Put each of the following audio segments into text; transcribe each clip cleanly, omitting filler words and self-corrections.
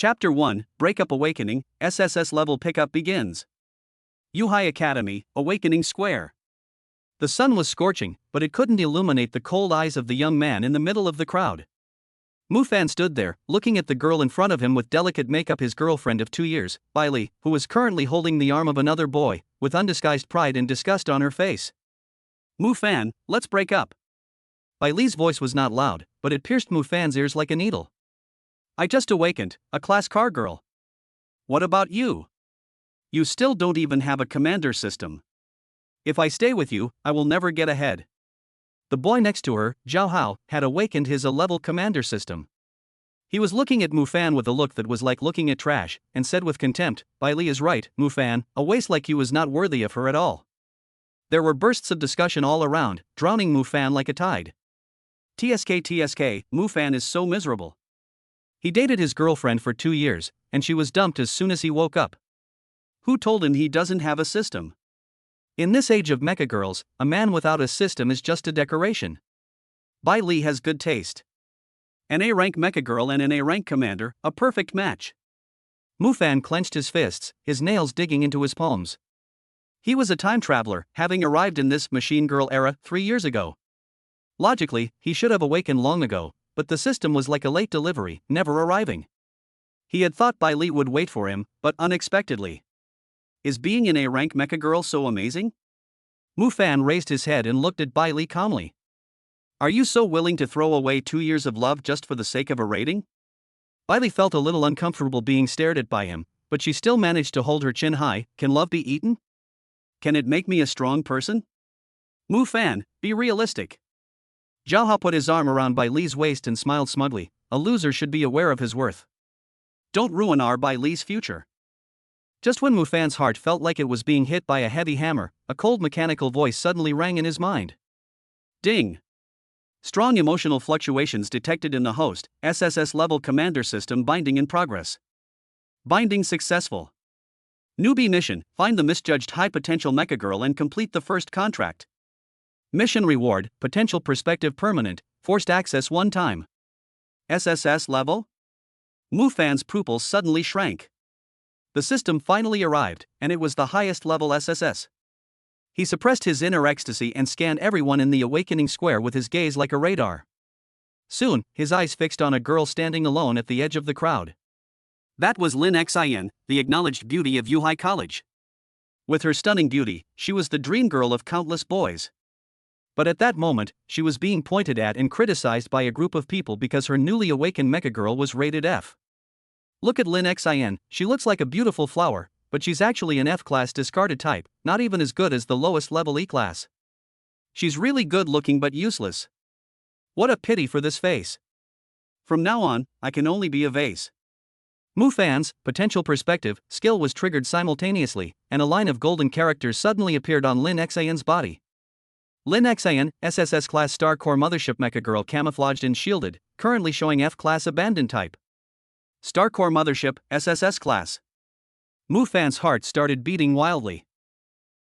Chapter 1, Breakup Awakening, SSS level pickup begins. Yuhai Academy, Awakening Square. The sun was scorching, but it couldn't illuminate the cold eyes of the young man in the middle of the crowd. Mufan stood there, looking at the girl in front of him with delicate makeup, his girlfriend of 2 years, Bai Li, who was currently holding the arm of another boy, with undisguised pride and disgust on her face. Mufan, let's break up. Bai Li's voice was not loud, but it pierced Mufan's ears like a needle. I just awakened, a class car girl. What about you? You still don't even have a commander system. If I stay with you, I will never get ahead. The boy next to her, Zhao Hao, had awakened his A-level commander system. He was looking at Mufan with a look that was like looking at trash, and said with contempt, Bai Li is right, Mufan, a waste like you is not worthy of her at all. There were bursts of discussion all around, drowning Mufan like a tide. TSK, Mufan is so miserable. He dated his girlfriend for 2 years, and she was dumped as soon as he woke up. Who told him he doesn't have a system? In this age of mecha girls, a man without a system is just a decoration. Bai Li has good taste. An A-rank mecha girl and an A-rank commander, a perfect match. Mufan clenched his fists, his nails digging into his palms. He was a time traveler, having arrived in this machine girl era 3 years ago. Logically, he should have awakened long ago, but the system was like a late delivery, never arriving. He had thought Bai Li would wait for him, but unexpectedly. Is being an A-rank mecha girl so amazing? Mufan raised his head and looked at Bai Li calmly. Are you so willing to throw away 2 years of love just for the sake of a rating? Bai Li felt a little uncomfortable being stared at by him, but she still managed to hold her chin high. Can love be eaten? Can it make me a strong person? Mufan, be realistic. Zhao Hao put his arm around Bai Li's waist and smiled smugly. A loser should be aware of his worth. Don't ruin our Bai Li's future. Just when Mufan's heart felt like it was being hit by a heavy hammer, a cold mechanical voice suddenly rang in his mind. Ding! Strong emotional fluctuations detected in the host, SSS level commander system binding in progress. Binding successful. Newbie mission, find the misjudged high potential mecha girl and complete the first contract. Mission reward, potential perspective permanent, forced access 1 time. SSS level? Mufan's pupils suddenly shrank. The system finally arrived, and it was the highest level SSS. He suppressed his inner ecstasy and scanned everyone in the awakening square with his gaze like a radar. Soon, his eyes fixed on a girl standing alone at the edge of the crowd. That was Lin Xin, the acknowledged beauty of Yuhai College. With her stunning beauty, she was the dream girl of countless boys. But at that moment, she was being pointed at and criticized by a group of people because her newly awakened mecha girl was rated F. Look at Lin Xin, she looks like a beautiful flower, but she's actually an F-class discarded type, not even as good as the lowest level E-class. She's really good looking but useless. What a pity for this face. From now on, I can only be a vase. Mufan's potential perspective skill was triggered simultaneously, and a line of golden characters suddenly appeared on Lin Xin's body. Lin Xin, SSS class Star Core Mothership Mecha Girl camouflaged and shielded, currently showing F-class abandoned type. Star Core Mothership, SSS class. Mufan's heart started beating wildly.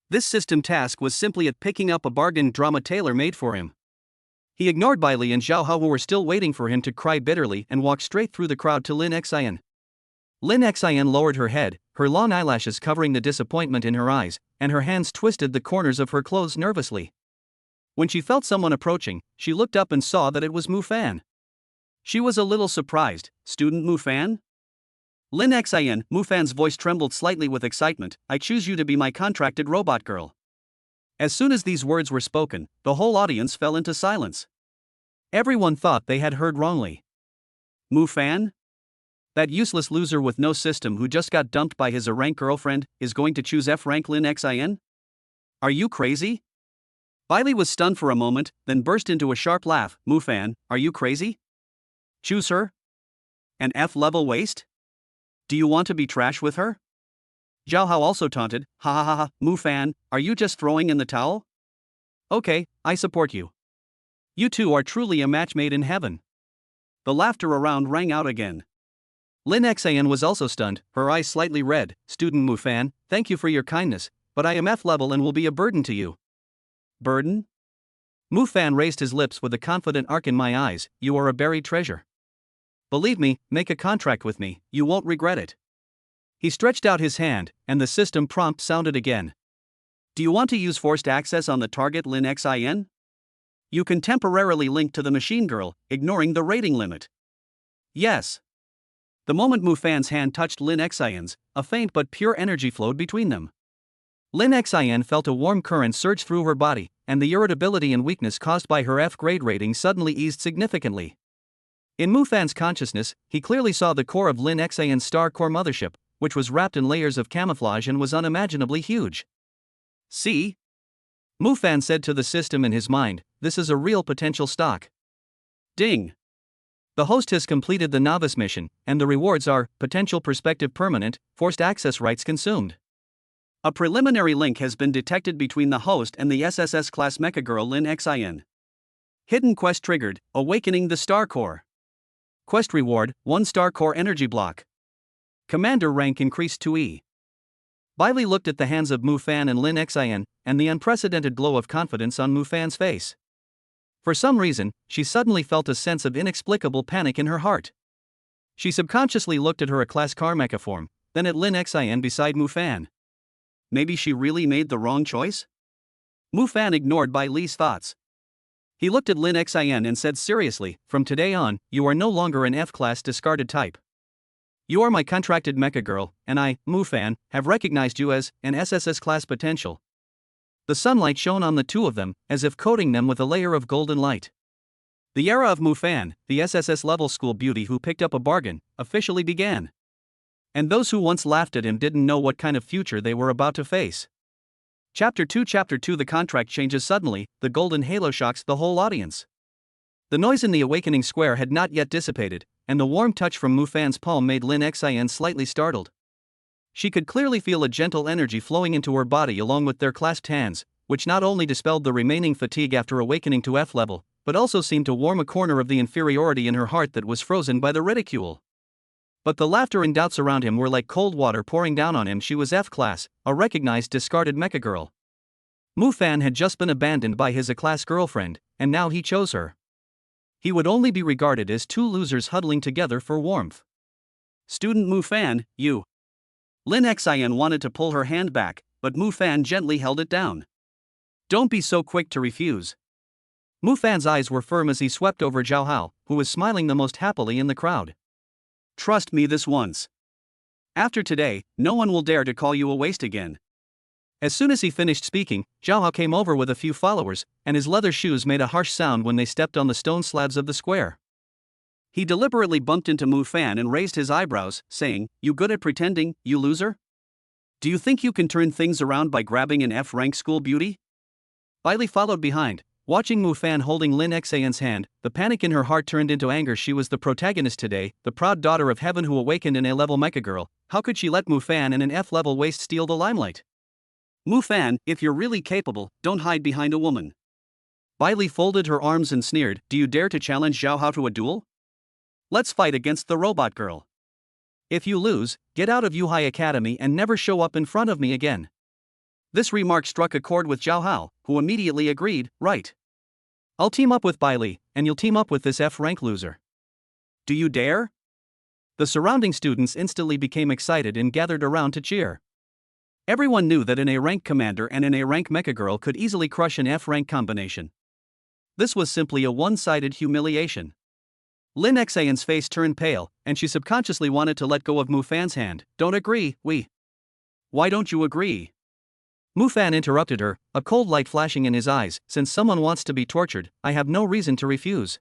This system task was simply at picking up a bargain drama tailor-made for him. He ignored Bai Li and Zhao Hao who were still waiting for him to cry bitterly and walked straight through the crowd to Lin Xin. Lin Xin lowered her head, her long eyelashes covering the disappointment in her eyes, and her hands twisted the corners of her clothes nervously. When she felt someone approaching, she looked up and saw that it was Mufan. She was a little surprised. Student Mufan? Lin Xin, Mufan's voice trembled slightly with excitement. I choose you to be my contracted robot girl. As soon as these words were spoken, the whole audience fell into silence. Everyone thought they had heard wrongly. Mufan? That useless loser with no system who just got dumped by his A-rank girlfriend is going to choose F-rank Lin Xin? Are you crazy? Bai Li was stunned for a moment, then burst into a sharp laugh. Mufan, are you crazy? Choose her? An F-level waste? Do you want to be trash with her? Zhao Hao also taunted. Ha ha ha ha, Mufan, are you just throwing in the towel? Okay, I support you. You two are truly a match made in heaven. The laughter around rang out again. Lin Xin was also stunned, her eyes slightly red. Student Mufan, thank you for your kindness, but I am F-level and will be a burden to you. Burden? Mufan raised his lips with a confident arc in my eyes. You are a buried treasure. Believe me, make a contract with me, you won't regret it. He stretched out his hand, and the system prompt sounded again. Do you want to use forced access on the target Lin Xin? You can temporarily link to the machine girl, ignoring the rating limit. Yes. The moment Mufan's hand touched Lin Xin's, a faint but pure energy flowed between them. Lin Xin felt a warm current surge through her body, and the irritability and weakness caused by her F-grade rating suddenly eased significantly. In Mufan's consciousness, he clearly saw the core of Lin Xin's star core mothership, which was wrapped in layers of camouflage and was unimaginably huge. See? Mufan said to the system in his mind, this is a real potential stock. Ding! The host has completed the novice mission, and the rewards are potential prospective permanent, forced access rights consumed. A preliminary link has been detected between the host and the SSS class mecha girl Lin Xin. Hidden quest triggered, awakening the star core. Quest reward, 1 star core energy block. Commander rank increased to E. Bailey looked at the hands of Mufan and Lin Xin, and the unprecedented glow of confidence on Mufan's face. For some reason, she suddenly felt a sense of inexplicable panic in her heart. She subconsciously looked at her A-class car mecha form, then at Lin Xin beside Mufan. Maybe she really made the wrong choice? Mufan ignored Bai Li's thoughts. He looked at Lin Xin and said seriously, from today on, you are no longer an F-class discarded type. You are my contracted mecha girl, and I, Mufan, have recognized you as an SSS class potential. The sunlight shone on the two of them, as if coating them with a layer of golden light. The era of Mufan, the SSS level school beauty who picked up a bargain, officially began. And those who once laughed at him didn't know what kind of future they were about to face. Chapter 2 The contract changes suddenly, the golden halo shocks the whole audience. The noise in the awakening square had not yet dissipated, and the warm touch from Mufan's palm made Lin Xin slightly startled. She could clearly feel a gentle energy flowing into her body along with their clasped hands, which not only dispelled the remaining fatigue after awakening to F level, but also seemed to warm a corner of the inferiority in her heart that was frozen by the ridicule. But the laughter and doubts around him were like cold water pouring down on him. She was F-class, a recognized discarded mecha girl. Mufan had just been abandoned by his A-class girlfriend, and now he chose her. He would only be regarded as two losers huddling together for warmth. Student Mufan, you. Lin Xin wanted to pull her hand back, but Mufan gently held it down. Don't be so quick to refuse. Mufan's eyes were firm as he swept over Zhao Hao, who was smiling the most happily in the crowd. Trust me this once. After today, no one will dare to call you a waste again. As soon as he finished speaking, Zhao Hao came over with a few followers, and his leather shoes made a harsh sound when they stepped on the stone slabs of the square. He deliberately bumped into Mufan and raised his eyebrows, saying, "You good at pretending, you loser? Do you think you can turn things around by grabbing an F-rank school beauty?" Bailey followed behind, watching Mufan holding Lin Xin's hand. The panic in her heart turned into anger. She was the protagonist today, the proud daughter of heaven who awakened an A-level mecha girl. How could she let Mufan and an F-level waste steal the limelight? Mufan, if you're really capable, don't hide behind a woman. Bailey folded her arms and sneered, "Do you dare to challenge Zhao Hao to a duel? Let's fight against the robot girl. If you lose, get out of Yuhai Academy and never show up in front of me again." This remark struck a chord with Zhao Hao, who immediately agreed, "Right. I'll team up with Bailey, and you'll team up with this F-rank loser." "Do you dare?" The surrounding students instantly became excited and gathered around to cheer. Everyone knew that an A-rank commander and an A-rank mecha girl could easily crush an F-rank combination. This was simply a one-sided humiliation. Lin Xin's face turned pale, and she subconsciously wanted to let go of Mufan's hand. "Don't agree, we." "Why don't you agree?" Mufan interrupted her, a cold light flashing in his eyes. "Since someone wants to be tortured, I have no reason to refuse."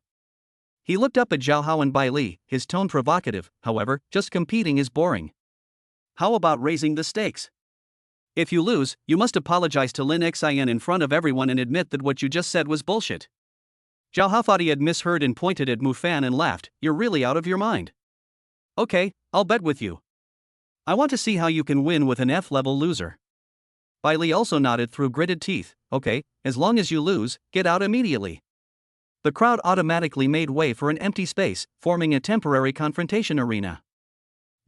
He looked up at Zhao Hao and Bai Li, his tone provocative. "However, just competing is boring. How about raising the stakes? If you lose, you must apologize to Lin Xin in front of everyone and admit that what you just said was bullshit." Zhao Hao thought he had misheard and pointed at Mufan and laughed. "You're really out of your mind. Okay, I'll bet with you. I want to see how you can win with an F-level loser." Bai Li also nodded through gritted teeth. "Okay, as long as you lose, get out immediately." The crowd automatically made way for an empty space, forming a temporary confrontation arena.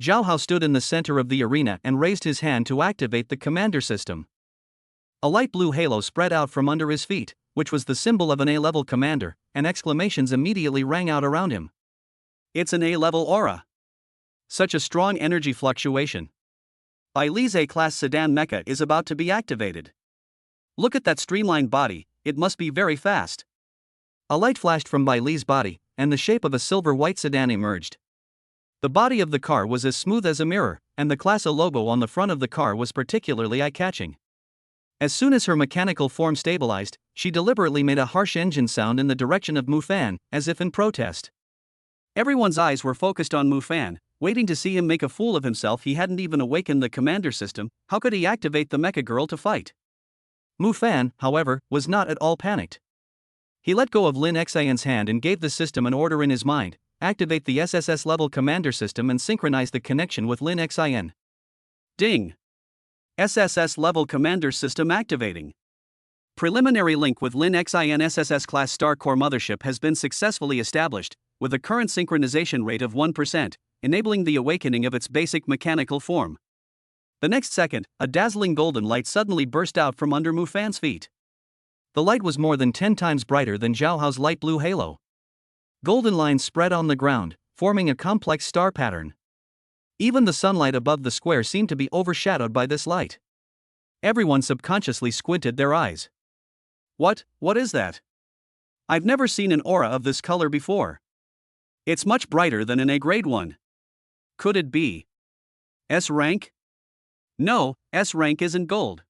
Zhao Hao stood in the center of the arena and raised his hand to activate the commander system. A light blue halo spread out from under his feet, which was the symbol of an A-level commander, and exclamations immediately rang out around him. It's an A-level aura. Such a strong energy fluctuation. Bailee's A-class sedan mecha is about to be activated. Look at that streamlined body, it must be very fast. A light flashed from Bailee's body, and the shape of a silver-white sedan emerged. The body of the car was as smooth as a mirror, and the Class A logo on the front of the car was particularly eye-catching. As soon as her mechanical form stabilized, she deliberately made a harsh engine sound in the direction of Mufan, as if in protest. Everyone's eyes were focused on Mufan, waiting to see him make a fool of himself. He hadn't even awakened the commander system. How could he activate the mecha girl to fight? Mufan, however, was not at all panicked. He let go of Lin Xian's hand and gave the system an order in his mind: activate the SSS-level Commander System and synchronize the connection with Lin Xian. Ding! SSS-level Commander System activating. Preliminary link with Lin Xian SSS-class Star Core Mothership has been successfully established, with a current synchronization rate of 1%, enabling the awakening of its basic mechanical form. The next second, a dazzling golden light suddenly burst out from under Mufan's feet. The light was more than 10 times brighter than Zhao Hao's light blue halo. Golden lines spread on the ground, forming a complex star pattern. Even the sunlight above the square seemed to be overshadowed by this light. Everyone subconsciously squinted their eyes. What is that? I've never seen an aura of this color before. It's much brighter than an A-grade one. Could it be S rank? No, S rank isn't gold.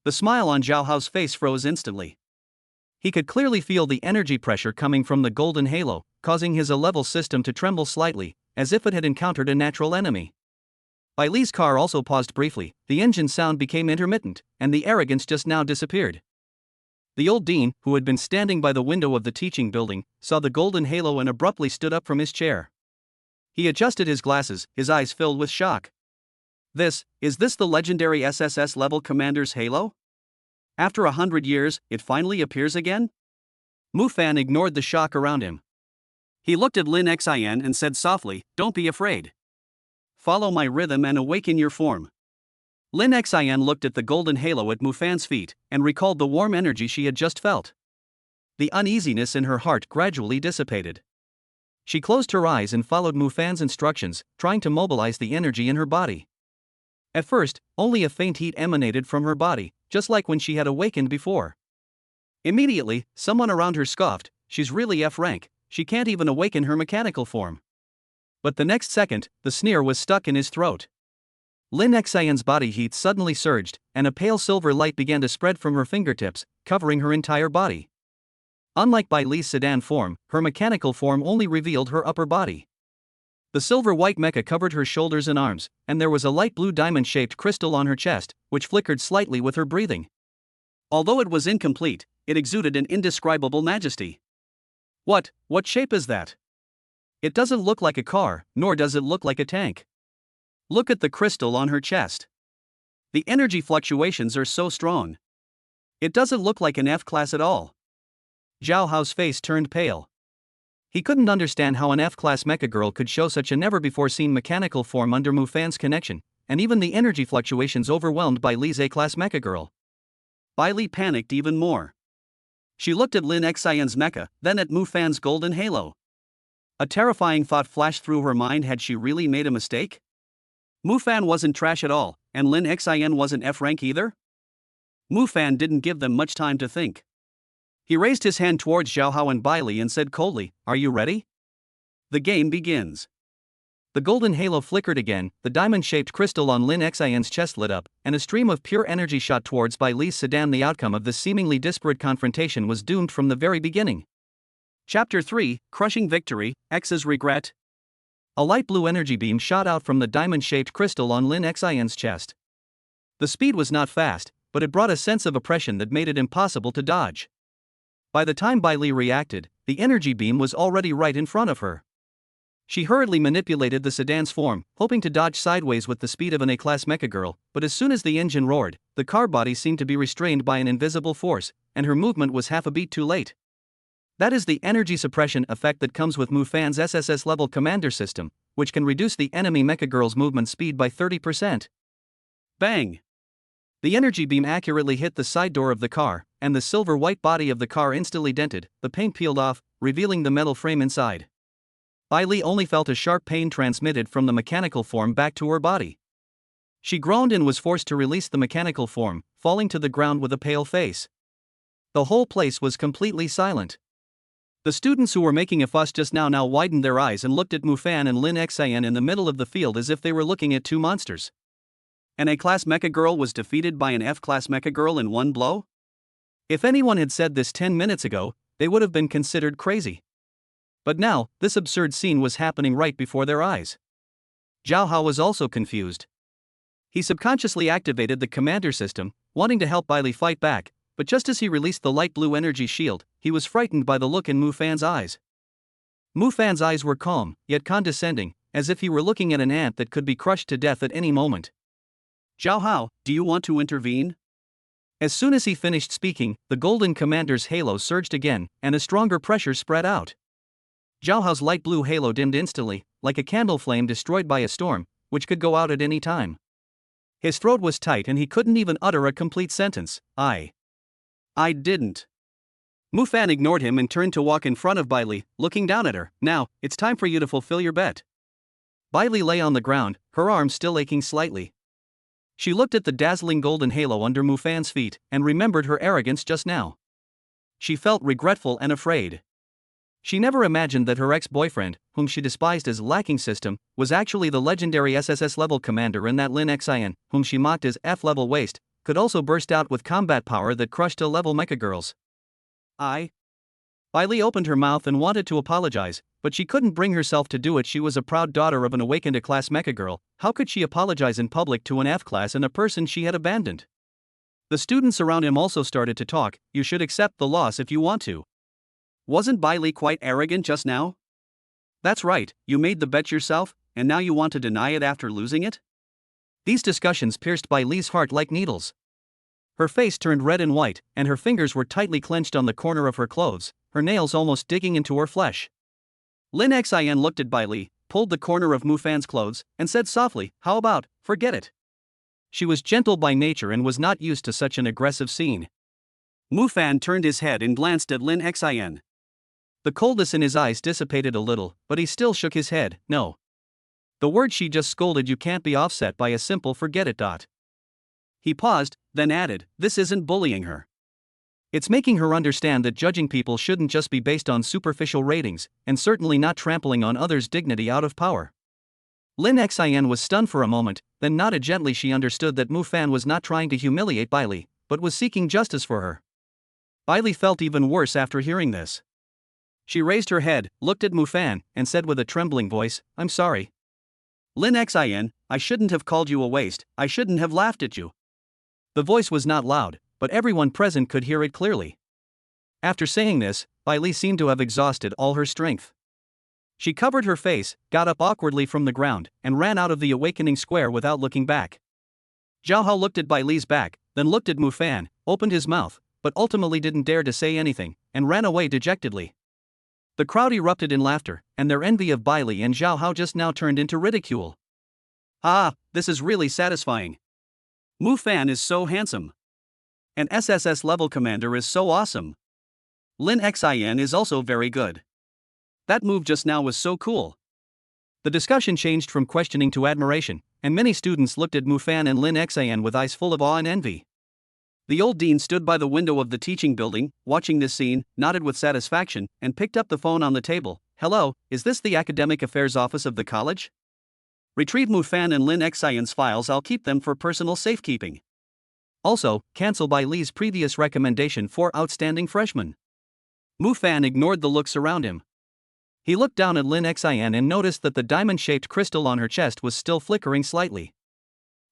The smile on Zhao Hao's face froze instantly. He could clearly feel the energy pressure coming from the golden halo, causing his A-level system to tremble slightly, as if it had encountered a natural enemy. Bailee's car also paused briefly, the engine sound became intermittent, and the arrogance just now disappeared. The old dean, who had been standing by the window of the teaching building, saw the golden halo and abruptly stood up from his chair. He adjusted his glasses, his eyes filled with shock. Is this the legendary SSS-level commander's halo? After 100 years, it finally appears again? Mufan ignored the shock around him. He looked at Lin Xian and said softly, "Don't be afraid. Follow my rhythm and awaken your form." Lin Xian looked at the golden halo at Mufan's feet, and recalled the warm energy she had just felt. The uneasiness in her heart gradually dissipated. She closed her eyes and followed Mufan's instructions, trying to mobilize the energy in her body. At first, only a faint heat emanated from her body, just like when she had awakened before. Immediately, someone around her scoffed, "She's really F rank, she can't even awaken her mechanical form." But the next second, the sneer was stuck in his throat. Lin Xian's body heat suddenly surged, and a pale silver light began to spread from her fingertips, covering her entire body. Unlike Bailee's sedan form, her mechanical form only revealed her upper body. The silver-white mecha covered her shoulders and arms, and there was a light blue diamond-shaped crystal on her chest, which flickered slightly with her breathing. Although it was incomplete, it exuded an indescribable majesty. What shape is that? It doesn't look like a car, nor does it look like a tank. Look at the crystal on her chest. The energy fluctuations are so strong. It doesn't look like an F-class at all. Zhao Hao's face turned pale. He couldn't understand how an F-class mecha girl could show such a never-before-seen mechanical form under Mufan's connection, and even the energy fluctuations overwhelmed Bailee's A-class mecha girl. Bailee panicked even more. She looked at Lin Xian's mecha, then at Mufan's golden halo. A terrifying thought flashed through her mind: had she really made a mistake? Mufan wasn't trash at all, and Lin Xian wasn't F-rank either? Mufan didn't give them much time to think. He raised his hand towards Zhao Hao and Bailee and said coldly, "Are you ready? The game begins." The golden halo flickered again, the diamond-shaped crystal on Lin Xian's chest lit up, and a stream of pure energy shot towards Bailee's sedan. The outcome of this seemingly disparate confrontation was doomed from the very beginning. Chapter 3, Crushing Victory, X's Regret. A light blue energy beam shot out from the diamond-shaped crystal on Lin Xian's chest. The speed was not fast, but it brought a sense of oppression that made it impossible to dodge. By the time Bailee reacted, the energy beam was already right in front of her. She hurriedly manipulated the sedan's form, hoping to dodge sideways with the speed of an A-class mecha girl, but as soon as the engine roared, the car body seemed to be restrained by an invisible force, and her movement was half a beat too late. That is the energy suppression effect that comes with Mufan's SSS-level Commander System, which can reduce the enemy mecha girl's movement speed by 30%. Bang! The energy beam accurately hit the side door of the car, and the silver-white body of the car instantly dented. The paint peeled off, revealing the metal frame inside. Bailey only felt a sharp pain transmitted from the mechanical form back to her body. She groaned and was forced to release the mechanical form, falling to the ground with a pale face. The whole place was completely silent. The students who were making a fuss just now widened their eyes and looked at Mufan and Lin Xian in the middle of the field as if they were looking at two monsters. An A-class mecha girl was defeated by an F-class mecha girl in one blow? If anyone had said this 10 minutes ago, they would have been considered crazy. But now, this absurd scene was happening right before their eyes. Zhao Hao was also confused. He subconsciously activated the commander system, wanting to help Bailey fight back, but just as he released the light blue energy shield, he was frightened by the look in Mufan's eyes. Mufan's eyes were calm, yet condescending, as if he were looking at an ant that could be crushed to death at any moment. Zhao Hao, do you want to intervene? As soon as he finished speaking, the golden commander's halo surged again, and a stronger pressure spread out. Zhao Hao's light blue halo dimmed instantly, like a candle flame destroyed by a storm, which could go out at any time. His throat was tight and he couldn't even utter a complete sentence. I didn't. Mufan ignored him and turned to walk in front of Bailey, looking down at her. Now, it's time for you to fulfill your bet. Bailey lay on the ground, her arms still aching slightly. She looked at the dazzling golden halo under Mufan's feet, and remembered her arrogance just now. She felt regretful and afraid. She never imagined that her ex-boyfriend, whom she despised as lacking system, was actually the legendary SSS-level commander, and that Lin Xian, whom she mocked as F-level waste, could also burst out with combat power that crushed A-level mecha girls. Bailey opened her mouth and wanted to apologize, but she couldn't bring herself to do it. She was a proud daughter of an awakened A-class mecha girl. How could she apologize in public to an F-class and a person she had abandoned? The students around him also started to talk. You should accept the loss if you want to. Wasn't Bailey quite arrogant just now? That's right, you made the bet yourself, and now you want to deny it after losing it? These discussions pierced Bailey's heart like needles. Her face turned red and white, and her fingers were tightly clenched on the corner of her clothes, her nails almost digging into her flesh. Lin Xian looked at Bailey, pulled the corner of Mufan's clothes, and said softly, "How about, forget it?" She was gentle by nature and was not used to such an aggressive scene. Mufan turned his head and glanced at Lin Xian. The coldness in his eyes dissipated a little, but he still shook his head. No. The word she just scolded you can't be offset by a simple forget it. He paused, then added, this isn't bullying her. It's making her understand that judging people shouldn't just be based on superficial ratings, and certainly not trampling on others' dignity out of power. Lin Xian was stunned for a moment, then nodded gently. She understood that Mufan was not trying to humiliate Bailey, but was seeking justice for her. Bailey felt even worse after hearing this. She raised her head, looked at Mufan, and said with a trembling voice, I'm sorry. Lin Xian, I shouldn't have called you a waste, I shouldn't have laughed at you. The voice was not loud, but everyone present could hear it clearly. After saying this, Bailey seemed to have exhausted all her strength. She covered her face, got up awkwardly from the ground, and ran out of the awakening square without looking back. Zhao Hao looked at Bailey's back, then looked at Mufan, opened his mouth, but ultimately didn't dare to say anything, and ran away dejectedly. The crowd erupted in laughter, and their envy of Bailey and Zhao Hao just now turned into ridicule. Ah, this is really satisfying. Mufan is so handsome. An SSS-level commander is so awesome. Lin Xian is also very good. That move just now was so cool. The discussion changed from questioning to admiration, and many students looked at Mufan and Lin Xian with eyes full of awe and envy. The old dean stood by the window of the teaching building, watching this scene, nodded with satisfaction, and picked up the phone on the table. Hello, is this the Academic Affairs Office of the college? Retrieve Mufan and Lin Xian's files, I'll keep them for personal safekeeping. Also, cancel Bailey's previous recommendation for outstanding freshmen. Mufan ignored the looks around him. He looked down at Lin Xian and noticed that the diamond-shaped crystal on her chest was still flickering slightly.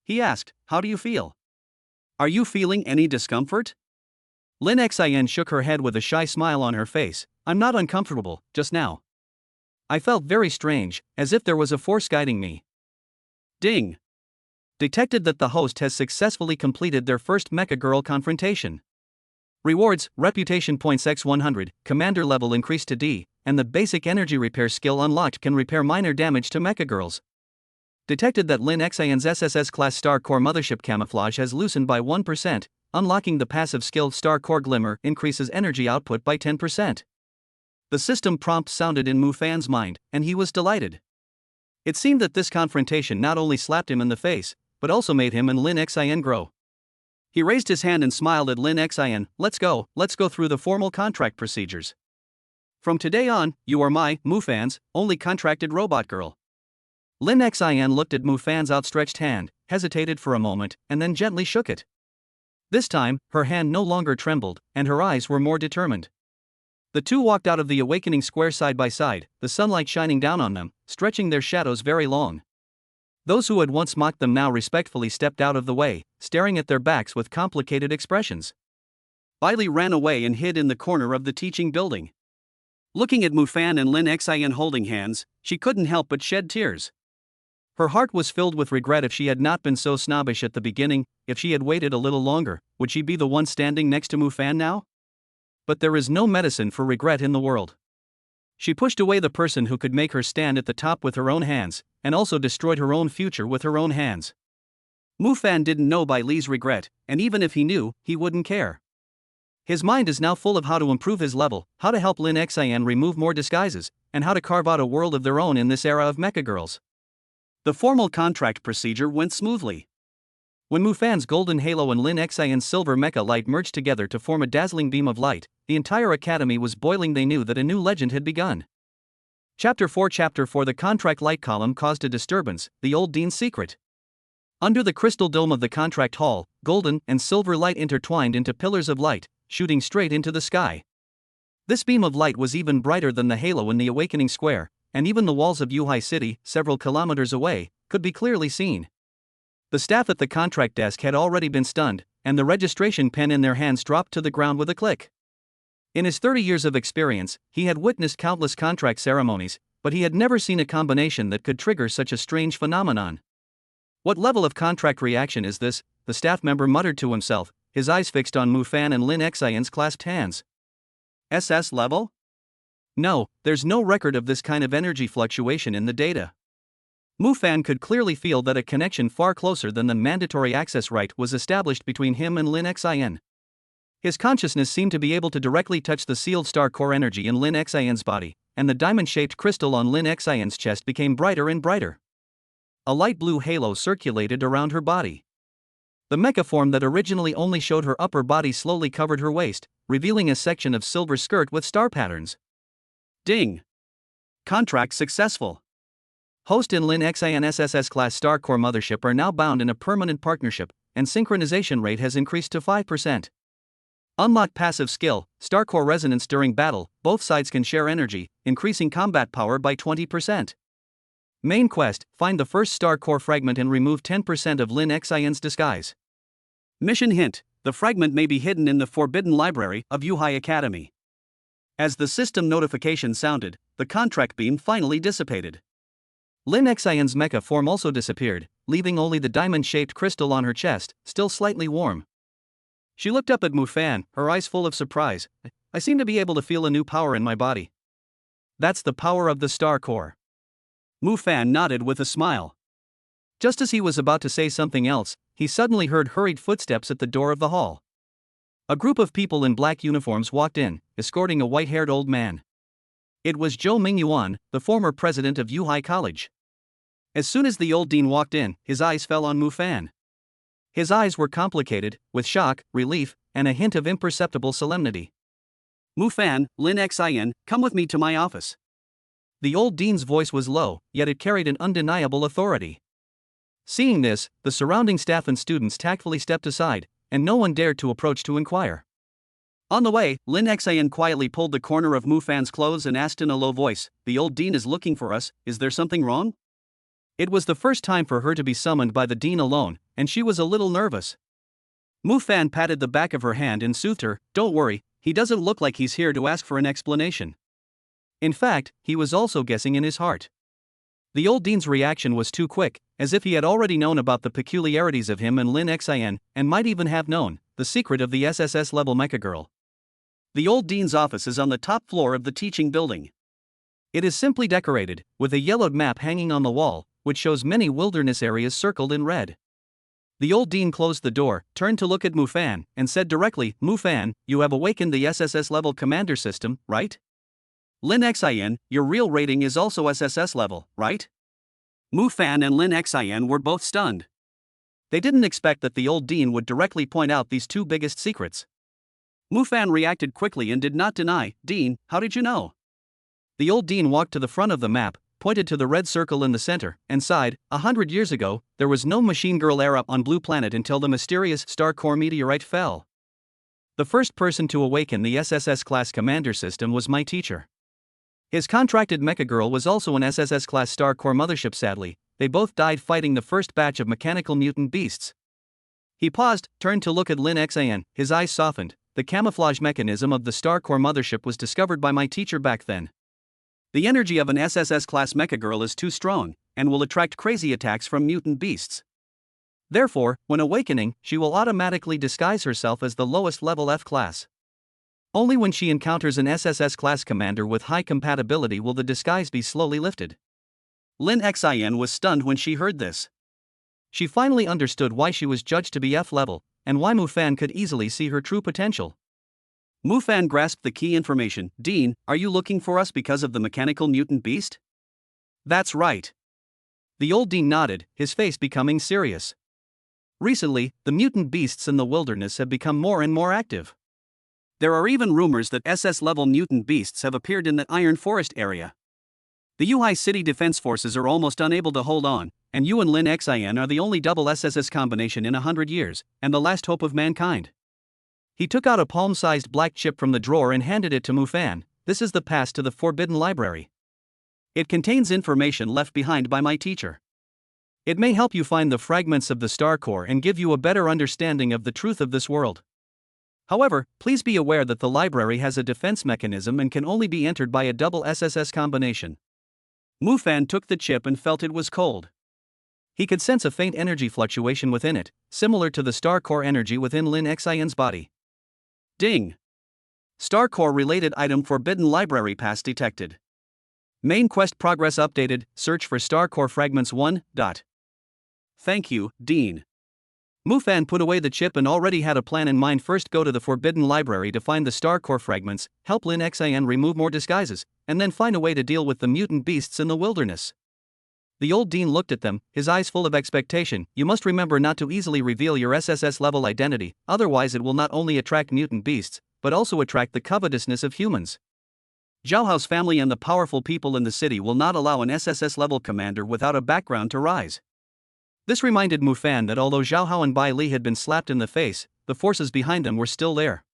He asked, how do you feel? Are you feeling any discomfort? Lin Xian shook her head with a shy smile on her face. I'm not uncomfortable, just now. I felt very strange, as if there was a force guiding me. Ding! Detected that the host has successfully completed their first mecha girl confrontation. Rewards, reputation points x100, commander level increased to D, and the basic energy repair skill unlocked can repair minor damage to mecha girls. Detected that Lin Xian's SSS class Star Core Mothership camouflage has loosened by 1%, unlocking the passive skill Star Core Glimmer increases energy output by 10%. The system prompt sounded in Mufan's mind, and he was delighted. It seemed that this confrontation not only slapped him in the face, but also made him and Lin Xin grow. He raised his hand and smiled at Lin Xin. Let's go through the formal contract procedures. From today on, you are my, Mufan's, only contracted robot girl. Lin Xin looked at Mufan's outstretched hand, hesitated for a moment, and then gently shook it. This time, her hand no longer trembled, and her eyes were more determined. The two walked out of the awakening square side by side, the sunlight shining down on them, stretching their shadows very long. Those who had once mocked them now respectfully stepped out of the way, staring at their backs with complicated expressions. Bailey ran away and hid in the corner of the teaching building. Looking at Mufan and Lin Xin holding hands, she couldn't help but shed tears. Her heart was filled with regret. If she had not been so snobbish at the beginning, if she had waited a little longer, would she be the one standing next to Mufan now? But there is no medicine for regret in the world. She pushed away the person who could make her stand at the top with her own hands, and also destroyed her own future with her own hands. Mufan didn't know Bailee's regret, and even if he knew, he wouldn't care. His mind is now full of how to improve his level, how to help Lin Xin remove more disguises, and how to carve out a world of their own in this era of mecha girls. The formal contract procedure went smoothly. When Mufan's golden halo and Lin Xion's silver mecha light merged together to form a dazzling beam of light, the entire academy was boiling. They knew that a new legend had begun. Chapter 4 The contract light column caused a disturbance, the old dean's secret. Under the crystal dome of the contract hall, golden and silver light intertwined into pillars of light, shooting straight into the sky. This beam of light was even brighter than the halo in the awakening square, and even the walls of Yuhai City, several kilometers away, could be clearly seen. The staff at the contract desk had already been stunned, and the registration pen in their hands dropped to the ground with a click. In his 30 years of experience, he had witnessed countless contract ceremonies, but he had never seen a combination that could trigger such a strange phenomenon. What level of contract reaction is this? The staff member muttered to himself, his eyes fixed on Mufan and Lin Xion's clasped hands. SS level? No, there's no record of this kind of energy fluctuation in the data. Mufan could clearly feel that a connection far closer than the mandatory access right was established between him and Lin Xion. His consciousness seemed to be able to directly touch the sealed star core energy in Lin Xion's body, and the diamond-shaped crystal on Lin Xion's chest became brighter and brighter. A light blue halo circulated around her body. The mecha form that originally only showed her upper body slowly covered her waist, revealing a section of silver skirt with star patterns. Ding! Contract successful. Host and Lin Xion SSS class Star Core Mothership are now bound in a permanent partnership, and synchronization rate has increased to 5%. Unlock passive skill, Star Core Resonance during battle. Both sides can share energy, increasing combat power by 20%. Main quest, find the first Star Core fragment and remove 10% of Lin Xion's disguise. Mission hint, the fragment may be hidden in the Forbidden Library of Yuhai Academy. As the system notification sounded, the contract beam finally dissipated. Lin Xion's mecha form also disappeared, leaving only the diamond-shaped crystal on her chest, still slightly warm. She looked up at Mufan, her eyes full of surprise. I seem to be able to feel a new power in my body. That's the power of the Star Core. Mufan nodded with a smile. Just as he was about to say something else, he suddenly heard hurried footsteps at the door of the hall. A group of people in black uniforms walked in, escorting a white-haired old man. It was Zhou Mingyuan, the former president of Yuhai College. As soon as the old dean walked in, his eyes fell on Mufan. His eyes were complicated, with shock, relief, and a hint of imperceptible solemnity. Mufan, Lin Xion, come with me to my office. The old dean's voice was low, yet it carried an undeniable authority. Seeing this, the surrounding staff and students tactfully stepped aside, and no one dared to approach to inquire. On the way, Lin Xion quietly pulled the corner of Mufan's clothes and asked in a low voice, "The old dean is looking for us, is there something wrong?" It was the first time for her to be summoned by the dean alone, and she was a little nervous. Mufan patted the back of her hand and soothed her, "Don't worry, he doesn't look like he's here to ask for an explanation." In fact, he was also guessing in his heart. The old dean's reaction was too quick, as if he had already known about the peculiarities of him and Lin Xion, and might even have known the secret of the SSS-level mecha girl. The old dean's office is on the top floor of the teaching building. It is simply decorated, with a yellowed map hanging on the wall, which shows many wilderness areas circled in red. The old dean closed the door, turned to look at Mufan, and said directly, "Mufan, you have awakened the SSS-level Commander System, right?" Lin Xin, your real rating is also SSS level, right? Mu Fan and Lin Xin were both stunned. They didn't expect that the old dean would directly point out these two biggest secrets. Mu Fan reacted quickly and did not deny, "Dean, how did you know?" The old dean walked to the front of the map, pointed to the red circle in the center, and sighed, 100 years ago, there was no Machine Girl era on Blue Planet until the mysterious star core meteorite fell. The first person to awaken the SSS-class Commander System was my teacher. His contracted Mecha Girl was also an SSS-class star core mothership. Sadly, they both died fighting the first batch of mechanical mutant beasts. He paused, turned to look at Lin Xin, his eyes softened. The camouflage mechanism of the star core mothership was discovered by my teacher back then. The energy of an SSS-class Mecha Girl is too strong, and will attract crazy attacks from mutant beasts. Therefore, when awakening, she will automatically disguise herself as the lowest level F class. Only when she encounters an SSS-class commander with high compatibility will the disguise be slowly lifted. Lin Xin was stunned when she heard this. She finally understood why she was judged to be F level, and why Mu Fan could easily see her true potential. Mu Fan grasped the key information. "Dean, are you looking for us because of the mechanical mutant beast?" "That's right." The old dean nodded, his face becoming serious. Recently, the mutant beasts in the wilderness have become more and more active. There are even rumors that SS-level mutant beasts have appeared in the Iron Forest area. The Yuhai City Defense Forces are almost unable to hold on, and you and Lin Xin are the only double SSS combination in 100 years, and the last hope of mankind. He took out a palm-sized black chip from the drawer and handed it to Mu Fan. "This is the pass to the Forbidden Library. It contains information left behind by my teacher. It may help you find the fragments of the star core and give you a better understanding of the truth of this world. However, please be aware that the library has a defense mechanism and can only be entered by a double SSS combination." Mu Fan took the chip and felt it was cold. He could sense a faint energy fluctuation within it, similar to the star core energy within Lin Xin's body. Ding! Star core related item Forbidden Library pass detected. Main quest progress updated, search for star core fragments 1. Thank you, Dean. Mu Fan put away the chip and already had a plan in mind. First go to the Forbidden Library to find the star core fragments, help Lin Xin remove more disguises, and then find a way to deal with the mutant beasts in the wilderness. The old dean looked at them, his eyes full of expectation. "You must remember not to easily reveal your SSS level identity, otherwise it will not only attract mutant beasts, but also attract the covetousness of humans. Zhao family and the powerful people in the city will not allow an SSS level commander without a background to rise." This reminded Mu Fan that although Zhao and Bai Li had been slapped in the face, the forces behind them were still there.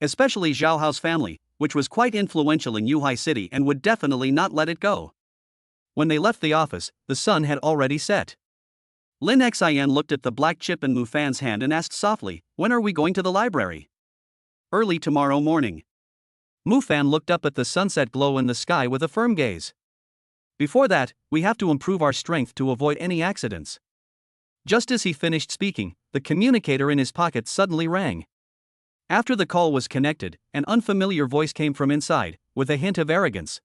Especially Zhao family, which was quite influential in Yuhai City and would definitely not let it go. When they left the office, the sun had already set. Lin Xin looked at the black chip in Mu Fan's hand and asked softly, "When are we going to the library?" "Early tomorrow morning." Mu Fan looked up at the sunset glow in the sky with a firm gaze. "Before that, we have to improve our strength to avoid any accidents." Just as he finished speaking, the communicator in his pocket suddenly rang. After the call was connected, an unfamiliar voice came from inside, with a hint of arrogance.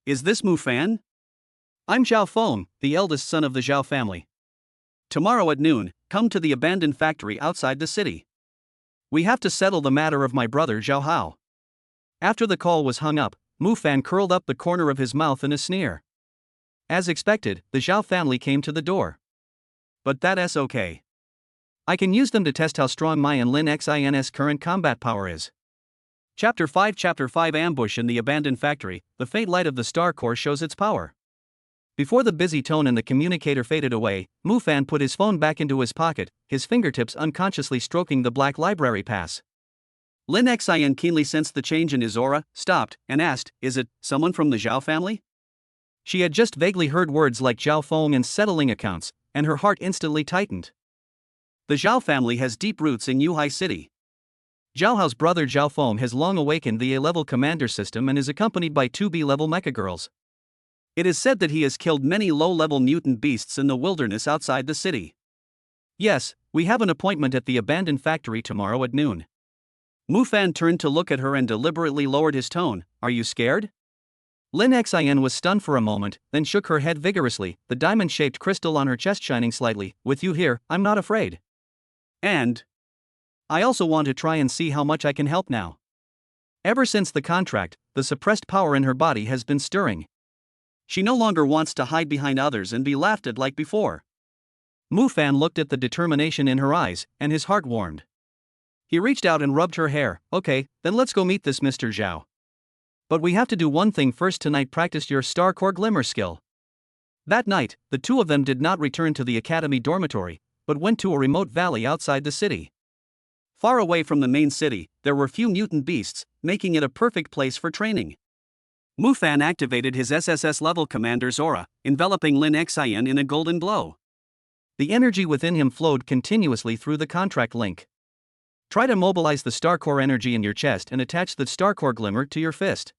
"Is this Mu Fan?" "I'm Zhao Feng, the eldest son of the Zhao family. Tomorrow at noon, come to the abandoned factory outside the city. We have to settle the matter of my brother Zhao Hao." After the call was hung up, Mu Fan curled up the corner of his mouth in a sneer. As expected, the Zhao family came to the door. "But that's okay. I can use them to test how strong my and Lin Xin's current combat power is." Chapter 5 Ambush in the Abandoned Factory. The faint light of the star core shows its power. Before the busy tone in the communicator faded away, Mu Fan put his phone back into his pocket, his fingertips unconsciously stroking the black library pass. Lin Xin keenly sensed the change in his aura, stopped, and asked, "Is it someone from the Zhao family?" She had just vaguely heard words like Zhao Feng and settling accounts, and her heart instantly tightened. The Zhao family has deep roots in Yuhai City. Zhao Hao's brother Zhao Feng has long awakened the A-level commander system and is accompanied by 2 B-level mecha girls. It is said that he has killed many low-level mutant beasts in the wilderness outside the city. "Yes, we have an appointment at the abandoned factory tomorrow at noon." Mu Fan turned to look at her and deliberately lowered his tone. "Are you scared?" Lin Xin was stunned for a moment, then shook her head vigorously, the diamond-shaped crystal on her chest shining slightly. "With you here, I'm not afraid. And I also want to try and see how much I can help now." Ever since the contract, the suppressed power in her body has been stirring. She no longer wants to hide behind others and be laughed at like before. Mu Fan looked at the determination in her eyes, and his heart warmed. He reached out and rubbed her hair. Okay, then let's go meet this Mr. Zhao. But we have to do one thing first tonight, practice your Star Core Glimmer skill. That night, the two of them did not return to the academy dormitory, but went to a remote valley outside the city. Far away from the main city, there were few mutant beasts, making it a perfect place for training. Mu Fan activated his SSS level commander's aura, enveloping Lin Xian in a golden glow. The energy within him flowed continuously through the contract link. Try to mobilize the Star Core energy in your chest and attach the Star Core Glimmer to your fist.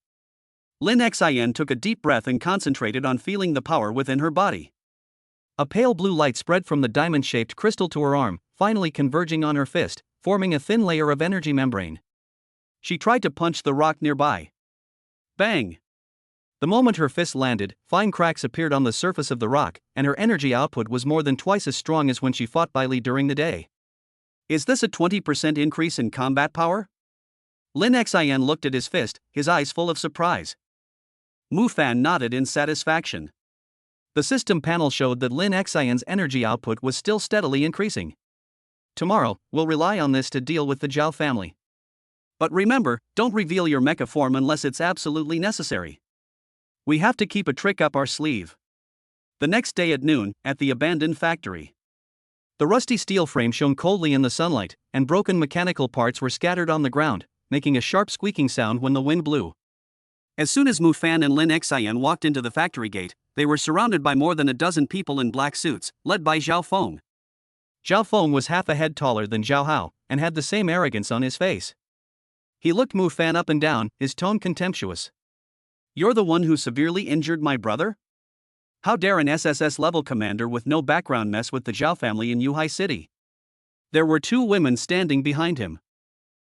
Lin Xian took a deep breath and concentrated on feeling the power within her body. A pale blue light spread from the diamond-shaped crystal to her arm, finally converging on her fist, forming a thin layer of energy membrane. She tried to punch the rock nearby. Bang! The moment her fist landed, fine cracks appeared on the surface of the rock, and her energy output was more than twice as strong as when she fought Bai Li during the day. Is this a 20% increase in combat power? Lin Xian looked at his fist, his eyes full of surprise. Mu Fan nodded in satisfaction. The system panel showed that Lin Xian's energy output was still steadily increasing. Tomorrow, we'll rely on this to deal with the Zhao family. But remember, don't reveal your mecha form unless it's absolutely necessary. We have to keep a trick up our sleeve. The next day at noon, at the abandoned factory. The rusty steel frame shone coldly in the sunlight, and broken mechanical parts were scattered on the ground, making a sharp squeaking sound when the wind blew. As soon as Mu Fan and Lin Xian walked into the factory gate, they were surrounded by more than a dozen people in black suits, led by Zhao Feng. Zhao Feng was half a head taller than Zhao Hao, and had the same arrogance on his face. He looked Mu Fan up and down, his tone contemptuous. You're the one who severely injured my brother? How dare an SSS level commander with no background mess with the Zhao family in Yuhai City? There were two women standing behind him.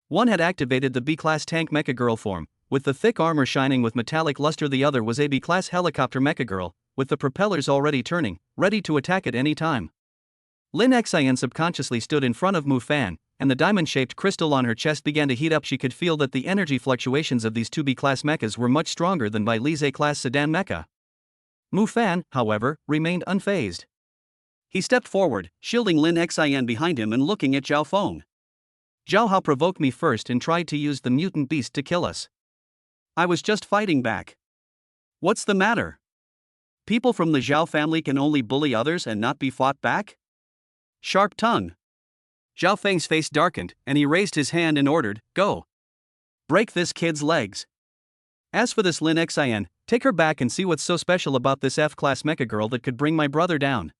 One had activated the B-class tank mecha girl form, with the thick armor shining with metallic luster. The other was a B-class helicopter mecha girl, with the propellers already turning, ready to attack at any time. Lin Xian subconsciously stood in front of Mu Fan, and the diamond-shaped crystal on her chest began to heat up. She could feel that the energy fluctuations of these two B-class mechas were much stronger than Bai Li's A-class sedan mecha. Mu Fan, however, remained unfazed. He stepped forward, shielding Lin Xian behind him and looking at Zhao Feng. Zhao Hao provoked me first and tried to use the mutant beast to kill us. I was just fighting back. What's the matter? People from the Zhao family can only bully others and not be fought back? Sharp tongue. Zhao Feng's face darkened, and he raised his hand and ordered, "Go. Break this kid's legs." As for this Lin Xian, take her back and see what's so special about this F-class mecha girl that could bring my brother down.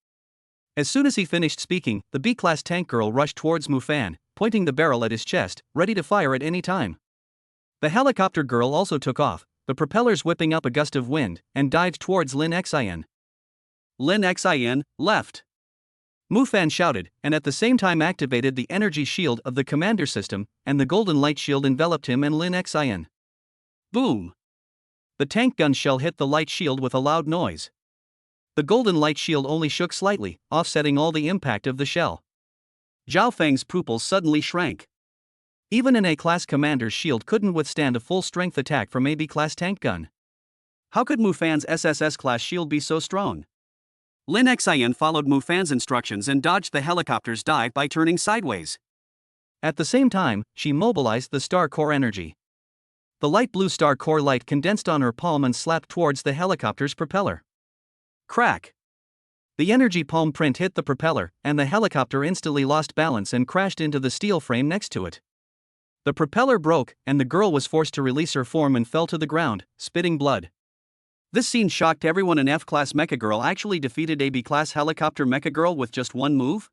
As soon as he finished speaking, the B-class tank girl rushed towards Mu Fan, pointing the barrel at his chest, ready to fire at any time. The helicopter girl also took off, the propellers whipping up a gust of wind, and dived towards Lin Xian. Lin Xian, left. Mu Fan shouted, and at the same time activated the energy shield of the commander system, and the golden light shield enveloped him and Lin Xian. Boom! The tank gun shell hit the light shield with a loud noise. The golden light shield only shook slightly, offsetting all the impact of the shell. Zhao Feng's pupils suddenly shrank. Even an A-class commander's shield couldn't withstand a full-strength attack from a B-class tank gun. How could Mu Fan's SSS-class shield be so strong? Lin Xian followed Mu Fan's instructions and dodged the helicopter's dive by turning sideways. At the same time, she mobilized the Star Core energy. The light blue Star Core light condensed on her palm and slapped towards the helicopter's propeller. Crack! The energy palm print hit the propeller, and the helicopter instantly lost balance and crashed into the steel frame next to it. The propeller broke, and the girl was forced to release her form and fell to the ground, spitting blood. This scene shocked everyone. An F-class mecha girl actually defeated a B-class helicopter mecha girl with just one move?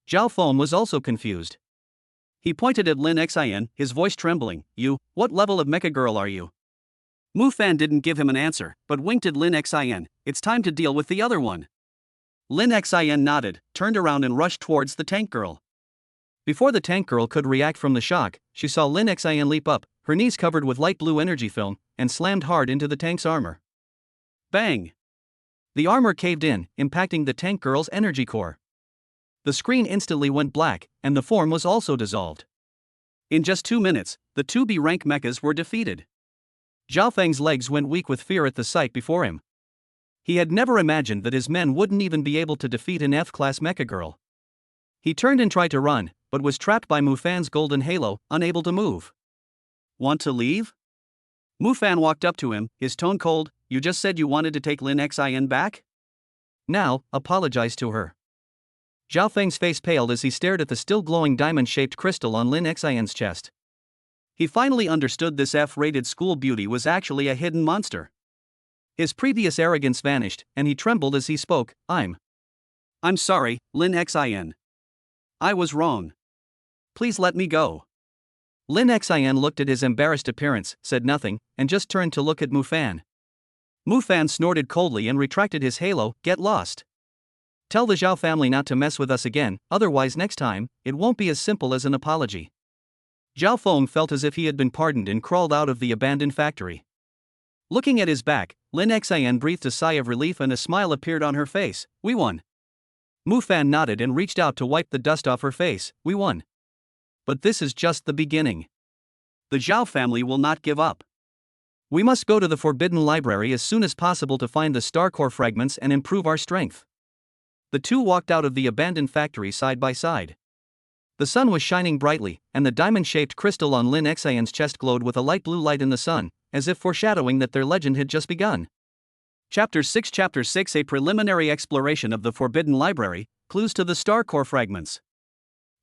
Zhao Feng was also confused. He pointed at Lin Xian, his voice trembling. What level of mecha girl are you? Mu Fan didn't give him an answer, but winked at Lin Xian. It's time to deal with the other one. Lin Xian nodded, turned around and rushed towards the tank girl. Before the tank girl could react from the shock, she saw Lin Xian leap up, her knees covered with light blue energy film, and slammed hard into the tank's armor. Bang! The armor caved in, impacting the tank girl's energy core. The screen instantly went black, and the form was also dissolved. In just 2 minutes, the two B-rank mechas were defeated. Zhao Feng's legs went weak with fear at the sight before him. He had never imagined that his men wouldn't even be able to defeat an F-class mecha girl. He turned and tried to run, but was trapped by Mufan's golden halo, unable to move. Want to leave? Mufan walked up to him, his tone cold. You just said you wanted to take Lin Xin back? Now, apologize to her. Zhao Feng's face paled as he stared at the still glowing diamond-shaped crystal on Lin Xin's chest. He finally understood this F-rated school beauty was actually a hidden monster. His previous arrogance vanished, and he trembled as he spoke. I'm sorry, Lin Xin. I was wrong. Please let me go. Lin Xin looked at his embarrassed appearance, said nothing, and just turned to look at Mufan. Mufan snorted coldly and retracted his halo. Get lost. Tell the Zhao family not to mess with us again, otherwise next time, it won't be as simple as an apology. Zhao Feng felt as if he had been pardoned and crawled out of the abandoned factory. Looking at his back, Lin Xin breathed a sigh of relief and a smile appeared on her face. We won. Mufan nodded and reached out to wipe the dust off her face. We won. But this is just the beginning. The Zhao family will not give up. We must go to the Forbidden Library as soon as possible to find the star core fragments and improve our strength. The two walked out of the abandoned factory side by side. The sun was shining brightly, and the diamond-shaped crystal on Lin Xin's chest glowed with a light blue light in the sun, as if foreshadowing that their legend had just begun. Chapter 6 A preliminary exploration of the Forbidden Library, clues to the star core fragments.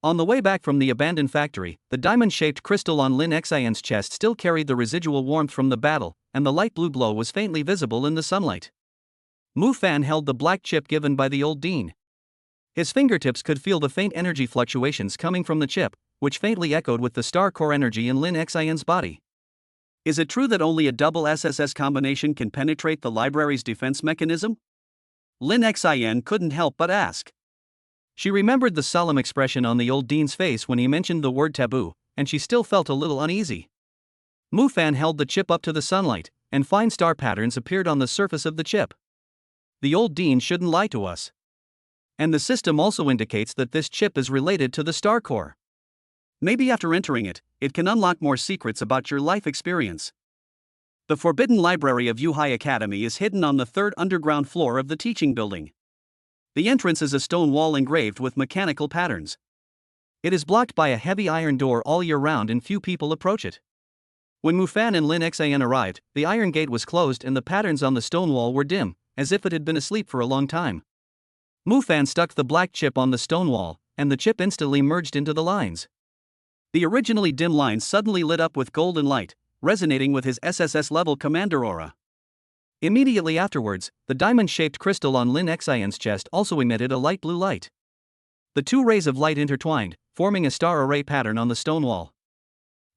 On the way back from the abandoned factory, the diamond-shaped crystal on Lin Xin's chest still carried the residual warmth from the battle, and the light blue glow was faintly visible in the sunlight. Mufan held the black chip given by the old dean. His fingertips could feel the faint energy fluctuations coming from the chip, which faintly echoed with the star core energy in Lin Xin's body. Is it true that only a double SSS combination can penetrate the library's defense mechanism? Lin Xin couldn't help but ask. She remembered the solemn expression on the old dean's face when he mentioned the word taboo, and she still felt a little uneasy. Mufan held the chip up to the sunlight, and fine star patterns appeared on the surface of the chip. The old dean shouldn't lie to us. And the system also indicates that this chip is related to the star core. Maybe after entering it, it can unlock more secrets about your life experience. The Forbidden Library of Yuhai Academy is hidden on the third underground floor of the teaching building. The entrance is a stone wall engraved with mechanical patterns. It is blocked by a heavy iron door all year round and few people approach it. When Mufan and Lin Xin arrived, the iron gate was closed and the patterns on the stone wall were dim, as if it had been asleep for a long time. Mufan stuck the black chip on the stone wall, and the chip instantly merged into the lines. The originally dim lines suddenly lit up with golden light, resonating with his SSS-level commander aura. Immediately afterwards, the diamond-shaped crystal on Lin Xin's chest also emitted a light blue light. The two rays of light intertwined, forming a star array pattern on the stone wall.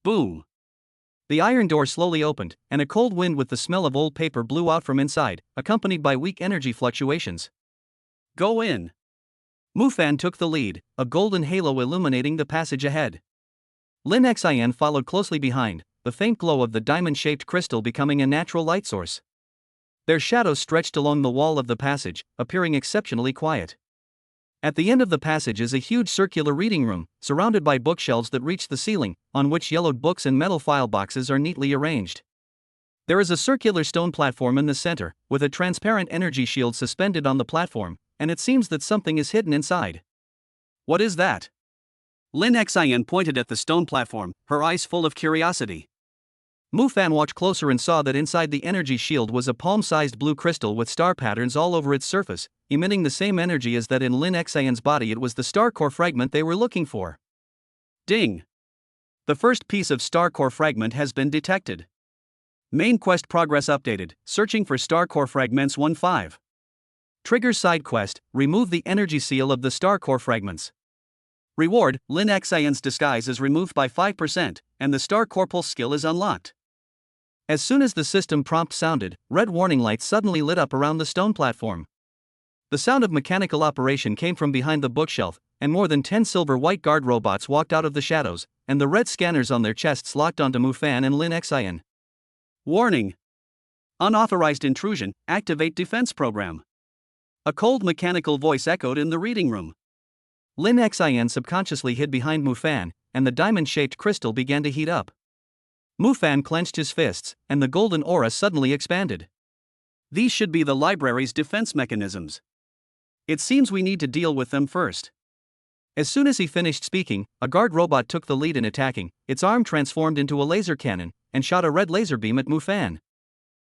Boom! The iron door slowly opened, and a cold wind with the smell of old paper blew out from inside, accompanied by weak energy fluctuations. Go in! Mufan took the lead, a golden halo illuminating the passage ahead. Lin Xin followed closely behind, the faint glow of the diamond-shaped crystal becoming a natural light source. Their shadows stretched along the wall of the passage, appearing exceptionally quiet. At the end of the passage is a huge circular reading room, surrounded by bookshelves that reach the ceiling, on which yellowed books and metal file boxes are neatly arranged. There is a circular stone platform in the center, with a transparent energy shield suspended on the platform, and it seems that something is hidden inside. What is that? Lin Xin pointed at the stone platform, her eyes full of curiosity. Mufan watched closer and saw that inside the energy shield was a palm-sized blue crystal with star patterns all over its surface, emitting the same energy as that in Lin Xin's body. It was the star core fragment they were looking for. Ding! The first piece of star core fragment has been detected. Main quest progress updated, searching for star core fragments 1-5. Trigger side quest, remove the energy seal of the star core fragments. Reward, Lin Xin's disguise is removed by 5%, and the star core pulse skill is unlocked. As soon as the system prompt sounded, red warning lights suddenly lit up around the stone platform. The sound of mechanical operation came from behind the bookshelf, and more than 10 silver-white guard robots walked out of the shadows, and the red scanners on their chests locked onto Mufan and Lin Xin. Warning! Unauthorized intrusion, activate defense program. A cold mechanical voice echoed in the reading room. Lin Xin subconsciously hid behind Mufan, and the diamond-shaped crystal began to heat up. Mufan clenched his fists, and the golden aura suddenly expanded. These should be the library's defense mechanisms. It seems we need to deal with them first. As soon as he finished speaking, a guard robot took the lead in attacking. Its arm transformed into a laser cannon and shot a red laser beam at Mufan.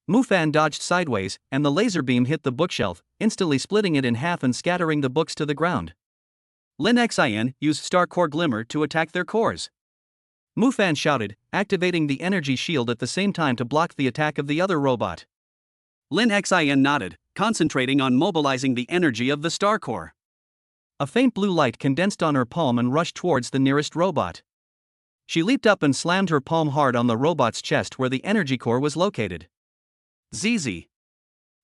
Mufan dodged sideways, and the laser beam hit the bookshelf, instantly splitting it in half and scattering the books to the ground. Lin Xin used Star Core Glimmer to attack their cores. Mufan shouted, activating the energy shield at the same time to block the attack of the other robot. Lin Xin nodded, concentrating on mobilizing the energy of the Star Core. A faint blue light condensed on her palm and rushed towards the nearest robot. She leaped up and slammed her palm hard on the robot's chest where the energy core was located. ZZ.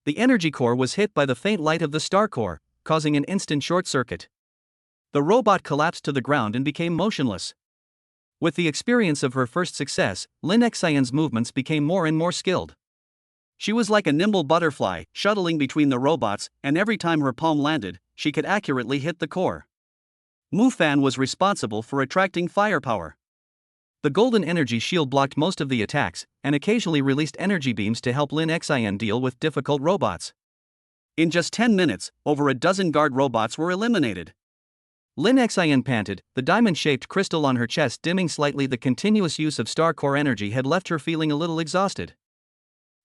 The energy core was hit by the faint light of the Star Core, causing an instant short circuit. The robot collapsed to the ground and became motionless. With the experience of her first success, Lin Xion's movements became more and more skilled. She was like a nimble butterfly, shuttling between the robots, and every time her palm landed, she could accurately hit the core. Mufan was responsible for attracting firepower. The golden energy shield blocked most of the attacks, and occasionally released energy beams to help Lin Xion deal with difficult robots. In just 10 minutes, over a dozen guard robots were eliminated. Lin Xion panted, the diamond-shaped crystal on her chest dimming slightly. The continuous use of Star Core energy had left her feeling a little exhausted.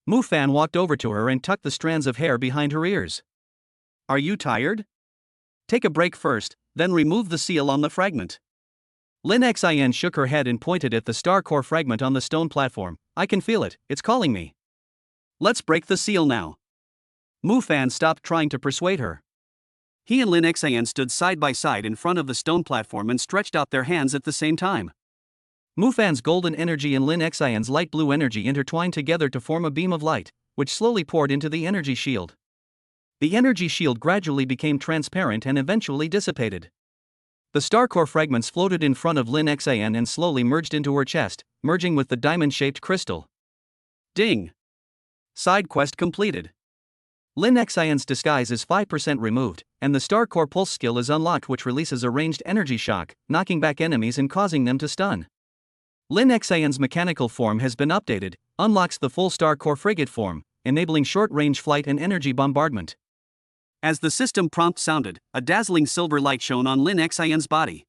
Mufan walked over to her and tucked the strands of hair behind her ears. Are you tired? Take a break first, then remove the seal on the fragment. Lin Xion shook her head and pointed at the Star Core fragment on the stone platform. I can feel it, it's calling me. Let's break the seal now. Mufan stopped trying to persuade her. He and Lin Xion stood side by side in front of the stone platform and stretched out their hands at the same time. Mufan's golden energy and Lin Xion's light blue energy intertwined together to form a beam of light, which slowly poured into the energy shield. The energy shield gradually became transparent and eventually dissipated. The Star Core fragments floated in front of Lin Xion and slowly merged into her chest, merging with the diamond-shaped crystal. Ding! Side quest completed. Lin Xion's disguise is 5% removed, and the Star Core pulse skill is unlocked, which releases a ranged energy shock, knocking back enemies and causing them to stun. Lin Xion's mechanical form has been updated, unlocks the full Star Core frigate form, enabling short-range flight and energy bombardment. As the system prompt sounded, a dazzling silver light shone on Lin Xion's body.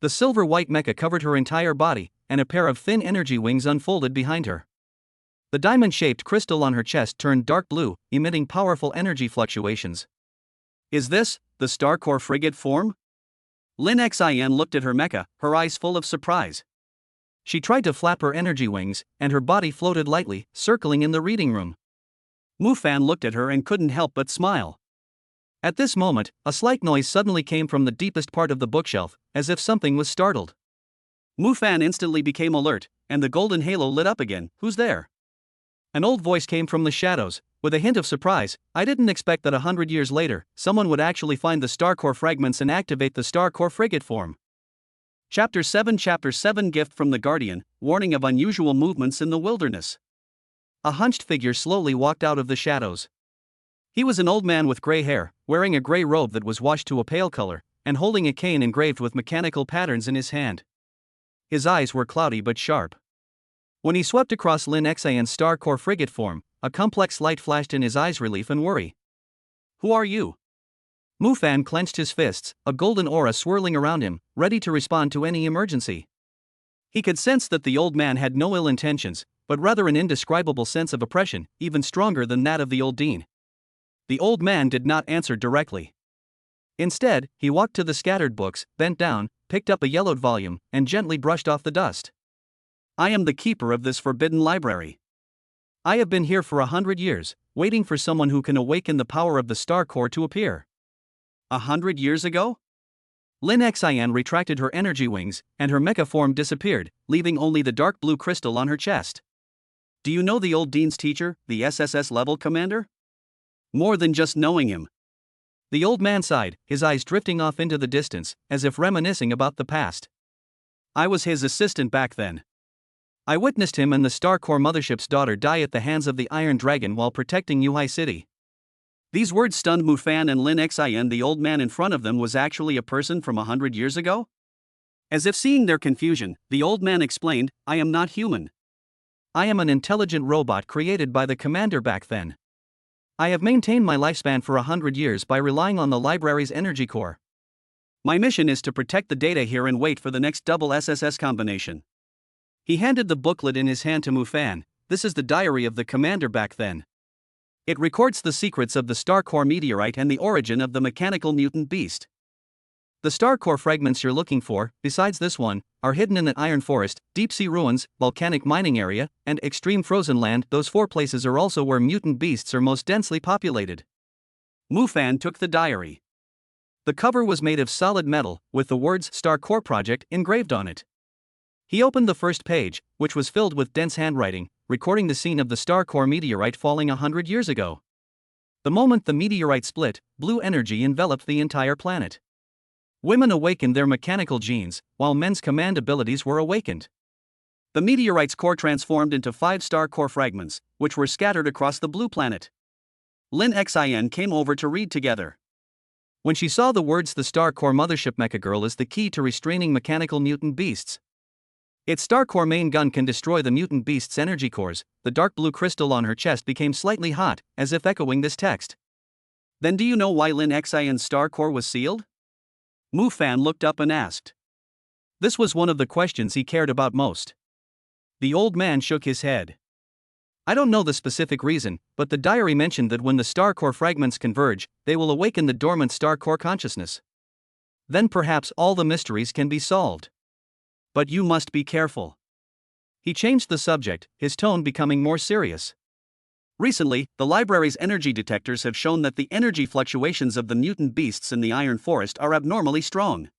The silver-white mecha covered her entire body, and a pair of thin energy wings unfolded behind her. The diamond-shaped crystal on her chest turned dark blue, emitting powerful energy fluctuations. Is this the Star Core frigate form? Lin Xion looked at her mecha, her eyes full of surprise. She tried to flap her energy wings, and her body floated lightly, circling in the reading room. Mufan looked at her and couldn't help but smile. At this moment, a slight noise suddenly came from the deepest part of the bookshelf, as if something was startled. Mufan instantly became alert, and the golden halo lit up again. Who's there? An old voice came from the shadows, with a hint of surprise. I didn't expect that 100 years later, someone would actually find the Star Core fragments and activate the Star Core frigate form. Chapter 7 Gift from the Guardian, Warning of Unusual Movements in the Wilderness. A hunched figure slowly walked out of the shadows. He was an old man with gray hair, wearing a gray robe that was washed to a pale color, and holding a cane engraved with mechanical patterns in his hand. His eyes were cloudy but sharp. When he swept across Lin Xion's Star Core frigate form, a complex light flashed in his eyes, relief and worry. Who are you? Mufan clenched his fists, a golden aura swirling around him, ready to respond to any emergency. He could sense that the old man had no ill intentions, but rather an indescribable sense of oppression, even stronger than that of the old dean. The old man did not answer directly. Instead, he walked to the scattered books, bent down, picked up a yellowed volume, and gently brushed off the dust. I am the keeper of this forbidden library. I have been here for 100 years, waiting for someone who can awaken the power of the Star Core to appear. 100 years ago? Lin Xion retracted her energy wings, and her mecha form disappeared, leaving only the dark blue crystal on her chest. Do you know the old dean's teacher, the SSS level commander? More than just knowing him. The old man sighed, his eyes drifting off into the distance, as if reminiscing about the past. I was his assistant back then. I witnessed him and the Star Core mothership's daughter die at the hands of the Iron Dragon while protecting Yuhai City. These words stunned Mufan and Lin Xion. The old man in front of them was actually a person from 100 years ago? As if seeing their confusion, the old man explained, I am not human. I am an intelligent robot created by the commander back then. I have maintained my lifespan for 100 years by relying on the library's energy core. My mission is to protect the data here and wait for the next double SSS combination." He handed the booklet in his hand to Mufan. This is the diary of the commander back then. It records the secrets of the star core meteorite and the origin of the mechanical mutant beast. The star core fragments you're looking for, besides this one, are hidden in the iron forest, deep sea ruins, volcanic mining area, and extreme frozen land. Those 4 places are also where mutant beasts are most densely populated. Mufan took the diary. The cover was made of solid metal, with the words Star Core Project engraved on it. He opened the first page, which was filled with dense handwriting, recording the scene of the star core meteorite falling 100 years ago. The moment the meteorite split, blue energy enveloped the entire planet. Women awakened their mechanical genes, while men's command abilities were awakened. The meteorite's core transformed into 5 star core fragments, which were scattered across the blue planet. Lin Xin came over to read together. When she saw the words "The Star Core Mothership Mecha Girl is the key to restraining mechanical mutant beasts. Its star core main gun can destroy the mutant beast's energy cores," the dark blue crystal on her chest became slightly hot, as if echoing this text. "Then do you know why Lin Xin's star core was sealed?" Mufan looked up and asked. This was one of the questions he cared about most. The old man shook his head. "I don't know the specific reason, but the diary mentioned that when the star core fragments converge, they will awaken the dormant star core consciousness. Then perhaps all the mysteries can be solved. But you must be careful." He changed the subject, his tone becoming more serious. "Recently, the library's energy detectors have shown that the energy fluctuations of the mutant beasts in the Iron Forest are abnormally strong.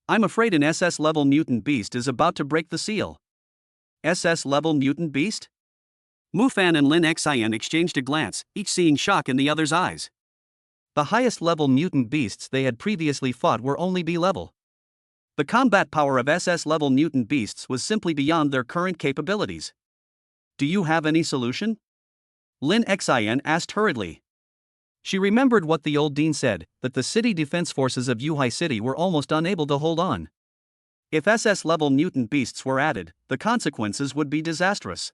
I'm afraid an SS-level mutant beast is about to break the seal." "SS-level mutant beast?" Mufan and Lin Xin exchanged a glance, each seeing shock in the other's eyes. The highest-level mutant beasts they had previously fought were only B-level. The combat power of SS-level mutant beasts was simply beyond their current capabilities. "Do you have any solution?" Lin Xin asked hurriedly. She remembered what the old dean said, that the city defense forces of Yuhai City were almost unable to hold on. If SS-level mutant beasts were added, the consequences would be disastrous.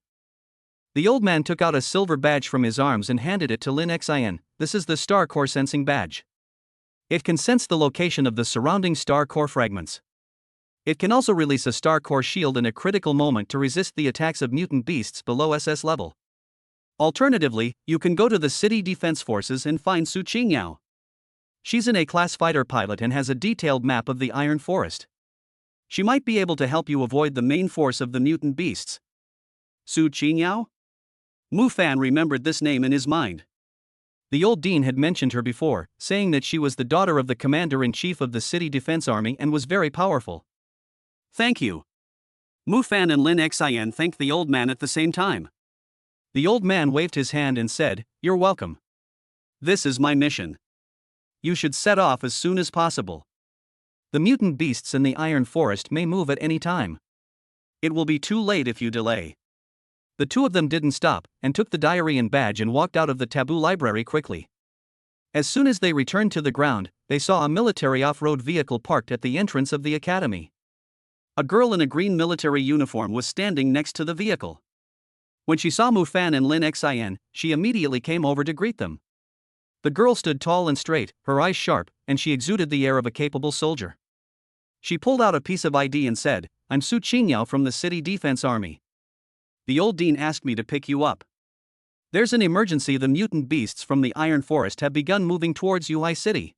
The old man took out a silver badge from his arms and handed it to Lin Xin. "This is the Star Core Sensing Badge. It can sense the location of the surrounding star core fragments. It can also release a star core shield in a critical moment to resist the attacks of mutant beasts below SS level. Alternatively, you can go to the city defense forces and find Su Qingyao. She's an A-class fighter pilot and has a detailed map of the Iron Forest. She might be able to help you avoid the main force of the mutant beasts." Su Qingyao? Mufan remembered this name in his mind. The old dean had mentioned her before, saying that she was the daughter of the commander-in-chief of the city defense army and was very powerful. "Thank you." Mufan and Lin Xin thanked the old man at the same time. The old man waved his hand and said, "You're welcome. This is my mission. You should set off as soon as possible. The mutant beasts in the Iron Forest may move at any time. It will be too late if you delay." The two of them didn't stop, and took the diary and badge and walked out of the taboo library quickly. As soon as they returned to the ground, they saw a military off-road vehicle parked at the entrance of the academy. A girl in a green military uniform was standing next to the vehicle. When she saw Mufan and Lin Xin, she immediately came over to greet them. The girl stood tall and straight, her eyes sharp, and she exuded the air of a capable soldier. She pulled out a piece of ID and said, "I'm Su Qingyao from the City Defense Army. The old dean asked me to pick you up. There's an emergency. The mutant beasts from the Iron Forest have begun moving towards Yuhai City."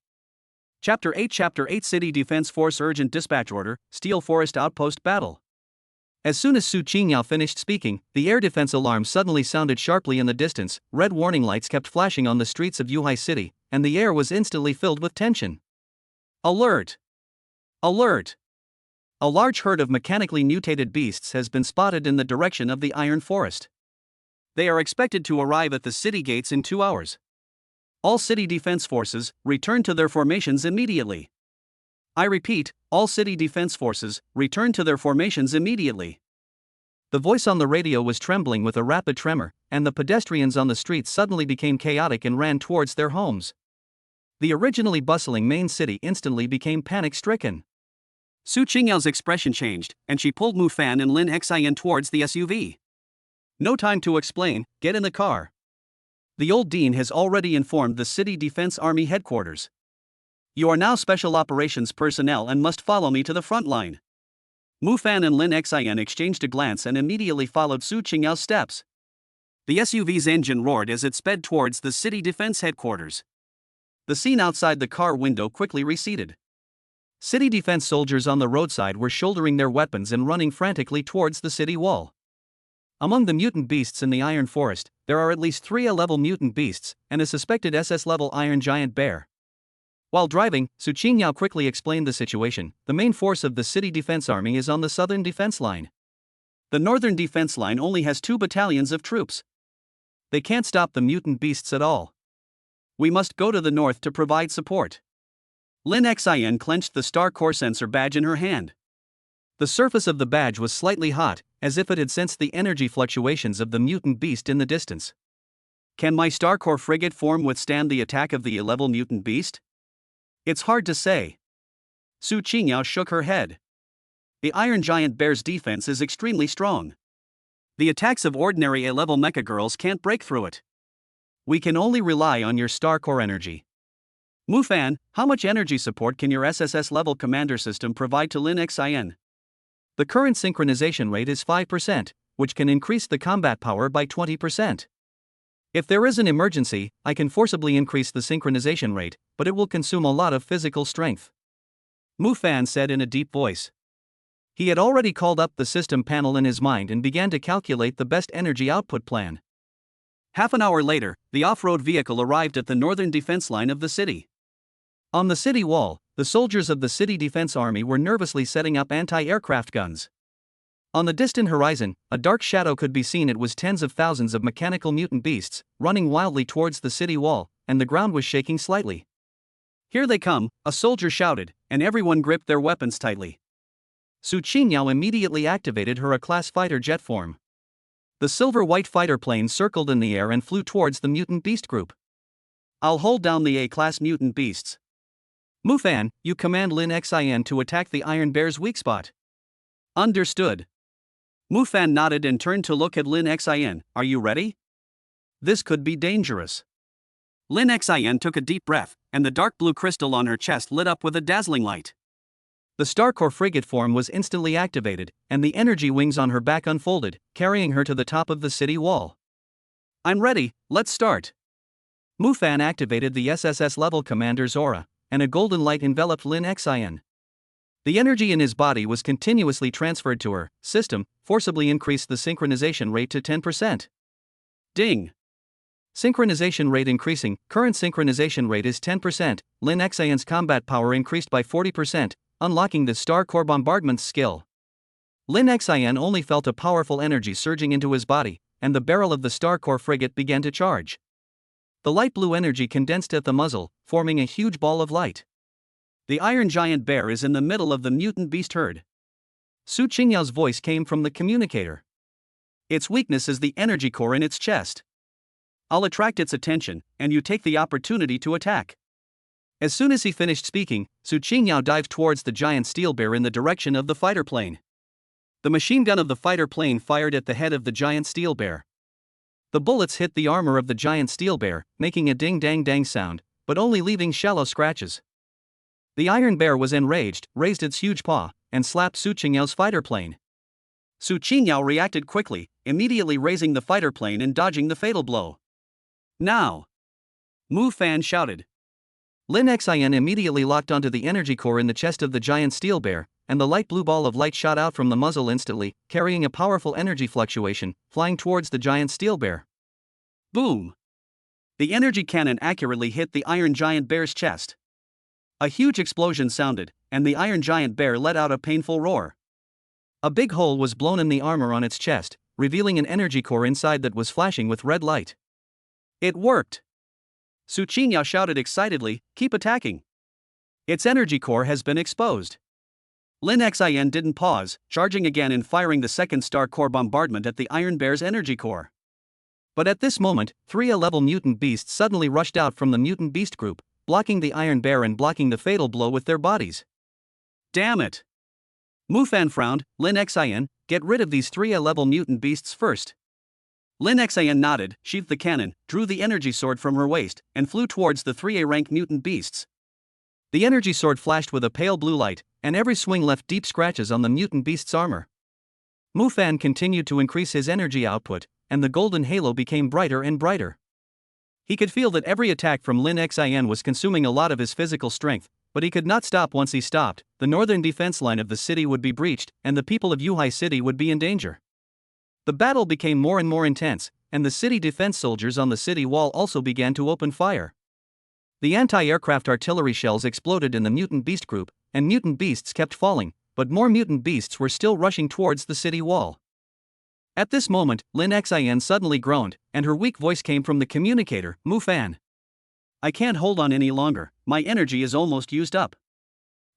Chapter 8 City Defense Force Urgent Dispatch Order, Steel Forest Outpost Battle. As soon as Su Qingyao finished speaking, the air defense alarm suddenly sounded sharply in the distance. Red warning lights kept flashing on the streets of Yuhai City, and the air was instantly filled with tension. Alert! Alert! A large herd of mechanically mutated beasts has been spotted in the direction of the Iron Forest. They are expected to arrive at the city gates in 2 hours. All city defense forces, return to their formations immediately. I repeat, all city defense forces, return to their formations immediately. The voice on the radio was trembling with a rapid tremor, and the pedestrians on the streets suddenly became chaotic and ran towards their homes. The originally bustling main city instantly became panic-stricken. Su Qingyao's expression changed, and she pulled Mufan and Lin Xin towards the SUV. No time to explain, get in the car. The old dean has already informed the City Defense Army headquarters. You are now special operations personnel and must follow me to the front line. Mu Fan and Lin Xin exchanged a glance and immediately followed Su Qingyao's steps. The SUV's engine roared as it sped towards the City Defense headquarters. The scene outside the car window quickly receded. City defense soldiers on the roadside were shouldering their weapons and running frantically towards the city wall. Among the mutant beasts in the Iron Forest, there are at least 3 A-level mutant beasts and a suspected SS-level Iron Giant Bear. While driving, Su Qingyao quickly explained the situation. The main force of the City Defense Army is on the southern defense line. The northern defense line only has 2 battalions of troops. They can't stop the mutant beasts at all. We must go to the north to provide support. Lin Xin clenched the Star Core sensor badge in her hand. The surface of the badge was slightly hot, as if it had sensed the energy fluctuations of the mutant beast in the distance. Can my Star Core frigate form withstand the attack of the A-level mutant beast? It's hard to say. Su Qingyao shook her head. The Iron Giant Bear's defense is extremely strong. The attacks of ordinary A-level mecha girls can't break through it. We can only rely on your Star Core energy. Mu Fan, how much energy support can your SSS-level Commander System provide to Lin Xin? The current synchronization rate is 5%, which can increase the combat power by 20%. If there is an emergency, I can forcibly increase the synchronization rate, but it will consume a lot of physical strength. Mu Fan said in a deep voice. He had already called up the system panel in his mind and began to calculate the best energy output plan. Half an hour later, the off-road vehicle arrived at the northern defense line of the city. On the city wall, the soldiers of the City Defense Army were nervously setting up anti-aircraft guns. On the distant horizon, a dark shadow could be seen. It was tens of thousands of mechanical mutant beasts, running wildly towards the city wall, and the ground was shaking slightly. Here they come, a soldier shouted, and everyone gripped their weapons tightly. Su Qingyao immediately activated her A-class fighter jet form. The silver-white fighter plane circled in the air and flew towards the mutant beast group. I'll hold down the A-class mutant beasts. Mu Fan, you command Lin Xin to attack the Iron Bear's weak spot. Understood. Mu Fan nodded and turned to look at Lin Xin. Are you ready? This could be dangerous. Lin Xin took a deep breath, and the dark blue crystal on her chest lit up with a dazzling light. The Star Core frigate form was instantly activated, and the energy wings on her back unfolded, carrying her to the top of the city wall. I'm ready, let's start. Mu Fan activated the SSS-level commander's aura, and a golden light enveloped Lin Xin. The energy in his body was continuously transferred to her system, forcibly increased the synchronization rate to 10%. Ding! Synchronization rate increasing. Current synchronization rate is 10%. Lin Xion's combat power increased by 40%, unlocking the Star Core bombardment skill. Lin Xion only felt a powerful energy surging into his body, and the barrel of the Star Core frigate began to charge. The light blue energy condensed at the muzzle, forming a huge ball of light. The Iron Giant Bear is in the middle of the mutant beast herd. Su Qingyao's voice came from the communicator. Its weakness is the energy core in its chest. I'll attract its attention, and you take the opportunity to attack. As soon as he finished speaking, Su Qingyao dived towards the giant steel bear in the direction of the fighter plane. The machine gun of the fighter plane fired at the head of the giant steel bear. The bullets hit the armor of the giant steel bear, making a ding-dang-dang sound, but only leaving shallow scratches. The Iron Bear was enraged, raised its huge paw, and slapped Su Qingyao's fighter plane. Su Qingyao reacted quickly, immediately raising the fighter plane and dodging the fatal blow. Now! Mu Fan shouted. Lin Xian immediately locked onto the energy core in the chest of the giant steel bear, and the light blue ball of light shot out from the muzzle instantly, carrying a powerful energy fluctuation, flying towards the giant steel bear. Boom! The energy cannon accurately hit the Iron Giant Bear's chest. A huge explosion sounded, and the Iron Giant Bear let out a painful roar. A big hole was blown in the armor on its chest, revealing an energy core inside that was flashing with red light. It worked! Su Qingyao shouted excitedly, keep attacking. Its energy core has been exposed. Lin Xian didn't pause, charging again and firing the second Star Core bombardment at the Iron Bear's energy core. But at this moment, 3 A-level mutant beasts suddenly rushed out from the mutant beast group, blocking the Iron Bear and blocking the fatal blow with their bodies. Damn it! Mu Fan frowned. Lin Xian, get rid of these 3 A-level mutant beasts first. Lin Xian nodded, sheathed the cannon, drew the energy sword from her waist, and flew towards the 3A rank mutant beasts. The energy sword flashed with a pale blue light, and every swing left deep scratches on the mutant beast's armor. Mu Fan continued to increase his energy output, and the golden halo became brighter and brighter. He could feel that every attack from Lin Xian was consuming a lot of his physical strength, but he could not stop. Once he stopped, the northern defense line of the city would be breached, and the people of Yuhai City would be in danger. The battle became more and more intense, and the city defense soldiers on the city wall also began to open fire. The anti-aircraft artillery shells exploded in the mutant beast group, and mutant beasts kept falling, but more mutant beasts were still rushing towards the city wall. At this moment, Lin Xian suddenly groaned, and her weak voice came from the communicator, Mu Fan. I can't hold on any longer, my energy is almost used up.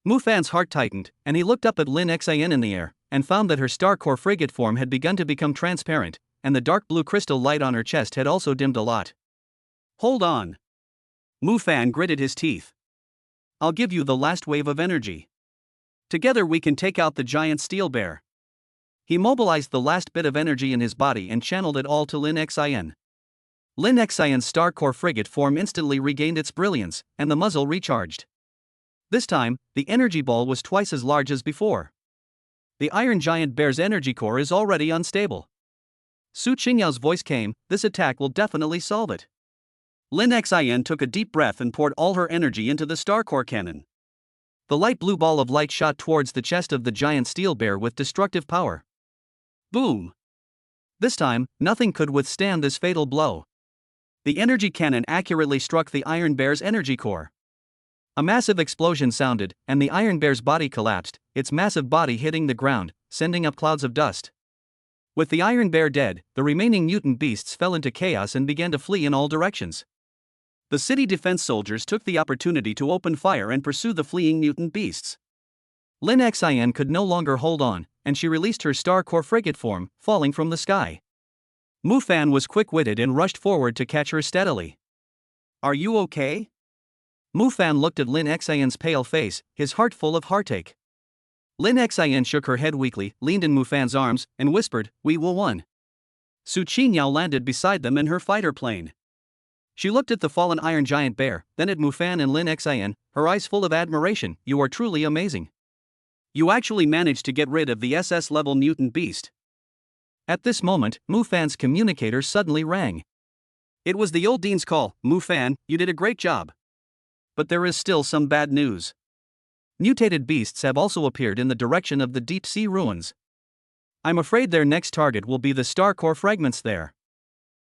Mu Fan's heart tightened, and he looked up at Lin Xian in the air, and found that her star core frigate form had begun to become transparent, and the dark blue crystal light on her chest had also dimmed a lot. Hold on. Mu Fan gritted his teeth. I'll give you the last wave of energy. Together we can take out the giant steel bear. He mobilized the last bit of energy in his body and channeled it all to Lin Xian. Lin Xian's star core frigate form instantly regained its brilliance, and the muzzle recharged. This time, the energy ball was twice as large as before. The iron giant bear's energy core is already unstable. Su Qingyao's voice came, this attack will definitely solve it. Lin Xian took a deep breath and poured all her energy into the star core cannon. The light blue ball of light shot towards the chest of the giant steel bear with destructive power. Boom! This time, nothing could withstand this fatal blow. The energy cannon accurately struck the iron bear's energy core. A massive explosion sounded, and the iron bear's body collapsed, its massive body hitting the ground, sending up clouds of dust. With the iron bear dead, the remaining mutant beasts fell into chaos and began to flee in all directions. The city defense soldiers took the opportunity to open fire and pursue the fleeing mutant beasts. Lin Xian could no longer hold on, and she released her star core frigate form, falling from the sky. Mu Fan was quick-witted and rushed forward to catch her steadily. Are you okay? Mu Fan looked at Lin Xian's pale face, his heart full of heartache. Lin Xian shook her head weakly, leaned in Mu Fan's arms, and whispered, we will win. Su Qingyao landed beside them in her fighter plane. She looked at the fallen iron giant bear, then at Mu Fan and Lin Xian, her eyes full of admiration. You are truly amazing. You actually managed to get rid of the SS-level mutant beast. At this moment, Mu Fan's communicator suddenly rang. It was the old dean's call. Mu Fan, you did a great job. But there is still some bad news. Mutated beasts have also appeared in the direction of the deep sea ruins. I'm afraid their next target will be the star core fragments there.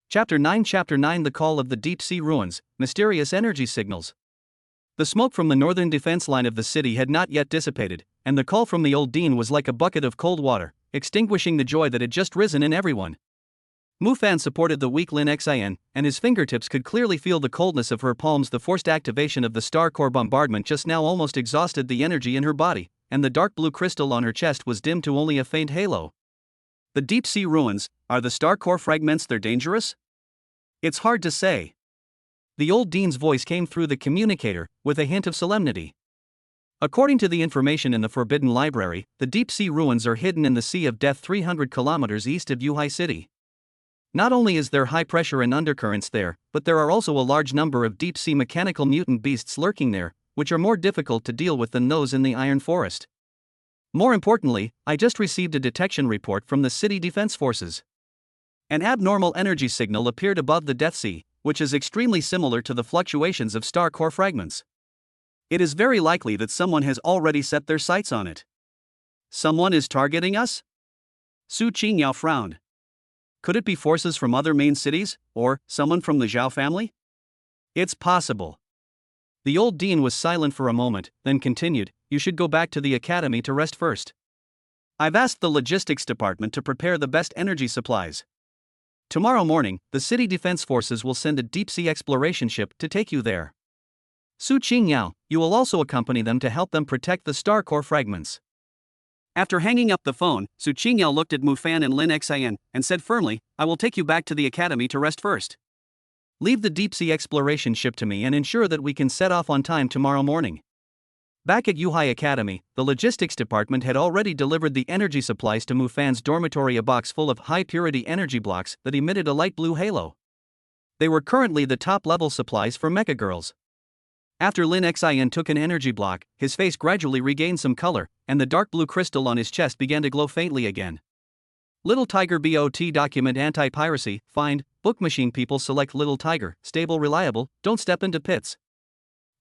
Chapter 9 The Call of the Deep Sea Ruins, Mysterious Energy Signals. The smoke from the northern defense line of the city had not yet dissipated, and the call from the old dean was like a bucket of cold water, extinguishing the joy that had just risen in everyone. Mu Fan supported the weak Lin Xian, and his fingertips could clearly feel the coldness of her palms. The forced activation of the star core bombardment just now almost exhausted the energy in her body, and the dark blue crystal on her chest was dimmed to only a faint halo. The deep sea ruins, are the star core fragments there dangerous? It's hard to say. The old dean's voice came through the communicator, with a hint of solemnity. According to the information in the Forbidden Library, the deep sea ruins are hidden in the Sea of Death 300 kilometers east of Yuhai City. Not only is there high pressure and undercurrents there, but there are also a large number of deep sea mechanical mutant beasts lurking there, which are more difficult to deal with than those in the Iron Forest. More importantly, I just received a detection report from the city defense forces. An abnormal energy signal appeared above the Death Sea, which is extremely similar to the fluctuations of star core fragments. It is very likely that someone has already set their sights on it. Someone is targeting us? Su Qingyao frowned. Could it be forces from other main cities, or someone from the Zhao family? It's possible. The old dean was silent for a moment, then continued, you should go back to the academy to rest first. I've asked the logistics department to prepare the best energy supplies. Tomorrow morning, the city defense forces will send a deep-sea exploration ship to take you there. Su Qingyao, you will also accompany them to help them protect the star core fragments. After hanging up the phone, Su Qingyao looked at Mu Fan and Lin Xian, and said firmly, I will take you back to the academy to rest first. Leave the deep-sea exploration ship to me and ensure that we can set off on time tomorrow morning. Back at Yuhai Academy, the logistics department had already delivered the energy supplies to Mufan's dormitory, a box full of high-purity energy blocks that emitted a light blue halo. They were currently the top-level supplies for mecha girls. After Lin Xian took an energy block, his face gradually regained some color, and the dark blue crystal on his chest began to glow faintly again. Little Tiger BOT document anti-piracy, find, book machine people select Little Tiger, stable reliable, don't step into pits.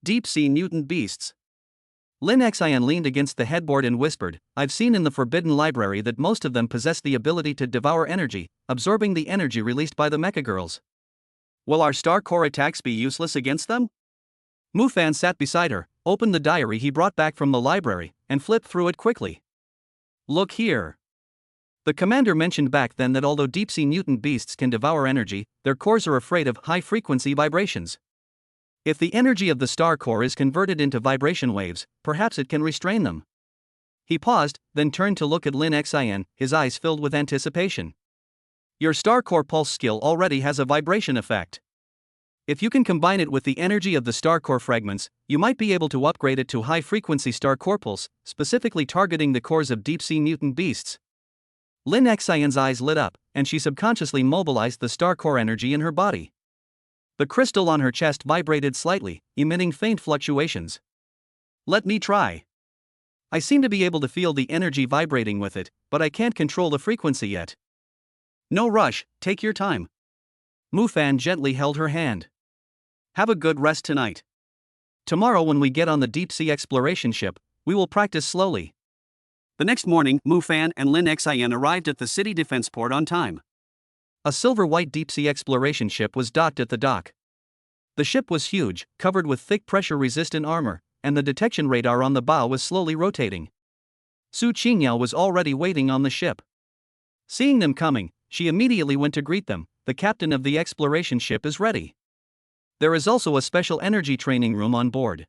Deep sea mutant beasts. Lin Xian leaned against the headboard and whispered, I've seen in the Forbidden Library that most of them possess the ability to devour energy, absorbing the energy released by the mecha girls. Will our star core attacks be useless against them? Mufan sat beside her, opened the diary he brought back from the library, and flipped through it quickly. Look here. The commander mentioned back then that although deep-sea mutant beasts can devour energy, their cores are afraid of high-frequency vibrations. If the energy of the star core is converted into vibration waves, perhaps it can restrain them. He paused, then turned to look at Lin Xian, his eyes filled with anticipation. Your star core pulse skill already has a vibration effect. If you can combine it with the energy of the star core fragments, you might be able to upgrade it to high-frequency star core pulse, specifically targeting the cores of deep-sea mutant beasts. Lin Xian's eyes lit up, and she subconsciously mobilized the star core energy in her body. The crystal on her chest vibrated slightly, emitting faint fluctuations. Let me try. I seem to be able to feel the energy vibrating with it, but I can't control the frequency yet. No rush, take your time. Mufan gently held her hand. Have a good rest tonight. Tomorrow when we get on the deep-sea exploration ship, we will practice slowly. The next morning, Mufan and Lin Xian arrived at the city defense port on time. A silver-white deep-sea exploration ship was docked at the dock. The ship was huge, covered with thick pressure-resistant armor, and the detection radar on the bow was slowly rotating. Su Qingyao was already waiting on the ship. Seeing them coming, she immediately went to greet them. The captain of the exploration ship is ready. There is also a special energy training room on board.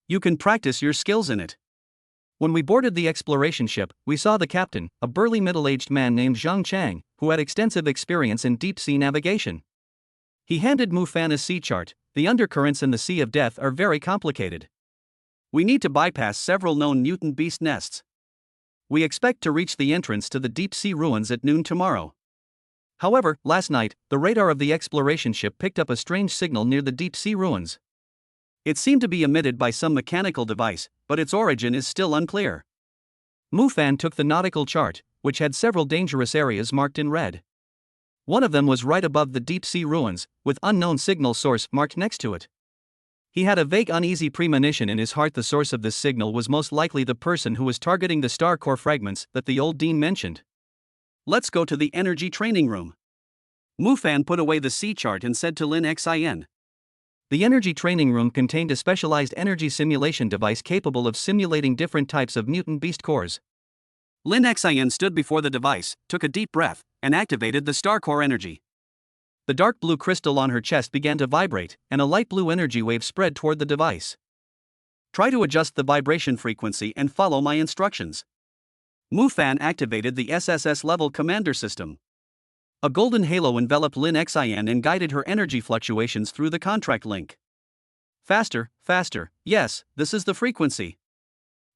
You can practice your skills in it. When we boarded the exploration ship, we saw the captain, a burly middle-aged man named Zhang Chang, who had extensive experience in deep-sea navigation. He handed Mufan a sea chart. The undercurrents in the Sea of Death are very complicated. We need to bypass several known mutant beast nests. We expect to reach the entrance to the deep-sea ruins at noon tomorrow. However, last night, the radar of the exploration ship picked up a strange signal near the deep-sea ruins. It seemed to be emitted by some mechanical device, but its origin is still unclear. Mufan took the nautical chart, which had several dangerous areas marked in red. One of them was right above the deep-sea ruins, with unknown signal source marked next to it. He had a vague uneasy premonition in his heart the source of this signal was most likely the person who was targeting the star core fragments that the old dean mentioned. Let's go to the energy training room. Mufan put away the sea chart and said to Lin Xian. The energy training room contained a specialized energy simulation device capable of simulating different types of mutant beast cores. Lin Xian stood before the device, took a deep breath, and activated the star core energy. The dark blue crystal on her chest began to vibrate, and a light blue energy wave spread toward the device. Try to adjust the vibration frequency and follow my instructions. Mufan activated the SSS-level Commander System. A golden halo enveloped Lin Xian and guided her energy fluctuations through the contract link. Faster, faster, yes, this is the frequency.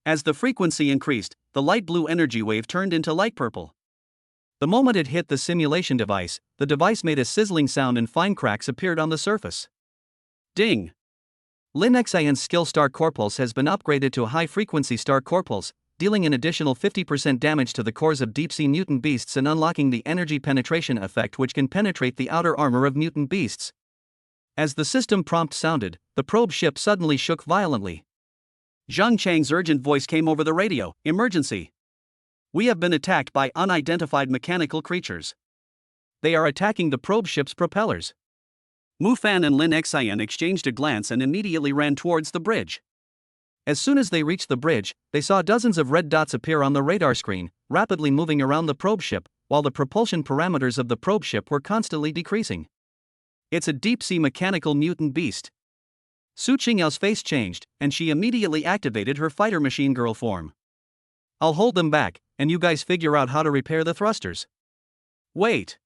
As the frequency increased, the light blue energy wave turned into light purple. The moment it hit the simulation device, the device made a sizzling sound and fine cracks appeared on the surface. Ding! Lin Xian's skill Star Core Pulse has been upgraded to a high-frequency Star Core Pulse, dealing an additional 50% damage to the cores of deep-sea mutant beasts and unlocking the energy penetration effect which can penetrate the outer armor of mutant beasts. As the system prompt sounded, the probe ship suddenly shook violently. Zhang Chang's urgent voice came over the radio, emergency. We have been attacked by unidentified mechanical creatures. They are attacking the probe ship's propellers. Mufan and Lin Xian exchanged a glance and immediately ran towards the bridge. As soon as they reached the bridge, they saw dozens of red dots appear on the radar screen, rapidly moving around the probe ship, while the propulsion parameters of the probe ship were constantly decreasing. It's a deep-sea mechanical mutant beast. Su Qingyao's face changed, and she immediately activated her fighter machine girl form. I'll hold them back, and you guys figure out how to repair the thrusters. Wait!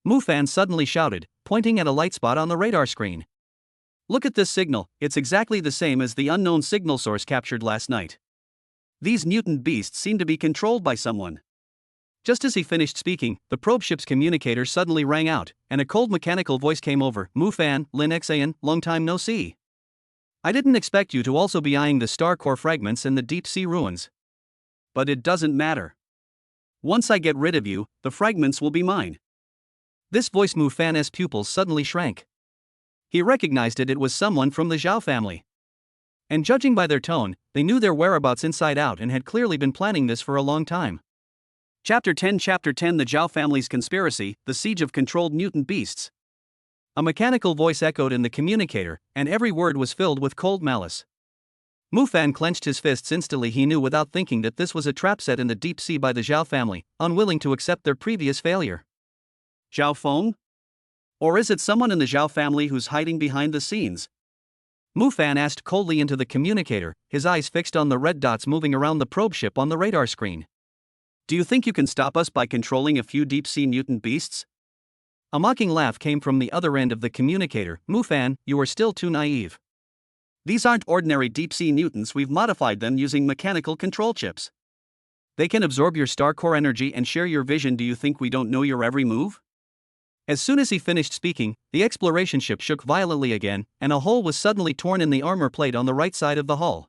Mufan suddenly shouted, pointing at a light spot on the radar screen. Look at this signal, it's exactly the same as the unknown signal source captured last night. These mutant beasts seem to be controlled by someone. Just as he finished speaking, the probe ship's communicator suddenly rang out, and a cold mechanical voice came over. Mufan, Lin Xan, long time no see. I didn't expect you to also be eyeing the star core fragments and the deep sea ruins. But it doesn't matter. Once I get rid of you, the fragments will be mine. This voice Mufan's pupils suddenly shrank. He recognized it was someone from the Zhao family. And judging by their tone, they knew their whereabouts inside out and had clearly been planning this for a long time. Chapter 10 The Zhao family's conspiracy, the siege of controlled mutant beasts. A mechanical voice echoed in the communicator, and every word was filled with cold malice. Mufan clenched his fists instantly. He knew without thinking that this was a trap set in the deep sea by the Zhao family, unwilling to accept their previous failure. Zhao Feng? Or is it someone in the Zhao family who's hiding behind the scenes? Mufan asked coldly into the communicator, his eyes fixed on the red dots moving around the probe ship on the radar screen. Do you think you can stop us by controlling a few deep-sea mutant beasts? A mocking laugh came from the other end of the communicator. Mufan, you are still too naive. These aren't ordinary deep-sea mutants, we've modified them using mechanical control chips. They can absorb your star core energy and share your vision. Do you think we don't know your every move? As soon as he finished speaking, the exploration ship shook violently again, and a hole was suddenly torn in the armor plate on the right side of the hull.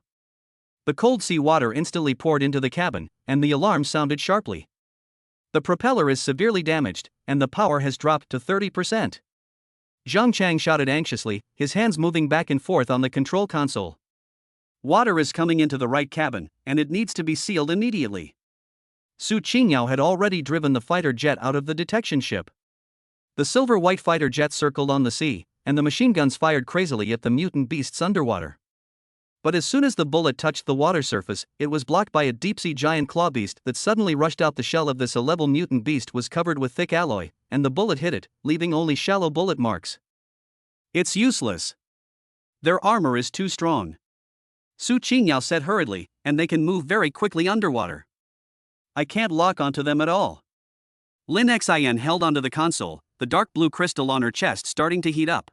The cold sea water instantly poured into the cabin, and the alarm sounded sharply. The propeller is severely damaged, and the power has dropped to 30%. Zhang Chang shouted anxiously, his hands moving back and forth on the control console. Water is coming into the right cabin, and it needs to be sealed immediately. Su Qingyao had already driven the fighter jet out of the detection ship. The silver-white fighter jet circled on the sea, and the machine guns fired crazily at the mutant beasts underwater. But as soon as the bullet touched the water surface, it was blocked by a deep-sea giant claw beast that suddenly rushed out. The shell of this A-level mutant beast was covered with thick alloy, and the bullet hit it, leaving only shallow bullet marks. It's useless. Their armor is too strong. Su Qingyao said hurriedly, and they can move very quickly underwater. I can't lock onto them at all. Lin Xian held onto the console, the dark blue crystal on her chest starting to heat up.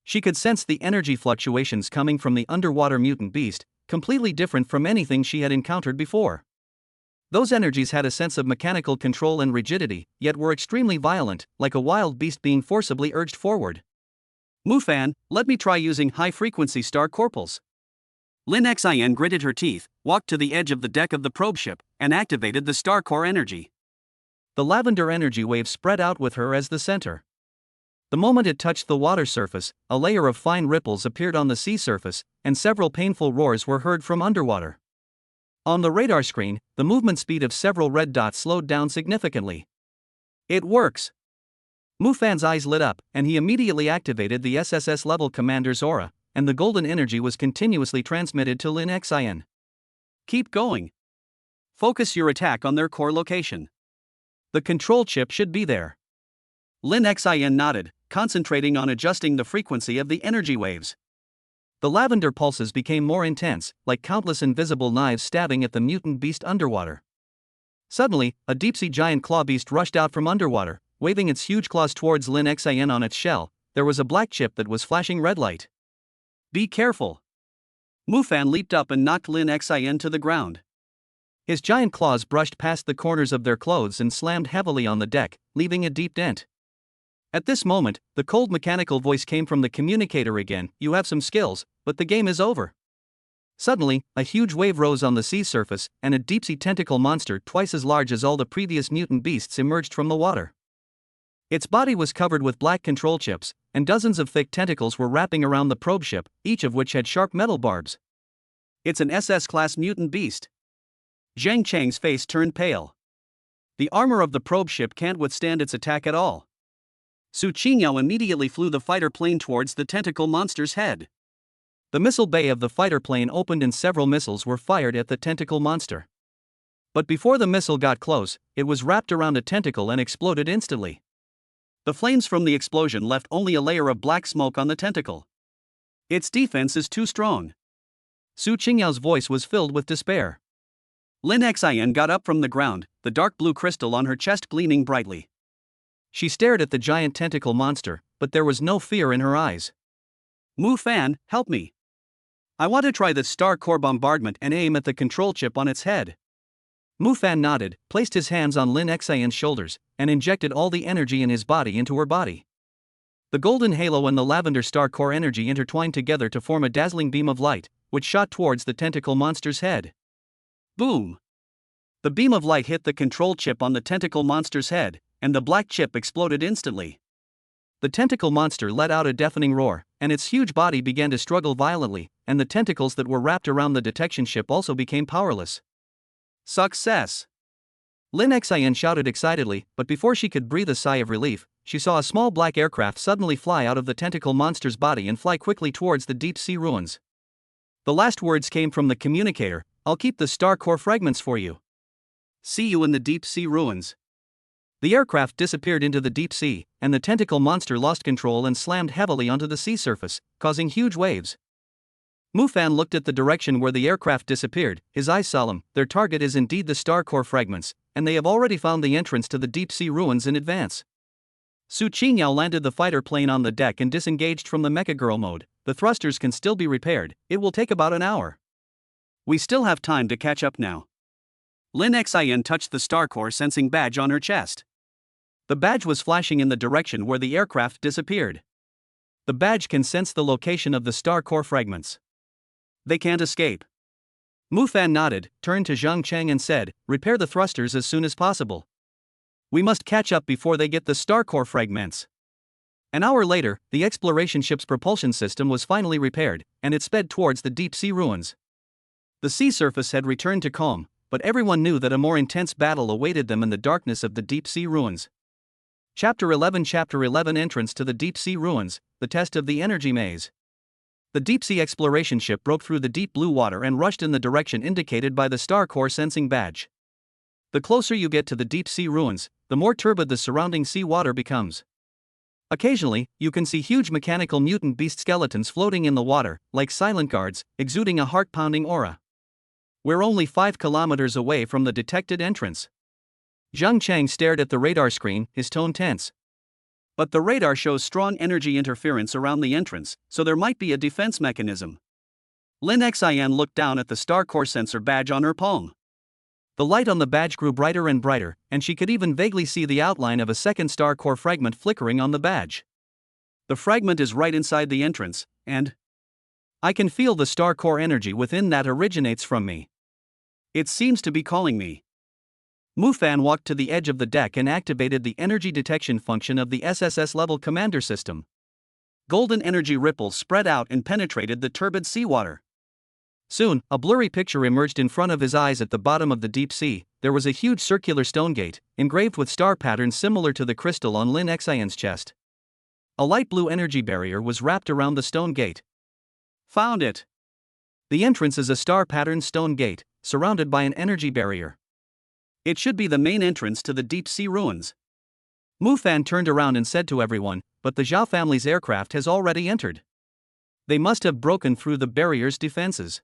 She could sense the energy fluctuations coming from the underwater mutant beast, completely different from anything she had encountered before. Those energies had a sense of mechanical control and rigidity, yet were extremely violent, like a wild beast being forcibly urged forward. Mufan, let me try using high-frequency star corpels. Lin Xian gritted her teeth, walked to the edge of the deck of the probe ship, and activated the star core energy. The lavender energy wave spread out with her as the center. The moment it touched the water surface, a layer of fine ripples appeared on the sea surface, and several painful roars were heard from underwater. On the radar screen, the movement speed of several red dots slowed down significantly. It works! Mufan's eyes lit up, and he immediately activated the SSS-level commander's aura, and the golden energy was continuously transmitted to Lin Xian. Keep going. Focus your attack on their core location. The control chip should be there. Lin Xian nodded, concentrating on adjusting the frequency of the energy waves. The lavender pulses became more intense, like countless invisible knives stabbing at the mutant beast underwater. Suddenly, a deep-sea giant claw beast rushed out from underwater, waving its huge claws towards Lin Xian on its shell. There was a black chip that was flashing red light. Be careful! Mufan leaped up and knocked Lin Xian to the ground. His giant claws brushed past the corners of their clothes and slammed heavily on the deck, leaving a deep dent. At this moment, the cold mechanical voice came from the communicator again. You have some skills, but the game is over. Suddenly, a huge wave rose on the sea surface, and a deep-sea tentacle monster twice as large as all the previous mutant beasts emerged from the water. Its body was covered with black control chips, and dozens of thick tentacles were wrapping around the probe ship, each of which had sharp metal barbs. It's an SS-class mutant beast. Zhang Chang's face turned pale. The armor of the probe ship can't withstand its attack at all. Su Qingyao immediately flew the fighter plane towards the tentacle monster's head. The missile bay of the fighter plane opened and several missiles were fired at the tentacle monster. But before the missile got close, it was wrapped around a tentacle and exploded instantly. The flames from the explosion left only a layer of black smoke on the tentacle. Its defense is too strong. Su Qingyao's voice was filled with despair. Lin Xian got up from the ground, the dark blue crystal on her chest gleaming brightly. She stared at the giant tentacle monster, but there was no fear in her eyes. Mu Fan, help me. I want to try the star core bombardment and aim at the control chip on its head. Mu Fan nodded, placed his hands on Lin Xian's shoulders, and injected all the energy in his body into her body. The golden halo and the lavender star core energy intertwined together to form a dazzling beam of light, which shot towards the tentacle monster's head. Boom! The beam of light hit the control chip on the tentacle monster's head, and the black chip exploded instantly. The tentacle monster let out a deafening roar, and its huge body began to struggle violently, and the tentacles that were wrapped around the detection ship also became powerless. Success! Lin Xian shouted excitedly, but before she could breathe a sigh of relief, she saw a small black aircraft suddenly fly out of the tentacle monster's body and fly quickly towards the deep sea ruins. The last words came from the communicator, "I'll keep the star core fragments for you. See you in the deep sea ruins." The aircraft disappeared into the deep sea, and the tentacle monster lost control and slammed heavily onto the sea surface, causing huge waves. Mu Fan looked at the direction where the aircraft disappeared, his eyes solemn. Their target is indeed the star core fragments, and they have already found the entrance to the deep sea ruins in advance. Su Qingyao landed the fighter plane on the deck and disengaged from the Mecha Girl mode. The thrusters can still be repaired, it will take about an hour. We still have time to catch up now. Lin Xian touched the star core sensing badge on her chest. The badge was flashing in the direction where the aircraft disappeared. The badge can sense the location of the star core fragments. They can't escape. Mu Fan nodded, turned to Zhang Cheng and said, "Repair the thrusters as soon as possible. We must catch up before they get the star core fragments." An hour later, the exploration ship's propulsion system was finally repaired, and it sped towards the deep sea ruins. The sea surface had returned to calm, but everyone knew that a more intense battle awaited them in the darkness of the deep sea ruins. Chapter 11 Entrance to the Deep Sea Ruins, the Test of the Energy Maze. The deep-sea exploration ship broke through the deep blue water and rushed in the direction indicated by the star core sensing badge. The closer you get to the deep-sea ruins, the more turbid the surrounding sea water becomes. Occasionally, you can see huge mechanical mutant beast skeletons floating in the water, like silent guards, exuding a heart-pounding aura. We're only 5 kilometers away from the detected entrance. Zhang Cheng stared at the radar screen, his tone tense. But the radar shows strong energy interference around the entrance, so there might be a defense mechanism. Lin Xian looked down at the star core sensor badge on her palm. The light on the badge grew brighter and brighter, and she could even vaguely see the outline of a second star core fragment flickering on the badge. The fragment is right inside the entrance, and I can feel the star core energy within that originates from me. It seems to be calling me. Mu Fan walked to the edge of the deck and activated the energy detection function of the SSS-level Commander System. Golden energy ripples spread out and penetrated the turbid seawater. Soon, a blurry picture emerged in front of his eyes at the bottom of the deep sea. There was a huge circular stone gate, engraved with star patterns similar to the crystal on Lin Xian's chest. A light blue energy barrier was wrapped around the stone gate. Found it! The entrance is a star-patterned stone gate, surrounded by an energy barrier. It should be the main entrance to the deep sea ruins. Mu Fan turned around and said to everyone, "But the Zhao family's aircraft has already entered. They must have broken through the barrier's defenses."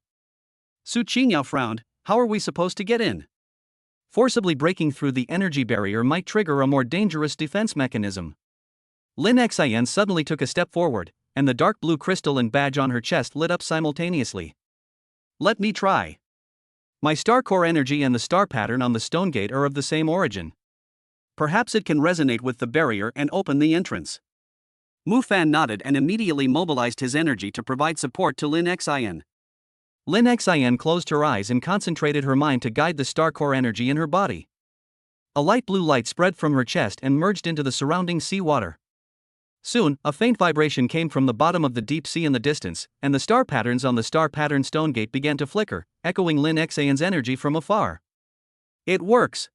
Su Qingyao frowned, "How are we supposed to get in?" Forcibly breaking through the energy barrier might trigger a more dangerous defense mechanism. Lin Xian suddenly took a step forward, and the dark blue crystal and badge on her chest lit up simultaneously. "Let me try. My star core energy and the star pattern on the stone gate are of the same origin. Perhaps it can resonate with the barrier and open the entrance." Mu Fan nodded and immediately mobilized his energy to provide support to Lin Xian. Lin Xian closed her eyes and concentrated her mind to guide the star core energy in her body. A light blue light spread from her chest and merged into the surrounding sea water. Soon, a faint vibration came from the bottom of the deep sea in the distance, and the star patterns on the star-patterned stone gate began to flicker, echoing Lin Xian's energy from afar. "It works!"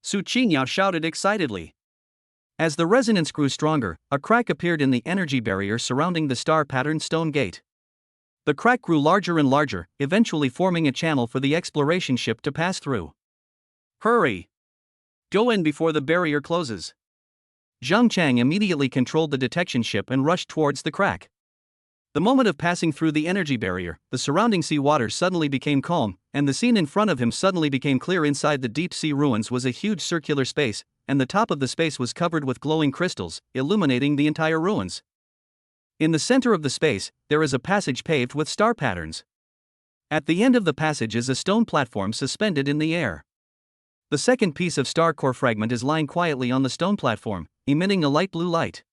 Su Qingyao shouted excitedly. As the resonance grew stronger, a crack appeared in the energy barrier surrounding the star-patterned stone gate. The crack grew larger and larger, eventually forming a channel for the exploration ship to pass through. "Hurry! Go in before the barrier closes." Zhang Cheng immediately controlled the detection ship and rushed towards the crack. The moment of passing through the energy barrier, the surrounding sea water suddenly became calm, and the scene in front of him suddenly became clear. Inside the deep sea ruins was a huge circular space, and the top of the space was covered with glowing crystals, illuminating the entire ruins. In the center of the space, there is a passage paved with star patterns. At the end of the passage is a stone platform suspended in the air. The second piece of star core fragment is lying quietly on the stone platform, emitting a light blue light.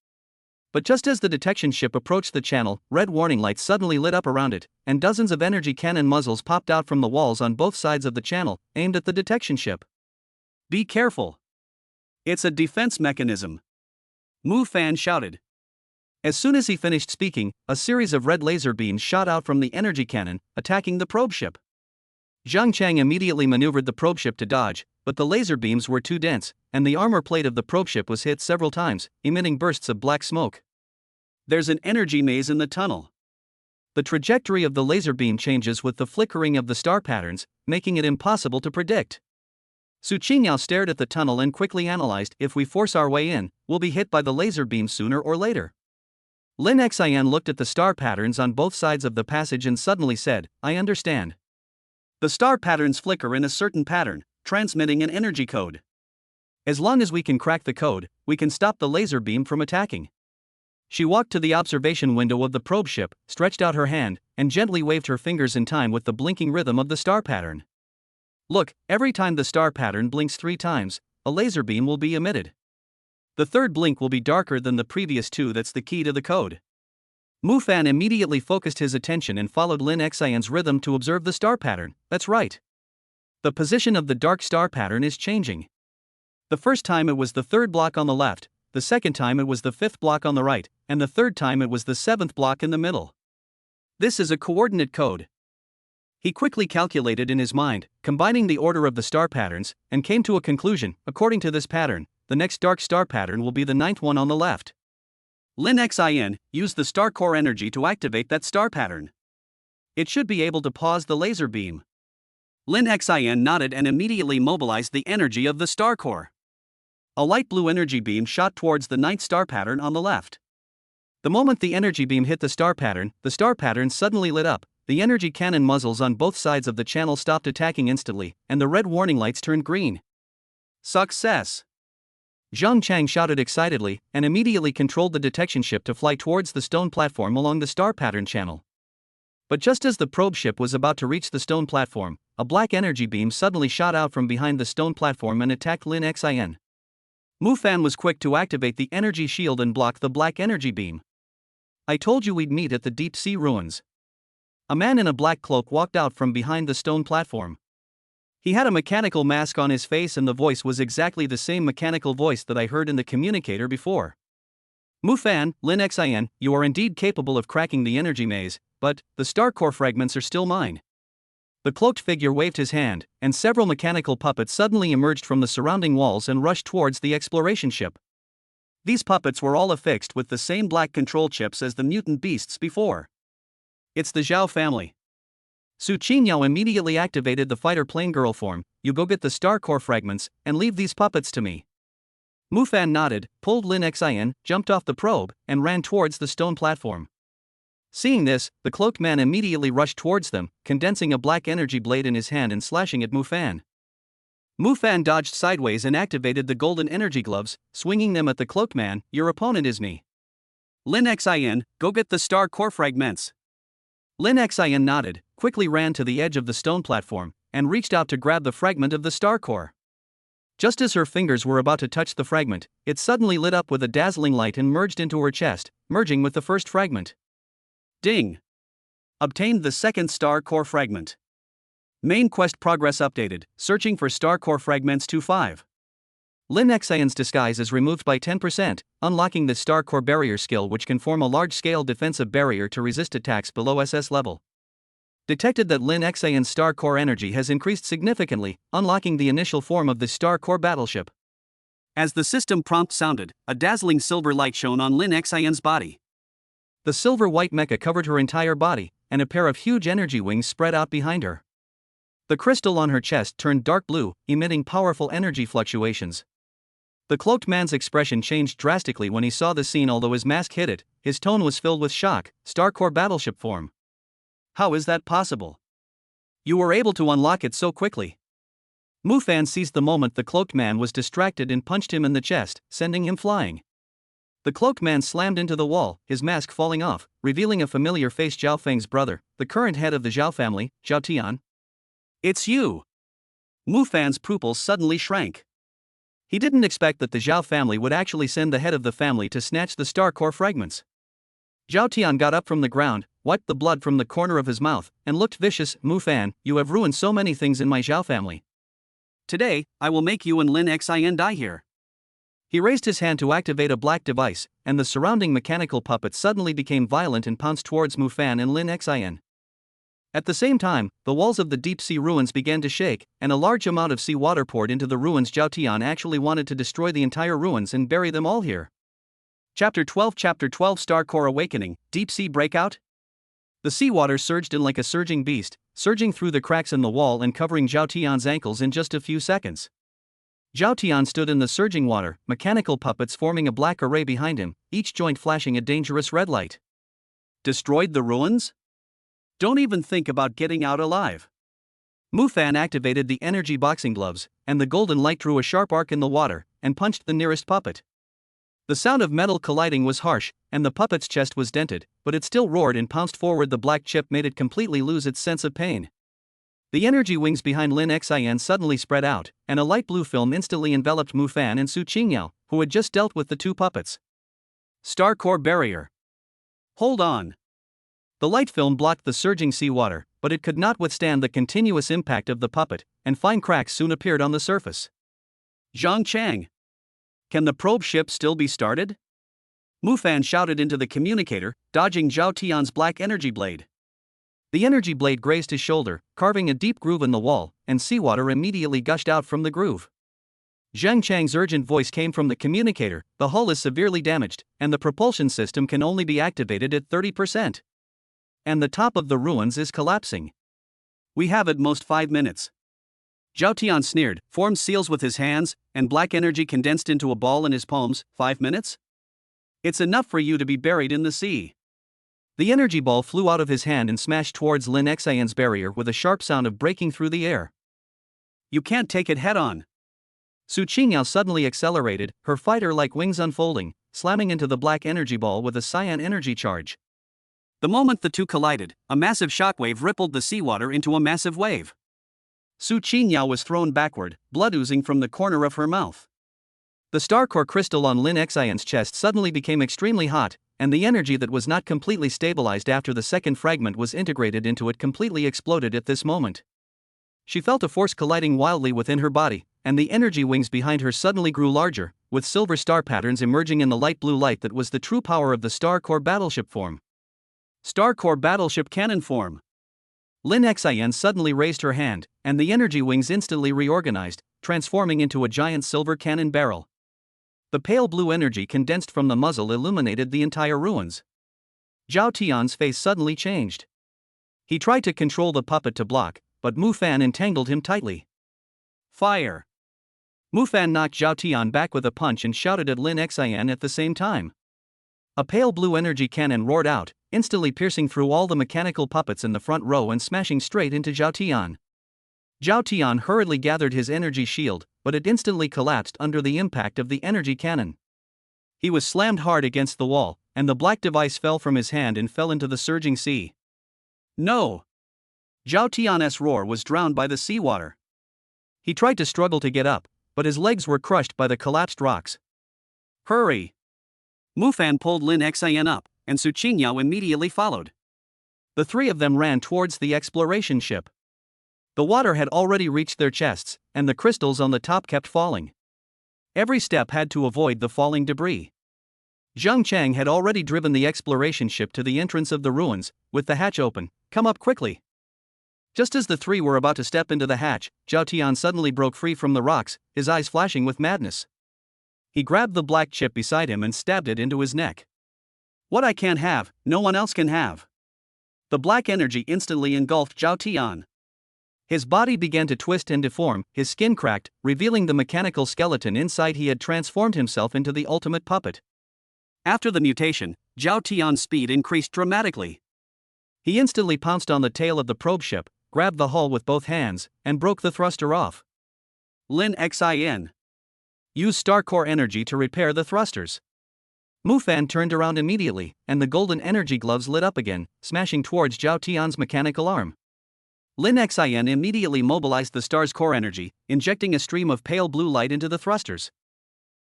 But just as the detection ship approached the channel, red warning lights suddenly lit up around it, and dozens of energy cannon muzzles popped out from the walls on both sides of the channel, aimed at the detection ship. Be careful. It's a defense mechanism, Mu Fan shouted. As soon as he finished speaking, a series of red laser beams shot out from the energy cannon, attacking the probe ship. Zhang Chang immediately maneuvered the probe ship to dodge, but the laser beams were too dense, and the armor plate of the probe ship was hit several times, emitting bursts of black smoke. There's an energy maze in the tunnel. The trajectory of the laser beam changes with the flickering of the star patterns, making it impossible to predict. Su Qingyao stared at the tunnel and quickly analyzed, if we force our way in, we'll be hit by the laser beam sooner or later. Lin Xian looked at the star patterns on both sides of the passage and suddenly said, I understand. The star patterns flicker in a certain pattern, transmitting an energy code. As long as we can crack the code, we can stop the laser beam from attacking. She walked to the observation window of the probe ship, stretched out her hand, and gently waved her fingers in time with the blinking rhythm of the star pattern. Look, every time the star pattern blinks 3 times, a laser beam will be emitted. The third blink will be darker than the previous 2. That's the key to the code. Mu Fan immediately focused his attention and followed Lin Xian's rhythm to observe the star pattern. That's right. The position of the dark star pattern is changing. The first time it was the 3rd block on the left, the second time it was the 5th block on the right, and the third time it was the 7th block in the middle. This is a coordinate code. He quickly calculated in his mind, combining the order of the star patterns, and came to a conclusion. According to this pattern, the next dark star pattern will be the 9th one on the left. Lin Xian used the star core energy to activate that star pattern. It should be able to pause the laser beam. Lin Xian nodded and immediately mobilized the energy of the star core. A light blue energy beam shot towards the 9th star pattern on the left. The moment the energy beam hit the star pattern suddenly lit up, the energy cannon muzzles on both sides of the channel stopped attacking instantly, and the red warning lights turned green. Success! Zhang Chang shouted excitedly, and immediately controlled the detection ship to fly towards the stone platform along the star pattern channel. But just as the probe ship was about to reach the stone platform, a black energy beam suddenly shot out from behind the stone platform and attacked Lin Xian. Mu Fan was quick to activate the energy shield and block the black energy beam. I told you we'd meet at the deep sea ruins. A man in a black cloak walked out from behind the stone platform. He had a mechanical mask on his face and the voice was exactly the same mechanical voice that I heard in the communicator before. Mu Fan, Lin Xian, you are indeed capable of cracking the energy maze, but the star core fragments are still mine. The cloaked figure waved his hand, and several mechanical puppets suddenly emerged from the surrounding walls and rushed towards the exploration ship. These puppets were all affixed with the same black control chips as the mutant beasts before. It's the Zhao family. Su Qingyao immediately activated the fighter plane girl form. You go get the star core fragments, and leave these puppets to me. Mu Fan nodded, pulled Lin Xian, jumped off the probe, and ran towards the stone platform. Seeing this, the cloaked man immediately rushed towards them, condensing a black energy blade in his hand and slashing at Mu Fan. Mu Fan dodged sideways and activated the golden energy gloves, swinging them at the cloaked man. Your opponent is me. Lin Xian, go get the star core fragments. Lin Xian nodded, quickly ran to the edge of the stone platform, and reached out to grab the fragment of the star core. Just as her fingers were about to touch the fragment, it suddenly lit up with a dazzling light and merged into her chest, merging with the first fragment. Ding! Obtained the second star core fragment. Main quest progress updated, searching for star core fragments 2-5. Lin Xian's disguise is removed by 10%, unlocking the star core barrier skill which can form a large-scale defensive barrier to resist attacks below SS level. Detected that Lin Xian's star core energy has increased significantly, unlocking the initial form of the star core battleship. As the system prompt sounded, a dazzling silver light shone on Lin Xian's body. The silver-white mecha covered her entire body, and a pair of huge energy wings spread out behind her. The crystal on her chest turned dark blue, emitting powerful energy fluctuations. The cloaked man's expression changed drastically when he saw the scene. Although his mask hid it, his tone was filled with shock. Star core battleship form. How is that possible? You were able to unlock it so quickly. Mu Fan seized the moment the cloaked man was distracted and punched him in the chest, sending him flying. The cloaked man slammed into the wall, his mask falling off, revealing a familiar face: Zhao Feng's brother, the current head of the Zhao family, Zhao Tian. It's you! Mu Fan's pupils suddenly shrank. He didn't expect that the Zhao family would actually send the head of the family to snatch the star core fragments. Zhao Tian got up from the ground, wiped the blood from the corner of his mouth, and looked vicious. Mu Fan, you have ruined so many things in my Zhao family. Today, I will make you and Lin Xin die here. He raised his hand to activate a black device, and the surrounding mechanical puppets suddenly became violent and pounced towards Mu Fan and Lin Xin. At the same time, the walls of the deep-sea ruins began to shake, and a large amount of sea water poured into the ruins. Zhao Tian actually wanted to destroy the entire ruins and bury them all here. Chapter 12 Star Core Awakening, Deep Sea Breakout? The seawater surged in like a surging beast, surging through the cracks in the wall and covering Zhao Tian's ankles in just a few seconds. Zhao Tian stood in the surging water, mechanical puppets forming a black array behind him, each joint flashing a dangerous red light. Destroyed the ruins? Don't even think about getting out alive. Mu Fan activated the energy boxing gloves, and the golden light drew a sharp arc in the water, and punched the nearest puppet. The sound of metal colliding was harsh, and the puppet's chest was dented, but it still roared and pounced forward. The black chip made it completely lose its sense of pain. The energy wings behind Lin Xin suddenly spread out, and a light blue film instantly enveloped Mu Fan and Su Qingyao, who had just dealt with the two puppets. Star Core Barrier. Hold on. The light film blocked the surging seawater, but it could not withstand the continuous impact of the puppet, and fine cracks soon appeared on the surface. Zhang Chang. Can the probe ship still be started? Mu Fan shouted into the communicator, dodging Zhao Tian's black energy blade. The energy blade grazed his shoulder, carving a deep groove in the wall, and seawater immediately gushed out from the groove. Zhang Chang's urgent voice came from the communicator: the hull is severely damaged, and the propulsion system can only be activated at 30%. And the top of the ruins is collapsing. We have at most 5 minutes. Zhao Tian sneered, formed seals with his hands, and black energy condensed into a ball in his palms. 5 minutes? It's enough for you to be buried in the sea. The energy ball flew out of his hand and smashed towards Lin Xin's barrier with a sharp sound of breaking through the air. You can't take it head on. Su Qingyao suddenly accelerated, her fighter-like wings unfolding, slamming into the black energy ball with a cyan energy charge. The moment the two collided, a massive shockwave rippled the seawater into a massive wave. Su Qingyao was thrown backward, blood oozing from the corner of her mouth. The star core crystal on Lin Xin's chest suddenly became extremely hot, and the energy that was not completely stabilized after the second fragment was integrated into it completely exploded at this moment. She felt a force colliding wildly within her body, and the energy wings behind her suddenly grew larger, with silver star patterns emerging in the light blue light that was the true power of the Star Core battleship form. Star Core battleship cannon form. Lin Xin suddenly raised her hand, and the energy wings instantly reorganized, transforming into a giant silver cannon barrel. The pale blue energy condensed from the muzzle illuminated the entire ruins. Zhao Tian's face suddenly changed. He tried to control the puppet to block, but Mu Fan entangled him tightly. Fire! Mu Fan knocked Zhao Tian back with a punch and shouted at Lin Xin at the same time. A pale blue energy cannon roared out, instantly piercing through all the mechanical puppets in the front row and smashing straight into Zhao Tian. Zhao Tian hurriedly gathered his energy shield, but it instantly collapsed under the impact of the energy cannon. He was slammed hard against the wall, and the black device fell from his hand and fell into the surging sea. No! Zhao Tian's roar was drowned by the seawater. He tried to struggle to get up, but his legs were crushed by the collapsed rocks. Hurry! Mu Fan pulled Lin Xin up, and Su Qingyao immediately followed. The three of them ran towards the exploration ship. The water had already reached their chests, and the crystals on the top kept falling. Every step had to avoid the falling debris. Zhang Chang had already driven the exploration ship to the entrance of the ruins, with the hatch open. Come up quickly. Just as the three were about to step into the hatch, Zhao Tian suddenly broke free from the rocks, his eyes flashing with madness. He grabbed the black chip beside him and stabbed it into his neck. What I can't have, no one else can have. The black energy instantly engulfed Zhao Tian. His body began to twist and deform, his skin cracked, revealing the mechanical skeleton inside. He had transformed himself into the ultimate puppet. After the mutation, Zhao Tian's speed increased dramatically. He instantly pounced on the tail of the probe ship, grabbed the hull with both hands, and broke the thruster off. Lin Xin. Use Star Core energy to repair the thrusters. Mufan turned around immediately, and the golden energy gloves lit up again, smashing towards Zhao Tian's mechanical arm. Lin Xian immediately mobilized the star's core energy, injecting a stream of pale blue light into the thrusters.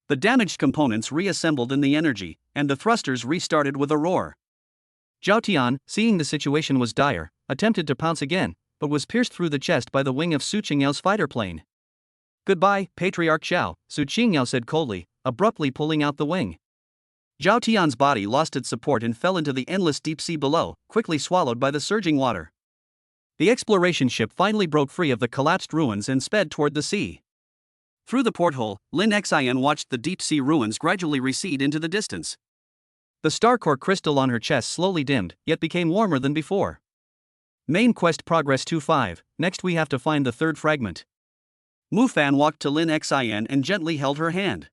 The damaged components reassembled in the energy, and the thrusters restarted with a roar. Zhao Tian, seeing the situation was dire, attempted to pounce again, but was pierced through the chest by the wing of Su Qingyao's fighter plane. "Goodbye, Patriarch Zhao," Su Qingyao said coldly, abruptly pulling out the wing. Zhao Tian's body lost its support and fell into the endless deep sea below, quickly swallowed by the surging water. The exploration ship finally broke free of the collapsed ruins and sped toward the sea. Through the porthole, Lin Xian watched the deep sea ruins gradually recede into the distance. The star core crystal on her chest slowly dimmed, yet became warmer than before. Main quest progress 2-5, next we have to find the third fragment. Mufan walked to Lin Xian and gently held her hand.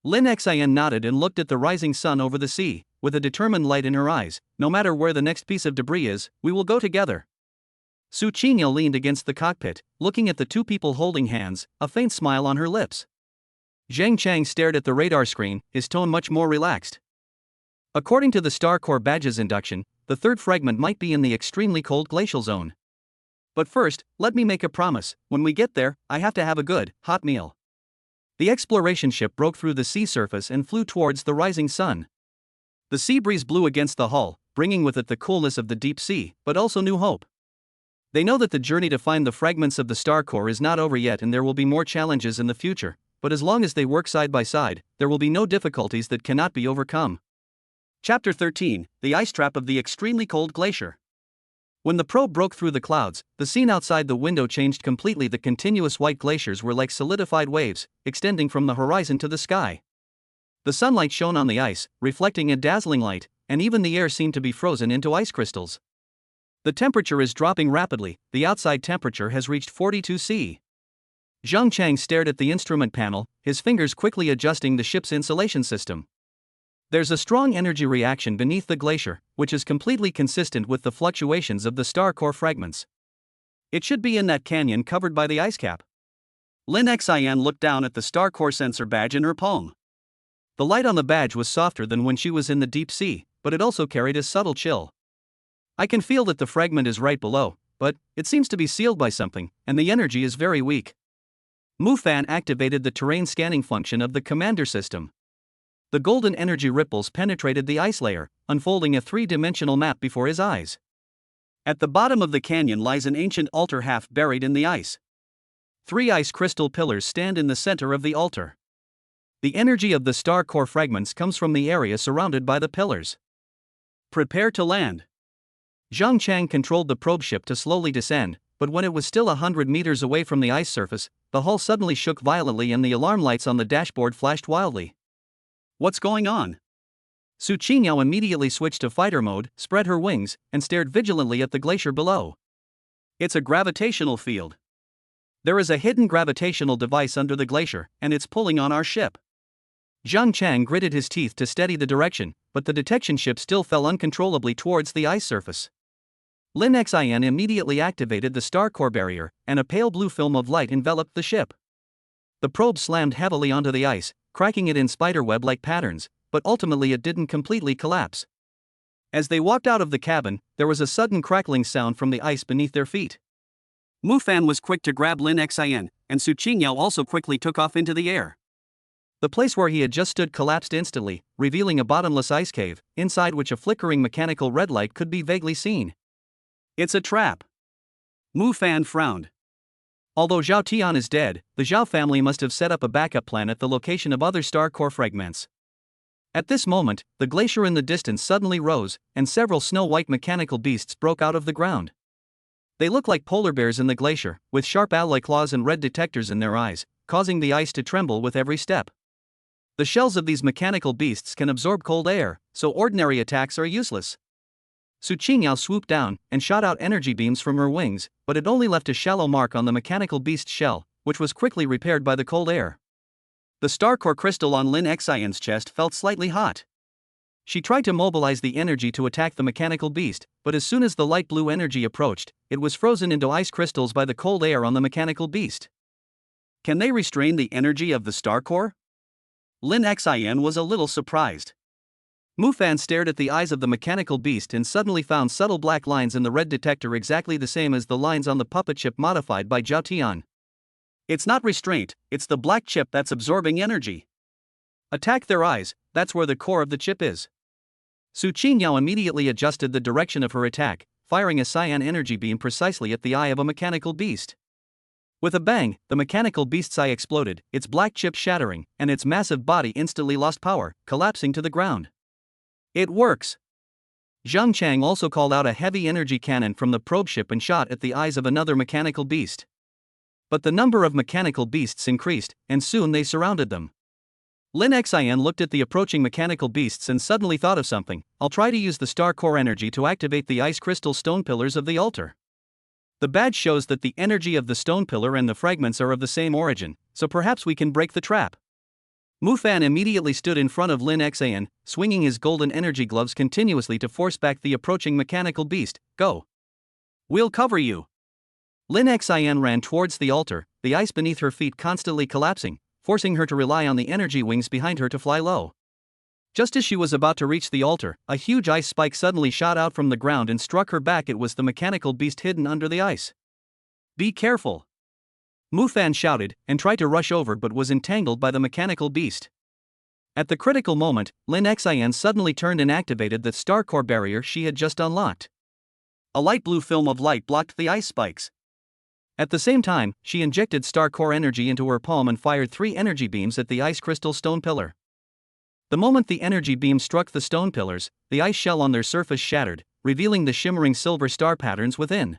Lin Xian nodded and looked at the rising sun over the sea, with a determined light in her eyes. "No matter where the next piece of debris is, we will go together." Su Qingyao leaned against the cockpit, looking at the two people holding hands, a faint smile on her lips. Zhang Chang stared at the radar screen, his tone much more relaxed. According to the Star Core Badge's induction, the third fragment might be in the extremely cold glacial zone. But first, let me make a promise: when we get there, I have to have a good, hot meal. The exploration ship broke through the sea surface and flew towards the rising sun. The sea breeze blew against the hull, bringing with it the coolness of the deep sea, but also new hope. They know that the journey to find the fragments of the star core is not over yet and there will be more challenges in the future, but as long as they work side by side, there will be no difficulties that cannot be overcome. Chapter 13, The Ice Trap of the Extremely Cold Glacier. When the probe broke through the clouds, the scene outside the window changed completely. The continuous white glaciers were like solidified waves, extending from the horizon to the sky. The sunlight shone on the ice, reflecting a dazzling light, and even the air seemed to be frozen into ice crystals. The temperature is dropping rapidly. The outside temperature has reached 42 C. Zhang Chang stared at the instrument panel, his fingers quickly adjusting the ship's insulation system. There's a strong energy reaction beneath the glacier, which is completely consistent with the fluctuations of the star core fragments. It should be in that canyon covered by the ice cap. Lin Xian looked down at the star core sensor badge in her palm. The light on the badge was softer than when she was in the deep sea, but it also carried a subtle chill. "I can feel that the fragment is right below, but it seems to be sealed by something, and the energy is very weak." Mufan activated the terrain scanning function of the commander system. The golden energy ripples penetrated the ice layer, unfolding a three-dimensional map before his eyes. At the bottom of the canyon lies an ancient altar half buried in the ice. 3 ice crystal pillars stand in the center of the altar. The energy of the star core fragments comes from the area surrounded by the pillars. "Prepare to land." Zhang Chang controlled the probe ship to slowly descend, but when it was still 100 meters away from the ice surface, the hull suddenly shook violently and the alarm lights on the dashboard flashed wildly. "What's going on?" Su Qingyao immediately switched to fighter mode, spread her wings, and stared vigilantly at the glacier below. "It's a gravitational field. There is a hidden gravitational device under the glacier, and it's pulling on our ship." Zhang Chang gritted his teeth to steady the direction, but the detection ship still fell uncontrollably towards the ice surface. Lin Xian immediately activated the star core barrier, and a pale blue film of light enveloped the ship. The probe slammed heavily onto the ice, cracking it in spiderweb-like patterns, but ultimately it didn't completely collapse. As they walked out of the cabin, there was a sudden crackling sound from the ice beneath their feet. Mufan was quick to grab Lin Xian, and Su Qingyao also quickly took off into the air. The place where he had just stood collapsed instantly, revealing a bottomless ice cave, inside which a flickering mechanical red light could be vaguely seen. "It's a trap." Mufan frowned. Although Zhao Tian is dead, the Zhao family must have set up a backup plan at the location of other star core fragments. At this moment, the glacier in the distance suddenly rose, and several snow-white mechanical beasts broke out of the ground. They look like polar bears in the glacier, with sharp alloy claws and red detectors in their eyes, causing the ice to tremble with every step. The shells of these mechanical beasts can absorb cold air, so ordinary attacks are useless. Su Qingyao swooped down and shot out energy beams from her wings, but it only left a shallow mark on the mechanical beast's shell, which was quickly repaired by the cold air. The star core crystal on Lin Xian's chest felt slightly hot. She tried to mobilize the energy to attack the mechanical beast, but as soon as the light blue energy approached, it was frozen into ice crystals by the cold air on the mechanical beast. Can they restrain the energy of the star core? Lin Xian was a little surprised. Mufan stared at the eyes of the mechanical beast and suddenly found subtle black lines in the red detector exactly the same as the lines on the puppet chip modified by Zhao Tian. It's not restraint, it's the black chip that's absorbing energy. Attack their eyes, that's where the core of the chip is. Su Qingyao immediately adjusted the direction of her attack, firing a cyan energy beam precisely at the eye of a mechanical beast. With a bang, the mechanical beast's eye exploded, its black chip shattering, and its massive body instantly lost power, collapsing to the ground. It works! Zhang Chang also called out a heavy energy cannon from the probe ship and shot at the eyes of another mechanical beast. But the number of mechanical beasts increased, and soon they surrounded them. Lin Xian looked at the approaching mechanical beasts and suddenly thought of something. I'll try to use the star core energy to activate the ice crystal stone pillars of the altar. The badge shows that the energy of the stone pillar and the fragments are of the same origin, so perhaps we can break the trap. Mufan immediately stood in front of Lin Xian, swinging his golden energy gloves continuously to force back the approaching mechanical beast. Go! We'll cover you! Lin Xian ran towards the altar, the ice beneath her feet constantly collapsing, forcing her to rely on the energy wings behind her to fly low. Just as she was about to reach the altar, a huge ice spike suddenly shot out from the ground and struck her back. It was the mechanical beast hidden under the ice. Be careful! Mufan shouted, and tried to rush over but was entangled by the mechanical beast. At the critical moment, Lin Xian suddenly turned and activated the star core barrier she had just unlocked. A light blue film of light blocked the ice spikes. At the same time, she injected star core energy into her palm and fired 3 energy beams at the ice crystal stone pillar. The moment the energy beam struck the stone pillars, the ice shell on their surface shattered, revealing the shimmering silver star patterns within.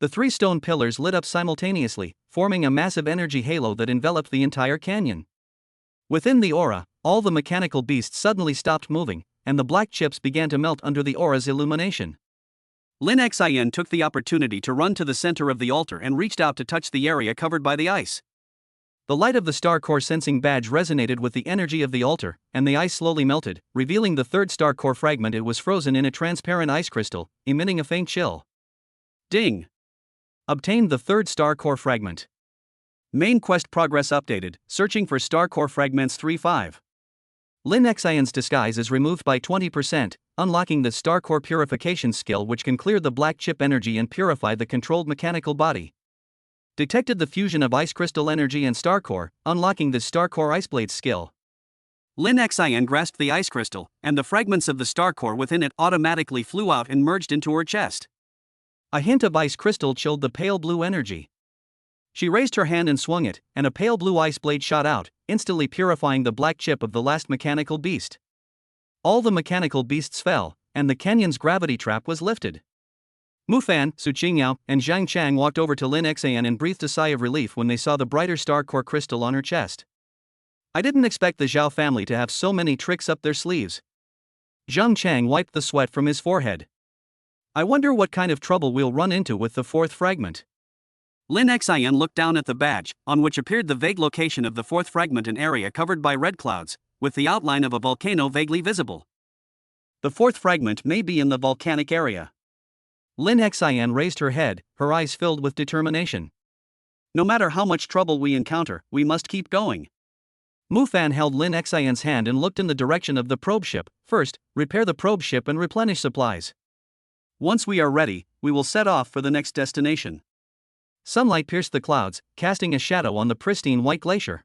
The 3 stone pillars lit up simultaneously, forming a massive energy halo that enveloped the entire canyon. Within the aura, all the mechanical beasts suddenly stopped moving, and the black chips began to melt under the aura's illumination. Lin Xian took the opportunity to run to the center of the altar and reached out to touch the area covered by the ice. The light of the star core sensing badge resonated with the energy of the altar, and the ice slowly melted, revealing the 3rd star core fragment. It was frozen in a transparent ice crystal, emitting a faint chill. Ding! Obtained the 3rd star core fragment. Main quest progress updated, searching for star core fragments 3-5. Lin Xian's disguise is removed by 20%, unlocking the star core purification skill which can clear the black chip energy and purify the controlled mechanical body. Detected the fusion of ice crystal energy and star core, unlocking the star core iceblade skill. Lin Xian grasped the ice crystal, and the fragments of the star core within it automatically flew out and merged into her chest. A hint of ice crystal chilled the pale blue energy. She raised her hand and swung it, and a pale blue ice blade shot out, instantly purifying the black chip of the last mechanical beast. All the mechanical beasts fell, and the canyon's gravity trap was lifted. Mufan, Su Qingyao, and Zhang Chang walked over to Lin Xian and breathed a sigh of relief when they saw the brighter star core crystal on her chest. I didn't expect the Zhao family to have so many tricks up their sleeves. Zhang Chang wiped the sweat from his forehead. I wonder what kind of trouble we'll run into with the 4th fragment. Lin Xian looked down at the badge, on which appeared the vague location of the 4th fragment, an area covered by red clouds, with the outline of a volcano vaguely visible. The 4th fragment may be in the volcanic area. Lin Xian raised her head, her eyes filled with determination. No matter how much trouble we encounter, we must keep going. Mufan held Lin Xian's hand and looked in the direction of the probe ship. First, repair the probe ship and replenish supplies. Once we are ready, we will set off for the next destination. Sunlight pierced the clouds, casting a shadow on the pristine white glacier.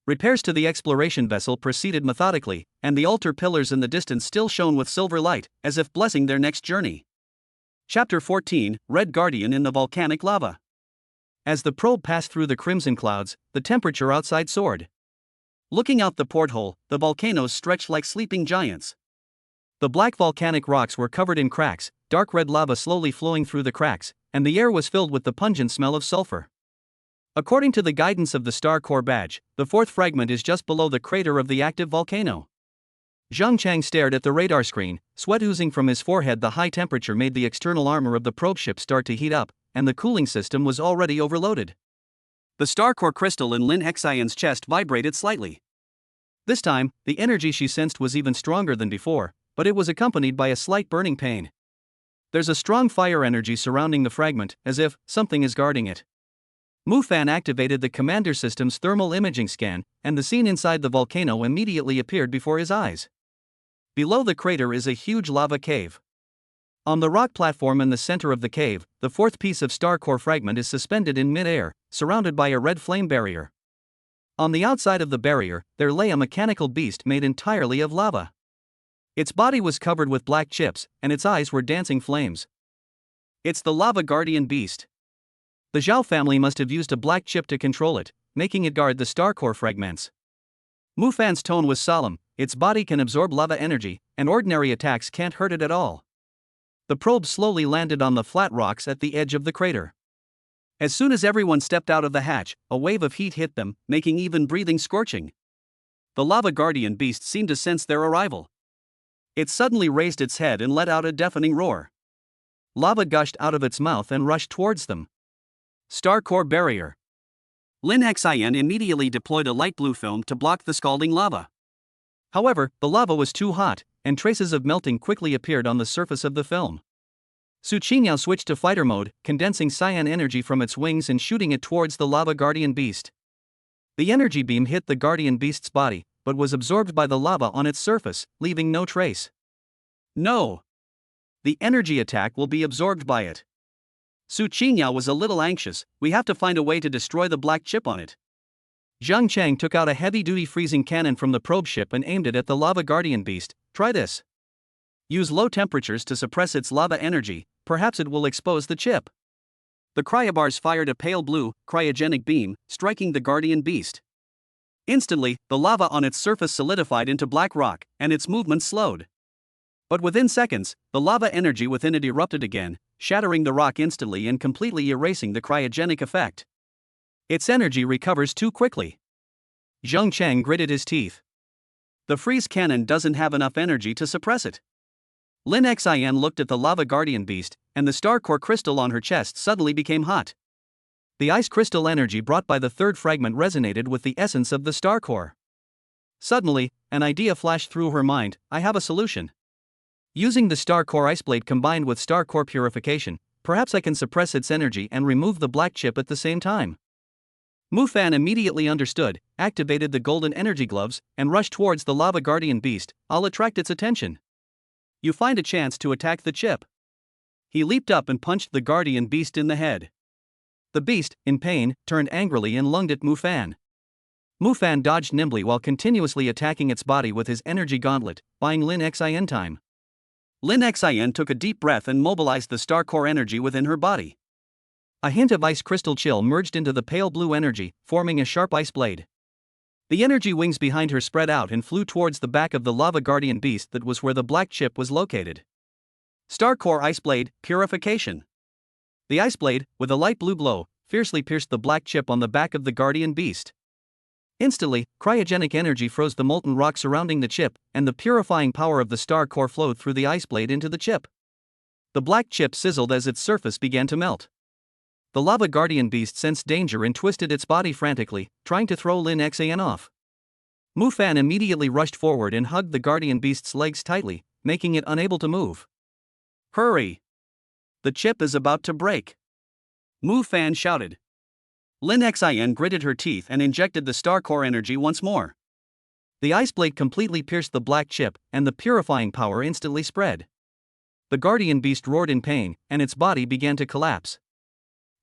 Repairs to the exploration vessel proceeded methodically, and the altar pillars in the distance still shone with silver light, as if blessing their next journey. Chapter 14, Red Guardian in the Volcanic Lava. As the probe passed through the crimson clouds, the temperature outside soared. Looking out the porthole, the volcanoes stretched like sleeping giants. The black volcanic rocks were covered in cracks, dark red lava slowly flowing through the cracks, and the air was filled with the pungent smell of sulfur. According to the guidance of the star core badge, the 4th fragment is just below the crater of the active volcano. Zhang Chang stared at the radar screen, sweat oozing from his forehead. The high temperature made the external armor of the probe ship start to heat up, and the cooling system was already overloaded. The star core crystal in Lin Xian's chest vibrated slightly. This time, the energy she sensed was even stronger than before, but it was accompanied by a slight burning pain. There's a strong fire energy surrounding the fragment, as if something is guarding it. Mufan activated the Commander System's thermal imaging scan, and the scene inside the volcano immediately appeared before his eyes. Below the crater is a huge lava cave. On the rock platform in the center of the cave, the fourth piece of star core fragment is suspended in mid-air, surrounded by a red flame barrier. On the outside of the barrier, there lay a mechanical beast made entirely of lava. Its body was covered with black chips, and its eyes were dancing flames. It's the lava guardian beast. The Zhao family must have used a black chip to control it, making it guard the star core fragments. Mu Fan's tone was solemn. Its body can absorb lava energy, and ordinary attacks can't hurt it at all. The probe slowly landed on the flat rocks at the edge of the crater. As soon as everyone stepped out of the hatch, a wave of heat hit them, making even breathing scorching. The lava guardian beast seemed to sense their arrival. It suddenly raised its head and let out a deafening roar. Lava gushed out of its mouth and rushed towards them. Star core barrier. Lin Xin immediately deployed a light blue film to block the scalding lava. However, the lava was too hot, and traces of melting quickly appeared on the surface of the film. Su Qingyao switched to fighter mode, condensing cyan energy from its wings and shooting it towards the lava guardian beast. The energy beam hit the guardian beast's body, but was absorbed by the lava on its surface, leaving no trace. No! The energy attack will be absorbed by it. Su Qingyao was a little anxious. We have to find a way to destroy the black chip on it. Zhang Chang took out a heavy-duty freezing cannon from the probe ship and aimed it at the lava guardian beast. Try this. Use low temperatures to suppress its lava energy, perhaps it will expose the chip. The cryobars fired a pale blue, cryogenic beam, striking the guardian beast. Instantly, the lava on its surface solidified into black rock, and its movement slowed. But within seconds, the lava energy within it erupted again, shattering the rock instantly and completely erasing the cryogenic effect. Its energy recovers too quickly. Zhang Chang gritted his teeth. The freeze cannon doesn't have enough energy to suppress it. Lin Xin looked at the lava guardian beast, and the star core crystal on her chest suddenly became hot. The ice crystal energy brought by the third fragment resonated with the essence of the star core. Suddenly, an idea flashed through her mind. I have a solution. Using the star core ice blade combined with star core purification, perhaps I can suppress its energy and remove the black chip at the same time. Mu Fan immediately understood, activated the golden energy gloves, and rushed towards the lava guardian beast. I'll attract its attention. You find a chance to attack the chip. He leaped up and punched the guardian beast in the head. The beast, in pain, turned angrily and lunged at Mu Fan. Mu Fan dodged nimbly while continuously attacking its body with his energy gauntlet, buying Lin Xin time. Lin Xin took a deep breath and mobilized the star core energy within her body. A hint of ice crystal chill merged into the pale blue energy, forming a sharp ice blade. The energy wings behind her spread out and flew towards the back of the lava guardian beast. That was where the black chip was located. Star core ice blade, purification. The ice blade, with a light blue glow, fiercely pierced the black chip on the back of the guardian beast. Instantly, cryogenic energy froze the molten rock surrounding the chip, and the purifying power of the star core flowed through the ice blade into the chip. The black chip sizzled as its surface began to melt. The lava guardian beast sensed danger and twisted its body frantically, trying to throw Lin Xin off. Mu Fan immediately rushed forward and hugged the guardian beast's legs tightly, making it unable to move. Hurry! The chip is about to break. Mu Fan shouted. Lin Xin gritted her teeth and injected the star core energy once more. The ice blade completely pierced the black chip, and the purifying power instantly spread. The guardian beast roared in pain, and its body began to collapse.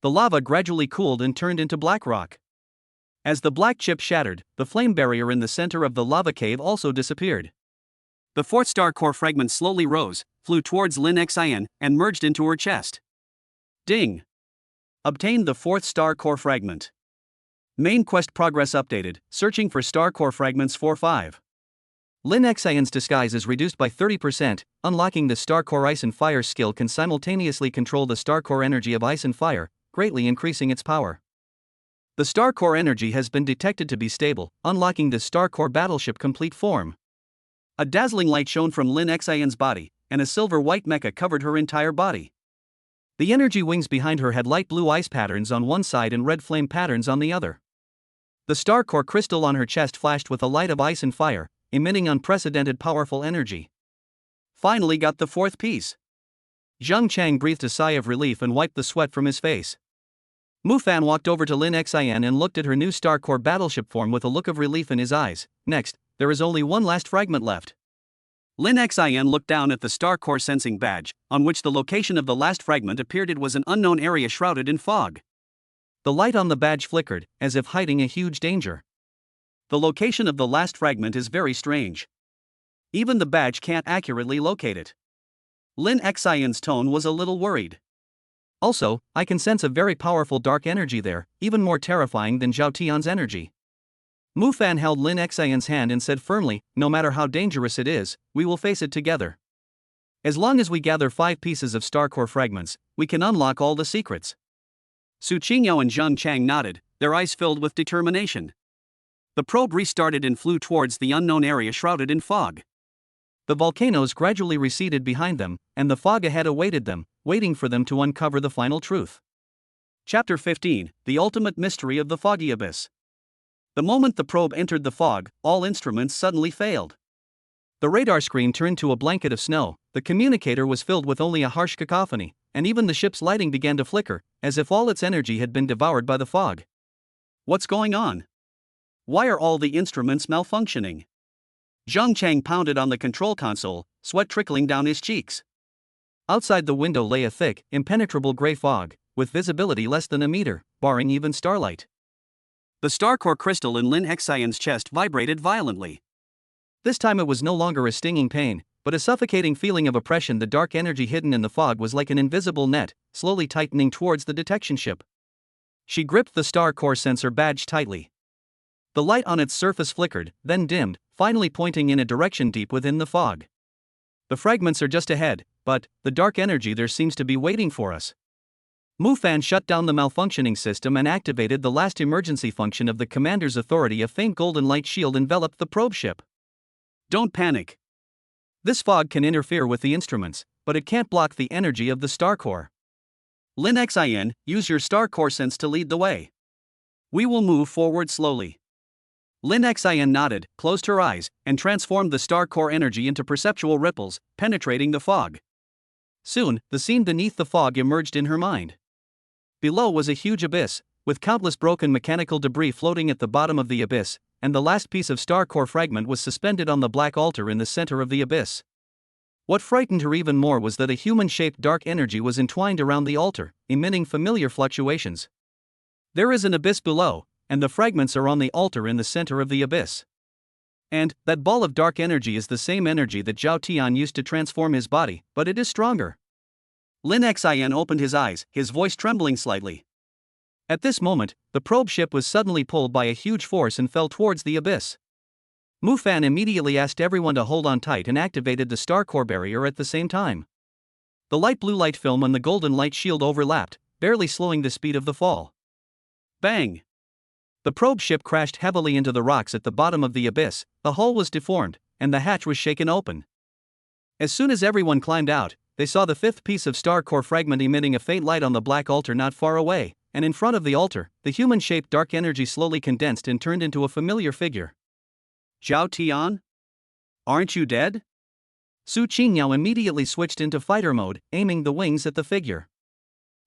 The lava gradually cooled and turned into black rock. As the black chip shattered, the flame barrier in the center of the lava cave also disappeared. The fourth star core fragment slowly rose, flew towards Lin Xin, and merged into her chest. Ding! Obtained the fourth star core fragment. Main quest progress updated, searching for star core fragments 4-5. Lin Xion's disguise is reduced by 30%, unlocking the star core ice and fire skill can simultaneously control the star core energy of ice and fire, greatly increasing its power. The star core energy has been detected to be stable, unlocking the star core battleship complete form. A dazzling light shone from Lin Xion's body, and a silver-white mecha covered her entire body. The energy wings behind her had light blue ice patterns on one side and red flame patterns on the other. The star core crystal on her chest flashed with a light of ice and fire, emitting unprecedented powerful energy. Finally got the fourth piece. Zhang Chang breathed a sigh of relief and wiped the sweat from his face. Mu Fan walked over to Lin Xin and looked at her new star core battleship form with a look of relief in his eyes. Next, there is only one last fragment left. Lin Xin looked down at the star core sensing badge, on which the location of the last fragment appeared. It was an unknown area shrouded in fog. The light on the badge flickered, as if hiding a huge danger. The location of the last fragment is very strange. Even the badge can't accurately locate it. Lin Xin's tone was a little worried. Also, I can sense a very powerful dark energy there, even more terrifying than Zhao Tian's energy. Mu Fan held Lin Xin's hand and said firmly, no matter how dangerous it is, we will face it together. As long as we gather 5 pieces of star core fragments, we can unlock all the secrets. Su Qingyao and Zhang Chang nodded, their eyes filled with determination. The probe restarted and flew towards the unknown area shrouded in fog. The volcanoes gradually receded behind them, and the fog ahead awaited them, waiting for them to uncover the final truth. Chapter 15, The Ultimate Mystery of the Foggy Abyss. The moment the probe entered the fog, all instruments suddenly failed. The radar screen turned to a blanket of snow, the communicator was filled with only a harsh cacophony, and even the ship's lighting began to flicker, as if all its energy had been devoured by the fog. What's going on? Why are all the instruments malfunctioning? Zhang Chang pounded on the control console, sweat trickling down his cheeks. Outside the window lay a thick, impenetrable gray fog, with visibility less than a meter, barring even starlight. The star core crystal in Lin Xin's chest vibrated violently. This time it was no longer a stinging pain, but a suffocating feeling of oppression. The dark energy hidden in the fog was like an invisible net, slowly tightening towards the detection ship. She gripped the star core sensor badge tightly. The light on its surface flickered, then dimmed, finally pointing in a direction deep within the fog. The fragments are just ahead, but the dark energy there seems to be waiting for us. Mu Fan shut down the malfunctioning system and activated the last emergency function of the commander's authority. A faint golden light shield enveloped the probe ship. Don't panic. This fog can interfere with the instruments, but it can't block the energy of the star core. Lin Xin, use your star core sense to lead the way. We will move forward slowly. Lin Xin nodded, closed her eyes, and transformed the star core energy into perceptual ripples, penetrating the fog. Soon, the scene beneath the fog emerged in her mind. Below was a huge abyss, with countless broken mechanical debris floating at the bottom of the abyss, and the last piece of star core fragment was suspended on the black altar in the center of the abyss. What frightened her even more was that a human-shaped dark energy was entwined around the altar, emitting familiar fluctuations. There is an abyss below, and the fragments are on the altar in the center of the abyss. And that ball of dark energy is the same energy that Zhao Tian used to transform his body, but it is stronger. Lin Xin opened his eyes, his voice trembling slightly. At this moment, the probe ship was suddenly pulled by a huge force and fell towards the abyss. Mu Fan immediately asked everyone to hold on tight and activated the star core barrier at the same time. The light blue light film and the golden light shield overlapped, barely slowing the speed of the fall. Bang! The probe ship crashed heavily into the rocks at the bottom of the abyss, the hull was deformed, and the hatch was shaken open. As soon as everyone climbed out, they saw the 5th piece of star core fragment emitting a faint light on the black altar not far away, and in front of the altar, the human-shaped dark energy slowly condensed and turned into a familiar figure. Zhao Tian? Aren't you dead? Su Qingyao immediately switched into fighter mode, aiming the wings at the figure.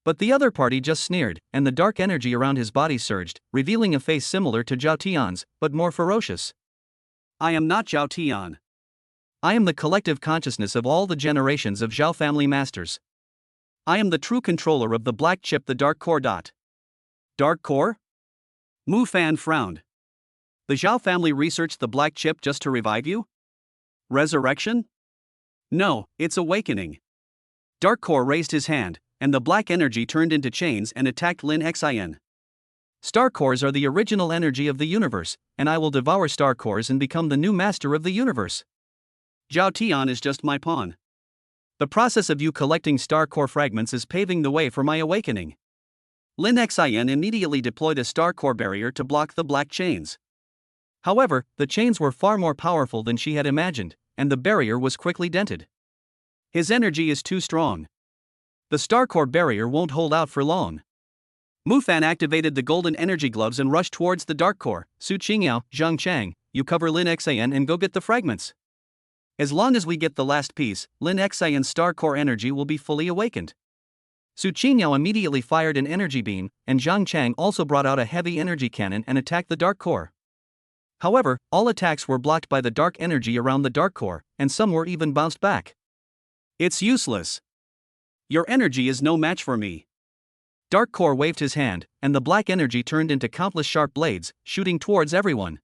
But the other party just sneered, and the dark energy around his body surged, revealing a face similar to Zhao Tian's, but more ferocious. I am not Zhao Tian. I am the collective consciousness of all the generations of Zhao family masters. I am the true controller of the black chip, the dark core. Dark core? Mu Fan frowned. The Zhao family researched the black chip just to revive you? Resurrection? No, it's awakening. Dark core raised his hand, and the black energy turned into chains and attacked Lin Xin. Star cores are the original energy of the universe, and I will devour star cores and become the new master of the universe. Zhao Tian is just my pawn. The process of you collecting star core fragments is paving the way for my awakening. Lin Xin immediately deployed a star core barrier to block the black chains. However, the chains were far more powerful than she had imagined, and the barrier was quickly dented. His energy is too strong. The star core barrier won't hold out for long. Mu Fan activated the golden energy gloves and rushed towards the dark core. Su Qingyao, Zhang Chang, you cover Lin Xin and go get the fragments. As long as we get the last piece, Lin Xin's star core energy will be fully awakened. Su Qingyao immediately fired an energy beam, and Zhang Chang also brought out a heavy energy cannon and attacked the dark core. However, all attacks were blocked by the dark energy around the dark core, and some were even bounced back. It's useless. Your energy is no match for me. Dark core waved his hand, and the black energy turned into countless sharp blades, shooting towards everyone.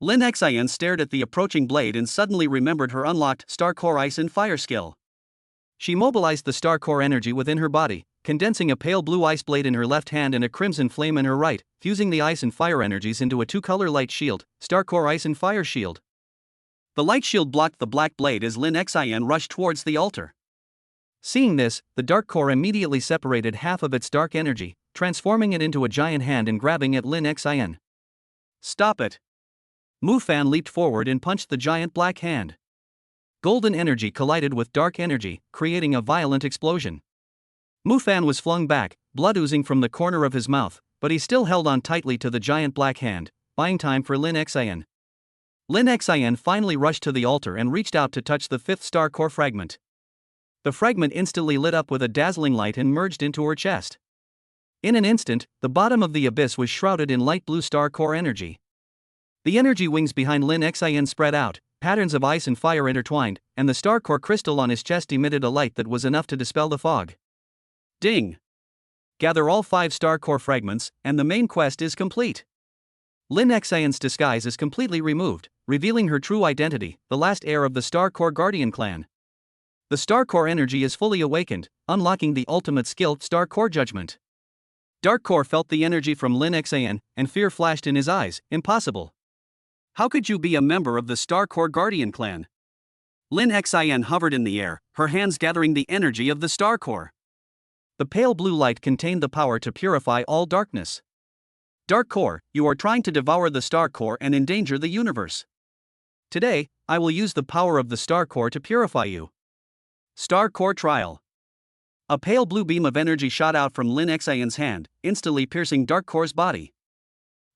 Lin Xian stared at the approaching blade and suddenly remembered her unlocked Star Core Ice and Fire skill. She mobilized the Star Core energy within her body, condensing a pale blue ice blade in her left hand and a crimson flame in her right, fusing the ice and fire energies into a two-color light shield, Star Core Ice and Fire Shield. The light shield blocked the black blade as Lin Xian rushed towards the altar. Seeing this, the dark core immediately separated half of its dark energy, transforming it into a giant hand and grabbing at Lin Xian. Stop it! Mu Fan leaped forward and punched the giant black hand. Golden energy collided with dark energy, creating a violent explosion. Mu Fan was flung back, blood oozing from the corner of his mouth, but he still held on tightly to the giant black hand, buying time for Lin Xian. Lin Xian finally rushed to the altar and reached out to touch the fifth Star Core fragment. The fragment instantly lit up with a dazzling light and merged into her chest. In an instant, the bottom of the abyss was shrouded in light blue Star Core energy. The energy wings behind Lin Xian spread out, patterns of ice and fire intertwined, and the Star Core crystal on his chest emitted a light that was enough to dispel the fog. Ding! Gather all 5 Star Core fragments, and the main quest is complete. Lin Xian's disguise is completely removed, revealing her true identity, the last heir of the Star Core Guardian clan. The Star Core energy is fully awakened, unlocking the ultimate skill, Star Core Judgment. Dark Core felt the energy from Lin Xian, and fear flashed in his eyes. Impossible. How could you be a member of the Star Core Guardian clan? Lin Xian hovered in the air, her hands gathering the energy of the Star Core. The pale blue light contained the power to purify all darkness. Dark Core, you are trying to devour the Star Core and endanger the universe. Today, I will use the power of the Star Core to purify you. Star Core Trial. A pale blue beam of energy shot out from Lin Xian's hand, instantly piercing Dark Core's body.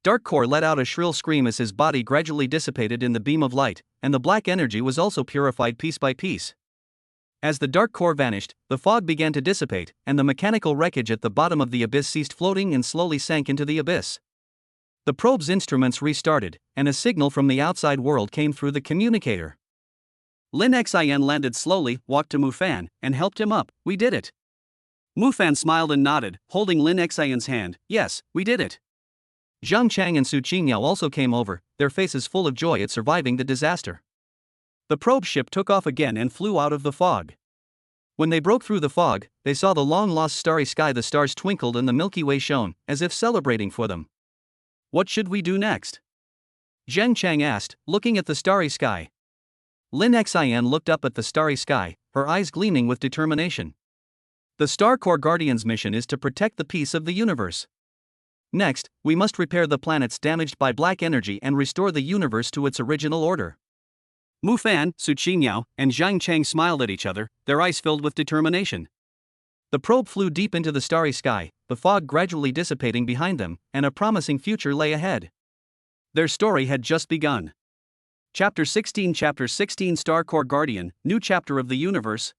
Dark Core let out a shrill scream as his body gradually dissipated in the beam of light, and the black energy was also purified piece by piece. As the Dark Core vanished, the fog began to dissipate, and the mechanical wreckage at the bottom of the abyss ceased floating and slowly sank into the abyss. The probe's instruments restarted, and a signal from the outside world came through the communicator. Lin Xian landed slowly, walked to Mu Fan, and helped him up. We did it. Mu Fan smiled and nodded, holding Lin Xian's hand. Yes, we did it. Zhang Chang and Su Qingyao also came over, their faces full of joy at surviving the disaster. The probe ship took off again and flew out of the fog. When they broke through the fog, they saw the long-lost starry sky. The stars twinkled and the Milky Way shone, as if celebrating for them. What should we do next? Zhang Chang asked, looking at the starry sky. Lin Xian looked up at the starry sky, her eyes gleaming with determination. The Star Core Guardian's mission is to protect the peace of the universe. Next, we must repair the planets damaged by black energy and restore the universe to its original order. Mu Fan, Su Qingyao, and Zhang Chang smiled at each other, their eyes filled with determination. The probe flew deep into the starry sky, the fog gradually dissipating behind them, and a promising future lay ahead. Their story had just begun. Chapter 16 Star Core Guardian, New Chapter of the Universe.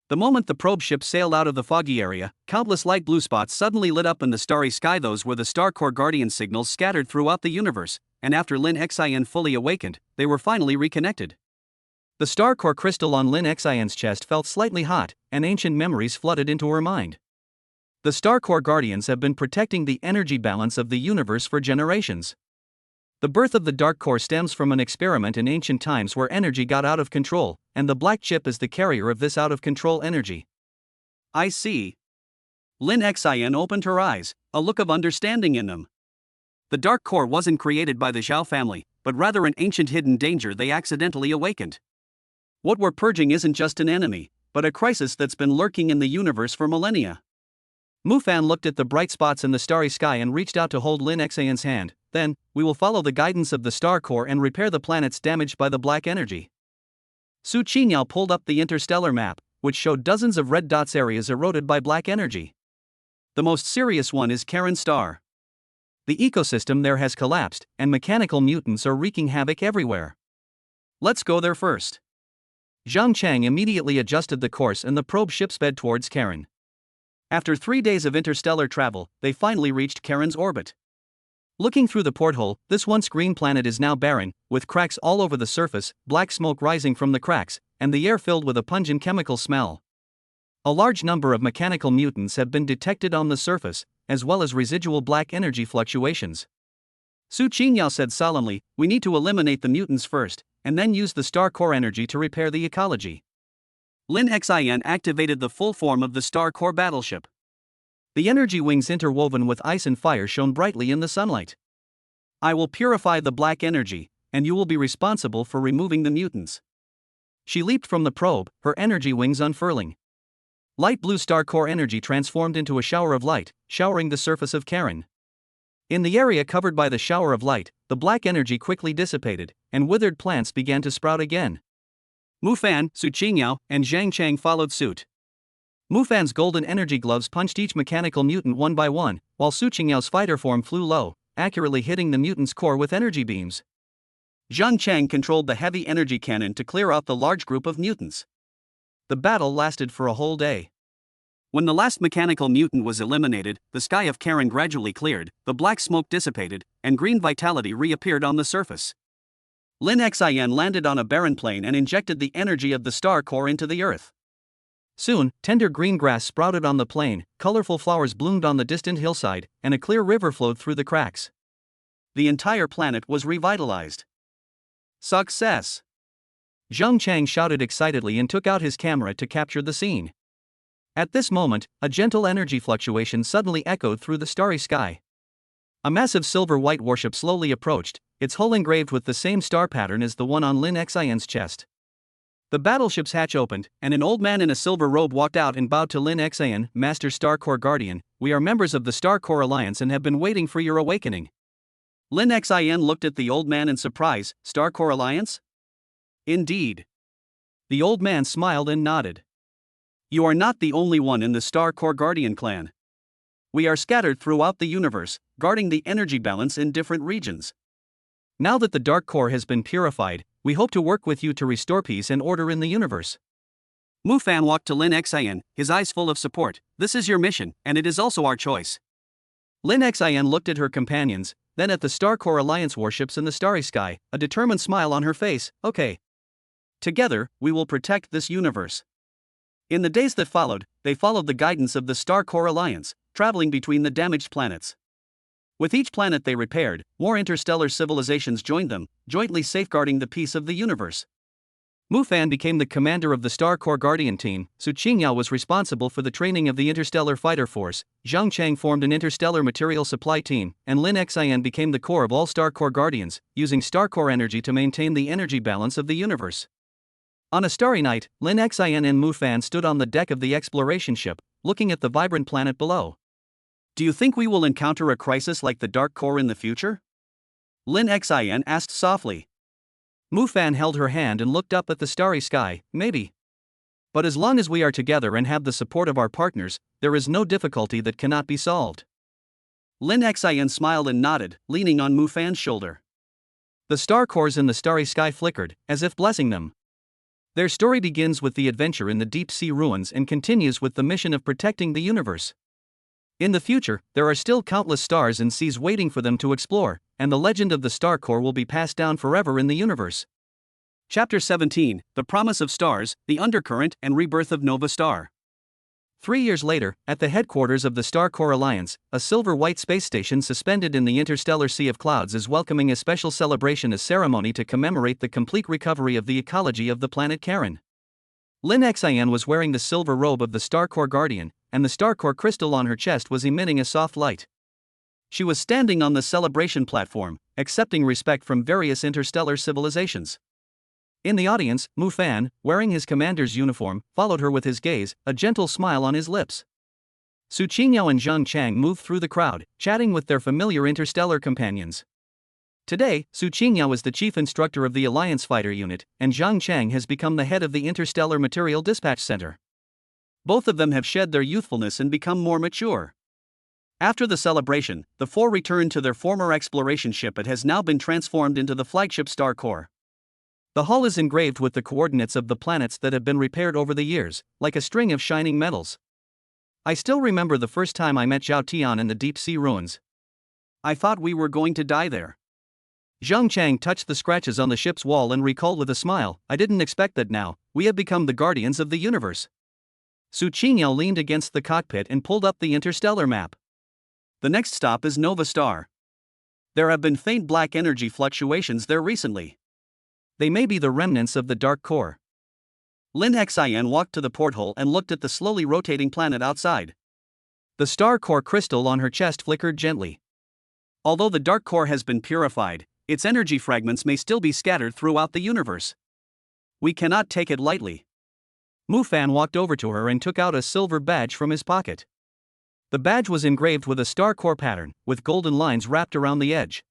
The moment the probe ship sailed out of the foggy area, countless light blue spots suddenly lit up in the starry sky. Those were the Star Core Guardian signals scattered throughout the universe, and after Lin Xian fully awakened, they were finally reconnected. The Star Core crystal on Lin Xian's chest felt slightly hot, and ancient memories flooded into her mind. The Star Core Guardians have been protecting the energy balance of the universe for generations. The birth of the Dark Core stems from an experiment in ancient times where energy got out of control, and the black chip is the carrier of this out-of-control energy. I see. Lin Xian opened her eyes, a look of understanding in them. The Dark Core wasn't created by the Zhao family, but rather an ancient hidden danger they accidentally awakened. What we're purging isn't just an enemy, but a crisis that's been lurking in the universe for millennia. Mu Fan looked at the bright spots in the starry sky and reached out to hold Lin Xian's hand. Then, we will follow the guidance of the Star Core and repair the planets damaged by the black energy. Su Qingyao pulled up the interstellar map, which showed dozens of red dots, areas eroded by black energy. The most serious one is Karen Star. The ecosystem there has collapsed, and mechanical mutants are wreaking havoc everywhere. Let's go there first. Zhang Chang immediately adjusted the course and the probe ship sped towards Karen. After 3 days of interstellar travel, they finally reached Karen's orbit. Looking through the porthole, this once green planet is now barren, with cracks all over the surface, black smoke rising from the cracks, and the air filled with a pungent chemical smell. A large number of mechanical mutants have been detected on the surface, as well as residual black energy fluctuations. Su Qingyao said solemnly, "We need to eliminate the mutants first, and then use the star core energy to repair the ecology." Lin Xin activated the full form of the star core battleship. The energy wings interwoven with ice and fire shone brightly in the sunlight. "I will purify the black energy, and you will be responsible for removing the mutants." She leaped from the probe, her energy wings unfurling. Light blue star core energy transformed into a shower of light, showering the surface of Karen. In the area covered by the shower of light, the black energy quickly dissipated, and withered plants began to sprout again. Mu Fan, Su Qingyao, and Zhang Chang followed suit. Mu Fan's golden energy gloves punched each mechanical mutant one by one, while Su Qingyao's fighter form flew low, accurately hitting the mutant's core with energy beams. Zhang Chang controlled the heavy energy cannon to clear out the large group of mutants. The battle lasted for a whole day. When the last mechanical mutant was eliminated, the sky of Karen gradually cleared, the black smoke dissipated, and green vitality reappeared on the surface. Lin Xin landed on a barren plain and injected the energy of the star core into the earth. Soon, tender green grass sprouted on the plain, colorful flowers bloomed on the distant hillside, and a clear river flowed through the cracks. The entire planet was revitalized. Success! Zhang Chang shouted excitedly and took out his camera to capture the scene. At this moment, a gentle energy fluctuation suddenly echoed through the starry sky. A massive silver-white warship slowly approached, its hull engraved with the same star pattern as the one on Lin Xin's chest. The battleship's hatch opened, and an old man in a silver robe walked out and bowed to Lin Xin, "Master Star Corps Guardian, we are members of the Star Corps Alliance and have been waiting for your awakening." Lin Xin looked at the old man in surprise. "Star Corps Alliance?" "Indeed." The old man smiled and nodded. "You are not the only one in the Star Corps Guardian clan. We are scattered throughout the universe, guarding the energy balance in different regions. Now that the Dark Core has been purified, we hope to work with you to restore peace and order in the universe." Mu Fan walked to Lin Xin, his eyes full of support. "This is your mission, and it is also our choice." Lin Xin looked at her companions, then at the Star Corps Alliance warships in the starry sky, a determined smile on her face. "Okay. Together, we will protect this universe." In the days that followed, they followed the guidance of the Star Corps Alliance, traveling between the damaged planets. With each planet they repaired, more interstellar civilizations joined them, jointly safeguarding the peace of the universe. Mu Fan became the commander of the Star Corps Guardian team, Su Qingyao was responsible for the training of the Interstellar Fighter Force, Zhang Chang formed an interstellar material supply team, and Lin Xin became the core of all Star Corps Guardians, using Star Corps energy to maintain the energy balance of the universe. On a starry night, Lin Xin and Mu Fan stood on the deck of the exploration ship, looking at the vibrant planet below. "Do you think we will encounter a crisis like the Dark Core in the future?" Lin Xin asked softly. Mu Fan held her hand and looked up at the starry sky. "Maybe. But as long as we are together and have the support of our partners, there is no difficulty that cannot be solved." Lin Xin smiled and nodded, leaning on Mu Fan's shoulder. The star cores in the starry sky flickered, as if blessing them. Their story begins with the adventure in the deep sea ruins and continues with the mission of protecting the universe. In the future, there are still countless stars and seas waiting for them to explore, and the legend of the Star Corps will be passed down forever in the universe. Chapter 17, The Promise of Stars, The Undercurrent and Rebirth of Nova Star. 3 years later, at the headquarters of the Star Corps Alliance, a silver-white space station suspended in the interstellar sea of clouds is welcoming a special celebration as ceremony to commemorate the complete recovery of the ecology of the planet Karen. Lin Xin was wearing the silver robe of the Star Corps Guardian, and the Star Corps crystal on her chest was emitting a soft light. She was standing on the celebration platform, accepting respect from various interstellar civilizations. In the audience, Mu Fan, wearing his commander's uniform, followed her with his gaze, a gentle smile on his lips. Su Qingyao and Zhang Chang moved through the crowd, chatting with their familiar interstellar companions. Today, Su Qingyao is the chief instructor of the Alliance Fighter Unit, and Zhang Chang has become the head of the Interstellar Material Dispatch Center. Both of them have shed their youthfulness and become more mature. After the celebration, the four returned to their former exploration ship. It has now been transformed into the flagship Star Corps. The hull is engraved with the coordinates of the planets that have been repaired over the years, like a string of shining metals. I still remember the first time I met Zhao Tian in the deep sea ruins. I thought we were going to die there. Zhang Chang touched the scratches on the ship's wall and recalled with a smile, I didn't expect that now, we have become the guardians of the universe. Su Qingyao leaned against the cockpit and pulled up the interstellar map. The next stop is Nova Star. There have been faint black energy fluctuations there recently. They may be the remnants of the dark core. Lin Xian walked to the porthole and looked at the slowly rotating planet outside. The star core crystal on her chest flickered gently. Although the dark core has been purified, its energy fragments may still be scattered throughout the universe. We cannot take it lightly. Mu Fan walked over to her and took out a silver badge from his pocket. The badge was engraved with a star core pattern, with golden lines wrapped around the edge.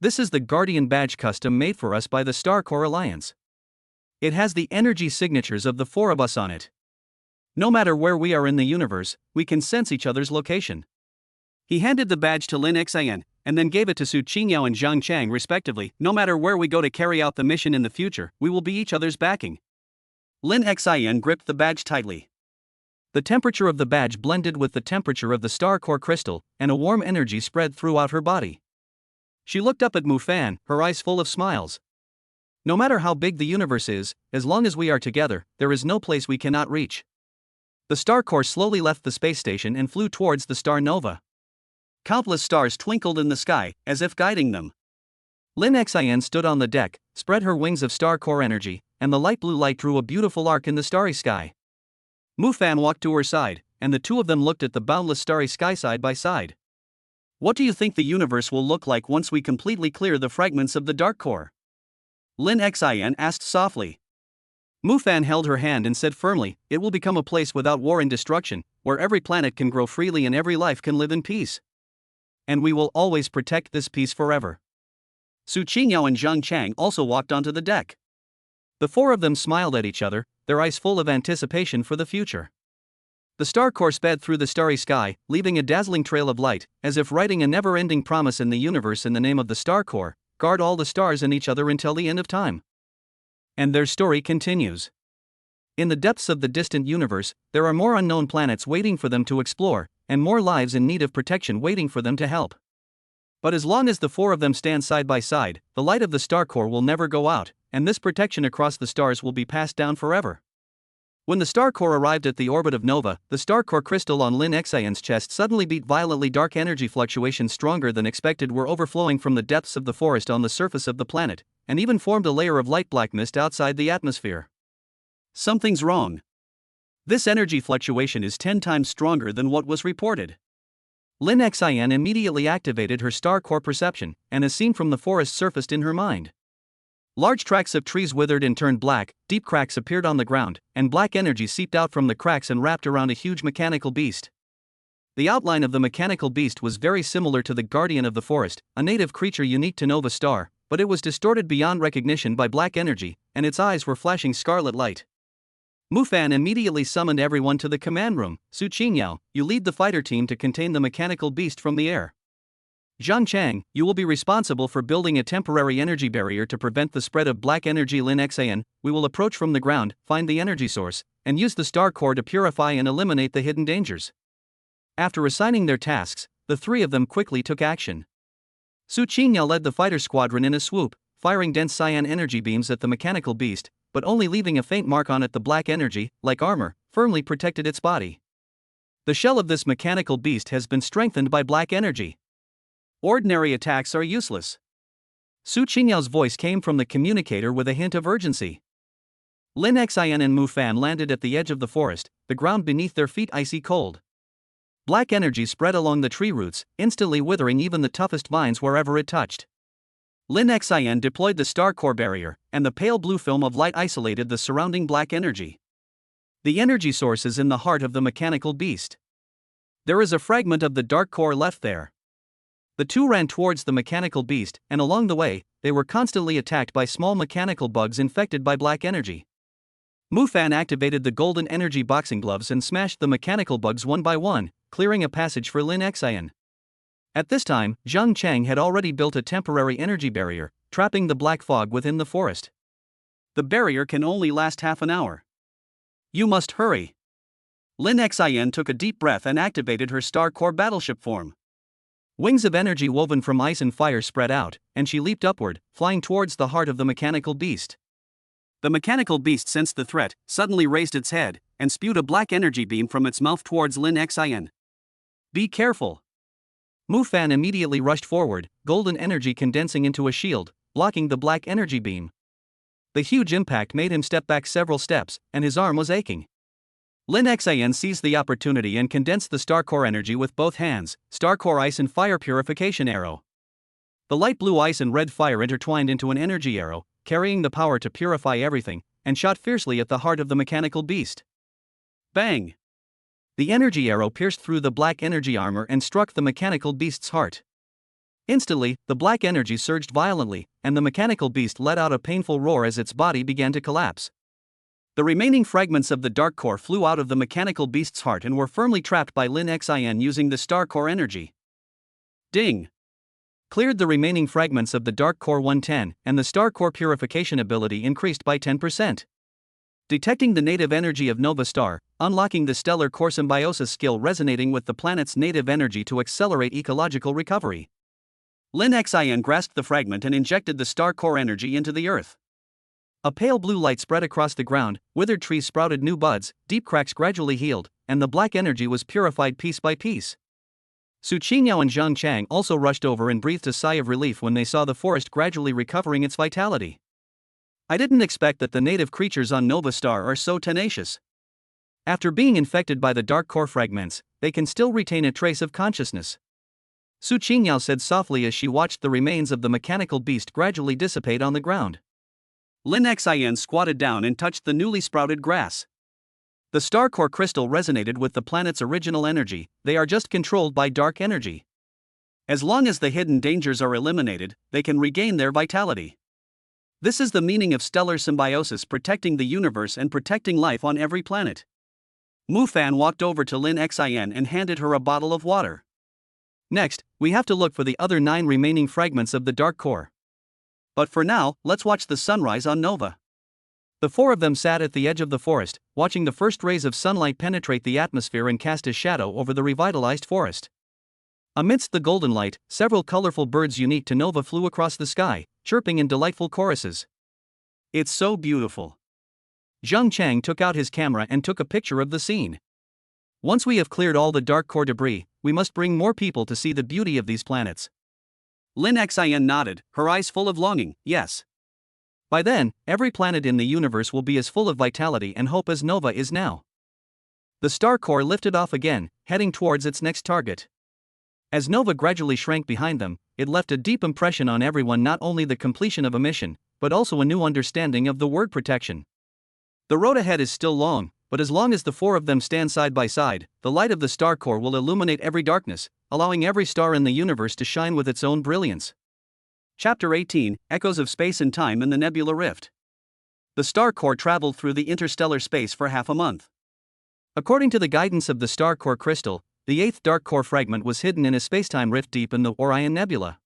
This is the Guardian badge custom made for us by the Star Core Alliance. It has the energy signatures of the four of us on it. No matter where we are in the universe, we can sense each other's location. He handed the badge to Lin Xian, and then gave it to Su Qingyao and Zhang Chang respectively. No matter where we go to carry out the mission in the future, we will be each other's backing. Lin Xian gripped the badge tightly. The temperature of the badge blended with the temperature of the star core crystal, and a warm energy spread throughout her body. She looked up at Mu Fan, her eyes full of smiles. No matter how big the universe is, as long as we are together, there is no place we cannot reach. The star core slowly left the space station and flew towards the star nova. Countless stars twinkled in the sky, as if guiding them. Lin Xian stood on the deck, spread her wings of star core energy, and the light blue light drew a beautiful arc in the starry sky. Mu Fan walked to her side, and the two of them looked at the boundless starry sky side by side. What do you think the universe will look like once we completely clear the fragments of the dark core? Lin Xian asked softly. Mu Fan held her hand and said firmly, it will become a place without war and destruction, where every planet can grow freely and every life can live in peace. And we will always protect this peace forever. Su Qingyao and Zhang Chang also walked onto the deck. The four of them smiled at each other, their eyes full of anticipation for the future. The star core sped through the starry sky, leaving a dazzling trail of light, as if writing a never-ending promise in the universe in the name of the star core, guard all the stars and each other until the end of time. And their story continues. In the depths of the distant universe, there are more unknown planets waiting for them to explore, and more lives in need of protection waiting for them to help. But as long as the four of them stand side by side, the light of the star core will never go out, and this protection across the stars will be passed down forever. When the star core arrived at the orbit of Nova, the star core crystal on Lin Xian's chest suddenly beat violently. Dark energy fluctuations stronger than expected were overflowing from the depths of the forest on the surface of the planet, and even formed a layer of light black mist outside the atmosphere. Something's wrong. This energy fluctuation is 10 times stronger than what was reported. Lin Xian immediately activated her star core perception, and a scene from the forest surfaced in her mind. Large tracts of trees withered and turned black, deep cracks appeared on the ground, and black energy seeped out from the cracks and wrapped around a huge mechanical beast. The outline of the mechanical beast was very similar to the guardian of the forest, a native creature unique to Nova Star, but it was distorted beyond recognition by black energy, and its eyes were flashing scarlet light. Mu Fan immediately summoned everyone to the command room. Su Qingyao, you lead the fighter team to contain the mechanical beast from the air. Zhang Chang, you will be responsible for building a temporary energy barrier to prevent the spread of black energy. Lin Xian, we will approach from the ground, find the energy source, and use the star core to purify and eliminate the hidden dangers. After assigning their tasks, the three of them quickly took action. Su Qingyao led the fighter squadron in a swoop, firing dense cyan energy beams at the mechanical beast, but only leaving a faint mark on it. The black energy, like armor, firmly protected its body. The shell of this mechanical beast has been strengthened by black energy. Ordinary attacks are useless. Su Qingyao's voice came from the communicator with a hint of urgency. Lin Xian and Mu Fan landed at the edge of the forest, the ground beneath their feet icy cold. Black energy spread along the tree roots, instantly withering even the toughest vines wherever it touched. Lin Xian deployed the star core barrier, and the pale blue film of light isolated the surrounding black energy. The energy source is in the heart of the mechanical beast. There is a fragment of the dark core left there. The two ran towards the mechanical beast, and along the way, they were constantly attacked by small mechanical bugs infected by black energy. Mu Fan activated the golden energy boxing gloves and smashed the mechanical bugs one by one, clearing a passage for Lin Xian. At this time, Zhang Chang had already built a temporary energy barrier, trapping the black fog within the forest. The barrier can only last half an hour. You must hurry. Lin Xian took a deep breath and activated her star core battleship form. Wings of energy woven from ice and fire spread out, and she leaped upward, flying towards the heart of the mechanical beast. The mechanical beast sensed the threat, suddenly raised its head, and spewed a black energy beam from its mouth towards Lin Xin. Be careful! Mu Fan immediately rushed forward, golden energy condensing into a shield, blocking the black energy beam. The huge impact made him step back several steps, and his arm was aching. Lin Xin seized the opportunity and condensed the Star Core energy with both hands, Star Core Ice and Fire Purification Arrow. The light blue ice and red fire intertwined into an energy arrow, carrying the power to purify everything, and shot fiercely at the heart of the mechanical beast. Bang! The energy arrow pierced through the black energy armor and struck the mechanical beast's heart. Instantly, the black energy surged violently, and the mechanical beast let out a painful roar as its body began to collapse. The remaining fragments of the Dark Core flew out of the mechanical beast's heart and were firmly trapped by Lin Xin using the Star Core energy. Ding! Cleared the remaining fragments of the Dark Core 110, and the Star Core purification ability increased by 10%. Detecting the native energy of Nova Star, unlocking the Stellar Core Symbiosis skill resonating with the planet's native energy to accelerate ecological recovery. Lin Xin grasped the fragment and injected the Star Core energy into the earth. A pale blue light spread across the ground, withered trees sprouted new buds, deep cracks gradually healed, and the black energy was purified piece by piece. Su Qingyao and Zhang Chang also rushed over and breathed a sigh of relief when they saw the forest gradually recovering its vitality. I didn't expect that the native creatures on Nova Star are so tenacious. After being infected by the Dark Core fragments, they can still retain a trace of consciousness. Su Qingyao said softly as she watched the remains of the mechanical beast gradually dissipate on the ground. Lin Xin squatted down and touched the newly sprouted grass. The Star Core crystal resonated with the planet's original energy, they are just controlled by dark energy. As long as the hidden dangers are eliminated, they can regain their vitality. This is the meaning of stellar symbiosis, protecting the universe and protecting life on every planet. Mu Fan walked over to Lin Xin and handed her a bottle of water. Next, we have to look for the other 9 remaining fragments of the Dark Core. But for now, let's watch the sunrise on Nova. The 4 of them sat at the edge of the forest, watching the first rays of sunlight penetrate the atmosphere and cast a shadow over the revitalized forest. Amidst the golden light, several colorful birds unique to Nova flew across the sky, chirping in delightful choruses. It's so beautiful. Zhang Chang took out his camera and took a picture of the scene. Once we have cleared all the Dark Core debris, we must bring more people to see the beauty of these planets. Lin Xin nodded, her eyes full of longing. Yes. By then, every planet in the universe will be as full of vitality and hope as Nova is now. The Star Core lifted off again, heading towards its next target. As Nova gradually shrank behind them, it left a deep impression on everyone, not only the completion of a mission, but also a new understanding of the word protection. The road ahead is still long, but as long as the 4 of them stand side by side, the light of the Star Core will illuminate every darkness, allowing every star in the universe to shine with its own brilliance. Chapter 18, Echoes of Space and Time in the Nebula Rift. The Star Core traveled through the interstellar space for half a month. According to the guidance of the Star Core crystal, the 8th Dark Core fragment was hidden in a spacetime rift deep in the Orion Nebula.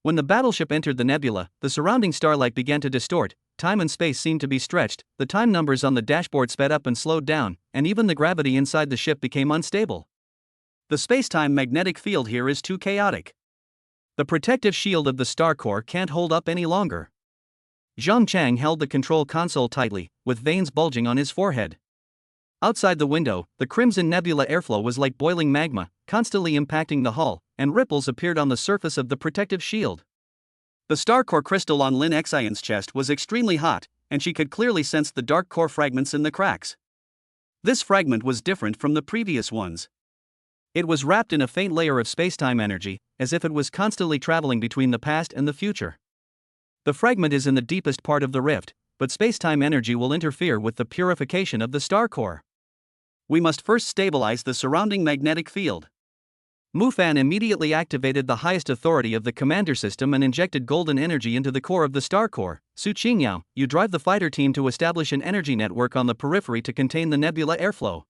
When the battleship entered the nebula, the surrounding starlight began to distort, time and space seemed to be stretched, the time numbers on the dashboard sped up and slowed down, and even the gravity inside the ship became unstable. The spacetime magnetic field here is too chaotic. The protective shield of the Star Core can't hold up any longer. Zhang Chang held the control console tightly, with veins bulging on his forehead. Outside the window, the Crimson Nebula airflow was like boiling magma, constantly impacting the hull, and ripples appeared on the surface of the protective shield. The Star Core crystal on Lin Xion's chest was extremely hot, and she could clearly sense the Dark Core fragments in the cracks. This fragment was different from the previous ones. It was wrapped in a faint layer of spacetime energy, as if it was constantly traveling between the past and the future. The fragment is in the deepest part of the rift, but spacetime energy will interfere with the purification of the Star Core. We must first stabilize the surrounding magnetic field. Mu Fan immediately activated the highest authority of the Commander System and injected golden energy into the core of the Star Core. Su Qingyao, you drive the fighter team to establish an energy network on the periphery to contain the nebula airflow.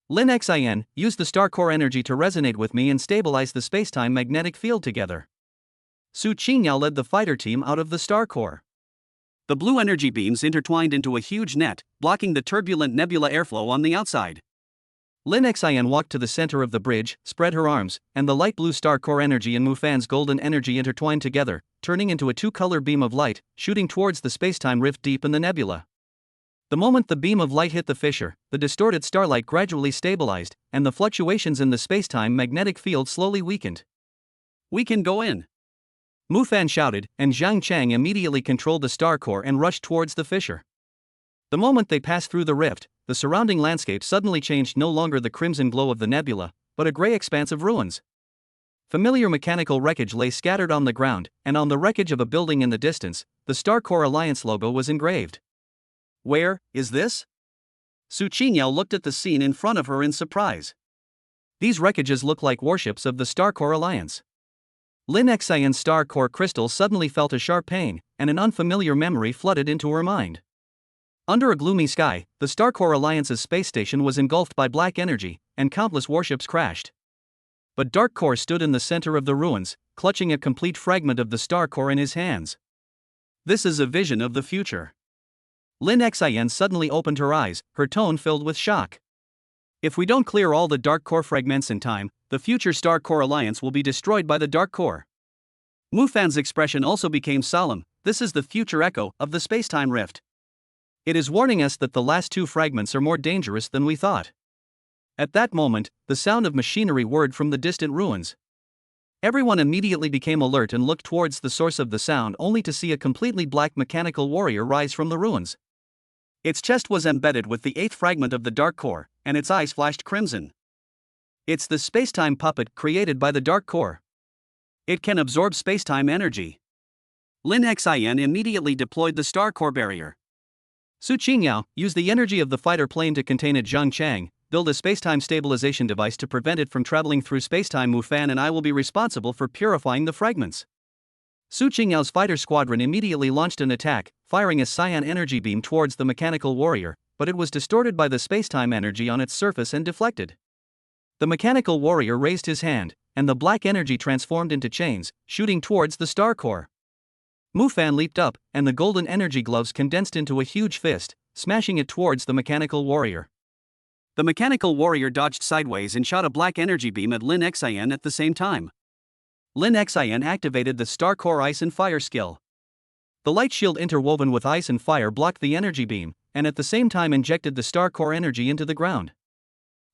Lin Xian, use the Star Core energy to resonate with me and stabilize the spacetime magnetic field together. Su Qingyao led the fighter team out of the Star Core. The blue energy beams intertwined into a huge net, blocking the turbulent nebula airflow on the outside. Lin Xian walked to the center of the bridge, spread her arms, and the light blue star core energy and Mufan's golden energy intertwined together, turning into a two-color beam of light, shooting towards the spacetime rift deep in the nebula. The moment the beam of light hit the fissure, the distorted starlight gradually stabilized, and the fluctuations in the spacetime magnetic field slowly weakened. "We can go in!" Mufan shouted, and Zhang Chang immediately controlled the star core and rushed towards the fissure. The moment they passed through the rift, the surrounding landscape suddenly changed, no longer the crimson glow of the nebula, but a gray expanse of ruins. Familiar mechanical wreckage lay scattered on the ground, and on the wreckage of a building in the distance, the Star Core Alliance logo was engraved. "Where is this?" Su Qingyao looked at the scene in front of her in surprise. These wreckages look like warships of the Star Core Alliance. Lin Xian's Star Core crystal suddenly felt a sharp pain, and an unfamiliar memory flooded into her mind. Under a gloomy sky, the Star Core Alliance's space station was engulfed by black energy, and countless warships crashed. But Dark Core stood in the center of the ruins, clutching a complete fragment of the Star Core in his hands. "This is a vision of the future." Lin Xian suddenly opened her eyes, her tone filled with shock. "If we don't clear all the Dark Core fragments in time, the future Star Core Alliance will be destroyed by the Dark Core." Mufan's expression also became solemn. "This is the future echo of the spacetime rift. It is warning us that the last two fragments are more dangerous than we thought." At that moment, the sound of machinery whirred from the distant ruins. Everyone immediately became alert and looked towards the source of the sound, only to see a completely black mechanical warrior rise from the ruins. Its chest was embedded with the 8th fragment of the Dark Core, and its eyes flashed crimson. "It's the spacetime puppet created by the Dark Core. It can absorb spacetime energy." Lin Xian immediately deployed the Star Core barrier. Su Qingyao used the energy of the fighter plane to contain it. Zhang Chang build a spacetime stabilization device to prevent it from traveling through spacetime. Mufan and I will be responsible for purifying the fragments. Su Qingyao's fighter squadron immediately launched an attack, firing a cyan energy beam towards the mechanical warrior, but it was distorted by the spacetime energy on its surface and deflected. The mechanical warrior raised his hand, and the black energy transformed into chains, shooting towards the Star Core. Mufan leaped up, and the golden energy gloves condensed into a huge fist, smashing it towards the mechanical warrior. The mechanical warrior dodged sideways and shot a black energy beam at Lin Xian at the same time. Lin Xian activated the Star Core Ice and Fire skill. The light shield interwoven with ice and fire blocked the energy beam, and at the same time injected the Star Core energy into the ground.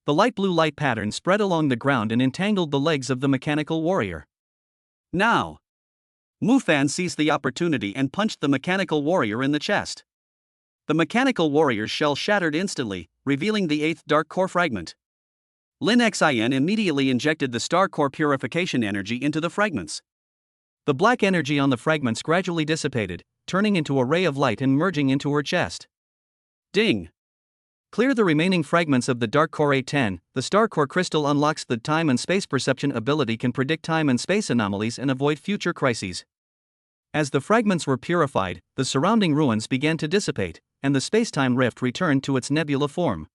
The light blue light pattern spread along the ground and entangled the legs of the mechanical warrior. "Now!" Mufan seized the opportunity and punched the mechanical warrior in the chest. The mechanical warrior's shell shattered instantly, revealing the 8th Dark Core fragment. Lin Xian immediately injected the Star Core purification energy into the fragments. The black energy on the fragments gradually dissipated, turning into a ray of light and merging into her chest. Ding! Clear the remaining fragments of the Dark Core A10. The Star Core crystal unlocks the time and space perception ability, can predict time and space anomalies and avoid future crises. As the fragments were purified, the surrounding ruins began to dissipate, and the spacetime rift returned to its nebula form.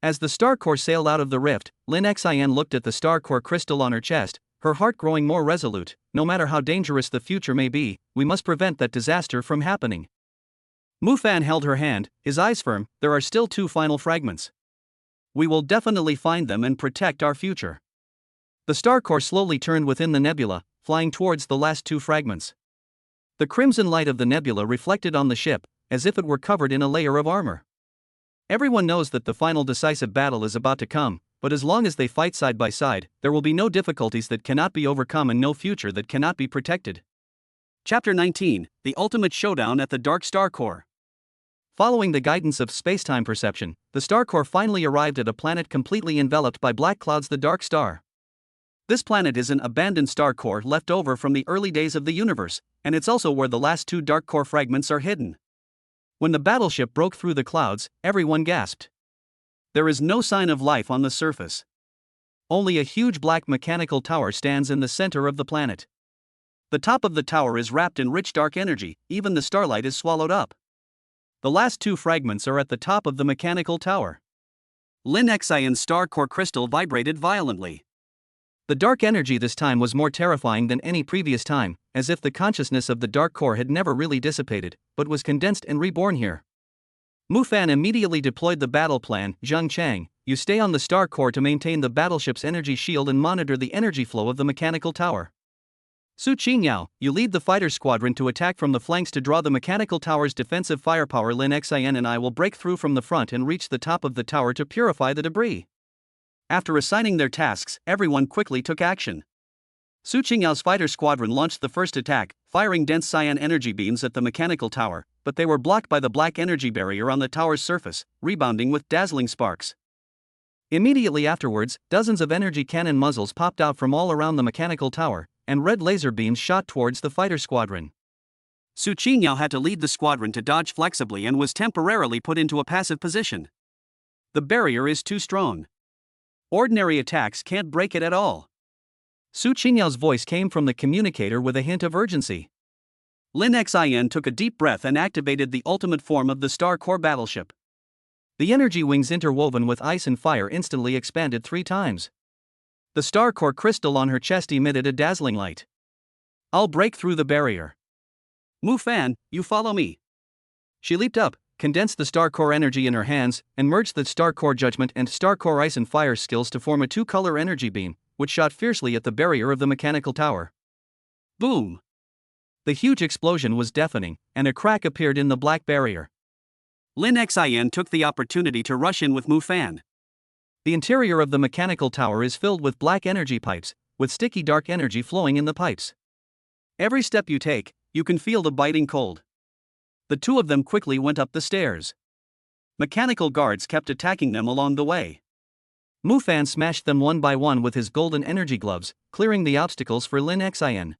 As the Star Core sailed out of the rift, Lin Xian looked at the Star Core crystal on her chest, her heart growing more resolute. "No matter how dangerous the future may be, we must prevent that disaster from happening." Mufan held her hand, his eyes firm. "There are still 2 final fragments. We will definitely find them and protect our future." The Star Core slowly turned within the nebula, flying towards the last 2 fragments. The crimson light of the nebula reflected on the ship, as if it were covered in a layer of armor. Everyone knows that the final decisive battle is about to come, but as long as they fight side by side, there will be no difficulties that cannot be overcome and no future that cannot be protected. Chapter 19, The Ultimate Showdown at the Dark Star Core. Following the guidance of spacetime perception, the Star Core finally arrived at a planet completely enveloped by black clouds, the Dark Star. This planet is an abandoned star core left over from the early days of the universe, and it's also where the last 2 Dark Core fragments are hidden. When the battleship broke through the clouds, everyone gasped. There is no sign of life on the surface. Only a huge black mechanical tower stands in the center of the planet. The top of the tower is wrapped in rich dark energy, even the starlight is swallowed up. The last 2 fragments are at the top of the mechanical tower. Lin Xian's Star Core crystal vibrated violently. The dark energy this time was more terrifying than any previous time, as if the consciousness of the Dark Core had never really dissipated, but was condensed and reborn here. Mufan immediately deployed the battle plan. Zhang Chang, you stay on the star core to maintain the battleship's energy shield and monitor the energy flow of the mechanical tower. Su Qinyao, you lead the fighter squadron to attack from the flanks to draw the mechanical tower's defensive firepower. Lin Xin and I will break through from the front and reach the top of the tower to purify the debris. After assigning their tasks, everyone quickly took action. Su Qingyao's fighter squadron launched the first attack, firing dense cyan energy beams at the mechanical tower, but they were blocked by the black energy barrier on the tower's surface, rebounding with dazzling sparks. Immediately afterwards, dozens of energy cannon muzzles popped out from all around the mechanical tower, and red laser beams shot towards the fighter squadron. Su Qinyao had to lead the squadron to dodge flexibly and was temporarily put into a passive position. The barrier is too strong. Ordinary attacks can't break it at all. Su Qingyao's voice came from the communicator with a hint of urgency. Lin Xin took a deep breath and activated the ultimate form of the Star Core battleship. The energy wings interwoven with ice and fire instantly expanded 3 times. The Star Core crystal on her chest emitted a dazzling light. I'll break through the barrier. Mu Fan, you follow me. She leaped up, condensed the Star Core energy in her hands, and merged the Star Core Judgment and Star Core Ice and Fire skills to form a 2-color energy beam, which shot fiercely at the barrier of the mechanical tower. Boom! The huge explosion was deafening, and a crack appeared in the black barrier. Lin Xin took the opportunity to rush in with Mu Fan. The interior of the mechanical tower is filled with black energy pipes, with sticky dark energy flowing in the pipes. Every step you take, you can feel the biting cold. The two of them quickly went up the stairs. Mechanical guards kept attacking them along the way. Mu Fan smashed them one by one with his golden energy gloves, clearing the obstacles for Lin Xin.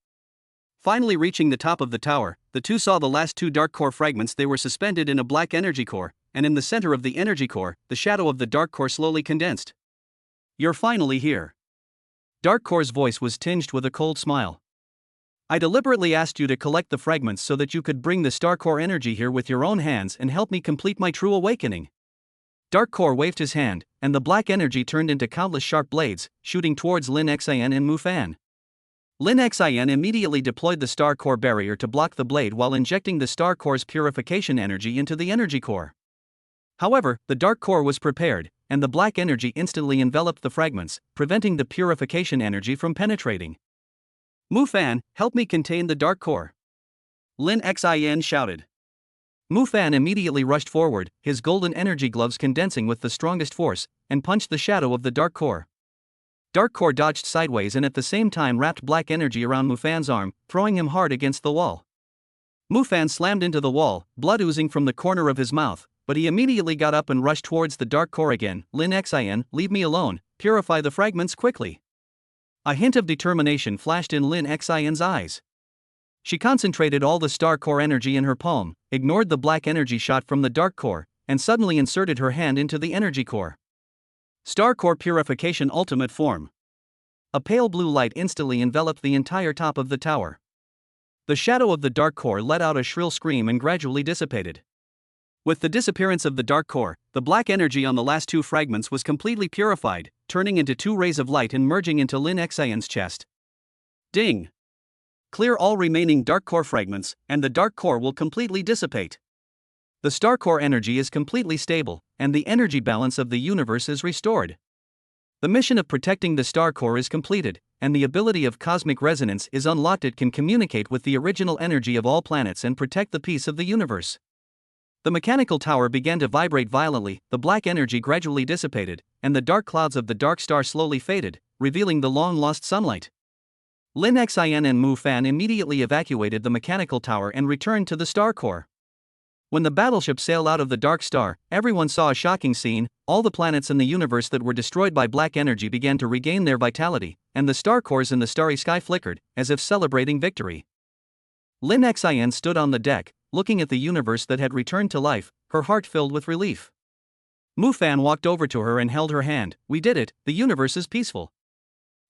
Finally reaching the top of the tower, the two saw the last 2 dark core fragments. They were suspended in a black energy core, and in the center of the energy core, the shadow of the dark core slowly condensed. You're finally here. Dark Core's voice was tinged with a cold smile. I deliberately asked you to collect the fragments so that you could bring the Star Core energy here with your own hands and help me complete my true awakening. Dark Core waved his hand, and the black energy turned into countless sharp blades, shooting towards Lin Xin and Mu Fan. Lin Xin immediately deployed the Star Core barrier to block the blade while injecting the Star Core's purification energy into the energy core. However, the Dark Core was prepared, and the black energy instantly enveloped the fragments, preventing the purification energy from penetrating. Mu Fan, help me contain the Dark Core. Lin Xin shouted. Mu Fan immediately rushed forward, his golden energy gloves condensing with the strongest force, and punched the shadow of the Dark Core. Dark Core dodged sideways and at the same time wrapped black energy around Mu Fan's arm, throwing him hard against the wall. Mu Fan slammed into the wall, blood oozing from the corner of his mouth, but he immediately got up and rushed towards the Dark Core again. Lin Xin, leave me alone, purify the fragments quickly. A hint of determination flashed in Lin Xin's eyes. She concentrated all the Star Core energy in her palm, ignored the black energy shot from the Dark Core, and suddenly inserted her hand into the energy core. Star Core Purification Ultimate Form. A pale blue light instantly enveloped the entire top of the tower. The shadow of the Dark Core let out a shrill scream and gradually dissipated. With the disappearance of the Dark Core, the black energy on the last 2 fragments was completely purified, turning into 2 rays of light and merging into Lin Xin's chest. Ding! Clear all remaining Dark Core fragments, and the Dark Core will completely dissipate. The Star Core energy is completely stable, and the energy balance of the universe is restored. The mission of protecting the Star Core is completed, and the ability of cosmic resonance is unlocked. It can communicate with the original energy of all planets and protect the peace of the universe. The mechanical tower began to vibrate violently, the black energy gradually dissipated, and the dark clouds of the dark star slowly faded, revealing the long-lost sunlight. Lin Xin and Mu Fan immediately evacuated the mechanical tower and returned to the Star Core. When the battleship sailed out of the Dark Star, everyone saw a shocking scene. All the planets in the universe that were destroyed by black energy began to regain their vitality, and the star cores in the starry sky flickered, as if celebrating victory. Lin Xin stood on the deck, looking at the universe that had returned to life, her heart filled with relief. Mu Fan walked over to her and held her hand. We did it, the universe is peaceful.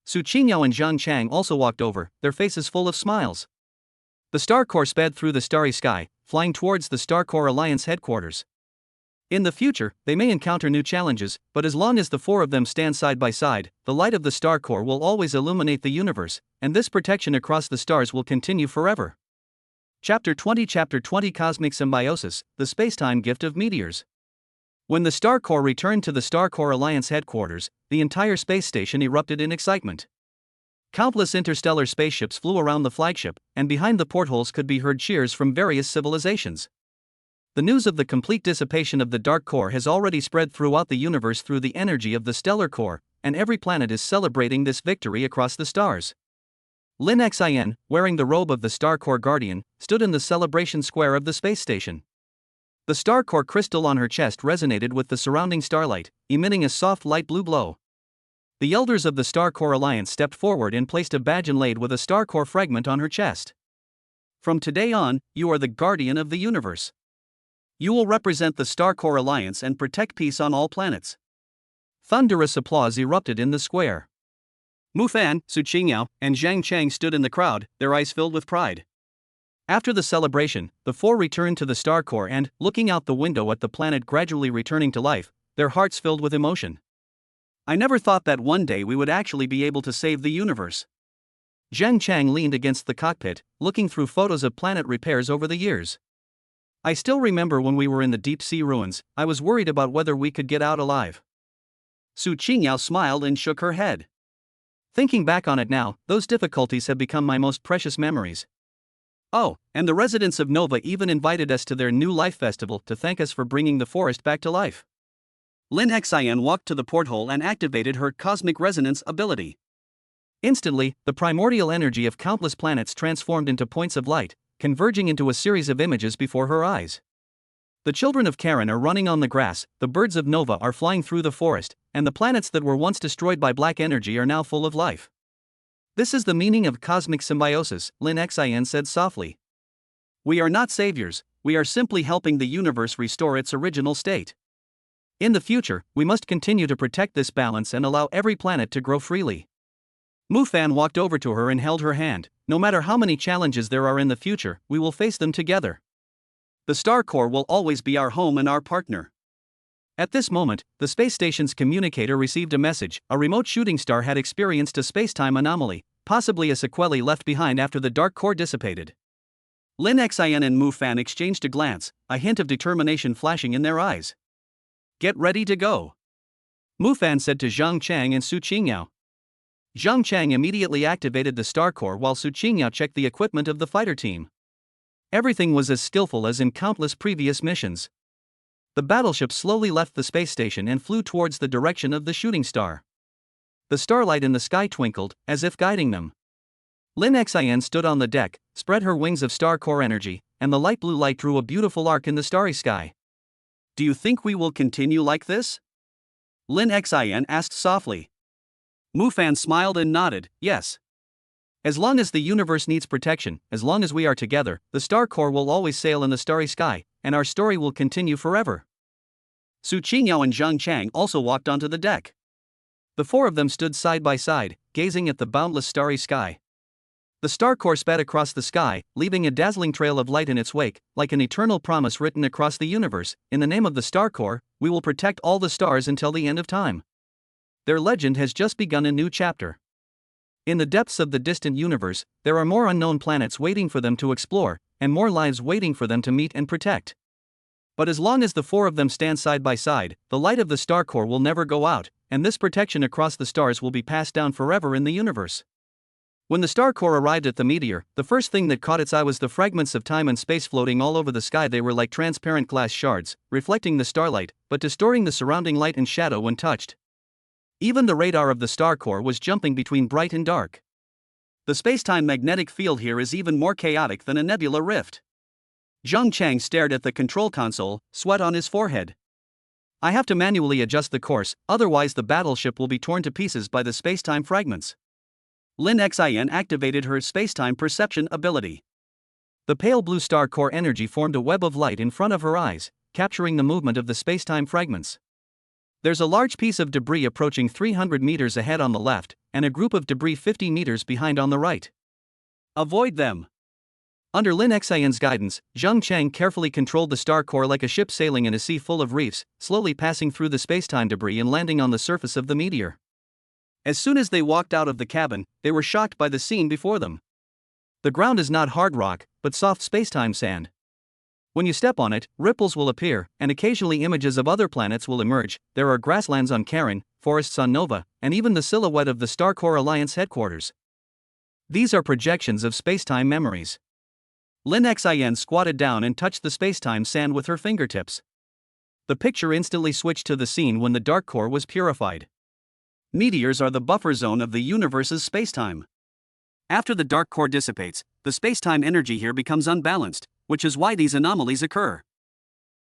Su Qinyao and Zhang Chang also walked over, their faces full of smiles. The Star Core sped through the starry sky, flying towards the Star Core Alliance headquarters. In the future, they may encounter new challenges, but as long as the 4 of them stand side by side, the light of the Star Core will always illuminate the universe, and this protection across the stars will continue forever. Chapter 20 Cosmic Symbiosis, the Spacetime Gift of Meteors. When the Star Corps returned to the Star Corps Alliance headquarters, the entire space station erupted in excitement. Countless interstellar spaceships flew around the flagship, and behind the portholes could be heard cheers from various civilizations. The news of the complete dissipation of the Dark Core has already spread throughout the universe through the energy of the Stellar Core, and every planet is celebrating this victory across the stars. Lin Xin, wearing the robe of the Star Core Guardian, stood in the celebration square of the space station. The Star Core crystal on her chest resonated with the surrounding starlight, emitting a soft light blue glow. The elders of the Star Core Alliance stepped forward and placed a badge inlaid with a Star Core fragment on her chest. From today on, you are the guardian of the universe. You will represent the Star Core Alliance and protect peace on all planets. Thunderous applause erupted in the square. Mu Fan, Su Qingyao, and Zhang Chang stood in the crowd, their eyes filled with pride. After the celebration, the four returned to the Star Core and, looking out the window at the planet gradually returning to life, their hearts filled with emotion. I never thought that one day we would actually be able to save the universe. Zhang Chang leaned against the cockpit, looking through photos of planet repairs over the years. I still remember when we were in the deep sea ruins, I was worried about whether we could get out alive. Su Qingyao smiled and shook her head. Thinking back on it now, those difficulties have become my most precious memories. Oh, and the residents of Nova even invited us to their new life festival to thank us for bringing the forest back to life. Lin Xin walked to the porthole and activated her cosmic resonance ability. Instantly, the primordial energy of countless planets transformed into points of light, converging into a series of images before her eyes. The children of Karen are running on the grass, the birds of Nova are flying through the forest, and the planets that were once destroyed by black energy are now full of life. This is the meaning of cosmic symbiosis, Lin Xin said softly. We are not saviors, we are simply helping the universe restore its original state. In the future, we must continue to protect this balance and allow every planet to grow freely. Mu Fan walked over to her and held her hand. No matter how many challenges there are in the future, we will face them together. The Star Core will always be our home and our partner. At this moment, the space station's communicator received a message. A remote shooting star had experienced a space-time anomaly, possibly a sequelae left behind after the Dark Core dissipated. Lin Xin and Mu Fan exchanged a glance, a hint of determination flashing in their eyes. Get ready to go, Mu Fan said to Zhang Chang and Su Qingyao. Zhang Chang immediately activated the Star Core while Su Qingyao checked the equipment of the fighter team. Everything was as skillful as in countless previous missions. The battleship slowly left the space station and flew towards the direction of the shooting star. The starlight in the sky twinkled, as if guiding them. Lin Xin stood on the deck, spread her wings of Star Core energy, and the light blue light drew a beautiful arc in the starry sky. Do you think we will continue like this? Lin Xin asked softly. Mu Fan smiled and nodded, yes. As long as the universe needs protection, as long as we are together, the Star Core will always sail in the starry sky, and our story will continue forever. Su Qingyao and Zhang Chang also walked onto the deck. The four of them stood side by side, gazing at the boundless starry sky. The Star Core sped across the sky, leaving a dazzling trail of light in its wake, like an eternal promise written across the universe. In the name of the Star Core, we will protect all the stars until the end of time. Their legend has just begun a new chapter. In the depths of the distant universe, there are more unknown planets waiting for them to explore, and more lives waiting for them to meet and protect. But as long as the four of them stand side by side, the light of the Star Core will never go out, and this protection across the stars will be passed down forever in the universe. When the Star Core arrived at the meteor, the first thing that caught its eye was the fragments of time and space floating all over the sky. They were like transparent glass shards, reflecting the starlight, but distorting the surrounding light and shadow when touched. Even the radar of the Star Core was jumping between bright and dark. The space-time magnetic field here is even more chaotic than a nebula rift. Zhang Chang stared at the control console, sweat on his forehead. I have to manually adjust the course, otherwise the battleship will be torn to pieces by the space-time fragments. Lin Xin activated her space-time perception ability. The pale blue Star Core energy formed a web of light in front of her eyes, capturing the movement of the space-time fragments. There's a large piece of debris approaching 300 meters ahead on the left, and a group of debris 50 meters behind on the right. Avoid them. Under Lin Xin's guidance, Zhang Chang carefully controlled the Star Core like a ship sailing in a sea full of reefs, slowly passing through the space-time debris and landing on the surface of the meteor. As soon as they walked out of the cabin, they were shocked by the scene before them. The ground is not hard rock, but soft space-time sand. When you step on it, ripples will appear, and occasionally images of other planets will emerge. There are grasslands on Charon, forests on Nova, and even the silhouette of the Star Corps Alliance headquarters. These are projections of spacetime memories. Lin Xin squatted down and touched the spacetime sand with her fingertips. The picture instantly switched to the scene when the dark core was purified. Meteors are the buffer zone of the universe's spacetime. After the dark core dissipates, the spacetime energy here becomes unbalanced, which is why these anomalies occur.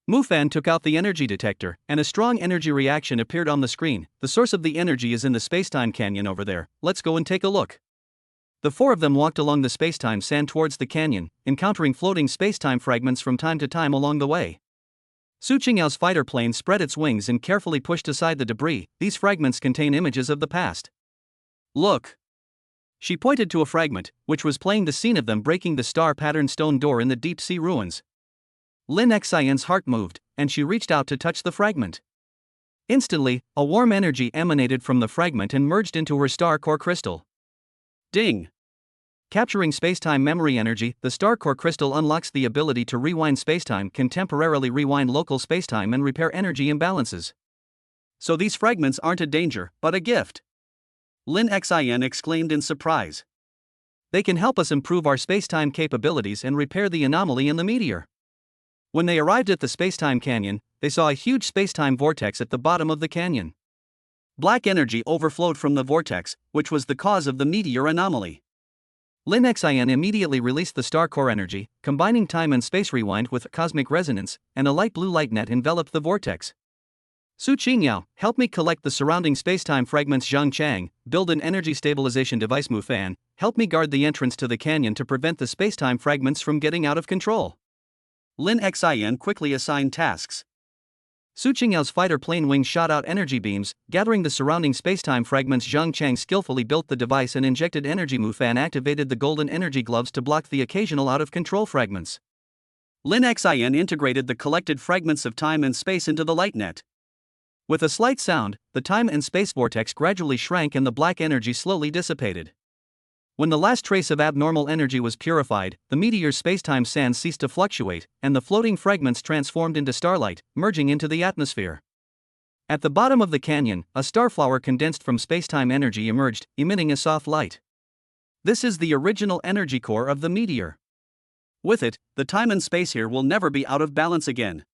Mufan took out the energy detector, and a strong energy reaction appeared on the screen. The source of the energy is in the spacetime canyon over there. Let's go and take a look. The four of them walked along the spacetime sand towards the canyon, encountering floating spacetime fragments from time to time along the way. Su Qingyao's fighter plane spread its wings and carefully pushed aside the debris. These fragments contain images of the past. Look! She pointed to a fragment, which was playing the scene of them breaking the star-patterned stone door in the deep-sea ruins. Lin Xin's heart moved, and she reached out to touch the fragment. Instantly, a warm energy emanated from the fragment and merged into her star core crystal. Ding! Capturing spacetime memory energy, the star core crystal unlocks the ability to rewind spacetime, can temporarily rewind local spacetime and repair energy imbalances. So these fragments aren't a danger, but a gift. Lin Xin exclaimed in surprise. They can help us improve our spacetime capabilities and repair the anomaly in the meteor. When they arrived at the spacetime canyon, they saw a huge spacetime vortex at the bottom of the canyon. Black energy overflowed from the vortex, which was the cause of the meteor anomaly. Lin Xin immediately released the star core energy, combining time and space rewind with cosmic resonance, and a light blue light net enveloped the vortex. Su Qingyao, help me collect the surrounding spacetime fragments. Zhang Chang, build an energy stabilization device. Mufan, help me guard the entrance to the canyon to prevent the spacetime fragments from getting out of control. Lin Xin quickly assigned tasks. Su Qingyao's fighter plane wing shot out energy beams, gathering the surrounding spacetime fragments. Zhang Chang skillfully built the device and injected energy. Mufan activated the golden energy gloves to block the occasional out-of-control fragments. Lin Xin integrated the collected fragments of time and space into the light net. With a slight sound, the time and space vortex gradually shrank and the black energy slowly dissipated. When the last trace of abnormal energy was purified, the meteor's spacetime sand ceased to fluctuate, and the floating fragments transformed into starlight, merging into the atmosphere. At the bottom of the canyon, a starflower condensed from spacetime energy emerged, emitting a soft light. This is the original energy core of the meteor. With it, the time and space here will never be out of balance again.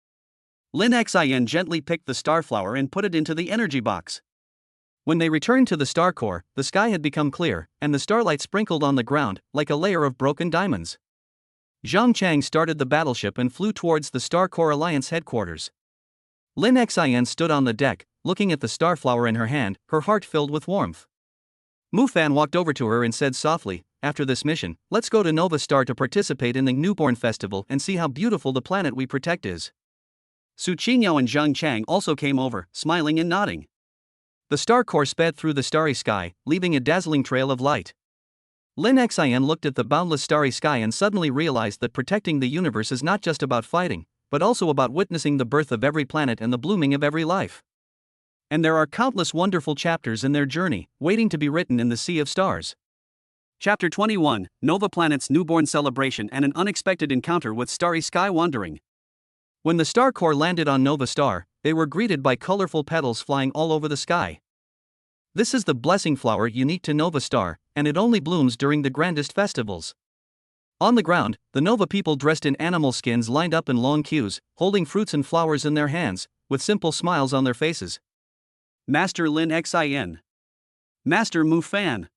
Lin Xin gently picked the starflower and put it into the energy box. When they returned to the star core, the sky had become clear, and the starlight sprinkled on the ground, like a layer of broken diamonds. Zhang Chang started the battleship and flew towards the Star Corps Alliance headquarters. Lin Xin stood on the deck, looking at the starflower in her hand, her heart filled with warmth. Mufan walked over to her and said softly, after this mission, let's go to Nova Star to participate in the Newborn Festival and see how beautiful the planet we protect is. Su Qingyao and Zhang Chang also came over, smiling and nodding. The Star Corps sped through the starry sky, leaving a dazzling trail of light. Lin Xin looked at the boundless starry sky and suddenly realized that protecting the universe is not just about fighting, but also about witnessing the birth of every planet and the blooming of every life. And there are countless wonderful chapters in their journey, waiting to be written in the Sea of Stars. Chapter 21, Nova Planet's Newborn Celebration and an Unexpected Encounter with Starry Sky Wandering. When the Star Corps landed on Nova Star, they were greeted by colorful petals flying all over the sky. This is the blessing flower unique to Nova Star, and it only blooms during the grandest festivals. On the ground, the Nova people dressed in animal skins lined up in long queues, holding fruits and flowers in their hands, with simple smiles on their faces. Master Lin Xin. Master Mufan.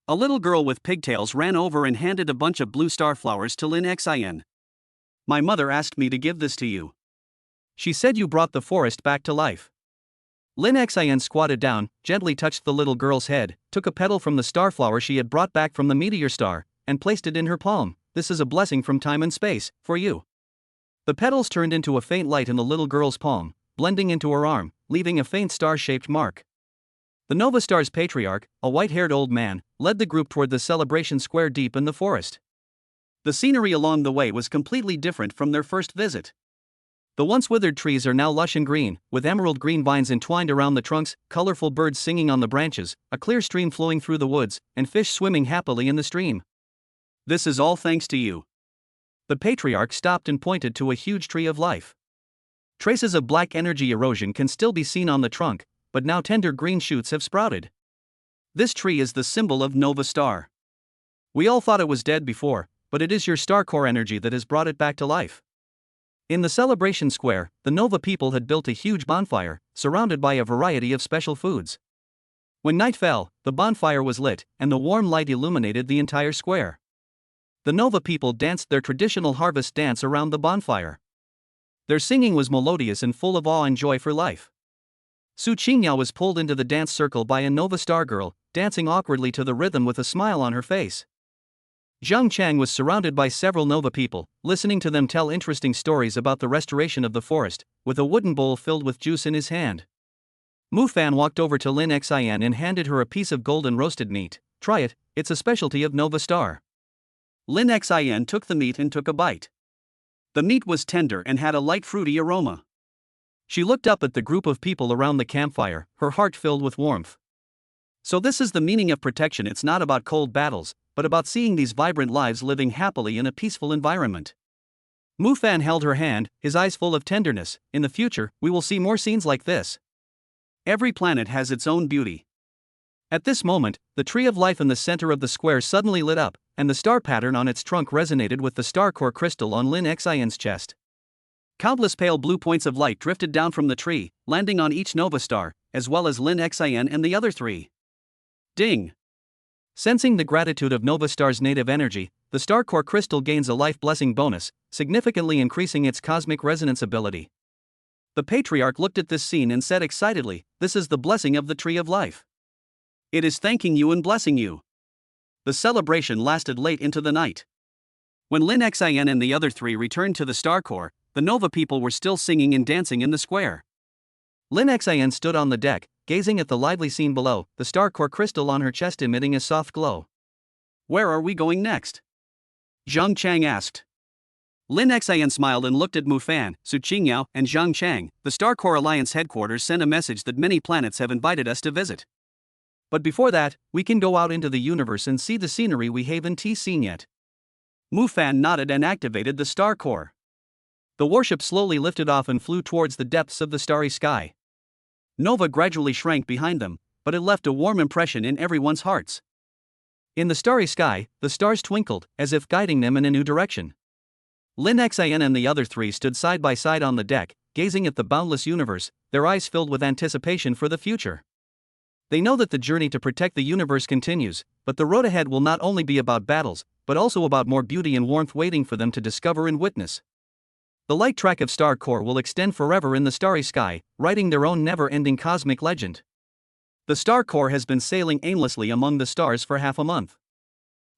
A little girl with pigtails ran over and handed a bunch of blue star flowers to Lin Xin. My mother asked me to give this to you. She said you brought the forest back to life. Lin Xin squatted down, gently touched the little girl's head, took a petal from the starflower she had brought back from the meteor star, and placed it in her palm. This is a blessing from time and space, for you. The petals turned into a faint light in the little girl's palm, blending into her arm, leaving a faint star-shaped mark. The Nova Star's patriarch, a white-haired old man, led the group toward the celebration square deep in the forest. The scenery along the way was completely different from their first visit. The once withered trees are now lush and green, with emerald green vines entwined around the trunks, colorful birds singing on the branches, a clear stream flowing through the woods, and fish swimming happily in the stream. This is all thanks to you. The patriarch stopped and pointed to a huge tree of life. Traces of black energy erosion can still be seen on the trunk, but now tender green shoots have sprouted. This tree is the symbol of Nova Star. We all thought it was dead before, but it is your star core energy that has brought it back to life. In the celebration square, the Nova people had built a huge bonfire, surrounded by a variety of special foods. When night fell, the bonfire was lit, and the warm light illuminated the entire square. The Nova people danced their traditional harvest dance around the bonfire. Their singing was melodious and full of awe and joy for life. Su Qingya was pulled into the dance circle by a Nova Star girl, dancing awkwardly to the rhythm with a smile on her face. Zhang Chang was surrounded by several Nova people, listening to them tell interesting stories about the restoration of the forest, with a wooden bowl filled with juice in his hand. Mu Fan walked over to Lin Xian and handed her a piece of golden roasted meat. "Try it, it's a specialty of Nova Star." Lin Xian took the meat and took a bite. The meat was tender and had a light fruity aroma. She looked up at the group of people around the campfire, her heart filled with warmth. So this is the meaning of protection. It's not about cold battles, but about seeing these vibrant lives living happily in a peaceful environment. Mu Fan held her hand, his eyes full of tenderness. In the future, we will see more scenes like this. Every planet has its own beauty. At this moment, the tree of life in the center of the square suddenly lit up, and the star pattern on its trunk resonated with the star core crystal on Lin Xian's chest. Countless pale blue points of light drifted down from the tree, landing on each Nova Star, as well as Lin Xian and the other three. Ding! Sensing the gratitude of Nova Star's native energy, the star core crystal gains a life blessing bonus, significantly increasing its cosmic resonance ability. The patriarch looked at this scene and said excitedly, "This is the blessing of the tree of life. It is thanking you and blessing you." The celebration lasted late into the night. When Lin Xian and the other three returned to the star core, the Nova people were still singing and dancing in the square. Lin Xian stood on the deck, gazing at the lively scene below, the star core crystal on her chest emitting a soft glow. "Where are we going next?" Zhang Chang asked. Lin Xian smiled and looked at Mu Fan, Su Qingyao, and Zhang Chang. "The Star Core Alliance headquarters sent a message that many planets have invited us to visit. But before that, we can go out into the universe and see the scenery we haven't seen yet." Mu Fan nodded and activated the star core. The warship slowly lifted off and flew towards the depths of the starry sky. Nova gradually shrank behind them, but it left a warm impression in everyone's hearts. In the starry sky, the stars twinkled, as if guiding them in a new direction. Lin Xian and the other three stood side by side on the deck, gazing at the boundless universe, their eyes filled with anticipation for the future. They know that the journey to protect the universe continues, but the road ahead will not only be about battles, but also about more beauty and warmth waiting for them to discover and witness. The light track of Star Core will extend forever in the starry sky, writing their own never-ending cosmic legend. The Star Core has been sailing aimlessly among the stars for half a month.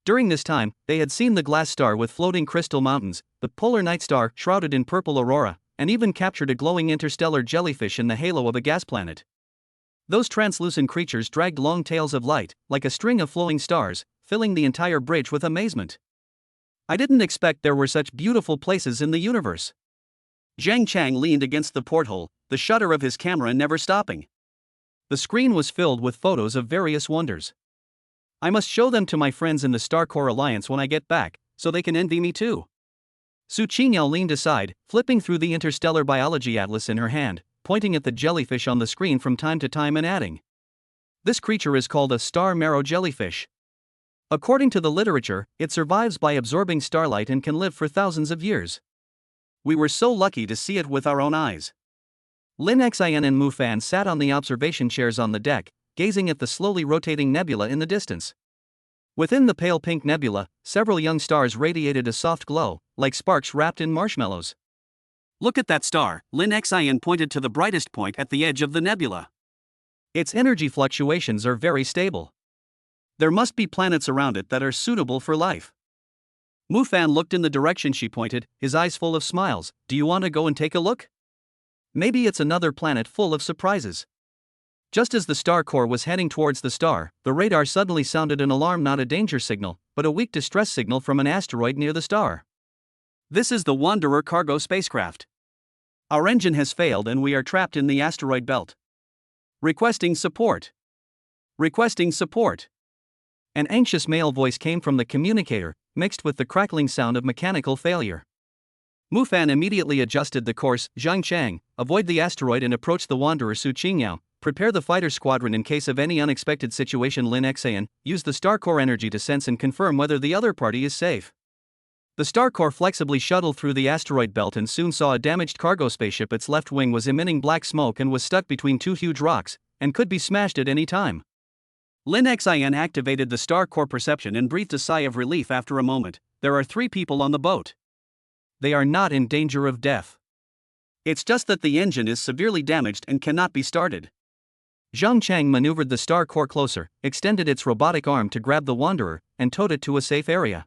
During this time, they had seen the glass star with floating crystal mountains, the polar night star shrouded in purple aurora, and even captured a glowing interstellar jellyfish in the halo of a gas planet. Those translucent creatures dragged long tails of light, like a string of flowing stars, filling the entire bridge with amazement. "I didn't expect there were such beautiful places in the universe." Zhang Chang leaned against the porthole, the shutter of his camera never stopping. The screen was filled with photos of various wonders. "I must show them to my friends in the Star Core Alliance when I get back, so they can envy me too." Su Qingyao leaned aside, flipping through the interstellar biology atlas in her hand, pointing at the jellyfish on the screen from time to time and adding, "This creature is called a star marrow jellyfish. According to the literature, it survives by absorbing starlight and can live for thousands of years. We were so lucky to see it with our own eyes." Lin Xian and Mu Fan sat on the observation chairs on the deck, gazing at the slowly rotating nebula in the distance. Within the pale pink nebula, several young stars radiated a soft glow, like sparks wrapped in marshmallows. "Look at that star," Lin Xian pointed to the brightest point at the edge of the nebula. "Its energy fluctuations are very stable. There must be planets around it that are suitable for life." Mu Fan looked in the direction she pointed, his eyes full of smiles. "Do you want to go and take a look? Maybe it's another planet full of surprises." Just as the star core was heading towards the star, the radar suddenly sounded an alarm, not a danger signal, but a weak distress signal from an asteroid near the star. "This is the Wanderer cargo spacecraft. Our engine has failed and we are trapped in the asteroid belt. Requesting support. Requesting support." An anxious male voice came from the communicator, mixed with the crackling sound of mechanical failure. Mufan immediately adjusted the course. Zhang Chang, avoid the asteroid and approach the Wanderer. Su Qingyao, prepare the fighter squadron in case of any unexpected situation. Lin Xan, use the star core energy to sense and confirm whether the other party is safe. The star core flexibly shuttled through the asteroid belt and soon saw a damaged cargo spaceship. Its left wing was emitting black smoke and was stuck between two huge rocks, and could be smashed at any time. Lin Xan activated the star core perception and breathed a sigh of relief after a moment. There are 3 people on the boat. They are not in danger of death. It's just that the engine is severely damaged and cannot be started. Zhang Chang maneuvered the star core closer, extended its robotic arm to grab the Wanderer, and towed it to a safe area.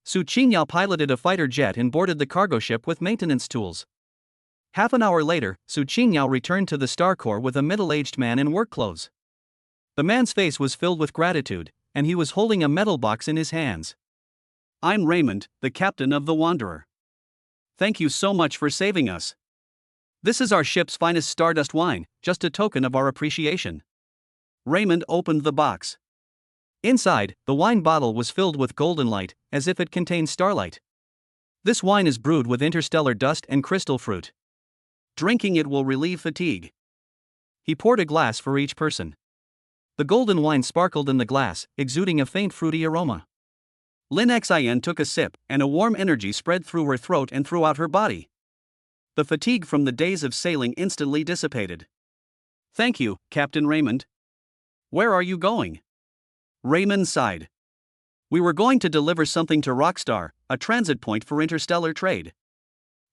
Su Qingyao piloted a fighter jet and boarded the cargo ship with maintenance tools. Half an hour later, Su Qingyao returned to the star core with a middle-aged man in work clothes. The man's face was filled with gratitude, and he was holding a metal box in his hands. I'm Raymond, the captain of the Wanderer. Thank you so much for saving us. This is our ship's finest stardust wine, just a token of our appreciation. Raymond opened the box. Inside, the wine bottle was filled with golden light, as if it contained starlight. This wine is brewed with interstellar dust and crystal fruit. Drinking it will relieve fatigue. He poured a glass for each person. The golden wine sparkled in the glass, exuding a faint fruity aroma. Lin Xan took a sip, and a warm energy spread through her throat and throughout her body. The fatigue from the days of sailing instantly dissipated. Thank you, Captain Raymond. Where are you going? Raymond sighed. We were going to deliver something to Rockstar, a transit point for interstellar trade.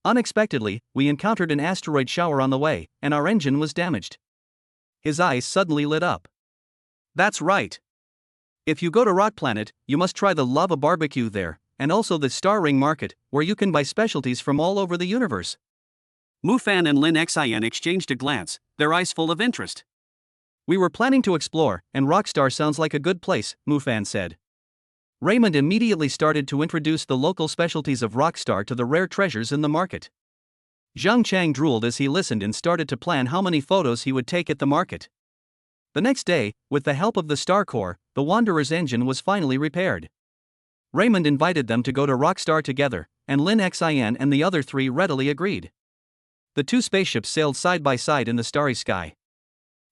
Unexpectedly, we encountered an asteroid shower on the way, and our engine was damaged. His eyes suddenly lit up. That's right. If you go to Rock Planet, you must try the lava barbecue there, and also the Star Ring Market, where you can buy specialties from all over the universe. Mufan and Lin Xan exchanged a glance, their eyes full of interest. We were planning to explore, and Rockstar sounds like a good place, Mufan said. Raymond immediately started to introduce the local specialties of Rockstar to the rare treasures in the market. Zhang Chang drooled as he listened and started to plan how many photos he would take at the market. The next day, with the help of the Star Core, the Wanderer's engine was finally repaired. Raymond invited them to go to Rockstar together, and Lin Xan and the other 3 readily agreed. The 2 spaceships sailed side by side in the starry sky.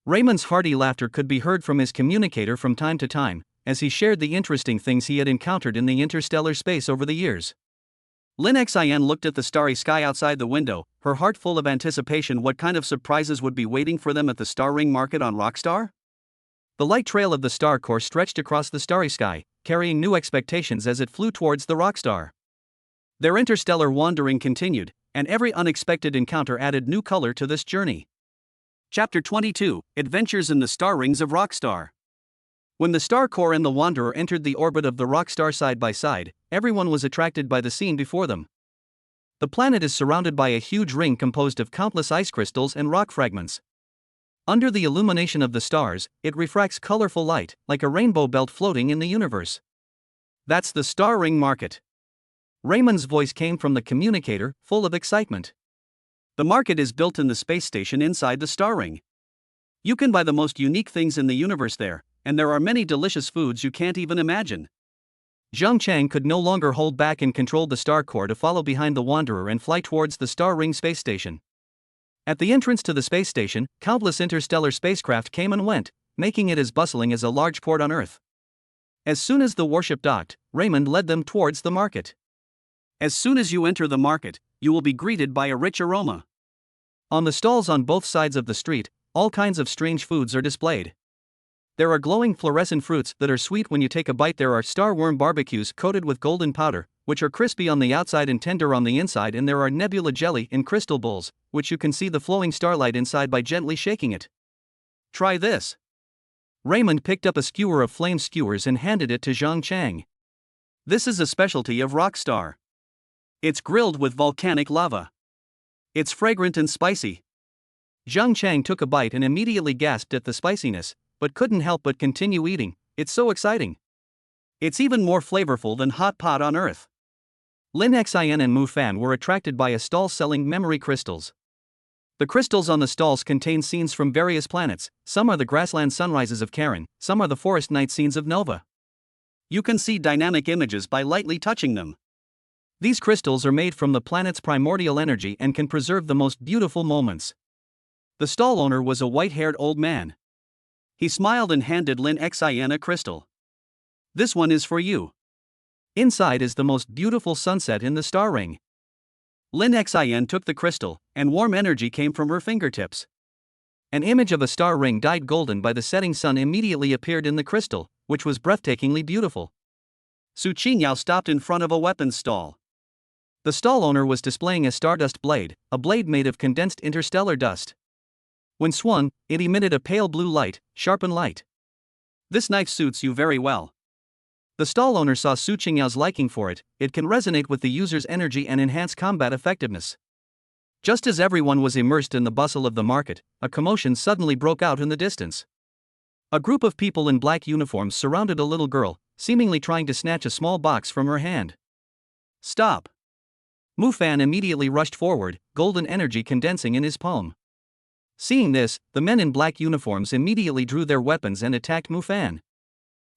Raymond's hearty laughter could be heard from his communicator from time to time, as he shared the interesting things he had encountered in the interstellar space over the years. Lin Xan looked at the starry sky outside the window, her heart full of anticipation. What kind of surprises would be waiting for them at the Star Ring Market on Rockstar? The light trail of the Star Core stretched across the starry sky, carrying new expectations as it flew towards the Rockstar. Their interstellar wandering continued, and every unexpected encounter added new color to this journey. Chapter 22, Adventures in the Star Rings of Rockstar. When the Star Core and the Wanderer entered the orbit of the Rockstar side by side, everyone was attracted by the scene before them. The planet is surrounded by a huge ring composed of countless ice crystals and rock fragments. Under the illumination of the stars, it refracts colorful light, like a rainbow belt floating in the universe. That's the Star Ring Market. Raymond's voice came from the communicator, full of excitement. The market is built in the space station inside the Star Ring. You can buy the most unique things in the universe there, and there are many delicious foods you can't even imagine. Zhang Chang could no longer hold back and controlled the Star Core to follow behind the Wanderer and fly towards the Star Ring space station. At the entrance to the space station, countless interstellar spacecraft came and went, making it as bustling as a large port on Earth. As soon as the warship docked, Raymond led them towards the market. As soon as you enter the market, you will be greeted by a rich aroma. On the stalls on both sides of the street, all kinds of strange foods are displayed. There are glowing fluorescent fruits that are sweet when you take a bite. There are starworm barbecues coated with golden powder, which are crispy on the outside and tender on the inside, and there are nebula jelly in crystal bowls, which you can see the flowing starlight inside by gently shaking it. Try this. Raymond picked up a skewer of flame skewers and handed it to Zhang Chang. This is a specialty of Rockstar. It's grilled with volcanic lava. It's fragrant and spicy. Zhang Chang took a bite and immediately gasped at the spiciness, but couldn't help but continue eating. It's so exciting. It's even more flavorful than hot pot on Earth. Lin Xan and Mu Fan were attracted by a stall selling memory crystals. The crystals on the stalls contain scenes from various planets. Some are the grassland sunrises of Karen, some are the forest night scenes of Nova. You can see dynamic images by lightly touching them. These crystals are made from the planet's primordial energy and can preserve the most beautiful moments. The stall owner was a white-haired old man. He smiled and handed Lin Xin a crystal. This one is for you. Inside is the most beautiful sunset in the star ring. Lin Xin took the crystal, and warm energy came from her fingertips. An image of a star ring dyed golden by the setting sun immediately appeared in the crystal, which was breathtakingly beautiful. Su Qingyao stopped in front of a weapons stall. The stall owner was displaying a stardust blade, a blade made of condensed interstellar dust. When swung, it emitted a pale blue light, sharp and light. This knife suits you very well. The stall owner saw Su Qingyao's liking for it. It can resonate with the user's energy and enhance combat effectiveness. Just as everyone was immersed in the bustle of the market, a commotion suddenly broke out in the distance. A group of people in black uniforms surrounded a little girl, seemingly trying to snatch a small box from her hand. Stop! Mu Fan immediately rushed forward, golden energy condensing in his palm. Seeing this, the men in black uniforms immediately drew their weapons and attacked Mu Fan.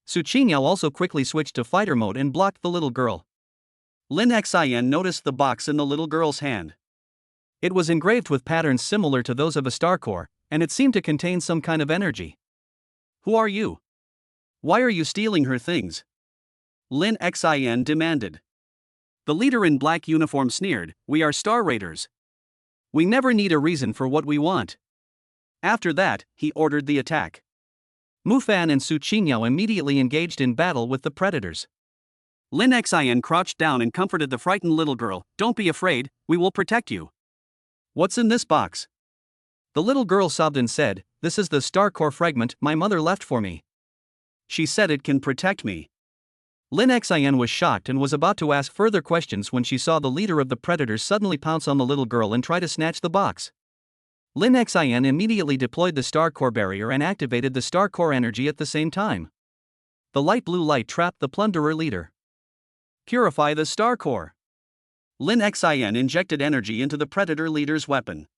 Su Qingyao also quickly switched to fighter mode and blocked the little girl. Lin Xin noticed the box in the little girl's hand. It was engraved with patterns similar to those of a star core, and it seemed to contain some kind of energy. Who are you? Why are you stealing her things? Lin Xin demanded. The leader in black uniform sneered, "We are Star Raiders. We never need a reason for what we want." After that, he ordered the attack. Mu Fan and Su Qingyao immediately engaged in battle with the predators. Lin Xin crouched down and comforted the frightened little girl. "Don't be afraid, we will protect you." "What's in this box?" The little girl sobbed and said, "This is the star core fragment my mother left for me. She said it can protect me." Lin Xin was shocked and was about to ask further questions when she saw the leader of the predators suddenly pounce on the little girl and try to snatch the box. Lin Xin immediately deployed the star core barrier and activated the star core energy at the same time. The light blue light trapped the plunderer leader. Purify the star core. Lin Xin injected energy into the predator leader's weapon.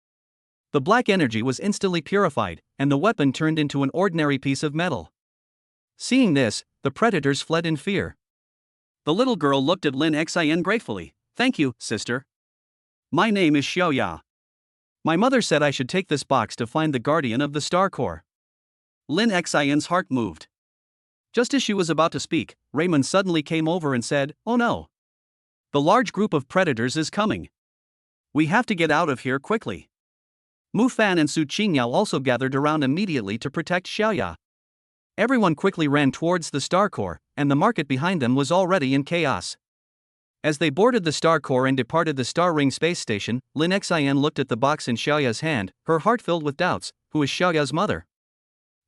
The black energy was instantly purified, and the weapon turned into an ordinary piece of metal. Seeing this, the predators fled in fear. The little girl looked at Lin Xin gratefully. "Thank you, sister. My name is Xiaoya. My mother said I should take this box to find the guardian of the star core." Lin Xin's heart moved. Just as she was about to speak, Raymond suddenly came over and said, "Oh no! The large group of predators is coming. We have to get out of here quickly." Mu Fan and Su Qingyao also gathered around immediately to protect Xiaoya. Everyone quickly ran towards the star core, and the market behind them was already in chaos. As they boarded the star core and departed the star ring space station, Lin Xin looked at the box in Xiaoya's hand, her heart filled with doubts. Who is Xiaoya's mother?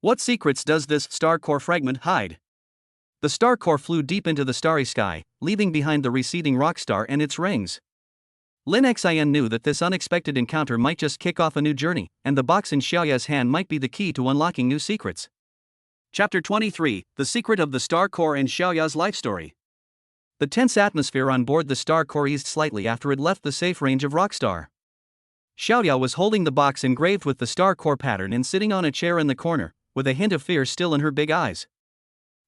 What secrets does this star core fragment hide? The star core flew deep into the starry sky, leaving behind the receding rock star and its rings. Lin Xin knew that this unexpected encounter might just kick off a new journey, and the box in Xiaoya's hand might be the key to unlocking new secrets. Chapter 23, The Secret of the Star Core and Xiaoya's Life Story. The tense atmosphere on board the star core eased slightly after it left the safe range of Rockstar. Xiaoya was holding the box engraved with the star core pattern and sitting on a chair in the corner, with a hint of fear still in her big eyes.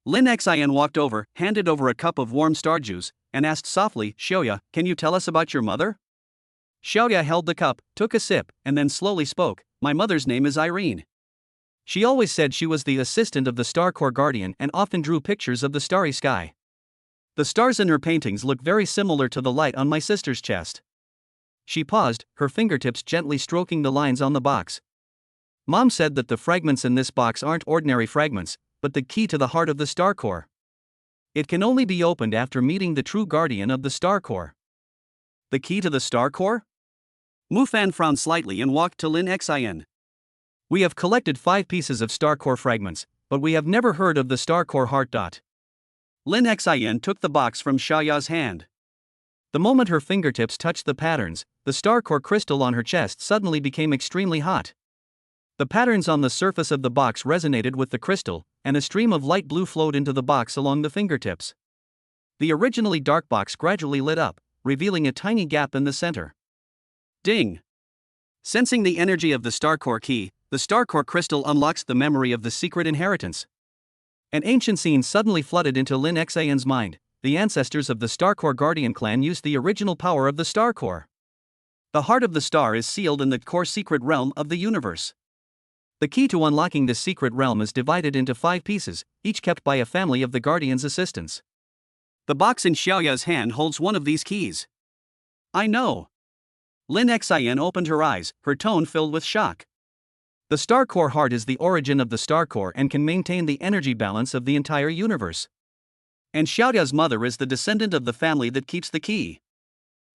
Lin Xin walked over, handed over a cup of warm star juice, and asked softly, "Xiaoya, can you tell us about your mother?" Xiaoya held the cup, took a sip, and then slowly spoke. "My mother's name is Irene. She always said she was the assistant of the Star Core Guardian and often drew pictures of the starry sky. The stars in her paintings look very similar to the light on my sister's chest." She paused, her fingertips gently stroking the lines on the box. "Mom said that the fragments in this box aren't ordinary fragments, but the key to the heart of the Star Core. It can only be opened after meeting the true guardian of the Star Core." "The key to the Star Core?" Mu Fan frowned slightly and walked to Lin Xin. "We have collected 5 pieces of Star Core fragments, but we have never heard of the Star Core heart. Lin Xin took the box from Xiaoya's hand. The moment her fingertips touched the patterns, the Star Core crystal on her chest suddenly became extremely hot. The patterns on the surface of the box resonated with the crystal, and a stream of light blue flowed into the box along the fingertips. The originally dark box gradually lit up, revealing a tiny gap in the center. Ding! Sensing the energy of the Star Core key, the Star Core crystal unlocks the memory of the secret inheritance. An ancient scene suddenly flooded into Lin Xian's mind. The ancestors of the Starcore Guardian clan used the original power of the Starcore. The heart of the star is sealed in the core secret realm of the universe. The key to unlocking this secret realm is divided into 5 pieces, each kept by a family of the Guardian's assistants. The box in Xiaoya's hand holds one of these keys. I know. Lin Xian opened her eyes, her tone filled with shock. The Starcore heart is the origin of the Starcore and can maintain the energy balance of the entire universe. And Xiaoya's mother is the descendant of the family that keeps the key.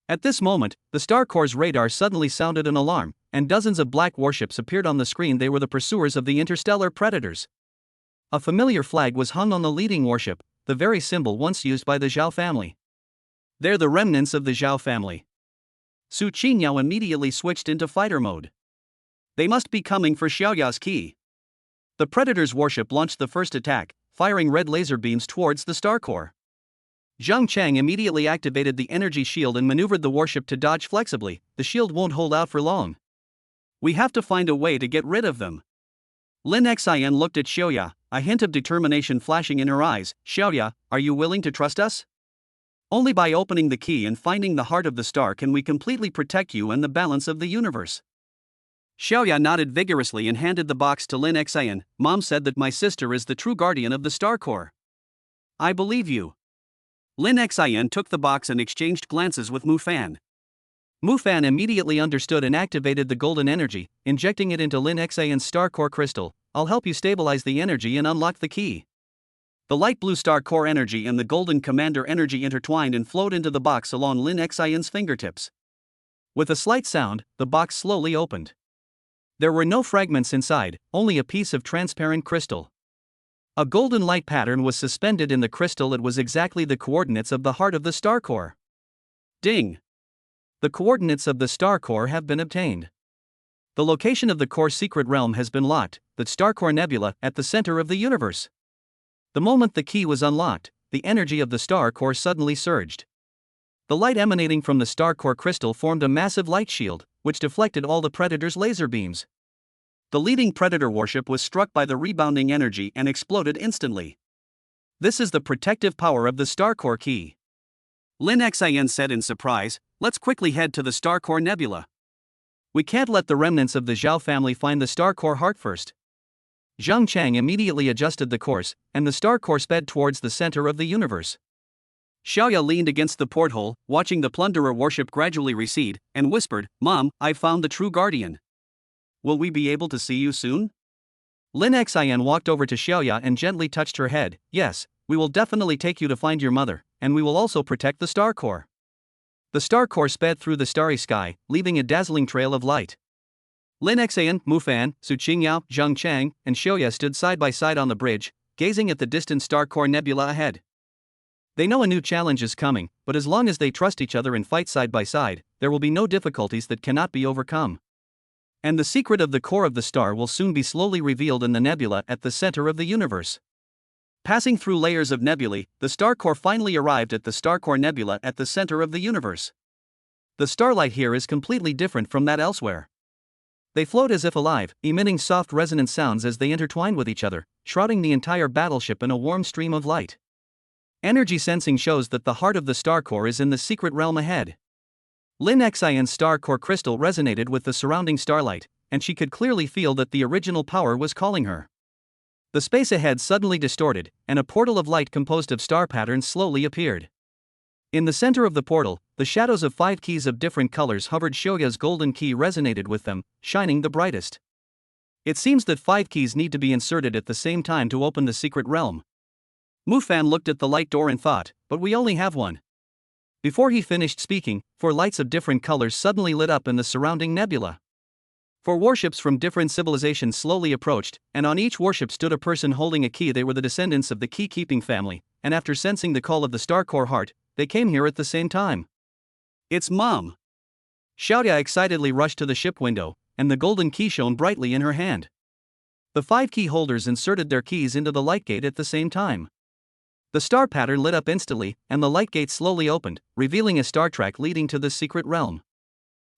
At this moment, the Starcore's radar suddenly sounded an alarm, and dozens of black warships appeared on the screen. They were the pursuers of the interstellar predators. A familiar flag was hung on the leading warship, the very symbol once used by the Zhao family. They're the remnants of the Zhao family. Su Qingyao immediately switched into fighter mode. They must be coming for Xiaoya's key. The Predator's warship launched the first attack, firing red laser beams towards the Starcore. Zhang Chang immediately activated the energy shield and maneuvered the warship to dodge flexibly. The shield won't hold out for long. We have to find a way to get rid of them. Lin Xian looked at Xiaoya, a hint of determination flashing in her eyes. Xiaoya, are you willing to trust us? Only by opening the key and finding the heart of the star can we completely protect you and the balance of the universe. Xiaoya nodded vigorously and handed the box to Lin Xian. Mom said that my sister is the true guardian of the Starcore. I believe you. Lin Xian took the box and exchanged glances with Mu Fan. Mu Fan immediately understood and activated the golden energy, injecting it into Lin Xian's Starcore crystal. I'll help you stabilize the energy and unlock the key. The light blue Starcore energy and the golden Commander energy intertwined and flowed into the box along Lin Xian's fingertips. With a slight sound, the box slowly opened. There were no fragments inside, only a piece of transparent crystal. A golden light pattern was suspended in the crystal. It was exactly the coordinates of the heart of the Starcore. Ding! The coordinates of the Starcore have been obtained. The location of the core secret realm has been locked, the Starcore Nebula, at the center of the universe. The moment the key was unlocked, the energy of the Starcore suddenly surged. The light emanating from the Starcore crystal formed a massive light shield, which deflected all the Predator's laser beams. The leading Predator warship was struck by the rebounding energy and exploded instantly. This is the protective power of the Starcore key. Lin Xian said in surprise, let's quickly head to the Starcore Nebula. We can't let the remnants of the Zhao family find the Starcore heart first. Zhang Chang immediately adjusted the course, and the Starcore sped towards the center of the universe. Xiaoya leaned against the porthole, watching the Plunderer warship gradually recede, and whispered, Mom, I've found the true guardian. Will we be able to see you soon? Lin Xian walked over to Xiaoya and gently touched her head. Yes, we will definitely take you to find your mother, and we will also protect the Starcore. The Starcore sped through the starry sky, leaving a dazzling trail of light. Lin Xian, Mu Fan, Su Qingyao, Zhang Chang, and Xiaoya stood side by side on the bridge, gazing at the distant Starcore Nebula ahead. They know a new challenge is coming, but as long as they trust each other and fight side by side, there will be no difficulties that cannot be overcome. And the secret of the core of the star will soon be slowly revealed in the nebula at the center of the universe. Passing through layers of nebulae, the Starcore finally arrived at the Starcore Nebula at the center of the universe. The starlight here is completely different from that elsewhere. They float as if alive, emitting soft resonant sounds as they intertwine with each other, shrouding the entire battleship in a warm stream of light. Energy sensing shows that the heart of the Starcore is in the secret realm ahead. Lin Xian's Starcore crystal resonated with the surrounding starlight, and she could clearly feel that the original power was calling her. The space ahead suddenly distorted, and a portal of light composed of star patterns slowly appeared. In the center of the portal, the shadows of 5 keys of different colors hovered. Xiaoya's golden key resonated with them, shining the brightest. It seems that 5 keys need to be inserted at the same time to open the secret realm. Mu Fan looked at the light door and thought, but we only have one. Before he finished speaking, 4 lights of different colors suddenly lit up in the surrounding nebula. 4 warships from different civilizations slowly approached, and on each warship stood a person holding a key. They were the descendants of the key-keeping family, and after sensing the call of the Starcore heart, they came here at the same time. It's Mom! Xiaoya excitedly rushed to the ship window, and the golden key shone brightly in her hand. The 5 key holders inserted their keys into the light gate at the same time. The star pattern lit up instantly, and the light gate slowly opened, revealing a star track leading to the secret realm.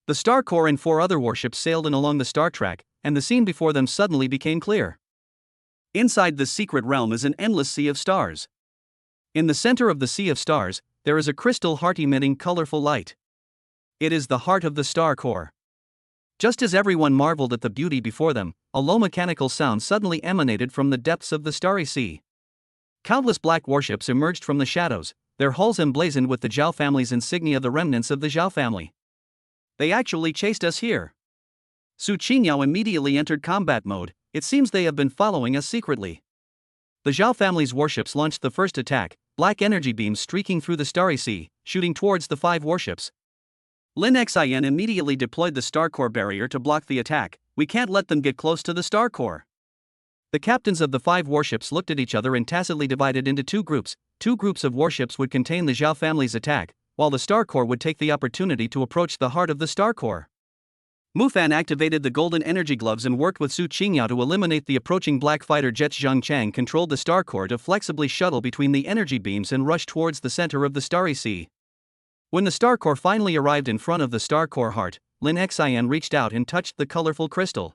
The Starcore and 4 other warships sailed in along the star track, and the scene before them suddenly became clear. Inside this secret realm is an endless sea of stars. In the center of the sea of stars, there is a crystal heart emitting colorful light. It is the heart of the star core. Just as everyone marveled at the beauty before them, a low mechanical sound suddenly emanated from the depths of the starry sea. Countless black warships emerged from the shadows, their hulls emblazoned with the Zhao family's insignia, the remnants of the Zhao family. They actually chased us here. Su Qingyao immediately entered combat mode. It seems they have been following us secretly. The Zhao family's warships launched the first attack, black energy beams streaking through the starry sea, shooting towards the 5 warships. Lin Xin immediately deployed the star core barrier to block the attack. We can't let them get close to the star core. The captains of the 5 warships looked at each other and tacitly divided into 2 groups. 2 groups of warships would contain the Zhao family's attack, while the star core would take the opportunity to approach the heart of the star core. Mufan activated the golden energy gloves and worked with Su Qingyao to eliminate the approaching black fighter jets. Zhang Chang controlled the star core to flexibly shuttle between the energy beams and rush towards the center of the starry sea. When the star core finally arrived in front of the star core heart, Lin Xin reached out and touched the colorful crystal.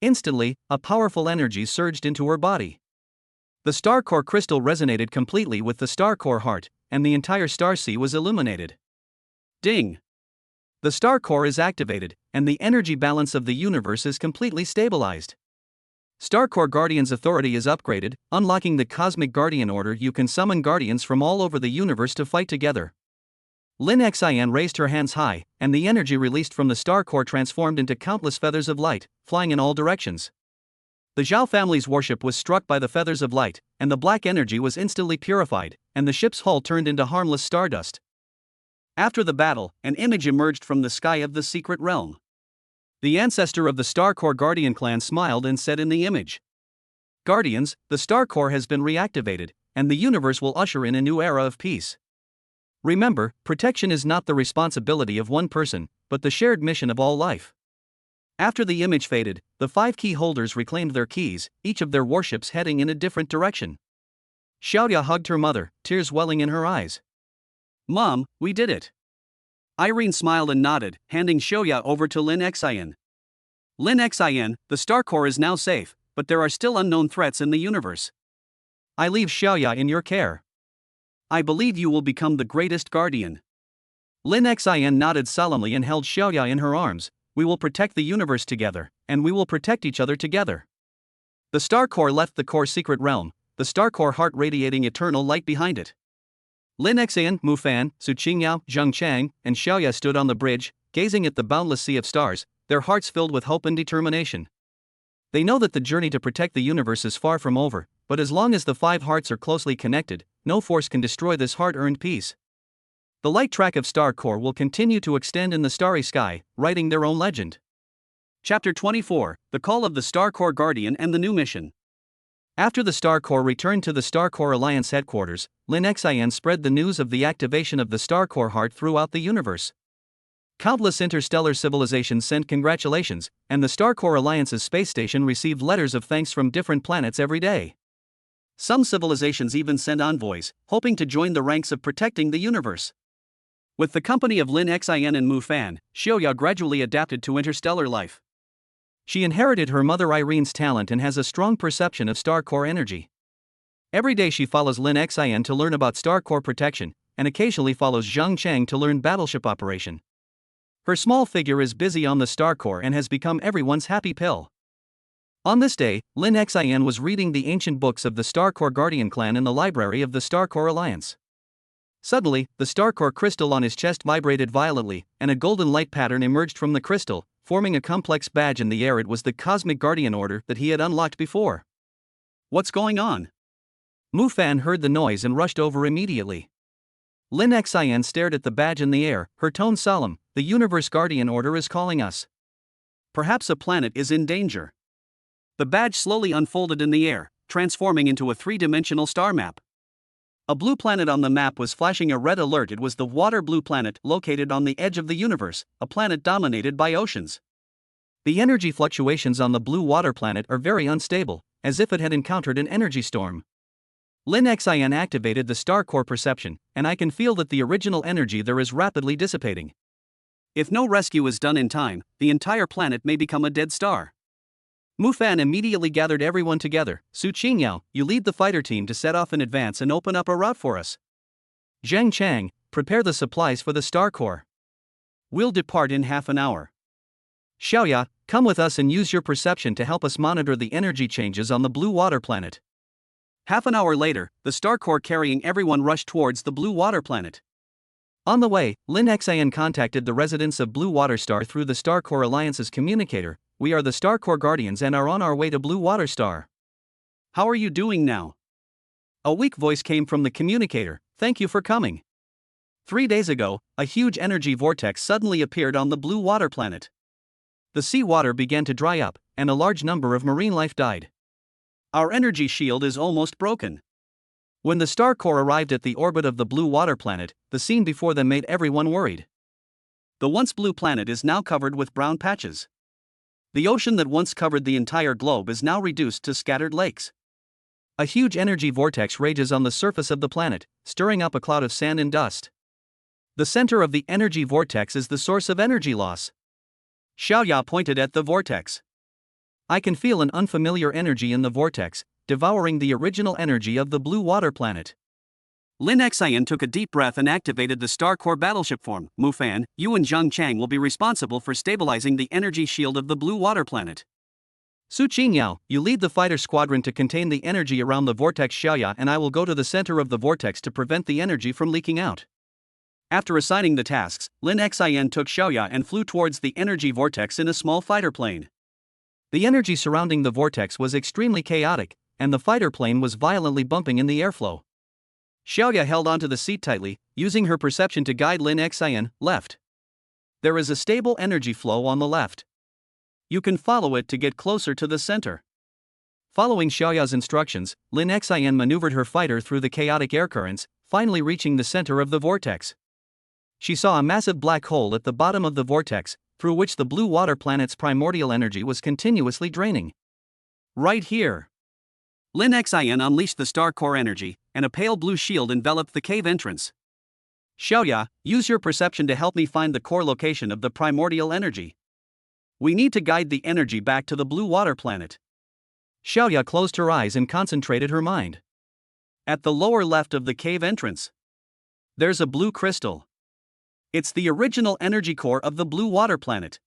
Instantly, a powerful energy surged into her body. The star core crystal resonated completely with the star core heart, and the entire star sea was illuminated. Ding! The star core is activated, and the energy balance of the universe is completely stabilized. Star Core Guardian's authority is upgraded, unlocking the Cosmic Guardian Order. You can summon guardians from all over the universe to fight together. Lin Xin raised her hands high, and the energy released from the star core transformed into countless feathers of light, flying in all directions. The Zhao family's warship was struck by the feathers of light, and the black energy was instantly purified, and the ship's hull turned into harmless stardust. After the battle, an image emerged from the sky of the secret realm. The ancestor of the Star Core Guardian clan smiled and said in the image, "Guardians, the Star Core has been reactivated, and the universe will usher in a new era of peace. Remember, protection is not the responsibility of one person, but the shared mission of all life." After the image faded, the 5 key holders reclaimed their keys, each of their warships heading in a different direction. Xiaoya hugged her mother, tears welling in her eyes. "Mom, we did it." Irene smiled and nodded, handing Xiaoya over to Lin Xin. "Lin Xin, the Star Core is now safe, but there are still unknown threats in the universe. I leave Xiaoya in your care. I believe you will become the greatest guardian." Lin Xin nodded solemnly and held Xiaoya in her arms. "We will protect the universe together, and we will protect each other together." The Star Core left the core secret realm, the Star Core heart radiating eternal light behind it. Lin Xin, Mufan, Su Qingyao, Zhang Chang, and Xiaoya stood on the bridge, gazing at the boundless sea of stars, their hearts filled with hope and determination. They know that the journey to protect the universe is far from over, but as long as the 5 hearts are closely connected, no force can destroy this hard-earned peace. The light track of Star Core will continue to extend in the starry sky, writing their own legend. Chapter 24, The Call of the Star Core Guardian and the New Mission. After the Star Core returned to the Star Core Alliance headquarters, Lin Xin spread the news of the activation of the Star Core heart throughout the universe. Countless interstellar civilizations sent congratulations, and the Star Core Alliance's space station received letters of thanks from different planets every day. Some civilizations even sent envoys, hoping to join the ranks of protecting the universe. With the company of Lin Xin and Mufan, Xiaoya gradually adapted to interstellar life. She inherited her mother Irene's talent and has a strong perception of Star Core energy. Every day she follows Lin Xin to learn about Star Core protection, and occasionally follows Zhang Chang to learn battleship operation. Her small figure is busy on the Star Core and has become everyone's happy pill. On this day, Lin Xin was reading the ancient books of the Star Core Guardian clan in the library of the Star Core Alliance. Suddenly, the Star Core crystal on his chest vibrated violently, and a golden light pattern emerged from the crystal, forming a complex badge in the air. It was the Cosmic Guardian Order that he had unlocked before. "What's going on?" Mufan heard the noise and rushed over immediately. Lin Xin stared at the badge in the air, her tone solemn. "The Universe Guardian Order is calling us. Perhaps a planet is in danger." The badge slowly unfolded in the air, transforming into a 3-dimensional star map. A blue planet on the map was flashing a red alert. It was the Water Blue Planet, located on the edge of the universe, a planet dominated by oceans. The energy fluctuations on the blue water planet are very unstable, as if it had encountered an energy storm. Lin Xin activated the Star Core perception, and I can feel that the original energy there is rapidly dissipating. If no rescue is done in time, the entire planet may become a dead star. Mufan immediately gathered everyone together. Su Qingyao, you lead the fighter team to set off in advance and open up a route for us. Zhang Chang, prepare the supplies for the Star Corps. We'll depart in half an hour. Xiaoya, come with us and use your perception to help us monitor the energy changes on the Blue Water Planet. Half an hour later, the Star Corps carrying everyone rushed towards the Blue Water Planet. On the way, Lin Xian contacted the residents of Blue Water Star through the Star Corps Alliance's communicator. We are the Star Corps Guardians and are on our way to Blue Water Star. How are you doing now? A weak voice came from the communicator. Thank you for coming. 3 days ago, a huge energy vortex suddenly appeared on the Blue Water Planet. The sea water began to dry up, and a large number of marine life died. Our energy shield is almost broken. When the Star Corps arrived at the orbit of the Blue Water Planet, the scene before them made everyone worried. The once blue planet is now covered with brown patches. The ocean that once covered the entire globe is now reduced to scattered lakes. A huge energy vortex rages on the surface of the planet, stirring up a cloud of sand and dust. The center of the energy vortex is the source of energy loss. Xiaoya pointed at the vortex. I can feel an unfamiliar energy in the vortex, devouring the original energy of the Blue Water Planet. Lin Xian took a deep breath and activated the Star Corps battleship form. Mufan, you and Zhang Chang will be responsible for stabilizing the energy shield of the Blue Water Planet. Su Qingyao, you lead the fighter squadron to contain the energy around the vortex. Xiaoya and I will go to the center of the vortex to prevent the energy from leaking out. After assigning the tasks, Lin Xian took Xiaoya and flew towards the energy vortex in a small fighter plane. The energy surrounding the vortex was extremely chaotic, and the fighter plane was violently bumping in the airflow. Xiaoya held onto the seat tightly, using her perception to guide Lin Xian left. There is a stable energy flow on the left. You can follow it to get closer to the center. Following Xiaoya's instructions, Lin Xian maneuvered her fighter through the chaotic air currents, finally reaching the center of the vortex. She saw a massive black hole at the bottom of the vortex, through which the Blue Water Planet's primordial energy was continuously draining. Right here. Lin Xian unleashed the Star Corps energy, and a pale blue shield enveloped the cave entrance. Xiaoya, use your perception to help me find the core location of the primordial energy. We need to guide the energy back to the Blue Water Planet. Xiaoya closed her eyes and concentrated her mind. At the lower left of the cave entrance, there's a blue crystal. It's the original energy core of the Blue Water Planet.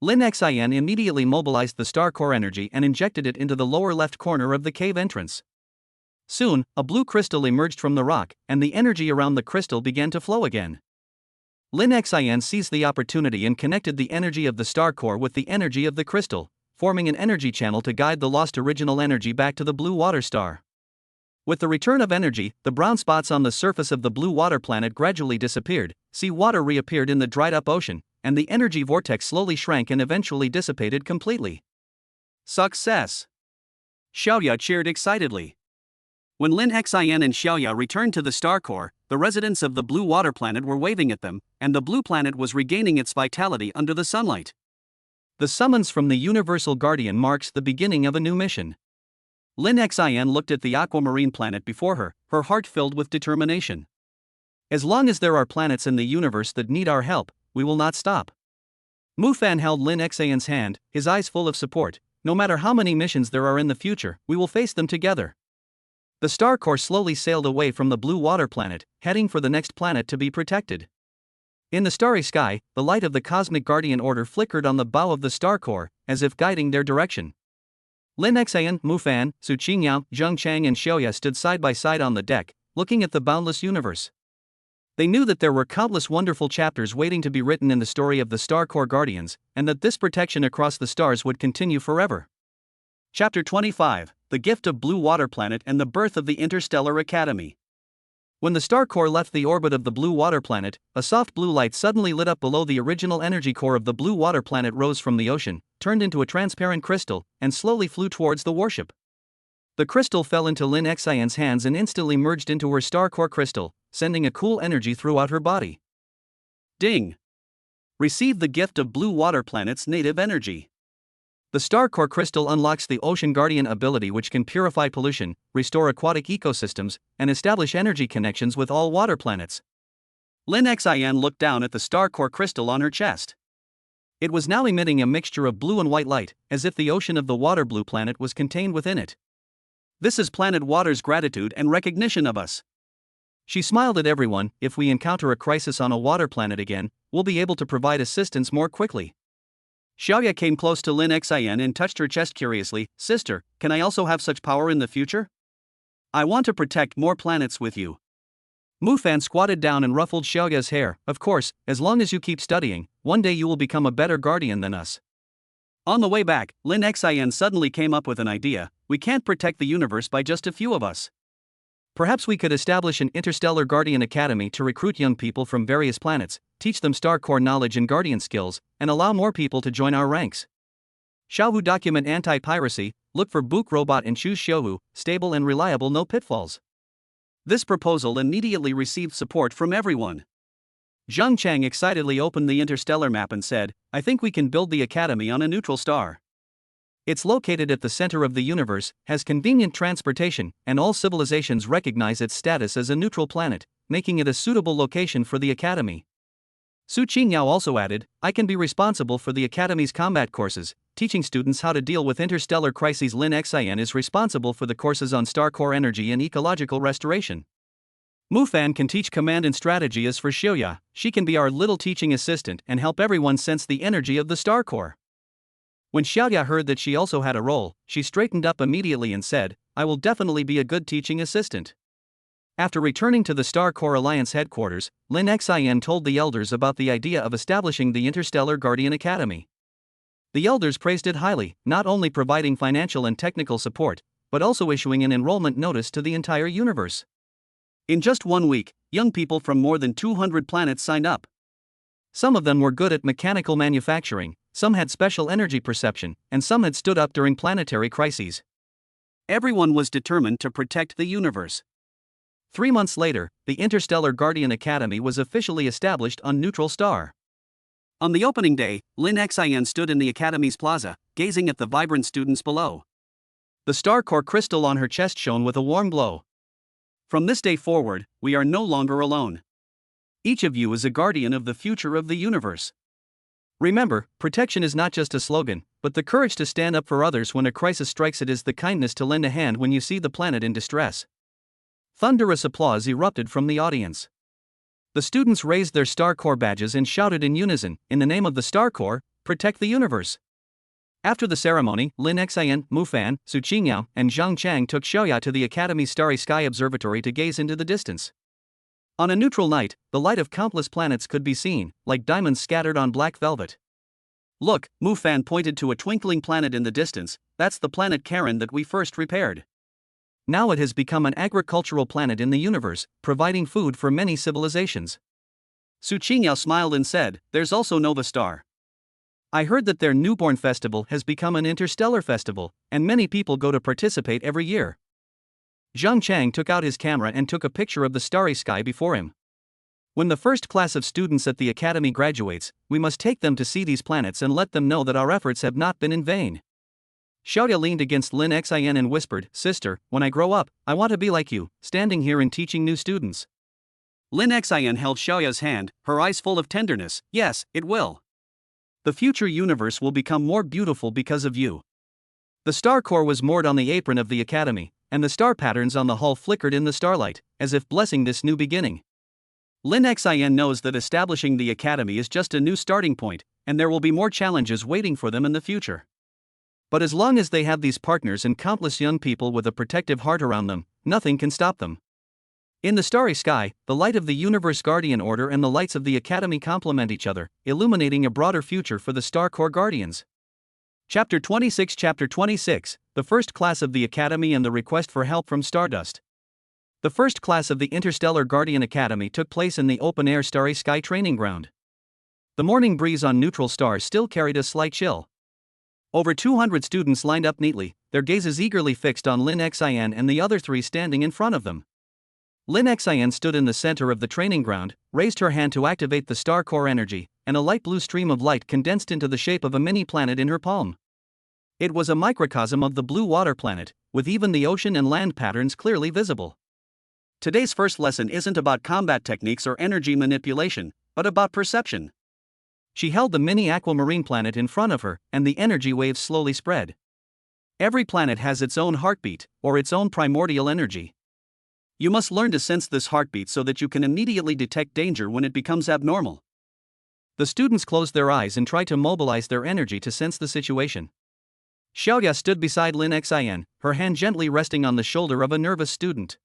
Lin Xian immediately mobilized the Star Core energy and injected it into the lower left corner of the cave entrance. Soon, a blue crystal emerged from the rock, and the energy around the crystal began to flow again. Lin Xian seized the opportunity and connected the energy of the Star Core with the energy of the crystal, forming an energy channel to guide the lost original energy back to the Blue Water Star. With the return of energy, the brown spots on the surface of the Blue Water Planet gradually disappeared, sea water reappeared in the dried-up ocean, and the energy vortex slowly shrank and eventually dissipated completely. Success! Xiaoya cheered excitedly. When Lin Xian and Xiaoya returned to the Star Corps, the residents of the Blue Water Planet were waving at them, and the blue planet was regaining its vitality under the sunlight. The summons from the Universal Guardian marks the beginning of a new mission. Lin Xian looked at the aquamarine planet before her, her heart filled with determination. As long as there are planets in the universe that need our help, we will not stop. Mufan held Lin Xian's hand, his eyes full of support. No matter how many missions there are in the future, we will face them together. The Star Corps slowly sailed away from the Blue Water Planet, heading for the next planet to be protected. In the starry sky, the light of the Cosmic Guardian Order flickered on the bow of the Star Corps, as if guiding their direction. Lin Xian, Mufan, Su Qingyao, Zhang Chang and Xiaoya stood side by side on the deck, looking at the boundless universe. They knew that there were countless wonderful chapters waiting to be written in the story of the Star Corps Guardians, and that this protection across the stars would continue forever. Chapter 25, The Gift of Blue Water Planet and the Birth of the Interstellar Academy. When the Star Corps left the orbit of the Blue Water Planet, a soft blue light suddenly lit up below the original energy core of the Blue Water Planet rose from the ocean, turned into a transparent crystal, and slowly flew towards the warship. The crystal fell into Lin Xian's hands and instantly merged into her Star Core crystal, sending a cool energy throughout her body. Ding! Receive the gift of Blue Water Planet's native energy. The Star Core crystal unlocks the Ocean Guardian ability, which can purify pollution, restore aquatic ecosystems, and establish energy connections with all water planets. Lin Xian looked down at the Star Core crystal on her chest. It was now emitting a mixture of blue and white light, as if the ocean of the water blue planet was contained within it. This is planet water's gratitude and recognition of us. She smiled at everyone. If we encounter a crisis on a water planet again, we'll be able to provide assistance more quickly. Xiaoya came close to Lin Xian and touched her chest curiously. Sister, can I also have such power in the future? I want to protect more planets with you. Mu Fan squatted down and ruffled Xiaoya's hair. Of course, as long as you keep studying, one day you will become a better guardian than us. On the way back, Lin Xian suddenly came up with an idea. We can't protect the universe by just a few of us. Perhaps we could establish an interstellar guardian academy to recruit young people from various planets, teach them star core knowledge and guardian skills, and allow more people to join our ranks. Xiaohu document anti-piracy, look for Book Robot and choose Xiaohu, stable and reliable, no pitfalls. This proposal immediately received support from everyone. Zhang Chang excitedly opened the interstellar map and said, I think we can build the academy on a neutral star. It's located at the center of the universe, has convenient transportation, and all civilizations recognize its status as a neutral planet, making it a suitable location for the academy. Su Qingyao also added, I can be responsible for the academy's combat courses, teaching students how to deal with interstellar crises. Lin Xian is responsible for the courses on star core energy and ecological restoration. Mu Fan can teach command and strategy. As for Xiaoya, she can be our little teaching assistant and help everyone sense the energy of the star core. When Xiaoya heard that she also had a role, she straightened up immediately and said, I will definitely be a good teaching assistant. After returning to the Star Core Alliance headquarters, Lin Xian told the elders about the idea of establishing the Interstellar Guardian Academy. The elders praised it highly, not only providing financial and technical support, but also issuing an enrollment notice to the entire universe. In just 1 week, young people from more than 200 planets signed up. Some of them were good at mechanical manufacturing, some had special energy perception, and some had stood up during planetary crises. Everyone was determined to protect the universe. 3 months later, the Interstellar Guardian Academy was officially established on Neutral Star. On the opening day, Lin Xian stood in the Academy's plaza, gazing at the vibrant students below. The star core crystal on her chest shone with a warm glow. From this day forward, we are no longer alone. Each of you is a guardian of the future of the universe. Remember, protection is not just a slogan, but the courage to stand up for others when a crisis strikes. It is the kindness to lend a hand when you see the planet in distress. Thunderous applause erupted from the audience. The students raised their Star Corps badges and shouted in unison, in the name of the Star Corps, protect the universe. After the ceremony, Lin Xian, Mu Fan, Su Qingyao, and Zhang Chang took Xiaoya to the Academy's Starry Sky Observatory to gaze into the distance. On a neutral night, the light of countless planets could be seen, like diamonds scattered on black velvet. Look, Mu Fan pointed to a twinkling planet in the distance. That's the planet Karen that we first repaired. Now it has become an agricultural planet in the universe, providing food for many civilizations. Su Qingyao smiled and said, there's also Nova Star. I heard that their newborn festival has become an interstellar festival, and many people go to participate every year. Zhang Chang took out his camera and took a picture of the starry sky before him. When the first class of students at the academy graduates, we must take them to see these planets and let them know that our efforts have not been in vain. Xiaoya leaned against Lin Xian and whispered, Sister, when I grow up, I want to be like you, standing here and teaching new students. Lin Xian held Xiaoya's hand, her eyes full of tenderness. Yes, it will. The future universe will become more beautiful because of you. The star core was moored on the apron of the academy, and the star patterns on the hull flickered in the starlight, as if blessing this new beginning. Lin Xian knows that establishing the academy is just a new starting point, and there will be more challenges waiting for them in the future. But as long as they have these partners and countless young people with a protective heart around them, nothing can stop them. In the starry sky, the light of the Universe Guardian Order and the lights of the Academy complement each other, illuminating a broader future for the Star Corps Guardians. Chapter 26 Chapter 26, the first class of the Academy and the request for help from Stardust. The first class of the Interstellar Guardian Academy took place in the open-air Starry Sky training ground. The morning breeze on neutral stars still carried a slight chill. Over 200 students lined up neatly, their gazes eagerly fixed on Lin Xian and the other 3 standing in front of them. Lin Xian stood in the center of the training ground, raised her hand to activate the star core energy, and a light blue stream of light condensed into the shape of a mini planet in her palm. It was a microcosm of the blue water planet, with even the ocean and land patterns clearly visible. Today's first lesson isn't about combat techniques or energy manipulation, but about perception. She held the mini aquamarine planet in front of her, and the energy waves slowly spread. Every planet has its own heartbeat, or its own primordial energy. You must learn to sense this heartbeat so that you can immediately detect danger when it becomes abnormal. The students closed their eyes and tried to mobilize their energy to sense the situation. Xiaoya stood beside Lin Xin, her hand gently resting on the shoulder of a nervous student.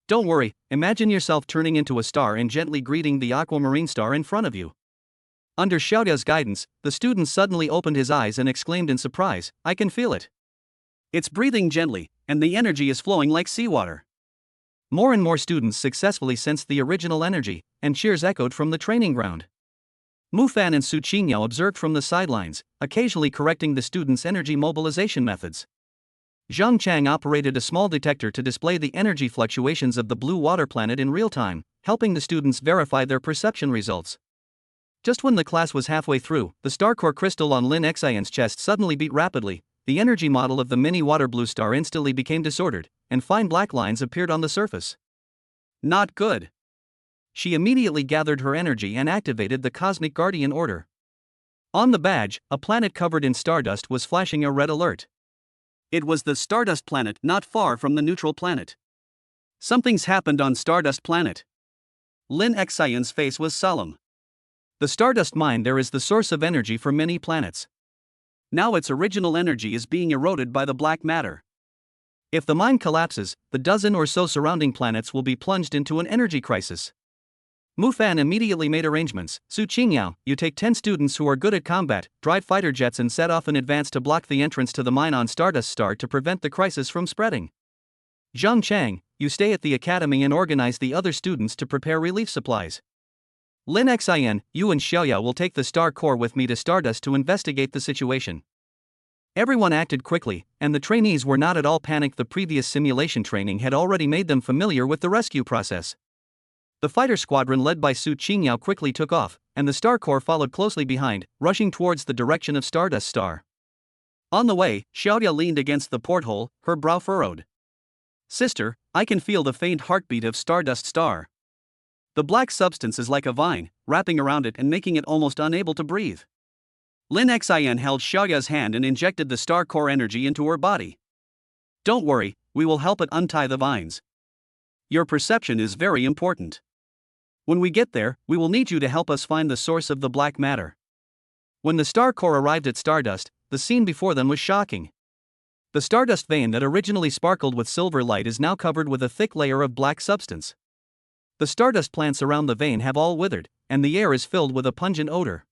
Don't worry, imagine yourself turning into a star and gently greeting the aquamarine star in front of you. Under Xiaoya's guidance, the student suddenly opened his eyes and exclaimed in surprise, I can feel it. It's breathing gently, and the energy is flowing like seawater. More and more students successfully sensed the original energy, and cheers echoed from the training ground. Mu Fan and Su Qingyao observed from the sidelines, occasionally correcting the students' energy mobilization methods. Zhang Chang operated a small detector to display the energy fluctuations of the blue water planet in real time, helping the students verify their perception results. Just when the class was halfway through, the star core crystal on Lin Xian's chest suddenly beat rapidly. The energy model of the mini water blue star instantly became disordered, and fine black lines appeared on the surface. Not good. She immediately gathered her energy and activated the Cosmic Guardian Order. On the badge, a planet covered in stardust was flashing a red alert. It was the Stardust planet not far from the neutral planet. Something's happened on Stardust planet. Lin Xian's face was solemn. The Stardust mine there is the source of energy for many planets. Now its original energy is being eroded by the black matter. If the mine collapses, the dozen or so surrounding planets will be plunged into an energy crisis. Mu Fan immediately made arrangements. Su Qingyao, you take 10 students who are good at combat, drive fighter jets and set off in advance to block the entrance to the mine on Stardust Star to prevent the crisis from spreading. Zhang Chang, you stay at the academy and organize the other students to prepare relief supplies. Lin Xin, you and Xiaoya will take the Star Core with me to Stardust to investigate the situation. Everyone acted quickly, and the trainees were not at all panicked. The previous simulation training had already made them familiar with the rescue process. The fighter squadron led by Su Qingyao quickly took off, and the Star Core followed closely behind, rushing towards the direction of Stardust Star. On the way, Xiaoya leaned against the porthole, her brow furrowed. Sister, I can feel the faint heartbeat of Stardust Star. The black substance is like a vine, wrapping around it and making it almost unable to breathe. Lin Xin held Xiaoya's hand and injected the Star Core energy into her body. Don't worry, we will help it untie the vines. Your perception is very important. When we get there, we will need you to help us find the source of the black matter. When the Star Core arrived at Stardust, the scene before them was shocking. The Stardust vein that originally sparkled with silver light is now covered with a thick layer of black substance. The Stardust plants around the vein have all withered, and the air is filled with a pungent odor.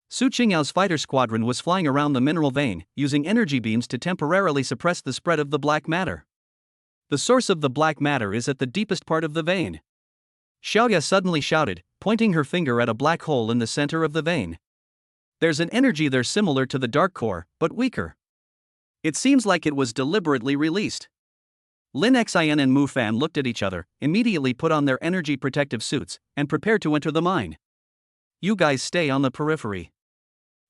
Su Qingyao's fighter squadron was flying around the mineral vein, using energy beams to temporarily suppress the spread of the black matter. The source of the black matter is at the deepest part of the vein. Xiaoya suddenly shouted, pointing her finger at a black hole in the center of the vein. There's an energy there similar to the dark core, but weaker. It seems like it was deliberately released. Lin Xin and Mu Fan looked at each other, immediately put on their energy protective suits, and prepared to enter the mine. You guys stay on the periphery.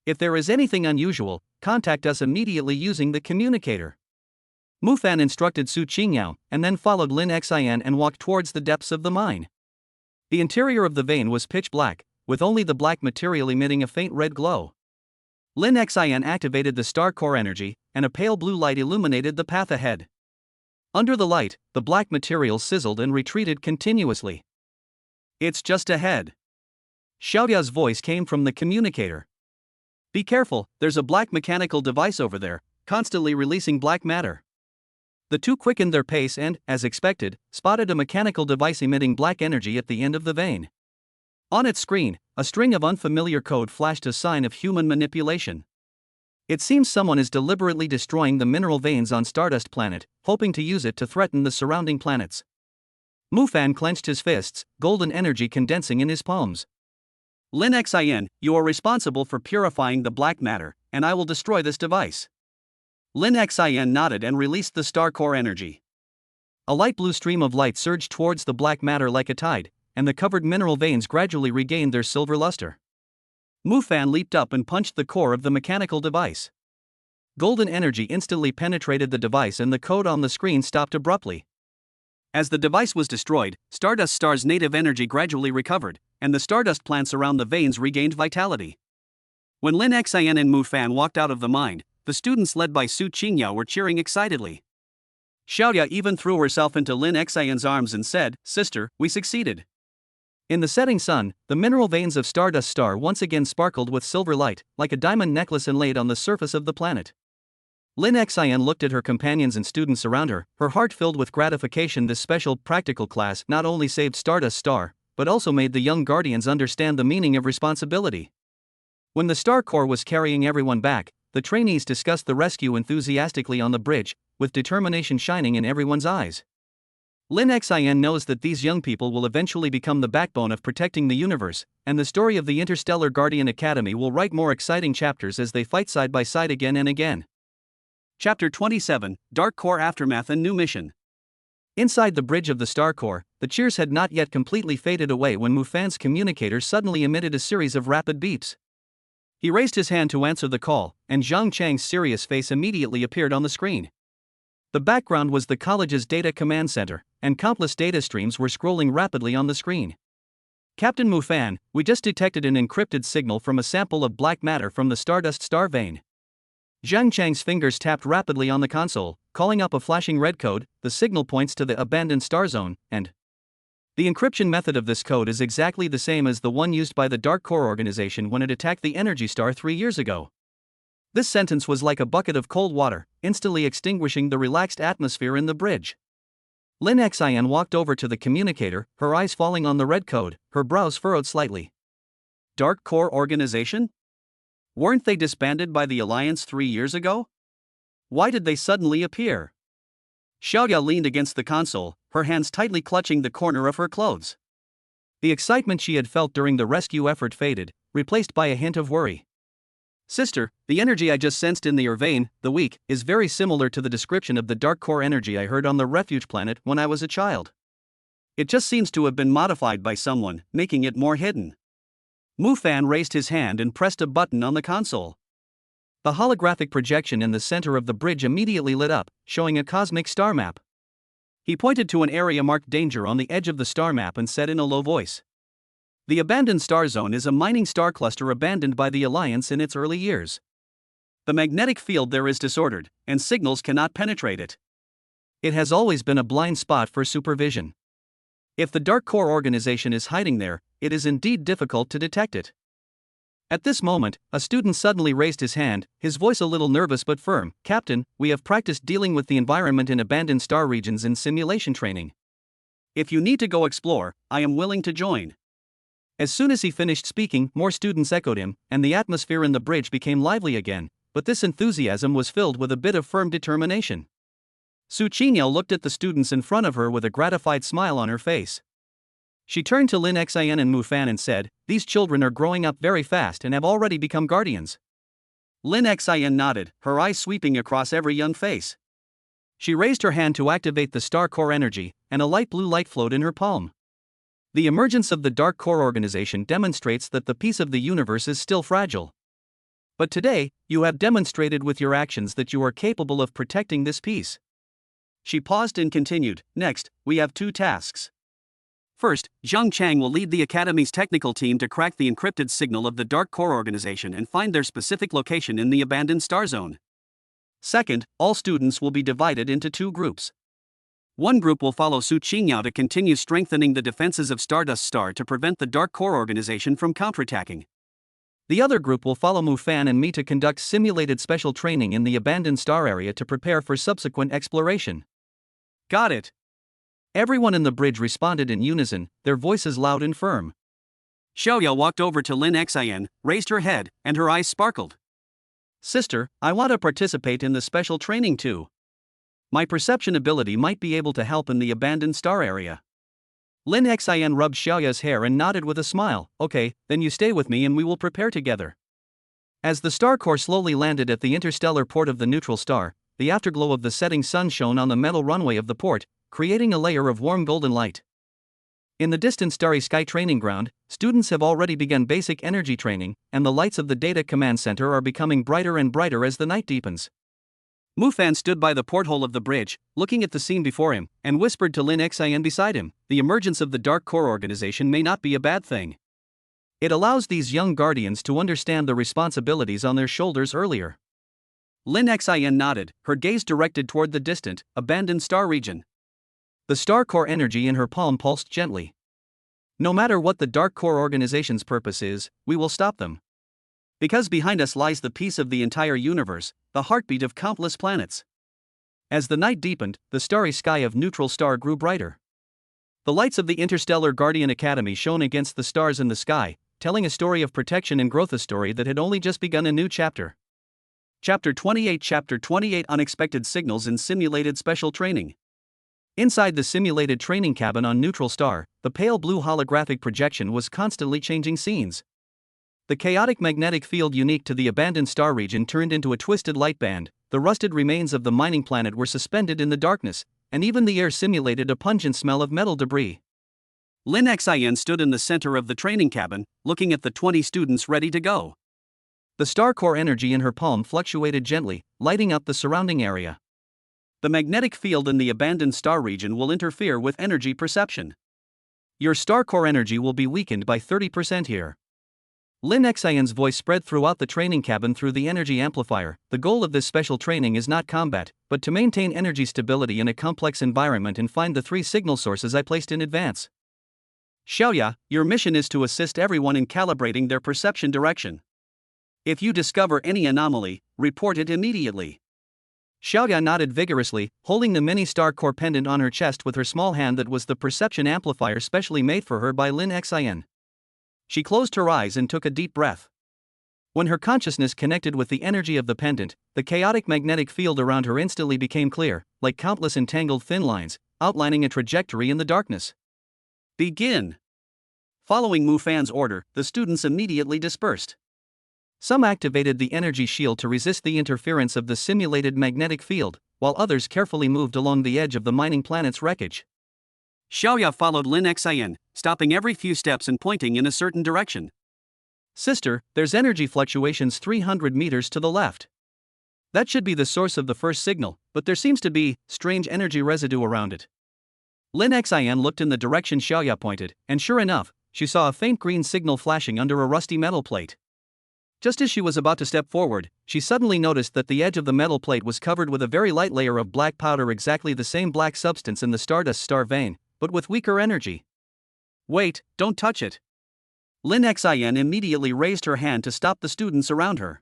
If there is anything unusual, contact us immediately using the communicator. Mu Fan instructed Su Qingyao, and then followed Lin Xin and walked towards the depths of the mine. The interior of the vein was pitch black, with only the black material emitting a faint red glow. Lin Xin activated the Star Core energy, and a pale blue light illuminated the path ahead. Under the light, the black material sizzled and retreated continuously. It's just ahead. Xiaoya's voice came from the communicator. Be careful, there's a black mechanical device over there, constantly releasing black matter. The two quickened their pace and, as expected, spotted a mechanical device emitting black energy at the end of the vein. On its screen, a string of unfamiliar code flashed, a sign of human manipulation. It seems someone is deliberately destroying the mineral veins on Stardust Planet, hoping to use it to threaten the surrounding planets. Mu Fan clenched his fists, golden energy condensing in his palms. Lin Xin, you are responsible for purifying the black matter, and I will destroy this device. Lin Xin nodded and released the Star Core energy. A light blue stream of light surged towards the black matter like a tide, and the covered mineral veins gradually regained their silver luster. Mu Fan leaped up and punched the core of the mechanical device. Golden energy instantly penetrated the device and the code on the screen stopped abruptly. As the device was destroyed, Stardust Star's native energy gradually recovered, and the stardust plants around the veins regained vitality. When Lin Xian and Mu Fan walked out of the mine, the students led by Su Qingyao were cheering excitedly. Xiaoya even threw herself into Lin Xian's arms and said, "Sister, we succeeded." In the setting sun, the mineral veins of Stardust Star once again sparkled with silver light, like a diamond necklace inlaid on the surface of the planet. Lin Xian looked at her companions and students around her, her heart filled with gratification. This special practical class not only saved Stardust Star, but also made the young guardians understand the meaning of responsibility. When the Star Corps was carrying everyone back, the trainees discussed the rescue enthusiastically on the bridge, with determination shining in everyone's eyes. Lin Xian knows that these young people will eventually become the backbone of protecting the universe, and the story of the Interstellar Guardian Academy will write more exciting chapters as they fight side by side again and again. Chapter 27, Dark Core Aftermath and New Mission. Inside the bridge of the Star Corps, the cheers had not yet completely faded away when Mu Fan's communicator suddenly emitted a series of rapid beeps. He raised his hand to answer the call, and Zhang Chang's serious face immediately appeared on the screen. The background was the college's data command center, and countless data streams were scrolling rapidly on the screen. "Captain Mu Fan, we just detected an encrypted signal from a sample of black matter from the Stardust Star vein." Zhang Chang's fingers tapped rapidly on the console, calling up a flashing red code. The signal points to the abandoned star zone, and the encryption method of this code is exactly the same as the one used by the Dark Core organization when it attacked the Energy Star 3 years ago. This sentence was like a bucket of cold water, instantly extinguishing the relaxed atmosphere in the bridge. Lin Xian walked over to the communicator, her eyes falling on the red code, her brows furrowed slightly. Dark Core organization? Weren't they disbanded by the Alliance 3 years ago? Why did they suddenly appear? Xiaoya leaned against the console, her hands tightly clutching the corner of her clothes. The excitement she had felt during the rescue effort faded, replaced by a hint of worry. "Sister, the energy I just sensed in the vein, the weak, is very similar to the description of the Dark Core energy I heard on the refuge planet when I was a child. It just seems to have been modified by someone, making it more hidden." Mu Fan raised his hand and pressed a button on the console. The holographic projection in the center of the bridge immediately lit up, showing a cosmic star map. He pointed to an area marked danger on the edge of the star map and said in a low voice, "The abandoned star zone is a mining star cluster abandoned by the Alliance in its early years. The magnetic field there is disordered, and signals cannot penetrate it. It has always been a blind spot for supervision. If the Dark Core organization is hiding there, it is indeed difficult to detect it." At this moment, a student suddenly raised his hand, his voice a little nervous but firm. "Captain, we have practiced dealing with the environment in abandoned star regions in simulation training. If you need to go explore, I am willing to join." As soon as he finished speaking, more students echoed him, and the atmosphere in the bridge became lively again, but this enthusiasm was filled with a bit of firm determination. Su Qingyao looked at the students in front of her with a gratified smile on her face. She turned to Lin Xian and Mu Fan and said, "These children are growing up very fast and have already become guardians." Lin Xian nodded, her eyes sweeping across every young face. She raised her hand to activate the Star Core energy, and a light blue light flowed in her palm. The emergence of the Dark Core organization demonstrates that the peace of the universe is still fragile. But today, you have demonstrated with your actions that you are capable of protecting this peace. She paused and continued, "Next, we have 2 tasks. First, Zhang Chang will lead the Academy's technical team to crack the encrypted signal of the Dark Core organization and find their specific location in the abandoned star zone. Second, all students will be divided into 2 groups. One group will follow Su Qingyao to continue strengthening the defenses of Stardust Star to prevent the Dark Core organization from counterattacking. The other group will follow Mu Fan and me to conduct simulated special training in the abandoned star area to prepare for subsequent exploration." "Got it." Everyone in the bridge responded in unison, their voices loud and firm. Xiaoya walked over to Lin Xian, raised her head, and her eyes sparkled. "Sister, I want to participate in the special training too. My perception ability might be able to help in the abandoned star area." Lin Xian rubbed Xiaoya's hair and nodded with a smile. "Okay, then you stay with me and we will prepare together." As the Star Core slowly landed at the interstellar port of the neutral star, the afterglow of the setting sun shone on the metal runway of the port, creating a layer of warm golden light. In the distant starry sky training ground, students have already begun basic energy training, and the lights of the data command center are becoming brighter and brighter as the night deepens. Mu Fan stood by the porthole of the bridge, looking at the scene before him, and whispered to Lin Xian beside him, "The emergence of the Dark Core organization may not be a bad thing. It allows these young guardians to understand the responsibilities on their shoulders earlier. Lin Xin nodded, her gaze directed toward the distant, abandoned star region. The star core energy in her palm pulsed gently. No matter what the Dark Core organization's purpose is, we will stop them. Because behind us lies the peace of the entire universe, the heartbeat of countless planets. As the night deepened, the starry sky of Neutral Star grew brighter. The lights of the Interstellar Guardian Academy shone against the stars in the sky, telling a story of protection and growth, a story that had only just begun a new chapter. Chapter 28 Unexpected Signals in Simulated Special Training. Inside the simulated training cabin on Neutral Star, the pale blue holographic projection was constantly changing scenes. The chaotic magnetic field unique to the abandoned star region turned into a twisted light band, the rusted remains of the mining planet were suspended in the darkness, and even the air simulated a pungent smell of metal debris. Lin Xin stood in the center of the training cabin, looking at the 20 students ready to go. The star core energy in her palm fluctuated gently, lighting up the surrounding area. The magnetic field in the abandoned star region will interfere with energy perception. Your star core energy will be weakened by 30% here. Lin Xin's voice spread throughout the training cabin through the energy amplifier. The goal of this special training is not combat, but to maintain energy stability in a complex environment and find the 3 signal sources I placed in advance. Xiaoya, your mission is to assist everyone in calibrating their perception direction. If you discover any anomaly, report it immediately. Xiaoya nodded vigorously, holding the mini star core pendant on her chest with her small hand that was the perception amplifier specially made for her by Lin Xin. She closed her eyes and took a deep breath. When her consciousness connected with the energy of the pendant, the chaotic magnetic field around her instantly became clear, like countless entangled thin lines, outlining a trajectory in the darkness. Begin! Following Mu Fan's order, the students immediately dispersed. Some activated the energy shield to resist the interference of the simulated magnetic field, while others carefully moved along the edge of the mining planet's wreckage. Xiaoya followed Lin Xin, stopping every few steps and pointing in a certain direction. Sister, there's energy fluctuations 300 meters to the left. That should be the source of the first signal, but there seems to be strange energy residue around it. Lin Xin looked in the direction Xiaoya pointed, and sure enough, she saw a faint green signal flashing under a rusty metal plate. Just as she was about to step forward, she suddenly noticed that the edge of the metal plate was covered with a very light layer of black powder, exactly the same black substance in the Stardust star vein, but with weaker energy. Wait, don't touch it. Lin Xin immediately raised her hand to stop the students around her.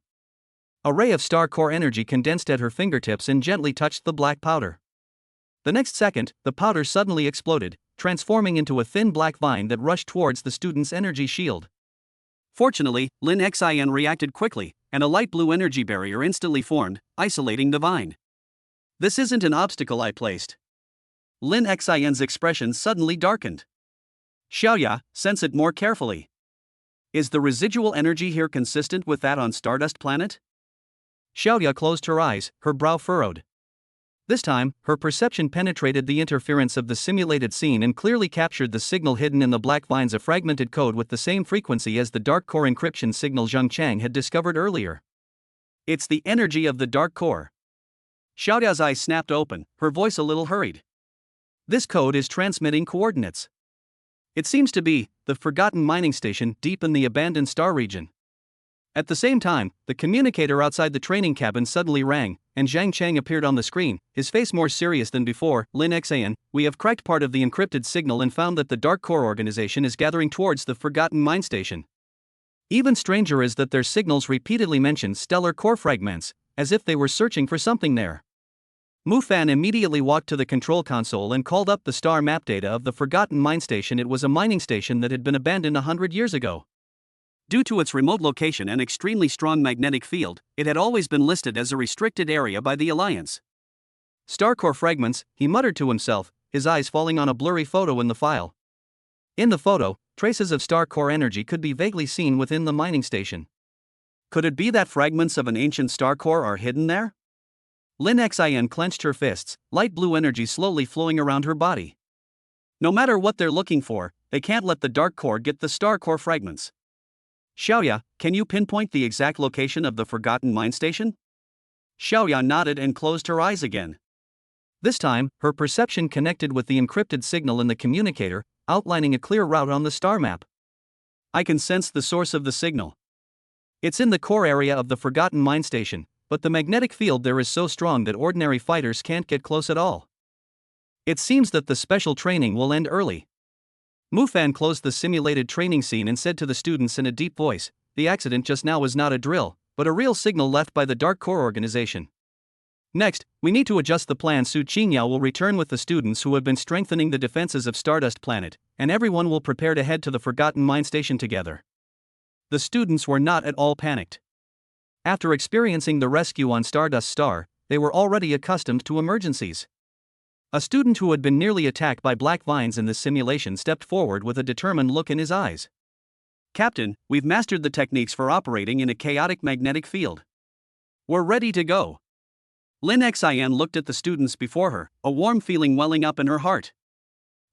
A ray of star core energy condensed at her fingertips and gently touched the black powder. The next second, the powder suddenly exploded, transforming into a thin black vine that rushed towards the student's energy shield. Fortunately, Lin Xin reacted quickly, and a light blue energy barrier instantly formed, isolating the vine. This isn't an obstacle I placed. Lin Xin's expression suddenly darkened. Xiaoya, sense it more carefully. Is the residual energy here consistent with that on Stardust Planet? Xiaoya closed her eyes, her brow furrowed. This time, her perception penetrated the interference of the simulated scene and clearly captured the signal hidden in the black vines, a fragmented code with the same frequency as the dark core encryption signal Zhang Chang had discovered earlier. It's the energy of the dark core. Xiaoya's eyes snapped open, her voice a little hurried. This code is transmitting coordinates. It seems to be the forgotten mining station deep in the abandoned star region. At the same time, the communicator outside the training cabin suddenly rang, and Zhang Chang appeared on the screen, his face more serious than before. Lin Xin, we have cracked part of the encrypted signal and found that the Dark Core organization is gathering towards the forgotten mine station. Even stranger is that their signals repeatedly mention stellar core fragments, as if they were searching for something there. Mu Fan immediately walked to the control console and called up the star map data of the forgotten mine station. It was a mining station that had been abandoned 100 years ago. Due to its remote location and extremely strong magnetic field, it had always been listed as a restricted area by the Alliance. Star core fragments, he muttered to himself, his eyes falling on a blurry photo in the file. In the photo, traces of star core energy could be vaguely seen within the mining station. Could it be that fragments of an ancient star core are hidden there? Lin Xin clenched her fists, light blue energy slowly flowing around her body. No matter what they're looking for, they can't let the dark core get the star core fragments. Xiaoya, can you pinpoint the exact location of the forgotten mine station? Xiaoya nodded and closed her eyes again. This time, her perception connected with the encrypted signal in the communicator, outlining a clear route on the star map. I can sense the source of the signal. It's in the core area of the Forgotten Mine Station, but the magnetic field there is so strong that ordinary fighters can't get close at all. It seems that the special training will end early. Mufan closed the simulated training scene and said to the students in a deep voice, "The accident just now was not a drill, but a real signal left by the Dark Core organization. Next, we need to adjust the plan. Su Qingyao will return with the students who have been strengthening the defenses of Stardust Planet, and everyone will prepare to head to the Forgotten Mine Station together." The students were not at all panicked. After experiencing the rescue on Stardust Star, they were already accustomed to emergencies. A student who had been nearly attacked by black vines in this simulation stepped forward with a determined look in his eyes. "Captain, we've mastered the techniques for operating in a chaotic magnetic field. We're ready to go." Lin Xian looked at the students before her, a warm feeling welling up in her heart.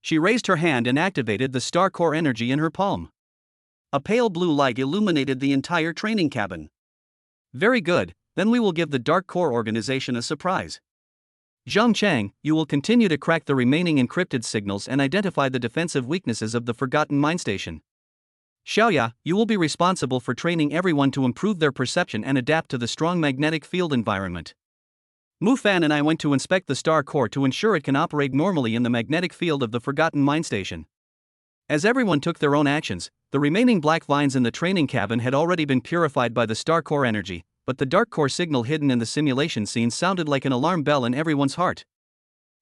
She raised her hand and activated the star core energy in her palm. A pale blue light illuminated the entire training cabin. "Very good, then we will give the Dark Core organization a surprise. Zhang Chang, you will continue to crack the remaining encrypted signals and identify the defensive weaknesses of the Forgotten Mine Station. Xiaoya, you will be responsible for training everyone to improve their perception and adapt to the strong magnetic field environment. Mufan and I went to inspect the star core to ensure it can operate normally in the magnetic field of the Forgotten Mine Station." As everyone took their own actions, the remaining black vines in the training cabin had already been purified by the star core energy, but the dark core signal hidden in the simulation scene sounded like an alarm bell in everyone's heart.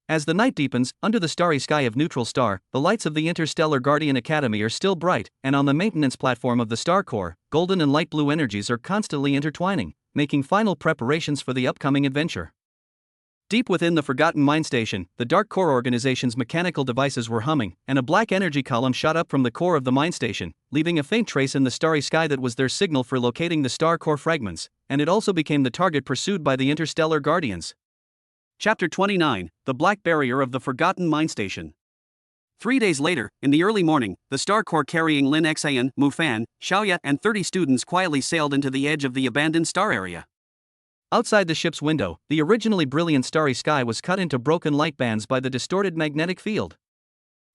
As the night deepens, under the starry sky of Neutral Star, the lights of the Interstellar Guardian Academy are still bright, and on the maintenance platform of the star core, golden and light blue energies are constantly intertwining, making final preparations for the upcoming adventure. Deep within the Forgotten Mine Station, the Dark Core organization's mechanical devices were humming, and a black energy column shot up from the core of the mine station, leaving a faint trace in the starry sky that was their signal for locating the star core fragments, and it also became the target pursued by the Interstellar Guardians. Chapter 29, The Black Barrier of the Forgotten Mine Station. 3 days later, in the early morning, the star core carrying Lin Xian, Mufan, Xiaoya and 30 students quietly sailed into the edge of the abandoned star area. Outside the ship's window, the originally brilliant starry sky was cut into broken light bands by the distorted magnetic field.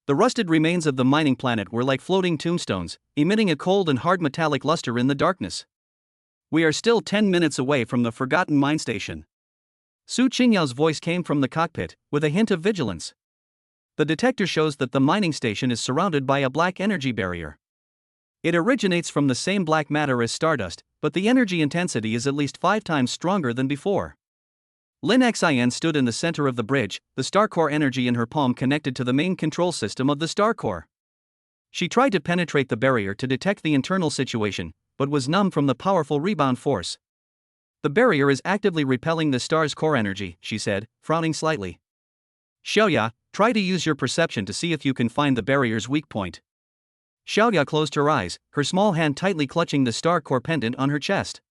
The rusted remains of the mining planet were like floating tombstones, emitting a cold and hard metallic luster in the darkness. "We are still 10 minutes away from the Forgotten Mine Station." Su Qingyao's voice came from the cockpit, with a hint of vigilance. The detector shows that the mining station is surrounded by a black energy barrier. It originates from the same black matter as stardust, but the energy intensity is at least 5 times stronger than before. Lin Xian stood in the center of the bridge, the star core energy in her palm connected to the main control system of the star core. She tried to penetrate the barrier to detect the internal situation, but was numb from the powerful rebound force. "The barrier is actively repelling the star's core energy," she said, frowning slightly. "Xiaoya, try to use your perception to see if you can find the barrier's weak point." Xiaoya closed her eyes, her small hand tightly clutching the star core pendant on her chest.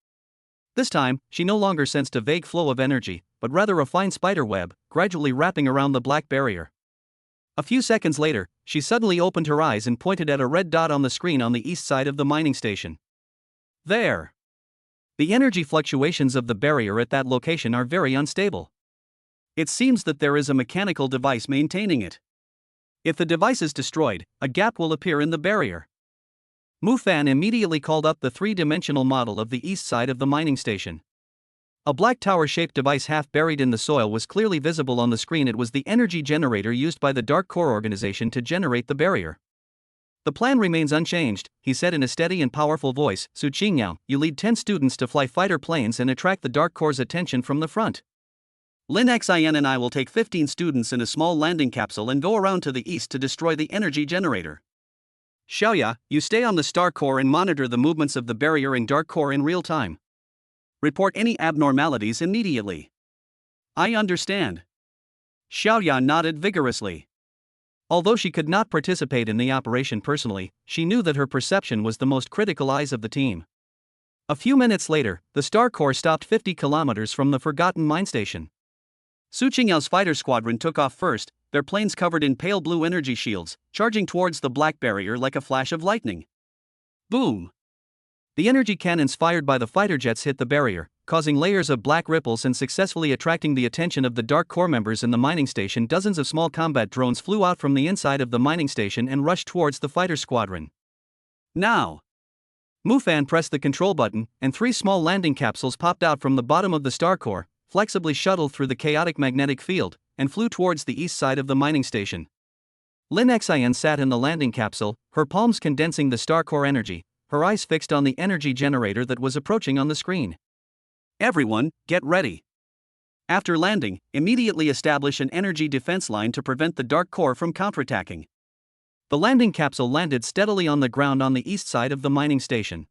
This time, she no longer sensed a vague flow of energy, but rather a fine spider web, gradually wrapping around the black barrier. A few seconds later, she suddenly opened her eyes and pointed at a red dot on the screen on the east side of the mining station. "There." The energy fluctuations of the barrier at that location are very unstable. It seems that there is a mechanical device maintaining it. If the device is destroyed, a gap will appear in the barrier. Mufan immediately called up the 3-dimensional model of the east side of the mining station. A black tower-shaped device half buried in the soil was clearly visible on the screen. It was the energy generator used by the Dark Core organization to generate the barrier. "The plan remains unchanged," he said in a steady and powerful voice. "Su Qingyao, you lead 10 students to fly fighter planes and attract the Dark Core's attention from the front. Lin Xian and I will take 15 students in a small landing capsule and go around to the east to destroy the energy generator. Xiaoya, you stay on the star core and monitor the movements of the barrier and dark core in real time. Report any abnormalities immediately." "I understand." Xiaoya nodded vigorously. Although she could not participate in the operation personally, she knew that her perception was the most critical eyes of the team. A few minutes later, the star core stopped 50 kilometers from the Forgotten Mine Station. Su Qingyao's fighter squadron took off first, their planes covered in pale blue energy shields, charging towards the black barrier like a flash of lightning. Boom! The energy cannons fired by the fighter jets hit the barrier, causing layers of black ripples and successfully attracting the attention of the Dark Core members in the mining station. Dozens of small combat drones flew out from the inside of the mining station and rushed towards the fighter squadron. "Now! Mufan pressed the control button, and 3 small landing capsules popped out from the bottom of the star core, flexibly shuttled through the chaotic magnetic field, and flew towards the east side of the mining station. Lin Xian sat in the landing capsule, her palms condensing the star core energy, her eyes fixed on the energy generator that was approaching on the screen. Everyone, get ready. After landing, immediately establish an energy defense line to prevent the dark core from counterattacking. The landing capsule landed steadily on the ground on the east side of the mining station.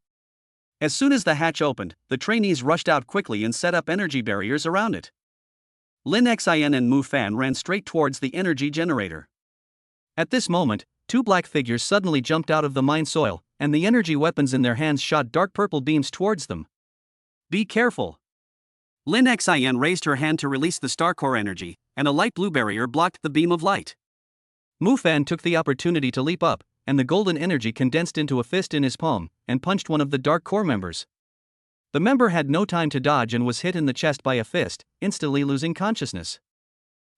As soon as the hatch opened, the trainees rushed out quickly and set up energy barriers around it. Lin Xian and Mu Fan ran straight towards the energy generator. At this moment, 2 black figures suddenly jumped out of the mine soil, and the energy weapons in their hands shot dark purple beams towards them. Be careful! Lin Xian raised her hand to release the star core energy, and a light blue barrier blocked the beam of light. Mu Fan took the opportunity to leap up, and the golden energy condensed into a fist in his palm, and punched one of the dark core members. The member had no time to dodge and was hit in the chest by a fist, instantly losing consciousness.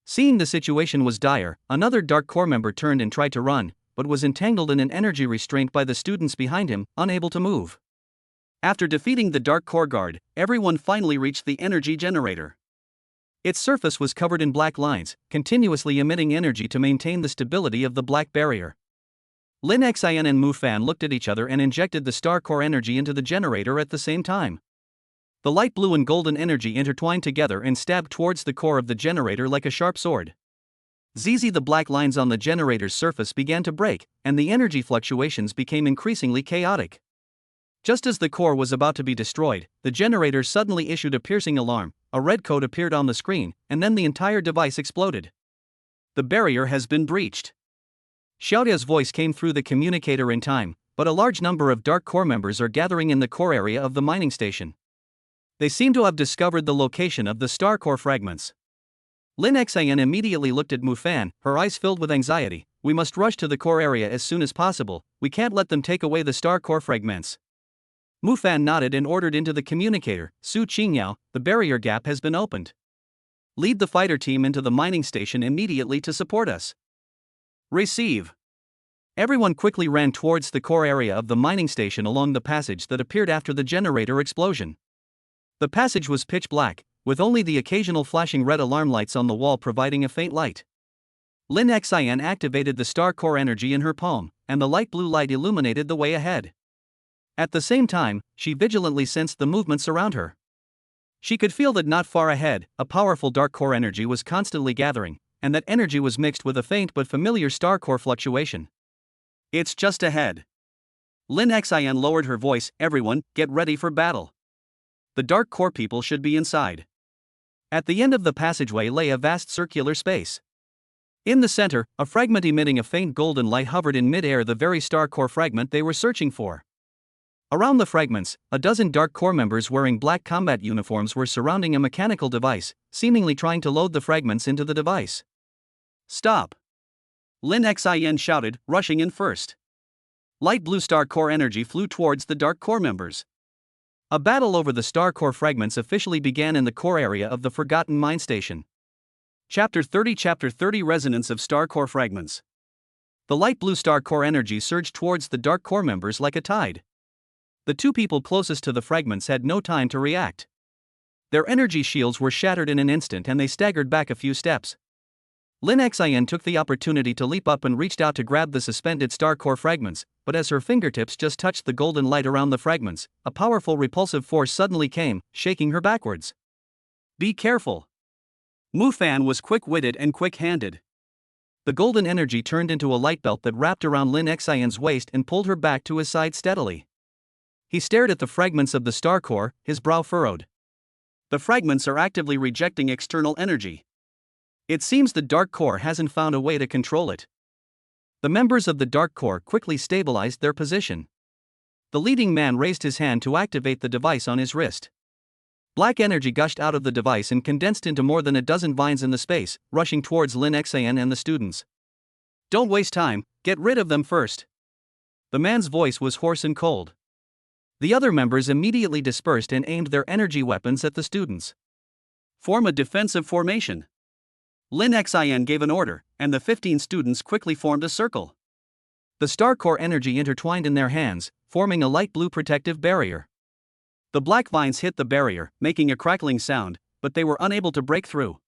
Seeing the situation was dire, another dark core member turned and tried to run, but was entangled in an energy restraint by the students behind him, unable to move. After defeating the dark core guard, everyone finally reached the energy generator. Its surface was covered in black lines, continuously emitting energy to maintain the stability of the black barrier. Lin Xian and Mu Fan looked at each other and injected the star core energy into the generator at the same time. The light blue and golden energy intertwined together and stabbed towards the core of the generator like a sharp sword. Zizi, the black lines on the generator's surface began to break, and the energy fluctuations became increasingly chaotic. Just as the core was about to be destroyed, the generator suddenly issued a piercing alarm, a red code appeared on the screen, and then the entire device exploded. The barrier has been breached. Xiaoda's voice came through the communicator in time, but a large number of dark core members are gathering in the core area of the mining station. They seem to have discovered the location of the star core fragments. Lin Xian immediately looked at Mu Fan, her eyes filled with anxiety. We must rush to the core area as soon as possible, we can't let them take away the star core fragments. Mu Fan nodded and ordered into the communicator, Su Qingyao, the barrier gap has been opened. Lead the fighter team into the mining station immediately to support us. Receive. Everyone quickly ran towards the core area of the mining station along the passage that appeared after the generator explosion. The passage was pitch black, with only the occasional flashing red alarm lights on the wall providing a faint light. Lin Xian activated the star core energy in her palm, and the light blue light illuminated the way ahead. At the same time, she vigilantly sensed the movements around her. She could feel that not far ahead, a powerful dark core energy was constantly gathering, and that energy was mixed with a faint but familiar star core fluctuation. It's just ahead. Lin Xian lowered her voice, everyone, get ready for battle. The dark core people should be inside. At the end of the passageway lay a vast circular space. In the center, a fragment emitting a faint golden light hovered in mid-air, the very star core fragment they were searching for. Around the fragments, a dozen dark core members wearing black combat uniforms were surrounding a mechanical device, seemingly trying to load the fragments into the device. Stop! Lin Xian shouted, rushing in first. Light blue star core energy flew towards the dark core members. A battle over the star core fragments officially began in the core area of the Forgotten Mine Station. Chapter 30 Resonance of Star Core Fragments. The light blue star core energy surged towards the dark core members like a tide. The 2 people closest to the fragments had no time to react. Their energy shields were shattered in an instant and they staggered back a few steps. Lin Xian took the opportunity to leap up and reached out to grab the suspended star core fragments, but as her fingertips just touched the golden light around the fragments, a powerful repulsive force suddenly came, shaking her backwards. Be careful! Mu Fan was quick-witted and quick-handed. The golden energy turned into a light belt that wrapped around Lin Xian's waist and pulled her back to his side steadily. He stared at the fragments of the star core, his brow furrowed. The fragments are actively rejecting external energy. It seems the dark core hasn't found a way to control it. The members of the dark core quickly stabilized their position. The leading man raised his hand to activate the device on his wrist. Black energy gushed out of the device and condensed into more than a dozen vines in the space, rushing towards Lin Xian and the students. Don't waste time, get rid of them first. The man's voice was hoarse and cold. The other members immediately dispersed and aimed their energy weapons at the students. Form a defensive formation. Lin Xian gave an order, and the 15 students quickly formed a circle. The star core energy intertwined in their hands, forming a light blue protective barrier. The black vines hit the barrier, making a crackling sound, but they were unable to break through.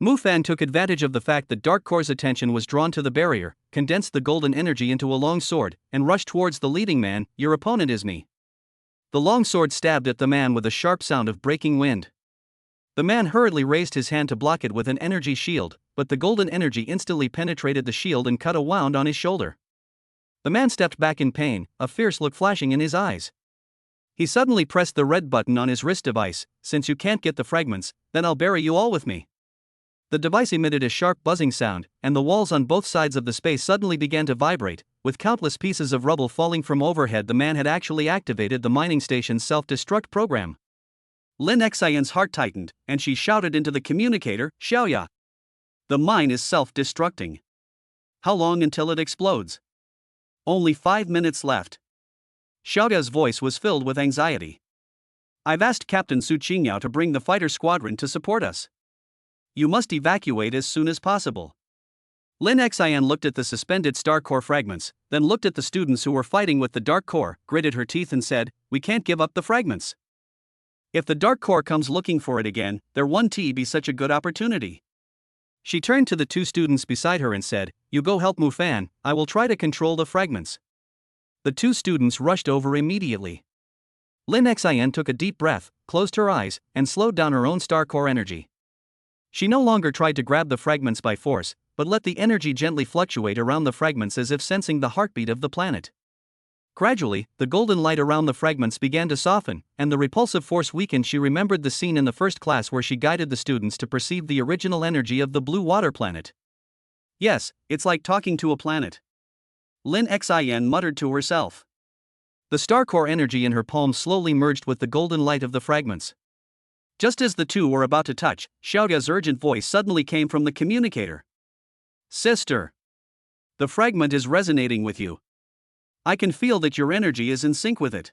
Mufan took advantage of the fact that Dark Core's attention was drawn to the barrier, condensed the golden energy into a long sword, and rushed towards the leading man. Your opponent is me. The long sword stabbed at the man with a sharp sound of breaking wind. The man hurriedly raised his hand to block it with an energy shield, but the golden energy instantly penetrated the shield and cut a wound on his shoulder. The man stepped back in pain, a fierce look flashing in his eyes. He suddenly pressed the red button on his wrist device. Since you can't get the fragments, then I'll bury you all with me. The device emitted a sharp buzzing sound, and the walls on both sides of the space suddenly began to vibrate, with countless pieces of rubble falling from overhead. The man had actually activated the mining station's self-destruct program. Lin Xian's heart tightened, and she shouted into the communicator, Xiaoya. The mine is self-destructing. How long until it explodes? Only 5 minutes left. Xiaoya's voice was filled with anxiety. I've asked Captain Su Qingyao to bring the fighter squadron to support us. You must evacuate as soon as possible. Lin Xian looked at the suspended star core fragments, then looked at the students who were fighting with the dark core, gritted her teeth and said, we can't give up the fragments. If the dark core comes looking for it again, there won't be such a good opportunity. She turned to the two students beside her and said, you go help Mufan, I will try to control the fragments. The two students rushed over immediately. Lin Xian took a deep breath, closed her eyes, and slowed down her own star core energy. She no longer tried to grab the fragments by force, but let the energy gently fluctuate around the fragments as if sensing the heartbeat of the planet. Gradually, the golden light around the fragments began to soften, and the repulsive force weakened. She remembered the scene in the first class where she guided the students to perceive the original energy of the blue water planet. Yes, it's like talking to a planet. Lin Xian muttered to herself. The star core energy in her palm slowly merged with the golden light of the fragments. Just as the two were about to touch, Xiaoya's urgent voice suddenly came from the communicator. Sister! The fragment is resonating with you. I can feel that your energy is in sync with it.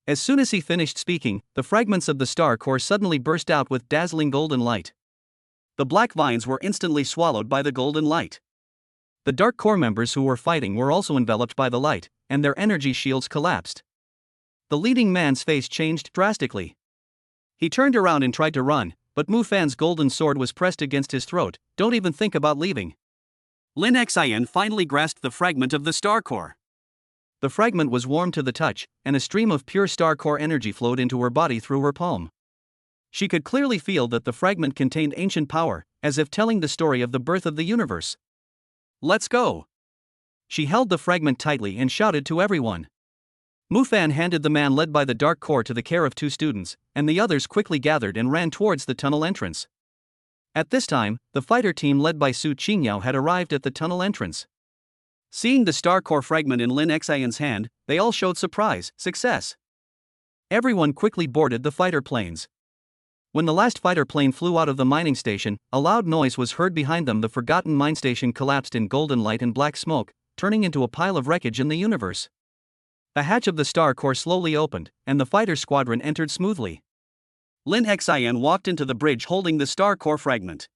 As soon as he finished speaking, the fragments of the star core suddenly burst out with dazzling golden light. The black vines were instantly swallowed by the golden light. The dark core members who were fighting were also enveloped by the light, and their energy shields collapsed. The leading man's face changed drastically. He turned around and tried to run, but Mufan's golden sword was pressed against his throat. Don't even think about leaving. Lin Xian finally grasped the fragment of the star core. The fragment was warm to the touch, and a stream of pure star core energy flowed into her body through her palm. She could clearly feel that the fragment contained ancient power, as if telling the story of the birth of the universe. Let's go! She held the fragment tightly and shouted to everyone. Mufan handed the man led by the dark core to the care of two students, and the others quickly gathered and ran towards the tunnel entrance. At this time, the fighter team led by Su Qingyao had arrived at the tunnel entrance. Seeing the star core fragment in Lin Xian's hand, they all showed surprise. Success! Everyone quickly boarded the fighter planes. When the last fighter plane flew out of the mining station, a loud noise was heard behind them. The forgotten mine station collapsed in golden light and black smoke, turning into a pile of wreckage in the universe. The hatch of the star core slowly opened, and the fighter squadron entered smoothly. Lin Xian walked into the bridge holding the star core fragment.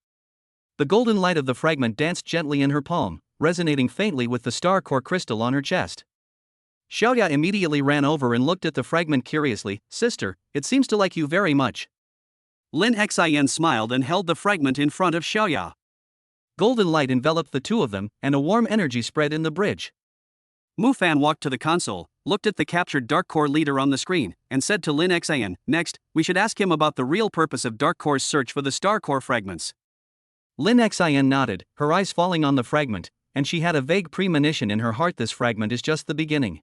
The golden light of the fragment danced gently in her palm, resonating faintly with the star core crystal on her chest. Xiaoya immediately ran over and looked at the fragment curiously. Sister, it seems to like you very much. Lin Xian smiled and held the fragment in front of Xiaoya. Golden light enveloped the two of them, and a warm energy spread in the bridge. Mufan walked to the console, looked at the captured Dark Core leader on the screen, and said to Lin Xian, next, we should ask him about the real purpose of Dark Core's search for the Star Core fragments. Lin Xian nodded, her eyes falling on the fragment, and she had a vague premonition in her heart. This fragment is just the beginning.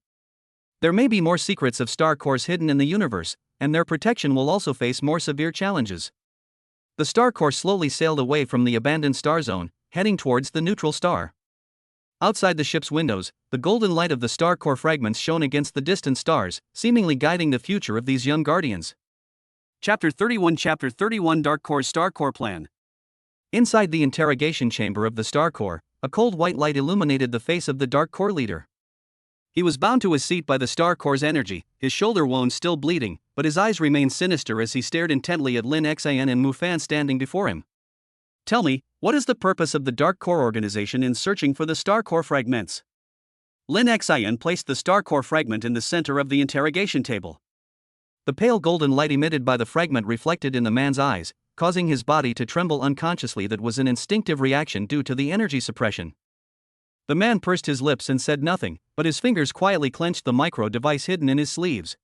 There may be more secrets of Star Cores hidden in the universe, and their protection will also face more severe challenges. The Star Core slowly sailed away from the abandoned star zone, heading towards the neutral star. Outside the ship's windows, the golden light of the Star Core fragments shone against the distant stars, seemingly guiding the future of these young guardians. Chapter 31 Dark Core's Star Core Plan. Inside the interrogation chamber of the Star Core, a cold white light illuminated the face of the Dark Core leader. He was bound to his seat by the Star Core's energy, his shoulder wound still bleeding, but his eyes remained sinister as he stared intently at Lin Xian and Mufan standing before him. Tell me, what is the purpose of the Dark Core organization in searching for the Star Core fragments? Lin Xian placed the star core fragment in the center of the interrogation table. The pale golden light emitted by the fragment reflected in the man's eyes, causing his body to tremble unconsciously. That was an instinctive reaction due to the energy suppression. The man pursed his lips and said nothing, but his fingers quietly clenched the micro device hidden in his sleeves.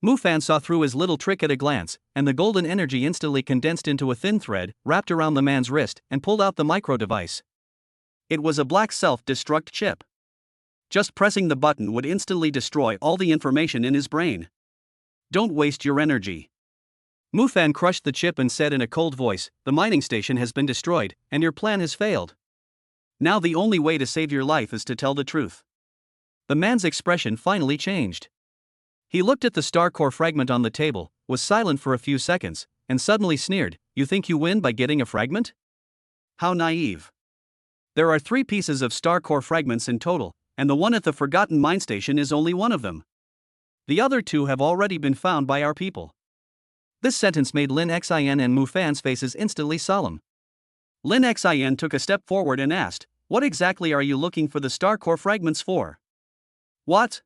Mu Fan saw through his little trick at a glance, and the golden energy instantly condensed into a thin thread, wrapped around the man's wrist, and pulled out the micro device. It was a black self-destruct chip. Just pressing the button would instantly destroy all the information in his brain. Don't waste your energy. Mu Fan crushed the chip and said in a cold voice, the mining station has been destroyed, and your plan has failed. Now the only way to save your life is to tell the truth. The man's expression finally changed. He looked at the star core fragment on the table, was silent for a few seconds, and suddenly sneered, you think you win by getting a fragment? How naive. There are 3 pieces of star core fragments in total, and the one at the forgotten mine station is only one of them. The other 2 have already been found by our people. This sentence made Lin Xian and Mu Fan's faces instantly solemn. Lin Xian took a step forward and asked, what exactly are you looking for the star core fragments for? What?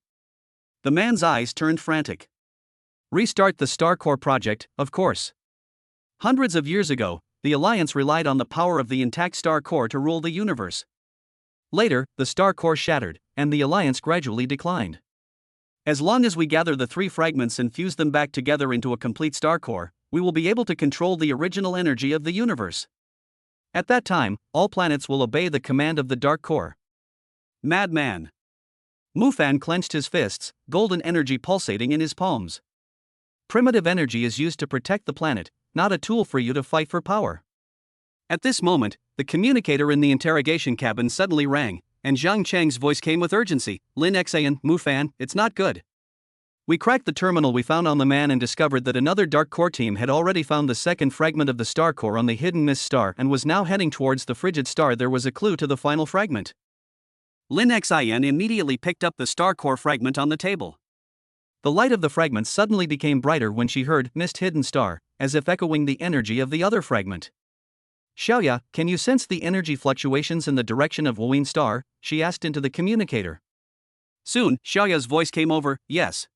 The man's eyes turned frantic. Restart the star core project, of course. Hundreds of years ago, the Alliance relied on the power of the intact star core to rule the universe. Later, the star core shattered, and the Alliance gradually declined. As long as we gather the 3 fragments and fuse them back together into a complete star core, we will be able to control the original energy of the universe. At that time, all planets will obey the command of the Dark Core. Madman. Mu Fan clenched his fists, golden energy pulsating in his palms. Primitive energy is used to protect the planet, not a tool for you to fight for power. At this moment, the communicator in the interrogation cabin suddenly rang, and Zhang Cheng's voice came with urgency. Lin Xian, Mu Fan, it's not good. We cracked the terminal we found on the man and discovered that another Dark Core team had already found the second fragment of the star core on the hidden mist star and was now heading towards the frigid star. There was a clue to the final fragment. Lin Xian immediately picked up the star core fragment on the table. The light of the fragment suddenly became brighter when she heard mist hidden star, as if echoing the energy of the other fragment. Xiaoya, can you sense the energy fluctuations in the direction of Wuyin star? She asked into the communicator. Soon, Xiaoya's voice came over, yes.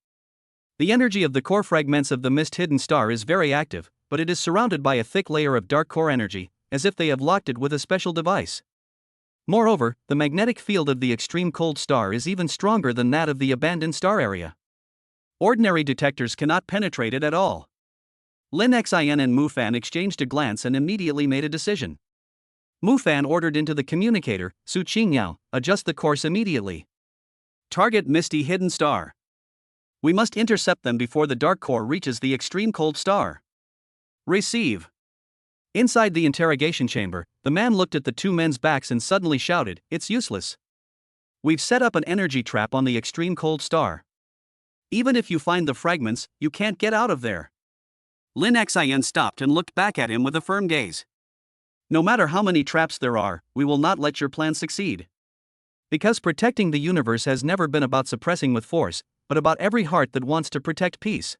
The energy of the core fragments of the mist hidden star is very active, but it is surrounded by a thick layer of dark core energy, as if they have locked it with a special device. Moreover, the magnetic field of the extreme cold star is even stronger than that of the abandoned star area. Ordinary detectors cannot penetrate it at all. Lin Xian and Mu Fan exchanged a glance and immediately made a decision. Mu Fan ordered into the communicator, Su Qingyao, adjust the course immediately. Target misty hidden star. We must intercept them before the dark core reaches the extreme cold star. Receive. Inside the interrogation chamber, the man looked at the 2 men's backs and suddenly shouted, it's useless. We've set up an energy trap on the extreme cold star. Even if you find the fragments, you can't get out of there. Lin Xian stopped and looked back at him with a firm gaze. No matter how many traps there are, we will not let your plan succeed. Because protecting the universe has never been about suppressing with force, but about every heart that wants to protect peace.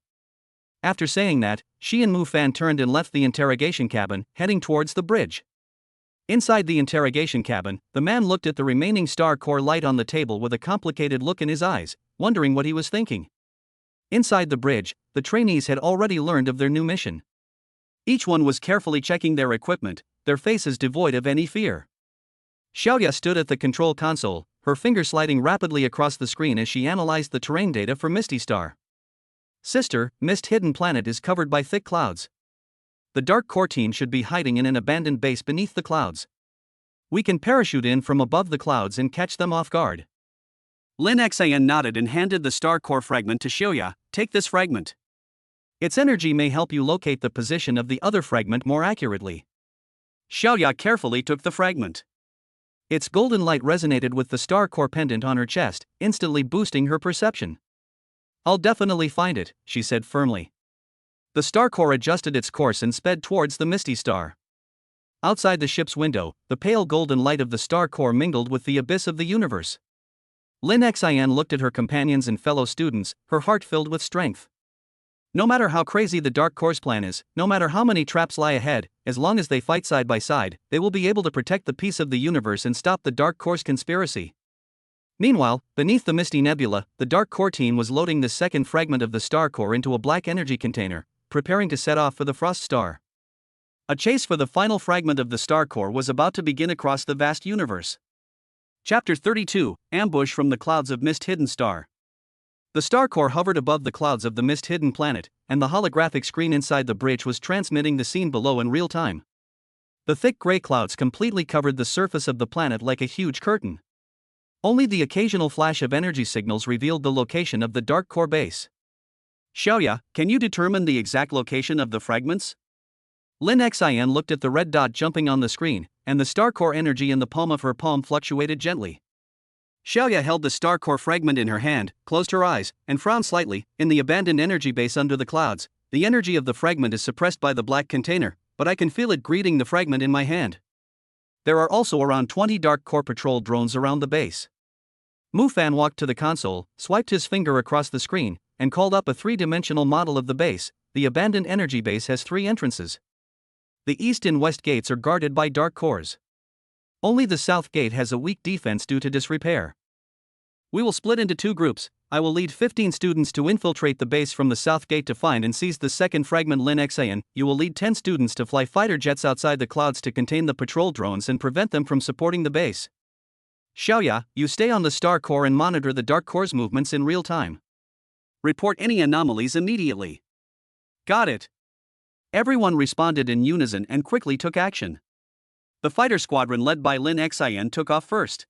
After saying that, she and Mu Fan turned and left the interrogation cabin, heading towards the bridge. Inside the interrogation cabin, the man looked at the remaining star core light on the table with a complicated look in his eyes, wondering what he was thinking. Inside the bridge, the trainees had already learned of their new mission. Each one was carefully checking their equipment, their faces devoid of any fear. Xiaoya stood at the control console, her finger sliding rapidly across the screen as she analyzed the terrain data for Misty Star. Sister, Mist Hidden Planet is covered by thick clouds. The Dark Core team should be hiding in an abandoned base beneath the clouds. We can parachute in from above the clouds and catch them off guard. Lin Xian nodded and handed the star core fragment to Xiaoya. Take this fragment. Its energy may help you locate the position of the other fragment more accurately. Xiaoya carefully took the fragment. Its golden light resonated with the star core pendant on her chest, instantly boosting her perception. I'll definitely find it, she said firmly. The star core adjusted its course and sped towards the misty star. Outside the ship's window, the pale golden light of the star core mingled with the abyss of the universe. Lin Xian looked at her companions and fellow students, her heart filled with strength. No matter how crazy the Dark Core's plan is, no matter how many traps lie ahead, as long as they fight side by side, they will be able to protect the peace of the universe and stop the Dark Core's conspiracy. Meanwhile, beneath the misty nebula, the Dark Core team was loading the second fragment of the star core into a black energy container, preparing to set off for the Frost Star. A chase for the final fragment of the star core was about to begin across the vast universe. Chapter 32, Ambush from the Clouds of Mist-Hidden Star. The star core hovered above the clouds of the mist-hidden planet, and the holographic screen inside the bridge was transmitting the scene below in real time. The thick gray clouds completely covered the surface of the planet like a huge curtain. Only the occasional flash of energy signals revealed the location of the Dark Core base. Xiaoya, can you determine the exact location of the fragments? Lin Xian looked at the red dot jumping on the screen, and the star core energy in the palm of her palm fluctuated gently. Xiaoya held the star core fragment in her hand, closed her eyes, and frowned slightly. In the abandoned energy base under the clouds, the energy of the fragment is suppressed by the black container, but I can feel it greeting the fragment in my hand. There are also around 20 Dark Core patrol drones around the base. Mu Fan walked to the console, swiped his finger across the screen, and called up a three-dimensional model of the base. The abandoned energy base has 3 entrances. The east and west gates are guarded by Dark Cores. Only the south gate has a weak defense due to disrepair. We will split into 2 groups. I will lead 15 students to infiltrate the base from the south gate to find and seize the second fragment. Lin Xian, you will lead 10 students to fly fighter jets outside the clouds to contain the patrol drones and prevent them from supporting the base. Xiaoya, you stay on the star core and monitor the Dark Core's movements in real time. Report any anomalies immediately. Got it. Everyone responded in unison and quickly took action. The fighter squadron led by Lin Xian took off first.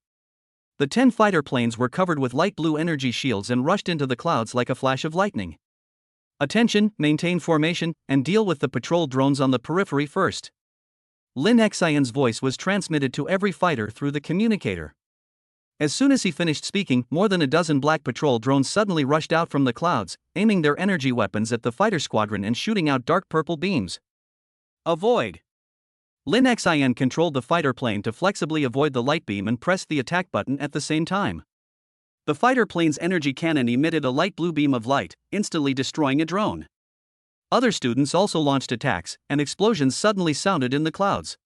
The 10 fighter planes were covered with light blue energy shields and rushed into the clouds like a flash of lightning. Attention, maintain formation, and deal with the patrol drones on the periphery first. Lin Xian's voice was transmitted to every fighter through the communicator. As soon as he finished speaking, more than a dozen black patrol drones suddenly rushed out from the clouds, aiming their energy weapons at the fighter squadron and shooting out dark purple beams. Avoid! Lin Xian controlled the fighter plane to flexibly avoid the light beam and pressed the attack button at the same time. The fighter plane's energy cannon emitted a light blue beam of light, instantly destroying a drone. Other students also launched attacks, and explosions suddenly sounded in the clouds.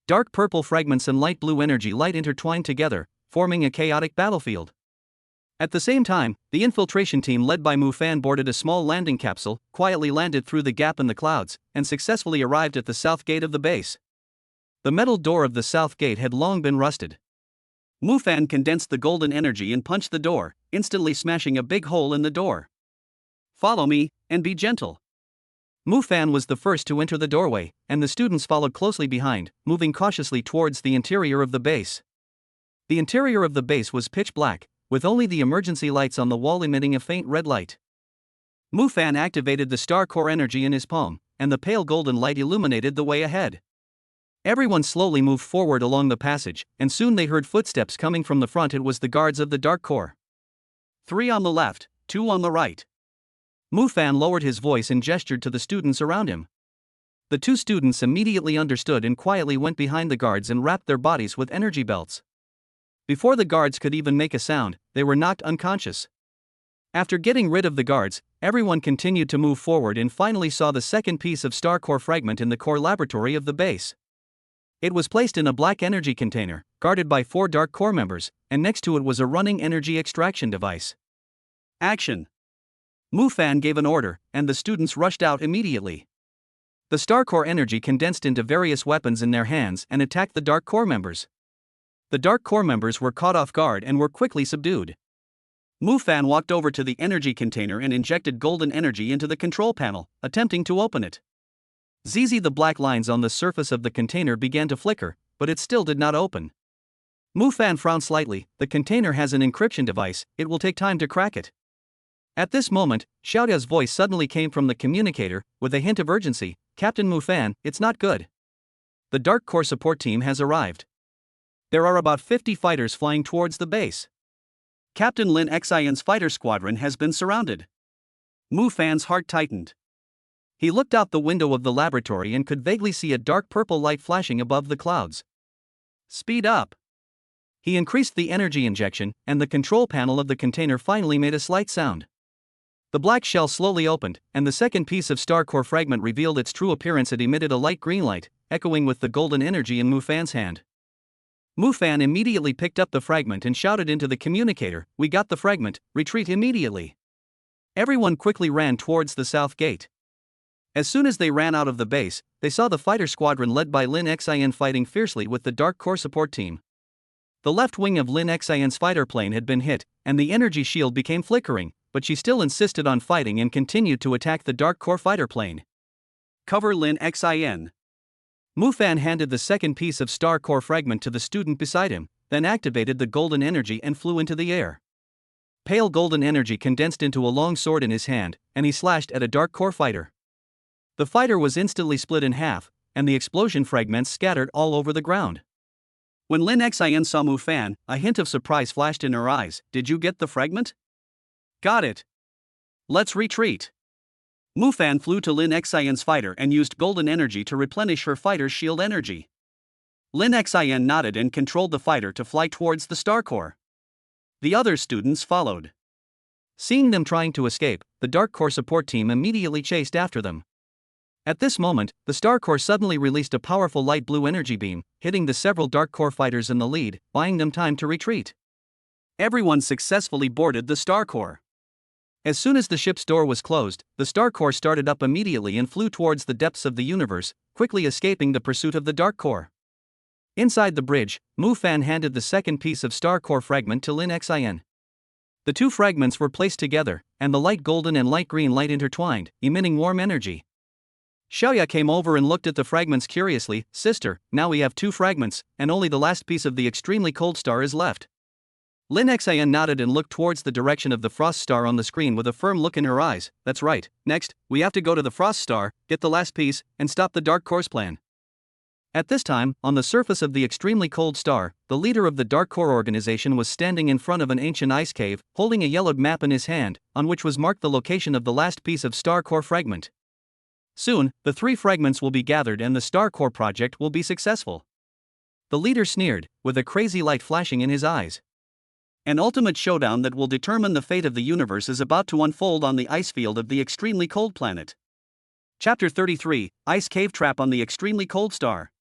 Dark purple fragments and light blue energy light intertwined together, forming a chaotic battlefield. At the same time, the infiltration team led by Mu Fan boarded a small landing capsule, quietly landed through the gap in the clouds, and successfully arrived at the south gate of the base. The metal door of the south gate had long been rusted. Mu Fan condensed the golden energy and punched the door, instantly smashing a big hole in the door. Follow me, and be gentle. Mu Fan was the first to enter the doorway, and the students followed closely behind, moving cautiously towards the interior of the base. The interior of the base was pitch black, with only the emergency lights on the wall emitting a faint red light. Mu Fan activated the star core energy in his palm, and the pale golden light illuminated the way ahead. Everyone slowly moved forward along the passage, and soon they heard footsteps coming from the front. It was the guards of the Dark Core. 3 on the left, 2 on the right. Mu Fan lowered his voice and gestured to the students around him. The 2 students immediately understood and quietly went behind the guards and wrapped their bodies with energy belts. Before the guards could even make a sound, they were knocked unconscious. After getting rid of the guards, everyone continued to move forward and finally saw the second piece of star core fragment in the core laboratory of the base. It was placed in a black energy container, guarded by 4 Dark Core members, and next to it was a running energy extraction device. Action! Mu Fan gave an order, and the students rushed out immediately. The star core energy condensed into various weapons in their hands and attacked the Dark Core members. The Dark Core members were caught off guard and were quickly subdued. Mu Fan walked over to the energy container and injected golden energy into the control panel, attempting to open it. ZZ, the black lines on the surface of the container began to flicker, but it still did not open. Mu Fan frowned slightly. The container has an encryption device, it will take time to crack it. At this moment, Xiaoya's voice suddenly came from the communicator, with a hint of urgency. Captain Mu Fan, it's not good. The Dark Core support team has arrived. There are about 50 fighters flying towards the base. Captain Lin Xian's fighter squadron has been surrounded. Mu Fan's heart tightened. He looked out the window of the laboratory and could vaguely see a dark purple light flashing above the clouds. Speed up. He increased the energy injection, and the control panel of the container finally made a slight sound. The black shell slowly opened, and the second piece of star core fragment revealed its true appearance. It emitted a light green light, echoing with the golden energy in Mu Fan's hand. Mufan immediately picked up the fragment and shouted into the communicator, "We got the fragment, retreat immediately." Everyone quickly ran towards the south gate. As soon as they ran out of the base, they saw the fighter squadron led by Lin Xin fighting fiercely with the Dark Corps support team. The left wing of Lin Xin's fighter plane had been hit, and the energy shield became flickering, but she still insisted on fighting and continued to attack the Dark Corps fighter plane. Cover Lin Xin. Mufan handed the second piece of Star Core fragment to the student beside him, then activated the golden energy and flew into the air. Pale golden energy condensed into a long sword in his hand, and he slashed at a Dark Corps fighter. The fighter was instantly split in half, and the explosion fragments scattered all over the ground. When Lin Xin saw Mufan, a hint of surprise flashed in her eyes. "Did you get the fragment?" "Got it. Let's retreat." Mufan flew to Lin Xin's fighter and used golden energy to replenish her fighter's shield energy. Lin Xin nodded and controlled the fighter to fly towards the Star Corps. The other students followed. Seeing them trying to escape, the Dark Corps support team immediately chased after them. At this moment, the Star Corps suddenly released a powerful light blue energy beam, hitting the several Dark Corps fighters in the lead, buying them time to retreat. Everyone successfully boarded the Star Corps. As soon as the ship's door was closed, the Star Corps started up immediately and flew towards the depths of the universe, quickly escaping the pursuit of the Dark Corps. Inside the bridge, Mufan handed the second piece of Star Corps fragment to Lin Xin. The two fragments were placed together, and the light golden and light green light intertwined, emitting warm energy. Xiaoya came over and looked at the fragments curiously. "Sister, now we have two fragments, and only the last piece of the extremely cold star is left." Lin Xin nodded and looked towards the direction of the frost star on the screen with a firm look in her eyes. "That's right. Next, we have to go to the frost star, get the last piece, and stop the Dark Corps plan." At this time, on the surface of the extremely cold star, the leader of the Dark Corps organization was standing in front of an ancient ice cave, holding a yellowed map in his hand, on which was marked the location of the last piece of Star Corps fragment. Soon, the three fragments will be gathered and the Star Corps project will be successful. The leader sneered, with a crazy light flashing in his eyes. An ultimate showdown that will determine the fate of the universe is about to unfold on the ice field of the extremely cold planet. Chapter 33, Ice Cave Trap on the Extremely Cold Star.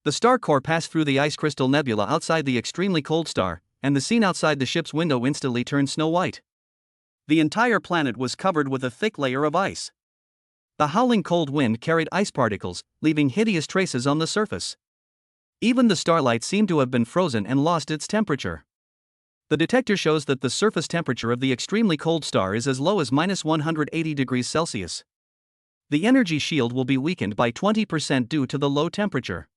The Star Corps passed through the ice crystal nebula outside the extremely cold star, and the scene outside the ship's window instantly turned snow-white. The entire planet was covered with a thick layer of ice. The howling cold wind carried ice particles, leaving hideous traces on the surface. Even the starlight seemed to have been frozen and lost its temperature. The detector shows that the surface temperature of the extremely cold star is as low as -180 degrees Celsius. The energy shield will be weakened by 20% due to the low temperature.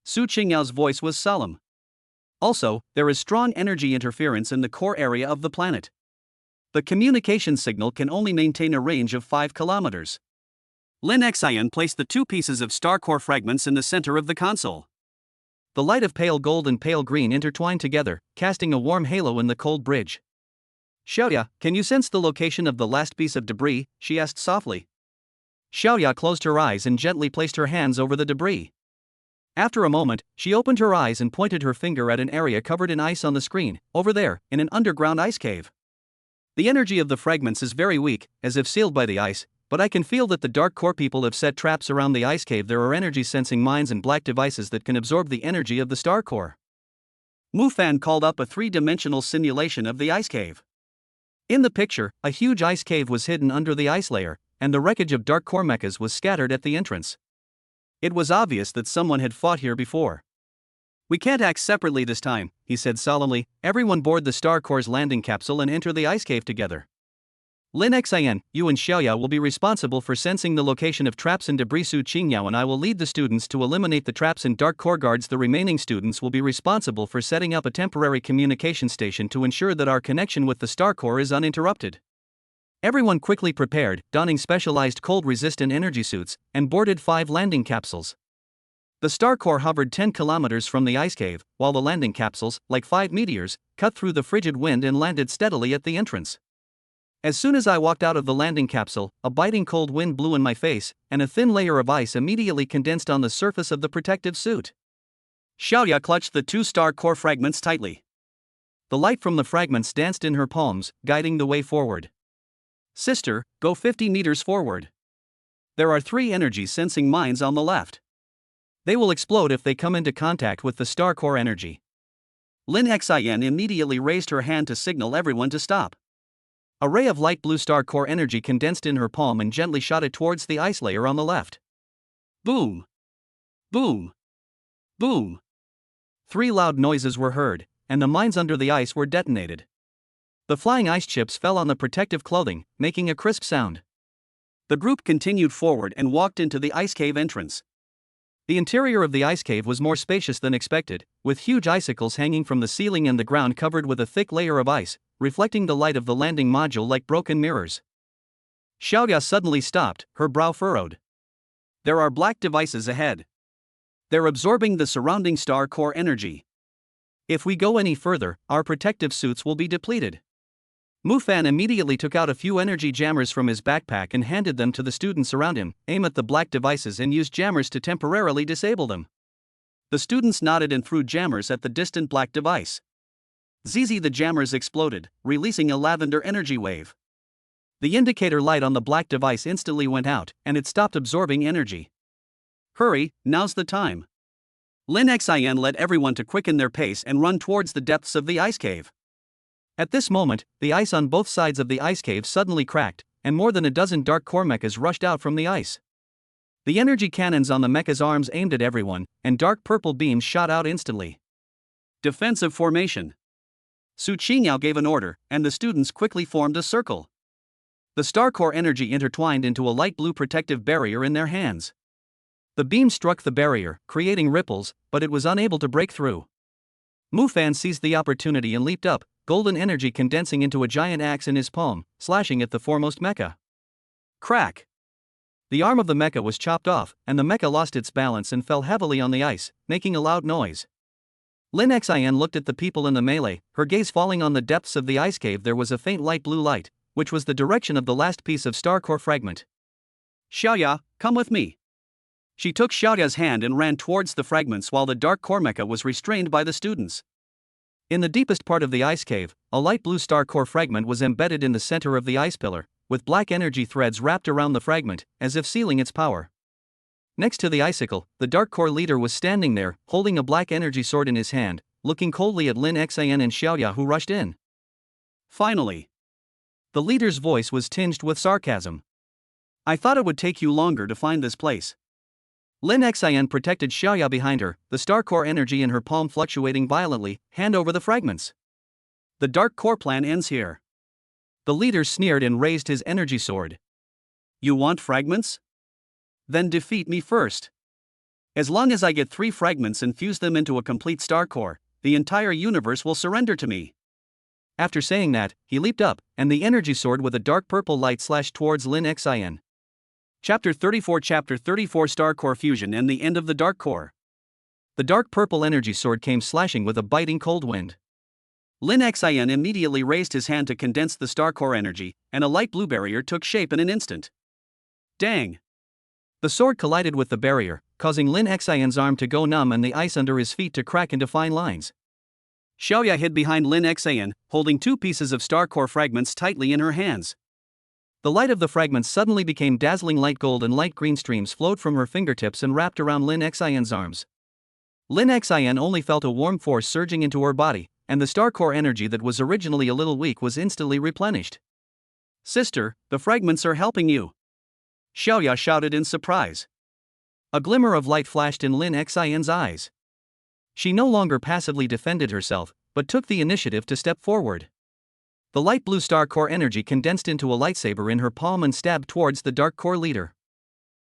Su Qingyao's voice was solemn. Also, there is strong energy interference in the core area of the planet. The communication signal can only maintain a range of 5 kilometers. Lin Xin placed the two pieces of Star Core fragments in the center of the console. The light of pale gold and pale green intertwined together, casting a warm halo in the cold bridge. "Xiaoya, can you sense the location of the last piece of debris?" she asked softly. Xiaoya closed her eyes and gently placed her hands over the debris. After a moment, she opened her eyes and pointed her finger at an area covered in ice on the screen, over there, in an underground ice cave. "The energy of the fragments is very weak, as if sealed by the ice, but I can feel that the Dark Corps people have set traps around the ice cave. There are energy-sensing mines and black devices that can absorb the energy of the Star Corps." Mufan called up a three-dimensional simulation of the ice cave. In the picture, a huge ice cave was hidden under the ice layer, and the wreckage of Dark Corps mechas was scattered at the entrance. It was obvious that someone had fought here before. "We can't act separately this time," he said solemnly. "Everyone board the Star Corps' landing capsule and enter the ice cave together. Lin Xin, you and Xiaoya will be responsible for sensing the location of traps and debris. Su Qingyao and I will lead the students to eliminate the traps and Dark Corps guards. The remaining students will be responsible for setting up a temporary communication station to ensure that our connection with the Star Corps is uninterrupted." Everyone quickly prepared, donning specialized cold-resistant energy suits, and boarded 5 landing capsules. The Star Corps hovered 10 kilometers from the ice cave, while the landing capsules, like 5 meteors, cut through the frigid wind and landed steadily at the entrance. As soon as I walked out of the landing capsule, a biting cold wind blew in my face, and a thin layer of ice immediately condensed on the surface of the protective suit. Xiaoya clutched the 2 Star Corps fragments tightly. The light from the fragments danced in her palms, guiding the way forward. "Sister, go 50 meters forward. There are 3 energy-sensing mines on the left." They will explode if they come into contact with the star core energy. Lin Xin immediately raised her hand to signal everyone to stop. A ray of light blue star core energy condensed in her palm and gently shot it towards the ice layer on the left. Boom! Boom! Boom! 3 loud noises were heard, and the mines under the ice were detonated. The flying ice chips fell on the protective clothing, making a crisp sound. The group continued forward and walked into the ice cave entrance. The interior of the ice cave was more spacious than expected, with huge icicles hanging from the ceiling and the ground covered with a thick layer of ice, reflecting the light of the landing module like broken mirrors. Xiaoya suddenly stopped, her brow furrowed. There are black devices ahead. They're absorbing the surrounding star core energy. If we go any further, our protective suits will be depleted. Mu Fan immediately took out a few energy jammers from his backpack and handed them to the students around him, aimed at the black devices and used jammers to temporarily disable them. The students nodded and threw jammers at the distant black device. Zizi, the jammers exploded, releasing a lavender energy wave. The indicator light on the black device instantly went out, and it stopped absorbing energy. Hurry, now's the time. Lin Xin led everyone to quicken their pace and run towards the depths of the ice cave. At this moment, the ice on both sides of the ice cave suddenly cracked, and more than a dozen dark core mechas rushed out from the ice. The energy cannons on the mechas' arms aimed at everyone, and dark purple beams shot out instantly. Defensive formation. Su Qingyao gave an order, and the students quickly formed a circle. The star core energy intertwined into a light blue protective barrier in their hands. The beam struck the barrier, creating ripples, but it was unable to break through. Mu Fan seized the opportunity and leaped up, golden energy condensing into a giant axe in his palm, slashing at the foremost mecha. Crack! The arm of the mecha was chopped off, and the mecha lost its balance and fell heavily on the ice, making a loud noise. Lin Xin looked at the people in the melee, her gaze falling on the depths of the ice cave. There was a faint light blue light, which was the direction of the last piece of star core fragment. Xiaoya, come with me. She took Xiaoya's hand and ran towards the fragments while the dark core mecha was restrained by the students. In the deepest part of the ice cave, a light blue star core fragment was embedded in the center of the ice pillar, with black energy threads wrapped around the fragment, as if sealing its power. Next to the icicle, the dark core leader was standing there, holding a black energy sword in his hand, looking coldly at Lin Xin and Xiaoya, who rushed in. Finally. The leader's voice was tinged with sarcasm. I thought it would take you longer to find this place. Lin Xin protected Xiaoya behind her, the star core energy in her palm fluctuating violently. Hand over the fragments. The dark core plan ends here. The leader sneered and raised his energy sword. You want fragments? Then defeat me first. As long as I get 3 fragments and fuse them into a complete star core, the entire universe will surrender to me. After saying that, he leaped up, and the energy sword with a dark purple light slashed towards Lin Xin. Chapter 34 Star Core Fusion and the End of the Dark Core. The dark purple energy sword came slashing with a biting cold wind. Lin Xin immediately raised his hand to condense the star core energy, and a light blue barrier took shape in an instant. Dang! The sword collided with the barrier, causing Lin Xin's arm to go numb and the ice under his feet to crack into fine lines. Xiaoya hid behind Lin Xin, holding 2 pieces of star core fragments tightly in her hands. The light of the fragments suddenly became dazzling light gold, and light green streams flowed from her fingertips and wrapped around Lin Xin's arms. Lin Xin only felt a warm force surging into her body, and the star core energy that was originally a little weak was instantly replenished. Sister, the fragments are helping you. Xiaoya shouted in surprise. A glimmer of light flashed in Lin Xin's eyes. She no longer passively defended herself, but took the initiative to step forward. The light blue star core energy condensed into a lightsaber in her palm and stabbed towards the dark core leader.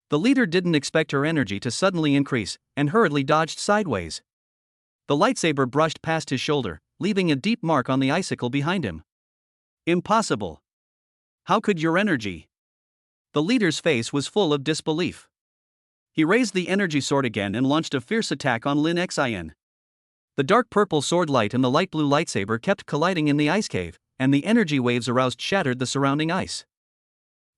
The leader didn't expect her energy to suddenly increase, and hurriedly dodged sideways. The lightsaber brushed past his shoulder, leaving a deep mark on the icicle behind him. Impossible! How could your energy? The leader's face was full of disbelief. He raised the energy sword again and launched a fierce attack on Lin Xin. The dark purple sword light and the light blue lightsaber kept colliding in the ice cave, and the energy waves aroused shattered the surrounding ice.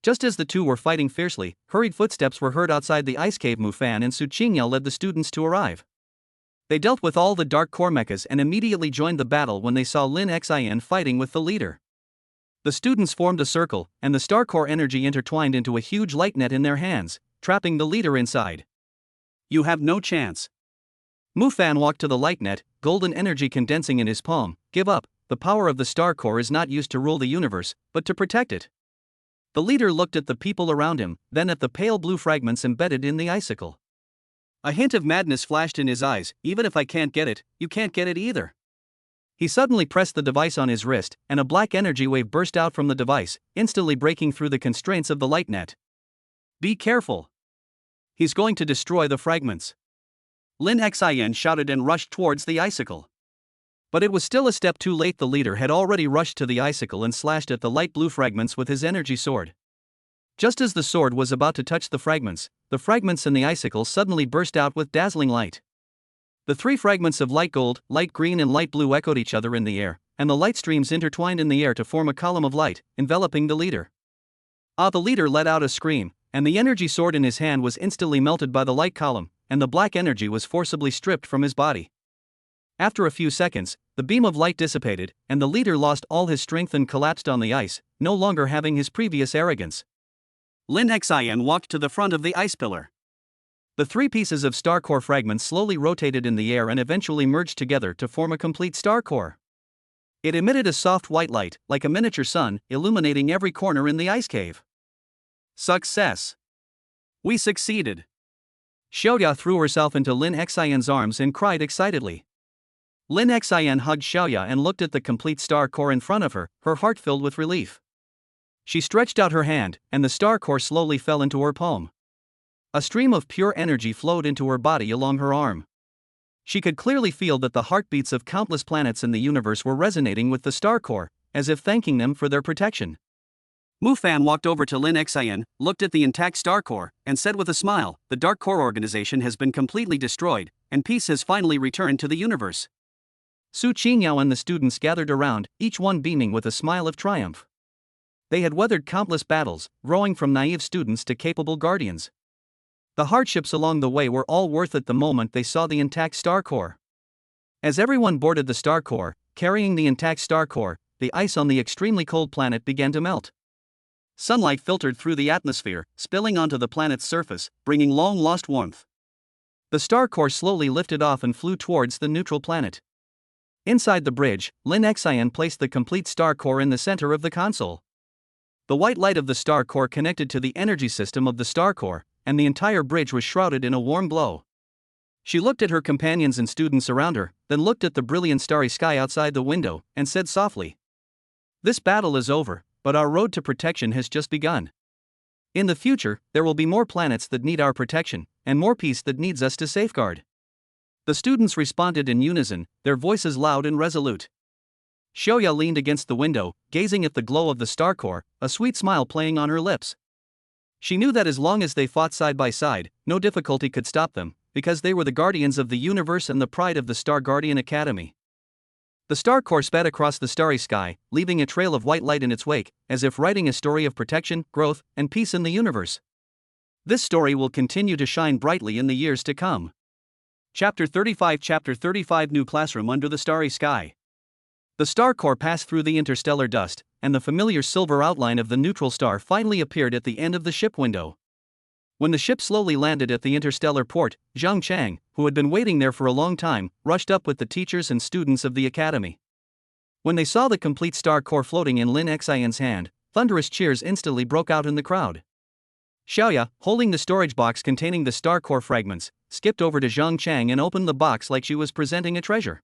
Just as the two were fighting fiercely, hurried footsteps were heard outside the ice cave. Mu Fan and Su Qingyao led the students to arrive. They dealt with all the dark core mechas and immediately joined the battle when they saw Lin Xin fighting with the leader. The students formed a circle, and the star core energy intertwined into a huge light net in their hands, trapping the leader inside. You have no chance. Mufan walked to the light net, golden energy condensing in his palm. Give up, the power of the star core is not used to rule the universe, but to protect it. The leader looked at the people around him, then at the pale blue fragments embedded in the icicle. A hint of madness flashed in his eyes. Even if I can't get it, you can't get it either. He suddenly pressed the device on his wrist, and a black energy wave burst out from the device, instantly breaking through the constraints of the light net. Be careful. He's going to destroy the fragments. Lin Xin shouted and rushed towards the icicle. But it was still a step too late. The leader had already rushed to the icicle and slashed at the light blue fragments with his energy sword. Just as the sword was about to touch the fragments in the icicle suddenly burst out with dazzling light. The three fragments of light gold, light green and light blue echoed each other in the air, and the light streams intertwined in the air to form a column of light, enveloping the leader. The leader let out a scream, and the energy sword in his hand was instantly melted by the light column, and the black energy was forcibly stripped from his body. After a few seconds, the beam of light dissipated, and the leader lost all his strength and collapsed on the ice, no longer having his previous arrogance. Lin Xin walked to the front of the ice pillar. The three pieces of star core fragments slowly rotated in the air and eventually merged together to form a complete star core. It emitted a soft white light, like a miniature sun, illuminating every corner in the ice cave. Success! We succeeded! Xiaoya threw herself into Lin Xin's arms and cried excitedly. Lin Xin hugged Xiaoya and looked at the complete star core in front of her, her heart filled with relief. She stretched out her hand, and the star core slowly fell into her palm. A stream of pure energy flowed into her body along her arm. She could clearly feel that the heartbeats of countless planets in the universe were resonating with the star core, as if thanking them for their protection. Mufan walked over to Lin Xin, looked at the intact star core, and said with a smile, "The Dark Core organization has been completely destroyed, and peace has finally returned to the universe." Su Qingyao and the students gathered around, each one beaming with a smile of triumph. They had weathered countless battles, growing from naive students to capable guardians. The hardships along the way were all worth it the moment they saw the intact star core. As everyone boarded the star core, carrying the intact star core, the ice on the extremely cold planet began to melt. Sunlight filtered through the atmosphere, spilling onto the planet's surface, bringing long-lost warmth. The star core slowly lifted off and flew towards the neutral planet. Inside the bridge, Lin Xin placed the complete star core in the center of the console. The white light of the star core connected to the energy system of the star core, and the entire bridge was shrouded in a warm glow. She looked at her companions and students around her, then looked at the brilliant starry sky outside the window, and said softly, "This battle is over, but our road to protection has just begun. In the future, there will be more planets that need our protection, and more peace that needs us to safeguard." The students responded in unison, their voices loud and resolute. Xiaoya leaned against the window, gazing at the glow of the star core, a sweet smile playing on her lips. She knew that as long as they fought side by side, no difficulty could stop them, because they were the guardians of the universe and the pride of the Star Guardian Academy. The star core sped across the starry sky, leaving a trail of white light in its wake, as if writing a story of protection, growth, and peace in the universe. This story will continue to shine brightly in the years to come. Chapter 35 New Classroom Under the Starry Sky. The star core passed through the interstellar dust, and the familiar silver outline of the neutral star finally appeared at the end of the ship window. When the ship slowly landed at the interstellar port, Zhang Chang, who had been waiting there for a long time, rushed up with the teachers and students of the academy. When they saw the complete star core floating in Lin Xin's hand, thunderous cheers instantly broke out in the crowd. Xiaoya, holding the storage box containing the star core fragments, skipped over to Zhang Chang and opened the box like she was presenting a treasure.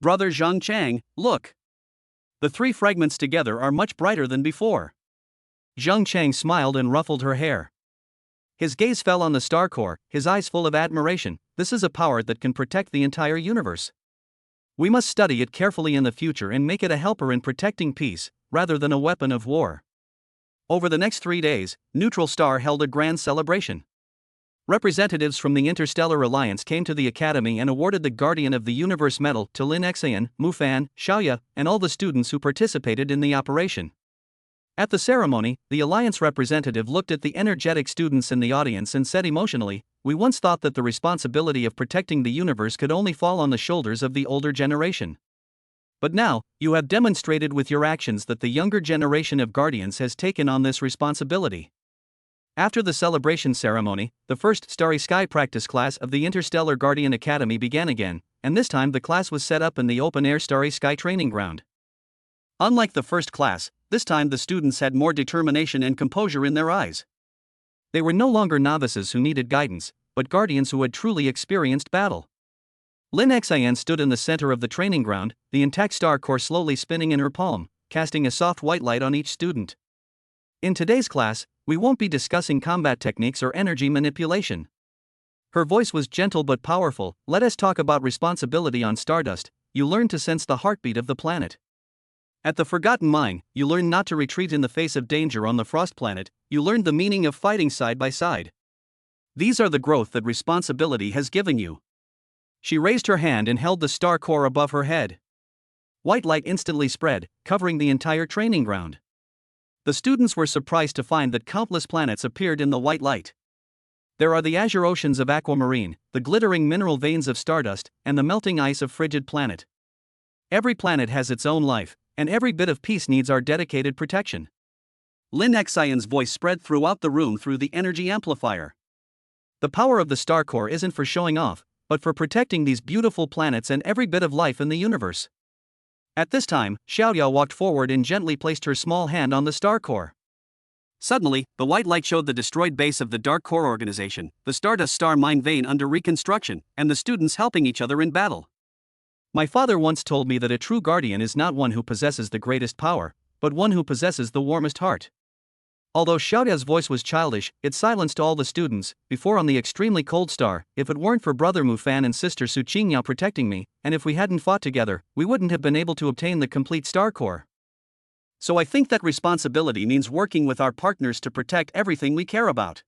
"Brother Zhang Chang, look! The three fragments together are much brighter than before." Zhang Chang smiled and ruffled her hair. His gaze fell on the star core, his eyes full of admiration. "This is a power that can protect the entire universe. We must study it carefully in the future and make it a helper in protecting peace, rather than a weapon of war." Over the next 3 days, Neutral Star held a grand celebration. Representatives from the Interstellar Alliance came to the Academy and awarded the Guardian of the Universe medal to Lin Xin, Mufan, Xiaoya, and all the students who participated in the operation. At the ceremony, the Alliance representative looked at the energetic students in the audience and said emotionally, "We once thought that the responsibility of protecting the universe could only fall on the shoulders of the older generation. But now, you have demonstrated with your actions that the younger generation of Guardians has taken on this responsibility. After the celebration ceremony, the first Starry Sky practice class of the Interstellar Guardian Academy began again, and this time the class was set up in the open-air Starry Sky training ground. Unlike the first class, this time the students had more determination and composure in their eyes. They were no longer novices who needed guidance, but guardians who had truly experienced battle. Lin Xian stood in the center of the training ground, the intact star core slowly spinning in her palm, casting a soft white light on each student. In today's class, we won't be discussing combat techniques or energy manipulation. Her voice was gentle but powerful. Let us talk about responsibility on Stardust. You learn to sense the heartbeat of the planet. At the Forgotten Mine, you learn not to retreat in the face of danger. On the Frost Planet, you learned the meaning of fighting side by side. These are the growth that responsibility has given you. She raised her hand and held the star core above her head. White light instantly spread, covering the entire training ground. The students were surprised to find that countless planets appeared in the white light. There are the azure oceans of aquamarine, the glittering mineral veins of stardust, and the melting ice of frigid planet. Every planet has its own life, and every bit of peace needs our dedicated protection. Lin Xian's voice spread throughout the room through the energy amplifier. The power of the star core isn't for showing off, but for protecting these beautiful planets and every bit of life in the universe. At this time, Xiaoyao walked forward and gently placed her small hand on the star core. Suddenly, the white light showed the destroyed base of the Dark Core organization, the Stardust Star Mine vein under reconstruction, and the students helping each other in battle. My father once told me that a true guardian is not one who possesses the greatest power, but one who possesses the warmest heart. Although Xiaoyao's voice was childish, it silenced all the students. Before on the extremely cold star, if it weren't for brother Mufan and sister Su Qingyao protecting me, and if we hadn't fought together, we wouldn't have been able to obtain the complete star core. So I think that responsibility means working with our partners to protect everything we care about.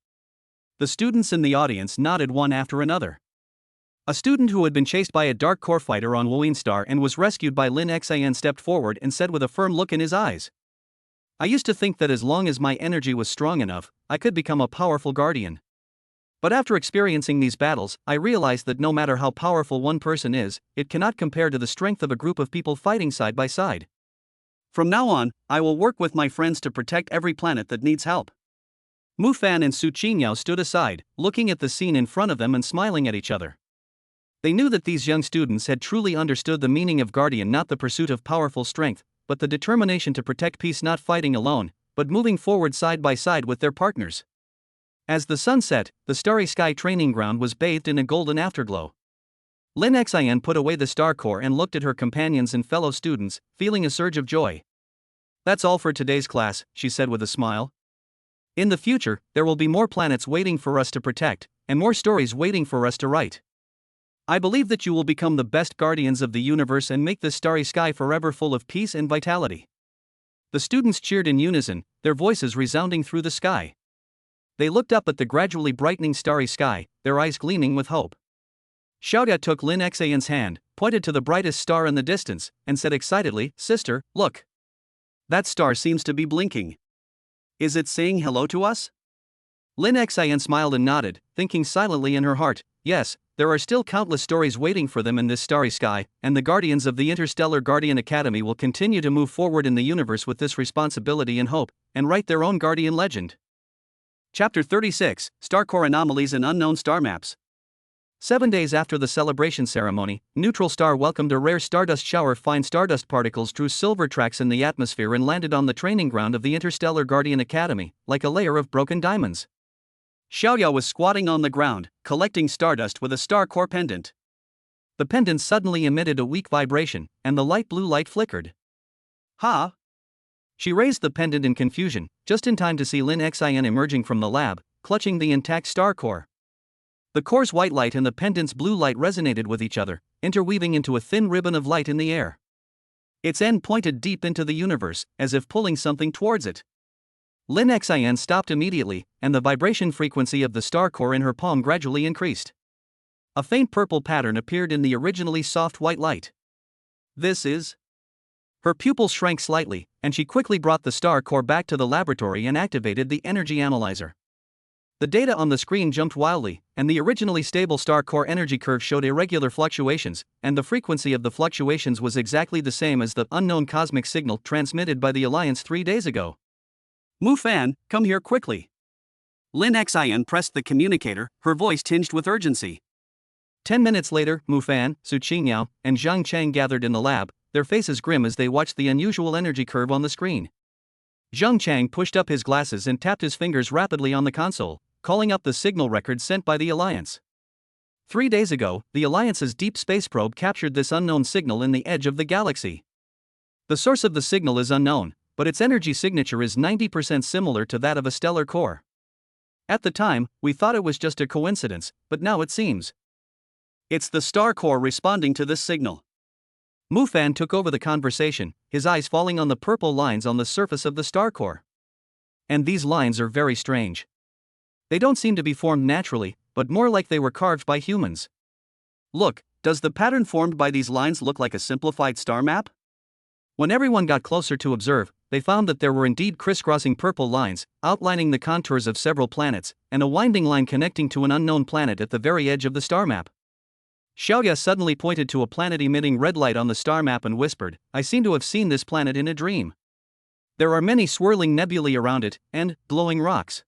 The students in the audience nodded one after another. A student who had been chased by a dark core fighter on Wuyin Star and was rescued by Lin Xian stepped forward and said with a firm look in his eyes, "I used to think that as long as my energy was strong enough, I could become a powerful guardian. But after experiencing these battles, I realized that no matter how powerful one person is, it cannot compare to the strength of a group of people fighting side by side. From now on, I will work with my friends to protect every planet that needs help." Mufan and Su Qingyao stood aside, looking at the scene in front of them and smiling at each other. They knew that these young students had truly understood the meaning of guardian, not the pursuit of powerful strength, but the determination to protect peace, not fighting alone, but moving forward side by side with their partners. As the sun set, the Starry Sky training ground was bathed in a golden afterglow. Lin Xian put away the star core and looked at her companions and fellow students, feeling a surge of joy. "That's all for today's class," she said with a smile. "In the future, there will be more planets waiting for us to protect, and more stories waiting for us to write. I believe that you will become the best guardians of the universe and make this starry sky forever full of peace and vitality." The students cheered in unison, their voices resounding through the sky. They looked up at the gradually brightening starry sky, their eyes gleaming with hope. Xiaoyao took Lin Xian's hand, pointed to the brightest star in the distance, and said excitedly, "Sister, look. That star seems to be blinking. Is it saying hello to us?" Lin Xian smiled and nodded, thinking silently in her heart, "Yes, there are still countless stories waiting for them in this starry sky, and the guardians of the Interstellar Guardian Academy will continue to move forward in the universe with this responsibility and hope, and write their own guardian legend." Chapter 36, Star Core Anomalies and Unknown Star Maps. 7 days after the celebration ceremony, Neutral Star welcomed a rare stardust shower. Fine stardust particles drew silver tracks in the atmosphere and landed on the training ground of the Interstellar Guardian Academy, like a layer of broken diamonds. Xiaoyao was squatting on the ground, collecting stardust with a star core pendant. The pendant suddenly emitted a weak vibration, and the light blue light flickered. "Ha!" She raised the pendant in confusion, just in time to see Lin Xian emerging from the lab, clutching the intact star core. The core's white light and the pendant's blue light resonated with each other, interweaving into a thin ribbon of light in the air. Its end pointed deep into the universe, as if pulling something towards it. Lin Xian stopped immediately, and the vibration frequency of the star core in her palm gradually increased. A faint purple pattern appeared in the originally soft white light. "This is..." Her pupils shrank slightly, and she quickly brought the star core back to the laboratory and activated the energy analyzer. The data on the screen jumped wildly, and the originally stable star core energy curve showed irregular fluctuations, and the frequency of the fluctuations was exactly the same as the unknown cosmic signal transmitted by the Alliance 3 days ago. "Mufan, come here quickly." Lin Xian pressed the communicator, her voice tinged with urgency. 10 minutes later, Mu Fan, Su Qingyao, and Zhang Chang gathered in the lab, their faces grim as they watched the unusual energy curve on the screen. Zhang Chang pushed up his glasses and tapped his fingers rapidly on the console, calling up the signal record sent by the Alliance. 3 days ago, the Alliance's deep space probe captured this unknown signal in the edge of the galaxy. The source of the signal is unknown, but its energy signature is 90% similar to that of a stellar core. At the time, we thought it was just a coincidence, but now it seems it's the star core responding to this signal. Mu Fan took over the conversation, his eyes falling on the purple lines on the surface of the star core. And these lines are very strange. They don't seem to be formed naturally, but more like they were carved by humans. Look, does the pattern formed by these lines look like a simplified star map? When everyone got closer to observe, they found that there were indeed crisscrossing purple lines, outlining the contours of several planets, and a winding line connecting to an unknown planet at the very edge of the star map. Xiaoya suddenly pointed to a planet emitting red light on the star map and whispered, "I seem to have seen this planet in a dream. There are many swirling nebulae around it, and glowing rocks."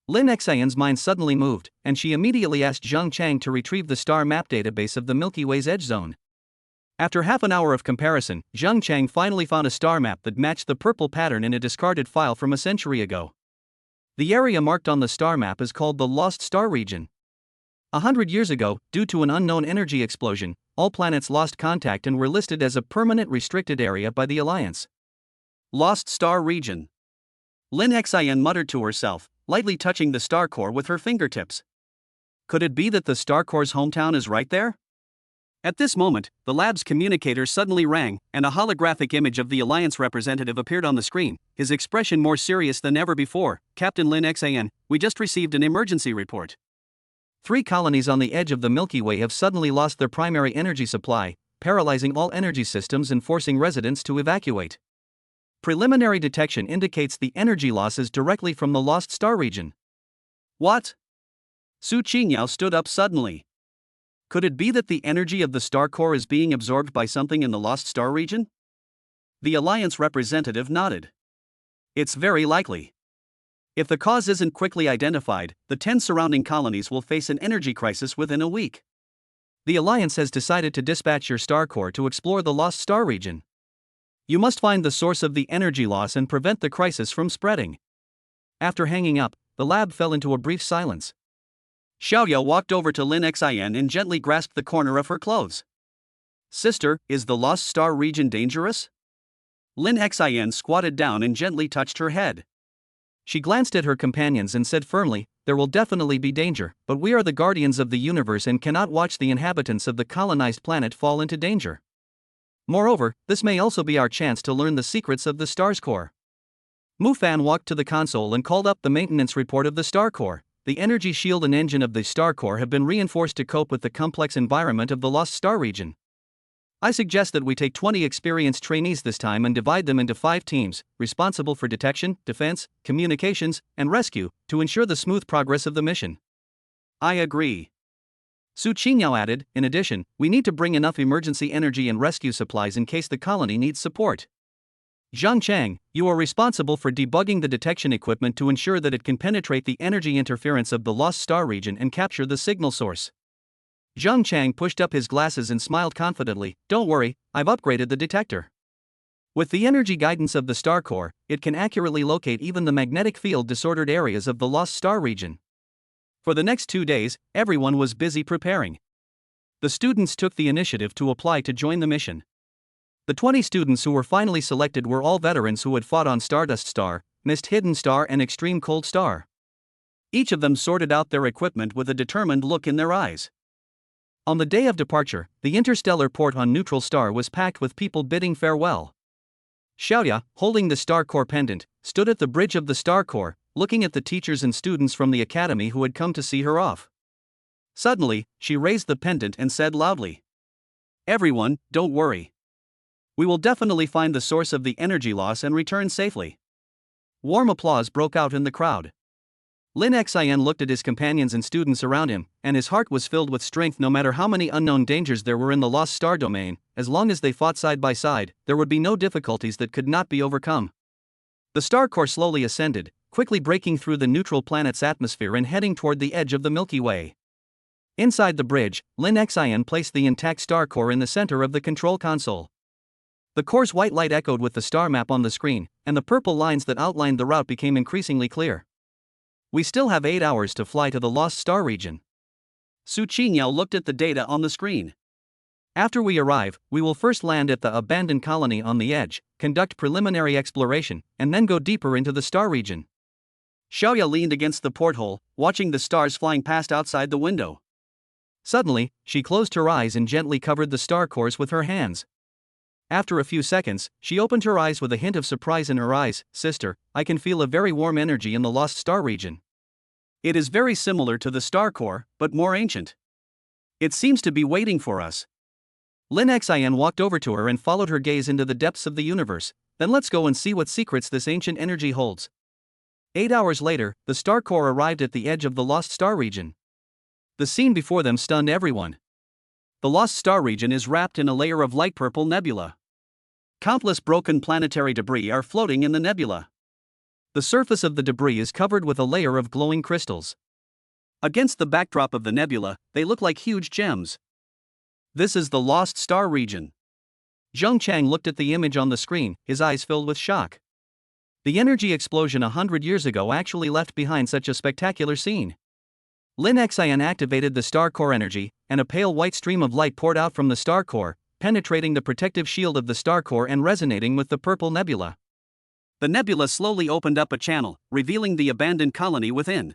Lin Xian's mind suddenly moved, and she immediately asked Zhang Chang to retrieve the star map database of the Milky Way's edge zone. After half an hour of comparison, Zhang Chang finally found a star map that matched the purple pattern in a discarded file from a century ago. The area marked on the star map is called the Lost Star region. 100 years ago, due to an unknown energy explosion, all planets lost contact and were listed as a permanent restricted area by the Alliance. Lost Star region. Lin Xian muttered to herself, lightly touching the star core with her fingertips. Could it be that the star core's hometown is right there? At this moment, the lab's communicator suddenly rang, and a holographic image of the Alliance representative appeared on the screen, his expression more serious than ever before. "Captain Lin Xian, we just received an emergency report. 3 colonies on the edge of the Milky Way have suddenly lost their primary energy supply, paralyzing all energy systems and forcing residents to evacuate. Preliminary detection indicates the energy loss is directly from the Lost Star region." What? Su Qingyao stood up suddenly. Could it be that the energy of the star core is being absorbed by something in the Lost Star region? The Alliance representative nodded. It's very likely. If the cause isn't quickly identified, the 10 surrounding colonies will face an energy crisis within a week. The Alliance has decided to dispatch your star core to explore the Lost Star region. You must find the source of the energy loss and prevent the crisis from spreading. After hanging up, the lab fell into a brief silence. Xiaoya walked over to Lin Xian and gently grasped the corner of her clothes. "Sister, is the Lost Star region dangerous?" Lin Xian squatted down and gently touched her head. She glanced at her companions and said firmly, "There will definitely be danger, but we are the guardians of the universe and cannot watch the inhabitants of the colonized planet fall into danger. Moreover, this may also be our chance to learn the secrets of the star's core." Mu Fan walked to the console and called up the maintenance report of the star core. The energy shield and engine of the star core have been reinforced to cope with the complex environment of the Lost Star region. I suggest that we take 20 experienced trainees this time and divide them into 5 teams, responsible for detection, defense, communications, and rescue, to ensure the smooth progress of the mission. I agree. Su Qingyao added, in addition, we need to bring enough emergency energy and rescue supplies in case the colony needs support. Zhang Chang, you are responsible for debugging the detection equipment to ensure that it can penetrate the energy interference of the Lost Star region and capture the signal source. Zhang Chang pushed up his glasses and smiled confidently, "Don't worry, I've upgraded the detector. With the energy guidance of the star core, it can accurately locate even the magnetic field disordered areas of the Lost Star region." For the next 2 days, everyone was busy preparing. The students took the initiative to apply to join the mission. The 20 students who were finally selected were all veterans who had fought on Stardust Star, Mist Hidden Star, and Extreme Cold Star. Each of them sorted out their equipment with a determined look in their eyes. On the day of departure, the interstellar port on Neutral Star was packed with people bidding farewell. Xiaoya, holding the star core pendant, stood at the bridge of the star core, looking at the teachers and students from the academy who had come to see her off. Suddenly, she raised the pendant and said loudly, "Everyone, don't worry. We will definitely find the source of the energy loss and return safely." Warm applause broke out in the crowd. Lin Xian looked at his companions and students around him, and his heart was filled with strength. No matter how many unknown dangers there were in the Lost Star domain, as long as they fought side by side, there would be no difficulties that could not be overcome. The star core slowly ascended, quickly breaking through the neutral planet's atmosphere and heading toward the edge of the Milky Way. Inside the bridge, Lin Xian placed the intact star core in the center of the control console. The core's white light echoed with the star map on the screen, and the purple lines that outlined the route became increasingly clear. We still have 8 hours to fly to the Lost Star region. Su Qinyao looked at the data on the screen. After we arrive, we will first land at the abandoned colony on the edge, conduct preliminary exploration, and then go deeper into the star region. Xiaoya leaned against the porthole, watching the stars flying past outside the window. Suddenly, she closed her eyes and gently covered the star cores with her hands. After a few seconds, she opened her eyes with a hint of surprise in her eyes. Sister, I can feel a very warm energy in the Lost Star region. It is very similar to the star core, but more ancient. It seems to be waiting for us. Lin Xian walked over to her and followed her gaze into the depths of the universe. Then let's go and see what secrets this ancient energy holds. 8 hours later, the star core arrived at the edge of the Lost Star region. The scene before them stunned everyone. The Lost Star region is wrapped in a layer of light purple nebula. Countless broken planetary debris are floating in the nebula. The surface of the debris is covered with a layer of glowing crystals. Against the backdrop of the nebula, they look like huge gems. This is the Lost Star region. Zheng Chang looked at the image on the screen, his eyes filled with shock. The energy explosion 100 years ago actually left behind such a spectacular scene. Lin Xian activated the star core energy, and a pale white stream of light poured out from the star core, penetrating the protective shield of the star core and resonating with the purple nebula. The nebula slowly opened up a channel, revealing the abandoned colony within.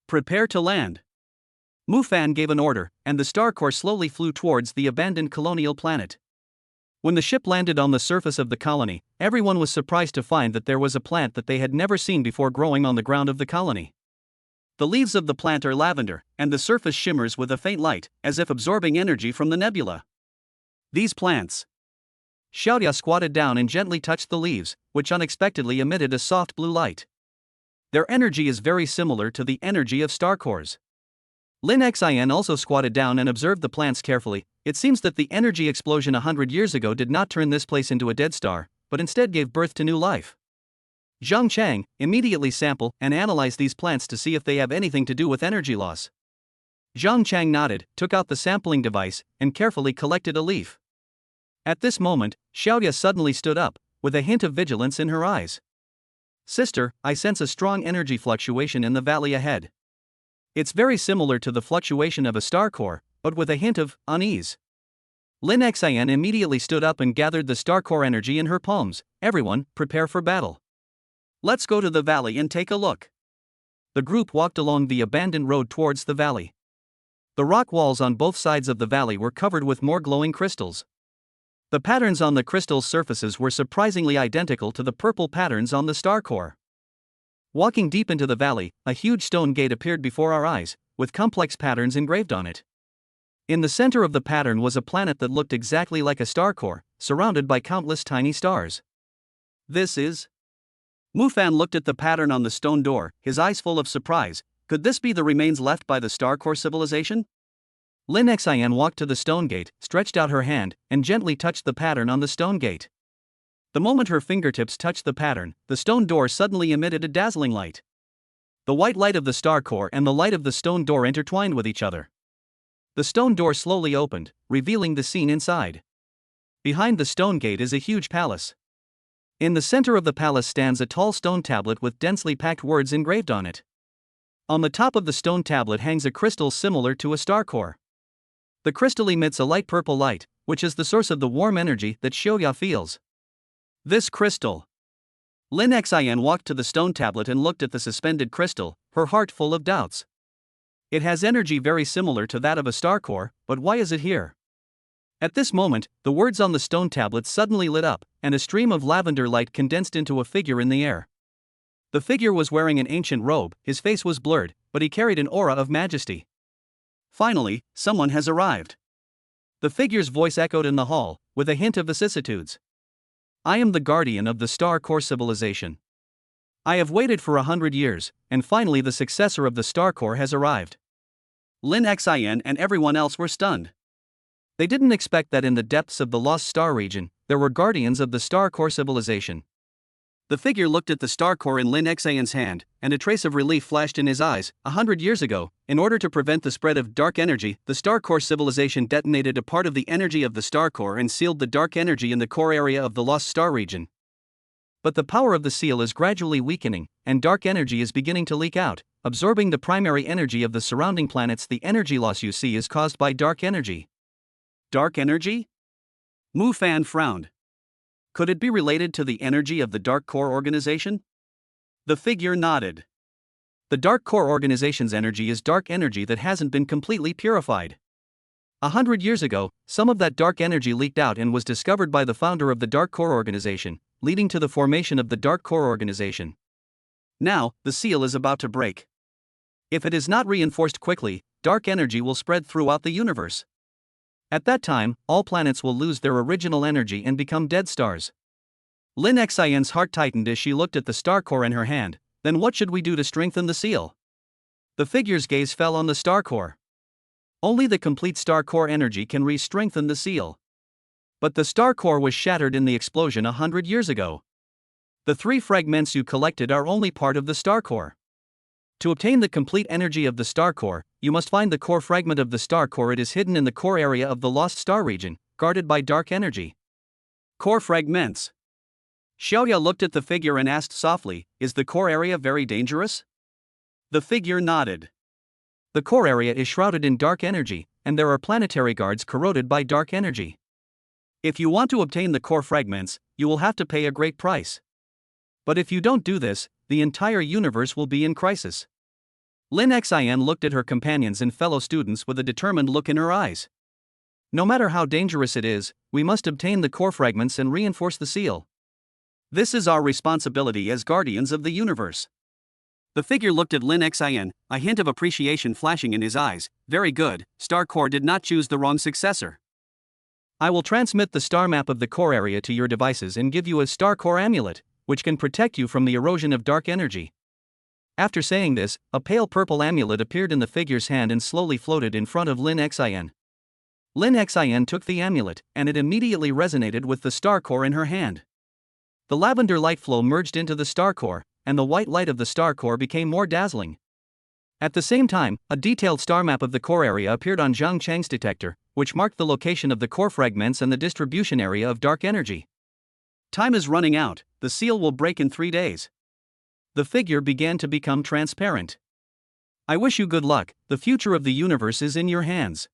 Prepare to land. Mu Fan gave an order, and the star core slowly flew towards the abandoned colonial planet. When the ship landed on the surface of the colony, everyone was surprised to find that there was a plant that they had never seen before growing on the ground of the colony. The leaves of the plant are lavender, and the surface shimmers with a faint light, as if absorbing energy from the nebula. These plants. Xiaoya squatted down and gently touched the leaves, which unexpectedly emitted a soft blue light. Their energy is very similar to the energy of star cores. Lin Xian also squatted down and observed the plants carefully. It seems that the energy explosion 100 years ago did not turn this place into a dead star, but instead gave birth to new life. Zheng Chang, immediately sample and analyze these plants to see if they have anything to do with energy loss. Zheng Chang nodded, took out the sampling device, and carefully collected a leaf. At this moment, Xiaoya suddenly stood up, with a hint of vigilance in her eyes. Sister, I sense a strong energy fluctuation in the valley ahead. It's very similar to the fluctuation of a star core, but with a hint of unease. Lin Xian immediately stood up and gathered the star core energy in her palms. Everyone, prepare for battle. Let's go to the valley and take a look. The group walked along the abandoned road towards the valley. The rock walls on both sides of the valley were covered with more glowing crystals. The patterns on the crystals' surfaces were surprisingly identical to the purple patterns on the star core. Walking deep into the valley, a huge stone gate appeared before our eyes, with complex patterns engraved on it. In the center of the pattern was a planet that looked exactly like a star core, surrounded by countless tiny stars. This is... Mu Fan looked at the pattern on the stone door, his eyes full of surprise. Could this be the remains left by the star core civilization? Lin Xian walked to the stone gate, stretched out her hand, and gently touched the pattern on the stone gate. The moment her fingertips touched the pattern, the stone door suddenly emitted a dazzling light. The white light of the star core and the light of the stone door intertwined with each other. The stone door slowly opened, revealing the scene inside. Behind the stone gate is a huge palace. In the center of the palace stands a tall stone tablet with densely packed words engraved on it. On the top of the stone tablet hangs a crystal similar to a star core. The crystal emits a light purple light, which is the source of the warm energy that Xiaoya feels. This crystal. Lin Xian walked to the stone tablet and looked at the suspended crystal, her heart full of doubts. It has energy very similar to that of a star core, but why is it here? At this moment, the words on the stone tablet suddenly lit up, and a stream of lavender light condensed into a figure in the air. The figure was wearing an ancient robe, his face was blurred, but he carried an aura of majesty. Finally, someone has arrived. The figure's voice echoed in the hall, with a hint of vicissitudes. I am the guardian of the star core civilization. I have waited for 100 years, and finally the successor of the star core has arrived. Lin Xian and everyone else were stunned. They didn't expect that in the depths of the Lost Star region, there were guardians of the star core civilization. The figure looked at the star core in Lin Xian's hand, and a trace of relief flashed in his eyes. 100 years ago, in order to prevent the spread of dark energy, the star core civilization detonated a part of the energy of the star core and sealed the dark energy in the core area of the lost star region. But the power of the seal is gradually weakening, and dark energy is beginning to leak out, absorbing the primary energy of the surrounding planets. The energy loss you see is caused by dark energy. Dark energy? Mu Fan frowned. Could it be related to the energy of the Dark Core organization? The figure nodded. The Dark Core organization's energy is dark energy that hasn't been completely purified. 100 years ago, some of that dark energy leaked out and was discovered by the founder of the Dark Core organization, leading to the formation of the Dark Core organization. Now, the seal is about to break. If it is not reinforced quickly, dark energy will spread throughout the universe. At that time, all planets will lose their original energy and become dead stars. Lin Xian's heart tightened as she looked at the star core in her hand. Then what should we do to strengthen the seal? The figure's gaze fell on the star core. Only the complete star core energy can re-strengthen the seal. But the star core was shattered in the explosion 100 years ago. The 3 fragments you collected are only part of the star core. To obtain the complete energy of the star core, you must find the core fragment of the star core. It is hidden in the core area of the lost star region, guarded by dark energy. Core fragments. Xiaoya looked at the figure and asked softly, "Is the core area very dangerous?" The figure nodded. The core area is shrouded in dark energy, and there are planetary guards corroded by dark energy. If you want to obtain the core fragments, you will have to pay a great price. But if you don't do this, the entire universe will be in crisis. Lin Xian looked at her companions and fellow students with a determined look in her eyes. No matter how dangerous it is, we must obtain the core fragments and reinforce the seal. This is our responsibility as guardians of the universe. The figure looked at Lin Xian, a hint of appreciation flashing in his eyes. Very good, Star Core did not choose the wrong successor. I will transmit the star map of the core area to your devices and give you a Star Core amulet, which can protect you from the erosion of dark energy. After saying this, a pale purple amulet appeared in the figure's hand and slowly floated in front of Lin Xian. Lin Xian took the amulet, and it immediately resonated with the star core in her hand. The lavender light flow merged into the star core, and the white light of the star core became more dazzling. At the same time, a detailed star map of the core area appeared on Zhang Chang's detector, which marked the location of the core fragments and the distribution area of dark energy. Time is running out, the seal will break in 3 days. The figure began to become transparent. I wish you good luck, the future of the universe is in your hands.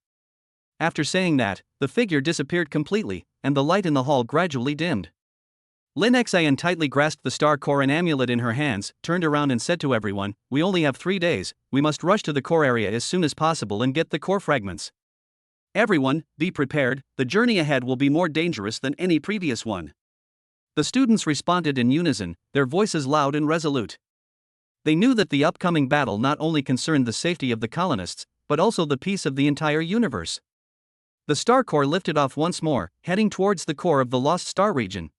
After saying that, the figure disappeared completely, and the light in the hall gradually dimmed. Lin Xian tightly grasped the star core and amulet in her hands, turned around and said to everyone, "We only have 3 days, we must rush to the core area as soon as possible and get the core fragments. Everyone, be prepared, the journey ahead will be more dangerous than any previous one." The students responded in unison, their voices loud and resolute. They knew that the upcoming battle not only concerned the safety of the colonists, but also the peace of the entire universe. The star core lifted off once more, heading towards the core of the lost star region.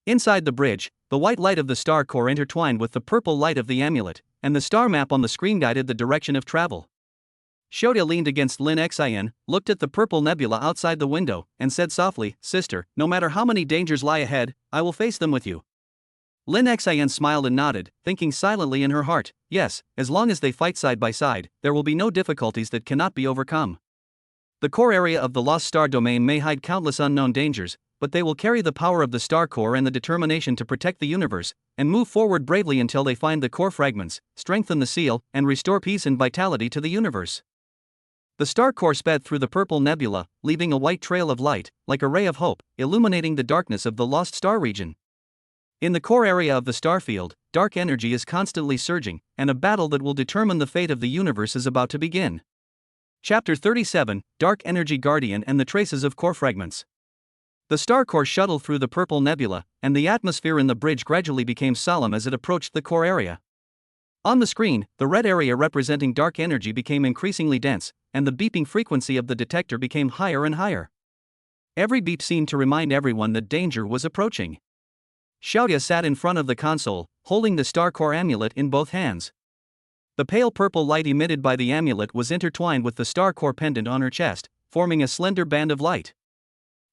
Inside the bridge, the white light of the star core intertwined with the purple light of the amulet, and the star map on the screen guided the direction of travel. Xiaoya leaned against Lin Xian, looked at the purple nebula outside the window, and said softly, "Sister, no matter how many dangers lie ahead, I will face them with you." Lin Xian smiled and nodded, thinking silently in her heart, "Yes, as long as they fight side by side, there will be no difficulties that cannot be overcome." The core area of the lost star domain may hide countless unknown dangers, but they will carry the power of the star core and the determination to protect the universe, and move forward bravely until they find the core fragments, strengthen the seal, and restore peace and vitality to the universe. The star core sped through the purple nebula, leaving a white trail of light, like a ray of hope, illuminating the darkness of the lost star region. In the core area of the star field, dark energy is constantly surging, and a battle that will determine the fate of the universe is about to begin. Chapter 37, Dark Energy Guardian and the Traces of Core Fragments. The star core shuttled through the purple nebula, and the atmosphere in the bridge gradually became solemn as it approached the core area. On the screen, the red area representing dark energy became increasingly dense, and the beeping frequency of the detector became higher and higher. Every beep seemed to remind everyone that danger was approaching. Xiaoya sat in front of the console, holding the star core amulet in both hands. The pale purple light emitted by the amulet was intertwined with the star core pendant on her chest, forming a slender band of light.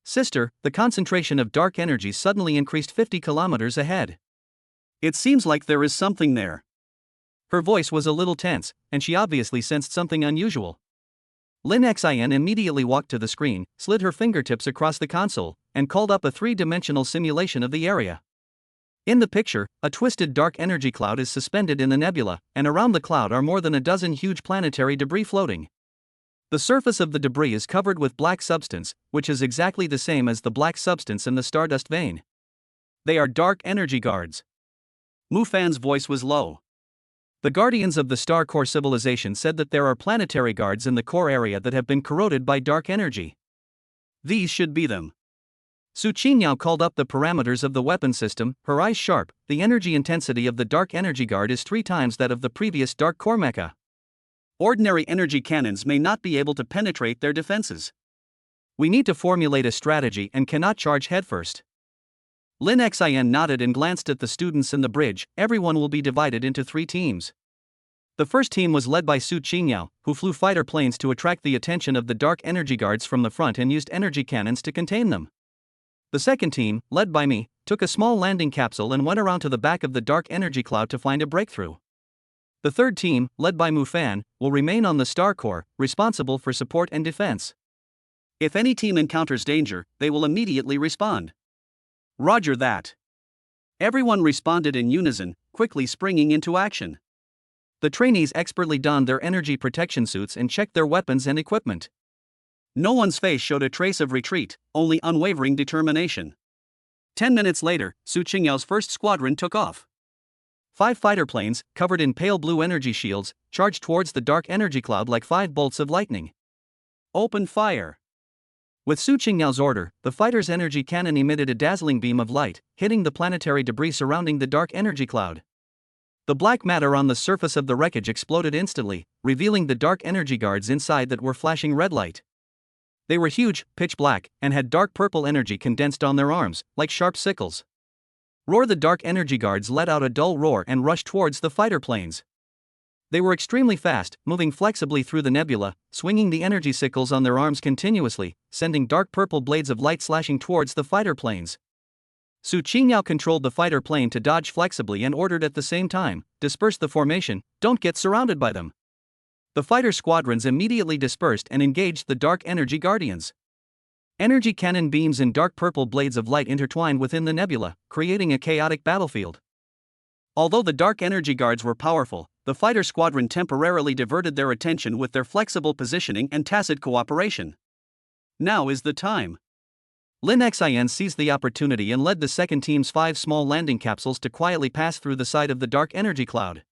"Sister, the concentration of dark energy suddenly increased 50 kilometers ahead. It seems like there is something there. Her voice was a little tense, and she obviously sensed something unusual. Lin Xin immediately walked to the screen, slid her fingertips across the console, and called up a three-dimensional simulation of the area. In the picture, a twisted dark energy cloud is suspended in the nebula, and around the cloud are more than a dozen huge planetary debris floating. The surface of the debris is covered with black substance, which is exactly the same as the black substance in the stardust vein. They are dark energy guards. Mu Fan's voice was low. The guardians of the star core civilization said that there are planetary guards in the core area that have been corroded by dark energy. These should be them. Su Qingyao called up the parameters of the weapon system, her eyes sharp. The energy intensity of the dark energy guard is 3 times that of the previous dark core mecha. Ordinary energy cannons may not be able to penetrate their defenses. We need to formulate a strategy and cannot charge headfirst. Lin Xin nodded and glanced at the students in the bridge. Everyone will be divided into 3 teams. The first team was led by Su Qingyao, who flew fighter planes to attract the attention of the dark energy guards from the front and used energy cannons to contain them. The second team, led by me, took a small landing capsule and went around to the back of the dark energy cloud to find a breakthrough. The third team, led by Mu Fan, will remain on the star core, responsible for support and defense. If any team encounters danger, they will immediately respond. Roger that. Everyone responded in unison, quickly springing into action. The trainees expertly donned their energy protection suits and checked their weapons and equipment. No one's face showed a trace of retreat, only unwavering determination. 10 minutes later, Su Qingyao's first squadron took off. 5 fighter planes, covered in pale blue energy shields, charged towards the dark energy cloud like 5 bolts of lightning. Open fire! With Su Qingyao's order, the fighter's energy cannon emitted a dazzling beam of light, hitting the planetary debris surrounding the dark energy cloud. The black matter on the surface of the wreckage exploded instantly, revealing the dark energy guards inside that were flashing red light. They were huge, pitch black, and had dark purple energy condensed on their arms, like sharp sickles. Roar! The dark energy guards let out a dull roar and rushed towards the fighter planes. They were extremely fast, moving flexibly through the nebula, swinging the energy sickles on their arms continuously, sending dark purple blades of light slashing towards the fighter planes. Su Qingyao controlled the fighter plane to dodge flexibly and ordered at the same time, "Disperse the formation, don't get surrounded by them." The fighter squadrons immediately dispersed and engaged the dark energy guardians. Energy cannon beams and dark purple blades of light intertwined within the nebula, creating a chaotic battlefield. Although the dark energy guards were powerful, the fighter squadron temporarily diverted their attention with their flexible positioning and tacit cooperation. Now is the time. Lin Xin seized the opportunity and led the second team's 5 small landing capsules to quietly pass through the side of the dark energy cloud.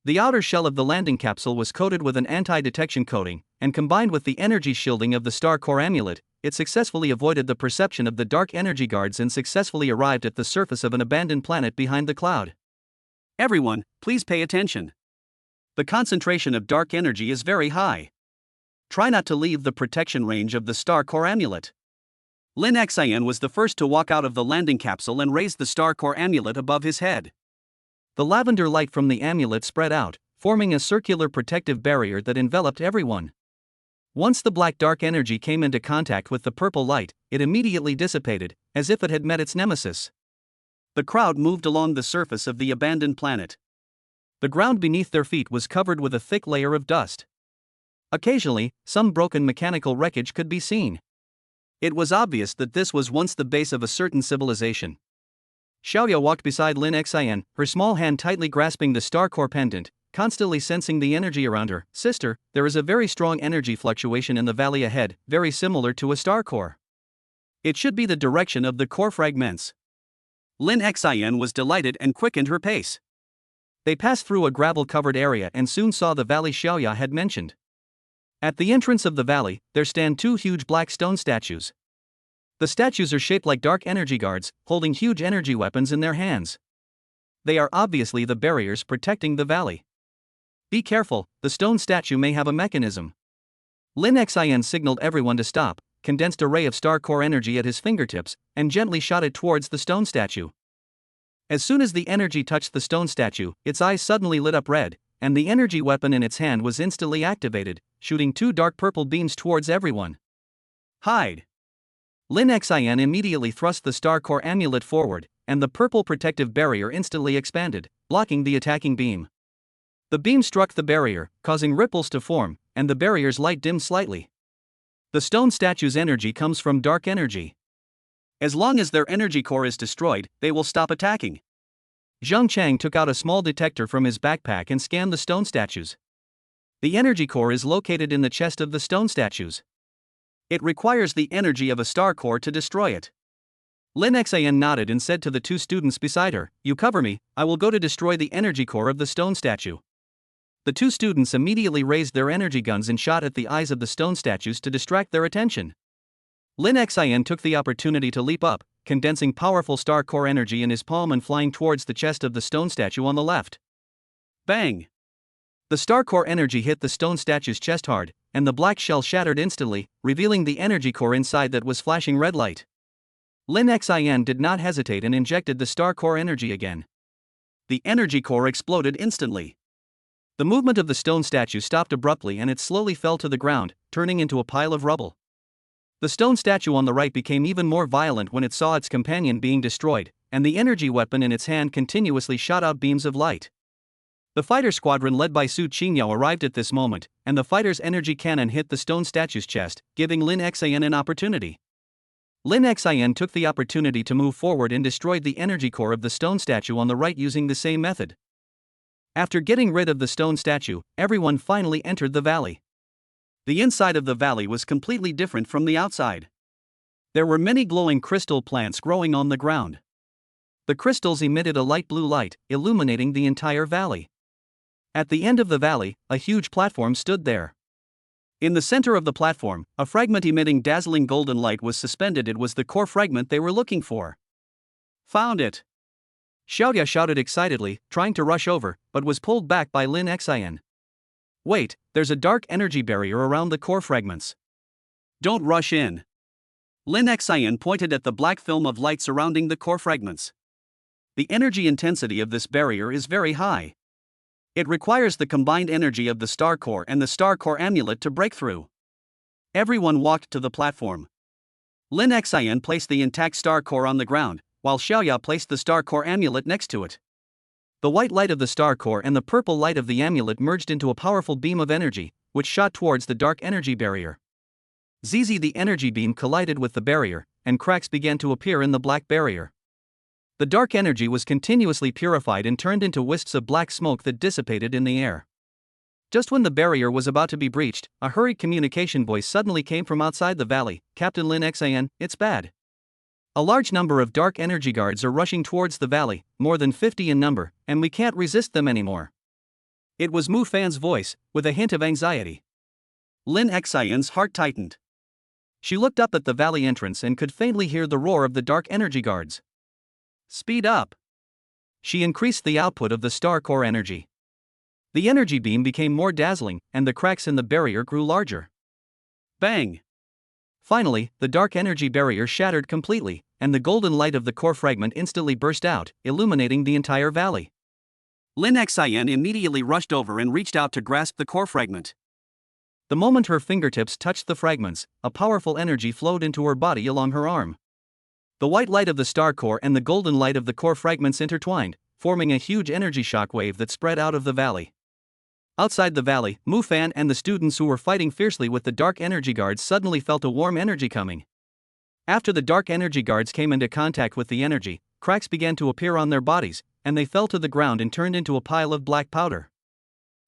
The outer shell of the landing capsule was coated with an anti-detection coating, and combined with the energy shielding of the star core amulet, it successfully avoided the perception of the dark energy guards and successfully arrived at the surface of an abandoned planet behind the cloud. Everyone, please pay attention. The concentration of dark energy is very high. Try not to leave the protection range of the star core amulet. Lin Xin was the first to walk out of the landing capsule and raise the star core amulet above his head. The lavender light from the amulet spread out, forming a circular protective barrier that enveloped everyone. Once the black dark energy came into contact with the purple light, it immediately dissipated, as if it had met its nemesis. The crowd moved along the surface of the abandoned planet. The ground beneath their feet was covered with a thick layer of dust. Occasionally, some broken mechanical wreckage could be seen. It was obvious that this was once the base of a certain civilization. Xiaoya walked beside Lin Xin, her small hand tightly grasping the star core pendant, constantly sensing the energy around her. "Sister, there is a very strong energy fluctuation in the valley ahead, very similar to a star core. It should be the direction of the core fragments." Lin Xin was delighted and quickened her pace. They passed through a gravel-covered area and soon saw the valley Xiaoya had mentioned. At the entrance of the valley, there stand 2 huge black stone statues. The statues are shaped like dark energy guards, holding huge energy weapons in their hands. They are obviously the barriers protecting the valley. "Be careful, the stone statue may have a mechanism." Lin Xin signaled everyone to stop, condensed a ray of star core energy at his fingertips, and gently shot it towards the stone statue. As soon as the energy touched the stone statue, its eyes suddenly lit up red, and the energy weapon in its hand was instantly activated, shooting 2 dark purple beams towards everyone. "Hide!" Lin Xin immediately thrust the star core amulet forward, and the purple protective barrier instantly expanded, blocking the attacking beam. The beam struck the barrier, causing ripples to form, and the barrier's light dimmed slightly. The stone statue's energy comes from dark energy. As long as their energy core is destroyed, they will stop attacking. Zhang Chang took out a small detector from his backpack and scanned the stone statues. The energy core is located in the chest of the stone statues. It requires the energy of a star core to destroy it. Lin Xian nodded and said to the two students beside her, "You cover me, I will go to destroy the energy core of the stone statue." The two students immediately raised their energy guns and shot at the eyes of the stone statues to distract their attention. Lin Xian took the opportunity to leap up, condensing powerful star core energy in his palm and flying towards the chest of the stone statue on the left. Bang! The star core energy hit the stone statue's chest hard, and the black shell shattered instantly, revealing the energy core inside that was flashing red light. Lin Xian did not hesitate and injected the star core energy again. The energy core exploded instantly. The movement of the stone statue stopped abruptly and it slowly fell to the ground, turning into a pile of rubble. The stone statue on the right became even more violent when it saw its companion being destroyed, and the energy weapon in its hand continuously shot out beams of light. The fighter squadron led by Su Qingyao arrived at this moment, and the fighter's energy cannon hit the stone statue's chest, giving Lin Xian an opportunity. Lin Xian took the opportunity to move forward and destroyed the energy core of the stone statue on the right using the same method. After getting rid of the stone statue, everyone finally entered the valley. The inside of the valley was completely different from the outside. There were many glowing crystal plants growing on the ground. The crystals emitted a light blue light, illuminating the entire valley. At the end of the valley, a huge platform stood there. In the center of the platform, a fragment emitting dazzling golden light was suspended. It was the core fragment they were looking for. Found it! Xiaoya shouted excitedly, trying to rush over, but was pulled back by Lin Xian. Wait, there's a dark energy barrier around the core fragments. Don't rush in. Lin Xian pointed at the black film of light surrounding the core fragments. The energy intensity of this barrier is very high. It requires the combined energy of the star core and the star core amulet to break through. Everyone walked to the platform. Lin Xian placed the intact star core on the ground, while Xiaoya placed the star core amulet next to it. The white light of the star core and the purple light of the amulet merged into a powerful beam of energy, which shot towards the dark energy barrier. Zizi, the energy beam collided with the barrier, and cracks began to appear in the black barrier. The dark energy was continuously purified and turned into wisps of black smoke that dissipated in the air. Just when the barrier was about to be breached, a hurried communication voice suddenly came from outside the valley. "Captain Lin Xian, it's bad. A large number of dark energy guards are rushing towards the valley, more than 50 in number, and we can't resist them anymore." It was Mu Fan's voice, with a hint of anxiety. Lin Xian's heart tightened. She looked up at the valley entrance and could faintly hear the roar of the dark energy guards. Speed up! She increased the output of the star core energy. The energy beam became more dazzling, and the cracks in the barrier grew larger. Bang! Finally, the dark energy barrier shattered completely, and the golden light of the core fragment instantly burst out, illuminating the entire valley. Lin Xian immediately rushed over and reached out to grasp the core fragment. The moment her fingertips touched the fragments, a powerful energy flowed into her body along her arm. The white light of the star core and the golden light of the core fragments intertwined, forming a huge energy shock wave that spread out of the valley. Outside the valley, Mu Fan and the students who were fighting fiercely with the dark energy guards suddenly felt a warm energy coming. After the dark energy guards came into contact with the energy, cracks began to appear on their bodies, and they fell to the ground and turned into a pile of black powder.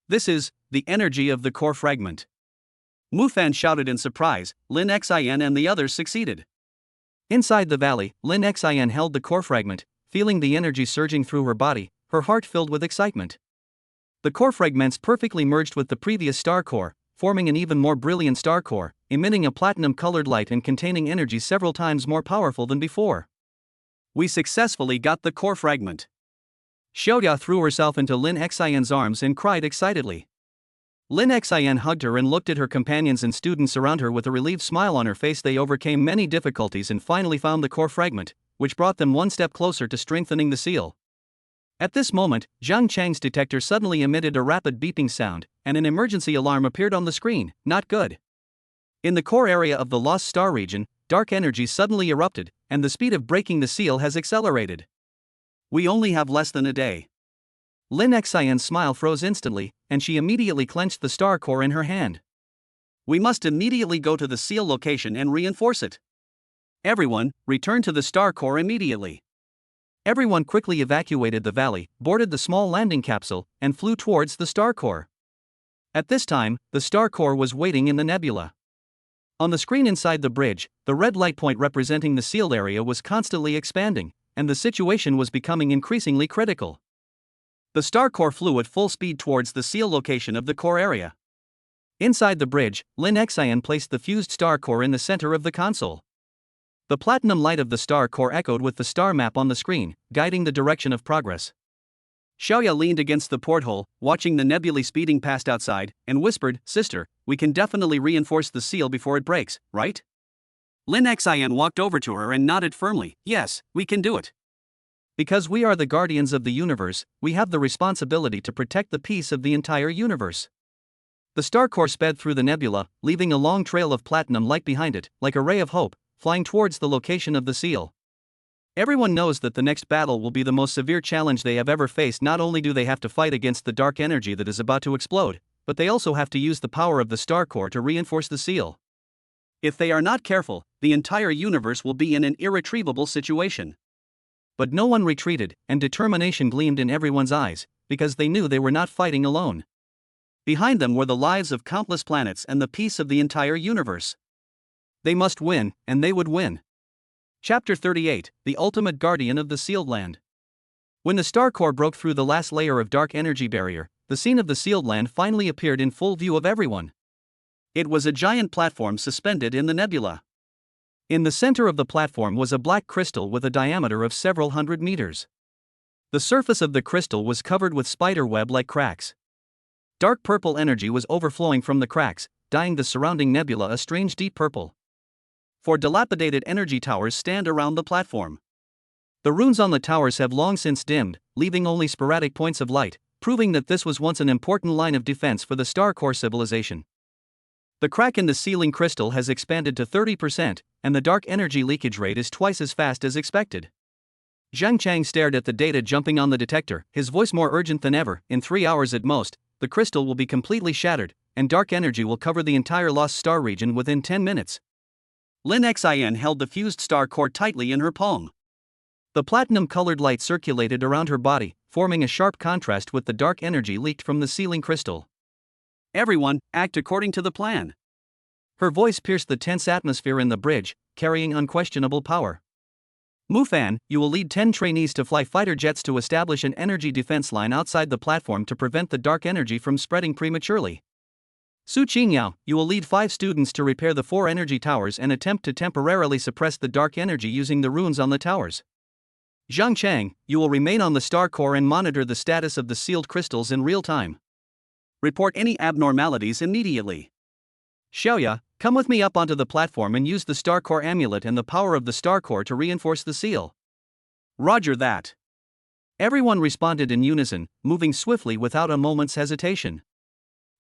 This is the energy of the core fragment. Mu Fan shouted in surprise. Lin Xian and the others succeeded. Inside the valley, Lin Xian held the core fragment, feeling the energy surging through her body, her heart filled with excitement. The core fragments perfectly merged with the previous star core, forming an even more brilliant star core, emitting a platinum-colored light and containing energy several times more powerful than before. We successfully got the core fragment. Xiaoya threw herself into Lin Xian's arms and cried excitedly. Lin Xian hugged her and looked at her companions and students around her with a relieved smile on her face. They overcame many difficulties and finally found the core fragment, which brought them one step closer to strengthening the seal. At this moment, Zhang Chang's detector suddenly emitted a rapid beeping sound, and an emergency alarm appeared on the screen. Not good. In the core area of the Lost Star region, dark energy suddenly erupted, and the speed of breaking the seal has accelerated. We only have less than a day. Lin Xian's smile froze instantly, and she immediately clenched the star core in her hand. We must immediately go to the seal location and reinforce it. Everyone, return to the star core immediately. Everyone quickly evacuated the valley, boarded the small landing capsule, and flew towards the star core. At this time, the star core was waiting in the nebula. On the screen inside the bridge, the red light point representing the sealed area was constantly expanding, and the situation was becoming increasingly critical. The star core flew at full speed towards the seal location of the core area. Inside the bridge, Lin Xian placed the fused star core in the center of the console. The platinum light of the star core echoed with the star map on the screen, guiding the direction of progress. Xiaoya leaned against the porthole, watching the nebulae speeding past outside, and whispered, "Sister, we can definitely reinforce the seal before it breaks, right?" Lin Xian walked over to her and nodded firmly, "Yes, we can do it. Because we are the guardians of the universe, we have the responsibility to protect the peace of the entire universe." The star core sped through the nebula, leaving a long trail of platinum light behind it, like a ray of hope, flying towards the location of the seal. Everyone knows that the next battle will be the most severe challenge they have ever faced. Not only do they have to fight against the dark energy that is about to explode, but they also have to use the power of the star core to reinforce the seal. If they are not careful, the entire universe will be in an irretrievable situation. But no one retreated, and determination gleamed in everyone's eyes, because they knew they were not fighting alone. Behind them were the lives of countless planets and the peace of the entire universe. They must win, and they would win. Chapter 38, The Ultimate Guardian of the Sealed Land. When the star core broke through the last layer of dark energy barrier, the scene of the sealed land finally appeared in full view of everyone. It was a giant platform suspended in the nebula. In the center of the platform was a black crystal with a diameter of several hundred meters. The surface of the crystal was covered with spider web-like cracks. Dark purple energy was overflowing from the cracks, dyeing the surrounding nebula a strange deep purple. Four dilapidated energy towers stand around the platform. The runes on the towers have long since dimmed, leaving only sporadic points of light, proving that this was once an important line of defense for the star core civilization. The crack in the sealing crystal has expanded to 30%, and the dark energy leakage rate is twice as fast as expected. Zhang Chang stared at the data jumping on the detector, his voice more urgent than ever. In 3 hours at most, the crystal will be completely shattered, and dark energy will cover the entire lost star region within 10 minutes. Lin Xian held the fused star core tightly in her palm. The platinum-colored light circulated around her body, forming a sharp contrast with the dark energy leaked from the sealing crystal. "Everyone, act according to the plan." Her voice pierced the tense atmosphere in the bridge, carrying unquestionable power. "Mufan, you will lead 10 trainees to fly fighter jets to establish an energy defense line outside the platform to prevent the dark energy from spreading prematurely. Su Qingyao, you will lead 5 students to repair the 4 energy towers and attempt to temporarily suppress the dark energy using the runes on the towers. Zhang Chang, you will remain on the star core and monitor the status of the sealed crystals in real time. Report any abnormalities immediately. Xiaoya, come with me up onto the platform and use the star core amulet and the power of the star core to reinforce the seal." "Roger that." Everyone responded in unison, moving swiftly without a moment's hesitation.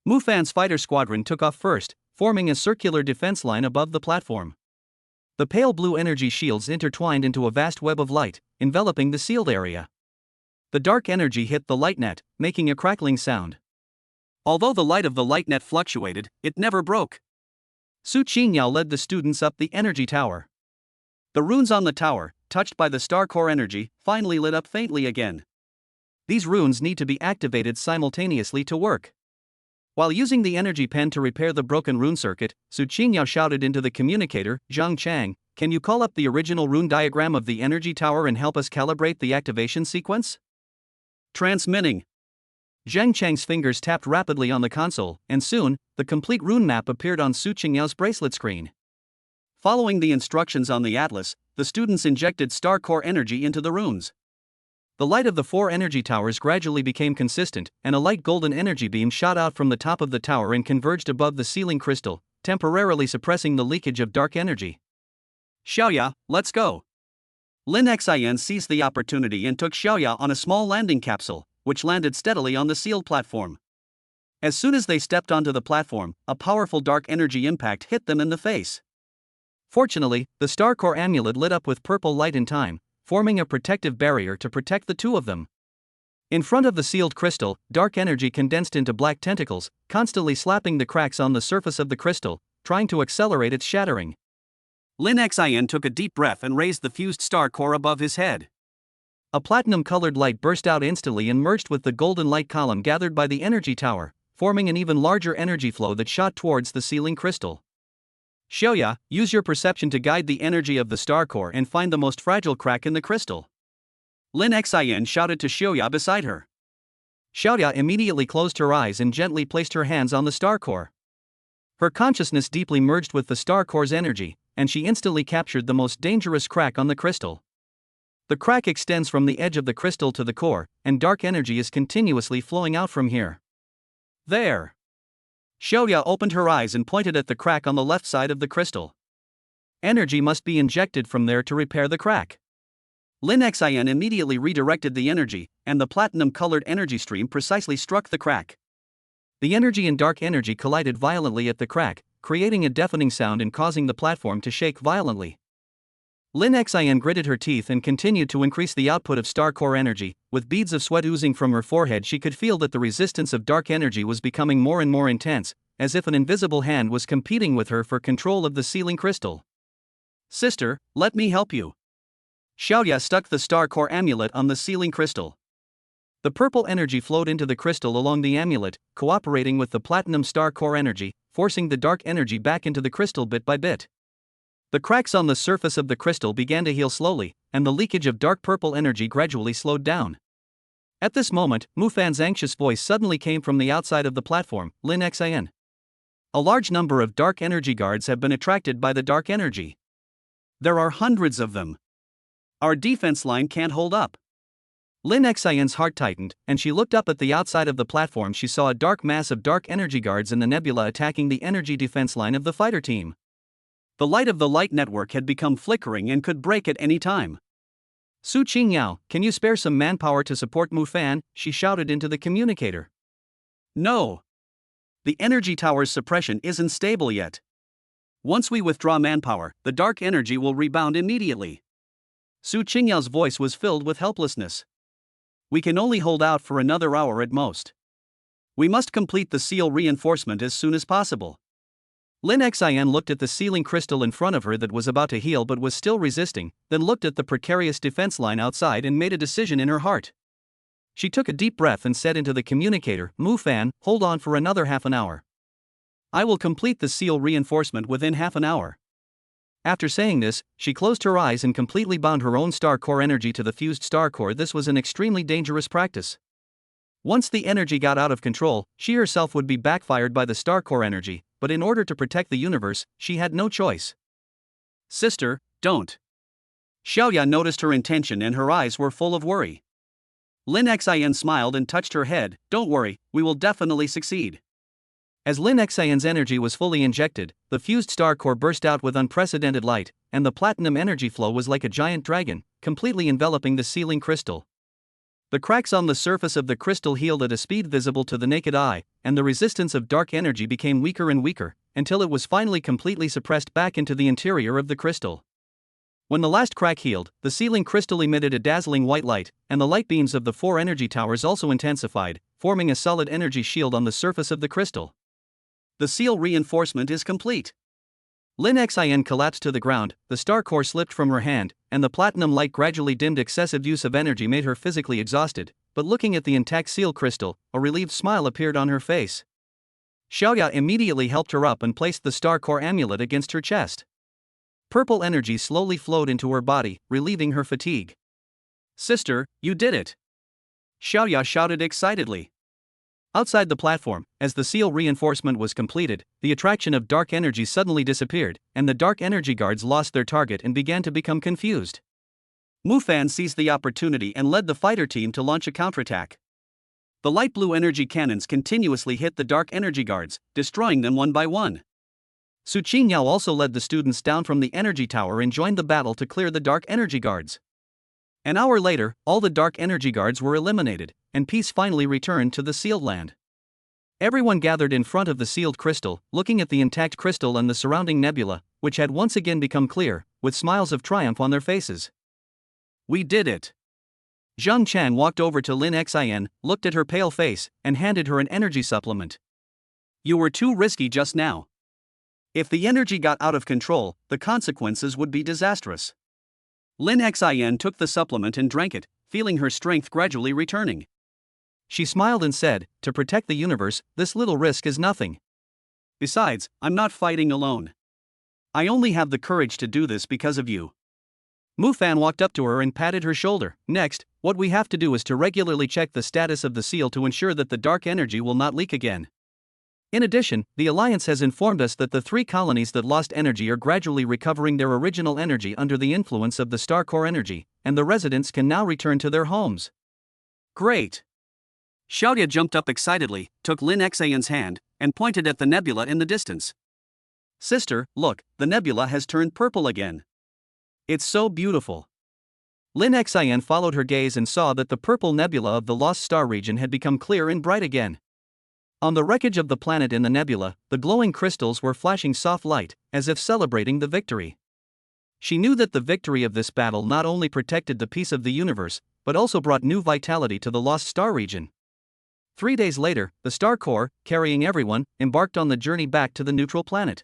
Mufan's fighter squadron took off first, forming a circular defense line above the platform. The pale blue energy shields intertwined into a vast web of light, enveloping the sealed area. The dark energy hit the light net, making a crackling sound. Although the light of the light net fluctuated, it never broke. Su Qingyao led the students up the energy tower. The runes on the tower, touched by the star core energy, finally lit up faintly again. These runes need to be activated simultaneously to work. While using the energy pen to repair the broken rune circuit, Su Qingyao shouted into the communicator, "Zhang Chang, can you call up the original rune diagram of the energy tower and help us calibrate the activation sequence?" "Transmitting." Zhang Chang's fingers tapped rapidly on the console, and soon, the complete rune map appeared on Su Qingyao bracelet screen. Following the instructions on the atlas, the students injected star core energy into the runes. The light of the 4 energy towers gradually became consistent, and a light golden energy beam shot out from the top of the tower and converged above the sealing crystal, temporarily suppressing the leakage of dark energy. "Xiaoya, let's go." Lin Xian seized the opportunity and took Xiaoya on a small landing capsule, which landed steadily on the sealed platform. As soon as they stepped onto the platform, a powerful dark energy impact hit them in the face. Fortunately, the star core amulet lit up with purple light in time, forming a protective barrier to protect the two of them. In front of the sealed crystal, dark energy condensed into black tentacles, constantly slapping the cracks on the surface of the crystal, trying to accelerate its shattering. Lin Xin took a deep breath and raised the fused star core above his head. A platinum-colored light burst out instantly and merged with the golden light column gathered by the energy tower, forming an even larger energy flow that shot towards the sealing crystal. Xiaoya, use your perception to guide the energy of the star core and find the most fragile crack in the crystal. Lin Xin shouted to Xiaoya beside her. Xiaoya immediately closed her eyes and gently placed her hands on the star core. Her consciousness deeply merged with the star core's energy, and she instantly captured the most dangerous crack on the crystal. The crack extends from the edge of the crystal to the core, and dark energy is continuously flowing out from here. There! Xiaoya opened her eyes and pointed at the crack on the left side of the crystal. Energy must be injected from there to repair the crack. Lin Xin immediately redirected the energy, and the platinum-colored energy stream precisely struck the crack. The energy and dark energy collided violently at the crack, creating a deafening sound and causing the platform to shake violently. Lin Xin gritted her teeth and continued to increase the output of star core energy. With beads of sweat oozing from her forehead, she could feel that the resistance of dark energy was becoming more and more intense, as if an invisible hand was competing with her for control of the sealing crystal. Sister, let me help you. Xiaoya stuck the star core amulet on the sealing crystal. The purple energy flowed into the crystal along the amulet, cooperating with the platinum star core energy, forcing the dark energy back into the crystal bit by bit. The cracks on the surface of the crystal began to heal slowly, and the leakage of dark purple energy gradually slowed down. At this moment, Mufan's anxious voice suddenly came from the outside of the platform. Lin Xin. A large number of dark energy guards have been attracted by the dark energy. There are hundreds of them. Our defense line can't hold up. Lin Xin's heart tightened, and she looked up at the outside of the platform. She saw a dark mass of dark energy guards in the nebula attacking the energy defense line of the fighter team. The light of the light network had become flickering and could break at any time. Su Qingyao, can you spare some manpower to support Mufan? She shouted into the communicator. No. The energy tower's suppression isn't stable yet. Once we withdraw manpower, the dark energy will rebound immediately. Su Qingyao's voice was filled with helplessness. We can only hold out for another hour at most. We must complete the seal reinforcement as soon as possible. Lin Xin looked at the sealing crystal in front of her that was about to heal but was still resisting, then looked at the precarious defense line outside and made a decision in her heart. She took a deep breath and said into the communicator, Mufan, hold on for another half an hour. I will complete the seal reinforcement within half an hour. After saying this, she closed her eyes and completely bound her own star core energy to the fused star core. This was an extremely dangerous practice. Once the energy got out of control, she herself would be backfired by the star core energy, but in order to protect the universe, she had no choice. Sister, don't. Xiaoya noticed her intention and her eyes were full of worry. Lin Xin smiled and touched her head. Don't worry, we will definitely succeed. As Lin Xin's energy was fully injected, the fused star core burst out with unprecedented light, and the platinum energy flow was like a giant dragon, completely enveloping the sealing crystal. The cracks on the surface of the crystal healed at a speed visible to the naked eye, and the resistance of dark energy became weaker and weaker, until it was finally completely suppressed back into the interior of the crystal. When the last crack healed, the sealing crystal emitted a dazzling white light, and the light beams of the 4 energy towers also intensified, forming a solid energy shield on the surface of the crystal. The seal reinforcement is complete. Lin Xin collapsed to the ground, the star core slipped from her hand, and the platinum light gradually dimmed. Excessive use of energy made her physically exhausted, but looking at the intact seal crystal, a relieved smile appeared on her face. Xiaoya immediately helped her up and placed the star core amulet against her chest. Purple energy slowly flowed into her body, relieving her fatigue. Sister, you did it! Xiaoya shouted excitedly. Outside the platform, as the seal reinforcement was completed, the attraction of dark energy suddenly disappeared, and the dark energy guards lost their target and began to become confused. Mufan seized the opportunity and led the fighter team to launch a counterattack. The light blue energy cannons continuously hit the dark energy guards, destroying them one by one. Su Qingyao also led the students down from the energy tower and joined the battle to clear the dark energy guards. An hour later, all the dark energy guards were eliminated, and peace finally returned to the sealed land. Everyone gathered in front of the sealed crystal, looking at the intact crystal and the surrounding nebula, which had once again become clear, with smiles of triumph on their faces. We did it. Zhang Chan walked over to Lin Xin, looked at her pale face, and handed her an energy supplement. You were too risky just now. If the energy got out of control, the consequences would be disastrous. Lin Xin took the supplement and drank it, feeling her strength gradually returning. She smiled and said, "To protect the universe, this little risk is nothing. Besides, I'm not fighting alone. I only have the courage to do this because of you." Mu Fan walked up to her and patted her shoulder. "Next, what we have to do is to regularly check the status of the seal to ensure that the dark energy will not leak again. In addition, the Alliance has informed us that the 3 colonies that lost energy are gradually recovering their original energy under the influence of the star core energy, and the residents can now return to their homes." Great! Xiaoya jumped up excitedly, took Lin Xion's hand, and pointed at the nebula in the distance. "Sister, look, the nebula has turned purple again. It's so beautiful." Lin Xian followed her gaze and saw that the purple nebula of the Lost Star region had become clear and bright again. On the wreckage of the planet in the nebula, the glowing crystals were flashing soft light, as if celebrating the victory. She knew that the victory of this battle not only protected the peace of the universe, but also brought new vitality to the Lost Star region. 3 days later, the Star Corps, carrying everyone, embarked on the journey back to the neutral planet.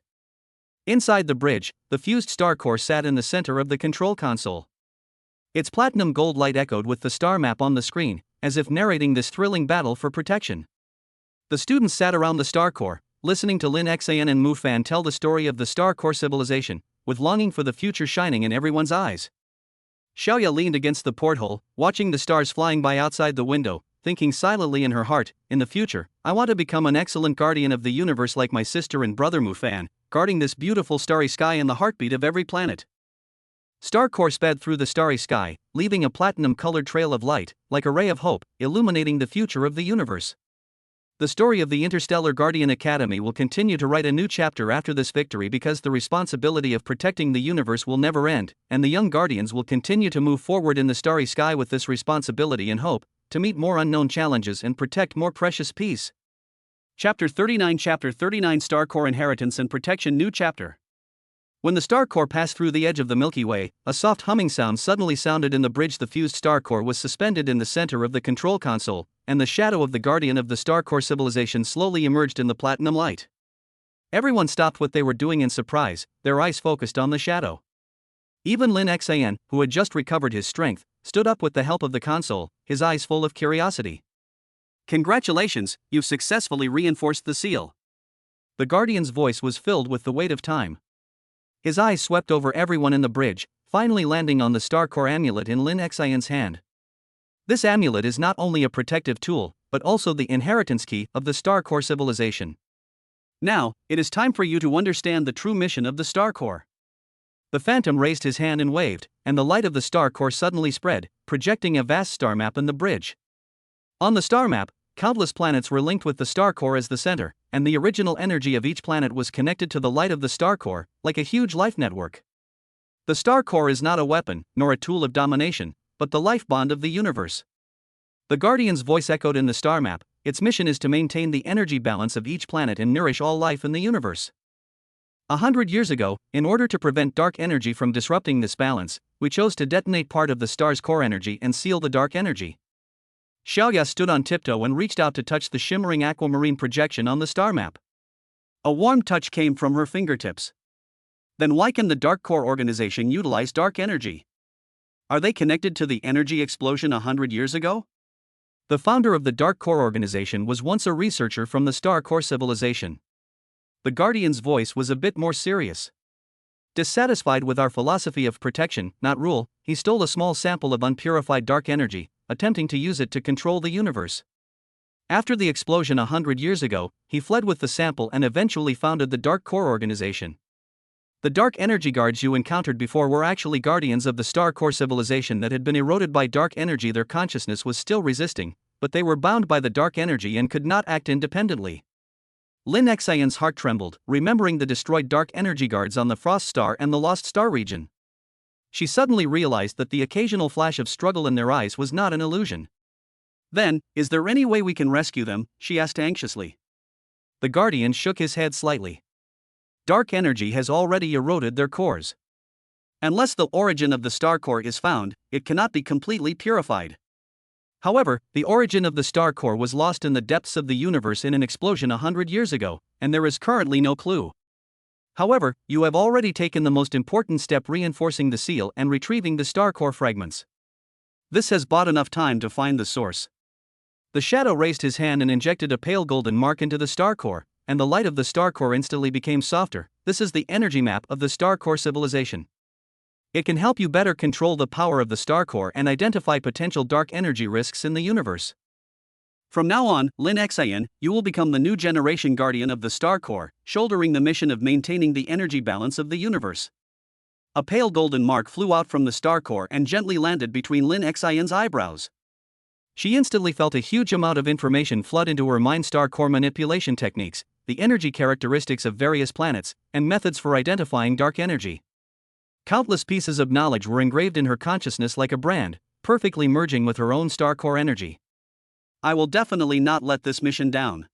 Inside the bridge, the fused Star Core sat in the center of the control console. Its platinum gold light echoed with the star map on the screen, as if narrating this thrilling battle for protection. The students sat around the Star Core, listening to Lin Xian and Mu Fan tell the story of the Star Core civilization, with longing for the future shining in everyone's eyes. Xiaoya leaned against the porthole, watching the stars flying by outside the window, thinking silently in her heart, "In the future, I want to become an excellent guardian of the universe like my sister and brother Mu Fan, guarding this beautiful starry sky and the heartbeat of every planet." Star Core sped through the starry sky, leaving a platinum-colored trail of light, like a ray of hope, illuminating the future of the universe. The story of the Interstellar Guardian Academy will continue to write a new chapter after this victory because the responsibility of protecting the universe will never end, and the young guardians will continue to move forward in the starry sky with this responsibility and hope, to meet more unknown challenges and protect more precious peace. Chapter 39 Star Core Inheritance and Protection. New chapter. When the Star Core passed through the edge of the Milky Way, a soft humming sound suddenly sounded in the bridge. The fused Star Core was suspended in the center of the control console, and the shadow of the guardian of the Star Core civilization slowly emerged in the platinum light. Everyone stopped what they were doing in surprise, their eyes focused on the shadow. Even Lin Xian, who had just recovered his strength, stood up with the help of the console, his eyes full of curiosity. "Congratulations, you've successfully reinforced the seal." The guardian's voice was filled with the weight of time. His eyes swept over everyone in the bridge, finally landing on the Star Core amulet in Lin Xian's hand. This amulet is not only a protective tool, but also the inheritance key of the Star Core civilization. Now, it is time for you to understand the true mission of the Star Core. The Phantom raised his hand and waved, and the light of the Star Core suddenly spread, projecting a vast star map in the bridge. On the star map, countless planets were linked with the Star Core as the center, and the original energy of each planet was connected to the light of the Star Core, like a huge life network. The Star Core is not a weapon, nor a tool of domination, but the life bond of the universe. The Guardian's voice echoed in the star map. Its mission is to maintain the energy balance of each planet and nourish all life in the universe. 100 years ago, in order to prevent dark energy from disrupting this balance, we chose to detonate part of the star's core energy and seal the dark energy. Xiaoya stood on tiptoe and reached out to touch the shimmering aquamarine projection on the star map. A warm touch came from her fingertips. Then why can the Dark Core organization utilize dark energy? Are they connected to the energy explosion 100 years ago? The founder of the Dark Core organization was once a researcher from the Star Core civilization. The Guardian's voice was a bit more serious. Dissatisfied with our philosophy of protection, not rule, he stole a small sample of unpurified dark energy, attempting to use it to control the universe. After the explosion 100 years ago, he fled with the sample and eventually founded the Dark Core organization. The dark energy guards you encountered before were actually guardians of the Star Core civilization that had been eroded by dark energy. Their consciousness was still resisting, but they were bound by the dark energy and could not act independently. Lin Xian's heart trembled, remembering the destroyed dark energy guards on the Frost Star and the Lost Star region. She suddenly realized that the occasional flash of struggle in their eyes was not an illusion. "Then, is there any way we can rescue them?" she asked anxiously. The Guardian shook his head slightly. "Dark energy has already eroded their cores. Unless the origin of the star core is found, it cannot be completely purified. However, the origin of the star core was lost in the depths of the universe in an explosion 100 years ago, and there is currently no clue. However, you have already taken the most important step, reinforcing the seal and retrieving the star core fragments. This has bought enough time to find the source. The shadow raised his hand and injected a pale golden mark into the star core, and the light of the star core instantly became softer. This is the energy map of the star core civilization. It can help you better control the power of the star core and identify potential dark energy risks in the universe. From now on, Lin Xian, you will become the new generation guardian of the star core, shouldering the mission of maintaining the energy balance of the universe. A pale golden mark flew out from the star core and gently landed between Lin Xian's eyebrows. She instantly felt a huge amount of information flood into her mind: star core manipulation techniques, the energy characteristics of various planets, and methods for identifying dark energy. Countless pieces of knowledge were engraved in her consciousness like a brand, perfectly merging with her own star core energy. I will definitely not let this mission down.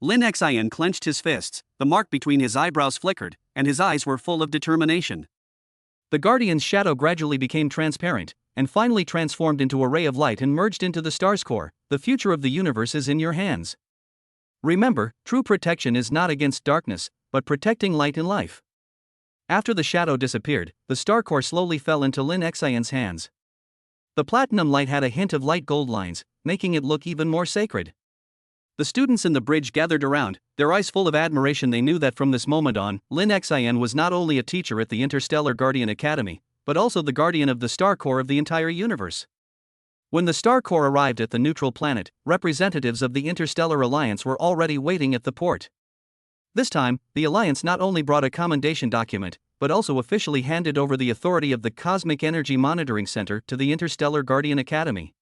Lin Xian clenched his fists, the mark between his eyebrows flickered, and his eyes were full of determination. The Guardian's shadow gradually became transparent, and finally transformed into a ray of light and merged into the star's core. The future of the universe is in your hands. Remember, true protection is not against darkness, but protecting light in life. After the shadow disappeared, the star core slowly fell into Lin Xian's hands. The platinum light had a hint of light gold lines, making it look even more sacred. The students in the bridge gathered around, their eyes full of admiration. They knew that from this moment on, Lin Xian was not only a teacher at the Interstellar Guardian Academy, but also the guardian of the star core of the entire universe. When the star core arrived at the neutral planet, representatives of the Interstellar Alliance were already waiting at the port. This time, the Alliance not only brought a commendation document, but also officially handed over the authority of the Cosmic Energy Monitoring Center to the Interstellar Guardian Academy.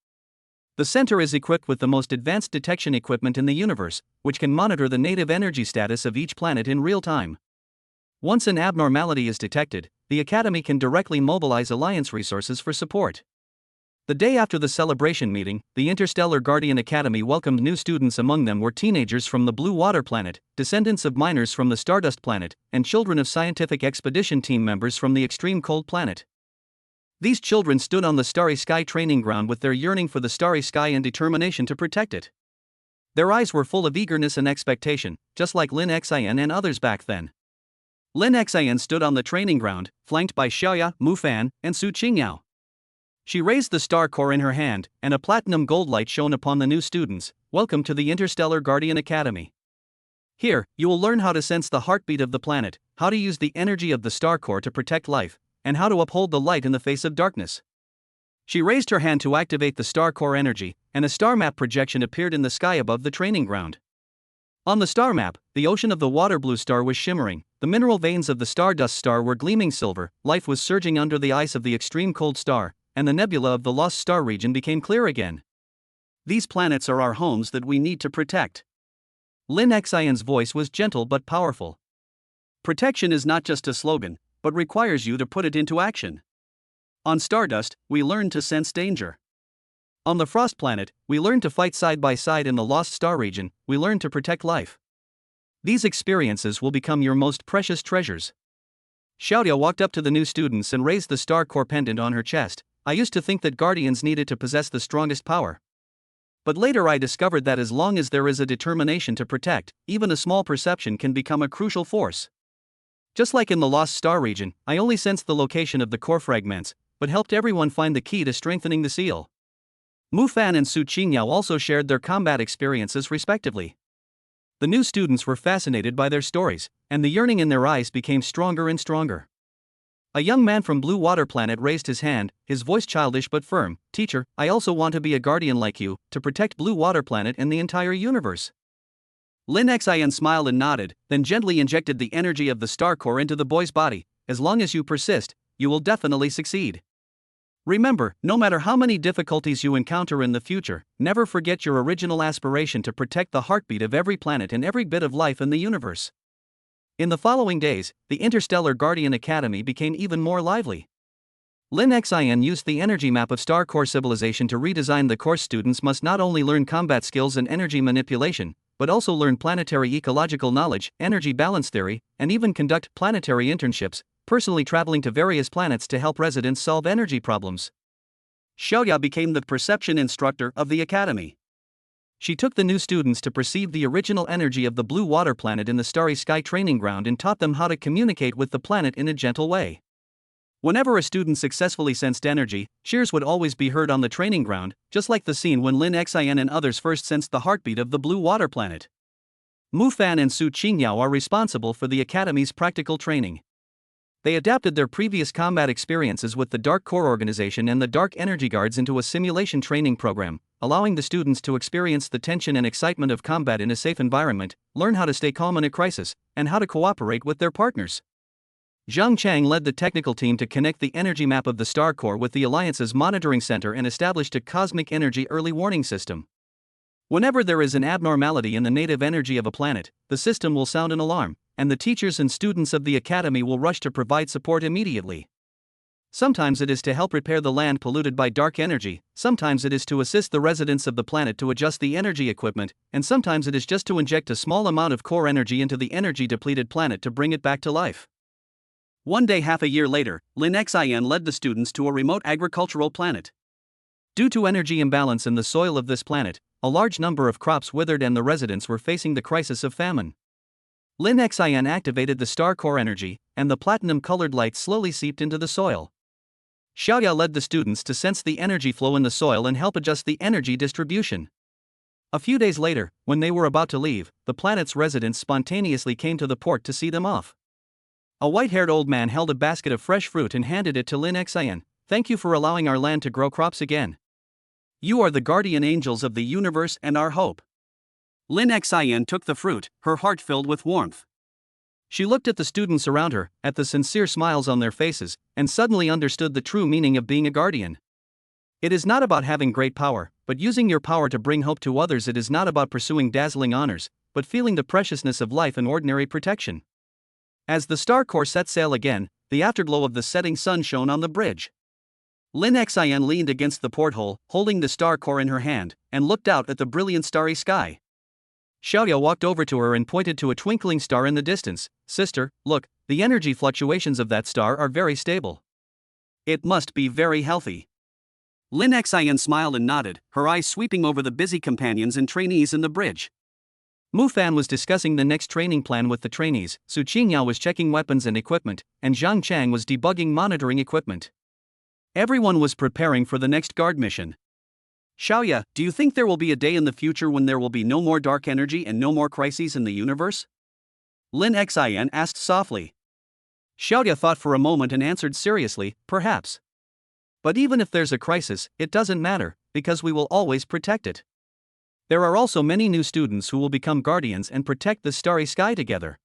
The center is equipped with the most advanced detection equipment in the universe, which can monitor the native energy status of each planet in real time. Once an abnormality is detected, the Academy can directly mobilize Alliance resources for support. The day after the celebration meeting, the Interstellar Guardian Academy welcomed new students. Among them were teenagers from the Blue Water Planet, descendants of miners from the Stardust Planet, and children of scientific expedition team members from the Extreme Cold Planet. These children stood on the Starry Sky training ground with their yearning for the starry sky and determination to protect it. Their eyes were full of eagerness and expectation, just like Lin Xian and others back then. Lin Xian stood on the training ground, flanked by Xiaoya, Mu Fan, and Su Qingyao. She raised the star core in her hand, and a platinum gold light shone upon the new students. Welcome to the Interstellar Guardian Academy. Here, you will learn how to sense the heartbeat of the planet, how to use the energy of the star core to protect life, and how to uphold the light in the face of darkness. She raised her hand to activate the star core energy, and a star map projection appeared in the sky above the training ground. On the star map, the ocean of the water blue star was shimmering, the mineral veins of the stardust star were gleaming silver, life was surging under the ice of the extreme cold star, and the nebula of the lost star region became clear again. These planets are our homes that we need to protect. Lin Xian's voice was gentle but powerful. Protection is not just a slogan, but requires you to put it into action. On Stardust, we learn to sense danger. On the Frost Planet, we learn to fight side by side. In the Lost Star region, we learn to protect life. These experiences will become your most precious treasures. Xiaoya walked up to the new students and raised the star core pendant on her chest. I used to think that guardians needed to possess the strongest power. But later I discovered that as long as there is a determination to protect, even a small perception can become a crucial force. Just like in the Lost Star region, I only sensed the location of the core fragments, but helped everyone find the key to strengthening the seal. Mu Fan and Su Qingyao also shared their combat experiences respectively. The new students were fascinated by their stories, and the yearning in their eyes became stronger and stronger. A young man from Blue Water Planet raised his hand, his voice childish but firm. Teacher, I also want to be a guardian like you, to protect Blue Water Planet and the entire universe. Lin Xian smiled and nodded, then gently injected the energy of the star core into the boy's body. As long as you persist, you will definitely succeed. Remember, no matter how many difficulties you encounter in the future, never forget your original aspiration to protect the heartbeat of every planet and every bit of life in the universe. In the following days, the Interstellar Guardian Academy became even more lively. Lin Xian used the energy map of Star Core Civilization to redesign the course. Students must not only learn combat skills and energy manipulation, but also learn planetary ecological knowledge, energy balance theory, and even conduct planetary internships. personally traveling to various planets to help residents solve energy problems. Xiaoya became the perception instructor of the academy. She took the new students to perceive the original energy of the blue water planet in the starry sky training ground and taught them how to communicate with the planet in a gentle way. Whenever a student successfully sensed energy, cheers would always be heard on the training ground, just like the scene when Lin Xian and others first sensed the heartbeat of the blue water planet. Mu Fan and Su Qingyao are responsible for the academy's practical training. They adapted their previous combat experiences with the Dark Core organization and the Dark Energy Guards into a simulation training program, allowing the students to experience the tension and excitement of combat in a safe environment, learn how to stay calm in a crisis, and how to cooperate with their partners. Zhang Chang led the technical team to connect the energy map of the Star Core with the Alliance's monitoring center and established a cosmic energy early warning system. Whenever there is an abnormality in the native energy of a planet, the system will sound an alarm, and the teachers and students of the academy will rush to provide support immediately. Sometimes it is to help repair the land polluted by dark energy, sometimes it is to assist the residents of the planet to adjust the energy equipment, and sometimes it is just to inject a small amount of core energy into the energy-depleted planet to bring it back to life. One day half a year later, Lin Xian led the students to a remote agricultural planet. Due to energy imbalance in the soil of this planet, a large number of crops withered and the residents were facing the crisis of famine. Lin Xian activated the star core energy, and the platinum-colored light slowly seeped into the soil. Xiaoya led the students to sense the energy flow in the soil and help adjust the energy distribution. A few days later, when they were about to leave, the planet's residents spontaneously came to the port to see them off. A white-haired old man held a basket of fresh fruit and handed it to Lin Xian. "Thank you for allowing our land to grow crops again. You are the guardian angels of the universe and our hope." Lin Xian took the fruit, her heart filled with warmth. She looked at the students around her, at the sincere smiles on their faces, and suddenly understood the true meaning of being a guardian. It is not about having great power, but using your power to bring hope to others. It is not about pursuing dazzling honors, but feeling the preciousness of life and ordinary protection. As the Star Core set sail again, the afterglow of the setting sun shone on the bridge. Lin Xian leaned against the porthole, holding the Star Core in her hand, and looked out at the brilliant starry sky. Xiaoya walked over to her and pointed to a twinkling star in the distance. "Sister, look, the energy fluctuations of that star are very stable. It must be very healthy." Lin Xian smiled and nodded, her eyes sweeping over the busy companions and trainees in the bridge. Mu Fan was discussing the next training plan with the trainees, Su Qingyao was checking weapons and equipment, and Zhang Chang was debugging monitoring equipment. Everyone was preparing for the next guard mission. "Xiaoya, do you think there will be a day in the future when there will be no more dark energy and no more crises in the universe?" Lin Xian asked softly. Xiaoya thought for a moment and answered seriously, "Perhaps. But even if there's a crisis, it doesn't matter, because we will always protect it. There are also many new students who will become guardians and protect the starry sky together."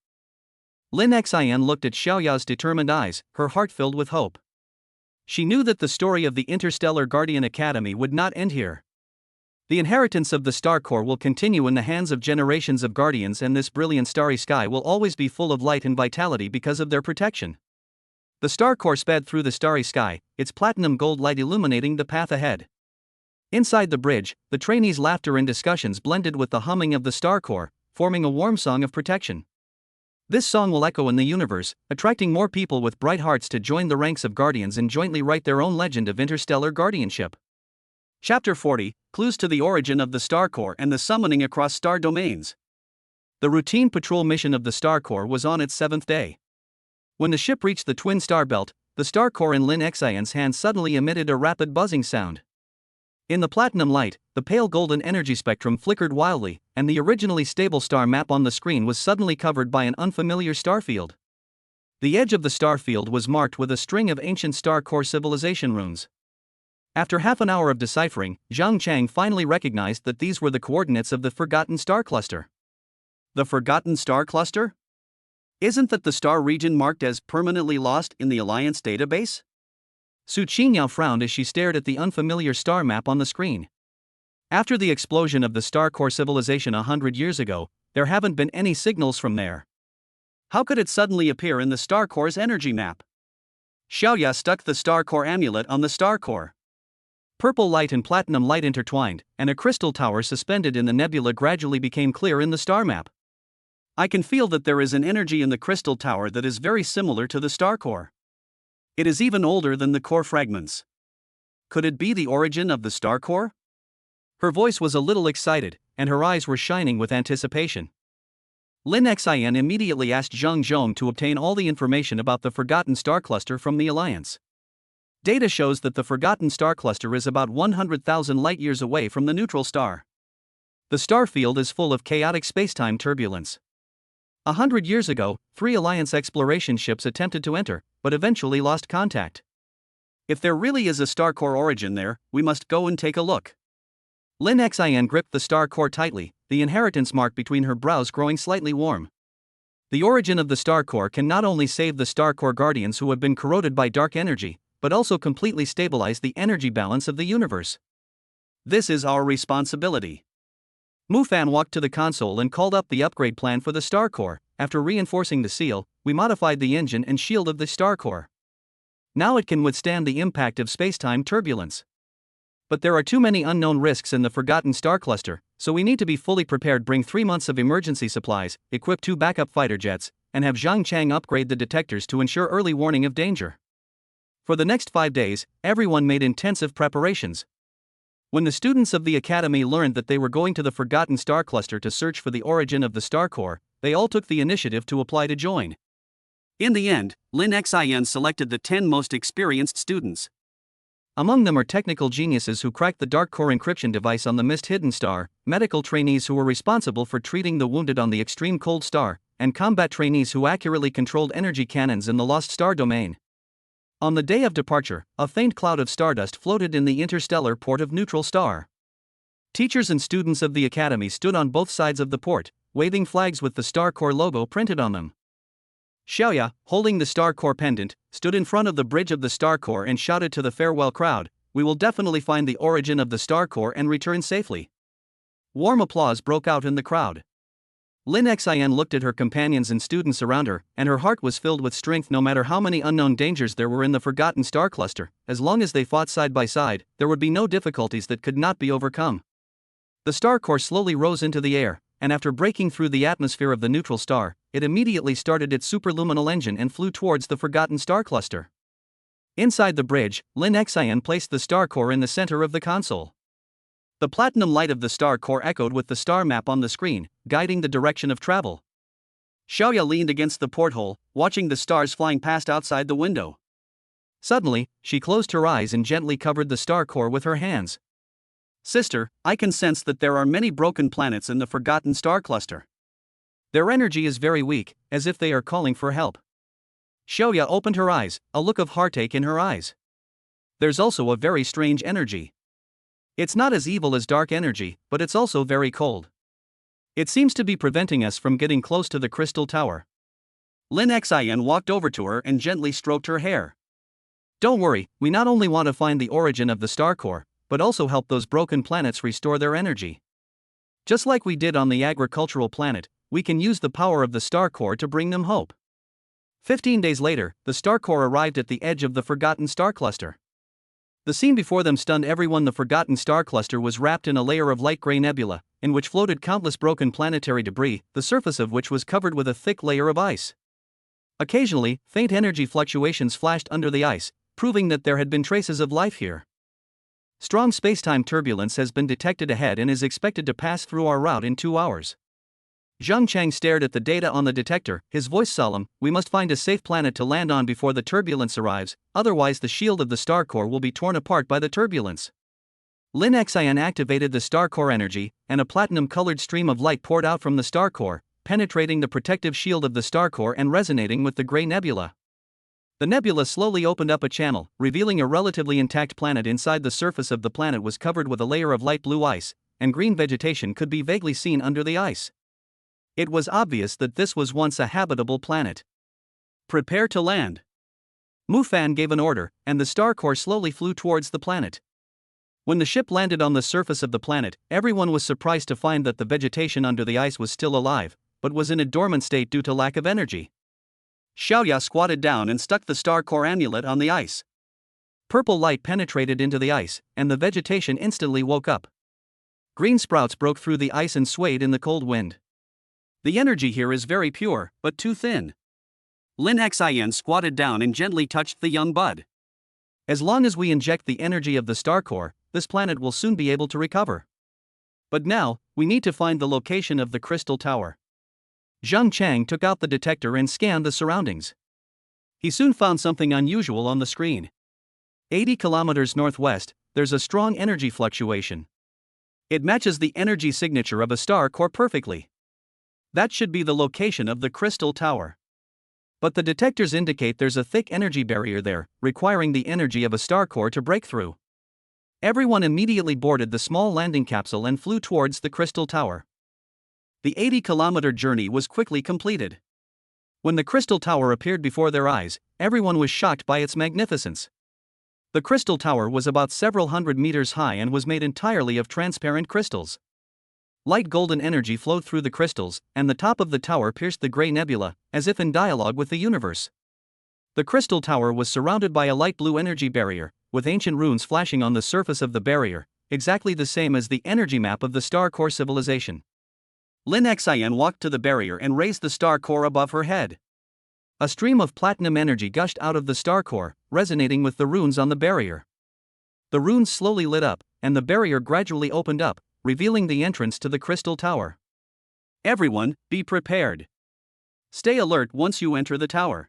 Lin Xian looked at Xiaoya's determined eyes, her heart filled with hope. She knew that the story of the Interstellar Guardian Academy would not end here. The inheritance of the Star Core will continue in the hands of generations of guardians, and this brilliant starry sky will always be full of light and vitality because of their protection. The Star Core sped through the starry sky, its platinum gold light illuminating the path ahead. Inside the bridge, the trainees' laughter and discussions blended with the humming of the Star Core, forming a warm song of protection. This song will echo in the universe, attracting more people with bright hearts to join the ranks of guardians and jointly write their own legend of interstellar guardianship. Chapter 40, Clues to the Origin of the Star Core and the Summoning Across Star Domains. The routine patrol mission of the Star Core was on its 7th day. When the ship reached the twin star belt, the Star Core in Lin Xian's hand suddenly emitted a rapid buzzing sound. In the platinum light, the pale golden energy spectrum flickered wildly, and the originally stable star map on the screen was suddenly covered by an unfamiliar star field. The edge of the star field was marked with a string of ancient Star Core civilization runes. After half an hour of deciphering, Zhang Chang finally recognized that these were the coordinates of the Forgotten Star Cluster. The Forgotten Star Cluster? Isn't that the star region marked as permanently lost in the Alliance database? Su Qingyao frowned as she stared at the unfamiliar star map on the screen. After the explosion of the Star Core civilization 100 years ago, there haven't been any signals from there. How could it suddenly appear in the Star Core's energy map? Xiaoya stuck the Star Core amulet on the Star Core. Purple light and platinum light intertwined, and a crystal tower suspended in the nebula gradually became clear in the star map. I can feel that there is an energy in the crystal tower that is very similar to the star core. It is even older than the core fragments. Could it be the origin of the star core? Her voice was a little excited, and her eyes were shining with anticipation. Lin Xian immediately asked Zhang Zhong to obtain all the information about the Forgotten Star Cluster from the Alliance. Data shows that the Forgotten Star Cluster is about 100,000 light-years away from the neutral star. The star field is full of chaotic spacetime turbulence. 100 years ago, 3 Alliance exploration ships attempted to enter, but eventually lost contact. If there really is a star core origin there, we must go and take a look. Lin Xian gripped the star core tightly, the inheritance mark between her brows growing slightly warm. The origin of the star core can not only save the star core guardians who have been corroded by dark energy, but also completely stabilize the energy balance of the universe. This is our responsibility. Mu Fan walked to the console and called up the upgrade plan for the star core. After reinforcing the seal, we modified the engine and shield of the star core. Now it can withstand the impact of spacetime turbulence. But there are too many unknown risks in the Forgotten Star Cluster, so we need to be fully prepared. Bring 3 months of emergency supplies, equip 2 backup fighter jets, and have Zhang Chang upgrade the detectors to ensure early warning of danger. For the next 5 days, everyone made intensive preparations. When the students of the academy learned that they were going to the Forgotten Star Cluster to search for the origin of the star core, they all took the initiative to apply to join. In the end, Lin Xian selected the 10 most experienced students. Among them are technical geniuses who cracked the dark core encryption device on the mist hidden star, medical trainees who were responsible for treating the wounded on the extreme cold star, and combat trainees who accurately controlled energy cannons in the lost star domain. On the day of departure, a faint cloud of stardust floated in the interstellar port of Neutral Star. Teachers and students of the academy stood on both sides of the port, waving flags with the star core logo printed on them. Xiaoya, holding the star core pendant, stood in front of the bridge of the star core and shouted to the farewell crowd, "We will definitely find the origin of the star core and return safely." Warm applause broke out in the crowd. Lin Xian looked at her companions and students around her, and her heart was filled with strength. No matter how many unknown dangers there were in the Forgotten Star Cluster, as long as they fought side by side, there would be no difficulties that could not be overcome. The star core slowly rose into the air, and after breaking through the atmosphere of the neutral star, it immediately started its superluminal engine and flew towards the Forgotten Star Cluster. Inside the bridge, Lin Xian placed the star core in the center of the console. The platinum light of the star core echoed with the star map on the screen, guiding the direction of travel. Xiaoya leaned against the porthole, watching the stars flying past outside the window. Suddenly, she closed her eyes and gently covered the star core with her hands. "Sister, I can sense that there are many broken planets in the Forgotten Star Cluster. Their energy is very weak, as if they are calling for help." Xiaoya opened her eyes, a look of heartache in her eyes. "There's also a very strange energy. It's not as evil as dark energy, but it's also very cold. It seems to be preventing us from getting close to the crystal tower." Lin Xian walked over to her and gently stroked her hair. "Don't worry, we not only want to find the origin of the star core, but also help those broken planets restore their energy. Just like we did on the agricultural planet, we can use the power of the star core to bring them hope." 15 days later, the star core arrived at the edge of the Forgotten Star Cluster. The scene before them stunned everyone. The Forgotten Star Cluster was wrapped in a layer of light gray nebula, in which floated countless broken planetary debris, the surface of which was covered with a thick layer of ice. Occasionally, faint energy fluctuations flashed under the ice, proving that there had been traces of life here. Strong spacetime turbulence has been detected ahead and is expected to pass through our route in 2 hours. Zhang Chang stared at the data on the detector, his voice solemn. "We must find a safe planet to land on before the turbulence arrives, otherwise the shield of the star core will be torn apart by the turbulence." Lin Xian activated the star core energy, and a platinum-colored stream of light poured out from the star core, penetrating the protective shield of the star core and resonating with the gray nebula. The nebula slowly opened up a channel, revealing a relatively intact planet. Inside, the surface of the planet was covered with a layer of light blue ice, and green vegetation could be vaguely seen under the ice. It was obvious that this was once a habitable planet. "Prepare to land." Mu Fan gave an order, and the star core slowly flew towards the planet. When the ship landed on the surface of the planet, everyone was surprised to find that the vegetation under the ice was still alive, but was in a dormant state due to lack of energy. Xiaoya squatted down and stuck the star core amulet on the ice. Purple light penetrated into the ice, and the vegetation instantly woke up. Green sprouts broke through the ice and swayed in the cold wind. The energy here is very pure, but too thin. Lin Xin squatted down and gently touched the young bud. As long as we inject the energy of the star core, this planet will soon be able to recover. But now, we need to find the location of the crystal tower. Zhang Chang took out the detector and scanned the surroundings. He soon found something unusual on the screen. 80 kilometers northwest, there's a strong energy fluctuation. It matches the energy signature of a star core perfectly. That should be the location of the crystal tower. But the detectors indicate there's a thick energy barrier there, requiring the energy of a star core to break through. Everyone immediately boarded the small landing capsule and flew towards the crystal tower. The 80-kilometer journey was quickly completed. When the crystal tower appeared before their eyes, everyone was shocked by its magnificence. The crystal tower was about several hundred meters high and was made entirely of transparent crystals. Light golden energy flowed through the crystals, and the top of the tower pierced the gray nebula, as if in dialogue with the universe. The crystal tower was surrounded by a light blue energy barrier, with ancient runes flashing on the surface of the barrier, exactly the same as the energy map of the star core civilization. Lin Xin walked to the barrier and raised the star core above her head. A stream of platinum energy gushed out of the star core, resonating with the runes on the barrier. The runes slowly lit up, and the barrier gradually opened up, revealing the entrance to the crystal tower. Everyone, be prepared. Stay alert once you enter the tower.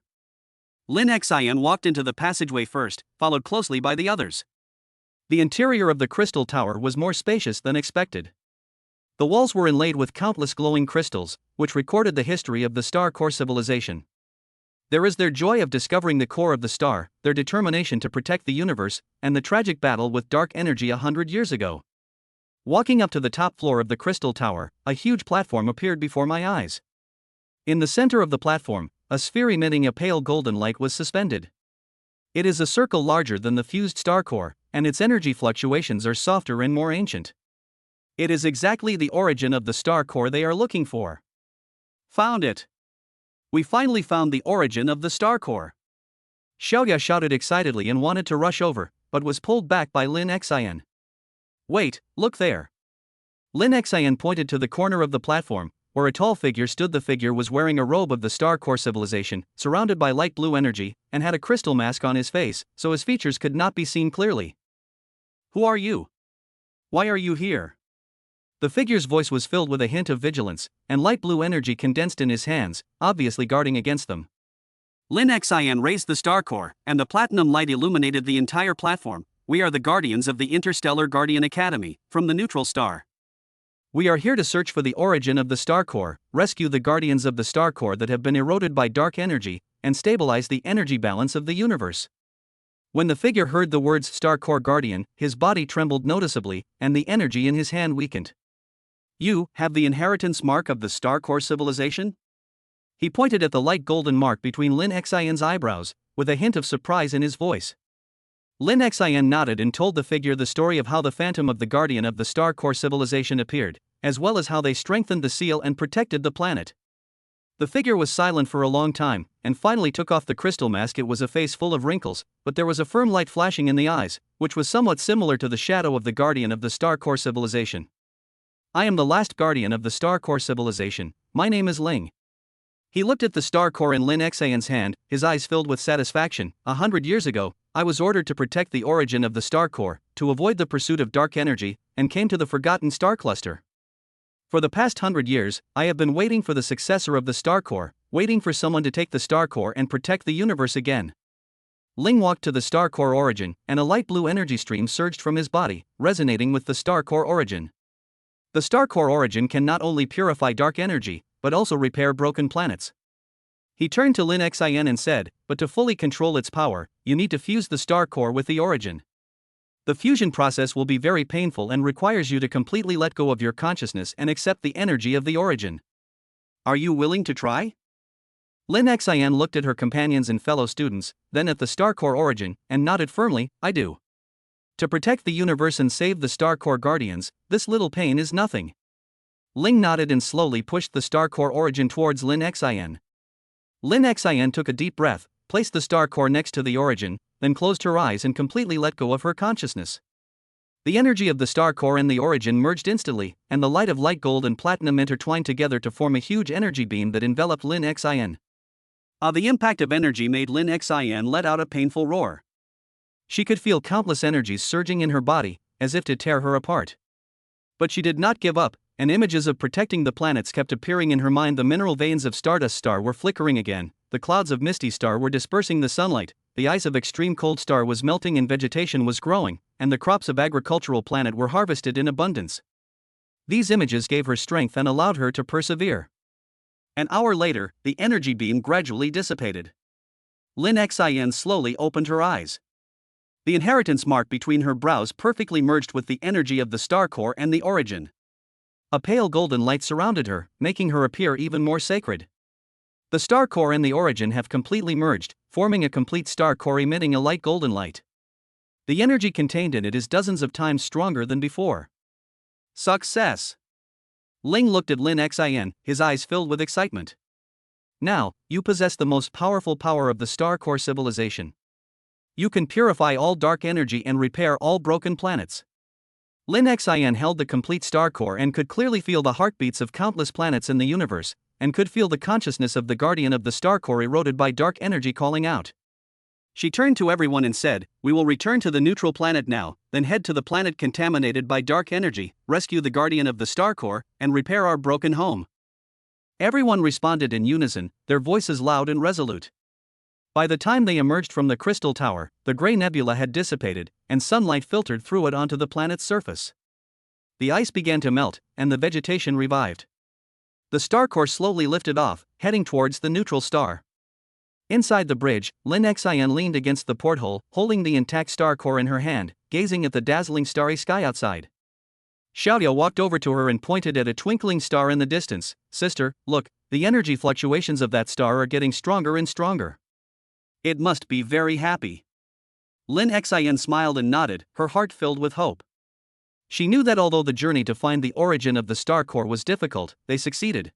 Lin Xin walked into the passageway first, followed closely by the others. The interior of the crystal tower was more spacious than expected. The walls were inlaid with countless glowing crystals, which recorded the history of the star core civilization. There is their joy of discovering the core of the star, their determination to protect the universe, and the tragic battle with dark energy 100 years ago. Walking up to the top floor of the crystal tower, a huge platform appeared before my eyes. In the center of the platform, a sphere emitting a pale golden light was suspended. It is a circle larger than the fused star core, and its energy fluctuations are softer and more ancient. It is exactly the origin of the star core they are looking for. Found it! We finally found the origin of the star core. Xiaoya shouted excitedly and wanted to rush over, but was pulled back by Lin Xin. Wait, look there. Lin Xin pointed to the corner of the platform, where a tall figure stood. The figure was wearing a robe of the star core civilization, surrounded by light blue energy, and had a crystal mask on his face, so his features could not be seen clearly. Who are you? Why are you here? The figure's voice was filled with a hint of vigilance, and light blue energy condensed in his hands, obviously guarding against them. Lin Xin raised the star core, and the platinum light illuminated the entire platform. We are the guardians of the Interstellar Guardian Academy, from the neutral star. We are here to search for the origin of the star core, rescue the guardians of the star core that have been eroded by dark energy, and stabilize the energy balance of the universe. When the figure heard the words Star Core Guardian, his body trembled noticeably, and the energy in his hand weakened. You have the inheritance mark of the Star Core civilization? He pointed at the light golden mark between Lin Xin's eyebrows, with a hint of surprise in his voice. Lin Xin nodded and told the figure the story of how the phantom of the guardian of the Star Core civilization appeared, as well as how they strengthened the seal and protected the planet. The figure was silent for a long time, and finally took off the crystal mask. It was a face full of wrinkles, but there was a firm light flashing in the eyes, which was somewhat similar to the shadow of the guardian of the Star Core civilization. I am the last guardian of the Star Core civilization. My name is Ling. He looked at the star core in Lin Xin's hand, his eyes filled with satisfaction. 100 years ago, I was ordered to protect the origin of the star core, to avoid the pursuit of dark energy, and came to the forgotten star cluster. For the past 100 years, I have been waiting for the successor of the star core, waiting for someone to take the star core and protect the universe again. Ling walked to the star core origin, and a light blue energy stream surged from his body, resonating with the star core origin. The star core origin can not only purify dark energy, but also repair broken planets. He turned to Lin Xin and said, but to fully control its power, you need to fuse the star core with the origin. The fusion process will be very painful and requires you to completely let go of your consciousness and accept the energy of the origin. Are you willing to try? Lin Xin looked at her companions and fellow students, then at the star core origin, and nodded firmly, I do. To protect the universe and save the star core guardians, this little pain is nothing. Ling nodded and slowly pushed the star core origin towards Lin Xin. Lin Xin took a deep breath, placed the star core next to the origin, then closed her eyes and completely let go of her consciousness. The energy of the star core and the origin merged instantly, and the light of light gold and platinum intertwined together to form a huge energy beam that enveloped Lin Xin. The impact of energy made Lin Xin let out a painful roar. She could feel countless energies surging in her body, as if to tear her apart. But she did not give up, and images of protecting the planets kept appearing in her mind. The mineral veins of Stardust Star were flickering again, the clouds of Misty Star were dispersing the sunlight, the ice of Extreme Cold Star was melting and vegetation was growing, and the crops of Agricultural Planet were harvested in abundance. These images gave her strength and allowed her to persevere. An hour later, the energy beam gradually dissipated. Lin Xin slowly opened her eyes. The inheritance mark between her brows perfectly merged with the energy of the star core and the origin. A pale golden light surrounded her, making her appear even more sacred. The star core and the origin have completely merged, forming a complete star core emitting a light golden light. The energy contained in it is dozens of times stronger than before. Success! Ling looked at Lin Xin, his eyes filled with excitement. Now, you possess the most powerful power of the star core civilization. You can purify all dark energy and repair all broken planets. Lin Xin held the complete star core and could clearly feel the heartbeats of countless planets in the universe, and could feel the consciousness of the guardian of the star core eroded by dark energy calling out. She turned to everyone and said, "We will return to the neutral planet now, then head to the planet contaminated by dark energy, rescue the guardian of the star core, and repair our broken home." Everyone responded in unison, their voices loud and resolute. By the time they emerged from the crystal tower, the gray nebula had dissipated, and sunlight filtered through it onto the planet's surface. The ice began to melt, and the vegetation revived. The star core slowly lifted off, heading towards the neutral star. Inside the bridge, Lin Xin leaned against the porthole, holding the intact star core in her hand, gazing at the dazzling starry sky outside. Xiaoyao walked over to her and pointed at a twinkling star in the distance. "Sister, look, the energy fluctuations of that star are getting stronger and stronger. It must be very happy." Lin Xin smiled and nodded, her heart filled with hope. She knew that although the journey to find the origin of the star core was difficult, they succeeded.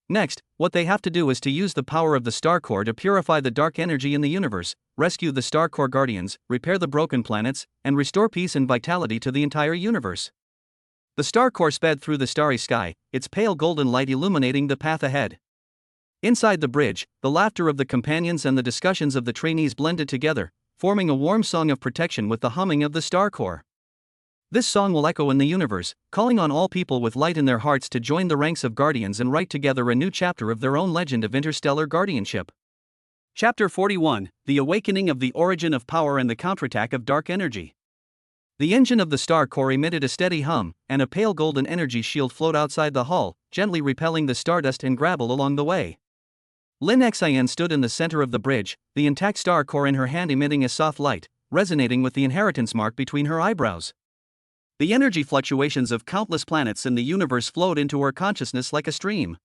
Next, what they have to do is to use the power of the star core to purify the dark energy in the universe, rescue the star core guardians, repair the broken planets, and restore peace and vitality to the entire universe. The star core sped through the starry sky, its pale golden light illuminating the path ahead. Inside the bridge, the laughter of the companions and the discussions of the trainees blended together, forming a warm song of protection with the humming of the star core. This song will echo in the universe, calling on all people with light in their hearts to join the ranks of guardians and write together a new chapter of their own legend of interstellar guardianship. Chapter 41: The Awakening of the Origin of Power and the Counterattack of Dark Energy. The engine of the star core emitted a steady hum, and a pale golden energy shield flowed outside the hall, gently repelling the stardust and gravel along the way. Lin Xin stood in the center of the bridge, the intact star core in her hand emitting a soft light, resonating with the inheritance mark between her eyebrows. The energy fluctuations of countless planets in the universe flowed into her consciousness like a stream.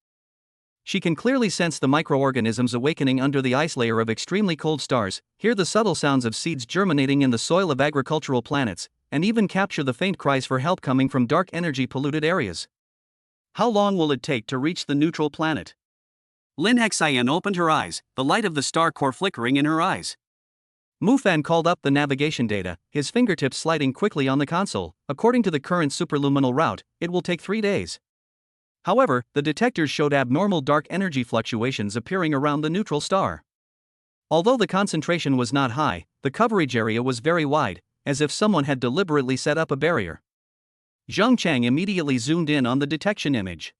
She can clearly sense the microorganisms awakening under the ice layer of extremely cold stars, hear the subtle sounds of seeds germinating in the soil of agricultural planets, and even capture the faint cries for help coming from dark energy polluted areas. How long will it take to reach the neutral planet? Lin Xin opened her eyes, the light of the star core flickering in her eyes. Mufan called up the navigation data, his fingertips sliding quickly on the console. According to the current superluminal route, it will take 3 days. However, the detectors showed abnormal dark energy fluctuations appearing around the neutral star. Although the concentration was not high, the coverage area was very wide, as if someone had deliberately set up a barrier. Zheng Chang immediately zoomed in on the detection image.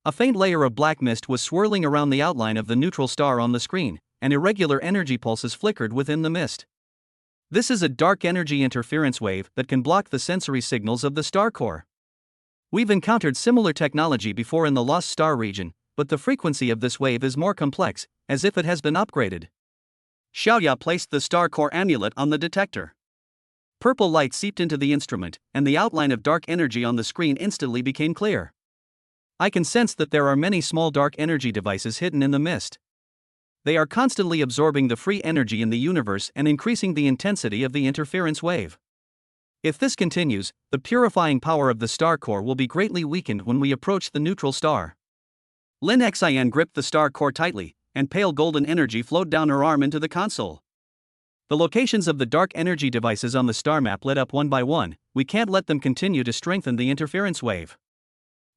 A faint layer of black mist was swirling around the outline of the neutral star on the screen, and irregular energy pulses flickered within the mist. This is a dark energy interference wave that can block the sensory signals of the star core. We've encountered similar technology before in the Lost Star region, but the frequency of this wave is more complex, as if it has been upgraded. Xiaoya placed the star core amulet on the detector. Purple light seeped into the instrument, and the outline of dark energy on the screen instantly became clear. I can sense that there are many small dark energy devices hidden in the mist. They are constantly absorbing the free energy in the universe and increasing the intensity of the interference wave. If this continues, the purifying power of the star core will be greatly weakened when we approach the neutral star. Lin Xin gripped the star core tightly, and pale golden energy flowed down her arm into the console. The locations of the dark energy devices on the star map lit up one by one, we can't let them continue to strengthen the interference wave.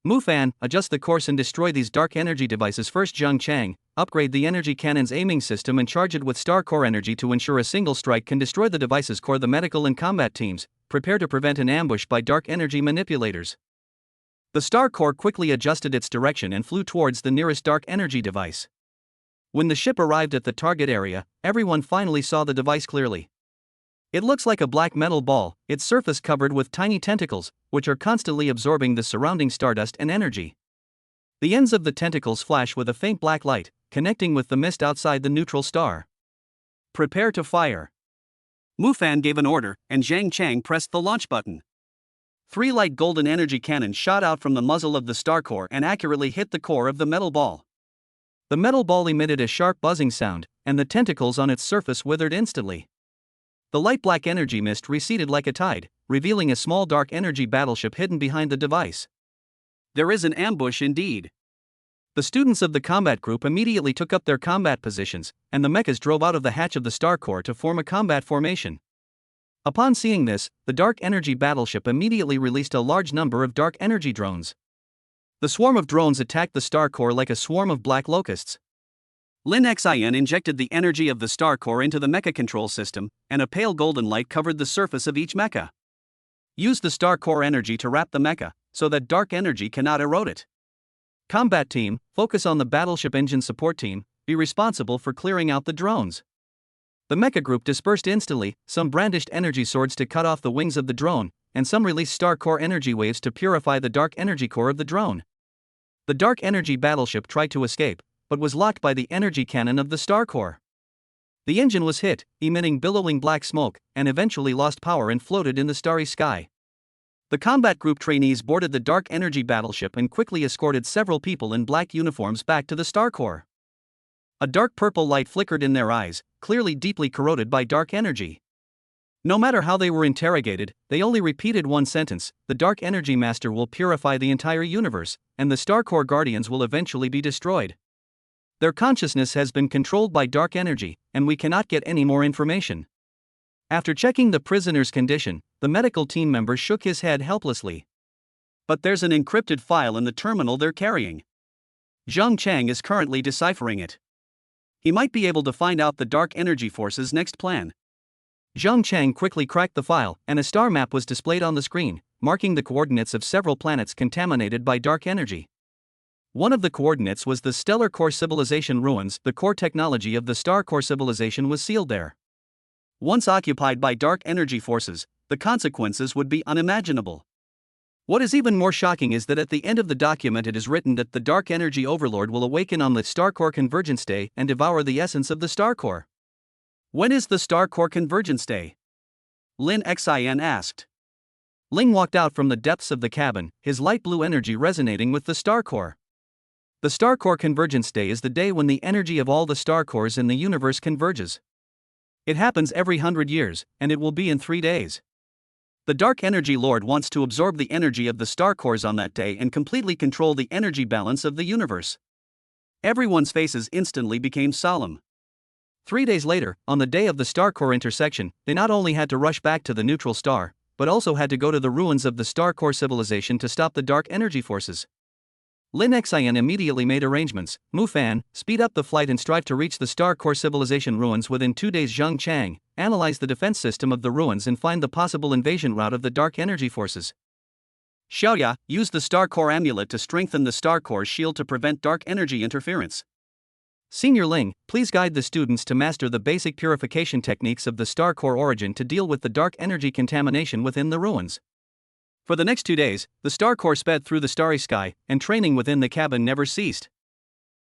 Mufan, adjust the course and destroy these dark energy devices first. Zhang Chang, upgrade the energy cannon's aiming system and charge it with star core energy to ensure a single strike can destroy the device's core. The medical and combat teams, prepare to prevent an ambush by dark energy manipulators. The star core quickly adjusted its direction and flew towards the nearest dark energy device. When the ship arrived at the target area, everyone finally saw the device clearly. It looks like a black metal ball, its surface covered with tiny tentacles, which are constantly absorbing the surrounding stardust and energy. The ends of the tentacles flash with a faint black light, connecting with the mist outside the neutral star. Prepare to fire. Mufan gave an order, and Zhang Chang pressed the launch button. 3 light golden energy cannons shot out from the muzzle of the star core and accurately hit the core of the metal ball. The metal ball emitted a sharp buzzing sound, and the tentacles on its surface withered instantly. The light black energy mist receded like a tide, revealing a small dark energy battleship hidden behind the device. There is an ambush indeed. The students of the combat group immediately took up their combat positions, and the mechas drove out of the hatch of the star core to form a combat formation. Upon seeing this, the dark energy battleship immediately released a large number of dark energy drones. The swarm of drones attacked the star core like a swarm of black locusts. Lin Xin injected the energy of the star core into the mecha control system, and a pale golden light covered the surface of each mecha. Use the star core energy to wrap the mecha, so that dark energy cannot erode it. Combat team, focus on the battleship engine support team, be responsible for clearing out the drones. The mecha group dispersed instantly, some brandished energy swords to cut off the wings of the drone, and some released star core energy waves to purify the dark energy core of the drone. The dark energy battleship tried to escape, but was locked by the energy cannon of the star core. The engine was hit, emitting billowing black smoke, and eventually lost power and floated in the starry sky. The combat group trainees boarded the dark energy battleship and quickly escorted several people in black uniforms back to the star core. A dark purple light flickered in their eyes, clearly deeply corroded by dark energy. No matter how they were interrogated, they only repeated one sentence: the Dark Energy Master will purify the entire universe, and the Star Core Guardians will eventually be destroyed. Their consciousness has been controlled by dark energy, and we cannot get any more information. After checking the prisoner's condition, the medical team member shook his head helplessly. But there's an encrypted file in the terminal they're carrying. Zhang Chang is currently deciphering it. He might be able to find out the Dark Energy Force's next plan. Zhang Chang quickly cracked the file, and a star map was displayed on the screen, marking the coordinates of several planets contaminated by dark energy. One of the coordinates was the Stellar Core Civilization ruins. The core technology of the Star Core Civilization was sealed there. Once occupied by dark energy forces, the consequences would be unimaginable. What is even more shocking is that at the end of the document it is written that the Dark Energy Overlord will awaken on the Star Core Convergence Day and devour the essence of the Star Core. When is the Star Core Convergence Day? Lin Xin asked. Ling walked out from the depths of the cabin, his light blue energy resonating with the Star Core. The Star Core Convergence Day is the day when the energy of all the star cores in the universe converges. It happens every 100 years, and it will be in 3 days. The Dark Energy Lord wants to absorb the energy of the star cores on that day and completely control the energy balance of the universe. Everyone's faces instantly became solemn. 3 days later, on the day of the star core intersection, they not only had to rush back to the neutral star, but also had to go to the ruins of the Star Core Civilization to stop the dark energy forces. Lin Xin immediately made arrangements. Mufan, speed up the flight and strive to reach the Star Core Civilization ruins within 2 days. Zhang Chang, analyze the defense system of the ruins and find the possible invasion route of the dark energy forces. Xiaoya, use the Star Core amulet to strengthen the Star Core's shield to prevent dark energy interference. Senior Ling, please guide the students to master the basic purification techniques of the Star Core origin to deal with the dark energy contamination within the ruins. For the next 2 days, the Star Core sped through the starry sky, and training within the cabin never ceased.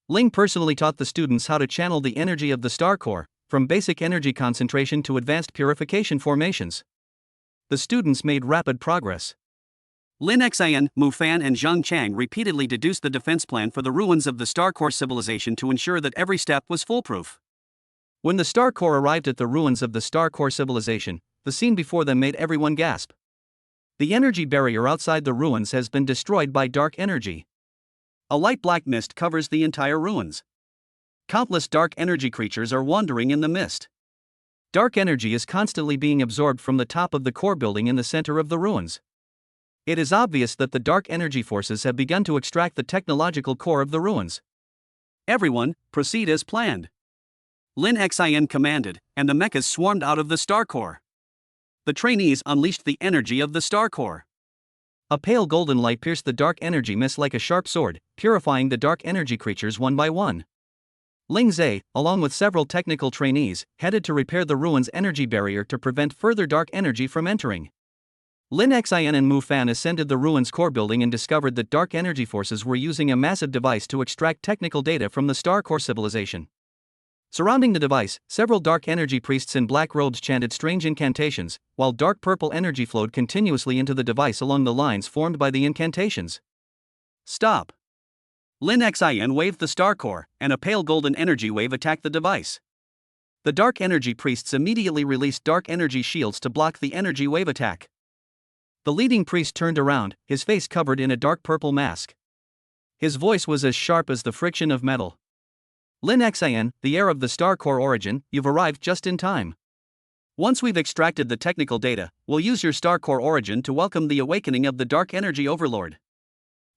Ling personally taught the students how to channel the energy of the Star Core, from basic energy concentration to advanced purification formations. The students made rapid progress. Lin Xin, Mufan and Zhang Chang repeatedly deduced the defense plan for the ruins of the Star Core Civilization to ensure that every step was foolproof. When the Star Core arrived at the ruins of the Star Core Civilization, the scene before them made everyone gasp. The energy barrier outside the ruins has been destroyed by dark energy. A light black mist covers the entire ruins. Countless dark energy creatures are wandering in the mist. Dark energy is constantly being absorbed from the top of the core building in the center of the ruins. It is obvious that the dark energy forces have begun to extract the technological core of the ruins. Everyone, proceed as planned. Lin Xin commanded, and the mechas swarmed out of the star core. The trainees unleashed the energy of the star core. A pale golden light pierced the dark energy mist like a sharp sword, purifying the dark energy creatures one by one. Ling Zhe, along with several technical trainees, headed to repair the ruins' energy barrier to prevent further dark energy from entering. Lin Xin and Mu Fan ascended the ruins' core building and discovered that dark energy forces were using a massive device to extract technical data from the star core civilization. Surrounding the device, several dark energy priests in black robes chanted strange incantations, while dark purple energy flowed continuously into the device along the lines formed by the incantations. Stop! Lin Xin waved the star core, and a pale golden energy wave attacked the device. The dark energy priests immediately released dark energy shields to block the energy wave attack. The leading priest turned around, his face covered in a dark purple mask. His voice was as sharp as the friction of metal. Lin Xin, the heir of the star core origin, you've arrived just in time. Once we've extracted the technical data, we'll use your star core origin to welcome the awakening of the dark energy overlord.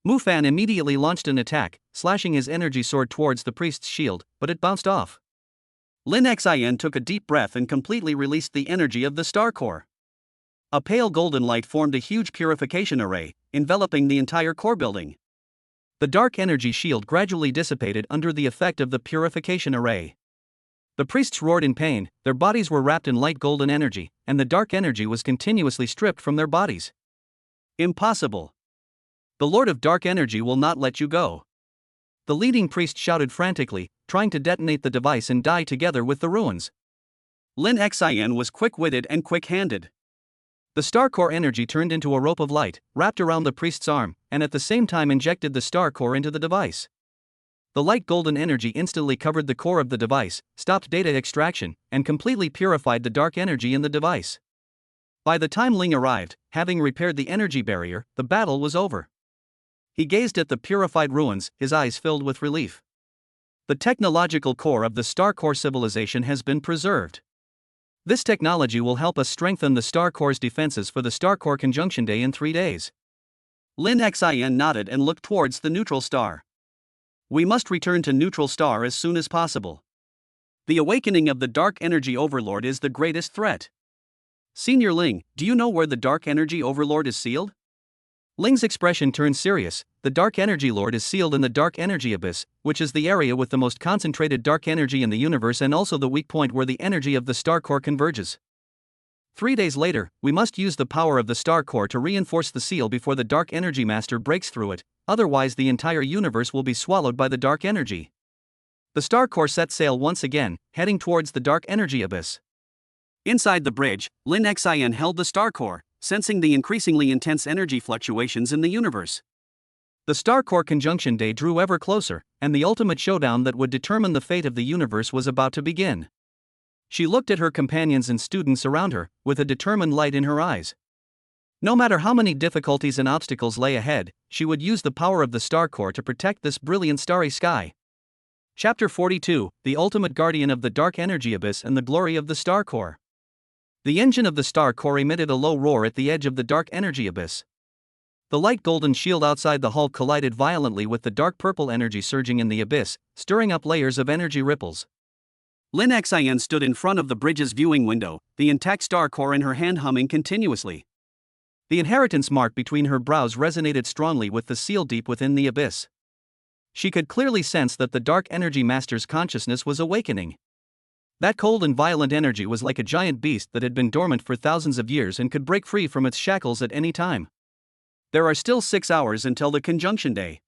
Mu Fan immediately launched an attack, slashing his energy sword towards the priest's shield, but it bounced off. Lin Xin took a deep breath and completely released the energy of the star core. A pale golden light formed a huge purification array, enveloping the entire core building. The dark energy shield gradually dissipated under the effect of the purification array. The priests roared in pain, their bodies were wrapped in light golden energy, and the dark energy was continuously stripped from their bodies. Impossible! The Lord of Dark Energy will not let you go. The leading priest shouted frantically, trying to detonate the device and die together with the ruins. Lin Xin was quick-witted and quick-handed. The star core energy turned into a rope of light, wrapped around the priest's arm, and at the same time injected the star core into the device. The light golden energy instantly covered the core of the device, stopped data extraction, and completely purified the dark energy in the device. By the time Ling arrived, having repaired the energy barrier, the battle was over. He gazed at the purified ruins, his eyes filled with relief. The technological core of the star core civilization has been preserved. This technology will help us strengthen the Star Core's defenses for the Star Core Conjunction Day in 3 days. Lin Xin nodded and looked towards the neutral star. We must return to neutral star as soon as possible. The awakening of the Dark Energy Overlord is the greatest threat. Senior Ling, do you know where the Dark Energy Overlord is sealed? Ling's expression turned serious. The Dark Energy Lord is sealed in the Dark Energy Abyss, which is the area with the most concentrated dark energy in the universe and also the weak point where the energy of the Star Core converges. 3 days later, we must use the power of the Star Core to reinforce the seal before the Dark Energy Master breaks through it, otherwise the entire universe will be swallowed by the dark energy. The Star Core set sail once again, heading towards the Dark Energy Abyss. Inside the bridge, Lin Xin held the Star Core, sensing the increasingly intense energy fluctuations in the universe. The Star Core Conjunction Day drew ever closer, and the ultimate showdown that would determine the fate of the universe was about to begin. She looked at her companions and students around her, with a determined light in her eyes. No matter how many difficulties and obstacles lay ahead, she would use the power of the Star Core to protect this brilliant starry sky. Chapter 42, The Ultimate Guardian of the Dark Energy Abyss and the Glory of the Star Core. The engine of the Star Core emitted a low roar at the edge of the Dark Energy Abyss. The light golden shield outside the hull collided violently with the dark purple energy surging in the abyss, stirring up layers of energy ripples. Lin Xin stood in front of the bridge's viewing window, the intact Star Core in her hand humming continuously. The inheritance mark between her brows resonated strongly with the seal deep within the abyss. She could clearly sense that the Dark Energy Master's consciousness was awakening. That cold and violent energy was like a giant beast that had been dormant for thousands of years and could break free from its shackles at any time. There are still 6 hours until the Conjunction Day.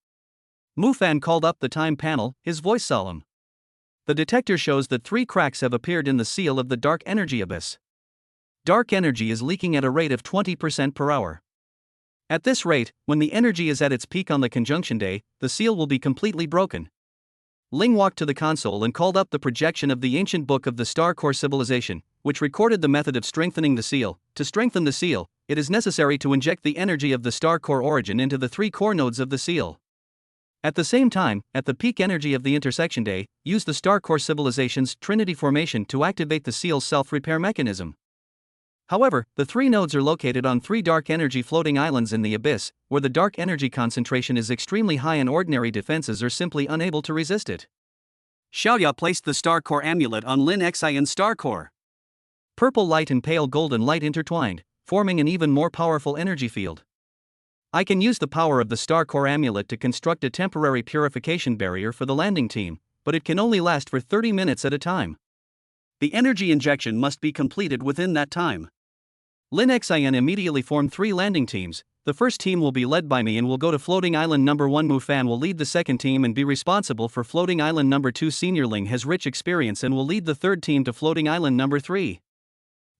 Mu Fan called up the time panel, his voice solemn. The detector shows that 3 cracks have appeared in the seal of the Dark Energy Abyss. Dark energy is leaking at a rate of 20% per hour. At this rate, when the energy is at its peak on the Conjunction Day, the seal will be completely broken. Ling walked to the console and called up the projection of the ancient book of the Star Core civilization, which recorded the method of strengthening the seal. To strengthen the seal, it is necessary to inject the energy of the Star Core origin into the 3 core nodes of the seal. At the same time, at the peak energy of the intersection day, use the Star Core Civilization's Trinity Formation to activate the seal's self-repair mechanism. However, the three nodes are located on three dark energy floating islands in the abyss, where the dark energy concentration is extremely high and ordinary defenses are simply unable to resist it. Xiaoya placed the Star Core amulet on Lin Xian's Star Core. Purple light and pale golden light intertwined, forming an even more powerful energy field. I can use the power of the Star Core amulet to construct a temporary purification barrier for the landing team, but it can only last for 30 minutes at a time. The energy injection must be completed within that time. Lin Xian immediately formed 3 landing teams. The first team will be led by me and will go to Floating Island number 1. Mu Fan will lead the second team and be responsible for Floating Island number 2. Senior Ling has rich experience and will lead the third team to Floating Island number 3.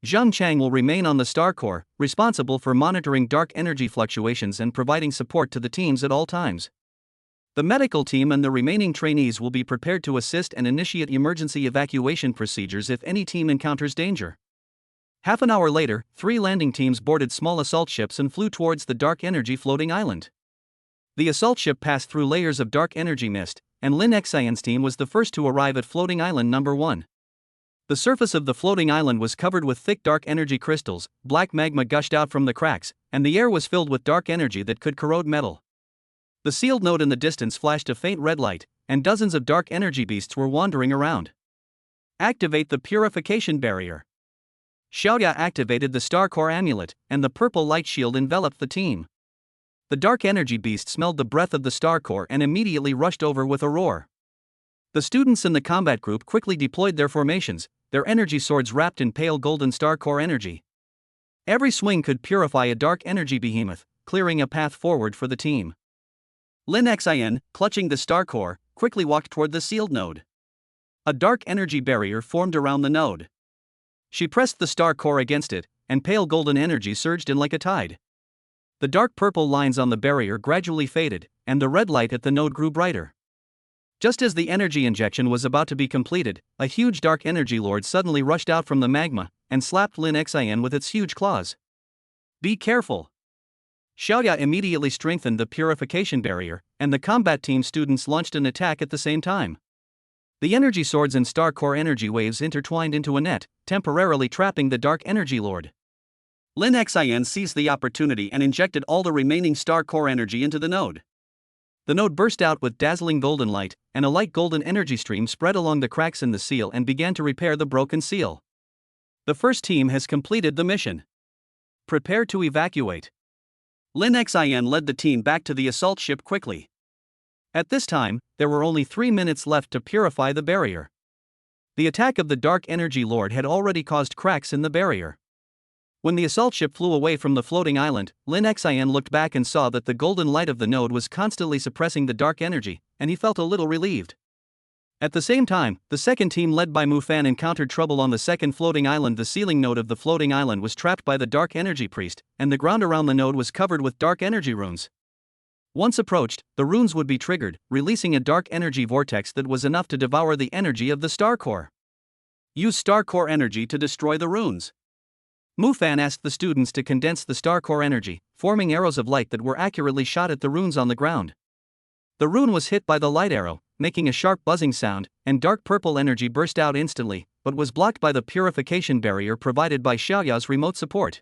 Zhang Chang will remain on the Star Core, responsible for monitoring dark energy fluctuations and providing support to the teams at all times. The medical team and the remaining trainees will be prepared to assist and initiate emergency evacuation procedures if any team encounters danger. Half an hour later, 3 landing teams boarded small assault ships and flew towards the dark energy floating island. The assault ship passed through layers of dark energy mist, and Lin Xian's team was the first to arrive at Floating Island number 1. The surface of the floating island was covered with thick dark energy crystals, black magma gushed out from the cracks, and the air was filled with dark energy that could corrode metal. The sealed node in the distance flashed a faint red light, and dozens of dark energy beasts were wandering around. Activate the purification barrier. Xiaoya activated the Star Core amulet, and the purple light shield enveloped the team. The dark energy beast smelled the breath of the Star Core and immediately rushed over with a roar. The students in the combat group quickly deployed their formations, their energy swords wrapped in pale golden Star Core energy. Every swing could purify a dark energy behemoth, clearing a path forward for the team. Lin Xian, clutching the Star Core, quickly walked toward the sealed node. A dark energy barrier formed around the node. She pressed the Star Core against it, and pale golden energy surged in like a tide. The dark purple lines on the barrier gradually faded, and the red light at the node grew brighter. Just as the energy injection was about to be completed, a huge dark energy lord suddenly rushed out from the magma, and slapped Lin Xian with its huge claws. Be careful! Xiaoya immediately strengthened the purification barrier, and the combat team students launched an attack at the same time. The energy swords and Star Core energy waves intertwined into a net, temporarily trapping the dark energy lord. Lin Xian seized the opportunity and injected all the remaining Star Core energy into the node. The node burst out with dazzling golden light, and a light golden energy stream spread along the cracks in the seal and began to repair the broken seal. The first team has completed the mission. Prepare to evacuate. Lin Xian led the team back to the assault ship quickly. At this time, there were only 3 minutes left to purify the barrier. The attack of the Dark Energy Lord had already caused cracks in the barrier. When the assault ship flew away from the floating island, Lin Xian looked back and saw that the golden light of the node was constantly suppressing the dark energy, and he felt a little relieved. At the same time, the second team led by Mu Fan encountered trouble on the second floating island. The sealing node of the floating island was trapped by the Dark Energy Priest, and the ground around the node was covered with dark energy runes. Once approached, the runes would be triggered, releasing a dark energy vortex that was enough to devour the energy of the Star Core. Use Star Core energy to destroy the runes. Mu Fan asked the students to condense the Star Core energy, forming arrows of light that were accurately shot at the runes on the ground. The rune was hit by the light arrow, making a sharp buzzing sound, and dark purple energy burst out instantly, but was blocked by the purification barrier provided by Xiaoya's remote support.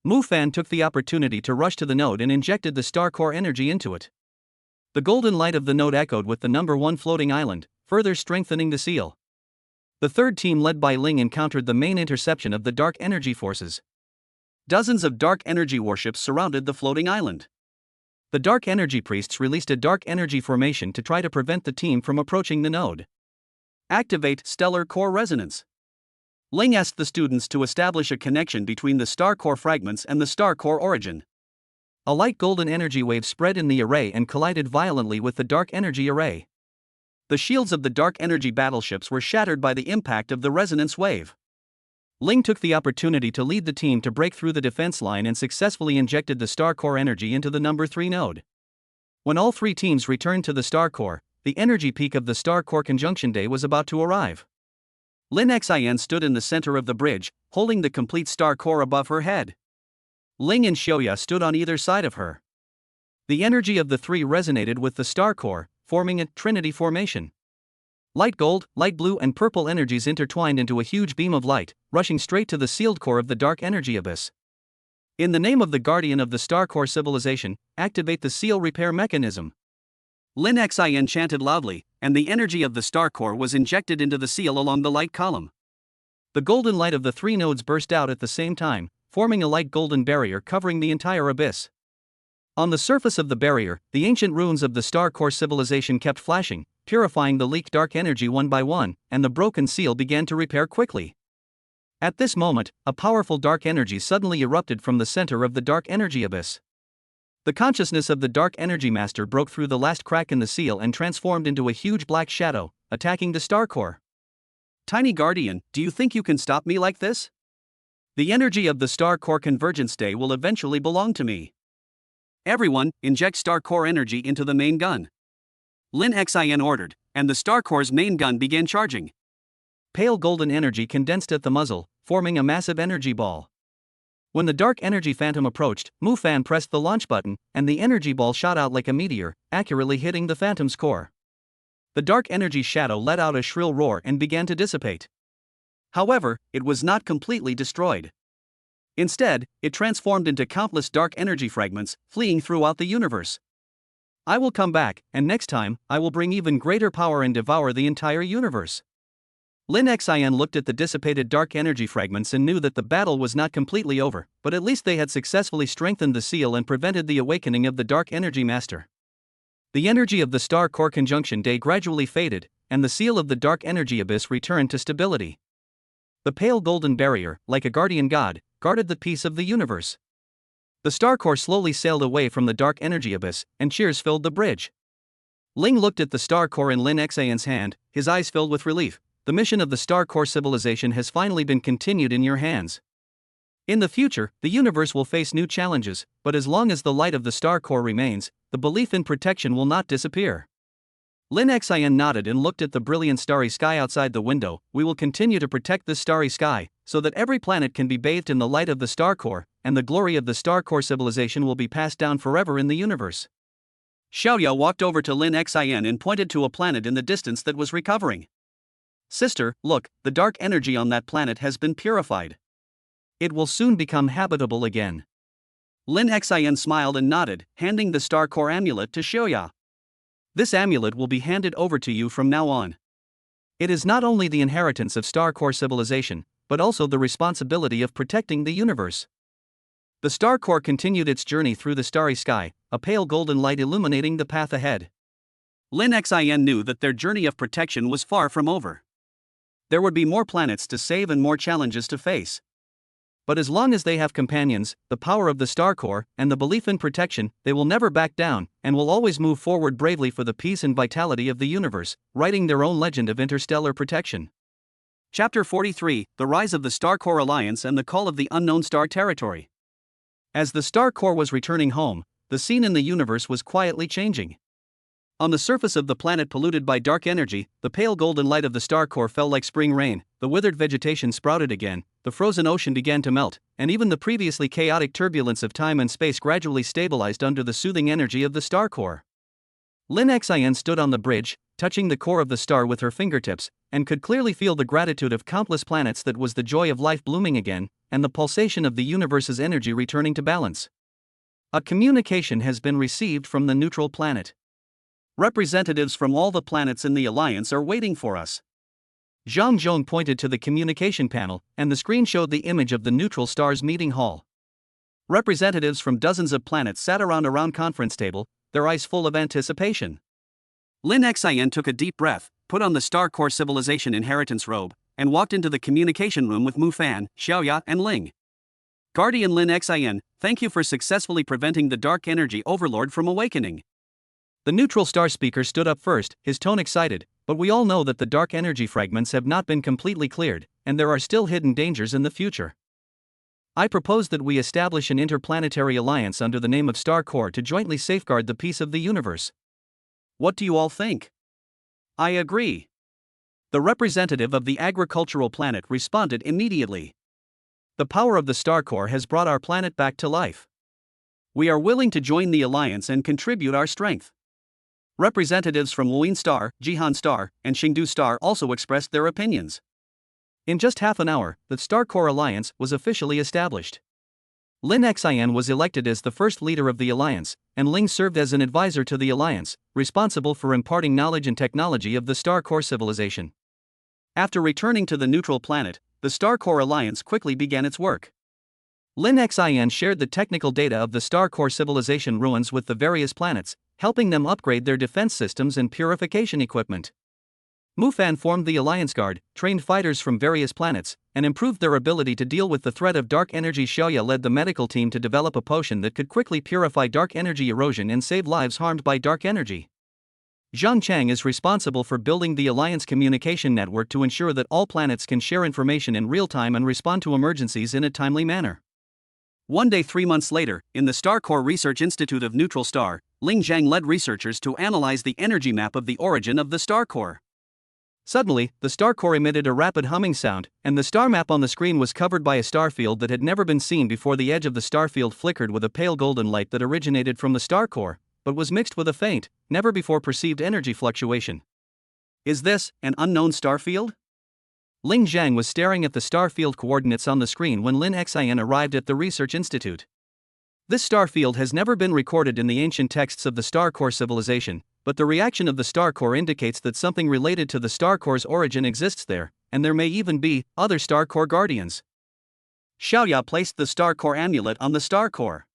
Mu Fan took the opportunity to rush to the node and injected the Star Core energy into it. The golden light of the node echoed with the number 1 floating island, further strengthening the seal. The third team led by Ling encountered the main interception of the dark energy forces. Dozens of dark energy warships surrounded the floating island. The dark energy priests released a dark energy formation to try to prevent the team from approaching the node. Activate Stellar Core Resonance. Ling asked the students to establish a connection between the Star Core fragments and the Star Core origin. A light golden energy wave spread in the array and collided violently with the dark energy array. The shields of the dark energy battleships were shattered by the impact of the resonance wave. Ling took the opportunity to lead the team to break through the defense line and successfully injected the Star Core energy into the number 3 node. When all 3 teams returned to the Star Core, the energy peak of the Star Core conjunction day was about to arrive. Lin Xian stood in the center of the bridge, holding the complete Star Core above her head. Ling and Xiaoya stood on either side of her. The energy of the three resonated with the star core, forming a trinity formation. Light gold, light blue, and purple energies intertwined into a huge beam of light, rushing straight to the sealed core of the dark energy abyss. In the name of the guardian of the star core civilization, activate the seal repair mechanism. Lin Xin chanted loudly, and the energy of the star core was injected into the seal along the light column. The golden light of the three nodes burst out at the same time, forming a light golden barrier covering the entire abyss. On the surface of the barrier, the ancient runes of the star core civilization kept flashing, purifying the leaked dark energy one by one, and the broken seal began to repair quickly. At this moment, a powerful dark energy suddenly erupted from the center of the dark energy abyss. The consciousness of the dark energy master broke through the last crack in the seal and transformed into a huge black shadow, attacking the star core. Tiny Guardian, do you think you can stop me like this? The energy of the star core convergence day will eventually belong to me. Everyone, inject star core energy into the main gun. Lin Xin ordered, and the star core's main gun began charging. Pale golden energy condensed at the muzzle, forming a massive energy ball. When the dark energy phantom approached, Mu Fan pressed the launch button, and the energy ball shot out like a meteor, accurately hitting the phantom's core. The dark energy shadow let out a shrill roar and began to dissipate. However, it was not completely destroyed. Instead, it transformed into countless dark energy fragments, fleeing throughout the universe. I will come back, and next time, I will bring even greater power and devour the entire universe. Lin Xin looked at the dissipated dark energy fragments and knew that the battle was not completely over, but at least they had successfully strengthened the seal and prevented the awakening of the dark energy master. The energy of the star core conjunction day gradually faded, and the seal of the dark energy abyss returned to stability. The pale golden barrier, like a guardian god, guarded the peace of the universe. The star core slowly sailed away from the dark energy abyss, and cheers filled the bridge. Ling looked at the star core in Lin Xin's hand, his eyes filled with relief. The mission of the star core civilization has finally been continued in your hands. In the future, the universe will face new challenges, but as long as the light of the star core remains, the belief in protection will not disappear. Lin Xin nodded and looked at the brilliant starry sky outside the window. We will continue to protect this starry sky, so that every planet can be bathed in the light of the star core, and the glory of the star core civilization will be passed down forever in the universe. Xiaoya walked over to Lin Xin and pointed to a planet in the distance that was recovering. Sister, look, the dark energy on that planet has been purified. It will soon become habitable again. Lin Xin smiled and nodded, handing the star core amulet to Xiaoya. This amulet will be handed over to you from now on. It is not only the inheritance of star core civilization, but also the responsibility of protecting the universe. The star core continued its journey through the starry sky, a pale golden light illuminating the path ahead. Lin Xin knew that their journey of protection was far from over. There would be more planets to save and more challenges to face. But as long as they have companions, the power of the star core, and the belief in protection, they will never back down, and will always move forward bravely for the peace and vitality of the universe, writing their own legend of interstellar protection. Chapter 43, The Rise of the Star Core Alliance and the Call of the Unknown Star Territory. As the star core was returning home, the scene in the universe was quietly changing. On the surface of the planet polluted by dark energy, the pale golden light of the star core fell like spring rain, the withered vegetation sprouted again, the frozen ocean began to melt, and even the previously chaotic turbulence of time and space gradually stabilized under the soothing energy of the star core. Lin Xin stood on the bridge, touching the core of the star with her fingertips, and could clearly feel the gratitude of countless planets that was the joy of life blooming again, and the pulsation of the universe's energy returning to balance. A communication has been received from the neutral planet. Representatives from all the planets in the Alliance are waiting for us. Zhang Zhong pointed to the communication panel, and the screen showed the image of the neutral star's meeting hall. Representatives from dozens of planets sat around a round conference table, their eyes full of anticipation. Lin Xin took a deep breath, put on the Star Core Civilization inheritance robe, and walked into the communication room with Mu Fan, Xiaoya, and Ling. Guardian Lin Xin, thank you for successfully preventing the Dark Energy Overlord from awakening. The neutral star speaker stood up first, his tone excited, but we all know that the dark energy fragments have not been completely cleared, and there are still hidden dangers in the future. I propose that we establish an interplanetary alliance under the name of Star Core to jointly safeguard the peace of the universe. What do you all think? I agree. The representative of the agricultural planet responded immediately. The power of the Star Core has brought our planet back to life. We are willing to join the alliance and contribute our strength. Representatives from Wuyin Star, Jihan Star, and Xingdu Star also expressed their opinions. In just half an hour, the Star Corps Alliance was officially established. Lin Xian was elected as the first leader of the alliance, and Ling served as an advisor to the alliance, responsible for imparting knowledge and technology of the Star Corps civilization. After returning to the neutral planet, the Star Corps Alliance quickly began its work. Lin Xian shared the technical data of the Star Corps civilization ruins with the various planets, helping them upgrade their defense systems and purification equipment. Mu Fan formed the Alliance Guard, trained fighters from various planets, and improved their ability to deal with the threat of dark energy. Xiaoya led the medical team to develop a potion that could quickly purify dark energy erosion and save lives harmed by dark energy. Zhang Chang is responsible for building the Alliance communication network to ensure that all planets can share information in real time and respond to emergencies in a timely manner. One day 3 months later, in the Star Corps Research Institute of Neutral Star, Ling Zhang led researchers to analyze the energy map of the origin of the Star Corps. Suddenly, the Star Core emitted a rapid humming sound, and the star map on the screen was covered by a star field that had never been seen before. The edge of the star field flickered with a pale golden light that originated from the Star Core, but was mixed with a faint, never before perceived energy fluctuation. Is this an unknown star field? Ling Zhang was staring at the star field coordinates on the screen when Lin Xian arrived at the research institute. This star field has never been recorded in the ancient texts of the Star Core civilization, but the reaction of the Star Core indicates that something related to the Star Core's origin exists there, and there may even be other Star Core guardians. Xiaoya placed the Star Core amulet on the Star Core.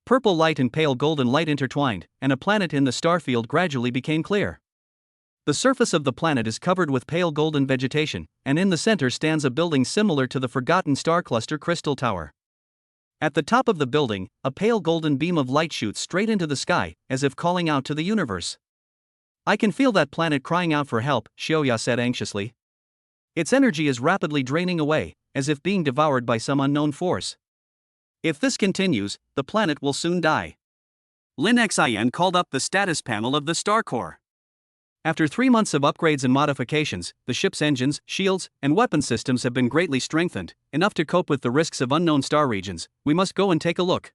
Purple light and pale golden light intertwined, and a planet in the star field gradually became clear. The surface of the planet is covered with pale golden vegetation, and in the center stands a building similar to the Forgotten Star Cluster Crystal Tower. At the top of the building, a pale golden beam of light shoots straight into the sky, as if calling out to the universe. I can feel that planet crying out for help, Xiaoya said anxiously. Its energy is rapidly draining away, as if being devoured by some unknown force. If this continues, the planet will soon die. Lin Xian called up the status panel of the Star Core. After 3 months of upgrades and modifications, the ship's engines, shields, and weapon systems have been greatly strengthened, enough to cope with the risks of unknown star regions. We must go and take a look.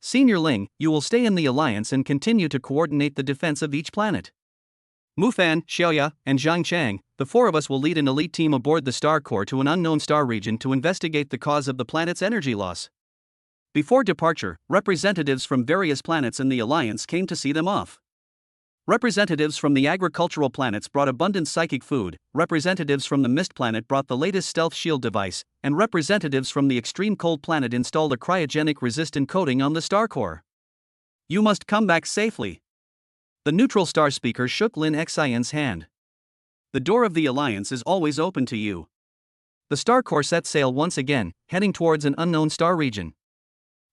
Senior Ling, you will stay in the Alliance and continue to coordinate the defense of each planet. Mu Fan, Xiaoya, and Zhang Chang, the 4 of us will lead an elite team aboard the Star Core to an unknown star region to investigate the cause of the planet's energy loss. Before departure, representatives from various planets in the Alliance came to see them off. Representatives from the agricultural planets brought abundant psychic food, representatives from the Mist planet brought the latest stealth shield device, and representatives from the extreme cold planet installed a cryogenic resistant coating on the Star Core. You must come back safely. The neutral star speaker shook Lin Xian's hand. The door of the Alliance is always open to you. The Star Core set sail once again, heading towards an unknown star region.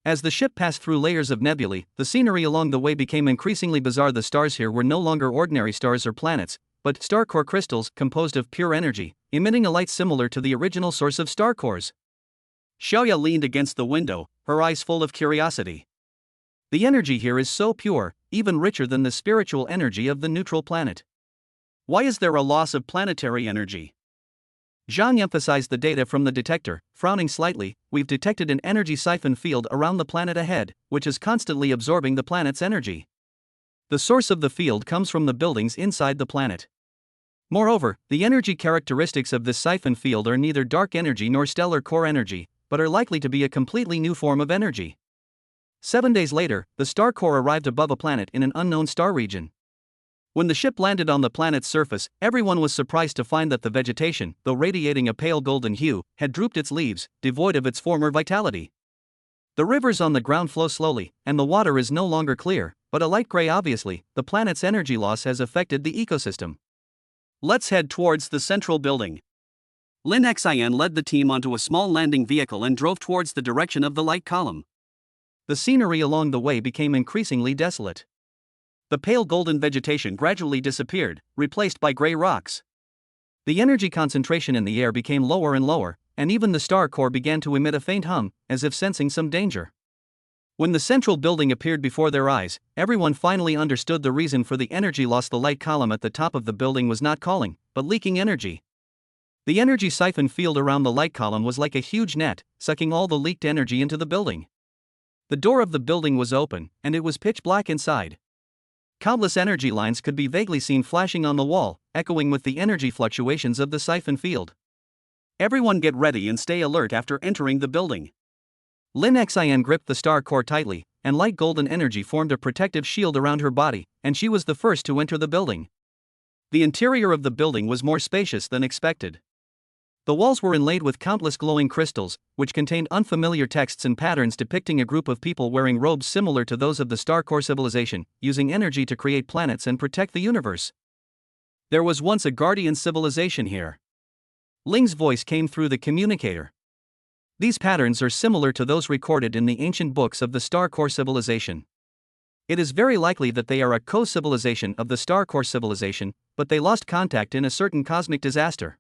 As the ship passed through layers of nebulae, the scenery along the way became increasingly bizarre. The stars here were no longer ordinary stars or planets, but Star Core crystals composed of pure energy, emitting a light similar to the original source of Star Cores. Xiaoya leaned against the window, her eyes full of curiosity. The energy here is so pure, even richer than the spiritual energy of the neutral planet. Why is there a loss of planetary energy? Zhang emphasized the data from the detector, frowning slightly. We've detected an energy siphon field around the planet ahead, which is constantly absorbing the planet's energy. The source of the field comes from the buildings inside the planet. Moreover, the energy characteristics of this siphon field are neither dark energy nor stellar core energy, but are likely to be a completely new form of energy. 7 days later, the Star Core arrived above a planet in an unknown star region. When the ship landed on the planet's surface, everyone was surprised to find that the vegetation, though radiating a pale golden hue, had drooped its leaves, devoid of its former vitality. The rivers on the ground flow slowly, and the water is no longer clear, but a light gray. Obviously, the planet's energy loss has affected the ecosystem. Let's head towards the central building. Lin Xian led the team onto a small landing vehicle and drove towards the direction of the light column. The scenery along the way became increasingly desolate. The pale golden vegetation gradually disappeared, replaced by gray rocks. The energy concentration in the air became lower and lower, and even the Star Core began to emit a faint hum, as if sensing some danger. When the central building appeared before their eyes, everyone finally understood the reason for the energy loss. The light column at the top of the building was not calling, but leaking energy. The energy siphon field around the light column was like a huge net, sucking all the leaked energy into the building. The door of the building was open, and it was pitch black inside. Countless energy lines could be vaguely seen flashing on the wall, echoing with the energy fluctuations of the siphon field. Everyone get ready and stay alert after entering the building. Lin Xin gripped the star core tightly, and light golden energy formed a protective shield around her body, and she was the first to enter the building. The interior of the building was more spacious than expected. The walls were inlaid with countless glowing crystals, which contained unfamiliar texts and patterns depicting a group of people wearing robes similar to those of the Star Core civilization, using energy to create planets and protect the universe. There was once a guardian civilization here. Ling's voice came through the communicator. These patterns are similar to those recorded in the ancient books of the Star Core civilization. It is very likely that they are a co-civilization of the Star Core civilization, but they lost contact in a certain cosmic disaster.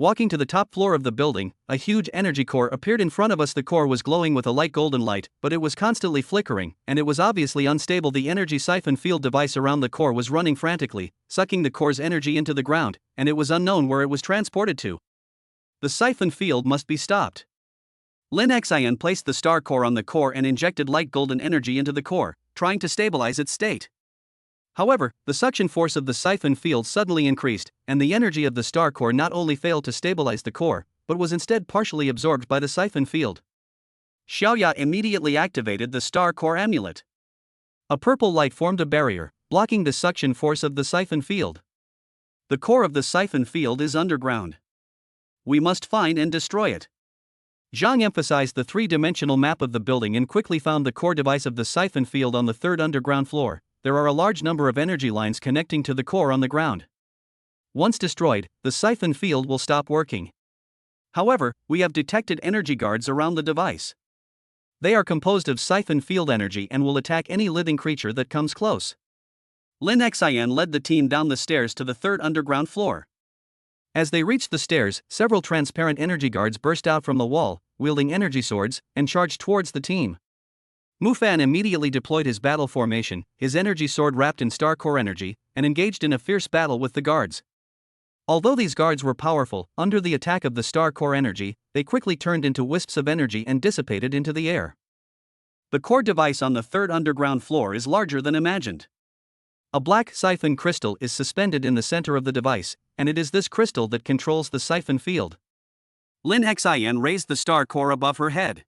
Walking to the top floor of the building, a huge energy core appeared in front of us. The core was glowing with a light golden light, but it was constantly flickering, and it was obviously unstable. The energy siphon field device around the core was running frantically, sucking the core's energy into the ground, and it was unknown where it was transported to. The siphon field must be stopped. Lin Xin placed the star core on the core and injected light golden energy into the core, trying to stabilize its state. However, the suction force of the siphon field suddenly increased, and the energy of the star core not only failed to stabilize the core, but was instead partially absorbed by the siphon field. Xiaoya immediately activated the star core amulet. A purple light formed a barrier, blocking the suction force of the siphon field. The core of the siphon field is underground. We must find and destroy it. Zhang emphasized the three-dimensional map of the building and quickly found the core device of the siphon field on the third underground floor. There are a large number of energy lines connecting to the core on the ground. Once destroyed, the siphon field will stop working. However, we have detected energy guards around the device. They are composed of siphon field energy and will attack any living creature that comes close. Lin Xin led the team down the stairs to the third underground floor. As they reached the stairs, several transparent energy guards burst out from the wall, wielding energy swords, and charged towards the team. Mufan immediately deployed his battle formation, his energy sword wrapped in star core energy, and engaged in a fierce battle with the guards. Although these guards were powerful, under the attack of the star core energy, they quickly turned into wisps of energy and dissipated into the air. The core device on the third underground floor is larger than imagined. A black siphon crystal is suspended in the center of the device, and it is this crystal that controls the siphon field. Lin Xin raised the star core above her head.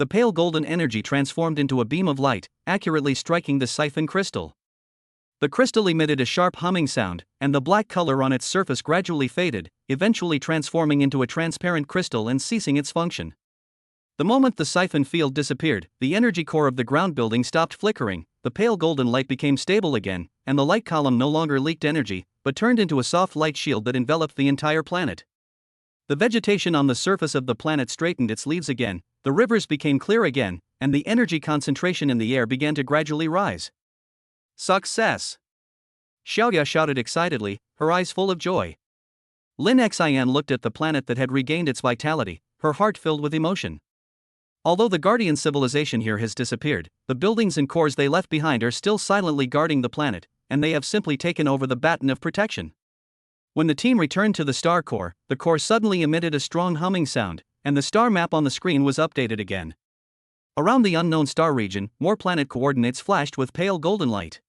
The pale golden energy transformed into a beam of light, accurately striking the siphon crystal. The crystal emitted a sharp humming sound, and the black color on its surface gradually faded, eventually transforming into a transparent crystal and ceasing its function. The moment the siphon field disappeared, the energy core of the ground building stopped flickering, the pale golden light became stable again, and the light column no longer leaked energy, but turned into a soft light shield that enveloped the entire planet. The vegetation on the surface of the planet straightened its leaves again, the rivers became clear again, and the energy concentration in the air began to gradually rise. Success! Xiaoya shouted excitedly, her eyes full of joy. Lin Xin looked at the planet that had regained its vitality, her heart filled with emotion. Although the guardian civilization here has disappeared, the buildings and cores they left behind are still silently guarding the planet, and they have simply taken over the baton of protection. When the team returned to the star core, the core suddenly emitted a strong humming sound, and the star map on the screen was updated again. Around the unknown star region, more planet coordinates flashed with pale golden light.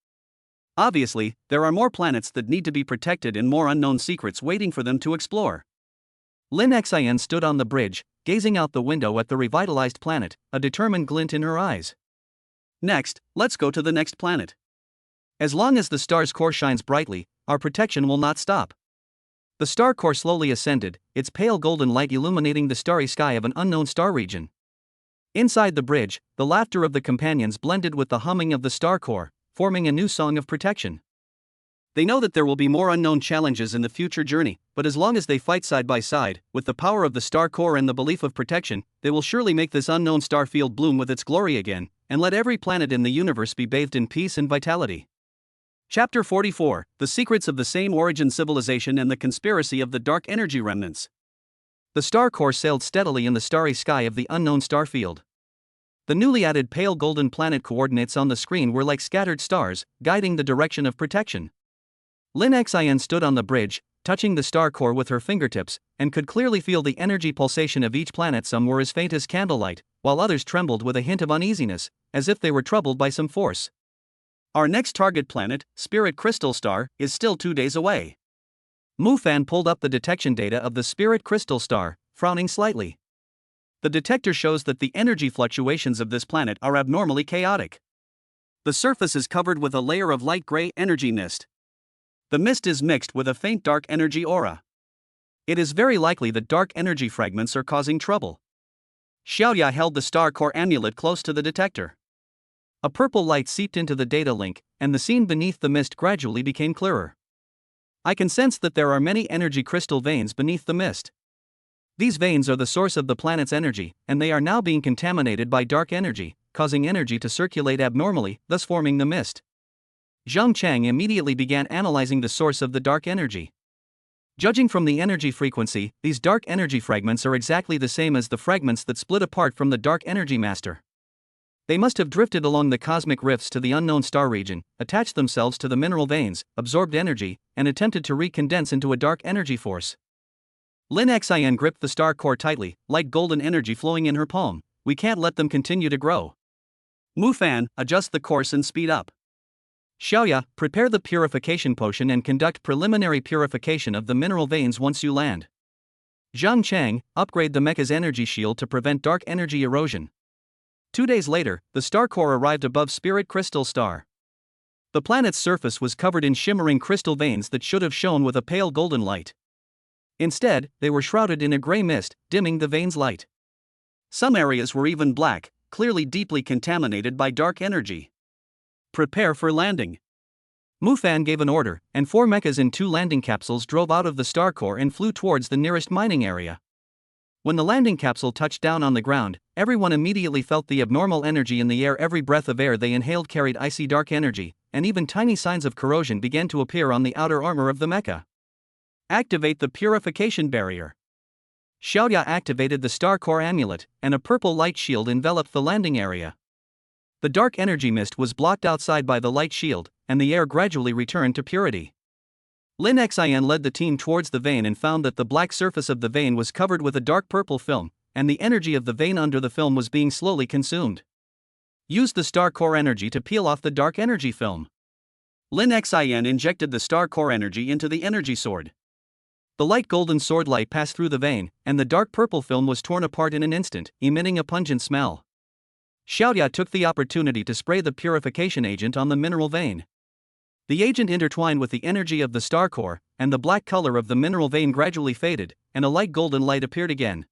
Obviously, there are more planets that need to be protected and more unknown secrets waiting for them to explore. Lin Xin stood on the bridge, gazing out the window at the revitalized planet, a determined glint in her eyes. Next, let's go to the next planet. As long as the star's core shines brightly, our protection will not stop. The star core slowly ascended, its pale golden light illuminating the starry sky of an unknown star region. Inside the bridge, the laughter of the companions blended with the humming of the star core, forming a new song of protection. They know that there will be more unknown challenges in the future journey, but as long as they fight side by side, with the power of the star core and the belief of protection, they will surely make this unknown star field bloom with its glory again, and let every planet in the universe be bathed in peace and vitality. Chapter 44, The Secrets of the Same Origin Civilization and the Conspiracy of the Dark Energy Remnants. The star core sailed steadily in the starry sky of the unknown star field. The newly added pale golden planet coordinates on the screen were like scattered stars, guiding the direction of protection. Lin Xin stood on the bridge, touching the star core with her fingertips, and could clearly feel the energy pulsation of each planet. Some were as faint as candlelight, while others trembled with a hint of uneasiness, as if they were troubled by some force. Our next target planet, Spirit Crystal Star, is still 2 days away. Mufan pulled up the detection data of the Spirit Crystal Star, frowning slightly. The detector shows that the energy fluctuations of this planet are abnormally chaotic. The surface is covered with a layer of light gray energy mist. The mist is mixed with a faint dark energy aura. It is very likely that dark energy fragments are causing trouble. Xiaoya held the star core amulet close to the detector. A purple light seeped into the data link, and the scene beneath the mist gradually became clearer. I can sense that there are many energy crystal veins beneath the mist. These veins are the source of the planet's energy, and they are now being contaminated by dark energy, causing energy to circulate abnormally, thus forming the mist. Zhang Chang immediately began analyzing the source of the dark energy. Judging from the energy frequency, these dark energy fragments are exactly the same as the fragments that split apart from the dark energy master. They must have drifted along the cosmic rifts to the unknown star region, attached themselves to the mineral veins, absorbed energy, and attempted to recondense into a dark energy force. Lin Xian gripped the star core tightly, light golden energy flowing in her palm. We can't let them continue to grow. Mufan, adjust the course and speed up. Xiaoya, prepare the purification potion and conduct preliminary purification of the mineral veins once you land. Zhang Chang, upgrade the mecha's energy shield to prevent dark energy erosion. 2 days later, the star core arrived above Spirit Crystal Star. The planet's surface was covered in shimmering crystal veins that should have shone with a pale golden light. Instead, they were shrouded in a gray mist, dimming the veins' light. Some areas were even black, clearly deeply contaminated by dark energy. Prepare for landing. Mufan gave an order, and 4 mechas in 2 landing capsules drove out of the star core and flew towards the nearest mining area. When the landing capsule touched down on the ground, everyone immediately felt the abnormal energy in the air. Every breath of air they inhaled carried icy dark energy, and even tiny signs of corrosion began to appear on the outer armor of the mecha. Activate the purification barrier. Xiaoya activated the star core amulet, and a purple light shield enveloped the landing area. The dark energy mist was blocked outside by the light shield, and the air gradually returned to purity. Lin Xian led the team towards the vein and found that the black surface of the vein was covered with a dark purple film, and the energy of the vein under the film was being slowly consumed. Use the star core energy to peel off the dark energy film. Lin Xian injected the star core energy into the energy sword. The light golden sword light passed through the vein, and the dark purple film was torn apart in an instant, emitting a pungent smell. Xiaoya took the opportunity to spray the purification agent on the mineral vein. The agent intertwined with the energy of the star core, and the black color of the mineral vein gradually faded, and a light golden light appeared again.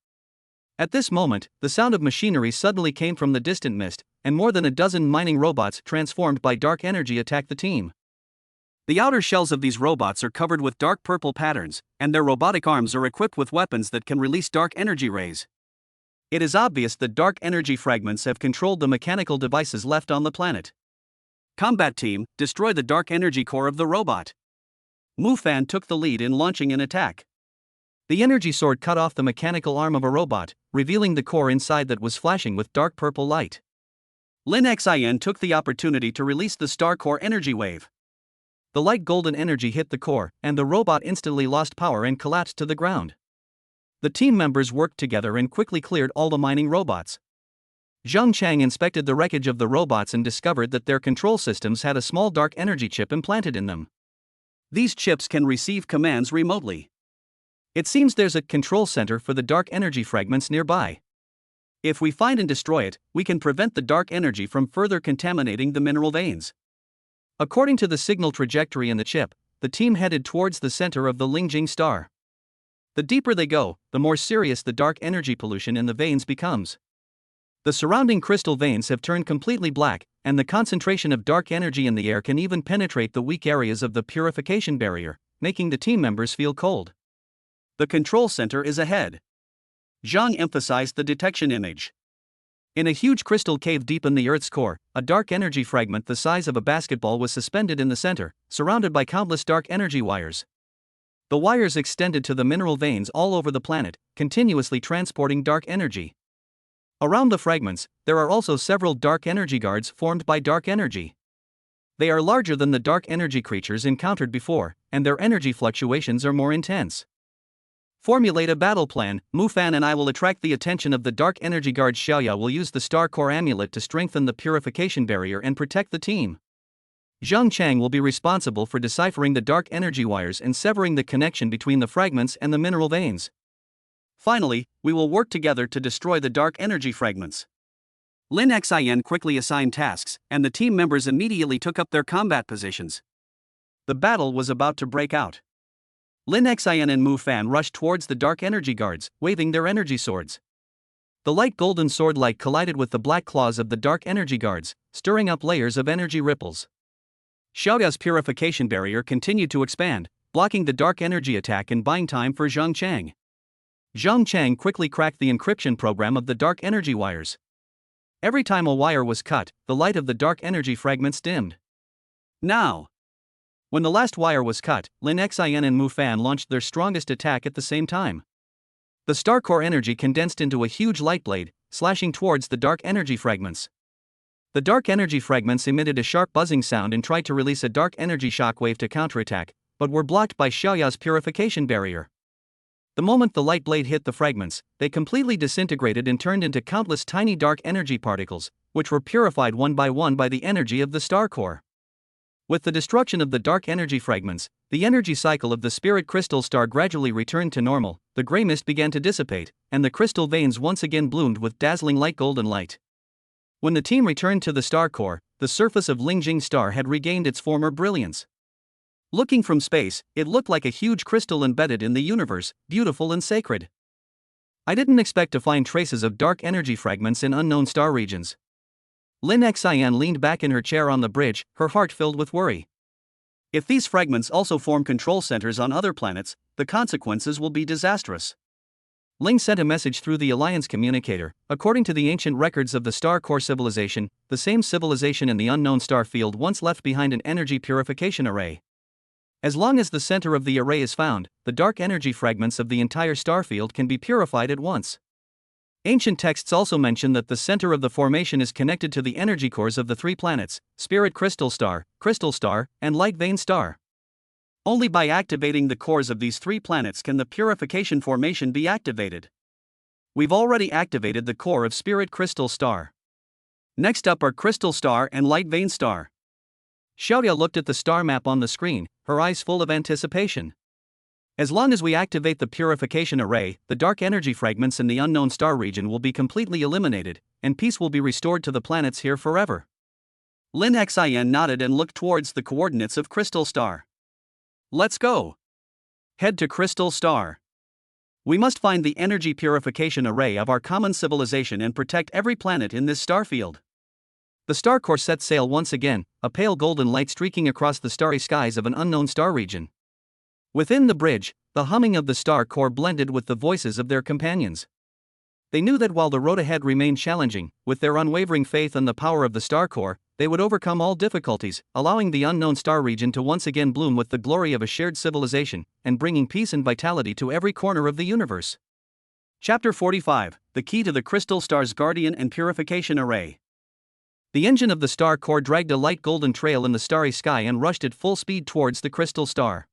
At this moment, the sound of machinery suddenly came from the distant mist, and more than a dozen mining robots transformed by dark energy attacked the team. The outer shells of these robots are covered with dark purple patterns, and their robotic arms are equipped with weapons that can release dark energy rays. It is obvious that dark energy fragments have controlled the mechanical devices left on the planet. Combat team, destroy the dark energy core of the robot. Mufan took the lead in launching an attack. The energy sword cut off the mechanical arm of a robot, revealing the core inside that was flashing with dark purple light. Lin Xian took the opportunity to release the star core energy wave. The light golden energy hit the core, and the robot instantly lost power and collapsed to the ground. The team members worked together and quickly cleared all the mining robots. Zhang Chang inspected the wreckage of the robots and discovered that their control systems had a small dark energy chip implanted in them. These chips can receive commands remotely. It seems there's a control center for the dark energy fragments nearby. If we find and destroy it, we can prevent the dark energy from further contaminating the mineral veins. According to the signal trajectory in the chip, the team headed towards the center of the Lingjing star. The deeper they go, the more serious the dark energy pollution in the veins becomes. The surrounding crystal veins have turned completely black, and the concentration of dark energy in the air can even penetrate the weak areas of the purification barrier, making the team members feel cold. The control center is ahead. Zhang emphasized the detection image. In a huge crystal cave deep in the Earth's core, a dark energy fragment the size of a basketball was suspended in the center, surrounded by countless dark energy wires. The wires extended to the mineral veins all over the planet, continuously transporting dark energy. Around the fragments, there are also several dark energy guards formed by dark energy. They are larger than the dark energy creatures encountered before, and their energy fluctuations are more intense. Formulate a battle plan. Mufan and I will attract the attention of the Dark Energy Guard. Xiaoya will use the Star Core Amulet to strengthen the purification barrier and protect the team. Zhang Chang will be responsible for deciphering the dark energy wires and severing the connection between the fragments and the mineral veins. Finally, we will work together to destroy the dark energy fragments. Lin Xin quickly assigned tasks, and the team members immediately took up their combat positions. The battle was about to break out. Lin Xin and Mu Fan rushed towards the dark energy guards, waving their energy swords. The light golden sword light collided with the black claws of the dark energy guards, stirring up layers of energy ripples. Xiaoya's purification barrier continued to expand, blocking the dark energy attack and buying time for Zhang Chang. Zhang Chang quickly cracked the encryption program of the dark energy wires. Every time a wire was cut, the light of the dark energy fragments dimmed. Now, when the last wire was cut, Lin Xin and Mu Fan launched their strongest attack at the same time. The star core energy condensed into a huge light blade, slashing towards the dark energy fragments. The dark energy fragments emitted a sharp buzzing sound and tried to release a dark energy shockwave to counterattack, but were blocked by Xiaoya's purification barrier. The moment the light blade hit the fragments, they completely disintegrated and turned into countless tiny dark energy particles, which were purified one by the energy of the star core. With the destruction of the dark energy fragments, the energy cycle of the spirit crystal star gradually returned to normal, the gray mist began to dissipate, and the crystal veins once again bloomed with dazzling light golden light. When the team returned to the star core, the surface of Lingjing Star had regained its former brilliance. Looking from space, it looked like a huge crystal embedded in the universe, beautiful and sacred. I didn't expect to find traces of dark energy fragments in unknown star regions. Lin Xian leaned back in her chair on the bridge, her heart filled with worry. If these fragments also form control centers on other planets, the consequences will be disastrous. Ling sent a message through the Alliance communicator. According to the ancient records of the Star Core civilization, the same civilization in the unknown star field once left behind an energy purification array. As long as the center of the array is found, the dark energy fragments of the entire star field can be purified at once. Ancient texts also mention that the center of the formation is connected to the energy cores of the three planets, Spirit Crystal Star, and Light Vein Star. Only by activating the cores of these three planets can the purification formation be activated. We've already activated the core of Spirit Crystal Star. Next up are Crystal Star and Light Vein Star. Xiaoya looked at the star map on the screen, her eyes full of anticipation. As long as we activate the purification array, the dark energy fragments in the unknown star region will be completely eliminated, and peace will be restored to the planets here forever. Lin Xian nodded and looked towards the coordinates of Crystal Star. Let's go. Head to Crystal Star. We must find the energy purification array of our common civilization and protect every planet in this star field. The star core set sail once again, a pale golden light streaking across the starry skies of an unknown star region. Within the bridge, the humming of the star core blended with the voices of their companions. They knew that while the road ahead remained challenging, with their unwavering faith in the power of the star core, they would overcome all difficulties, allowing the unknown star region to once again bloom with the glory of a shared civilization, and bringing peace and vitality to every corner of the universe. Chapter 45: The Key to the Crystal Star's Guardian and Purification Array. The engine of the star core dragged a light golden trail in the starry sky and rushed at full speed towards the crystal star.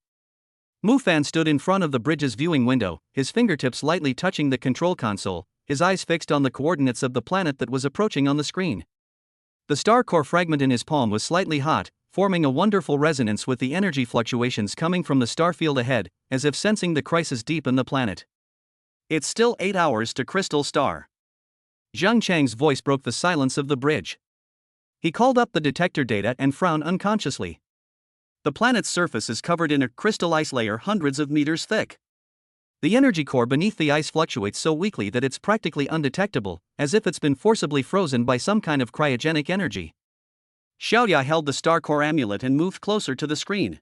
Mufan stood in front of the bridge's viewing window, his fingertips lightly touching the control console, his eyes fixed on the coordinates of the planet that was approaching on the screen. The star core fragment in his palm was slightly hot, forming a wonderful resonance with the energy fluctuations coming from the star field ahead, as if sensing the crisis deep in the planet. It's still 8 hours to Crystal Star. Zhang Chang's voice broke the silence of the bridge. He called up the detector data and frowned unconsciously. The planet's surface is covered in a crystal ice layer hundreds of meters thick. The energy core beneath the ice fluctuates so weakly that it's practically undetectable, as if it's been forcibly frozen by some kind of cryogenic energy. Xiaoya held the star core amulet and moved closer to the screen.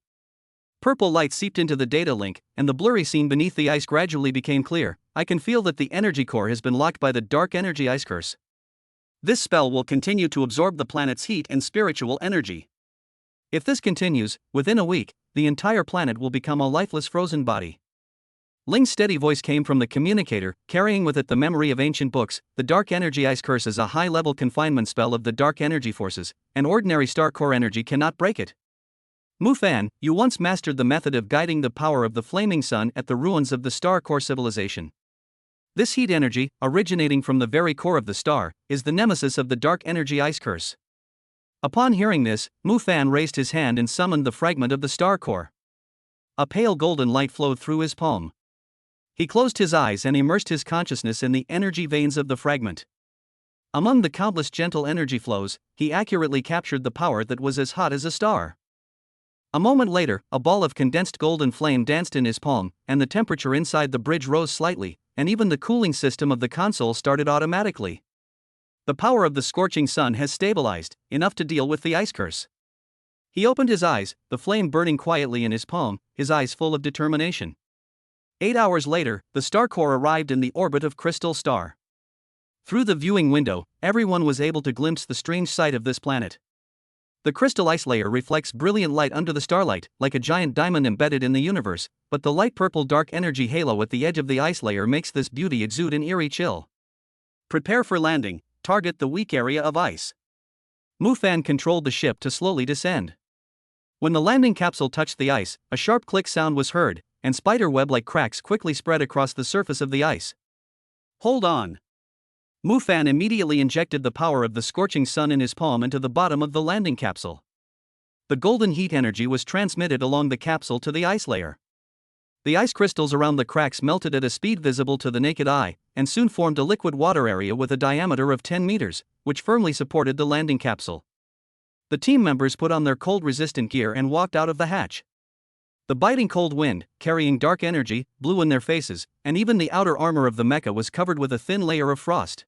Purple light seeped into the data link, and the blurry scene beneath the ice gradually became clear. I can feel that the energy core has been locked by the dark energy ice curse. This spell will continue to absorb the planet's heat and spiritual energy. If this continues, within a week, the entire planet will become a lifeless frozen body. Ling's steady voice came from the communicator, carrying with it the memory of ancient books. The dark energy ice curse is a high-level confinement spell of the dark energy forces, and ordinary star core energy cannot break it. Mufan, you once mastered the method of guiding the power of the flaming sun at the ruins of the star core civilization. This heat energy, originating from the very core of the star, is the nemesis of the dark energy ice curse. Upon hearing this, Mufan raised his hand and summoned the fragment of the star core. A pale golden light flowed through his palm. He closed his eyes and immersed his consciousness in the energy veins of the fragment. Among the countless gentle energy flows, he accurately captured the power that was as hot as a star. A moment later, a ball of condensed golden flame danced in his palm, and the temperature inside the bridge rose slightly, and even the cooling system of the console started automatically. The power of the scorching sun has stabilized, enough to deal with the ice curse. He opened his eyes, the flame burning quietly in his palm, his eyes full of determination. 8 hours later, the star core arrived in the orbit of Crystal Star. Through the viewing window, everyone was able to glimpse the strange sight of this planet. The crystal ice layer reflects brilliant light under the starlight, like a giant diamond embedded in the universe, but the light purple dark energy halo at the edge of the ice layer makes this beauty exude an eerie chill. Prepare for landing, target the weak area of ice. Mufan controlled the ship to slowly descend. When the landing capsule touched the ice, a sharp click sound was heard, and spider-web-like cracks quickly spread across the surface of the ice. Hold on. Mufan immediately injected the power of the scorching sun in his palm into the bottom of the landing capsule. The golden heat energy was transmitted along the capsule to the ice layer. The ice crystals around the cracks melted at a speed visible to the naked eye, and soon formed a liquid water area with a diameter of 10 meters, which firmly supported the landing capsule. The team members put on their cold-resistant gear and walked out of the hatch. The biting cold wind, carrying dark energy, blew in their faces, and even the outer armor of the mecha was covered with a thin layer of frost.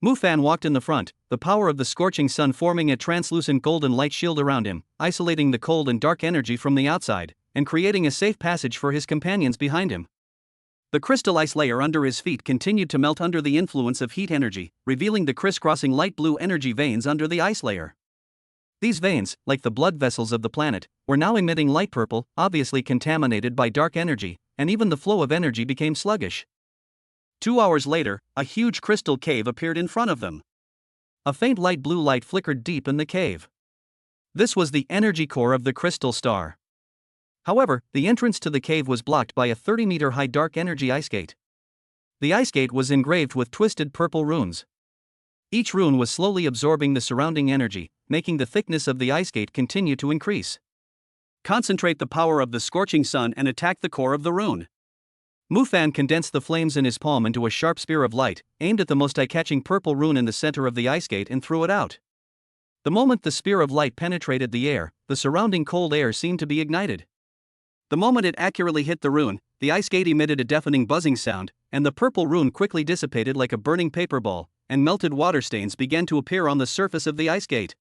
Mufan walked in the front, the power of the scorching sun forming a translucent golden light shield around him, isolating the cold and dark energy from the outside, and creating a safe passage for his companions behind him. The crystal ice layer under his feet continued to melt under the influence of heat energy, revealing the crisscrossing light blue energy veins under the ice layer. These veins, like the blood vessels of the planet, were now emitting light purple, obviously contaminated by dark energy, and even the flow of energy became sluggish. 2 hours later, a huge crystal cave appeared in front of them. A faint light blue light flickered deep in the cave. This was the energy core of the crystal star. However, the entrance to the cave was blocked by a 30-meter-high dark energy ice gate. The ice gate was engraved with twisted purple runes. Each rune was slowly absorbing the surrounding energy, making the thickness of the ice gate continue to increase. Concentrate the power of the scorching sun and attack the core of the rune. Mufan condensed the flames in his palm into a sharp spear of light, aimed at the most eye-catching purple rune in the center of the ice gate and threw it out. The moment the spear of light penetrated the air, the surrounding cold air seemed to be ignited. The moment it accurately hit the rune, the ice gate emitted a deafening buzzing sound, and the purple rune quickly dissipated like a burning paper ball, and melted water stains began to appear on the surface of the ice gate.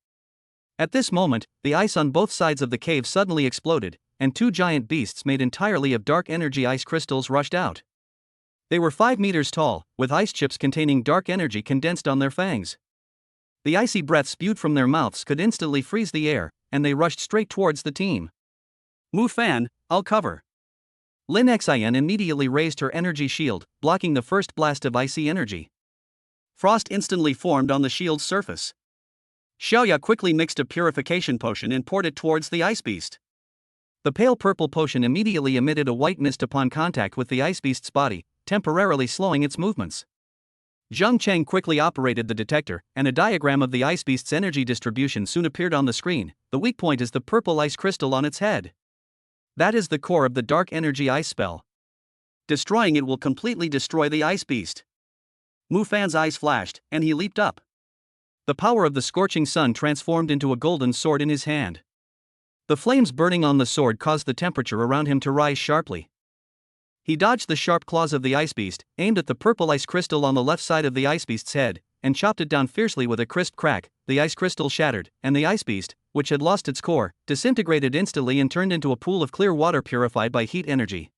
At this moment, the ice on both sides of the cave suddenly exploded, and 2 giant beasts made entirely of dark energy ice crystals rushed out. They were 5 meters tall, with ice chips containing dark energy condensed on their fangs. The icy breath spewed from their mouths could instantly freeze the air, and they rushed straight towards the team. Mufan, I'll cover. Lin Xian immediately raised her energy shield, blocking the first blast of icy energy. Frost instantly formed on the shield's surface. Xiaoya quickly mixed a purification potion and poured it towards the ice beast. The pale purple potion immediately emitted a white mist upon contact with the ice beast's body, temporarily slowing its movements. Zheng Cheng quickly operated the detector, and a diagram of the ice beast's energy distribution soon appeared on the screen. The weak point is the purple ice crystal on its head. That is the core of the dark energy ice spell. Destroying it will completely destroy the ice beast. Mufan's eyes flashed, and he leaped up. The power of the scorching sun transformed into a golden sword in his hand. The flames burning on the sword caused the temperature around him to rise sharply. He dodged the sharp claws of the ice beast, aimed at the purple ice crystal on the left side of the ice beast's head, and chopped it down fiercely with a crisp crack. The ice crystal shattered, and the ice beast, which had lost its core, disintegrated instantly and turned into a pool of clear water purified by heat energy.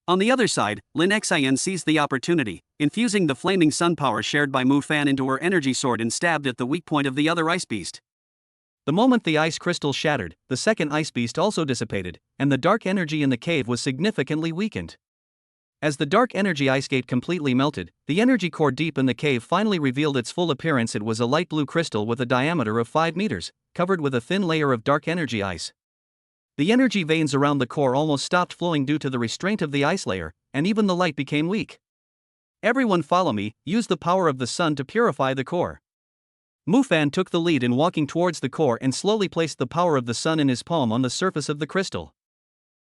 On the other side, Lin Xian seized the opportunity, infusing the flaming sun power shared by Mufan into her energy sword and stabbed at the weak point of the other ice beast. The moment the ice crystal shattered, the second ice beast also dissipated, and the dark energy in the cave was significantly weakened. As the dark energy ice gate completely melted, the energy core deep in the cave finally revealed its full appearance. It was a light blue crystal with a diameter of 5 meters, covered with a thin layer of dark energy ice. The energy veins around the core almost stopped flowing due to the restraint of the ice layer, and even the light became weak. Everyone follow me, use the power of the sun to purify the core. Mufan took the lead in walking towards the core and slowly placed the power of the sun in his palm on the surface of the crystal.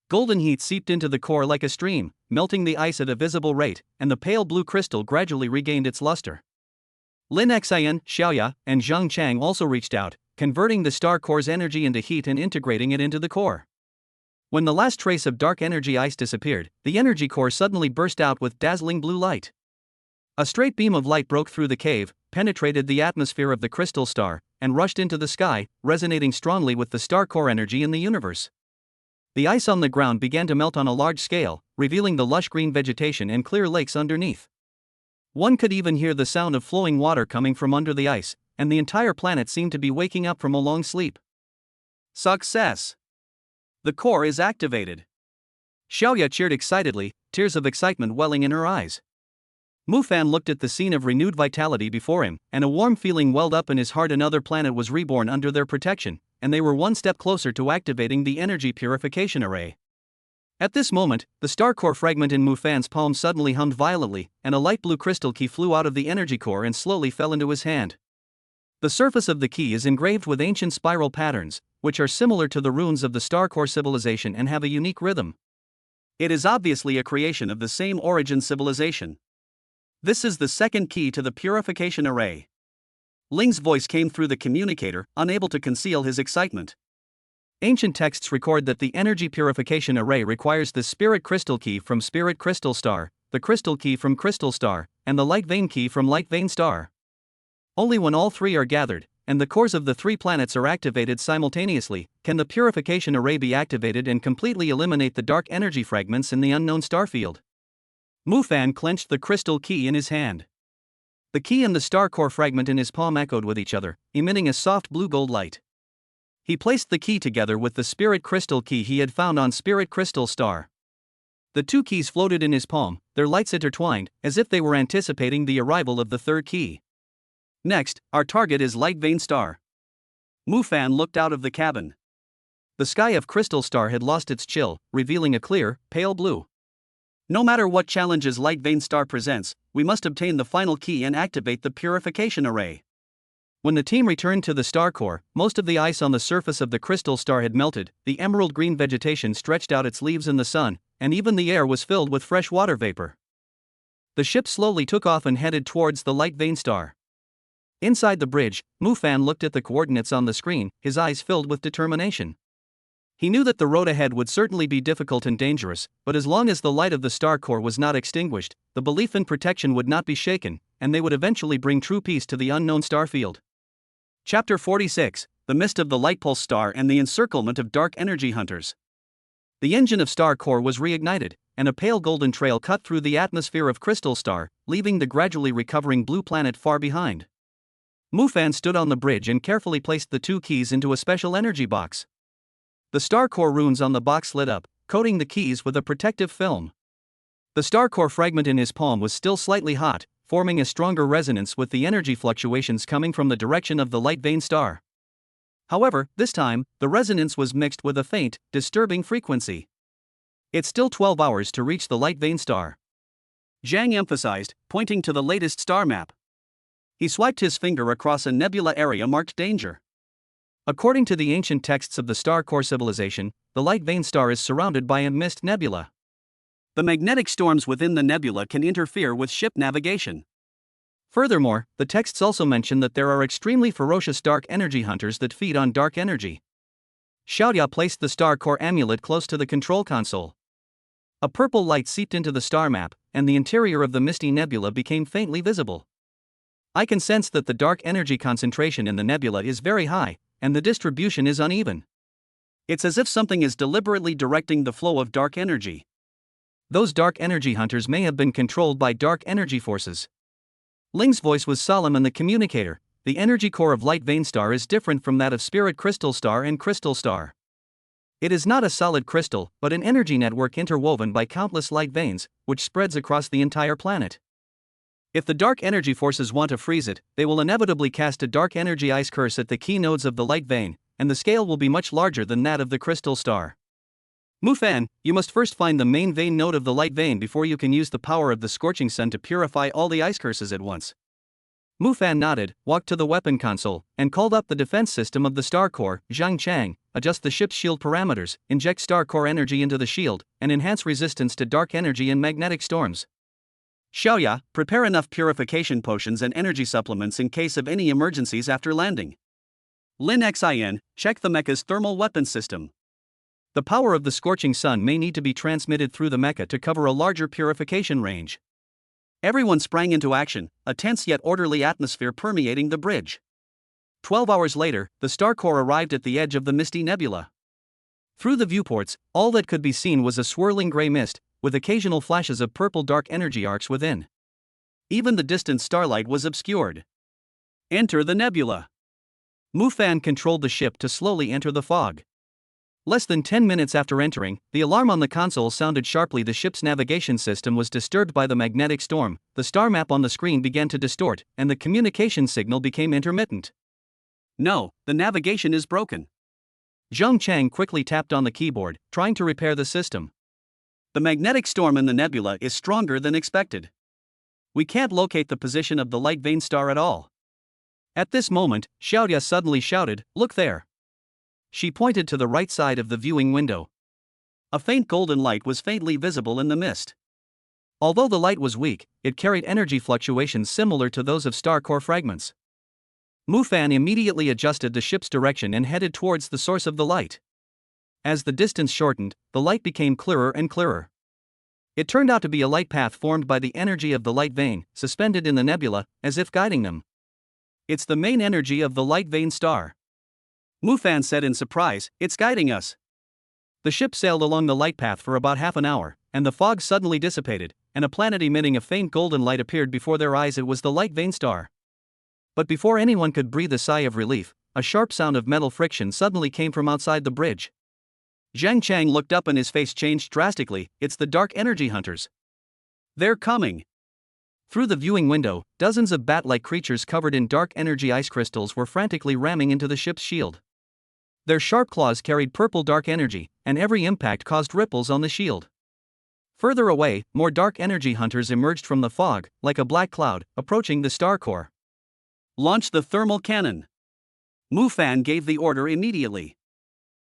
Golden heat seeped into the core like a stream, melting the ice at a visible rate, and the pale blue crystal gradually regained its luster. Lin Xian, Xiaoya, and Zhang Chang also reached out, converting the star core's energy into heat and integrating it into the core. When the last trace of dark energy ice disappeared, the energy core suddenly burst out with dazzling blue light. A straight beam of light broke through the cave, penetrated the atmosphere of the crystal star, and rushed into the sky, resonating strongly with the star core energy in the universe. The ice on the ground began to melt on a large scale, revealing the lush green vegetation and clear lakes underneath. One could even hear the sound of flowing water coming from under the ice, and the entire planet seemed to be waking up from a long sleep. Success! The core is activated. Xiaoya cheered excitedly, tears of excitement welling in her eyes. Mufan looked at the scene of renewed vitality before him, and a warm feeling welled up in his heart. Another planet was reborn under their protection, and they were one step closer to activating the energy purification array. At this moment, the star core fragment in Mufan's palm suddenly hummed violently, and a light blue crystal key flew out of the energy core and slowly fell into his hand. The surface of the key is engraved with ancient spiral patterns, which are similar to the runes of the star core civilization and have a unique rhythm. It is obviously a creation of the same origin civilization. This is the second key to the purification array. Ling's voice came through the communicator, unable to conceal his excitement. Ancient texts record that the energy purification array requires the spirit crystal key from spirit crystal star, the crystal key from crystal star, and the light vein key from light vein star. Only when all three are gathered, and the cores of the three planets are activated simultaneously, can the purification array be activated and completely eliminate the dark energy fragments in the unknown star field. Mufan clenched the crystal key in his hand. The key and the star core fragment in his palm echoed with each other, emitting a soft blue-gold light. He placed the key together with the spirit crystal key he had found on spirit crystal star. The two keys floated in his palm, their lights intertwined, as if they were anticipating the arrival of the third key. Next, our target is light vein star. Mufan looked out of the cabin. The sky of crystal star had lost its chill, revealing a clear, pale blue. No matter what challenges light vein star presents, we must obtain the final key and activate the purification array. When the team returned to the star core, most of the ice on the surface of the crystal star had melted, the emerald green vegetation stretched out its leaves in the sun, and even the air was filled with fresh water vapor. The ship slowly took off and headed towards the light vein star. Inside the bridge, Mufan looked at the coordinates on the screen, his eyes filled with determination. He knew that the road ahead would certainly be difficult and dangerous, but as long as the light of the star core was not extinguished, the belief in protection would not be shaken, and they would eventually bring true peace to the unknown star field. Chapter 46, The Mist of the Light Pulse Star and the Encirclement of Dark Energy Hunters. The engine of star core was reignited, and a pale golden trail cut through the atmosphere of crystal star, leaving the gradually recovering blue planet far behind. Mufan stood on the bridge and carefully placed the two keys into a special energy box. The star core runes on the box lit up, coating the keys with a protective film. The star core fragment in his palm was still slightly hot, forming a stronger resonance with the energy fluctuations coming from the direction of the light vein star. However, this time, the resonance was mixed with a faint, disturbing frequency. It's still 12 hours to reach the light vein star, Zhang emphasized, pointing to the latest star map. He swiped his finger across a nebula area marked danger. According to the ancient texts of the star core civilization, the light vein star is surrounded by a mist nebula. The magnetic storms within the nebula can interfere with ship navigation. Furthermore, the texts also mention that there are extremely ferocious dark energy hunters that feed on dark energy. Xiaoya placed the star core amulet close to the control console. A purple light seeped into the star map, and the interior of the misty nebula became faintly visible. I can sense that the dark energy concentration in the nebula is very high, and the distribution is uneven. It's as if something is deliberately directing the flow of dark energy. Those dark energy hunters may have been controlled by dark energy forces. Ling's voice was solemn in the communicator. The energy core of light vein star is different from that of spirit crystal star and crystal star. It is not a solid crystal, but an energy network interwoven by countless light veins, which spreads across the entire planet. If the dark energy forces want to freeze it, they will inevitably cast a dark energy ice curse at the key nodes of the light vein, and the scale will be much larger than that of the crystal star. Mufan, you must first find the main vein node of the light vein before you can use the power of the scorching sun to purify all the ice curses at once. Mufan nodded, walked to the weapon console, and called up the defense system of the Star Core. Zhang Chang, adjust the ship's shield parameters, inject Star Core energy into the shield, and enhance resistance to dark energy and magnetic storms. Xiaoya, prepare enough purification potions and energy supplements in case of any emergencies after landing. Lin Xin, check the mecha's thermal weapon system. The power of the scorching sun may need to be transmitted through the mecha to cover a larger purification range. Everyone sprang into action, a tense yet orderly atmosphere permeating the bridge. 12 hours later, the Star Core arrived at the edge of the misty nebula. Through the viewports, all that could be seen was a swirling gray mist, with occasional flashes of purple dark energy arcs within. Even the distant starlight was obscured. Enter the nebula. Mufan controlled the ship to slowly enter the fog. Less than 10 minutes after entering, the alarm on the console sounded sharply. The ship's navigation system was disturbed by the magnetic storm, the star map on the screen began to distort, and the communication signal became intermittent. No, the navigation is broken. Zhang Chang quickly tapped on the keyboard, trying to repair the system. The magnetic storm in the nebula is stronger than expected. We can't locate the position of the light vein star at all. At this moment, Xiaoya suddenly shouted, "Look there!" She pointed to the right side of the viewing window. A faint golden light was faintly visible in the mist. Although the light was weak, it carried energy fluctuations similar to those of Star Core fragments. Mufan immediately adjusted the ship's direction and headed towards the source of the light. As the distance shortened, the light became clearer and clearer. It turned out to be a light path formed by the energy of the light vein, suspended in the nebula, as if guiding them. It's the main energy of the light vein star. Mufan said in surprise, "It's guiding us." The ship sailed along the light path for about half an hour, and the fog suddenly dissipated, and a planet emitting a faint golden light appeared before their eyes. It was the light vein star. But before anyone could breathe a sigh of relief, a sharp sound of metal friction suddenly came from outside the bridge. Zhang Chang looked up and his face changed drastically. It's the dark energy hunters. They're coming. Through the viewing window, dozens of bat-like creatures covered in dark energy ice crystals were frantically ramming into the ship's shield. Their sharp claws carried purple dark energy, and every impact caused ripples on the shield. Further away, more dark energy hunters emerged from the fog, like a black cloud, approaching the Star Core. Launch the thermal cannon. Mufan gave the order immediately.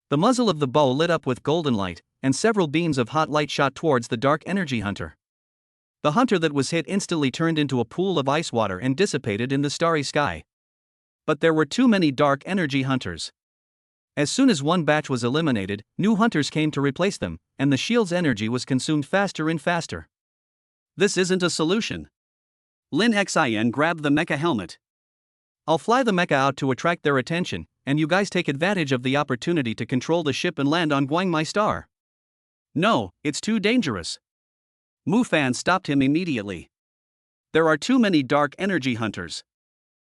The muzzle of the bow lit up with golden light, and several beams of hot light shot towards the dark energy hunter. The hunter that was hit instantly turned into a pool of ice water and dissipated in the starry sky. But there were too many dark energy hunters. As soon as one batch was eliminated, new hunters came to replace them, and the shield's energy was consumed faster and faster. This isn't a solution. Lin Xin grabbed the mecha helmet. I'll fly the mecha out to attract their attention, and you guys take advantage of the opportunity to control the ship and land on Guangmai Star. No, it's too dangerous. Mufan stopped him immediately. There are too many dark energy hunters.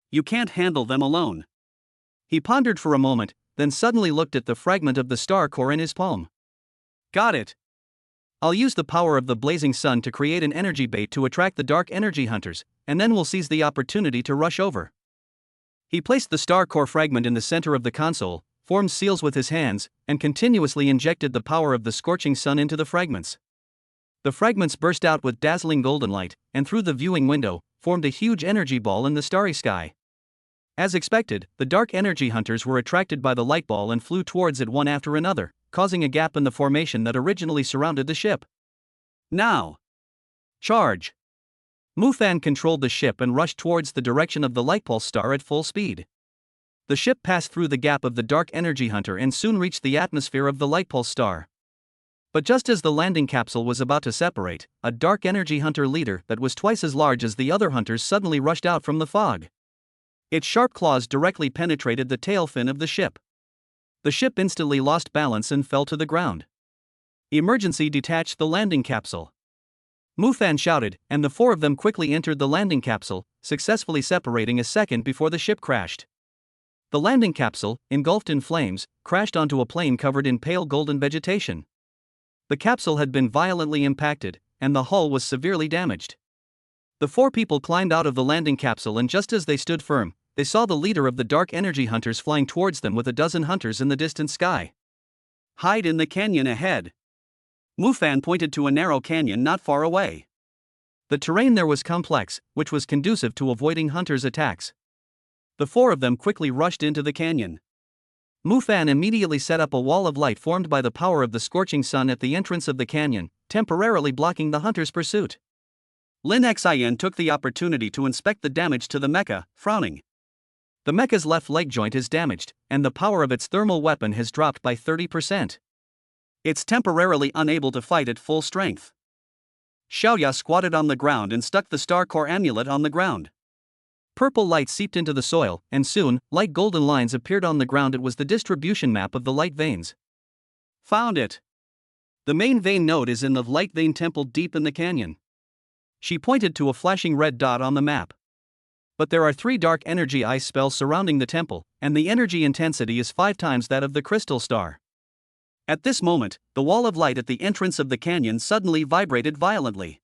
You can't handle them alone. He pondered for a moment, then suddenly looked at the fragment of the Star Core in his palm. Got it. I'll use the power of the blazing sun to create an energy bait to attract the dark energy hunters, and then we'll seize the opportunity to rush over. He placed the Star Core fragment in the center of the console, formed seals with his hands, and continuously injected the power of the scorching sun into the fragments. The fragments burst out with dazzling golden light, and through the viewing window, formed a huge energy ball in the starry sky. As expected, the dark energy hunters were attracted by the light ball and flew towards it one after another, causing a gap in the formation that originally surrounded the ship. Now! Charge! Mufan controlled the ship and rushed towards the direction of the light pulse star at full speed. The ship passed through the gap of the dark energy hunter and soon reached the atmosphere of the light pulse star. But just as the landing capsule was about to separate, a dark energy hunter leader that was twice as large as the other hunters suddenly rushed out from the fog. Its sharp claws directly penetrated the tail fin of the ship. The ship instantly lost balance and fell to the ground. Emergency, detach the landing capsule. Mufan shouted, and the four of them quickly entered the landing capsule, successfully separating a second before the ship crashed. The landing capsule, engulfed in flames, crashed onto a plain covered in pale golden vegetation. The capsule had been violently impacted, and the hull was severely damaged. The four people climbed out of the landing capsule, and just as they stood firm, they saw the leader of the dark energy hunters flying towards them with a dozen hunters in the distant sky. Hide in the canyon ahead. Mufan pointed to a narrow canyon not far away. The terrain there was complex, which was conducive to avoiding hunters' attacks. The four of them quickly rushed into the canyon. Mufan immediately set up a wall of light formed by the power of the scorching sun at the entrance of the canyon, temporarily blocking the hunters' pursuit. Lin Xian took the opportunity to inspect the damage to the mecha, frowning. The mecha's left leg joint is damaged, and the power of its thermal weapon has dropped by 30%. It's temporarily unable to fight at full strength. Xiaoya squatted on the ground and stuck the star core amulet on the ground. Purple light seeped into the soil, and soon, light golden lines appeared on the ground. It was the distribution map of the light veins. Found it. The main vein node is in the light vein temple deep in the canyon. She pointed to a flashing red dot on the map. But there are 3 dark energy ice spells surrounding the temple, and the energy intensity is 5 times that of the crystal star. At this moment, the wall of light at the entrance of the canyon suddenly vibrated violently.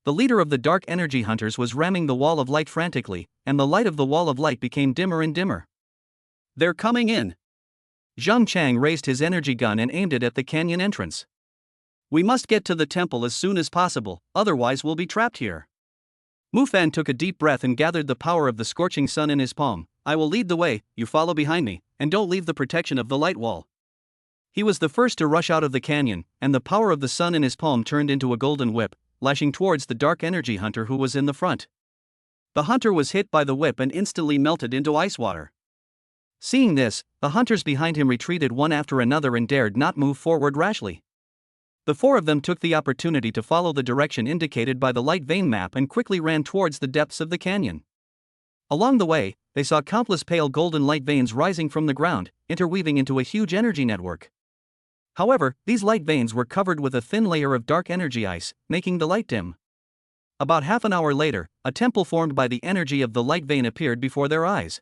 The leader of the dark energy hunters was ramming the wall of light frantically, and the light of the wall of light became dimmer and dimmer. They're coming in. Zhang Chang raised his energy gun and aimed it at the canyon entrance. We must get to the temple as soon as possible, otherwise we'll be trapped here. Mufan took a deep breath and gathered the power of the scorching sun in his palm. I will lead the way, you follow behind me, and don't leave the protection of the light wall. He was the first to rush out of the canyon, and the power of the sun in his palm turned into a golden whip, lashing towards the dark energy hunter who was in the front. The hunter was hit by the whip and instantly melted into ice water. Seeing this, the hunters behind him retreated one after another and dared not move forward rashly. The 4 of them took the opportunity to follow the direction indicated by the light vein map and quickly ran towards the depths of the canyon. Along the way, they saw countless pale golden light veins rising from the ground, interweaving into a huge energy network. However, these light veins were covered with a thin layer of dark energy ice, making the light dim. About half an hour later, a temple formed by the energy of the light vein appeared before their eyes.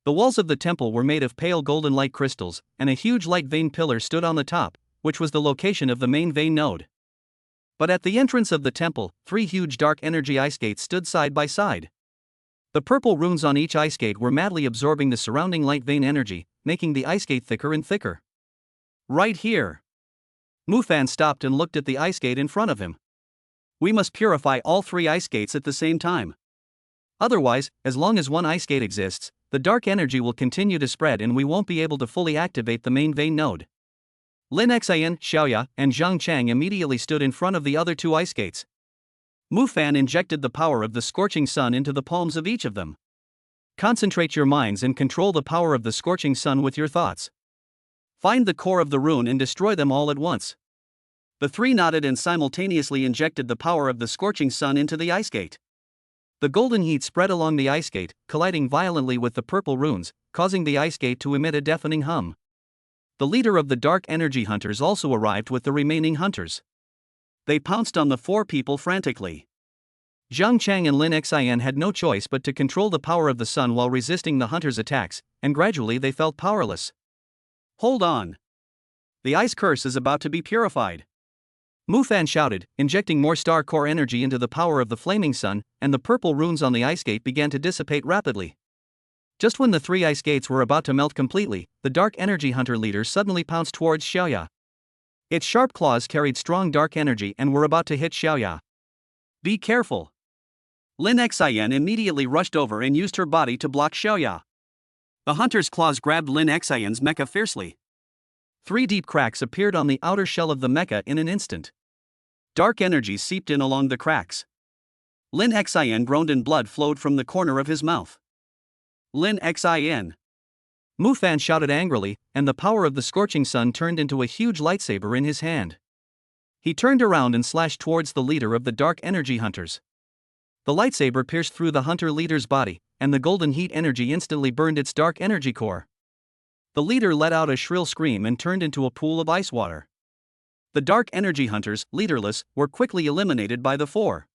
The walls of the temple were made of pale golden light crystals, and a huge light vein pillar stood on the top, which was the location of the main vein node. But at the entrance of the temple, 3 huge dark energy ice gates stood side by side. The purple runes on each ice gate were madly absorbing the surrounding light vein energy, making the ice gate thicker and thicker. Right here. Mufan stopped and looked at the ice gate in front of him. We must purify all 3 ice gates at the same time. Otherwise, as long as one ice gate exists, the dark energy will continue to spread and we won't be able to fully activate the main vein node. Lin Xian, Xiaoya, and Zhang Chang immediately stood in front of the other 2 ice gates. Mufan injected the power of the scorching sun into the palms of each of them. Concentrate your minds and control the power of the scorching sun with your thoughts. Find the core of the rune and destroy them all at once. The 3 nodded and simultaneously injected the power of the scorching sun into the ice gate. The golden heat spread along the ice gate, colliding violently with the purple runes, causing the ice gate to emit a deafening hum. The leader of the dark energy hunters also arrived with the remaining hunters. They pounced on the 4 people frantically. Zhang Chang and Lin Xian had no choice but to control the power of the sun while resisting the hunters' attacks, and gradually they felt powerless. Hold on. The ice curse is about to be purified. Mufan shouted, injecting more star core energy into the power of the flaming sun, and the purple runes on the ice gate began to dissipate rapidly. Just when the 3 ice gates were about to melt completely, the dark energy hunter leader suddenly pounced towards Xiaoya. Its sharp claws carried strong dark energy and were about to hit Xiaoya. Be careful. Lin Xian immediately rushed over and used her body to block Xiaoya. The hunter's claws grabbed Lin Xian's mecha fiercely. 3 deep cracks appeared on the outer shell of the mecha in an instant. Dark energy seeped in along the cracks. Lin Xian groaned and blood flowed from the corner of his mouth. Lin Xian. Mufan shouted angrily, and the power of the scorching sun turned into a huge lightsaber in his hand. He turned around and slashed towards the leader of the dark energy hunters. The lightsaber pierced through the hunter leader's body, and the golden heat energy instantly burned its dark energy core. The leader let out a shrill scream and turned into a pool of ice water. The dark energy hunters, leaderless, were quickly eliminated by the 4.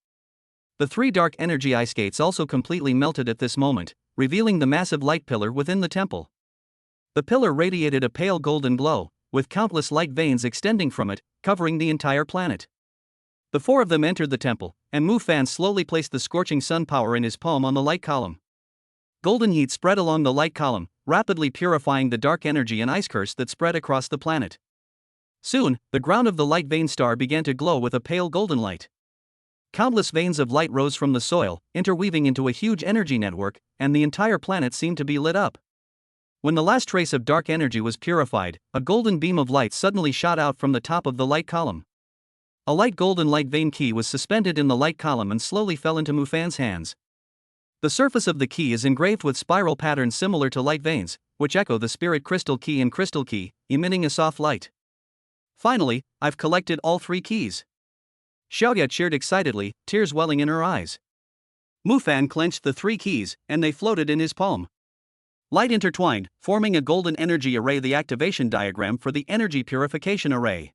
The 3 dark energy ice gates also completely melted at this moment, revealing the massive light pillar within the temple. The pillar radiated a pale golden glow, with countless light veins extending from it, covering the entire planet. The 4 of them entered the temple, and Mufan slowly placed the scorching sun power in his palm on the light column. Golden heat spread along the light column, rapidly purifying the dark energy and ice curse that spread across the planet. Soon, the ground of the light vein star began to glow with a pale golden light. Countless veins of light rose from the soil, interweaving into a huge energy network, and the entire planet seemed to be lit up. When the last trace of dark energy was purified, a golden beam of light suddenly shot out from the top of the light column. A light golden light vein key was suspended in the light column and slowly fell into Mufan's hands. The surface of the key is engraved with spiral patterns similar to light veins, which echo the spirit crystal key and crystal key, emitting a soft light. Finally, I've collected all 3 keys. Xiaoya cheered excitedly, tears welling in her eyes. Mufan clenched the 3 keys, and they floated in his palm. Light intertwined, forming a golden energy array, the activation diagram for the energy purification array.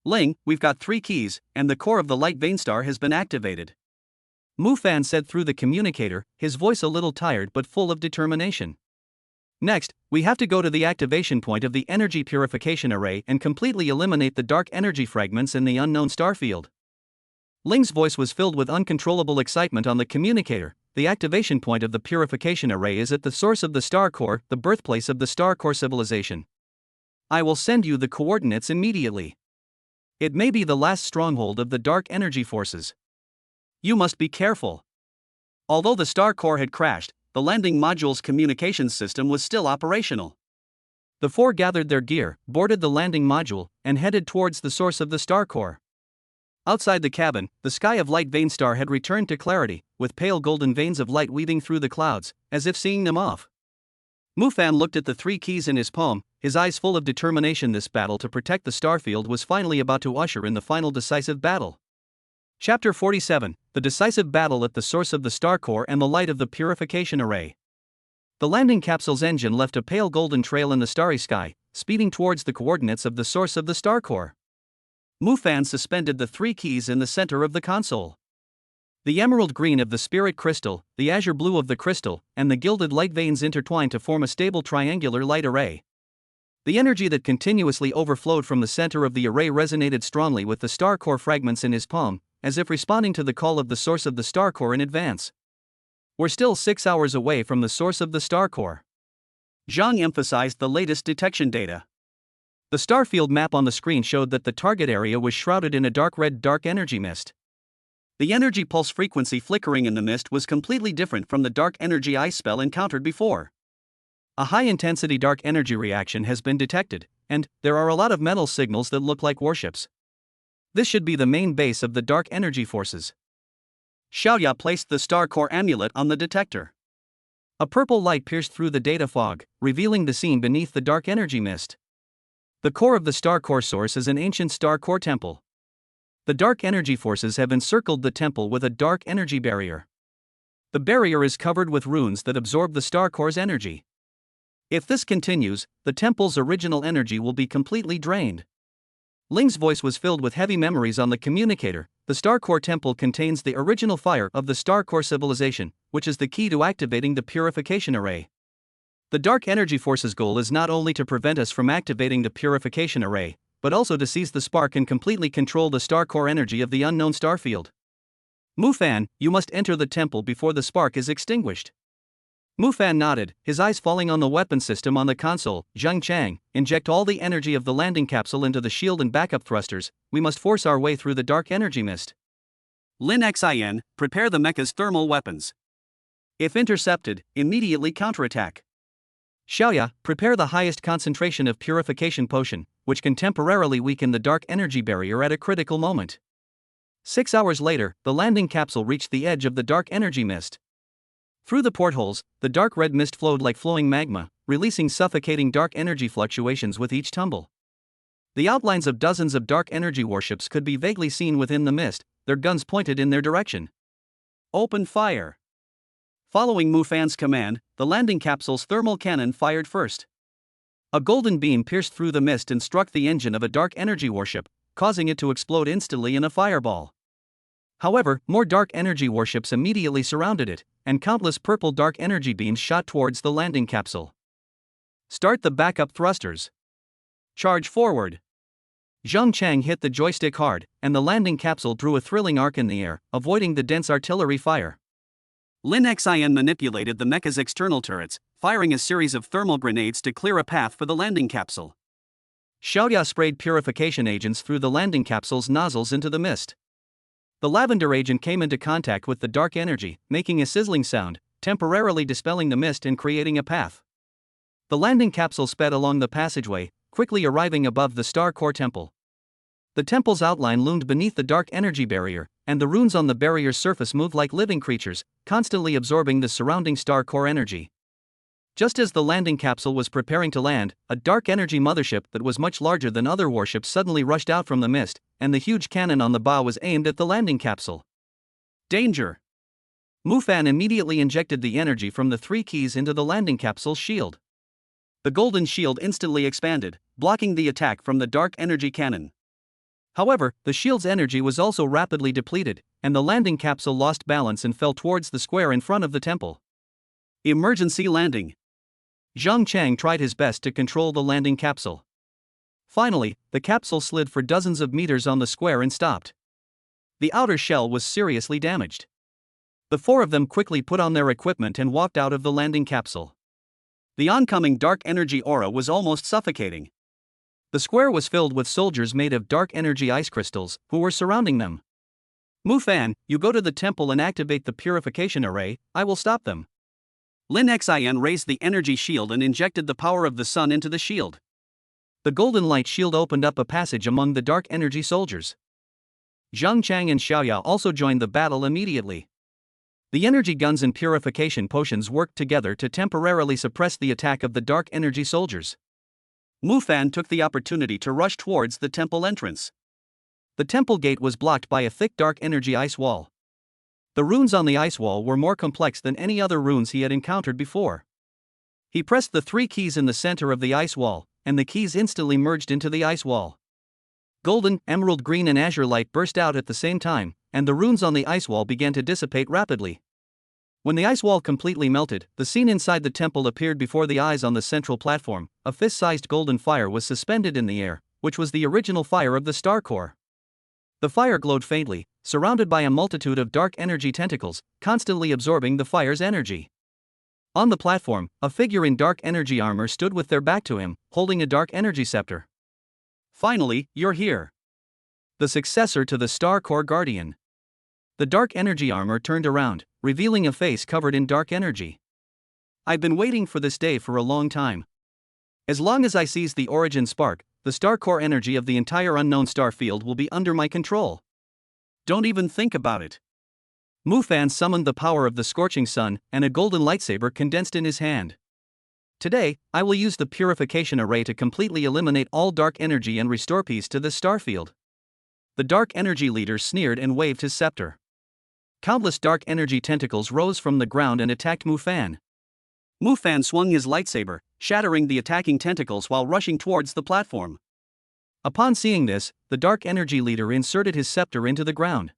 Ling, we've got 3 keys, and the core of the light vein star has been activated. Mufan said through the communicator, his voice a little tired but full of determination. Next, we have to go to the activation point of the energy purification array and completely eliminate the dark energy fragments in the unknown star field. Ling's voice was filled with uncontrollable excitement on the communicator. The activation point of the purification array is at the source of the star core, the birthplace of the star core civilization. I will send you the coordinates immediately. It may be the last stronghold of the dark energy forces. You must be careful. Although the star core had crashed, the landing module's communications system was still operational. The 4 gathered their gear, boarded the landing module, and headed towards the source of the star core. Outside the cabin, the sky of light vein star had returned to clarity, with pale golden veins of light weaving through the clouds, as if seeing them off. Mufan looked at the 3 keys in his palm, his eyes full of determination. This battle to protect the starfield was finally about to usher in the final decisive battle. Chapter 47, The Decisive Battle at the Source of the Star Core and the Light of the Purification Array. The landing capsule's engine left a pale golden trail in the starry sky, speeding towards the coordinates of the source of the star core. Mufan suspended the 3 keys in the center of the console. The emerald green of the spirit crystal, the azure blue of the crystal, and the gilded light veins intertwined to form a stable triangular light array. The energy that continuously overflowed from the center of the array resonated strongly with the star core fragments in his palm, as if responding to the call of the source of the star core in advance. We're still 6 hours away from the source of the star core. Zhang emphasized the latest detection data. The starfield map on the screen showed that the target area was shrouded in a dark red dark energy mist. The energy pulse frequency flickering in the mist was completely different from the dark energy ice spell encountered before. A high-intensity dark energy reaction has been detected, and there are a lot of metal signals that look like warships. This should be the main base of the dark energy forces. Xiaoya placed the star core amulet on the detector. A purple light pierced through the data fog, revealing the scene beneath the dark energy mist. The core of the star core source is an ancient star core temple. The dark energy forces have encircled the temple with a dark energy barrier. The barrier is covered with runes that absorb the star core's energy. If this continues, the temple's original energy will be completely drained. Ling's voice was filled with heavy memories on the communicator. The Star Core Temple contains the original fire of the Star Core civilization, which is the key to activating the purification array. The Dark Energy Force's goal is not only to prevent us from activating the purification array, but also to seize the spark and completely control the Star Core energy of the unknown starfield. Mufan, you must enter the temple before the spark is extinguished. Mufan nodded, his eyes falling on the weapon system on the console. Zhang Chang, inject all the energy of the landing capsule into the shield and backup thrusters. We must force our way through the dark energy mist. Lin Xin, prepare the mecha's thermal weapons. If intercepted, immediately counterattack. Xiaoya, prepare the highest concentration of purification potion, which can temporarily weaken the dark energy barrier at a critical moment. 6 hours later, the landing capsule reached the edge of the dark energy mist. Through the portholes, the dark red mist flowed like flowing magma, releasing suffocating dark energy fluctuations with each tumble. The outlines of dozens of dark energy warships could be vaguely seen within the mist, their guns pointed in their direction. Open fire! Following Mufan's command, the landing capsule's thermal cannon fired first. A golden beam pierced through the mist and struck the engine of a dark energy warship, causing it to explode instantly in a fireball. However, more dark energy warships immediately surrounded it, and countless purple dark energy beams shot towards the landing capsule. Start the backup thrusters. Charge forward. Zhang Chang hit the joystick hard, and the landing capsule drew a thrilling arc in the air, avoiding the dense artillery fire. Lin Xin manipulated the mecha's external turrets, firing a series of thermal grenades to clear a path for the landing capsule. Xiaoya sprayed purification agents through the landing capsule's nozzles into the mist. The lavender agent came into contact with the dark energy, making a sizzling sound, temporarily dispelling the mist and creating a path. The landing capsule sped along the passageway, quickly arriving above the Star Core Temple. The temple's outline loomed beneath the dark energy barrier, and the runes on the barrier's surface moved like living creatures, constantly absorbing the surrounding Star Core energy. Just as the landing capsule was preparing to land, a dark energy mothership that was much larger than other warships suddenly rushed out from the mist, and the huge cannon on the bow was aimed at the landing capsule. Danger! Mufan immediately injected the energy from the 3 keys into the landing capsule's shield. The golden shield instantly expanded, blocking the attack from the dark energy cannon. However, the shield's energy was also rapidly depleted, and the landing capsule lost balance and fell towards the square in front of the temple. Emergency landing. Zhang Chang tried his best to control the landing capsule. Finally, the capsule slid for dozens of meters on the square and stopped. The outer shell was seriously damaged. The 4 of them quickly put on their equipment and walked out of the landing capsule. The oncoming dark energy aura was almost suffocating. The square was filled with soldiers made of dark energy ice crystals, who were surrounding them. Mufan, you go to the temple and activate the purification array, I will stop them. Lin Xin raised the energy shield and injected the power of the sun into the shield. The golden light shield opened up a passage among the dark energy soldiers. Zhang Chang and Xiaoya also joined the battle immediately. The energy guns and purification potions worked together to temporarily suppress the attack of the dark energy soldiers. Mufan took the opportunity to rush towards the temple entrance. The temple gate was blocked by a thick dark energy ice wall. The runes on the ice wall were more complex than any other runes he had encountered before. He pressed the 3 keys in the center of the ice wall, and the keys instantly merged into the ice wall. Golden, emerald green and azure light burst out at the same time, and the runes on the ice wall began to dissipate rapidly. When the ice wall completely melted, the scene inside the temple appeared before the eyes on the central platform. A fist-sized golden fire was suspended in the air, which was the original fire of the Star Core. The fire glowed faintly, surrounded by a multitude of dark energy tentacles, constantly absorbing the fire's energy. On the platform, a figure in dark energy armor stood with their back to him, holding a dark energy scepter. Finally, you're here. The successor to the Star Core Guardian. The dark energy armor turned around, revealing a face covered in dark energy. I've been waiting for this day for a long time. As long as I seize the origin spark, the Star Core energy of the entire unknown star field will be under my control. Don't even think about it. Mufan summoned the power of the scorching sun, and a golden lightsaber condensed in his hand. Today, I will use the purification array to completely eliminate all dark energy and restore peace to this star field. The dark energy leader sneered and waved his scepter. Countless dark energy tentacles rose from the ground and attacked Mufan. Mufan swung his lightsaber, shattering the attacking tentacles while rushing towards the platform. Upon seeing this, the dark energy leader inserted his scepter into the ground.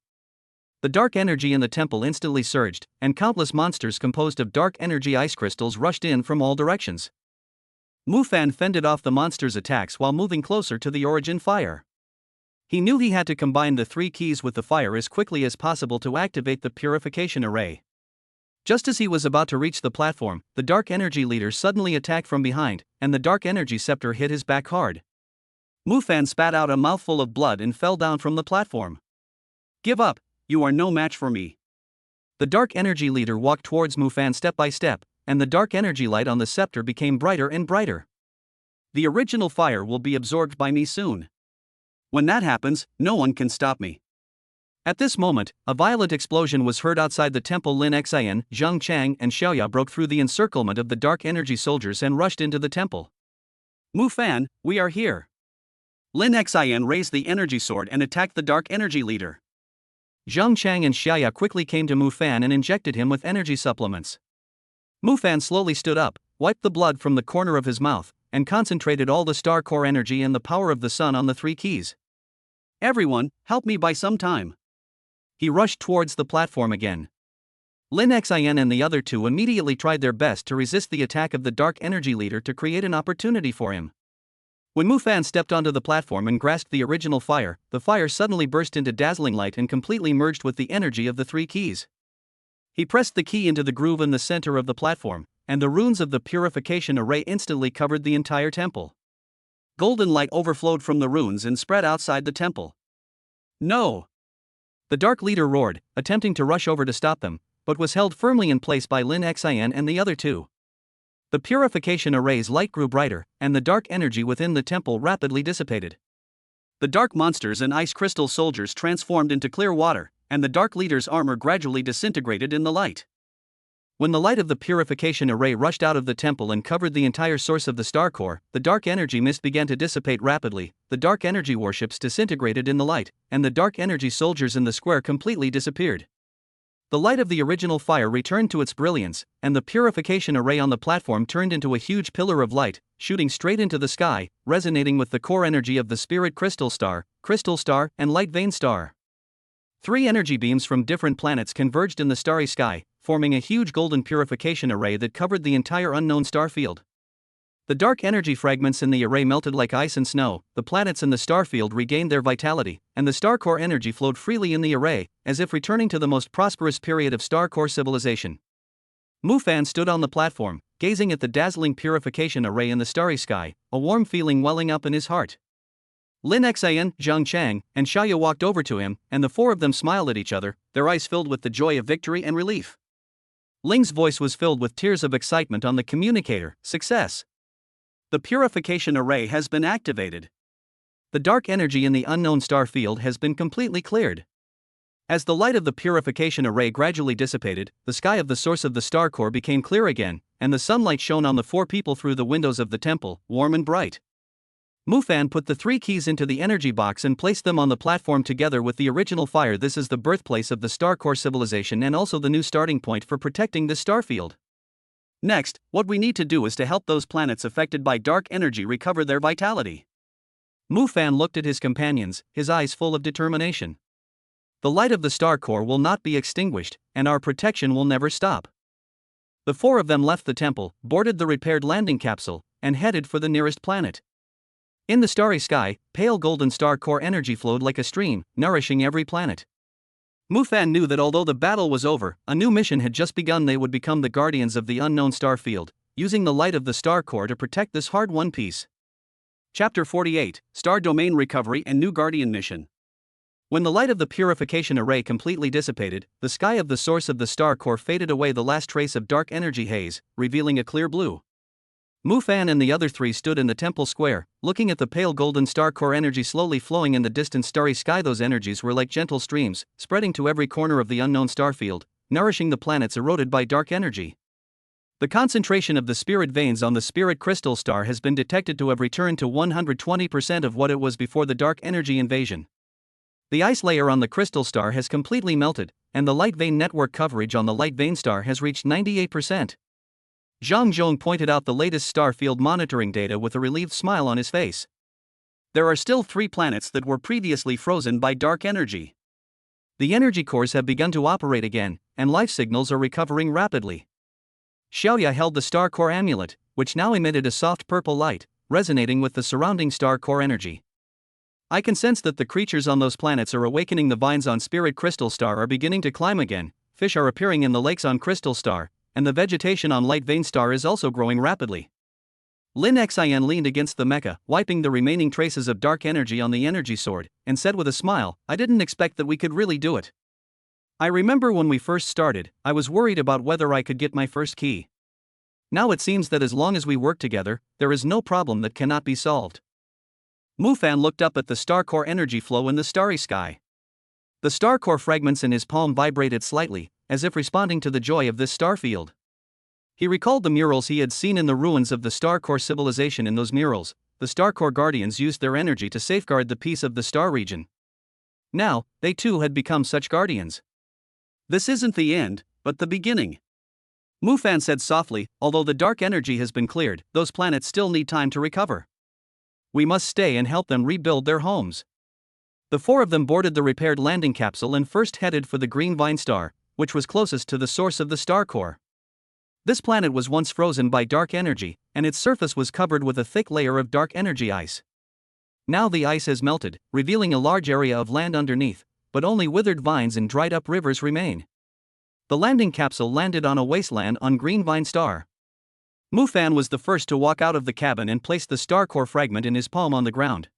The dark energy in the temple instantly surged, and countless monsters composed of dark energy ice crystals rushed in from all directions. Mufan fended off the monsters' attacks while moving closer to the origin fire. He knew he had to combine the 3 keys with the fire as quickly as possible to activate the purification array. Just as he was about to reach the platform, the dark energy leader suddenly attacked from behind, and the dark energy scepter hit his back hard. Mufan spat out a mouthful of blood and fell down from the platform. Give up, you are no match for me. The dark energy leader walked towards Mufan step by step, and the dark energy light on the scepter became brighter and brighter. The original fire will be absorbed by me soon. When that happens, no one can stop me. At this moment, a violent explosion was heard outside the temple. Lin Xin, Zhang Chang and Xiaoya broke through the encirclement of the dark energy soldiers and rushed into the temple. Mufan, we are here. Lin Xin raised the energy sword and attacked the dark energy leader. Zhang Chang and Xiaoya quickly came to Mufan and injected him with energy supplements. Mufan slowly stood up, wiped the blood from the corner of his mouth, and concentrated all the Star Core energy and the power of the sun on the 3 keys. Everyone, help me buy some time. He rushed towards the platform again. Lin Xin and the other 2 immediately tried their best to resist the attack of the dark energy leader to create an opportunity for him. When Mufan stepped onto the platform and grasped the original fire, the fire suddenly burst into dazzling light and completely merged with the energy of the 3 keys. He pressed the key into the groove in the center of the platform, and the runes of the purification array instantly covered the entire temple. Golden light overflowed from the runes and spread outside the temple. No! The Dark Leader roared, attempting to rush over to stop them, but was held firmly in place by Lin Xin and the other two. The purification array's light grew brighter, and the dark energy within the temple rapidly dissipated. The dark monsters and ice crystal soldiers transformed into clear water, and the Dark Leader's armor gradually disintegrated in the light. When the light of the purification array rushed out of the temple and covered the entire source of the star core, the dark energy mist began to dissipate rapidly, the dark energy warships disintegrated in the light, and the dark energy soldiers in the square completely disappeared. The light of the original fire returned to its brilliance, and the purification array on the platform turned into a huge pillar of light, shooting straight into the sky, resonating with the core energy of the Spirit Crystal Star, and Light Vein Star. 3 energy beams from different planets converged in the starry sky, forming a huge golden purification array that covered the entire unknown star field. The dark energy fragments in the array melted like ice and snow, the planets in the star field regained their vitality, and the star core energy flowed freely in the array, as if returning to the most prosperous period of star core civilization. Mufan stood on the platform, gazing at the dazzling purification array in the starry sky, a warm feeling welling up in his heart. Lin Xian, Zhang Chang, and Xiaoya walked over to him, and the 4 of them smiled at each other, their eyes filled with the joy of victory and relief. Ling's voice was filled with tears of excitement on the communicator. Success! The purification array has been activated. The dark energy in the unknown star field has been completely cleared. As the light of the purification array gradually dissipated, the sky of the source of the star core became clear again, and the sunlight shone on the 4 people through the windows of the temple, warm and bright. Mufan put the 3 keys into the energy box and placed them on the platform together with the original fire. This is the birthplace of the star core civilization and also the new starting point for protecting this star field. Next, what we need to do is to help those planets affected by dark energy recover their vitality. Mufan looked at his companions, his eyes full of determination. The light of the star core will not be extinguished, and our protection will never stop. The 4 of them left the temple, boarded the repaired landing capsule, and headed for the nearest planet. In the starry sky, pale golden star core energy flowed like a stream, nourishing every planet. Mufan knew that although the battle was over, a new mission had just begun. They would become the guardians of the unknown star field, using the light of the star core to protect this hard-won peace. Chapter 48, Star Domain Recovery and New Guardian Mission. When the light of the purification array completely dissipated, the sky of the source of the star core faded away, the last trace of dark energy haze, revealing a clear blue. Mufan and the other 3 stood in the temple square, looking at the pale golden star core energy slowly flowing in the distant starry sky. Those energies were like gentle streams, spreading to every corner of the unknown star field, nourishing the planets eroded by dark energy. The concentration of the spirit veins on the spirit crystal star has been detected to have returned to 120% of what it was before the dark energy invasion. The ice layer on the crystal star has completely melted, and the light vein network coverage on the light vein star has reached 98%. Zhang Zhong pointed out the latest star field monitoring data with a relieved smile on his face. There are still 3 planets that were previously frozen by dark energy. The energy cores have begun to operate again, and life signals are recovering rapidly. Xiaoya held the star core amulet, which now emitted a soft purple light, resonating with the surrounding star core energy. I can sense that the creatures on those planets are awakening. The vines on Spirit Crystal Star are beginning to climb again, fish are appearing in the lakes on Crystal Star, and the vegetation on Light Vein Star is also growing rapidly. Lin Xian leaned against the mecha, wiping the remaining traces of dark energy on the energy sword, and said with a smile, I didn't expect that we could really do it. I remember when we first started, I was worried about whether I could get my first key. Now it seems that as long as we work together, there is no problem that cannot be solved. Mufan looked up at the star core energy flow in the starry sky. The star core fragments in his palm vibrated slightly, as if responding to the joy of this star field. He recalled the murals he had seen in the ruins of the star core civilization. In those murals, the star core guardians used their energy to safeguard the peace of the star region. Now, they too had become such guardians. This isn't the end, but the beginning. Mufan said softly, although the dark energy has been cleared, those planets still need time to recover. We must stay and help them rebuild their homes. The 4 of them boarded the repaired landing capsule and first headed for the Green Vine Star, which was closest to the source of the star core. This planet was once frozen by dark energy, and its surface was covered with a thick layer of dark energy ice. Now the ice has melted, revealing a large area of land underneath, but only withered vines and dried-up rivers remain. The landing capsule landed on a wasteland on Green Vine Star. Mufan was the first to walk out of the cabin and place the star core fragment in his palm on the ground.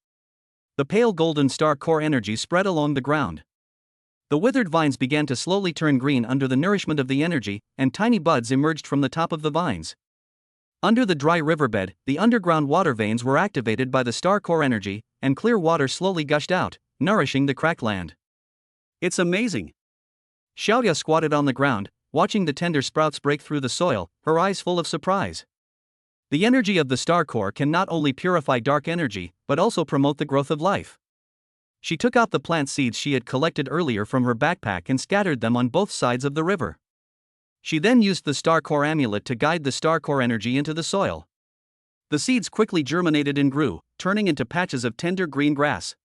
The pale golden star core energy spread along the ground. The withered vines began to slowly turn green under the nourishment of the energy, and tiny buds emerged from the top of the vines. Under the dry riverbed, the underground water veins were activated by the star core energy, and clear water slowly gushed out, nourishing the cracked land. It's amazing. Xiaoya squatted on the ground, watching the tender sprouts break through the soil, her eyes full of surprise. The energy of the star core can not only purify dark energy, but also promote the growth of life. She took out the plant seeds she had collected earlier from her backpack and scattered them on both sides of the river. She then used the star core amulet to guide the star core energy into the soil. The seeds quickly germinated and grew, turning into patches of tender green grass.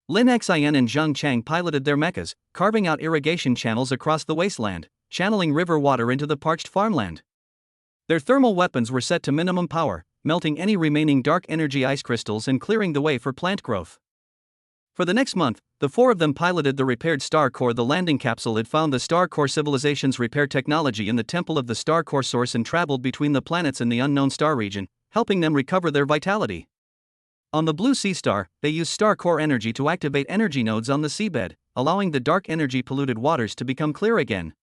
Lin Xian and Zhang Chang piloted their mechas, carving out irrigation channels across the wasteland, channeling river water into the parched farmland. Their thermal weapons were set to minimum power, melting any remaining dark energy ice crystals and clearing the way for plant growth. For the next month, the four of them piloted the repaired star core. The landing capsule had found the star core civilization's repair technology in the temple of the star core source and traveled between the planets in the unknown star region, helping them recover their vitality. On the blue sea star, they used star core energy to activate energy nodes on the seabed, allowing the dark energy polluted waters to become clear again.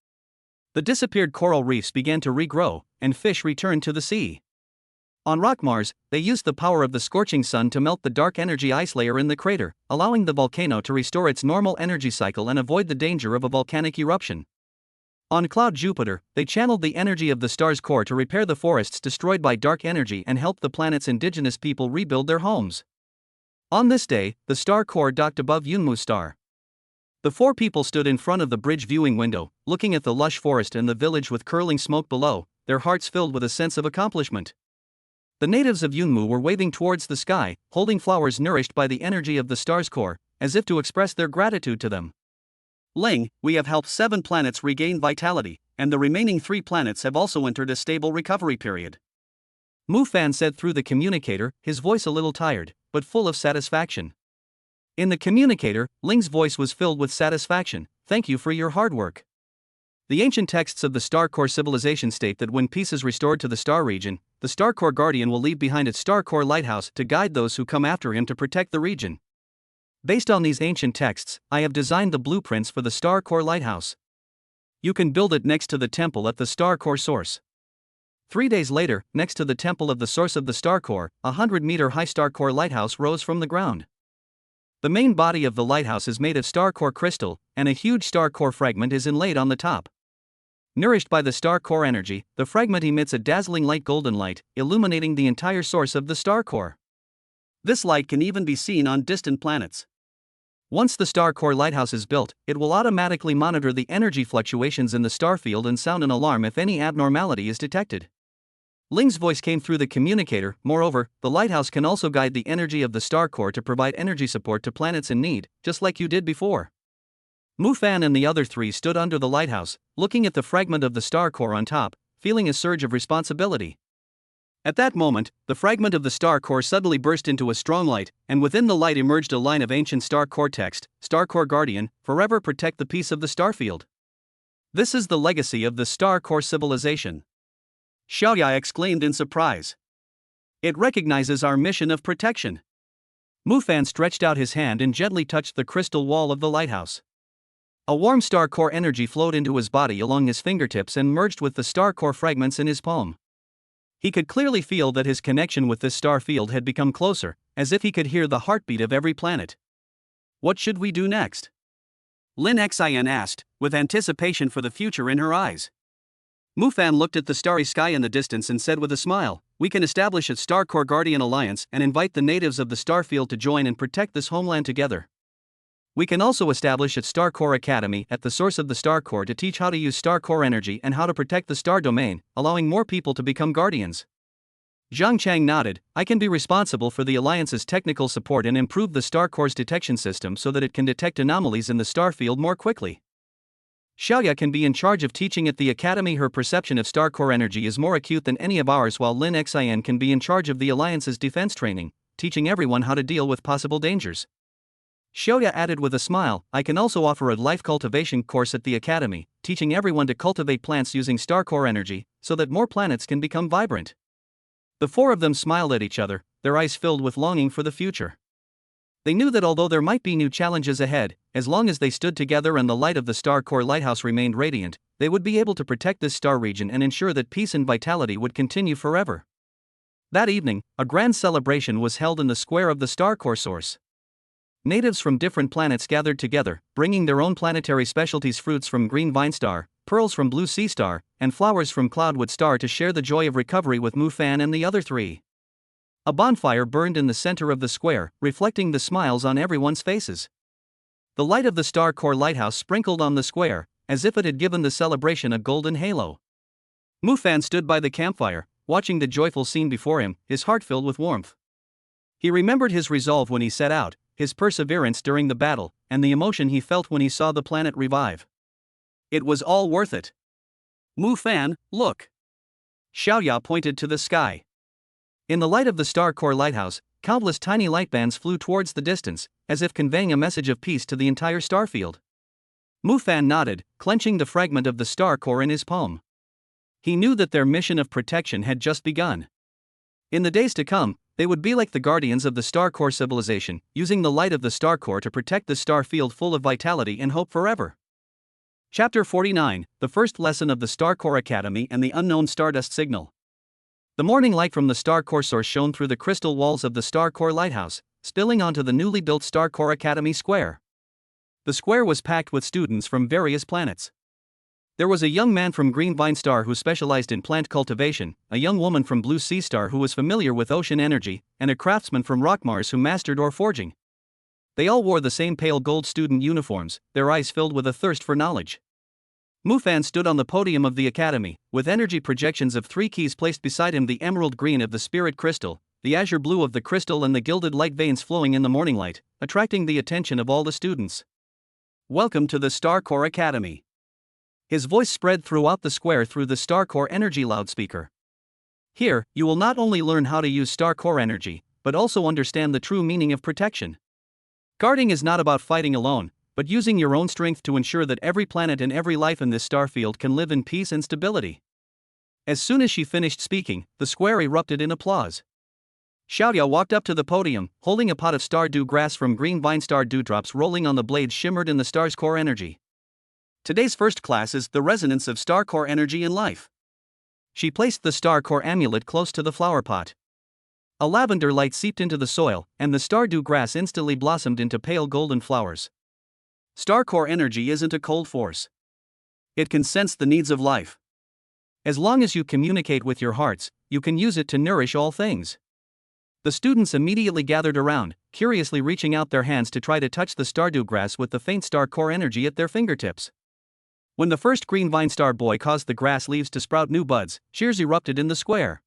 The disappeared coral reefs began to regrow, and fish returned to the sea. On Rock Mars, they used the power of the scorching sun to melt the dark energy ice layer in the crater, allowing the volcano to restore its normal energy cycle and avoid the danger of a volcanic eruption. On Cloud Jupiter, they channeled the energy of the star's core to repair the forests destroyed by dark energy and help the planet's indigenous people rebuild their homes. On this day, the star core docked above Yunmu star. The four people stood in front of the bridge viewing window, looking at the lush forest and the village with curling smoke below, their hearts filled with a sense of accomplishment. The natives of Yunmu were waving towards the sky, holding flowers nourished by the energy of the star's core, as if to express their gratitude to them. Ling, we have helped 7 planets regain vitality, and the remaining 3 planets have also entered a stable recovery period. Mufan said through the communicator, his voice a little tired, but full of satisfaction. In the communicator, Ling's voice was filled with satisfaction. Thank you for your hard work. The ancient texts of the Star Core civilization state that when peace is restored to the star region, the Star Core Guardian will leave behind its Star Core lighthouse to guide those who come after him to protect the region. Based on these ancient texts, I have designed the blueprints for the Star Core lighthouse. You can build it next to the temple at the Star Core source. 3 days later, next to the temple of the source of the Star Core, a 100-meter-high Star Core lighthouse rose from the ground. The main body of the lighthouse is made of Star Core crystal, and a huge Star Core fragment is inlaid on the top. Nourished by the Star Core energy, the fragment emits a dazzling light golden light, illuminating the entire source of the Star Core. This light can even be seen on distant planets. Once the Star Core lighthouse is built, it will automatically monitor the energy fluctuations in the star field and sound an alarm if any abnormality is detected. Ling's voice came through the communicator. Moreover, the lighthouse can also guide the energy of the Star Core to provide energy support to planets in need, just like you did before. Mufan and the other 3 stood under the lighthouse, looking at the fragment of the Star Core on top, feeling a surge of responsibility. At that moment, the fragment of the Star Core suddenly burst into a strong light, and within the light emerged a line of ancient Star Core text: Star Core Guardian, forever protect the peace of the starfield. This is the legacy of the Star Core civilization. Xiaoya exclaimed in surprise. It recognizes our mission of protection. Mufan stretched out his hand and gently touched the crystal wall of the lighthouse. A warm Star Core energy flowed into his body along his fingertips and merged with the Star Core fragments in his palm. He could clearly feel that his connection with this star field had become closer, as if he could hear the heartbeat of every planet. What should we do next? Lin Xian asked, with anticipation for the future in her eyes. Mufan looked at the starry sky in the distance and said with a smile, we can establish a Star Core Guardian alliance and invite the natives of the starfield to join and protect this homeland together. We can also establish a Star Core Academy at the source of the Star Core to teach how to use Star Core energy and how to protect the star domain, allowing more people to become guardians. Zhang Chang nodded. I can be responsible for the Alliance's technical support and improve the Star Core's detection system so that it can detect anomalies in the star field more quickly. Xiaoya can be in charge of teaching at the Academy. Her perception of Star Core energy is more acute than any of ours, while Lin Xian can be in charge of the Alliance's defense training, teaching everyone how to deal with possible dangers. Xiaoya added with a smile, I can also offer a life cultivation course at the academy, teaching everyone to cultivate plants using star core energy, so that more planets can become vibrant. The four of them smiled at each other, their eyes filled with longing for the future. They knew that although there might be new challenges ahead, as long as they stood together and the light of the star core lighthouse remained radiant, they would be able to protect this star region and ensure that peace and vitality would continue forever. That evening, a grand celebration was held in the square of the star core source. Natives from different planets gathered together, bringing their own planetary specialties: fruits from Green Vine Star, pearls from Blue Sea Star, and flowers from Cloudwood Star to share the joy of recovery with Mu Fan and the other three. A bonfire burned in the center of the square, reflecting the smiles on everyone's faces. The light of the star core lighthouse sprinkled on the square, as if it had given the celebration a golden halo. Mu Fan stood by the campfire, watching the joyful scene before him, his heart filled with warmth. He remembered his resolve when he set out, his perseverance during the battle, and the emotion he felt when he saw the planet revive. It was all worth it. Mu Fan, look! Xiaoya pointed to the sky. In the light of the star core lighthouse, countless tiny light bands flew towards the distance, as if conveying a message of peace to the entire starfield. Mu Fan nodded, clenching the fragment of the star core in his palm. He knew that their mission of protection had just begun. In the days to come, they would be like the guardians of the star core civilization, using the light of the star core to protect the star field full of vitality and hope forever. Chapter 49, the first lesson of the Star Core Academy and the unknown stardust signal. The morning light from the star core source shone through the crystal walls of the star core lighthouse, spilling onto the newly built Star Core Academy Square. The square was packed with students from various planets. There was a young man from Green Vine Star who specialized in plant cultivation, a young woman from Blue Sea Star who was familiar with ocean energy, and a craftsman from Rock Mars who mastered ore forging. They all wore the same pale gold student uniforms, their eyes filled with a thirst for knowledge. Mu Fan stood on the podium of the academy, with energy projections of 3 keys placed beside him: the emerald green of the spirit crystal, the azure blue of the crystal, and the gilded light veins flowing in the morning light, attracting the attention of all the students. Welcome to the Star Core Academy. His voice spread throughout the square through the Star Core energy loudspeaker. Here, you will not only learn how to use Star Core energy, but also understand the true meaning of protection. Guarding is not about fighting alone, but using your own strength to ensure that every planet and every life in this star field can live in peace and stability. As soon as she finished speaking, the square erupted in applause. Xiaoya walked up to the podium, holding a pot of star dew grass from Green Vine Star. Dewdrops rolling on the blades shimmered in the star's core energy. Today's first class is the resonance of star core energy in life. She placed the star core amulet close to the flower pot. A lavender light seeped into the soil, and the star dew grass instantly blossomed into pale golden flowers. Star core energy isn't a cold force. It can sense the needs of life. As long as you communicate with your hearts, you can use it to nourish all things. The students immediately gathered around, curiously reaching out their hands to try to touch the stardew grass with the faint star core energy at their fingertips. When the first Green Vine Star boy caused the grass leaves to sprout new buds, cheers erupted in the square.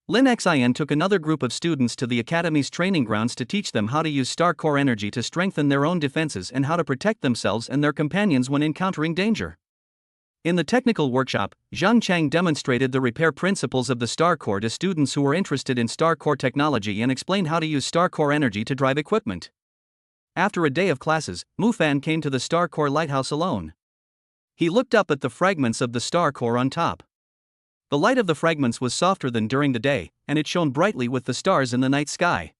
Lin Xian took another group of students to the academy's training grounds to teach them how to use star core energy to strengthen their own defenses and how to protect themselves and their companions when encountering danger. In the technical workshop, Zhang Chang demonstrated the repair principles of the star core to students who were interested in star core technology and explained how to use star core energy to drive equipment. After a day of classes, Mu Fan came to the star core lighthouse alone. He looked up at the fragments of the star core on top. The light of the fragments was softer than during the day, and it shone brightly with the stars in the night sky.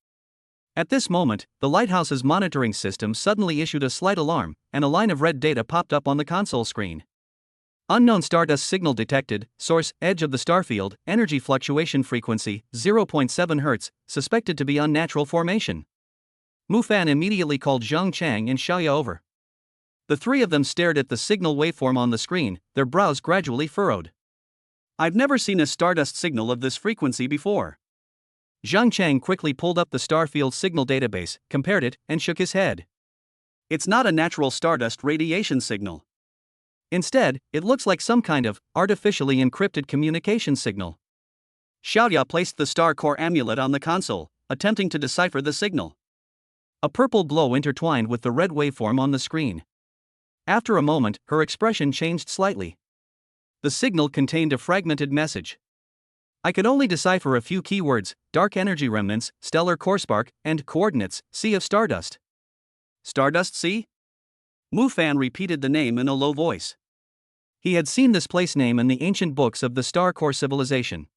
At this moment, the lighthouse's monitoring system suddenly issued a slight alarm, and a line of red data popped up on the console screen. Unknown stardust signal detected, source, edge of the starfield, energy fluctuation frequency, 0.7 Hz, suspected to be unnatural formation. Mu Fan immediately called Zhang Chang and Xiaoya over. The three of them stared at the signal waveform on the screen, their brows gradually furrowed. I've never seen a stardust signal of this frequency before. Zhang Chang quickly pulled up the starfield signal database, compared it, and shook his head. It's not a natural stardust radiation signal. Instead, it looks like some kind of artificially encrypted communication signal. Xiaoya placed the star core amulet on the console, attempting to decipher the signal. A purple glow intertwined with the red waveform on the screen. After a moment, her expression changed slightly. The signal contained a fragmented message. I could only decipher a few keywords: dark energy remnants, stellar core spark, and coordinates, sea of stardust. Stardust Sea? Mu Fan repeated the name in a low voice. He had seen this place name in the ancient books of the Star Core civilization.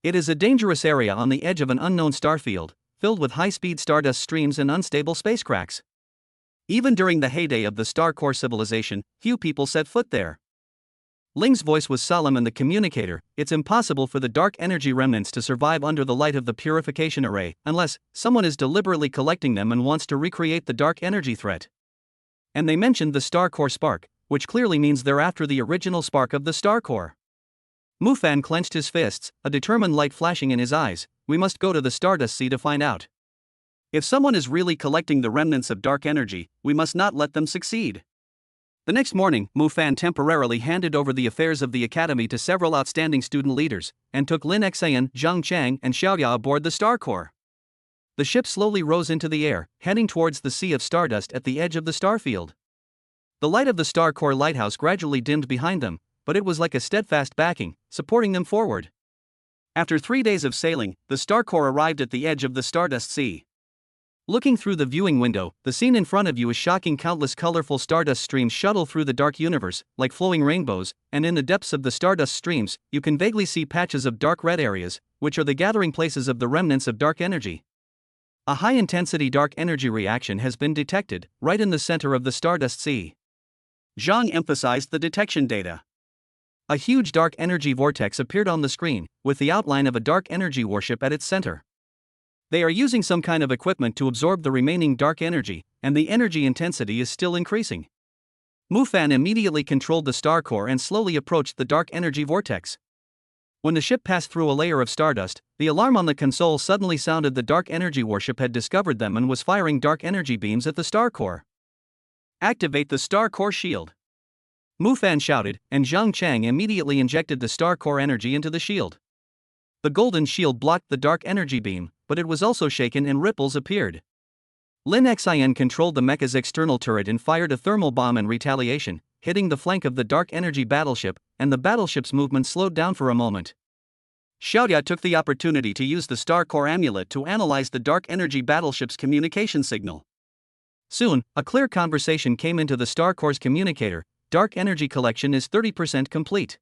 It is a dangerous area on the edge of an unknown starfield, filled with high-speed stardust streams and unstable space cracks. Even during the heyday of the Star Core civilization, few people set foot there. Ling's voice was solemn in the communicator. It's impossible for the dark energy remnants to survive under the light of the purification array, unless someone is deliberately collecting them and wants to recreate the dark energy threat. And they mentioned the Star Core spark, which clearly means they're after the original spark of the Star Core. Mu Fan clenched his fists, a determined light flashing in his eyes. We must go to the Stardust Sea to find out. If someone is really collecting the remnants of dark energy, we must not let them succeed. The next morning, Mu Fan temporarily handed over the affairs of the academy to several outstanding student leaders, and took Lin Xian, Zhang Chang, and Xiaoya aboard the Star Core. The ship slowly rose into the air, heading towards the Sea of Stardust at the edge of the starfield. The light of the Star Core lighthouse gradually dimmed behind them, but it was like a steadfast backing, supporting them forward. After 3 days of sailing, the Star Core arrived at the edge of the Stardust Sea. Looking through the viewing window, the scene in front of you is shocking. Countless colorful stardust streams shuttle through the dark universe, like flowing rainbows, and in the depths of the stardust streams, you can vaguely see patches of dark red areas, which are the gathering places of the remnants of dark energy. A high-intensity dark energy reaction has been detected, right in the center of the Stardust Sea. Zhang emphasized the detection data. A huge dark energy vortex appeared on the screen, with the outline of a dark energy warship at its center. They are using some kind of equipment to absorb the remaining dark energy, and the energy intensity is still increasing. Mu Fan immediately controlled the Star Core and slowly approached the dark energy vortex. When the ship passed through a layer of stardust, the alarm on the console suddenly sounded. The dark energy warship had discovered them and was firing dark energy beams at the Star Core. Activate the Star Core shield. Mu Fan shouted, and Zhang Chang immediately injected the Star Core energy into the shield. The golden shield blocked the dark energy beam, but it was also shaken and ripples appeared. Lin Xian controlled the mecha's external turret and fired a thermal bomb in retaliation, hitting the flank of the dark energy battleship, and the battleship's movement slowed down for a moment. Xiaoya took the opportunity to use the Star Core amulet to analyze the dark energy battleship's communication signal. Soon, a clear conversation came into the Star Core's communicator. Dark energy collection is 30% complete.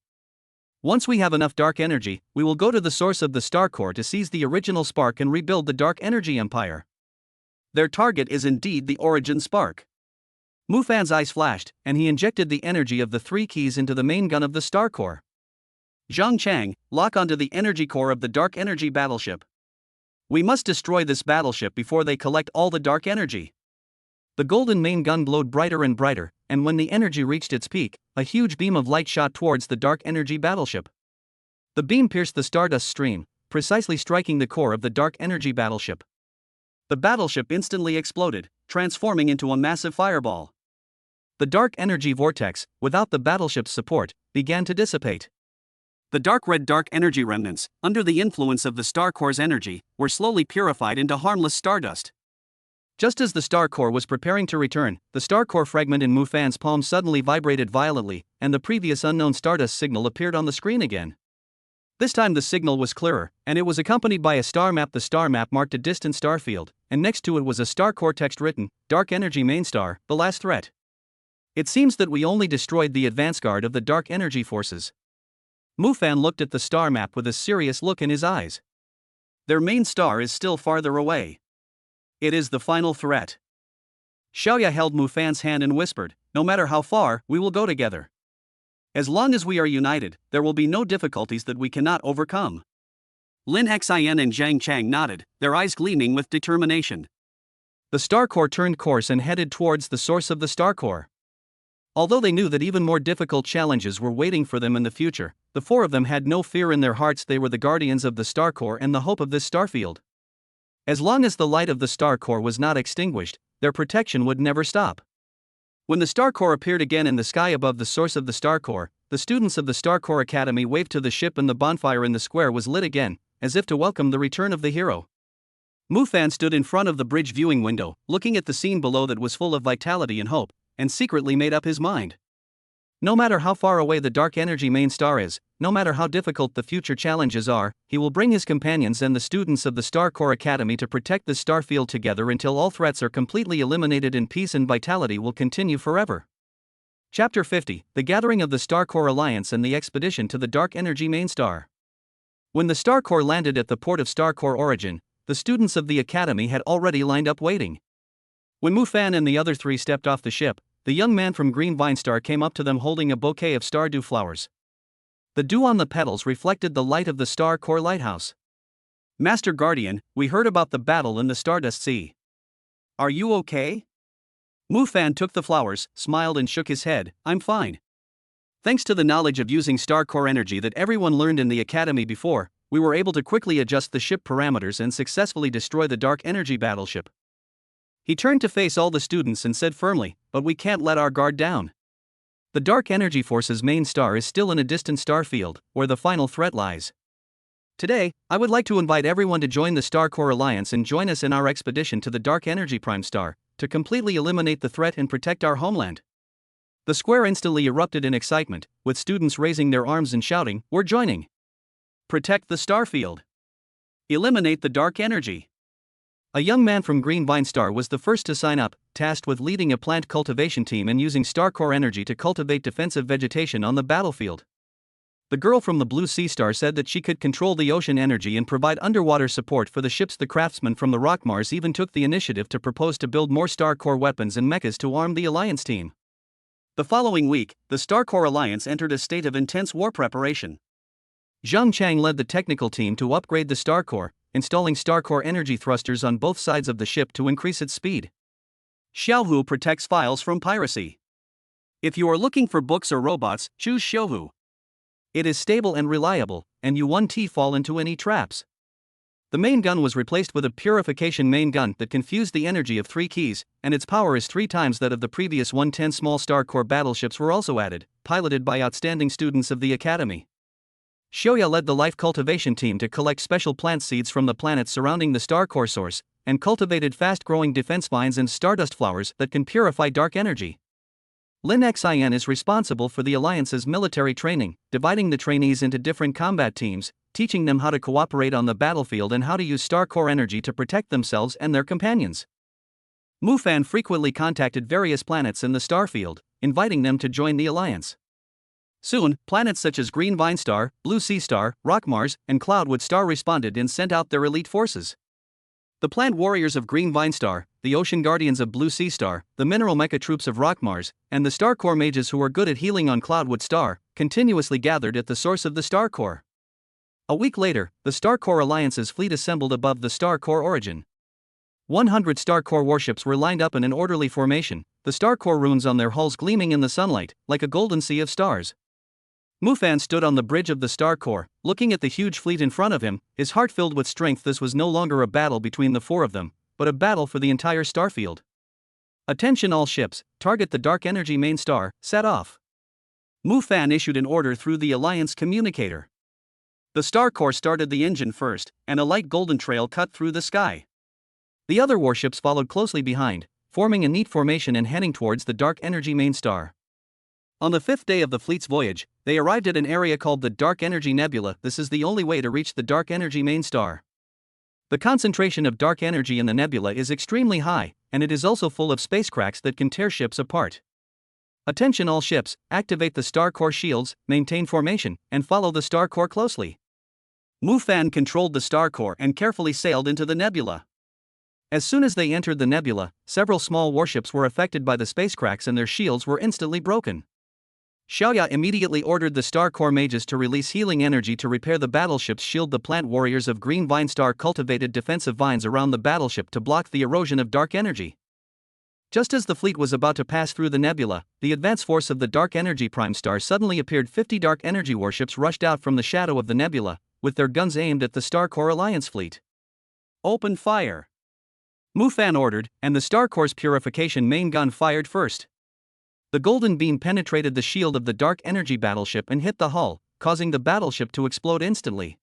Once we have enough dark energy, we will go to the source of the Star Core to seize the original spark and rebuild the dark energy empire. Their target is indeed the origin spark. Mu Fan's eyes flashed, and he injected the energy of the 3 keys into the main gun of the Star Core. Zhang Chang, lock onto the energy core of the dark energy battleship. We must destroy this battleship before they collect all the dark energy. The golden main gun glowed brighter and brighter, and when the energy reached its peak, a huge beam of light shot towards the dark energy battleship. The beam pierced the stardust stream, precisely striking the core of the dark energy battleship. The battleship instantly exploded, transforming into a massive fireball. The dark energy vortex, without the battleship's support, began to dissipate. The dark red dark energy remnants, under the influence of the Star Core's energy, were slowly purified into harmless stardust. Just as the Star Core was preparing to return, the Star Core fragment in Mu Fan's palm suddenly vibrated violently, and the previous unknown stardust signal appeared on the screen again. This time the signal was clearer, and it was accompanied by a star map. The star map marked a distant star field, and next to it was a Star Core text written, Dark Energy Main Star, the last threat. It seems that we only destroyed the advance guard of the dark energy forces. Mu Fan looked at the star map with a serious look in his eyes. Their main star is still farther away. It is the final threat. Xiaoya held Mu Fan's hand and whispered, no matter how far, we will go together. As long as we are united, there will be no difficulties that we cannot overcome. Lin Xian and Zhang Chang nodded, their eyes gleaming with determination. The Star Core turned course and headed towards the source of the Star Core. Although they knew that even more difficult challenges were waiting for them in the future, the 4 of them had no fear in their hearts. They were the guardians of the Star Core and the hope of this starfield. As long as the light of the Star Core was not extinguished, their protection would never stop. When the Star Core appeared again in the sky above the source of the Star Core, the students of the Star Core Academy waved to the ship and the bonfire in the square was lit again, as if to welcome the return of the hero. Mu Fan stood in front of the bridge viewing window, looking at the scene below that was full of vitality and hope, and secretly made up his mind. No matter how far away the dark energy main star is, no matter how difficult the future challenges are, he will bring his companions and the students of the Star Corps Academy to protect the star field together until all threats are completely eliminated and peace and vitality will continue forever. Chapter 50, The Gathering of the Star Corps Alliance and the Expedition to the Dark Energy Main Star. When the Star Corps landed at the port of Star Corps Origin, the students of the Academy had already lined up waiting. When Mufan and the other three stepped off the ship, the young man from Green Vine Star came up to them holding a bouquet of stardew flowers. The dew on the petals reflected the light of the Star Corps lighthouse. Master Guardian, we heard about the battle in the Stardust Sea. Are you okay? Mufan took the flowers, smiled and shook his head. I'm fine. Thanks to the knowledge of using Star Corps energy that everyone learned in the Academy before, we were able to quickly adjust the ship parameters and successfully destroy the Dark Energy battleship. He turned to face all the students and said firmly, but we can't let our guard down. The Dark Energy Force's main star is still in a distant star field, where the final threat lies. Today, I would like to invite everyone to join the Star Corps Alliance and join us in our expedition to the Dark Energy Prime Star, to completely eliminate the threat and protect our homeland. The square instantly erupted in excitement, with students raising their arms and shouting, "We're joining! Protect the star field! Eliminate the dark energy!" A young man from Green Vine Star was the first to sign up, tasked with leading a plant cultivation team and using Star Corps energy to cultivate defensive vegetation on the battlefield. The girl from the Blue Sea Star said that she could control the ocean energy and provide underwater support for the ships. The craftsman from the Rock Mars even took the initiative to propose to build more Star Corps weapons and mechas to arm the Alliance team. The following week, the Star Corps Alliance entered a state of intense war preparation. Zhang Chang led the technical team to upgrade the Star Corps, installing Star Corps energy thrusters on both sides of the ship to increase its speed. Xiaohu protects files from piracy. If you are looking for books or robots, choose Xiaohu. It is stable and reliable, and you won't fall into any traps. The main gun was replaced with a purification main gun that confused the energy of 3 keys, and its power is 3 times that of the previous 110. Small Star Corps battleships were also added, piloted by outstanding students of the Academy. Xiaoya led the life cultivation team to collect special plant seeds from the planets surrounding the Star Corps source, and cultivated fast-growing defense vines and stardust flowers that can purify dark energy. Lin Xin is responsible for the Alliance's military training, dividing the trainees into different combat teams, teaching them how to cooperate on the battlefield and how to use Star Corps energy to protect themselves and their companions. Mufan frequently contacted various planets in the star field, inviting them to join the Alliance. Soon, planets such as Green Vine Star, Blue Sea Star, Rock Mars, and Cloudwood Star responded and sent out their elite forces. The plant warriors of Green Vine Star, the ocean guardians of Blue Sea Star, the mineral mecha troops of Rock Mars, and the Star Corps mages who were good at healing on Cloudwood Star, continuously gathered at the source of the Star Corps. A week later, the Star Corps Alliance's fleet assembled above the Star Corps Origin. 100 Star Corps warships were lined up in an orderly formation, the Star Corps runes on their hulls gleaming in the sunlight, like a golden sea of stars. Mufan stood on the bridge of the Star Corps, looking at the huge fleet in front of him, his heart filled with strength. This was no longer a battle between the 4 of them, but a battle for the entire starfield. Attention all ships, target the Dark Energy Main Star, set off. Mufan issued an order through the Alliance communicator. The Star Corps started the engine first, and a light golden trail cut through the sky. The other warships followed closely behind, forming a neat formation and heading towards the Dark Energy Main Star. On the 5th day of the fleet's voyage, they arrived at an area called the Dark Energy Nebula. This is the only way to reach the Dark Energy Main Star. The concentration of dark energy in the nebula is extremely high, and it is also full of space cracks that can tear ships apart. Attention all ships, activate the Star Corps shields, maintain formation, and follow the Star Corps closely. Mufan controlled the Star Corps and carefully sailed into the nebula. As soon as they entered the nebula, several small warships were affected by the space cracks and their shields were instantly broken. Xiaoya immediately ordered the Star Corps mages to release healing energy to repair the battleship's shield. The plant warriors of Green Vine Star cultivated defensive vines around the battleship to block the erosion of dark energy. Just as the fleet was about to pass through the nebula, the advance force of the Dark Energy Prime Star suddenly appeared. 50 dark energy warships rushed out from the shadow of the nebula, with their guns aimed at the Star Corps Alliance fleet. Open fire! Mufan ordered, and the Star Corps' purification main gun fired first. The golden beam penetrated the shield of the Dark Energy battleship and hit the hull, causing the battleship to explode instantly.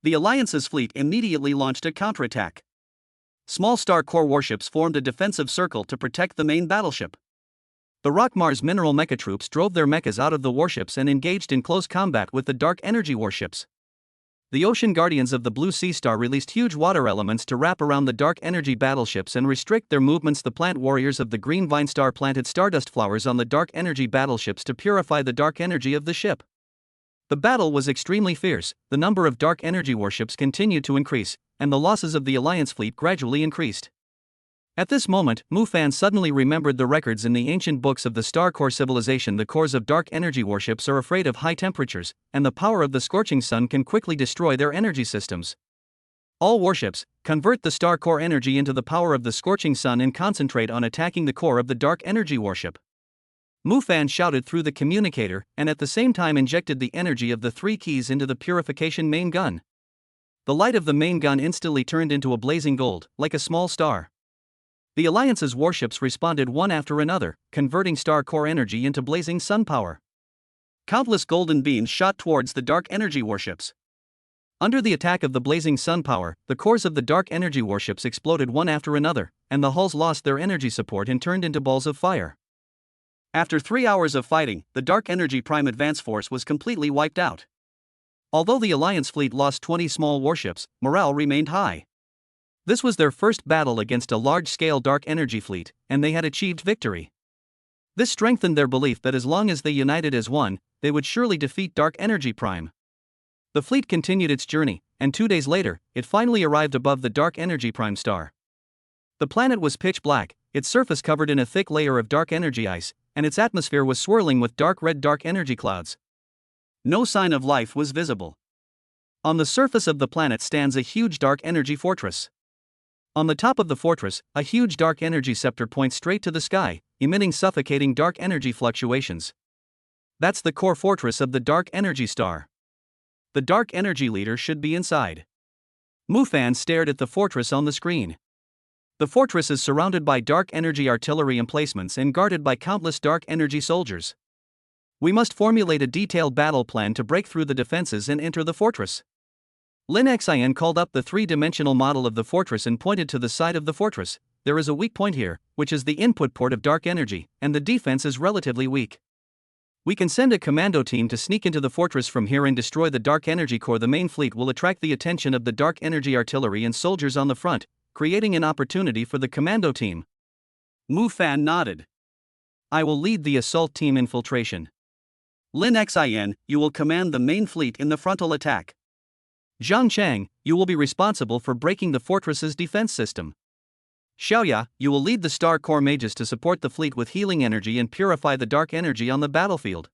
The Alliance's fleet immediately launched a counterattack. Small Star Corps warships formed a defensive circle to protect the main battleship. The Rock Mars mineral mecha troops drove their mechas out of the warships and engaged in close combat with the Dark Energy warships. The Ocean Guardians of the Blue Sea Star released huge water elements to wrap around the Dark Energy battleships and restrict their movements. The Plant Warriors of the Green Vine Star planted stardust flowers on the Dark Energy battleships to purify the dark energy of the ship. The battle was extremely fierce, the number of Dark Energy warships continued to increase, and the losses of the Alliance fleet gradually increased. At this moment, Mufan suddenly remembered the records in the ancient books of the Star Core civilization. The cores of Dark Energy warships are afraid of high temperatures, and the power of the scorching sun can quickly destroy their energy systems. All warships, convert the Star Core energy into the power of the scorching sun and concentrate on attacking the core of the Dark Energy warship. Mufan shouted through the communicator, and at the same time injected the energy of the 3 keys into the purification main gun. The light of the main gun instantly turned into a blazing gold, like a small star. The Alliance's warships responded one after another, converting Star Core energy into blazing sun power. Countless golden beams shot towards the Dark Energy warships. Under the attack of the blazing sun power, the cores of the Dark Energy warships exploded one after another, and the hulls lost their energy support and turned into balls of fire. After 3 hours of fighting, the Dark Energy Prime Advance Force was completely wiped out. Although the Alliance fleet lost 20 small warships, morale remained high. This was their first battle against a large-scale Dark Energy fleet, and they had achieved victory. This strengthened their belief that as long as they united as one, they would surely defeat Dark Energy Prime. The fleet continued its journey, and 2 days later, it finally arrived above the Dark Energy Prime star. The planet was pitch black, its surface covered in a thick layer of dark energy ice, and its atmosphere was swirling with dark red dark energy clouds. No sign of life was visible. On the surface of the planet stands a huge dark energy fortress. On the top of the fortress, a huge dark energy scepter points straight to the sky, emitting suffocating dark energy fluctuations. That's the core fortress of the Dark Energy Star. The Dark Energy leader should be inside. Mufan stared at the fortress on the screen. The fortress is surrounded by dark energy artillery emplacements and guarded by countless dark energy soldiers. We must formulate a detailed battle plan to break through the defenses and enter the fortress. Lin Xian called up the 3-dimensional model of the fortress and pointed to the side of the fortress. There is a weak point here, which is the input port of dark energy, and the defense is relatively weak. We can send a commando team to sneak into the fortress from here and destroy the dark energy core. The main fleet will attract the attention of the dark energy artillery and soldiers on the front, creating an opportunity for the commando team. Mufan nodded. I will lead the assault team infiltration. Lin Xian, you will command the main fleet in the frontal attack. Zhang Chang, you will be responsible for breaking the fortress's defense system. Xiaoya, you will lead the Star Core mages to support the fleet with healing energy and purify the dark energy on the battlefield.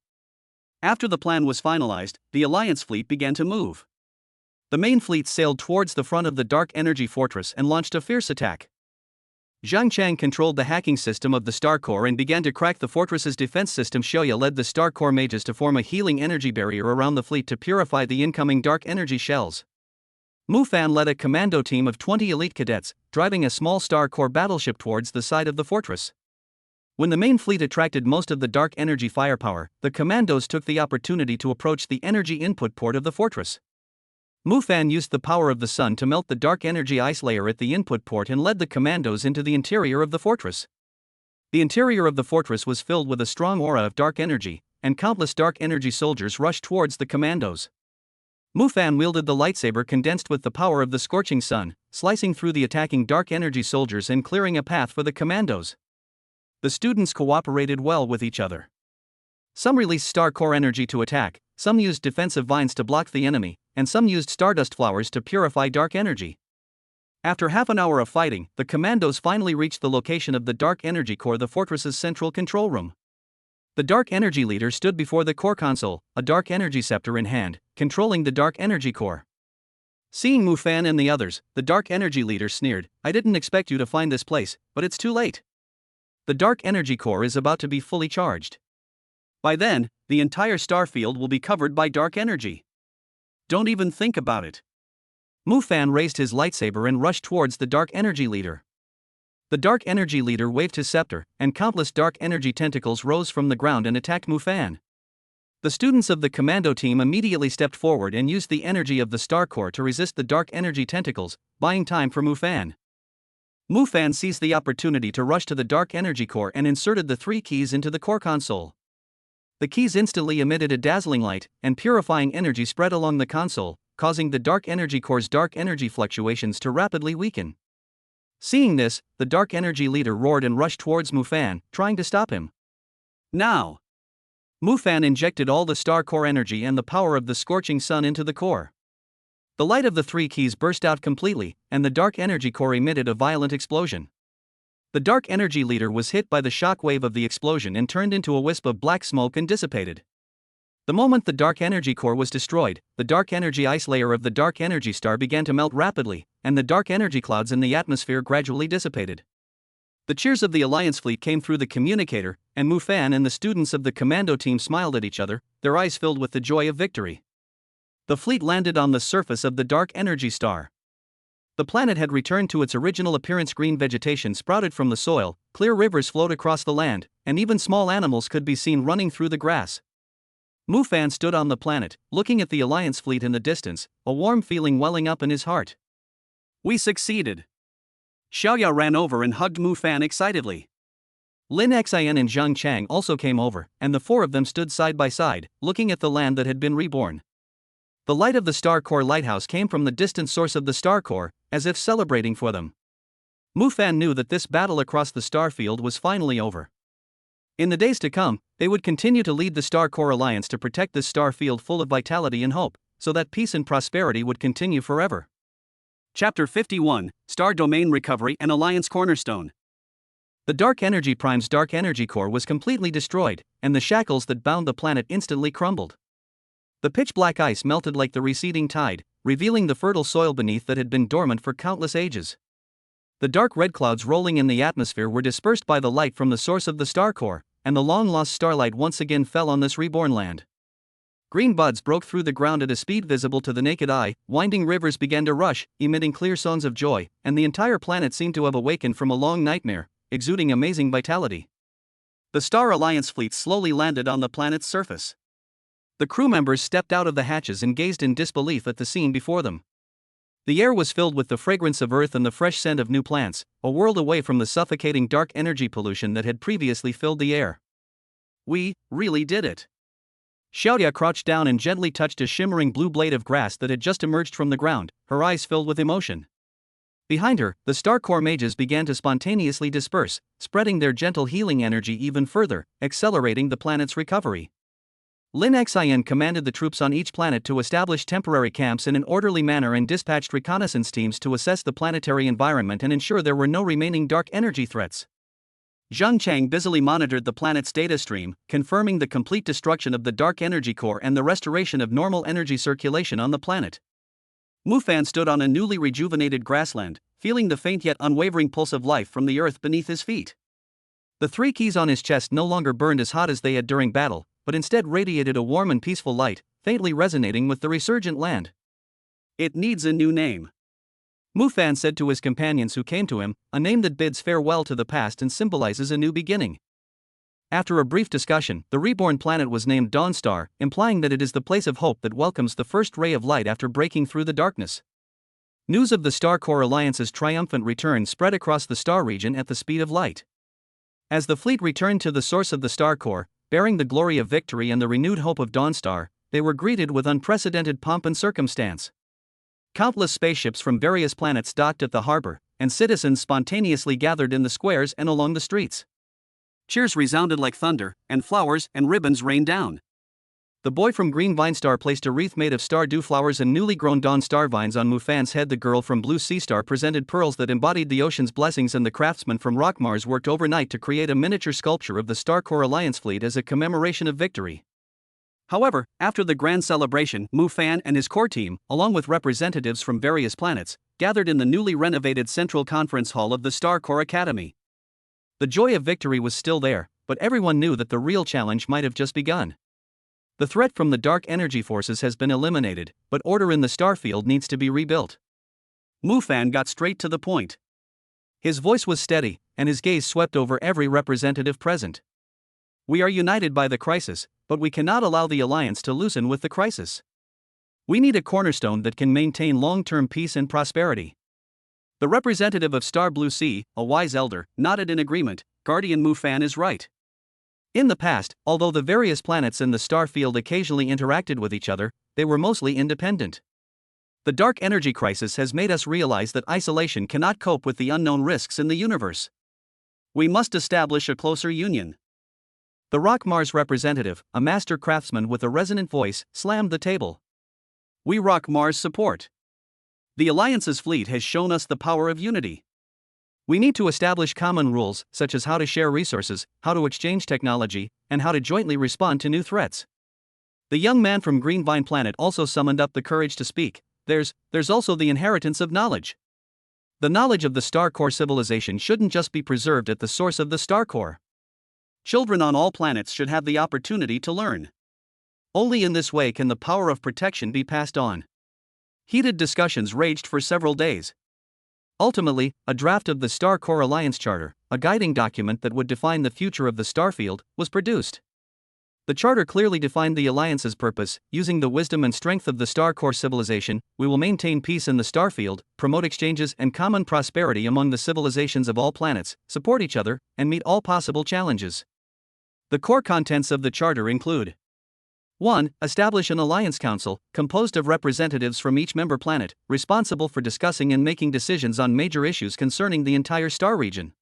After the plan was finalized, the Alliance fleet began to move. The main fleet sailed towards the front of the Dark Energy Fortress and launched a fierce attack. Zhang Chang controlled the hacking system of the Star Core and began to crack the fortress's defense system. Xiaoya led the Star Core mages to form a healing energy barrier around the fleet to purify the incoming dark energy shells. Mufan led a commando team of 20 elite cadets, driving a small Star Core battleship towards the side of the fortress. When the main fleet attracted most of the dark energy firepower, the commandos took the opportunity to approach the energy input port of the fortress. Mufan used the power of the sun to melt the dark energy ice layer at the input port and led the commandos into the interior of the fortress. The interior of the fortress was filled with a strong aura of dark energy, and countless dark energy soldiers rushed towards the commandos. Mufan wielded the lightsaber condensed with the power of the scorching sun, slicing through the attacking dark energy soldiers and clearing a path for the commandos. The students cooperated well with each other. Some released Star Core energy to attack, some used defensive vines to block the enemy, and some used stardust flowers to purify dark energy. After half an hour of fighting, the commandos finally reached the location of the dark energy core, the fortress's central control room. The dark energy leader stood before the core console, a dark energy scepter in hand, controlling the dark energy core. Seeing Mufan and the others, the dark energy leader sneered, "I didn't expect you to find this place, but it's too late. The dark energy core is about to be fully charged. By then, the entire star field will be covered by dark energy. Don't even think about it." Mufan raised his lightsaber and rushed towards the dark energy leader. The dark energy leader waved his scepter, and countless dark energy tentacles rose from the ground and attacked Mufan. The students of the commando team immediately stepped forward and used the energy of the Star Core to resist the dark energy tentacles, buying time for Mufan. Mufan seized the opportunity to rush to the Dark Energy Core and inserted the 3 keys into the core console. The keys instantly emitted a dazzling light, and purifying energy spread along the console, causing the Dark Energy Core's dark energy fluctuations to rapidly weaken. Seeing this, the Dark Energy leader roared and rushed towards Mufan, trying to stop him. Now! Mufan injected all the star core energy and the power of the scorching sun into the core. The light of the 3 keys burst out completely, and the Dark Energy Core emitted a violent explosion. The Dark Energy leader was hit by the shock wave of the explosion and turned into a wisp of black smoke and dissipated. The moment the Dark Energy Core was destroyed, the dark energy ice layer of the Dark Energy Star began to melt rapidly, and the dark energy clouds in the atmosphere gradually dissipated. The cheers of the Alliance fleet came through the communicator, and Mufan and the students of the commando team smiled at each other, their eyes filled with the joy of victory. The fleet landed on the surface of the Dark Energy Star. The planet had returned to its original appearance. Green vegetation sprouted from the soil, clear rivers flowed across the land, and even small animals could be seen running through the grass. Mufan stood on the planet, looking at the Alliance fleet in the distance, a warm feeling welling up in his heart. We succeeded! Xiaoya ran over and hugged Mufan excitedly. Lin Xian and Zhang Chang also came over, and the 4 of them stood side by side, looking at the land that had been reborn. The light of the Star Core lighthouse came from the distant source of the Star Core, as if celebrating for them. Mufan knew that this battle across the star field was finally over. In the days to come, they would continue to lead the Star Core Alliance to protect this star field full of vitality and hope, so that peace and prosperity would continue forever. Chapter 51, Star Domain Recovery and Alliance Cornerstone. The Dark Energy Prime's Dark Energy Core was completely destroyed, and the shackles that bound the planet instantly crumbled. The pitch-black ice melted like the receding tide, revealing the fertile soil beneath that had been dormant for countless ages. The dark red clouds rolling in the atmosphere were dispersed by the light from the source of the star core, and the long-lost starlight once again fell on this reborn land. Green buds broke through the ground at a speed visible to the naked eye, winding rivers began to rush, emitting clear songs of joy, and the entire planet seemed to have awakened from a long nightmare, exuding amazing vitality. The Star Alliance fleet slowly landed on the planet's surface. The crew members stepped out of the hatches and gazed in disbelief at the scene before them. The air was filled with the fragrance of earth and the fresh scent of new plants, a world away from the suffocating dark energy pollution that had previously filled the air. We really did it. Xiaoya crouched down and gently touched a shimmering blue blade of grass that had just emerged from the ground, her eyes filled with emotion. Behind her, the Star Core mages began to spontaneously disperse, spreading their gentle healing energy even further, accelerating the planet's recovery. Lin Xian commanded the troops on each planet to establish temporary camps in an orderly manner and dispatched reconnaissance teams to assess the planetary environment and ensure there were no remaining dark energy threats. Zhang Chang busily monitored the planet's data stream, confirming the complete destruction of the Dark Energy Core and the restoration of normal energy circulation on the planet. Mufan stood on a newly rejuvenated grassland, feeling the faint yet unwavering pulse of life from the earth beneath his feet. The 3 keys on his chest no longer burned as hot as they had during battle, but instead radiated a warm and peaceful light, faintly resonating with the resurgent land. It needs a new name. Mufan said to his companions who came to him, a name that bids farewell to the past and symbolizes a new beginning. After a brief discussion, the reborn planet was named Dawnstar, implying that it is the place of hope that welcomes the first ray of light after breaking through the darkness. News of the Star Core Alliance's triumphant return spread across the star region at the speed of light. As the fleet returned to the source of the Star Core, bearing the glory of victory and the renewed hope of Dawnstar, they were greeted with unprecedented pomp and circumstance. Countless spaceships from various planets docked at the harbor, and citizens spontaneously gathered in the squares and along the streets. Cheers resounded like thunder, and flowers and ribbons rained down. The boy from Green Vine Star placed a wreath made of star-dew flowers and newly grown dawn star vines on Mufan's head. The girl from Blue Sea Star presented pearls that embodied the ocean's blessings, and the craftsman from Rock Mars worked overnight to create a miniature sculpture of the Star Core Alliance fleet as a commemoration of victory. However, after the grand celebration, Mufan and his core team, along with representatives from various planets, gathered in the newly renovated Central Conference Hall of the Star Core Academy. The joy of victory was still there, but everyone knew that the real challenge might have just begun. The threat from the dark energy forces has been eliminated, but order in the starfield needs to be rebuilt. Mufan got straight to the point. His voice was steady, and his gaze swept over every representative present. We are united by the crisis, but we cannot allow the Alliance to loosen with the crisis. We need a cornerstone that can maintain long-term peace and prosperity. The representative of Star Blue Sea, a wise elder, nodded in agreement. Guardian Mufan is right. In the past, although the various planets in the star field occasionally interacted with each other, they were mostly independent. The dark energy crisis has made us realize that isolation cannot cope with the unknown risks in the universe. We must establish a closer union. The Rock Mars representative, a master craftsman with a resonant voice, slammed the table. We rock Mars support. The Alliance's fleet has shown us the power of unity. We need to establish common rules, such as how to share resources, how to exchange technology, and how to jointly respond to new threats. The young man from Greenvine Planet also summoned up the courage to speak. There's also the inheritance of knowledge. The knowledge of the Star Core civilization shouldn't just be preserved at the source of the Star Core. Children on all planets should have the opportunity to learn. Only in this way can the power of protection be passed on. Heated discussions raged for several days. Ultimately, a draft of the Star Core Alliance Charter, a guiding document that would define the future of the starfield, was produced. The charter clearly defined the Alliance's purpose. Using the wisdom and strength of the Star Core civilization, we will maintain peace in the starfield, promote exchanges and common prosperity among the civilizations of all planets, support each other, and meet all possible challenges. The core contents of the charter include: 1. Establish an Alliance Council, composed of representatives from each member planet, responsible for discussing and making decisions on major issues concerning the entire star region.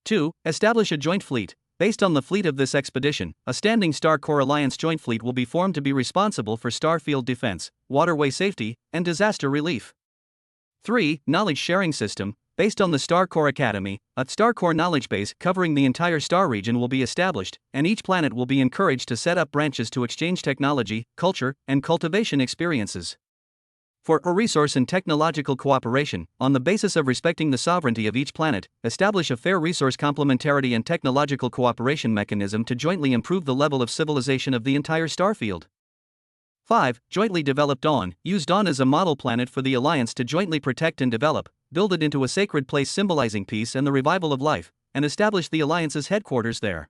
2. Establish a joint fleet. Based on the fleet of this expedition, a standing Star Core Alliance joint fleet will be formed to be responsible for starfield defense, waterway safety, and disaster relief. 3. Knowledge sharing system. Based on the Star Core Academy, a Star Core knowledge base covering the entire star region will be established, and each planet will be encouraged to set up branches to exchange technology, culture, and cultivation experiences. For a resource and technological cooperation, on the basis of respecting the sovereignty of each planet, establish a fair resource complementarity and technological cooperation mechanism to jointly improve the level of civilization of the entire starfield. 5. Jointly develop Dawn. Use Dawn as a model planet for the Alliance to jointly protect and develop, build it into a sacred place symbolizing peace and the revival of life, and establish the Alliance's headquarters there.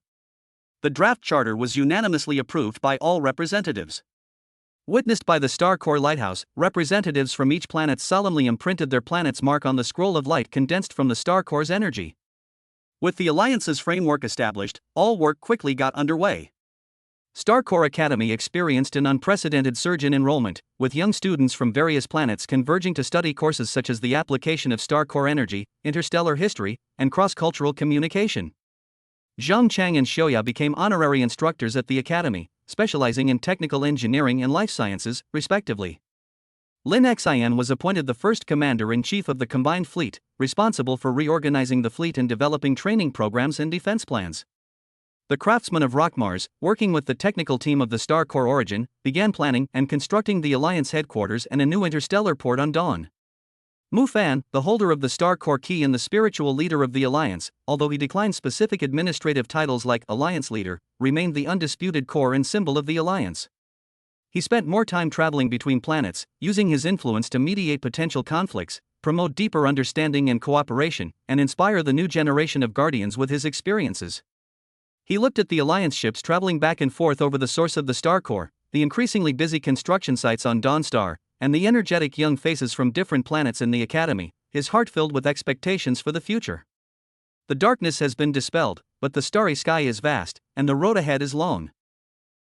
The draft charter was unanimously approved by all representatives. Witnessed by the Star Core Lighthouse, representatives from each planet solemnly imprinted their planet's mark on the scroll of light condensed from the Star Core's energy. With the Alliance's framework established, all work quickly got underway. Star Core Academy experienced an unprecedented surge in enrollment, with young students from various planets converging to study courses such as the application of Star Core energy, interstellar history, and cross-cultural communication. Zhang Chang and Xiaoya became honorary instructors at the Academy, specializing in technical engineering and life sciences, respectively. Lin Xian was appointed the first commander-in-chief of the combined fleet, responsible for reorganizing the fleet and developing training programs and defense plans. The craftsmen of Rock Mars, working with the technical team of the Star Core Origin, began planning and constructing the Alliance headquarters and a new interstellar port on Dawn. Mufan, the holder of the Star Core key and the spiritual leader of the Alliance, although he declined specific administrative titles like Alliance Leader, remained the undisputed core and symbol of the Alliance. He spent more time traveling between planets, using his influence to mediate potential conflicts, promote deeper understanding and cooperation, and inspire the new generation of Guardians with his experiences. He looked at the Alliance ships traveling back and forth over the source of the Star Core, the increasingly busy construction sites on Dawn Star, and the energetic young faces from different planets in the Academy, his heart filled with expectations for the future. The darkness has been dispelled, but the starry sky is vast, and the road ahead is long.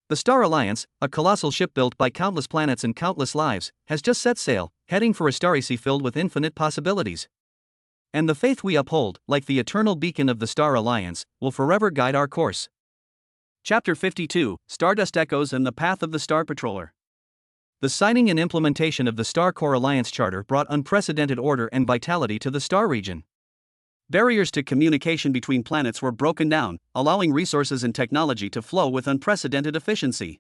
The Star Alliance, a colossal ship built by countless planets and countless lives, has just set sail, heading for a starry sea filled with infinite possibilities. And the faith we uphold, like the eternal beacon of the Star Alliance, will forever guide our course. Chapter 52, Stardust Echoes and the Path of the Star Patroller. The signing and implementation of the Star Core Alliance Charter brought unprecedented order and vitality to the star region. Barriers to communication between planets were broken down, allowing resources and technology to flow with unprecedented efficiency.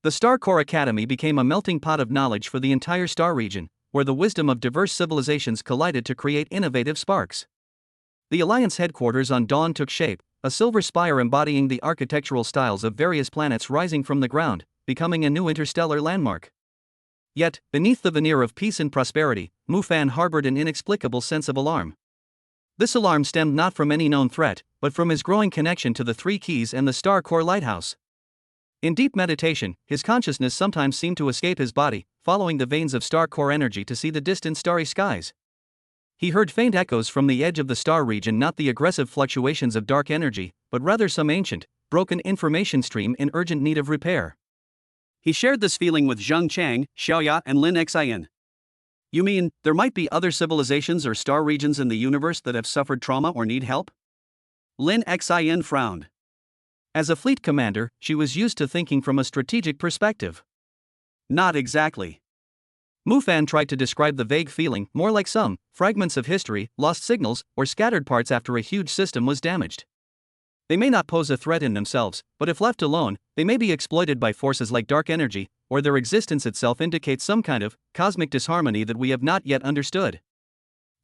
The Star Core Academy became a melting pot of knowledge for the entire star region, where the wisdom of diverse civilizations collided to create innovative sparks. The Alliance headquarters on Dawn took shape, a silver spire embodying the architectural styles of various planets rising from the ground, becoming a new interstellar landmark. Yet, beneath the veneer of peace and prosperity, Mufan harbored an inexplicable sense of alarm. This alarm stemmed not from any known threat, but from his growing connection to the Three Keys and the Star Core Lighthouse. In deep meditation, his consciousness sometimes seemed to escape his body, following the veins of Star Core energy to see the distant starry skies. He heard faint echoes from the edge of the star region, not the aggressive fluctuations of dark energy, but rather some ancient, broken information stream in urgent need of repair. He shared this feeling with Zheng Chang, Xiaoya, and Lin Xian. You mean, there might be other civilizations or star regions in the universe that have suffered trauma or need help? Lin Xian frowned. As a fleet commander, she was used to thinking from a strategic perspective. Not exactly. Mu Fan tried to describe the vague feeling, more like some fragments of history, lost signals, or scattered parts after a huge system was damaged. They may not pose a threat in themselves, but if left alone, they may be exploited by forces like dark energy, or their existence itself indicates some kind of cosmic disharmony that we have not yet understood.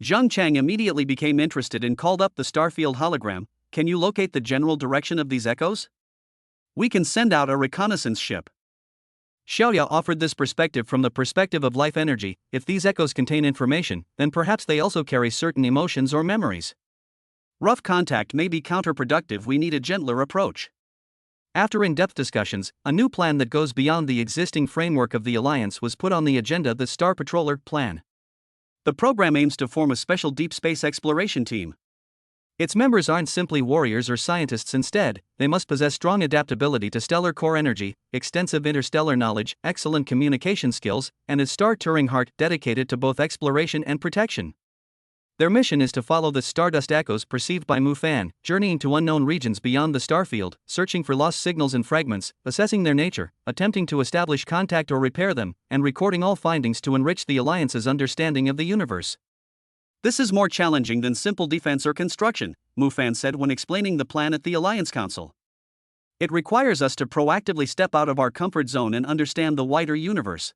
Zheng Chang immediately became interested and called up the Starfield hologram. Can you locate the general direction of these echoes? We can send out a reconnaissance ship. Xiaoya offered this perspective from the perspective of life energy. If these echoes contain information, then perhaps they also carry certain emotions or memories. Rough contact may be counterproductive. We need a gentler approach. After in-depth discussions, a new plan that goes beyond the existing framework of the Alliance was put on the agenda, the Star Patroller Plan. The program aims to form a special deep space exploration team. Its members aren't simply warriors or scientists. Instead, they must possess strong adaptability to stellar core energy, extensive interstellar knowledge, excellent communication skills, and a star-touring heart dedicated to both exploration and protection. Their mission is to follow the stardust echoes perceived by Mu Fan, journeying to unknown regions beyond the starfield, searching for lost signals and fragments, assessing their nature, attempting to establish contact or repair them, and recording all findings to enrich the Alliance's understanding of the universe. This is more challenging than simple defense or construction, Mu Fan said when explaining the plan at the Alliance Council. It requires us to proactively step out of our comfort zone and understand the wider universe.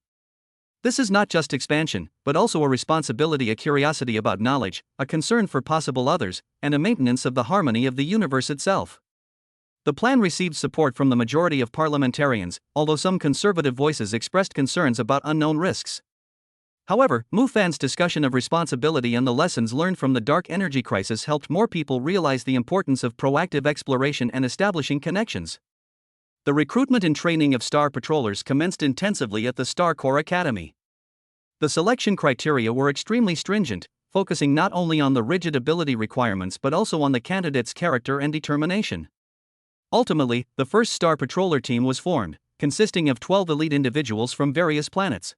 This is not just expansion, but also a responsibility, a curiosity about knowledge, a concern for possible others, and a maintenance of the harmony of the universe itself. The plan received support from the majority of parliamentarians, although some conservative voices expressed concerns about unknown risks. However, Mu Fan's discussion of responsibility and the lessons learned from the dark energy crisis helped more people realize the importance of proactive exploration and establishing connections. The recruitment and training of Star Patrollers commenced intensively at the Star Corps Academy. The selection criteria were extremely stringent, focusing not only on the rigid ability requirements but also on the candidate's character and determination. Ultimately, the first Star Patroller team was formed, consisting of 12 elite individuals from various planets.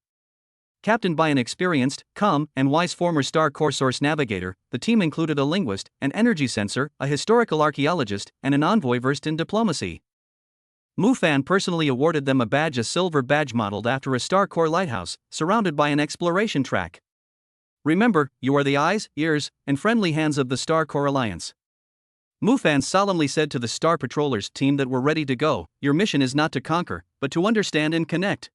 Captained by an experienced, calm, and wise former Star Corps source navigator, the team included a linguist, an energy sensor, a historical archaeologist, and an envoy versed in diplomacy. Mu Fan personally awarded them a badge, a silver badge modeled after a Star Corps lighthouse, surrounded by an exploration track. Remember, you are the eyes, ears, and friendly hands of the Star Corps Alliance. Mu Fan solemnly said to the Star Patrollers team that were ready to go, your mission is not to conquer, but to understand and connect.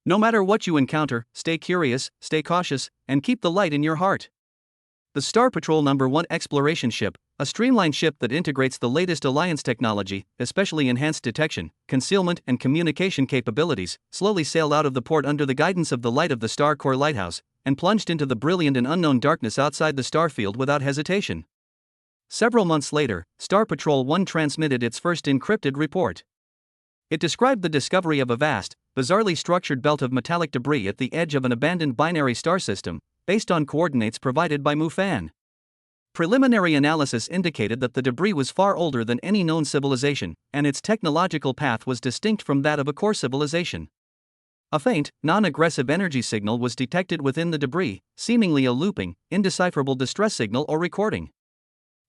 No matter what you encounter, stay curious, stay cautious, and keep the light in your heart. The Star Patrol No. 1 exploration ship, a streamlined ship that integrates the latest Alliance technology, especially enhanced detection, concealment, and communication capabilities, slowly sailed out of the port under the guidance of the light of the Star Corps lighthouse, and plunged into the brilliant and unknown darkness outside the starfield without hesitation. Several months later, Star Patrol 1 transmitted its first encrypted report. It described the discovery of a vast, bizarrely structured belt of metallic debris at the edge of an abandoned binary star system, based on coordinates provided by Mu Fan. Preliminary analysis indicated that the debris was far older than any known civilization, and its technological path was distinct from that of a core civilization. A faint, non-aggressive energy signal was detected within the debris, seemingly a looping, indecipherable distress signal or recording.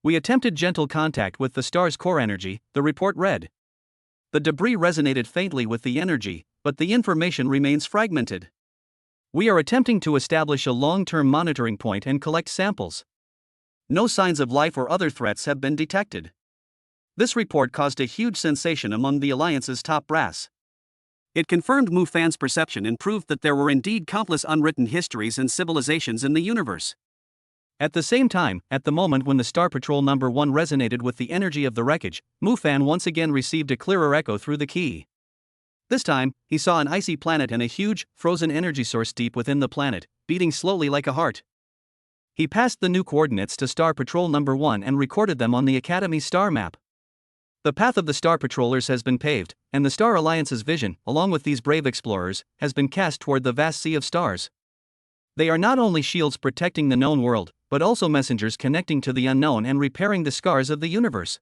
We attempted gentle contact with the star's core energy, the report read. The debris resonated faintly with the energy, but the information remains fragmented. We are attempting to establish a long-term monitoring point and collect samples. No signs of life or other threats have been detected. This report caused a huge sensation among the Alliance's top brass. It confirmed Mu Fan's perception and proved that there were indeed countless unwritten histories and civilizations in the universe. At the same time, at the moment when the Star Patrol No. 1 resonated with the energy of the wreckage, Mu Fan once again received a clearer echo through the key. This time, he saw an icy planet and a huge, frozen energy source deep within the planet, beating slowly like a heart. He passed the new coordinates to Star Patrol No. 1 and recorded them on the Academy star map. The path of the Star Patrollers has been paved, and the Star Alliance's vision, along with these brave explorers, has been cast toward the vast sea of stars. They are not only shields protecting the known world, but also messengers connecting to the unknown and repairing the scars of the universe.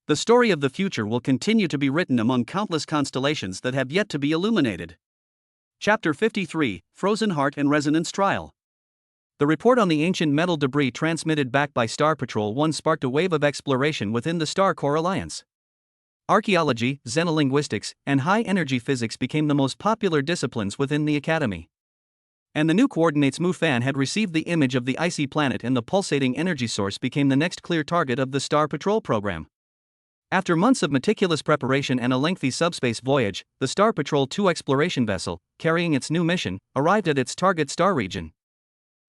The story of the future will continue to be written among countless constellations that have yet to be illuminated. Chapter 53, Frozen Heart and Resonance Trial. The report on the ancient metal debris transmitted back by Star Patrol 1 sparked a wave of exploration within the Star Core Alliance. Archaeology, xenolinguistics, and high-energy physics became the most popular disciplines within the Academy. And the new coordinates Mufan had received the image of the icy planet, and the pulsating energy source became the next clear target of the Star Patrol program. After months of meticulous preparation and a lengthy subspace voyage, the Star Patrol 2 exploration vessel, carrying its new mission, arrived at its target star region.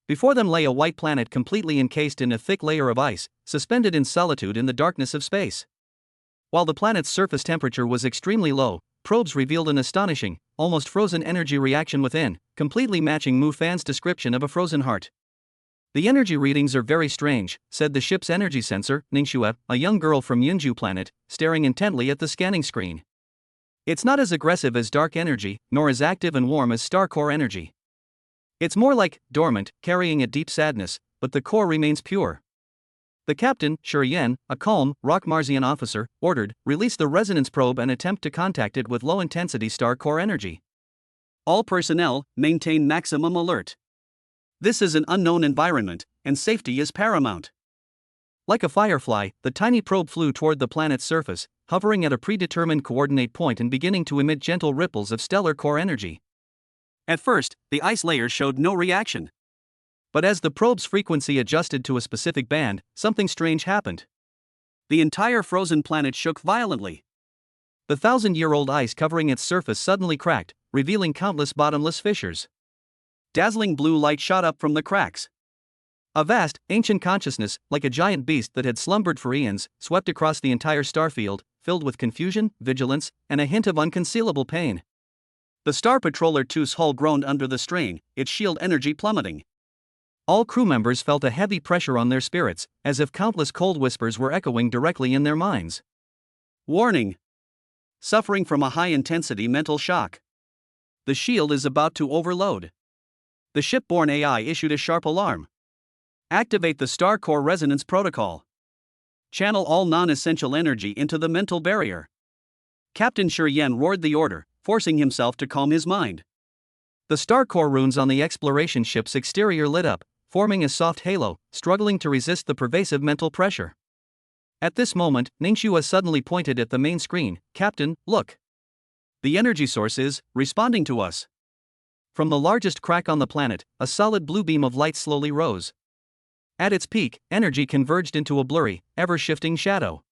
Before them lay a white planet completely encased in a thick layer of ice, suspended in solitude in the darkness of space. While the planet's surface temperature was extremely low, probes revealed an astonishing, almost frozen energy reaction within, completely matching Mufan's description of a frozen heart. "The energy readings are very strange," said the ship's energy sensor, Ningxue, a young girl from Yunju planet, staring intently at the scanning screen. "It's not as aggressive as dark energy, nor as active and warm as star core energy. It's more like dormant, carrying a deep sadness, but the core remains pure." The captain, Shuriyen, a calm, rock Marsian officer, ordered, "Release the resonance probe and attempt to contact it with low-intensity star core energy. All personnel, maintain maximum alert. This is an unknown environment, and safety is paramount." Like a firefly, the tiny probe flew toward the planet's surface, hovering at a predetermined coordinate point and beginning to emit gentle ripples of stellar core energy. At first, the ice layer showed no reaction. But as the probe's frequency adjusted to a specific band, something strange happened. The entire frozen planet shook violently. The 1,000-year-old ice covering its surface suddenly cracked, revealing countless bottomless fissures. Dazzling blue light shot up from the cracks. A vast, ancient consciousness, like a giant beast that had slumbered for eons, swept across the entire starfield, filled with confusion, vigilance, and a hint of unconcealable pain. The Star Patroller 2's hull groaned under the strain, its shield energy plummeting. All crew members felt a heavy pressure on their spirits, as if countless cold whispers were echoing directly in their minds. "Warning! Suffering from a high-intensity mental shock. The shield is about to overload." The shipborne AI issued a sharp alarm. "Activate the Star Core Resonance Protocol. Channel all non-essential energy into the mental barrier." Captain Shuriyen roared the order, forcing himself to calm his mind. The Star Core runes on the exploration ship's exterior lit up, forming a soft halo, struggling to resist the pervasive mental pressure. At this moment, Ningxue suddenly pointed at the main screen. "Captain, look. The energy source is responding to us." From the largest crack on the planet, a solid blue beam of light slowly rose. At its peak, energy converged into a blurry, ever-shifting shadow.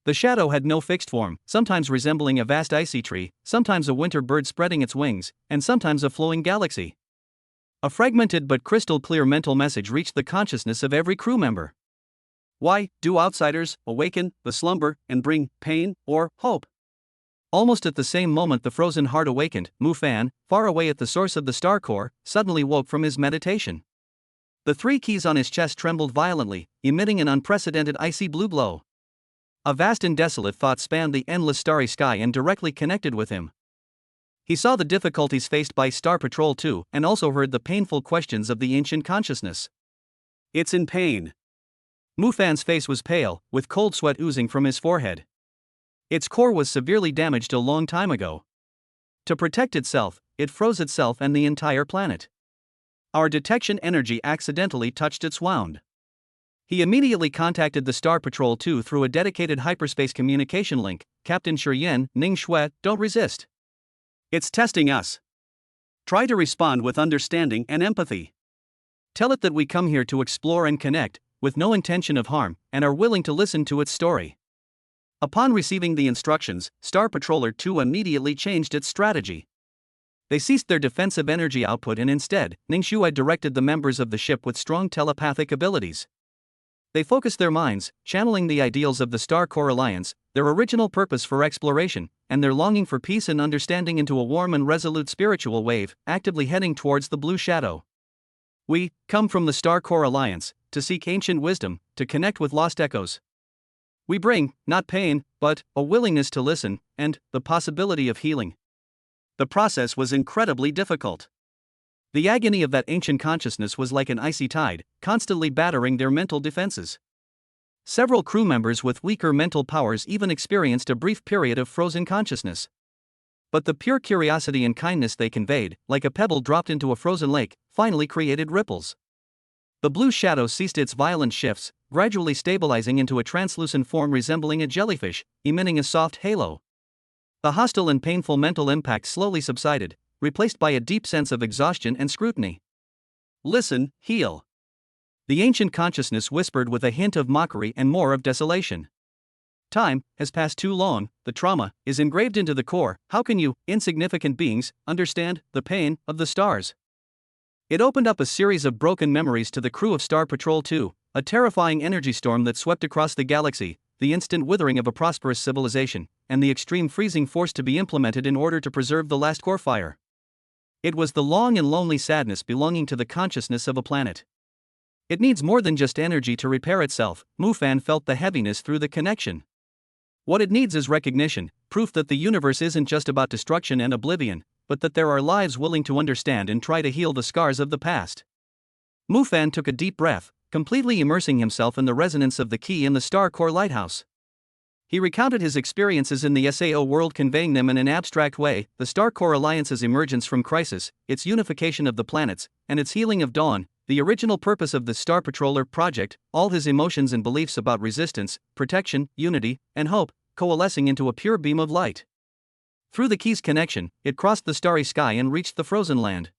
The shadow had no fixed form, sometimes resembling a vast icy tree, sometimes a winter bird spreading its wings, and sometimes a flowing galaxy. A fragmented but crystal-clear mental message reached the consciousness of every crew member. Why do outsiders awaken the slumber and bring pain or hope? Almost at the same moment the frozen heart awakened, Mufan, far away at the source of the star core, suddenly woke from his meditation. The 3 keys on his chest trembled violently, emitting an unprecedented icy blue glow. A vast and desolate thought spanned the endless starry sky and directly connected with him. He saw the difficulties faced by Star Patrol 2 and also heard the painful questions of the ancient consciousness. "It's in pain." Mufan's face was pale, with cold sweat oozing from his forehead. Its core was severely damaged a long time ago. To protect itself, it froze itself and the entire planet. Our detection energy accidentally touched its wound. He immediately contacted the Star Patrol 2 through a dedicated hyperspace communication link. "Captain Shuriyen, Ningxue, don't resist. It's testing us. Try to respond with understanding and empathy. Tell it that we come here to explore and connect, with no intention of harm, and are willing to listen to its story." Upon receiving the instructions, Star Patroller 2 immediately changed its strategy. They ceased their defensive energy output and instead, Ningxue directed the members of the ship with strong telepathic abilities. They focused their minds, channeling the ideals of the Star Core Alliance, their original purpose for exploration, and their longing for peace and understanding into a warm and resolute spiritual wave, actively heading towards the blue shadow. "We come from the Star Core Alliance to seek ancient wisdom, to connect with lost echoes. We bring, not pain, but a willingness to listen, and the possibility of healing." The process was incredibly difficult. The agony of that ancient consciousness was like an icy tide, constantly battering their mental defenses. Several crew members with weaker mental powers even experienced a brief period of frozen consciousness. But the pure curiosity and kindness they conveyed, like a pebble dropped into a frozen lake, finally created ripples. The blue shadow ceased its violent shifts, gradually stabilizing into a translucent form resembling a jellyfish, emitting a soft halo. The hostile and painful mental impact slowly subsided, replaced by a deep sense of exhaustion and scrutiny. "Listen, heal," the ancient consciousness whispered with a hint of mockery and more of desolation. "Time has passed too long, the trauma is engraved into the core. How can you, insignificant beings, understand the pain of the stars?" It opened up a series of broken memories to the crew of Star Patrol 2, a terrifying energy storm that swept across the galaxy, the instant withering of a prosperous civilization, and the extreme freezing forced to be implemented in order to preserve the last core fire. It was the long and lonely sadness belonging to the consciousness of a planet. It needs more than just energy to repair itself. Mufan felt the heaviness through the connection. What it needs is recognition, proof that the universe isn't just about destruction and oblivion, but that there are lives willing to understand and try to heal the scars of the past. Mufan took a deep breath, completely immersing himself in the resonance of the key in the Star Core lighthouse. He recounted his experiences in the SAO world, conveying them in an abstract way: the Star Core Alliance's emergence from crisis, its unification of the planets, and its healing of Dawn, the original purpose of the Star Patroller project, all his emotions and beliefs about resistance, protection, unity, and hope, coalescing into a pure beam of light. Through the key's connection, it crossed the starry sky and reached the frozen land.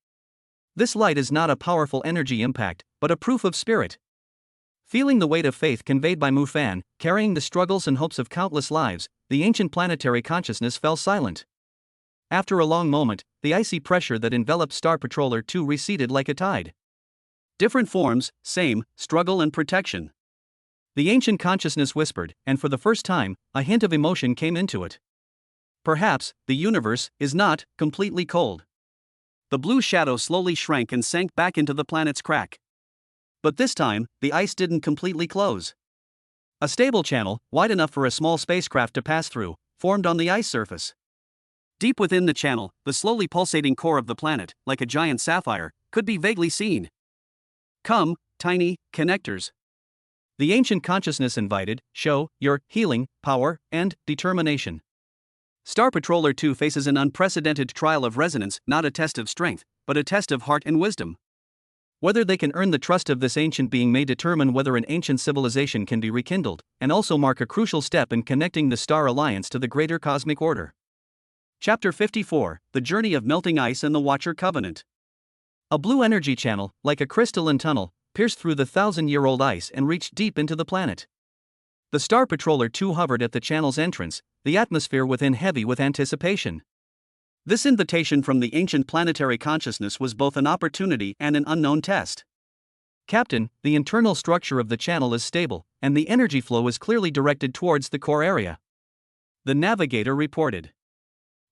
This light is not a powerful energy impact, but a proof of spirit. Feeling the weight of faith conveyed by Mufan, carrying the struggles and hopes of countless lives, the ancient planetary consciousness fell silent. After a long moment, the icy pressure that enveloped Star Patroller 2 receded like a tide. Different forms, same struggle and protection. The ancient consciousness whispered, and for the first time, a hint of emotion came into it. Perhaps the universe is not completely cold. The blue shadow slowly shrank and sank back into the planet's crack. But this time, the ice didn't completely close. A stable channel, wide enough for a small spacecraft to pass through, formed on the ice surface. Deep within the channel, the slowly pulsating core of the planet, like a giant sapphire, could be vaguely seen. "Come, tiny connectors," the ancient consciousness invited, "show your healing power and determination." Star Patroller 2 faces an unprecedented trial of resonance, not a test of strength, but a test of heart and wisdom. Whether they can earn the trust of this ancient being may determine whether an ancient civilization can be rekindled, and also mark a crucial step in connecting the Star Alliance to the greater cosmic order. Chapter 54: The Journey of Melting Ice and the Watcher Covenant. A blue energy channel, like a crystalline tunnel, pierced through the thousand-year-old ice and reached deep into the planet. The Star Patroller 2 hovered at the channel's entrance, the atmosphere within heavy with anticipation. This invitation from the ancient planetary consciousness was both an opportunity and an unknown test. "Captain, the internal structure of the channel is stable, and the energy flow is clearly directed towards the core area," the navigator reported.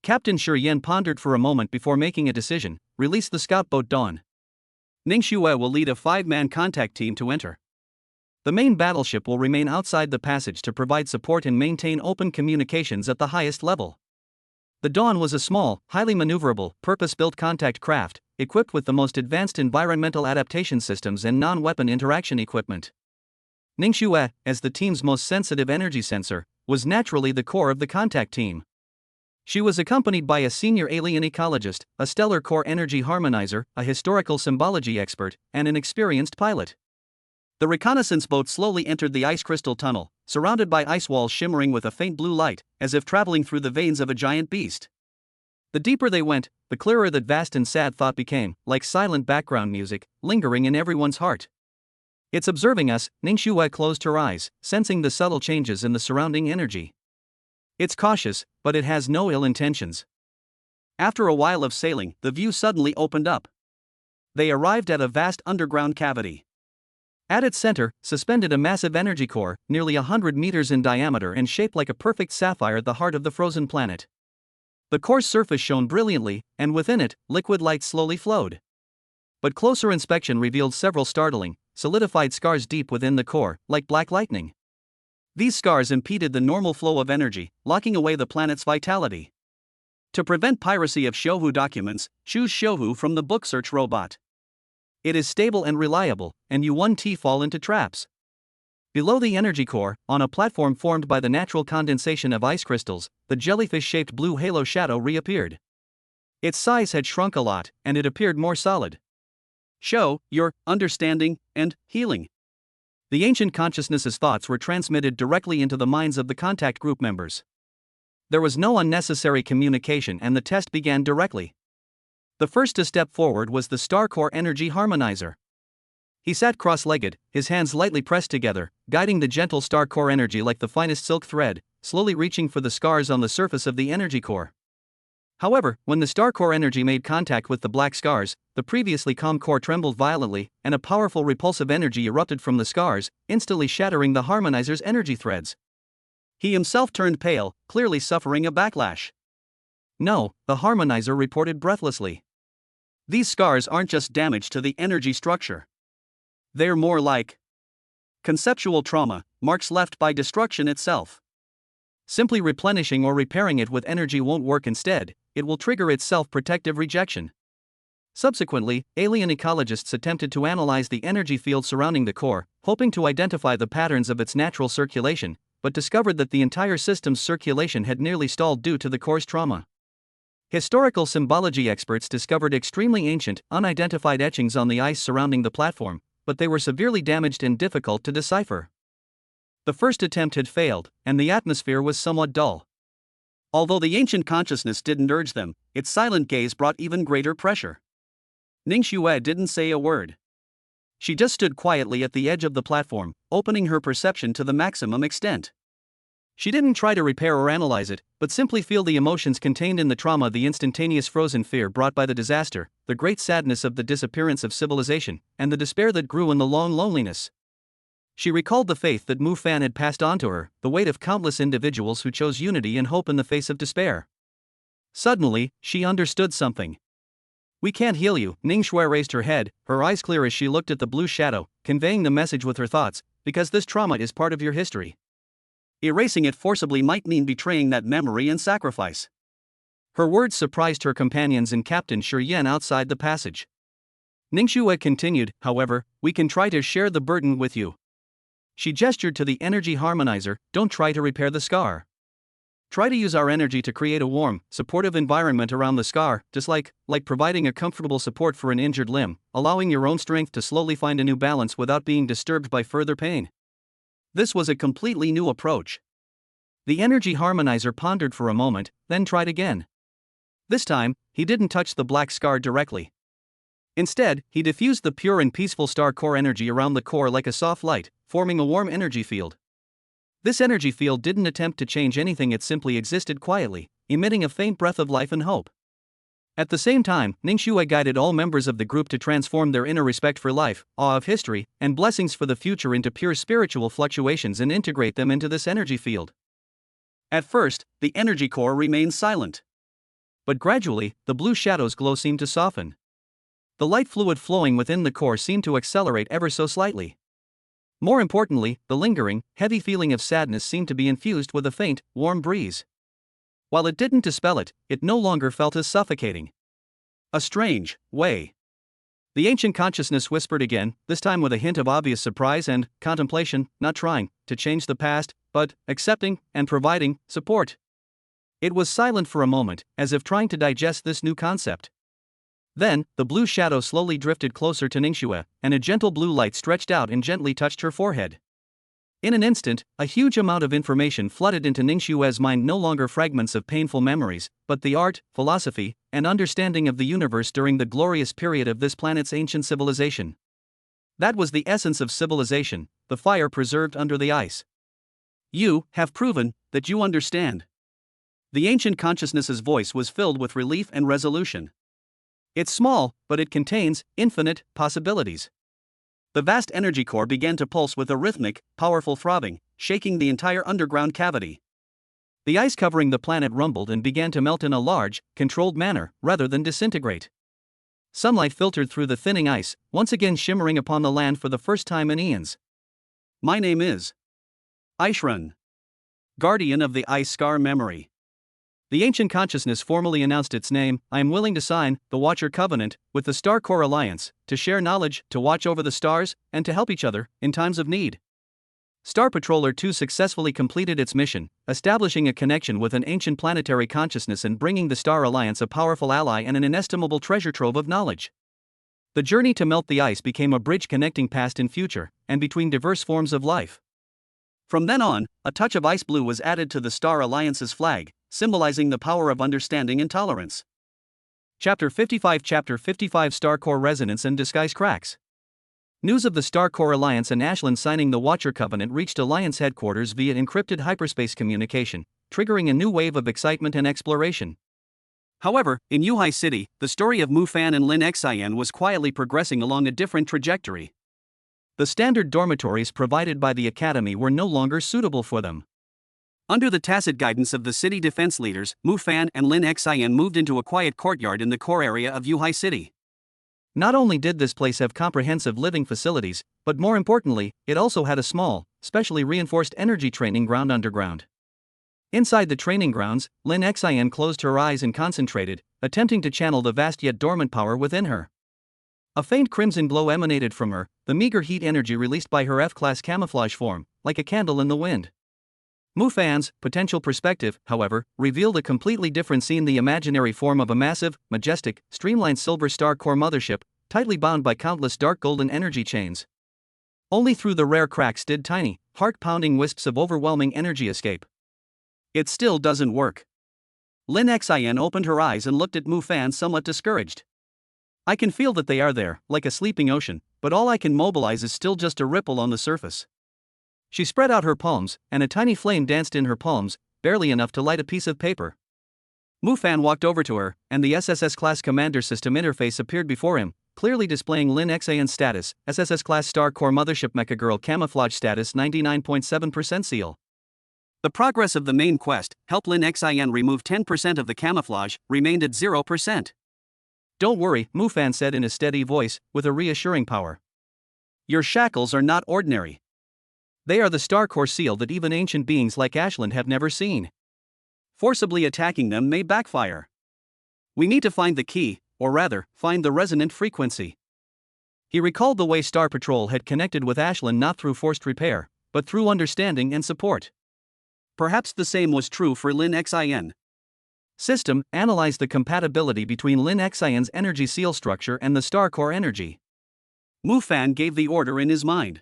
Captain Shiryen pondered for a moment before making a decision: release the scout boat Dawn. Ning Xue will lead a 5-man contact team to enter. The main battleship will remain outside the passage to provide support and maintain open communications at the highest level. The Dawn was a small, highly maneuverable, purpose-built contact craft, equipped with the most advanced environmental adaptation systems and non-weapon interaction equipment. Ning Xue, as the team's most sensitive energy sensor, was naturally the core of the contact team. She was accompanied by a senior alien ecologist, a stellar core energy harmonizer, a historical symbology expert, and an experienced pilot. The reconnaissance boat slowly entered the ice crystal tunnel, surrounded by ice walls shimmering with a faint blue light, as if traveling through the veins of a giant beast. The deeper they went, the clearer that vast and sad thought became, like silent background music, lingering in everyone's heart. "It's observing us," Ning Xue closed her eyes, sensing the subtle changes in the surrounding energy. "It's cautious, but it has no ill intentions." After a while of sailing, the view suddenly opened up. They arrived at a vast underground cavity. At its center, suspended a massive energy core, nearly 100 meters in diameter and shaped like a perfect sapphire at the heart of the frozen planet. The core's surface shone brilliantly, and within it, liquid light slowly flowed. But closer inspection revealed several startling, solidified scars deep within the core, like black lightning. These scars impeded the normal flow of energy, locking away the planet's vitality. To prevent piracy of Shohu documents, choose Shohu from the book search robot. It is stable and reliable, and you won't fall into traps. Below the energy core, on a platform formed by the natural condensation of ice crystals, the jellyfish-shaped blue halo shadow reappeared. Its size had shrunk a lot, and it appeared more solid. Show your understanding and healing. The ancient consciousness's thoughts were transmitted directly into the minds of the contact group members. There was no unnecessary communication, and the test began directly. The first to step forward was the Star Core Energy Harmonizer. He sat cross-legged, his hands lightly pressed together, guiding the gentle Star Core energy like the finest silk thread, slowly reaching for the scars on the surface of the energy core. However, when the Star Core energy made contact with the black scars, the previously calm core trembled violently, and a powerful repulsive energy erupted from the scars, instantly shattering the harmonizer's energy threads. He himself turned pale, clearly suffering a backlash. No, the harmonizer reported breathlessly. These scars aren't just damage to the energy structure. They're more like conceptual trauma, marks left by destruction itself. Simply replenishing or repairing it with energy won't work. Instead, it will trigger its self-protective rejection. Subsequently, alien ecologists attempted to analyze the energy field surrounding the core, hoping to identify the patterns of its natural circulation, but discovered that the entire system's circulation had nearly stalled due to the core's trauma. Historical symbology experts discovered extremely ancient, unidentified etchings on the ice surrounding the platform, but they were severely damaged and difficult to decipher. The first attempt had failed, and the atmosphere was somewhat dull. Although the ancient consciousness didn't urge them, its silent gaze brought even greater pressure. Ningxue didn't say a word. She just stood quietly at the edge of the platform, opening her perception to the maximum extent. She didn't try to repair or analyze it, but simply feel the emotions contained in the trauma, the instantaneous frozen fear brought by the disaster, the great sadness of the disappearance of civilization, and the despair that grew in the long loneliness. She recalled the faith that Mu Fan had passed on to her, the weight of countless individuals who chose unity and hope in the face of despair. Suddenly, she understood something. "We can't heal you." Ningxue raised her head, her eyes clear as she looked at the blue shadow, conveying the message with her thoughts, because this trauma is part of your history. Erasing it forcibly might mean betraying that memory and sacrifice. Her words surprised her companions and Captain Shuryen outside the passage. Ningxue continued, "However, we can try to share the burden with you." She gestured to the energy harmonizer. "Don't try to repair the scar. Try to use our energy to create a warm, supportive environment around the scar, just like providing a comfortable support for an injured limb, allowing your own strength to slowly find a new balance without being disturbed by further pain." This was a completely new approach. The energy harmonizer pondered for a moment, then tried again. This time, he didn't touch the black scar directly. Instead, he diffused the pure and peaceful Star Core energy around the core like a soft light, forming a warm energy field. This energy field didn't attempt to change anything, it simply existed quietly, emitting a faint breath of life and hope. At the same time, Ningxue guided all members of the group to transform their inner respect for life, awe of history, and blessings for the future into pure spiritual fluctuations and integrate them into this energy field. At first, the energy core remained silent. But gradually, the blue shadow's glow seemed to soften. The light fluid flowing within the core seemed to accelerate ever so slightly. More importantly, the lingering, heavy feeling of sadness seemed to be infused with a faint, warm breeze. While it didn't dispel it, it no longer felt as suffocating. "A strange way." The ancient consciousness whispered again, this time with a hint of obvious surprise and contemplation, "Not trying to change the past, but accepting and providing support." It was silent for a moment, as if trying to digest this new concept. Then, the blue shadow slowly drifted closer to Ningxue, and a gentle blue light stretched out and gently touched her forehead. In an instant, a huge amount of information flooded into Ningxue's mind, no longer fragments of painful memories, but the art, philosophy, and understanding of the universe during the glorious period of this planet's ancient civilization. That was the essence of civilization, the fire preserved under the ice. "You have proven that you understand." The ancient consciousness's voice was filled with relief and resolution. "It's small, but it contains infinite possibilities." The vast energy core began to pulse with a rhythmic, powerful throbbing, shaking the entire underground cavity. The ice covering the planet rumbled and began to melt in a large, controlled manner, rather than disintegrate. Sunlight filtered through the thinning ice, once again shimmering upon the land for the first time in eons. "My name is Aishrun, Guardian of the Ice Scar Memory. The ancient consciousness formally announced its name. I am willing to sign the Watcher Covenant with the Star Core Alliance to share knowledge, to watch over the stars, and to help each other in times of need. Star Patroller 2 successfully completed its mission, establishing a connection with an ancient planetary consciousness and bringing the Star Alliance a powerful ally and an inestimable treasure trove of knowledge. The journey to melt the ice became a bridge connecting past and future, and between diverse forms of life. From then on, a touch of ice blue was added to the Star Alliance's flag, symbolizing the power of understanding and tolerance. Chapter 55 Star Core Resonance and Disguise Cracks. News of the Star Core Alliance and Ashland signing the Watcher Covenant reached Alliance headquarters via encrypted hyperspace communication, triggering a new wave of excitement and exploration. However, in Yuhai City, the story of Mu Fan and Lin Xian was quietly progressing along a different trajectory. The standard dormitories provided by the academy were no longer suitable for them. Under the tacit guidance of the city defense leaders, Mu Fan and Lin Xian moved into a quiet courtyard in the core area of Yuhai City. Not only did this place have comprehensive living facilities, but more importantly, it also had a small, specially reinforced energy training ground underground. Inside the training grounds, Lin Xian closed her eyes and concentrated, attempting to channel the vast yet dormant power within her. A faint crimson glow emanated from her, the meager heat energy released by her F-class camouflage form, like a candle in the wind. Mu Fan's potential perspective, however, revealed a completely different scene: the imaginary form of a massive, majestic, streamlined silver star core mothership, tightly bound by countless dark golden energy chains. Only through the rare cracks did tiny, heart-pounding wisps of overwhelming energy escape. It still doesn't work. Lin Xian opened her eyes and looked at Mu Fan somewhat discouraged. I can feel that they are there, like a sleeping ocean, but all I can mobilize is still just a ripple on the surface. She spread out her palms, and a tiny flame danced in her palms, barely enough to light a piece of paper. Mu Fan walked over to her, and the SSS-class Commander System interface appeared before him, clearly displaying Lin Xian's status: SSS-class Star Core Mothership Mecha Girl Camouflage Status 99.7% Seal. The progress of the main quest, help Lin Xian remove 10% of the camouflage, remained at 0%. Don't worry, Mu Fan said in a steady voice, with a reassuring power. Your shackles are not ordinary. They are the Star Core seal that even ancient beings like Ashland have never seen. Forcibly attacking them may backfire. We need to find the key, or rather, find the resonant frequency. He recalled the way Star Patrol had connected with Ashland not through forced repair, but through understanding and support. Perhaps the same was true for Lin Xian. System analyzed the compatibility between Lin Xian's energy seal structure and the Star Core energy. Mu Fan gave the order in his mind.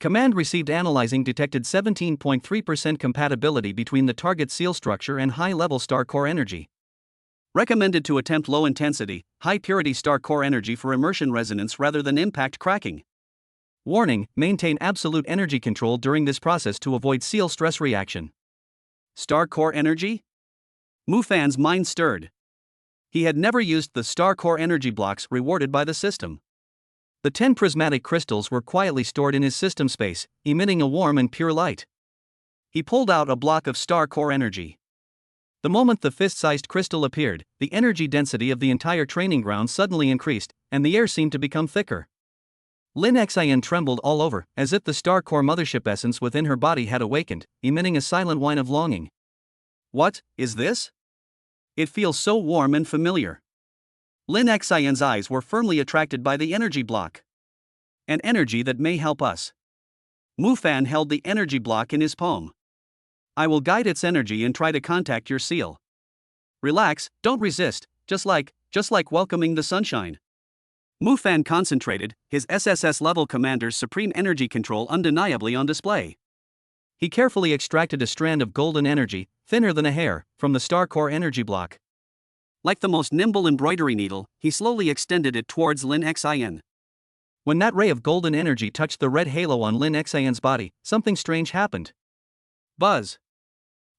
Command received. Analyzing detected 17.3% compatibility between the target seal structure and high-level Star Core energy. Recommended to attempt low-intensity, high-purity Star Core energy for immersion resonance rather than impact cracking. Warning: maintain absolute energy control during this process to avoid seal stress reaction. Star Core energy? Mu Fan's mind stirred. He had never used the Star Core energy blocks rewarded by the system. The 10 prismatic crystals were quietly stored in his system space, emitting a warm and pure light. He pulled out a block of Star Core energy. The moment the fist-sized crystal appeared, the energy density of the entire training ground suddenly increased, and the air seemed to become thicker. Lin Xian trembled all over, as if the Star Core mothership essence within her body had awakened, emitting a silent whine of longing. What is this? It feels so warm and familiar. Lin Xian's eyes were firmly attracted by the energy block. An energy that may help us. Mu Fan held the energy block in his palm. I will guide its energy and try to contact your seal. Relax, don't resist, just like welcoming the sunshine. Mu Fan concentrated, his SSS-level commander's supreme energy control undeniably on display. He carefully extracted a strand of golden energy, thinner than a hair, from the Star Core energy block. Like the most nimble embroidery needle, he slowly extended it towards Lin Xian. When that ray of golden energy touched the red halo on Lin Xian's body, something strange happened. Buzz!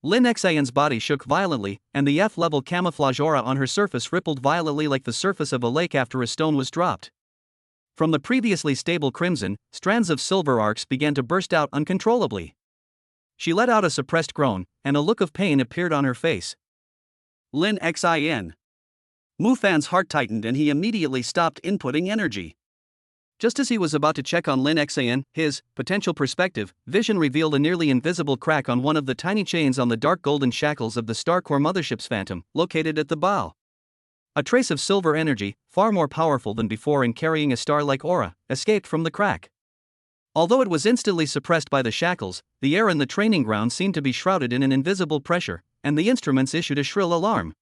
Lin Xian's body shook violently, and the F-level camouflage aura on her surface rippled violently like the surface of a lake after a stone was dropped. From the previously stable crimson, strands of silver arcs began to burst out uncontrollably. She let out a suppressed groan, and a look of pain appeared on her face. Lin Xian. Mu Fan's heart tightened and he immediately stopped inputting energy. Just as he was about to check on Lin Xian, his potential perspective vision revealed a nearly invisible crack on one of the tiny chains on the dark golden shackles of the Starcore mothership's Phantom, located at the bow. A trace of silver energy, far more powerful than before and carrying a star-like aura, escaped from the crack. Although it was instantly suppressed by the shackles, the air in the training ground seemed to be shrouded in an invisible pressure, and the instruments issued a shrill alarm.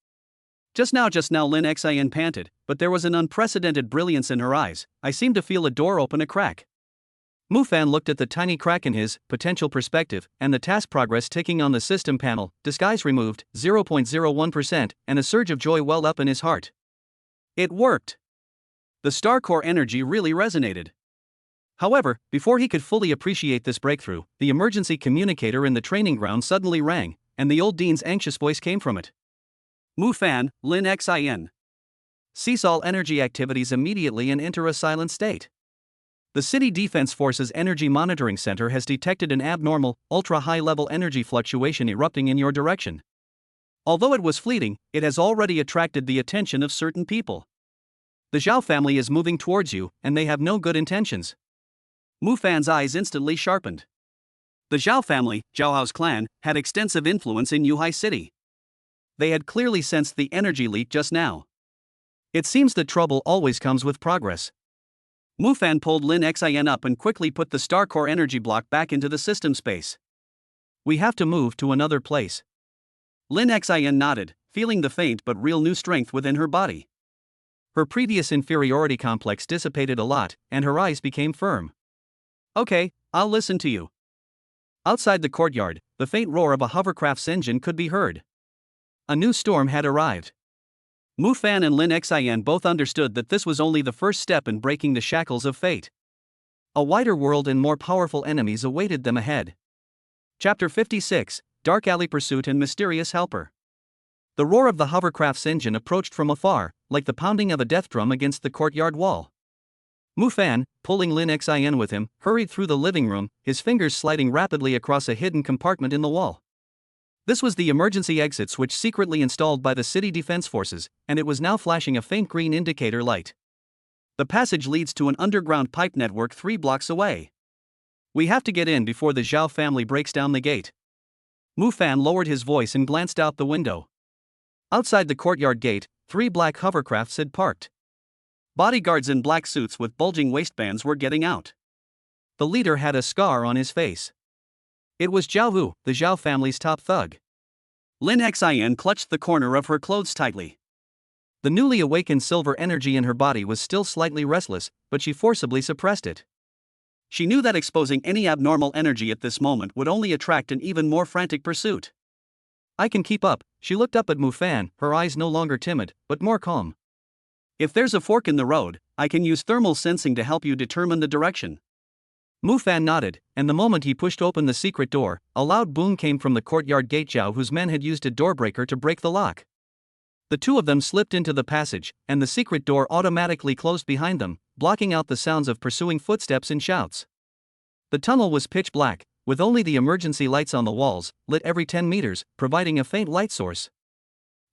Just now, Lin Xian panted, but there was an unprecedented brilliance in her eyes. I seemed to feel a door open a crack. Mufan looked at the tiny crack in his potential perspective, and the task progress ticking on the system panel, disguise removed, 0.01%, and a surge of joy welled up in his heart. It worked! The Starcore energy really resonated. However, before he could fully appreciate this breakthrough, the emergency communicator in the training ground suddenly rang, and the old dean's anxious voice came from it. Mufan, Lin Xian. Cease all energy activities immediately and enter a silent state. The City Defense Force's Energy Monitoring Center has detected an abnormal, ultra-high-level energy fluctuation erupting in your direction. Although it was fleeting, it has already attracted the attention of certain people. The Zhao family is moving towards you, and they have no good intentions. Mufan's eyes instantly sharpened. The Zhao family, Zhaohao's clan, had extensive influence in Yuhai City. They had clearly sensed the energy leak just now. It seems that trouble always comes with progress. Mufan pulled Lin Xian up and quickly put the Starcore energy block back into the system space. We have to move to another place. Lin Xian nodded, feeling the faint but real new strength within her body. Her previous inferiority complex dissipated a lot, and her eyes became firm. Okay, I'll listen to you. Outside the courtyard, the faint roar of a hovercraft's engine could be heard. A new storm had arrived. Mufan and Lin Xian both understood that this was only the first step in breaking the shackles of fate. A wider world and more powerful enemies awaited them ahead. Chapter 56, Dark Alley Pursuit and Mysterious Helper. The roar of the hovercraft's engine approached from afar, like the pounding of a death drum against the courtyard wall. Mufan, pulling Lin Xian with him, hurried through the living room, his fingers sliding rapidly across a hidden compartment in the wall. This was the emergency exit switch secretly installed by the City Defense Forces, and it was now flashing a faint green indicator light. The passage leads to an underground pipe network 3 blocks away. We have to get in before the Zhao family breaks down the gate. Mufan lowered his voice and glanced out the window. Outside the courtyard gate, 3 black hovercrafts had parked. Bodyguards in black suits with bulging waistbands were getting out. The leader had a scar on his face. It was Zhao Hu, the Zhao family's top thug. Lin Xian clutched the corner of her clothes tightly. The newly awakened silver energy in her body was still slightly restless, but she forcibly suppressed it. She knew that exposing any abnormal energy at this moment would only attract an even more frantic pursuit. I can keep up. She looked up at Mufan, her eyes no longer timid, but more calm. If there's a fork in the road, I can use thermal sensing to help you determine the direction. Mufan nodded, and the moment he pushed open the secret door, a loud boom came from the courtyard gate. Zhao whose men had used a doorbreaker to break the lock. The two of them slipped into the passage, and the secret door automatically closed behind them, blocking out the sounds of pursuing footsteps and shouts. The tunnel was pitch black, with only the emergency lights on the walls, lit every 10 meters, providing a faint light source.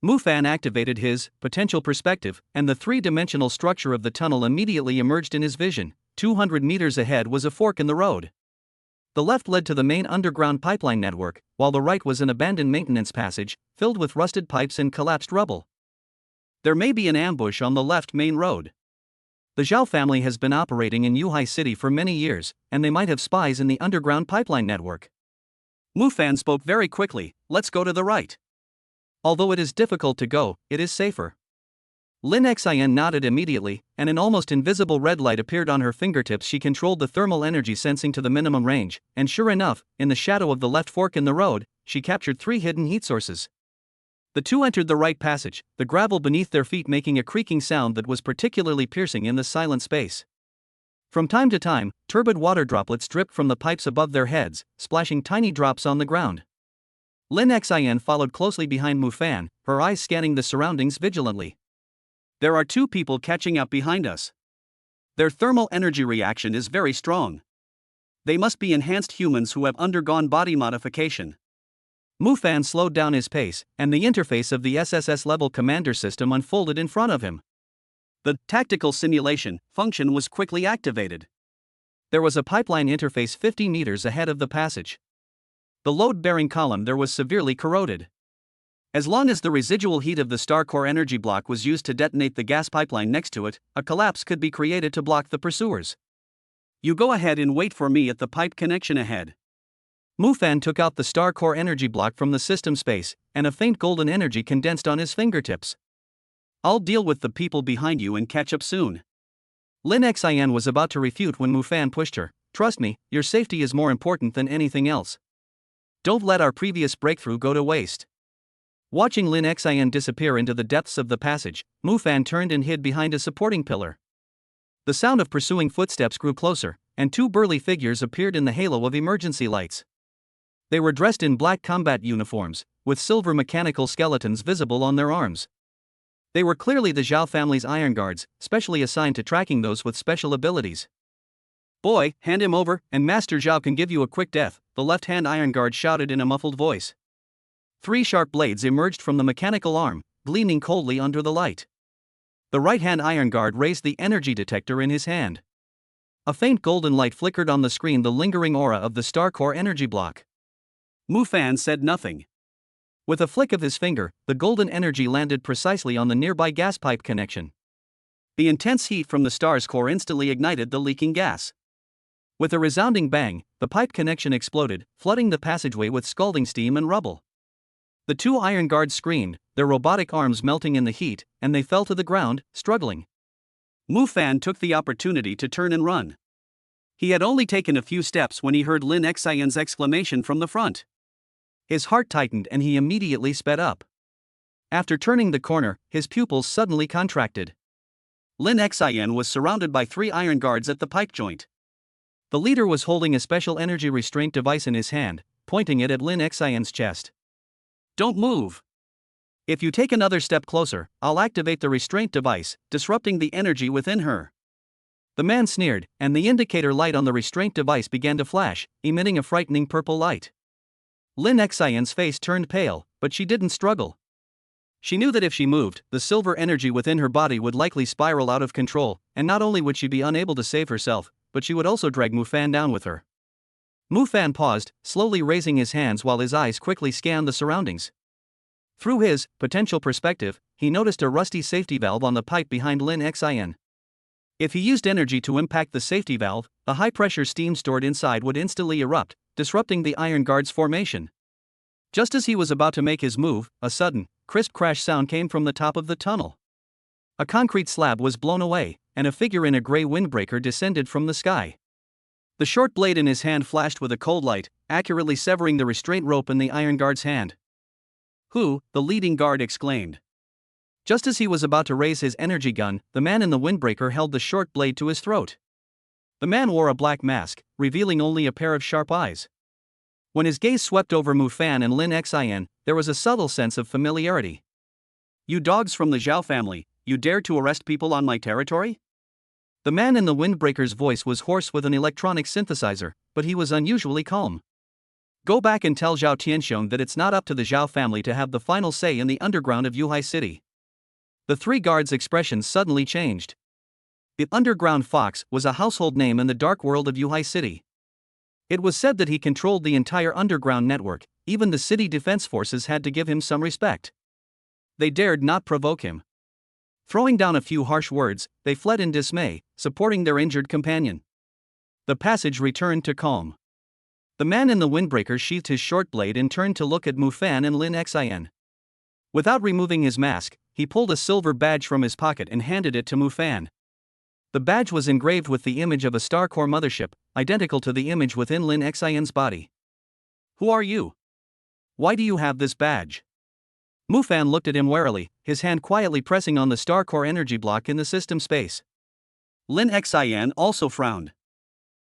Mufan activated his potential perspective, and the 3-dimensional structure of the tunnel immediately emerged in his vision. 200 meters ahead was a fork in the road. The left led to the main underground pipeline network, while the right was an abandoned maintenance passage, filled with rusted pipes and collapsed rubble. There may be an ambush on the left main road. The Zhao family has been operating in Yuhai City for many years, and they might have spies in the underground pipeline network. Mufan spoke very quickly, let's go to the right. Although it is difficult to go, it is safer. Lin Xian nodded immediately, and an almost invisible red light appeared on her fingertips. She controlled the thermal energy sensing to the minimum range, and sure enough, in the shadow of the left fork in the road, she captured 3 hidden heat sources. The two entered the right passage, the gravel beneath their feet making a creaking sound that was particularly piercing in the silent space. From time to time, turbid water droplets dripped from the pipes above their heads, splashing tiny drops on the ground. Lin Xian followed closely behind Mufan, her eyes scanning the surroundings vigilantly. There are 2 people catching up behind us. Their thermal energy reaction is very strong. They must be enhanced humans who have undergone body modification. Mufan slowed down his pace, and the interface of the SSS-level Commander System unfolded in front of him. The tactical simulation function was quickly activated. There was a pipeline interface 50 meters ahead of the passage. The load-bearing column there was severely corroded. As long as the residual heat of the star core energy block was used to detonate the gas pipeline next to it, a collapse could be created to block the pursuers. You go ahead and wait for me at the pipe connection ahead. Mufan took out the star core energy block from the system space, and a faint golden energy condensed on his fingertips. I'll deal with the people behind you and catch up soon. Lin Xian was about to refute when Mufan pushed her. Trust me, your safety is more important than anything else. Don't let our previous breakthrough go to waste. Watching Lin Xian disappear into the depths of the passage, Mufan turned and hid behind a supporting pillar. The sound of pursuing footsteps grew closer, and two burly figures appeared in the halo of emergency lights. They were dressed in black combat uniforms, with silver mechanical skeletons visible on their arms. They were clearly the Zhao family's iron guards, specially assigned to tracking those with special abilities. Boy, hand him over, and Master Zhao can give you a quick death, the left-hand iron guard shouted in a muffled voice. 3 sharp blades emerged from the mechanical arm, gleaming coldly under the light. The right-hand iron guard raised the energy detector in his hand. A faint golden light flickered on the screen, the lingering aura of the star core energy block. Mufan said nothing. With a flick of his finger, the golden energy landed precisely on the nearby gas pipe connection. The intense heat from the star's core instantly ignited the leaking gas. With a resounding bang, the pipe connection exploded, flooding the passageway with scalding steam and rubble. The 2 iron guards screamed, their robotic arms melting in the heat, and they fell to the ground, struggling. Mufan took the opportunity to turn and run. He had only taken a few steps when he heard Lin Xian's exclamation from the front. His heart tightened and he immediately sped up. After turning the corner, his pupils suddenly contracted. Lin Xian was surrounded by 3 iron guards at the pipe joint. The leader was holding a special energy restraint device in his hand, pointing it at Lin Xian's chest. Don't move. If you take another step closer, I'll activate the restraint device, disrupting the energy within her. The man sneered, and the indicator light on the restraint device began to flash, emitting a frightening purple light. Lin Xian's face turned pale, but she didn't struggle. She knew that if she moved, the silver energy within her body would likely spiral out of control, and not only would she be unable to save herself, but she would also drag Mufan down with her. Mufan paused, slowly raising his hands while his eyes quickly scanned the surroundings. Through his potential perspective, he noticed a rusty safety valve on the pipe behind Lin Xian. If he used energy to impact the safety valve, the high-pressure steam stored inside would instantly erupt, disrupting the iron guard's formation. Just as he was about to make his move, a sudden, crisp crash sound came from the top of the tunnel. A concrete slab was blown away, and a figure in a gray windbreaker descended from the sky. The short blade in his hand flashed with a cold light, accurately severing the restraint rope in the iron guard's hand. Who? The leading guard exclaimed. Just as he was about to raise his energy gun, the man in the windbreaker held the short blade to his throat. The man wore a black mask, revealing only a pair of sharp eyes. When his gaze swept over Mufan and Lin Xian, there was a subtle sense of familiarity. You dogs from the Zhao family, you dare to arrest people on my territory? The man in the windbreaker's voice was hoarse with an electronic synthesizer, but he was unusually calm. Go back and tell Zhao Tianxiong that it's not up to the Zhao family to have the final say in the underground of Yuhai City. The 3 guards' expressions suddenly changed. The Underground Fox was a household name in the dark world of Yuhai City. It was said that he controlled the entire underground network, even the city defense forces had to give him some respect. They dared not provoke him. Throwing down a few harsh words, they fled in dismay, supporting their injured companion. The passage returned to calm. The man in the windbreaker sheathed his short blade and turned to look at Mufan and Lin Xian. Without removing his mask, he pulled a silver badge from his pocket and handed it to Mufan. The badge was engraved with the image of a star core mothership, identical to the image within Lin Xian's body. Who are you? Why do you have this badge? Mufan looked at him warily, his hand quietly pressing on the star core energy block in the system space. Lin Xian also frowned.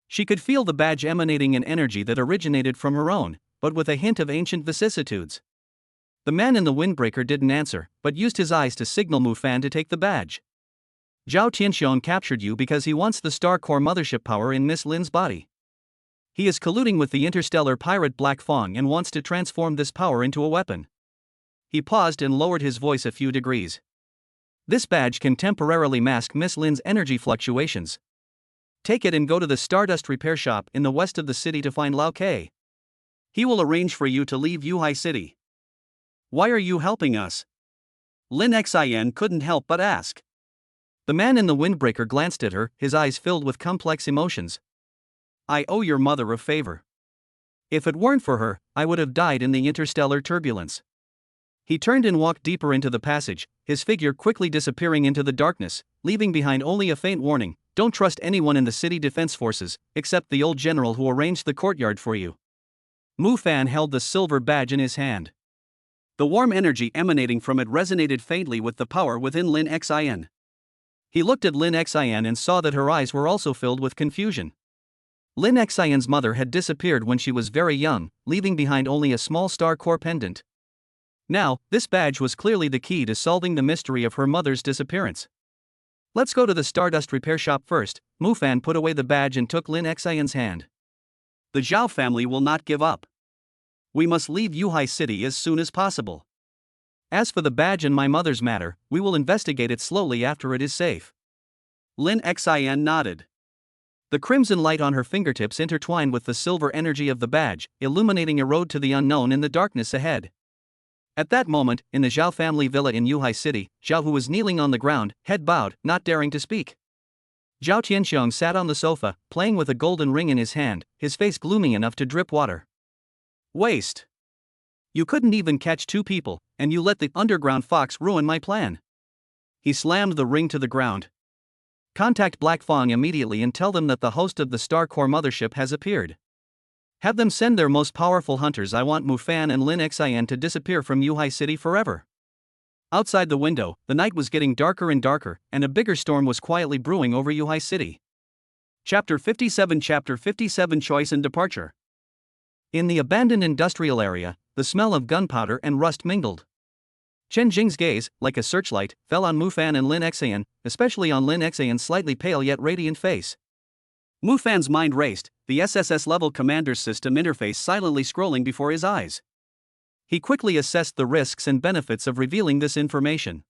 She could feel the badge emanating an energy that originated from her own, but with a hint of ancient vicissitudes. The man in the windbreaker didn't answer, but used his eyes to signal Mufan to take the badge. Zhao Tianxiong captured you because he wants the star core mothership power in Miss Lin's body. He is colluding with the interstellar pirate Black Fong and wants to transform this power into a weapon. He paused and lowered his voice a few degrees. This badge can temporarily mask Miss Lin's energy fluctuations. Take it and go to the Stardust repair shop in the west of the city to find Lao Ke. He will arrange for you to leave Yuhai City. Why are you helping us? Lin Xin couldn't help but ask. The man in the windbreaker glanced at her, his eyes filled with complex emotions. I owe your mother a favor. If it weren't for her, I would have died in the interstellar turbulence. He turned and walked deeper into the passage, his figure quickly disappearing into the darkness, leaving behind only a faint warning: don't trust anyone in the city defense forces, except the old general who arranged the courtyard for you. Mu Fan held the silver badge in his hand. The warm energy emanating from it resonated faintly with the power within Lin Xin. He looked at Lin Xin and saw that her eyes were also filled with confusion. Lin Xin's mother had disappeared when she was very young, leaving behind only a small star core pendant. Now, this badge was clearly the key to solving the mystery of her mother's disappearance. Let's go to the Stardust repair shop first. Mu Fan put away the badge and took Lin Xin's hand. The Zhao family will not give up. We must leave Yuhai City as soon as possible. As for the badge and my mother's matter, we will investigate it slowly after it is safe. Lin Xin nodded. The crimson light on her fingertips intertwined with the silver energy of the badge, illuminating a road to the unknown in the darkness ahead. At that moment, in the Zhao family villa in Yuhai City, Zhao Hu was kneeling on the ground, head bowed, not daring to speak. Zhao Tianxiong sat on the sofa, playing with a golden ring in his hand, his face gloomy enough to drip water. Waste. You couldn't even catch two people, and you let the underground fox ruin my plan. He slammed the ring to the ground. Contact Black Fang immediately and tell them that the host of the Star Core mothership has appeared. Have them send their most powerful hunters. I want Mu Fan and Lin Xin to disappear from Yuhai City forever. Outside the window, the night was getting darker and darker, and a bigger storm was quietly brewing over Yuhai City. Chapter 57 Choice and Departure. In the abandoned industrial area, the smell of gunpowder and rust mingled. Chen Jing's gaze, like a searchlight, fell on Mu Fan and Lin Xin, especially on Lin Xin's slightly pale yet radiant face. Mu Fan's mind raced, the SSS-level Commander System interface silently scrolling before his eyes. He quickly assessed the risks and benefits of revealing this information.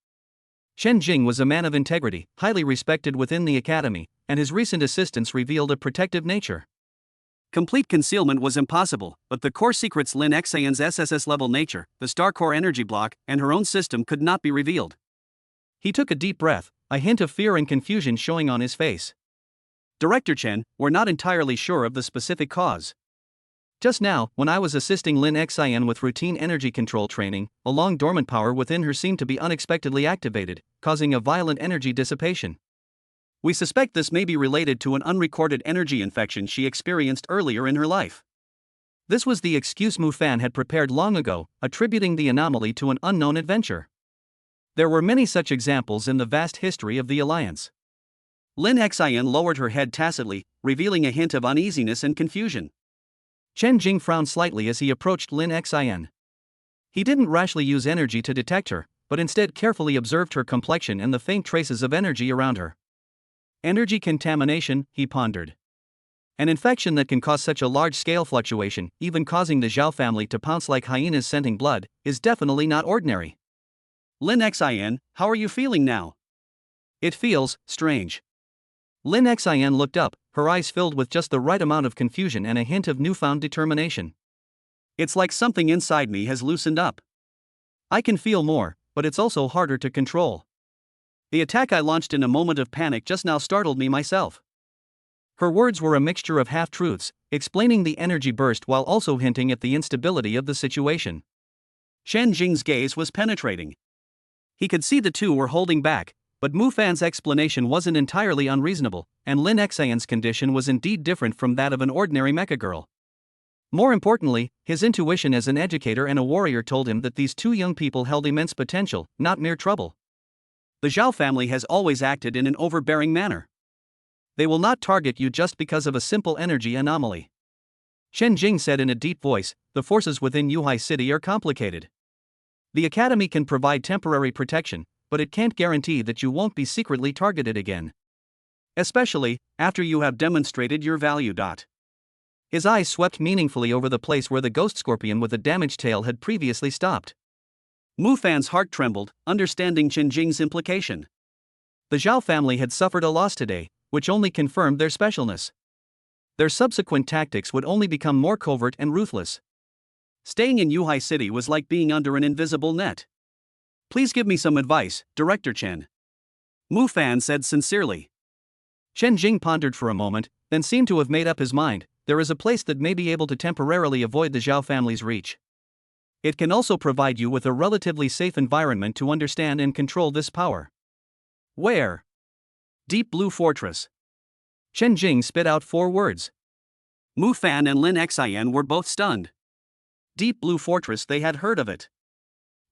Chen Jing was a man of integrity, highly respected within the academy, and his recent assistance revealed a protective nature. Complete concealment was impossible, but the core secrets Lin Xin's SSS-level nature, the Star Core energy block, and her own system could not be revealed. He took a deep breath, a hint of fear and confusion showing on his face. Director Chen, we're not entirely sure of the specific cause. Just now, when I was assisting Lin Xin with routine energy control training, a long dormant power within her seemed to be unexpectedly activated, causing a violent energy dissipation. We suspect this may be related to an unrecorded energy infection she experienced earlier in her life. This was the excuse Mu Fan had prepared long ago, attributing the anomaly to an unknown adventure. There were many such examples in the vast history of the Alliance. Lin Xin lowered her head tacitly, revealing a hint of uneasiness and confusion. Chen Jing frowned slightly as he approached Lin Xin. He didn't rashly use energy to detect her, but instead carefully observed her complexion and the faint traces of energy around her. Energy contamination, he pondered. An infection that can cause such a large-scale fluctuation, even causing the Zhao family to pounce like hyenas scenting blood, is definitely not ordinary. Lin Xin, how are you feeling now? It feels strange. Lin Xin looked up, her eyes filled with just the right amount of confusion and a hint of newfound determination. It's like something inside me has loosened up. I can feel more, but it's also harder to control. The attack I launched in a moment of panic just now startled me myself. Her words were a mixture of half-truths, explaining the energy burst while also hinting at the instability of the situation. Chen Jing's gaze was penetrating. He could see the two were holding back, but Mu Fan's explanation wasn't entirely unreasonable, and Lin Xin's condition was indeed different from that of an ordinary mecha girl. More importantly, his intuition as an educator and a warrior told him that these two young people held immense potential, not mere trouble. The Zhao family has always acted in an overbearing manner. They will not target you just because of a simple energy anomaly. Chen Jing said in a deep voice, the forces within Yuhai City are complicated. The academy can provide temporary protection, but it can't guarantee that you won't be secretly targeted again. Especially, after you have demonstrated your value. His eyes swept meaningfully over the place where the ghost scorpion with a damaged tail had previously stopped. Mu Fan's heart trembled, understanding Chen Jing's implication. The Zhao family had suffered a loss today, which only confirmed their specialness. Their subsequent tactics would only become more covert and ruthless. Staying in Yuhai City was like being under an invisible net. Please give me some advice, Director Chen. Mu Fan said sincerely. Chen Jing pondered for a moment, then seemed to have made up his mind. There is a place that may be able to temporarily avoid the Zhao family's reach. It can also provide you with a relatively safe environment to understand and control this power. Where? Deep Blue Fortress. Chen Jing spit out 4 words. Mu Fan and Lin Xian were both stunned. Deep Blue Fortress, they had heard of it.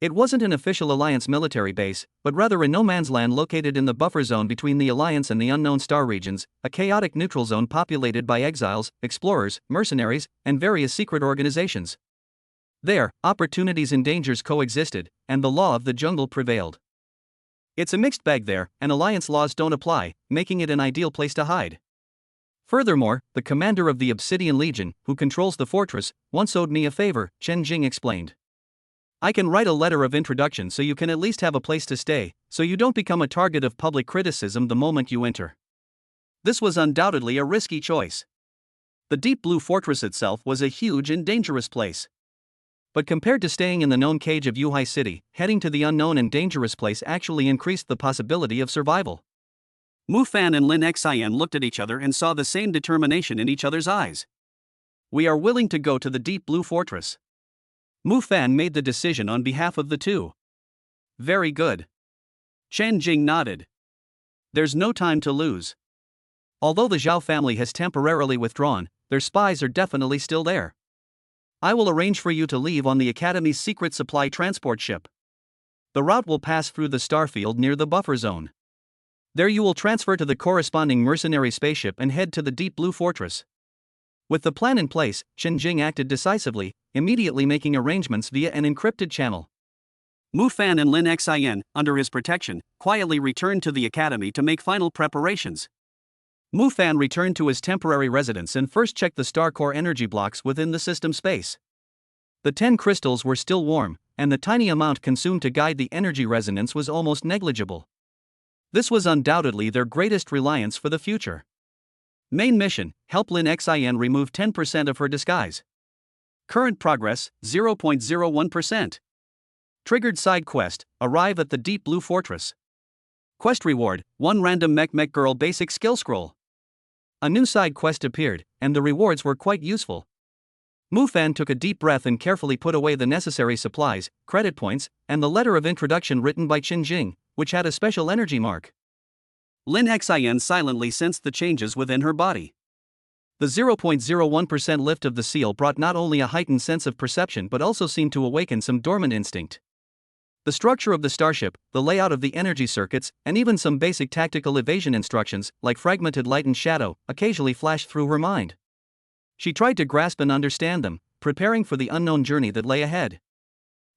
It wasn't an official Alliance military base, but rather a no-man's land located in the buffer zone between the Alliance and the Unknown Star regions, a chaotic neutral zone populated by exiles, explorers, mercenaries, and various secret organizations. There, opportunities and dangers coexisted, and the law of the jungle prevailed. It's a mixed bag there, and Alliance laws don't apply, making it an ideal place to hide. Furthermore, the commander of the Obsidian Legion, who controls the fortress, once owed me a favor, Chen Jing explained. I can write a letter of introduction so you can at least have a place to stay, so you don't become a target of public criticism the moment you enter. This was undoubtedly a risky choice. The Deep Blue Fortress itself was a huge and dangerous place. But compared to staying in the known cage of Yuhai City, heading to the unknown and dangerous place actually increased the possibility of survival. Mu Fan and Lin Xian looked at each other and saw the same determination in each other's eyes. We are willing to go to the Deep Blue Fortress. Mu Fan made the decision on behalf of the two. Very good. Chen Jing nodded. There's no time to lose. Although the Zhao family has temporarily withdrawn, their spies are definitely still there. I will arrange for you to leave on the Academy's secret supply transport ship. The route will pass through the starfield near the buffer zone. There you will transfer to the corresponding mercenary spaceship and head to the Deep Blue Fortress. With the plan in place, Chen Jing acted decisively, immediately making arrangements via an encrypted channel. Mu Fan and Lin Xian, under his protection, quietly returned to the academy to make final preparations. Mu Fan returned to his temporary residence and first checked the star core energy blocks within the system space. The 10 crystals were still warm, and the tiny amount consumed to guide the energy resonance was almost negligible. This was undoubtedly their greatest reliance for the future. Main mission, help Lin Xian remove 10% of her disguise. Current progress, 0.01%. Triggered side quest, arrive at the Deep Blue Fortress. Quest reward, 1 random mech girl basic skill scroll. A new side quest appeared, and the rewards were quite useful. Mu Fan took a deep breath and carefully put away the necessary supplies, credit points, and the letter of introduction written by Chen Jing, which had a special energy mark. Lin Xian silently sensed the changes within her body. The 0.01% lift of the seal brought not only a heightened sense of perception but also seemed to awaken some dormant instinct. The structure of the starship, the layout of the energy circuits, and even some basic tactical evasion instructions, like fragmented light and shadow, occasionally flashed through her mind. She tried to grasp and understand them, preparing for the unknown journey that lay ahead.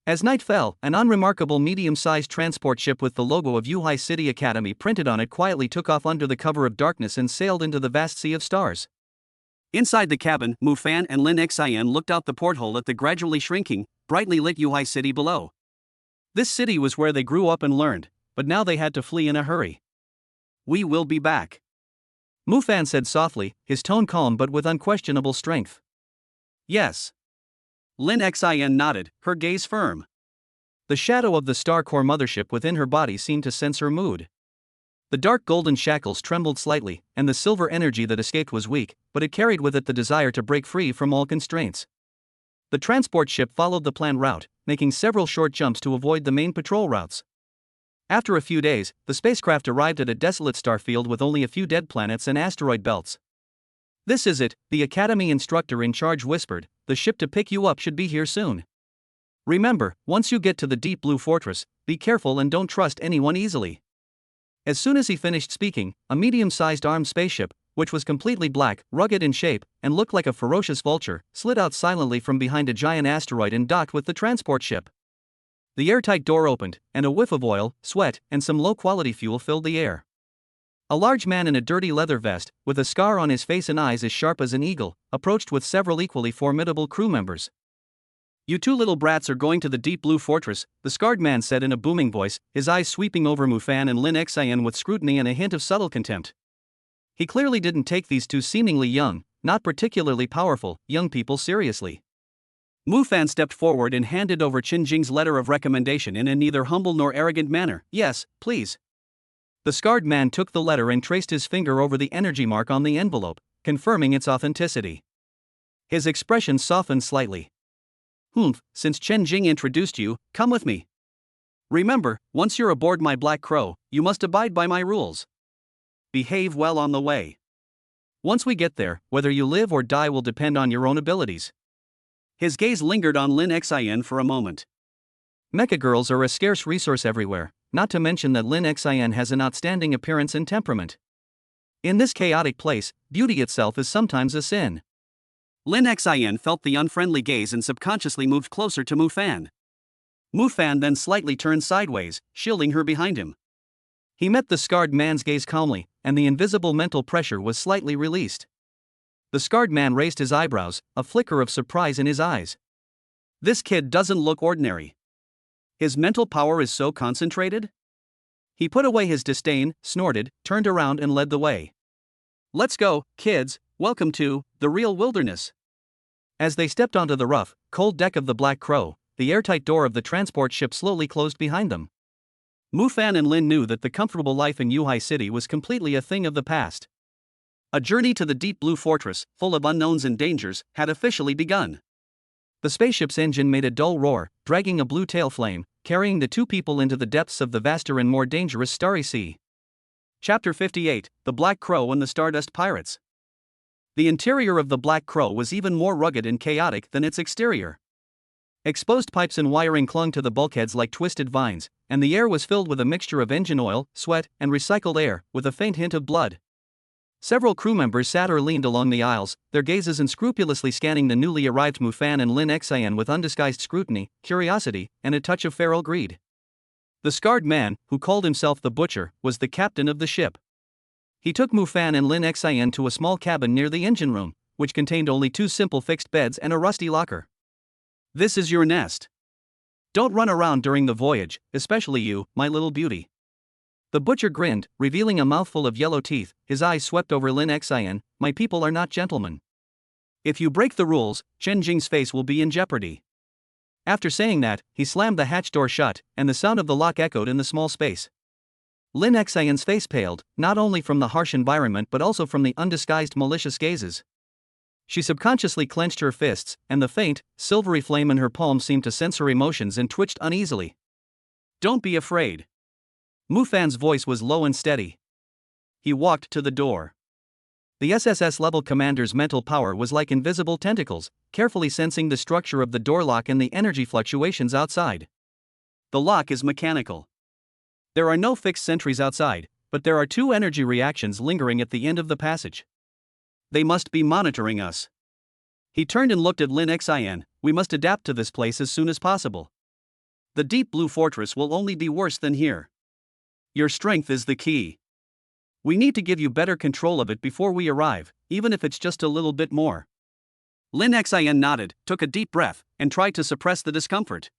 As night fell, an unremarkable medium-sized transport ship with the logo of Yuhai City Academy printed on it quietly took off under the cover of darkness and sailed into the vast sea of stars. Inside the cabin, Mu Fan and Lin Xian looked out the porthole at the gradually shrinking, brightly lit Yuhai City below. This city was where they grew up and learned, but now they had to flee in a hurry. We will be back. Mu Fan said softly, his tone calm but with unquestionable strength. Yes. Lin Xian nodded, her gaze firm. The shadow of the Star Core mothership within her body seemed to sense her mood. The dark golden shackles trembled slightly, and the silver energy that escaped was weak, but it carried with it the desire to break free from all constraints. The transport ship followed the planned route, making several short jumps to avoid the main patrol routes. After a few days, the spacecraft arrived at a desolate starfield with only a few dead planets and asteroid belts. This is it, the Academy instructor in charge whispered, the ship to pick you up should be here soon. Remember, once you get to the Deep Blue Fortress, be careful and don't trust anyone easily. As soon as he finished speaking, a medium-sized armed spaceship, which was completely black, rugged in shape, and looked like a ferocious vulture, slid out silently from behind a giant asteroid and docked with the transport ship. The airtight door opened, and a whiff of oil, sweat, and some low-quality fuel filled the air. A large man in a dirty leather vest, with a scar on his face and eyes as sharp as an eagle, approached with several equally formidable crew members. You two little brats are going to the deep blue fortress, the scarred man said in a booming voice, his eyes sweeping over Mufan and Lin Xian with scrutiny and a hint of subtle contempt. He clearly didn't take these two seemingly young, not particularly powerful, young people seriously. Mufan stepped forward and handed over Qin Jing's letter of recommendation in a neither humble nor arrogant manner. Yes, please. The scarred man took the letter and traced his finger over the energy mark on the envelope, confirming its authenticity. His expression softened slightly. Since Chen Jing introduced you, come with me. Remember, once you're aboard my Black Crow, you must abide by my rules. Behave well on the way. Once we get there, whether you live or die will depend on your own abilities. His gaze lingered on Lin Xian for a moment. Mecha girls are a scarce resource everywhere, not to mention that Lin Xian has an outstanding appearance and temperament. In this chaotic place, beauty itself is sometimes a sin. Lin Xian felt the unfriendly gaze and subconsciously moved closer to Mufan. Mufan then slightly turned sideways, shielding her behind him. He met the scarred man's gaze calmly, and the invisible mental pressure was slightly released. The scarred man raised his eyebrows, a flicker of surprise in his eyes. This kid doesn't look ordinary. His mental power is so concentrated? He put away his disdain, snorted, turned around and led the way. Let's go, kids, welcome to the real wilderness. As they stepped onto the rough, cold deck of the Black Crow, the airtight door of the transport ship slowly closed behind them. Mufan and Lin knew that the comfortable life in Yuhai City was completely a thing of the past. A journey to the deep blue fortress, full of unknowns and dangers, had officially begun. The spaceship's engine made a dull roar, dragging a blue tail flame, carrying the two people into the depths of the vaster and more dangerous Starry Sea. Chapter 58, The Black Crow and the Stardust Pirates. The interior of the Black Crow was even more rugged and chaotic than its exterior. Exposed pipes and wiring clung to the bulkheads like twisted vines, and the air was filled with a mixture of engine oil, sweat, and recycled air, with a faint hint of blood. Several crew members sat or leaned along the aisles, their gazes unscrupulously scanning the newly arrived Mufan and Lin Xian with undisguised scrutiny, curiosity, and a touch of feral greed. The scarred man, who called himself the Butcher, was the captain of the ship. He took Mufan and Lin Xian to a small cabin near the engine room, which contained only two simple fixed beds and a rusty locker. This is your nest. Don't run around during the voyage, especially you, my little beauty. The Butcher grinned, revealing a mouthful of yellow teeth. His eyes swept over Lin Xian. My people are not gentlemen. If you break the rules, Chen Jing's face will be in jeopardy. After saying that, he slammed the hatch door shut, and the sound of the lock echoed in the small space. Lin Xian's face paled, not only from the harsh environment but also from the undisguised malicious gazes. She subconsciously clenched her fists, and the faint, silvery flame in her palm seemed to sense her emotions and twitched uneasily. Don't be afraid. Mufan's voice was low and steady. He walked to the door. The SSS-level commander's mental power was like invisible tentacles, carefully sensing the structure of the door lock and the energy fluctuations outside. The lock is mechanical. There are no fixed sentries outside, but there are two energy reactions lingering at the end of the passage. They must be monitoring us. He turned and looked at Lin Xian. We must adapt to this place as soon as possible. The deep blue fortress will only be worse than here. Your strength is the key. We need to give you better control of it before we arrive, even if it's just a little bit more. Lin Xian nodded, took a deep breath, and tried to suppress the discomfort.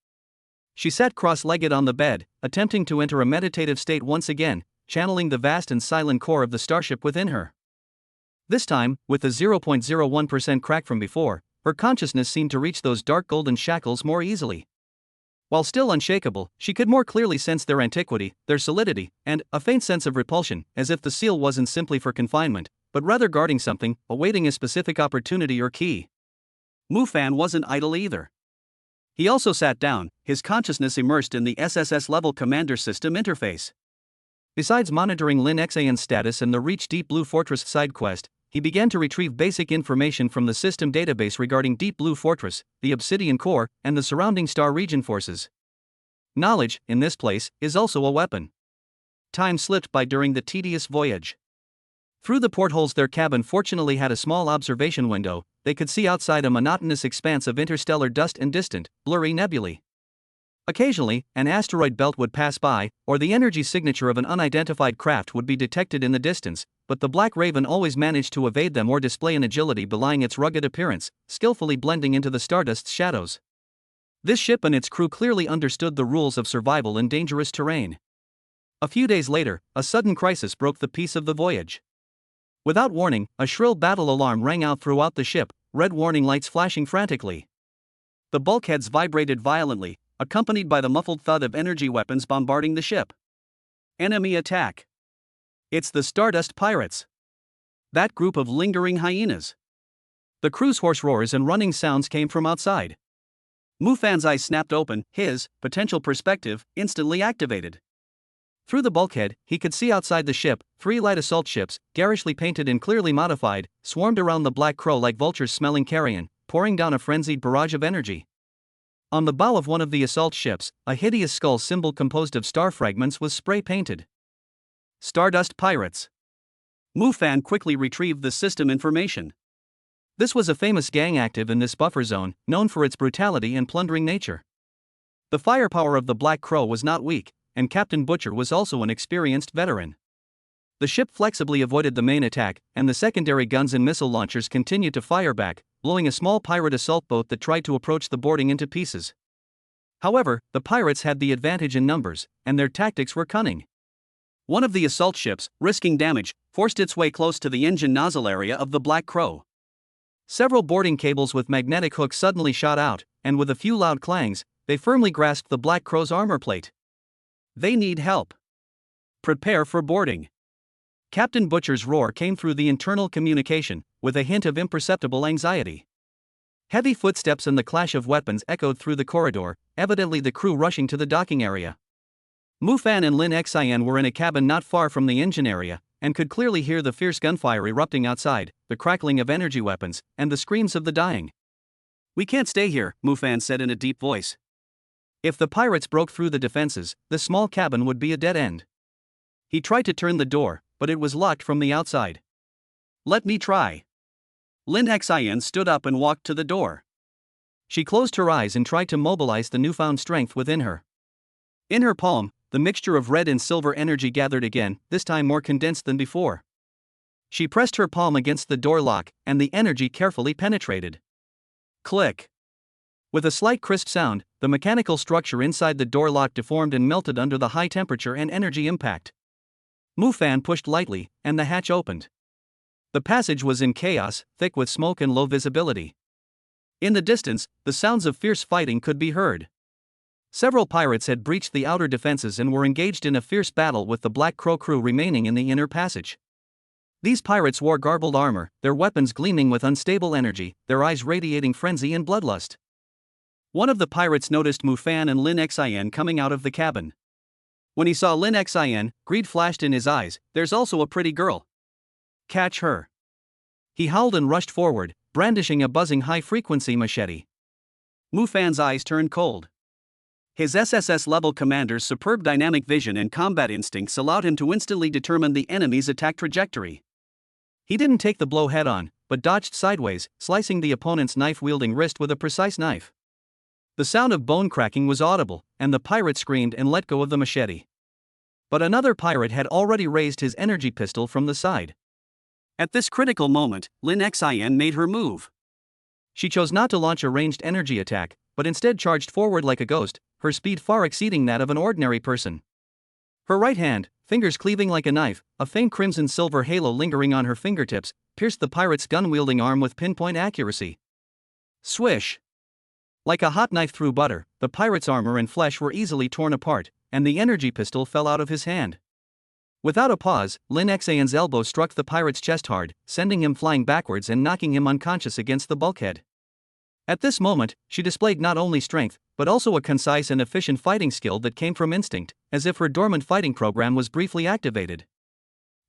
She sat cross-legged on the bed, attempting to enter a meditative state once again, channeling the vast and silent core of the starship within her. This time, with a 0.01% crack from before, her consciousness seemed to reach those dark golden shackles more easily. While still unshakable, she could more clearly sense their antiquity, their solidity, and a faint sense of repulsion, as if the seal wasn't simply for confinement, but rather guarding something, awaiting a specific opportunity or key. Mufan wasn't idle either. He also sat down, his consciousness immersed in the SSS-level Commander System interface. Besides monitoring Lin Xian's status and the Reach Deep Blue Fortress side quest, he began to retrieve basic information from the system database regarding Deep Blue Fortress, the Obsidian Core, and the surrounding star region forces. Knowledge, in this place, is also a weapon. Time slipped by during the tedious voyage. Through the portholes their cabin fortunately had a small observation window. They could see outside a monotonous expanse of interstellar dust and distant, blurry nebulae. Occasionally, an asteroid belt would pass by, or the energy signature of an unidentified craft would be detected in the distance, but the Black Raven always managed to evade them or display an agility belying its rugged appearance, skillfully blending into the stardust's shadows. This ship and its crew clearly understood the rules of survival in dangerous terrain. A few days later, a sudden crisis broke the peace of the voyage. Without warning, a shrill battle alarm rang out throughout the ship, red warning lights flashing frantically. The bulkheads vibrated violently, accompanied by the muffled thud of energy weapons bombarding the ship. Enemy attack. It's the Stardust Pirates. That group of lingering hyenas. The crew's hoarse roars and running sounds came from outside. Mufan's eyes snapped open, his potential perspective instantly activated. Through the bulkhead, he could see outside the ship, 3 light assault ships, garishly painted and clearly modified, swarmed around the Black Crow like vultures smelling carrion, pouring down a frenzied barrage of energy. On the bow of one of the assault ships, a hideous skull symbol composed of star fragments was spray-painted. Stardust Pirates. Mufan quickly retrieved the system information. This was a famous gang active in this buffer zone, known for its brutality and plundering nature. The firepower of the Black Crow was not weak, and Captain Butcher was also an experienced veteran. The ship flexibly avoided the main attack, and the secondary guns and missile launchers continued to fire back, blowing a small pirate assault boat that tried to approach the boarding into pieces. However, the pirates had the advantage in numbers, and their tactics were cunning. One of the assault ships, risking damage, forced its way close to the engine nozzle area of the Black Crow. Several boarding cables with magnetic hooks suddenly shot out, and with a few loud clangs, they firmly grasped the Black Crow's armor plate. They need help. Prepare for boarding. Captain Butcher's roar came through the internal communication, with a hint of imperceptible anxiety. Heavy footsteps and the clash of weapons echoed through the corridor, evidently the crew rushing to the docking area. Mufan and Lin Xian were in a cabin not far from the engine area, and could clearly hear the fierce gunfire erupting outside, the crackling of energy weapons, and the screams of the dying. "We can't stay here," Mufan said in a deep voice. If the pirates broke through the defenses, the small cabin would be a dead end. He tried to turn the door, but it was locked from the outside. "Let me try." Lin Xian stood up and walked to the door. She closed her eyes and tried to mobilize the newfound strength within her. In her palm, the mixture of red and silver energy gathered again, this time more condensed than before. She pressed her palm against the door lock, and the energy carefully penetrated. Click. With a slight crisp sound, the mechanical structure inside the door lock deformed and melted under the high temperature and energy impact. Mufan pushed lightly, and the hatch opened. The passage was in chaos, thick with smoke and low visibility. In the distance, the sounds of fierce fighting could be heard. Several pirates had breached the outer defenses and were engaged in a fierce battle with the Black Crow crew remaining in the inner passage. These pirates wore garbled armor, their weapons gleaming with unstable energy, their eyes radiating frenzy and bloodlust. One of the pirates noticed Mufan and Lin Xian coming out of the cabin. When he saw Lin Xian, greed flashed in his eyes. "There's also a pretty girl. Catch her." He howled and rushed forward, brandishing a buzzing high-frequency machete. Mufan's eyes turned cold. His SSS-level commander's superb dynamic vision and combat instincts allowed him to instantly determine the enemy's attack trajectory. He didn't take the blow head-on, but dodged sideways, slicing the opponent's knife-wielding wrist with a precise knife. The sound of bone cracking was audible, and the pirate screamed and let go of the machete. But another pirate had already raised his energy pistol from the side. At this critical moment, Lin Xian made her move. She chose not to launch a ranged energy attack, but instead charged forward like a ghost, her speed far exceeding that of an ordinary person. Her right hand, fingers cleaving like a knife, a faint crimson-silver halo lingering on her fingertips, pierced the pirate's gun-wielding arm with pinpoint accuracy. Swish! Like a hot knife through butter, the pirate's armor and flesh were easily torn apart, and the energy pistol fell out of his hand. Without a pause, Lin Xian's elbow struck the pirate's chest hard, sending him flying backwards and knocking him unconscious against the bulkhead. At this moment, she displayed not only strength, but also a concise and efficient fighting skill that came from instinct, as if her dormant fighting program was briefly activated.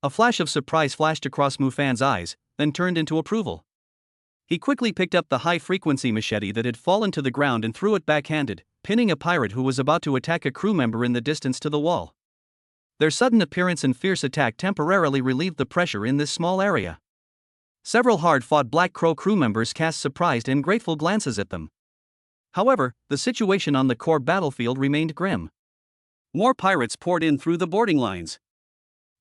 A flash of surprise flashed across Mufan's eyes, then turned into approval. He quickly picked up the high-frequency machete that had fallen to the ground and threw it backhanded, pinning a pirate who was about to attack a crew member in the distance to the wall. Their sudden appearance and fierce attack temporarily relieved the pressure in this small area. Several hard-fought Black Crow crew members cast surprised and grateful glances at them. However, the situation on the core battlefield remained grim. More pirates poured in through the boarding lines.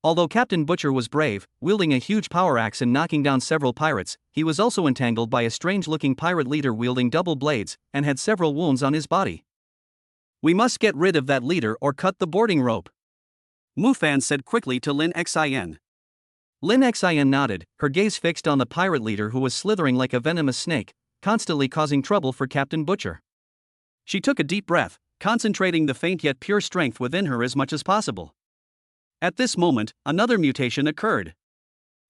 Although Captain Butcher was brave, wielding a huge power axe and knocking down several pirates, he was also entangled by a strange-looking pirate leader wielding double blades, and had several wounds on his body. "We must get rid of that leader or cut the boarding rope," Mufan said quickly to Lin Xin. Lin Xin nodded, her gaze fixed on the pirate leader who was slithering like a venomous snake, constantly causing trouble for Captain Butcher. She took a deep breath, concentrating the faint yet pure strength within her as much as possible. At this moment, another mutation occurred.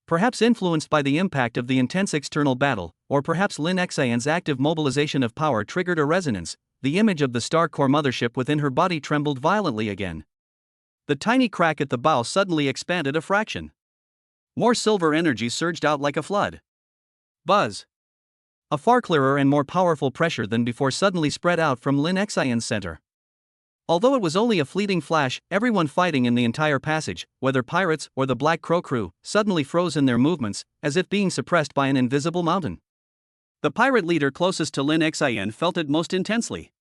Perhaps influenced by the impact of the intense external battle, or perhaps Lin Xion's active mobilization of power triggered a resonance. The image of the Star Core mothership within her body trembled violently again. The tiny crack at the bow suddenly expanded a fraction. More silver energy surged out like a flood. Buzz! A far clearer and more powerful pressure than before suddenly spread out from Lin Xion's center. Although it was only a fleeting flash, everyone fighting in the entire passage, whether pirates or the Black Crow crew, suddenly froze in their movements, as if being suppressed by an invisible mountain. The pirate leader closest to Lin Xion felt it most intensely.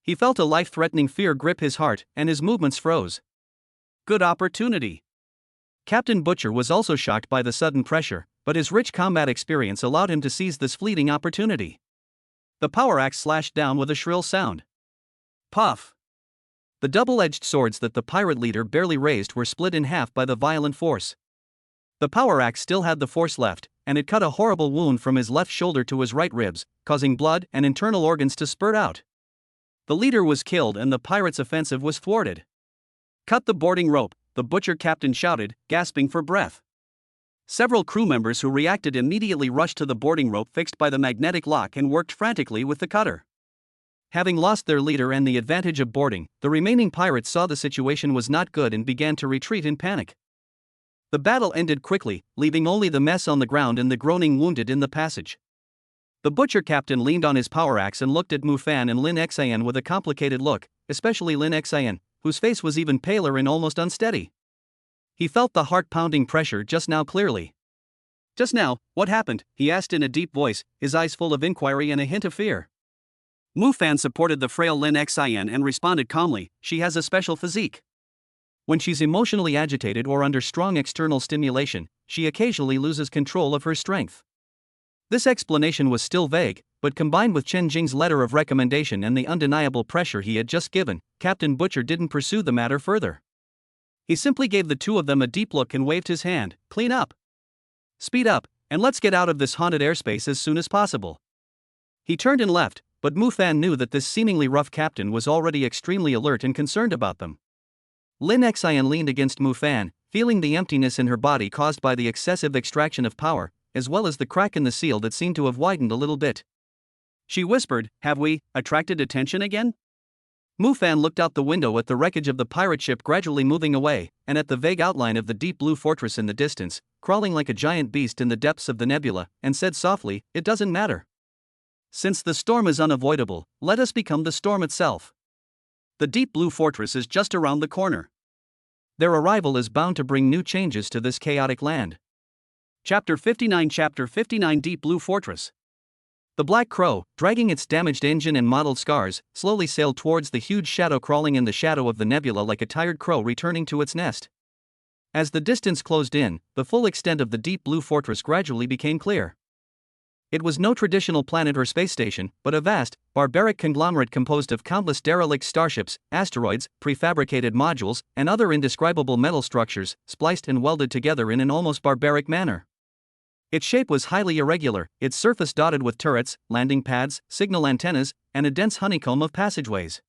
He felt a life-threatening fear grip his heart, and his movements froze. Good opportunity. Captain Butcher was also shocked by the sudden pressure, but his rich combat experience allowed him to seize this fleeting opportunity. The power axe slashed down with a shrill sound. Puff! The double-edged swords that the pirate leader barely raised were split in half by the violent force. The power axe still had the force left, and it cut a horrible wound from his left shoulder to his right ribs, causing blood and internal organs to spurt out. The leader was killed and the pirates' offensive was thwarted. "Cut the boarding rope," the butcher captain shouted, gasping for breath. Several crew members who reacted immediately rushed to the boarding rope fixed by the magnetic lock and worked frantically with the cutter. Having lost their leader and the advantage of boarding, the remaining pirates saw the situation was not good and began to retreat in panic. The battle ended quickly, leaving only the mess on the ground and the groaning wounded in the passage. The butcher captain leaned on his power axe and looked at Mufan and Lin Xion with a complicated look, especially Lin Xion, whose face was even paler and almost unsteady. He felt the heart-pounding pressure just now clearly. "Just now, what happened?" he asked in a deep voice, his eyes full of inquiry and a hint of fear. Mufan supported the frail Lin Xion and responded calmly, "She has a special physique. When she's emotionally agitated or under strong external stimulation, she occasionally loses control of her strength." This explanation was still vague, but combined with Chen Jing's letter of recommendation and the undeniable pressure he had just given, Captain Butcher didn't pursue the matter further. He simply gave the two of them a deep look and waved his hand. "Clean up. Speed up, and let's get out of this haunted airspace as soon as possible." He turned and left, but Mufan knew that this seemingly rough captain was already extremely alert and concerned about them. Lin Xion leaned against Mufan, feeling the emptiness in her body caused by the excessive extraction of power, as well as the crack in the seal that seemed to have widened a little bit. She whispered, "Have we attracted attention again?" Mufan looked out the window at the wreckage of the pirate ship gradually moving away, and at the vague outline of the deep blue fortress in the distance, crawling like a giant beast in the depths of the nebula, and said softly, "It doesn't matter. Since the storm is unavoidable, let us become the storm itself. The deep blue fortress is just around the corner. Their arrival is bound to bring new changes to this chaotic land." Chapter 59 Deep Blue Fortress. The Black Crow, dragging its damaged engine and mottled scars, slowly sailed towards the huge shadow crawling in the shadow of the nebula like a tired crow returning to its nest. As the distance closed in, the full extent of the deep blue fortress gradually became clear. It was no traditional planet or space station, but a vast, barbaric conglomerate composed of countless derelict starships, asteroids, prefabricated modules, and other indescribable metal structures, spliced and welded together in an almost barbaric manner. Its shape was highly irregular, its surface dotted with turrets, landing pads, signal antennas, and a dense honeycomb of passageways.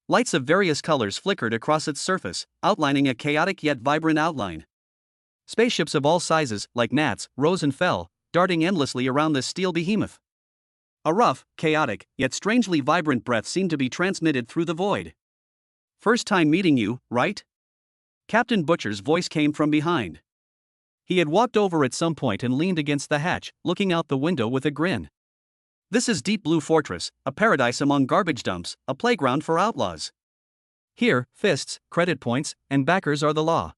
Lights of various colors flickered across its surface, outlining a chaotic yet vibrant outline. Spaceships of all sizes, like gnats, rose and fell, darting endlessly around this steel behemoth. A rough, chaotic, yet strangely vibrant breath seemed to be transmitted through the void. "First time meeting you, right?" Captain Butcher's voice came from behind. He had walked over at some point and leaned against the hatch, looking out the window with a grin. "This is Deep Blue Fortress, a paradise among garbage dumps, a playground for outlaws. Here, fists, credit points, and backers are the law."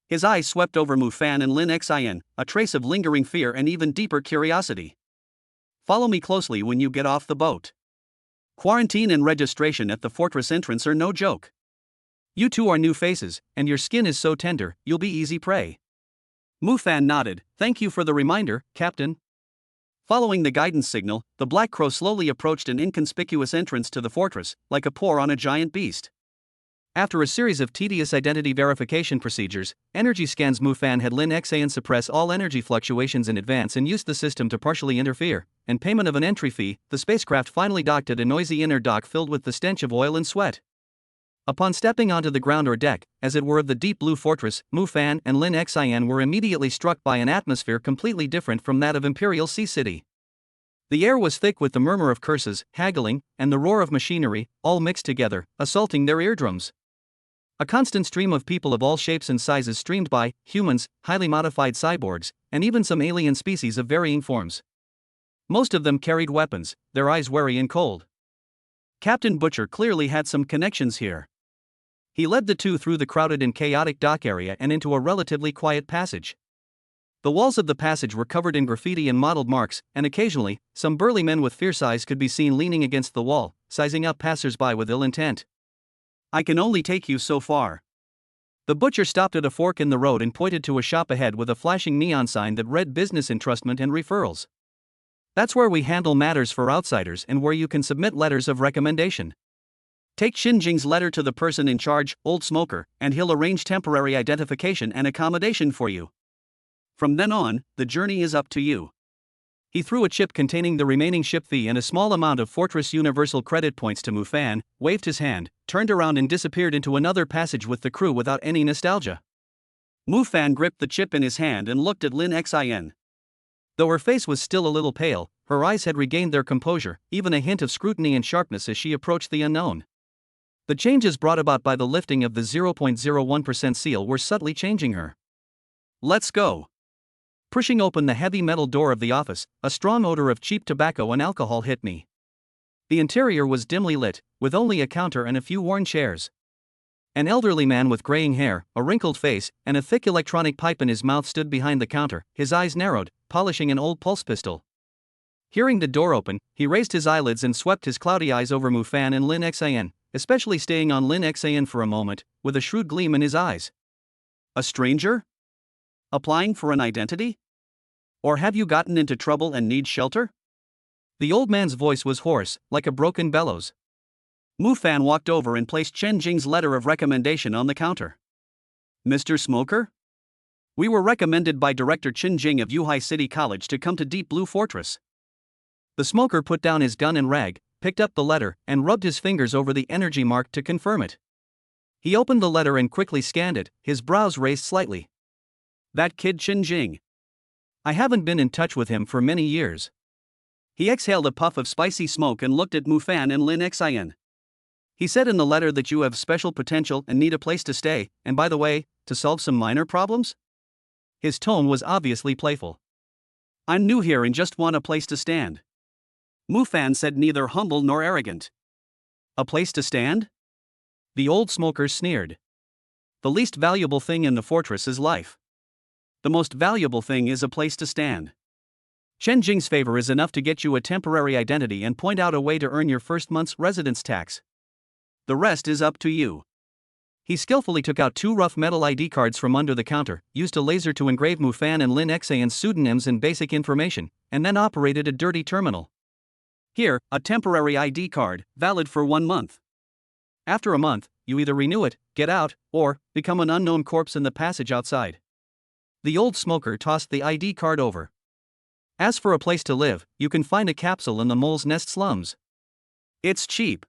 His eyes swept over Mufan and Lin Xion, a trace of lingering fear and even deeper curiosity. "Follow me closely when you get off the boat. Quarantine and registration at the fortress entrance are no joke. You two are new faces, and your skin is so tender, you'll be easy prey. Mufan nodded. Thank you for the reminder, Captain. Following the guidance signal, the Black Crow slowly approached an inconspicuous entrance to the fortress, like a paw on a giant beast. After a series of tedious identity verification procedures, energy scans, Mufan had Lin Xan suppress all energy fluctuations in advance and used the system to partially interfere. And payment of an entry fee, the spacecraft finally docked at a noisy inner dock filled with the stench of oil and sweat. Upon stepping onto the ground or deck, as it were, of the deep blue fortress, Mufan and Lin Xian were immediately struck by an atmosphere completely different from that of Imperial Sea City. The air was thick with the murmur of curses, haggling, and the roar of machinery, all mixed together, assaulting their eardrums. A constant stream of people of all shapes and sizes streamed by, humans, highly modified cyborgs, and even some alien species of varying forms. Most of them carried weapons, their eyes wary and cold. Captain Butcher clearly had some connections here. He led the two through the crowded and chaotic dock area and into a relatively quiet passage. The walls of the passage were covered in graffiti and mottled marks, and occasionally, some burly men with fierce eyes could be seen leaning against the wall, sizing up passers-by with ill intent. I can only take you so far. The butcher stopped at a fork in the road and pointed to a shop ahead with a flashing neon sign that read Business Entrustment and Referrals. That's where we handle matters for outsiders and where you can submit letters of recommendation. Take Xinjing's letter to the person in charge, Old Smoker, and he'll arrange temporary identification and accommodation for you. From then on, the journey is up to you. He threw a chip containing the remaining ship fee and a small amount of Fortress Universal credit points to Mufan, waved his hand, turned around and disappeared into another passage with the crew without any nostalgia. Mufan gripped the chip in his hand and looked at Lin Xian. Though her face was still a little pale, her eyes had regained their composure, even a hint of scrutiny and sharpness as she approached the unknown. The changes brought about by the lifting of the 0.01% seal were subtly changing her. Let's go. Pushing open the heavy metal door of the office, a strong odor of cheap tobacco and alcohol hit me. The interior was dimly lit, with only a counter and a few worn chairs. An elderly man with graying hair, a wrinkled face, and a thick electronic pipe in his mouth stood behind the counter, his eyes narrowed, polishing an old pulse pistol. Hearing the door open, he raised his eyelids and swept his cloudy eyes over Mufan and Lin Xian, especially staying on Lin Xian for a moment, with a shrewd gleam in his eyes. A stranger? Applying for an identity? Or have you gotten into trouble and need shelter? The old man's voice was hoarse, like a broken bellows. Mufan walked over and placed Chen Jing's letter of recommendation on the counter. Mr. Smoker? We were recommended by Director Chen Jing of Yuhai City College to come to Deep Blue Fortress. The smoker put down his gun and rag, picked up the letter, and rubbed his fingers over the energy mark to confirm it. He opened the letter and quickly scanned it, his brows raised slightly. That kid Chen Jing. I haven't been in touch with him for many years. He exhaled a puff of spicy smoke and looked at Mufan and Lin Xian. He said in the letter that you have special potential and need a place to stay, and by the way, to solve some minor problems? His tone was obviously playful. I'm new here and just want a place to stand. Mufan said, neither humble nor arrogant. A place to stand? The old smoker sneered. The least valuable thing in the fortress is life. The most valuable thing is a place to stand. Chen Jing's favor is enough to get you a temporary identity and point out a way to earn your first month's residence tax. The rest is up to you. He skillfully took out 2 rough metal ID cards from under the counter, used a laser to engrave Mufan and Lin Xian's pseudonyms and basic information, and then operated a dirty terminal. Here, a temporary ID card, valid for 1 month. After a month, you either renew it, get out, or become an unknown corpse in the passage outside. The old smoker tossed the ID card over. As for a place to live, you can find a capsule in the Mole's Nest slums. It's cheap.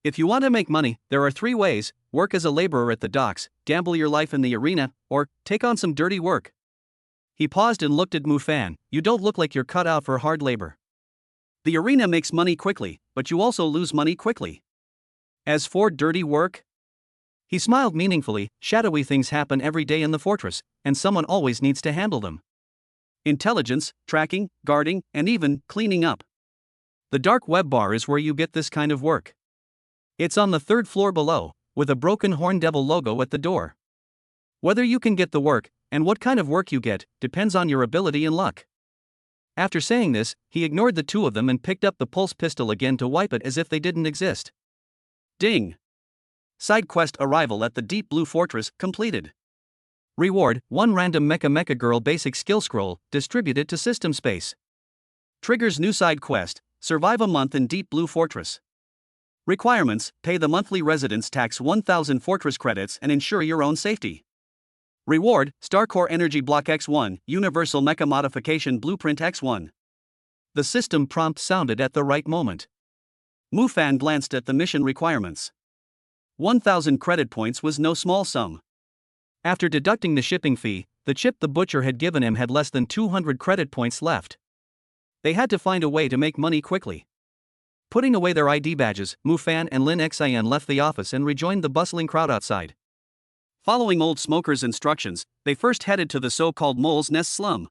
If you want to make money, there are 3 ways: work as a laborer at the docks, gamble your life in the arena, or take on some dirty work. He paused and looked at Mufan. You don't look like you're cut out for hard labor. The arena makes money quickly, but you also lose money quickly. As for dirty work? He smiled meaningfully. Shadowy things happen every day in the fortress, and someone always needs to handle them. Intelligence, tracking, guarding, and even cleaning up. The dark web bar is where you get this kind of work. It's on the 3rd floor below, with a broken horn devil logo at the door. Whether you can get the work, and what kind of work you get, depends on your ability and luck. After saying this, he ignored the 2 of them and picked up the pulse pistol again to wipe it as if they didn't exist. Ding! Side quest arrival at the Deep Blue Fortress completed. Reward: 1 random Mecha Girl basic skill scroll, distributed to system space. Triggers new side quest: survive a month in Deep Blue Fortress. Requirements: pay the monthly residence tax 1000 fortress credits and ensure your own safety. Reward: Starcore Energy Block X1, Universal Mecha Modification Blueprint X1. The system prompt sounded at the right moment. Mufan glanced at the mission requirements. 1000 credit points was no small sum. After deducting the shipping fee, the chip the butcher had given him had less than 200 credit points left. They had to find a way to make money quickly. Putting away their ID badges, Mufan and Lin Xian left the office and rejoined the bustling crowd outside. Following Old Smoker's instructions, they first headed to the so-called Mole's Nest slum.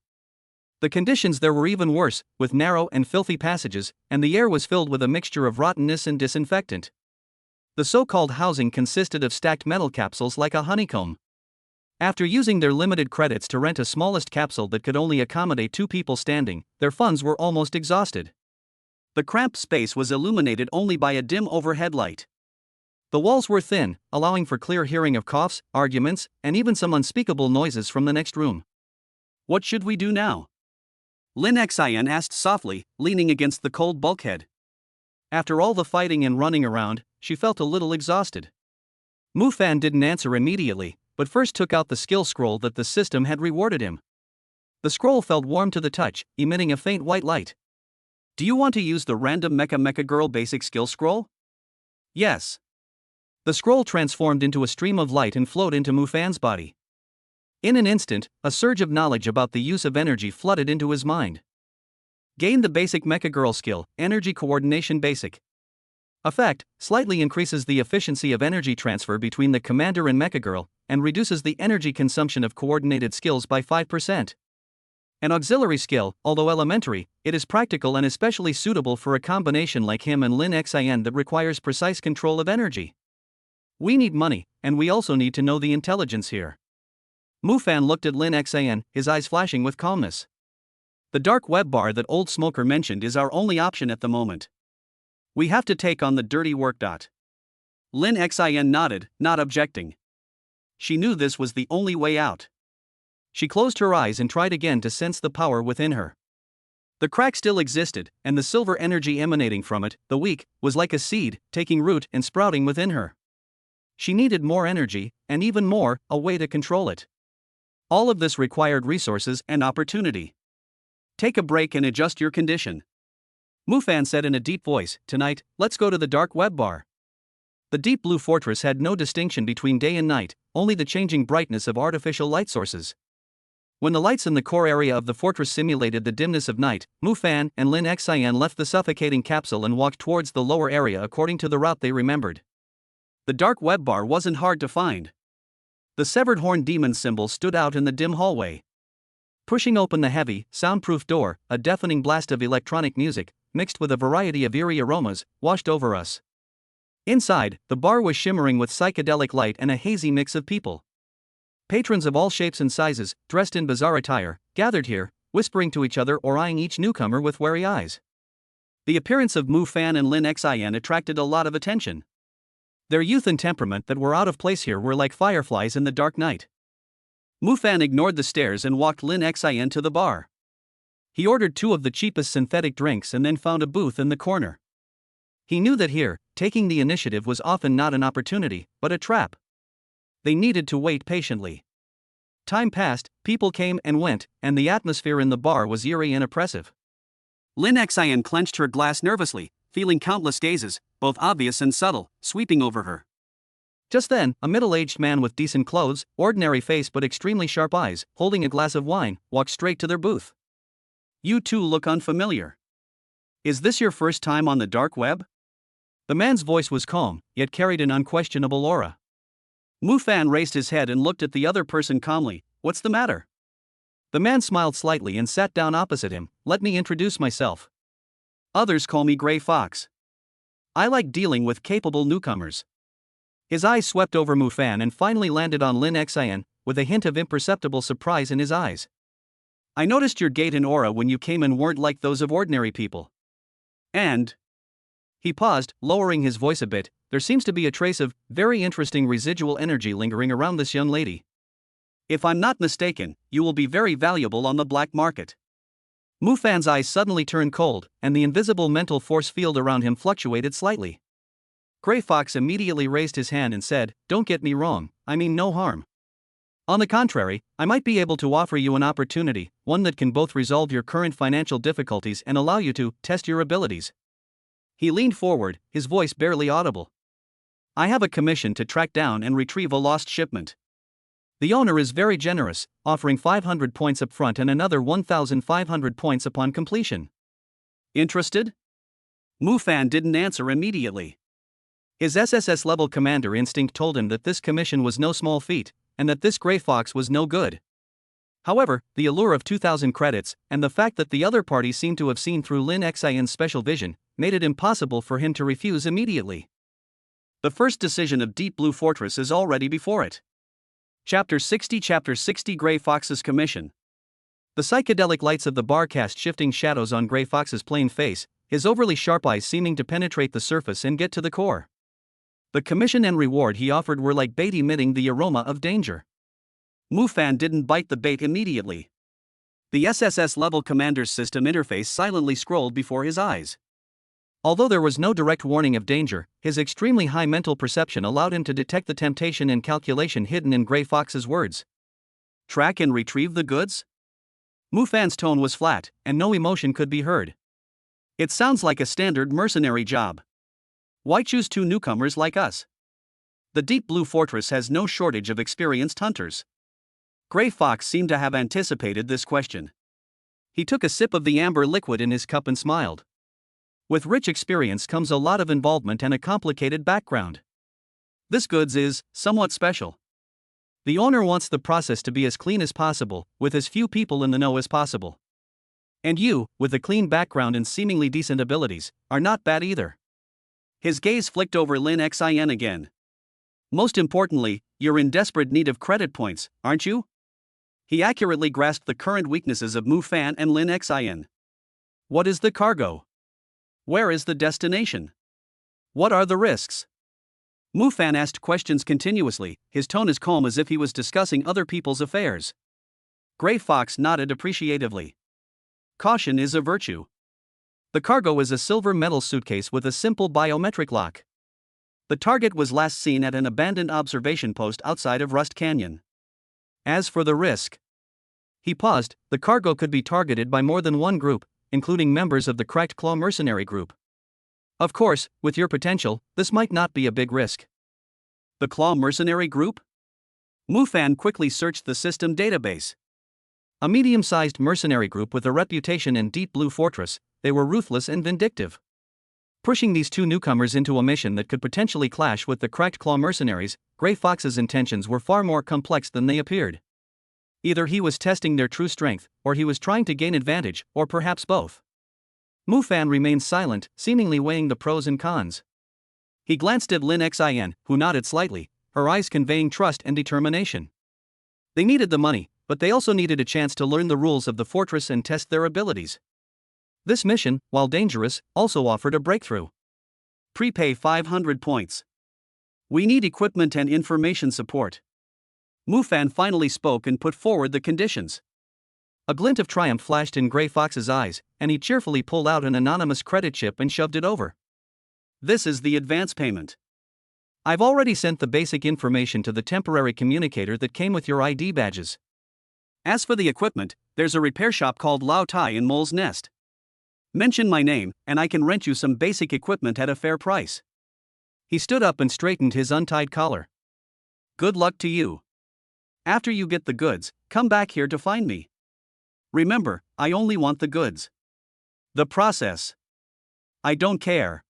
The conditions there were even worse, with narrow and filthy passages, and the air was filled with a mixture of rottenness and disinfectant. The so-called housing consisted of stacked metal capsules like a honeycomb. After using their limited credits to rent a smallest capsule that could only accommodate 2 people standing, their funds were almost exhausted. The cramped space was illuminated only by a dim overhead light. The walls were thin, allowing for clear hearing of coughs, arguments, and even some unspeakable noises from the next room. What should we do now? Lin Xian asked softly, leaning against the cold bulkhead. After all the fighting and running around, she felt a little exhausted. Mufan didn't answer immediately, but first took out the skill scroll that the system had rewarded him. The scroll felt warm to the touch, emitting a faint white light. Do you want to use the random Mecha Girl basic skill scroll? Yes. The scroll transformed into a stream of light and flowed into Mufan's body. In an instant, a surge of knowledge about the use of energy flooded into his mind. Gain the basic Mecha Girl skill, Energy Coordination Basic. Effect: slightly increases the efficiency of energy transfer between the commander and Mecha Girl, and reduces the energy consumption of coordinated skills by 5%. An auxiliary skill, although elementary, it is practical and especially suitable for a combination like him and Lin Xian that requires precise control of energy. We need money, and we also need to know the intelligence here. Mufan looked at Lin Xian, his eyes flashing with calmness. The dark web bar that Old Smoker mentioned is our only option at the moment. We have to take on the dirty work. Lin Xian nodded, not objecting. She knew this was the only way out. She closed her eyes and tried again to sense the power within her. The crack still existed, and the silver energy emanating from it, the weak, was like a seed, taking root and sprouting within her. She needed more energy, and even more, a way to control it. All of this required resources and opportunity. Take a break and adjust your condition. Mufan said in a deep voice, "Tonight, let's go to the dark web bar." The Deep Blue Fortress had no distinction between day and night, only the changing brightness of artificial light sources. When the lights in the core area of the fortress simulated the dimness of night, Mufan and Lin Xian left the suffocating capsule and walked towards the lower area according to the route they remembered. The dark web bar wasn't hard to find. The severed horn demon symbol stood out in the dim hallway. Pushing open the heavy, soundproof door, a deafening blast of electronic music, mixed with a variety of eerie aromas, washed over us. Inside, the bar was shimmering with psychedelic light and a hazy mix of people. Patrons of all shapes and sizes, dressed in bizarre attire, gathered here, whispering to each other or eyeing each newcomer with wary eyes. The appearance of Mufan and Lin Xian attracted a lot of attention. Their youth and temperament that were out of place here were like fireflies in the dark night. Mufan ignored the stares and walked Lin Xian to the bar. He ordered 2 of the cheapest synthetic drinks and then found a booth in the corner. He knew that here, taking the initiative was often not an opportunity, but a trap. They needed to wait patiently. Time passed, people came and went, and the atmosphere in the bar was eerie and oppressive. Lin Xian clenched her glass nervously, feeling countless gazes, both obvious and subtle, sweeping over her. Just then, a middle-aged man with decent clothes, ordinary face but extremely sharp eyes, holding a glass of wine, walked straight to their booth. "You two look unfamiliar. Is this your first time on the dark web?" The man's voice was calm, yet carried an unquestionable aura. Mufan raised his head and looked at the other person calmly. "What's the matter?" The man smiled slightly and sat down opposite him. "Let me introduce myself. Others call me Gray Fox. I like dealing with capable newcomers." His eyes swept over Mufan and finally landed on Lin Xian, with a hint of imperceptible surprise in his eyes. "I noticed your gait and aura when you came and weren't like those of ordinary people. And..." He paused, lowering his voice a bit, there seems to be a trace of very interesting residual energy lingering around this young lady. If I'm not mistaken, you will be very valuable on the black market. Mufan's eyes suddenly turned cold, and the invisible mental force field around him fluctuated slightly. Gray Fox immediately raised his hand and said, "Don't get me wrong, I mean no harm. On the contrary, I might be able to offer you an opportunity, one that can both resolve your current financial difficulties and allow you to test your abilities." He leaned forward, his voice barely audible. "I have a commission to track down and retrieve a lost shipment. The owner is very generous, offering 500 points up front and another 1,500 points upon completion. Interested?" Mufan didn't answer immediately. His SSS level commander instinct told him that this commission was no small feat, and that this Gray Fox was no good. However, the allure of 2,000 credits, and the fact that the other party seemed to have seen through Lin Xian's special vision, made it impossible for him to refuse immediately. The first decision of Deep Blue Fortress is already before it. Chapter 60 Gray Fox's Commission. The psychedelic lights of the bar cast shifting shadows on Gray Fox's plain face, his overly sharp eyes seeming to penetrate the surface and get to the core. The commission and reward he offered were like bait emitting the aroma of danger. Mufan didn't bite the bait immediately. The SSS level Commander System interface silently scrolled before his eyes. Although there was no direct warning of danger, his extremely high mental perception allowed him to detect the temptation and calculation hidden in Gray Fox's words. "Track and retrieve the goods?" Mufan's tone was flat, and no emotion could be heard. "It sounds like a standard mercenary job. Why choose two newcomers like us? The Deep Blue Fortress has no shortage of experienced hunters." Gray Fox seemed to have anticipated this question. He took a sip of the amber liquid in his cup and smiled. With rich experience comes a lot of involvement and a complicated background. This goods is somewhat special. The owner wants the process to be as clean as possible, with as few people in the know as possible. And you, with a clean background and seemingly decent abilities, are not bad either. His gaze flicked over Lin Xian again. "Most importantly, you're in desperate need of credit points, aren't you?" He accurately grasped the current weaknesses of Mufan and Lin Xian. "What is the cargo? Where is the destination? What are the risks?" Mufan asked questions continuously, his tone as calm as if he was discussing other people's affairs. Gray Fox nodded appreciatively. "Caution is a virtue. The cargo is a silver metal suitcase with a simple biometric lock. The target was last seen at an abandoned observation post outside of Rust Canyon. As for the risk..." He paused. The cargo could be targeted by more than one group, including members of the Cracked Claw mercenary group. Of course, with your potential, this might not be a big risk. The Claw mercenary group? Mufan quickly searched the system database. A medium-sized mercenary group with a reputation in Deep Blue Fortress, they were ruthless and vindictive. Pushing these two newcomers into a mission that could potentially clash with the Cracked Claw mercenaries, Gray Fox's intentions were far more complex than they appeared. Either he was testing their true strength, or he was trying to gain advantage, or perhaps both. Mufan remained silent, seemingly weighing the pros and cons. He glanced at Lin Xian, who nodded slightly, her eyes conveying trust and determination. They needed the money, but they also needed a chance to learn the rules of the fortress and test their abilities. This mission, while dangerous, also offered a breakthrough. Prepay 500 points. We need equipment and information support. Mufan finally spoke and put forward the conditions. A glint of triumph flashed in Gray Fox's eyes, and he cheerfully pulled out an anonymous credit chip and shoved it over. "This is the advance payment. I've already sent the basic information to the temporary communicator that came with your ID badges. As for the equipment, there's a repair shop called Lao Tai in Mole's Nest. Mention my name, and I can rent you some basic equipment at a fair price." He stood up and straightened his untied collar. "Good luck to you. After you get the goods, come back here to find me. Remember, I only want the goods. The process. I don't care."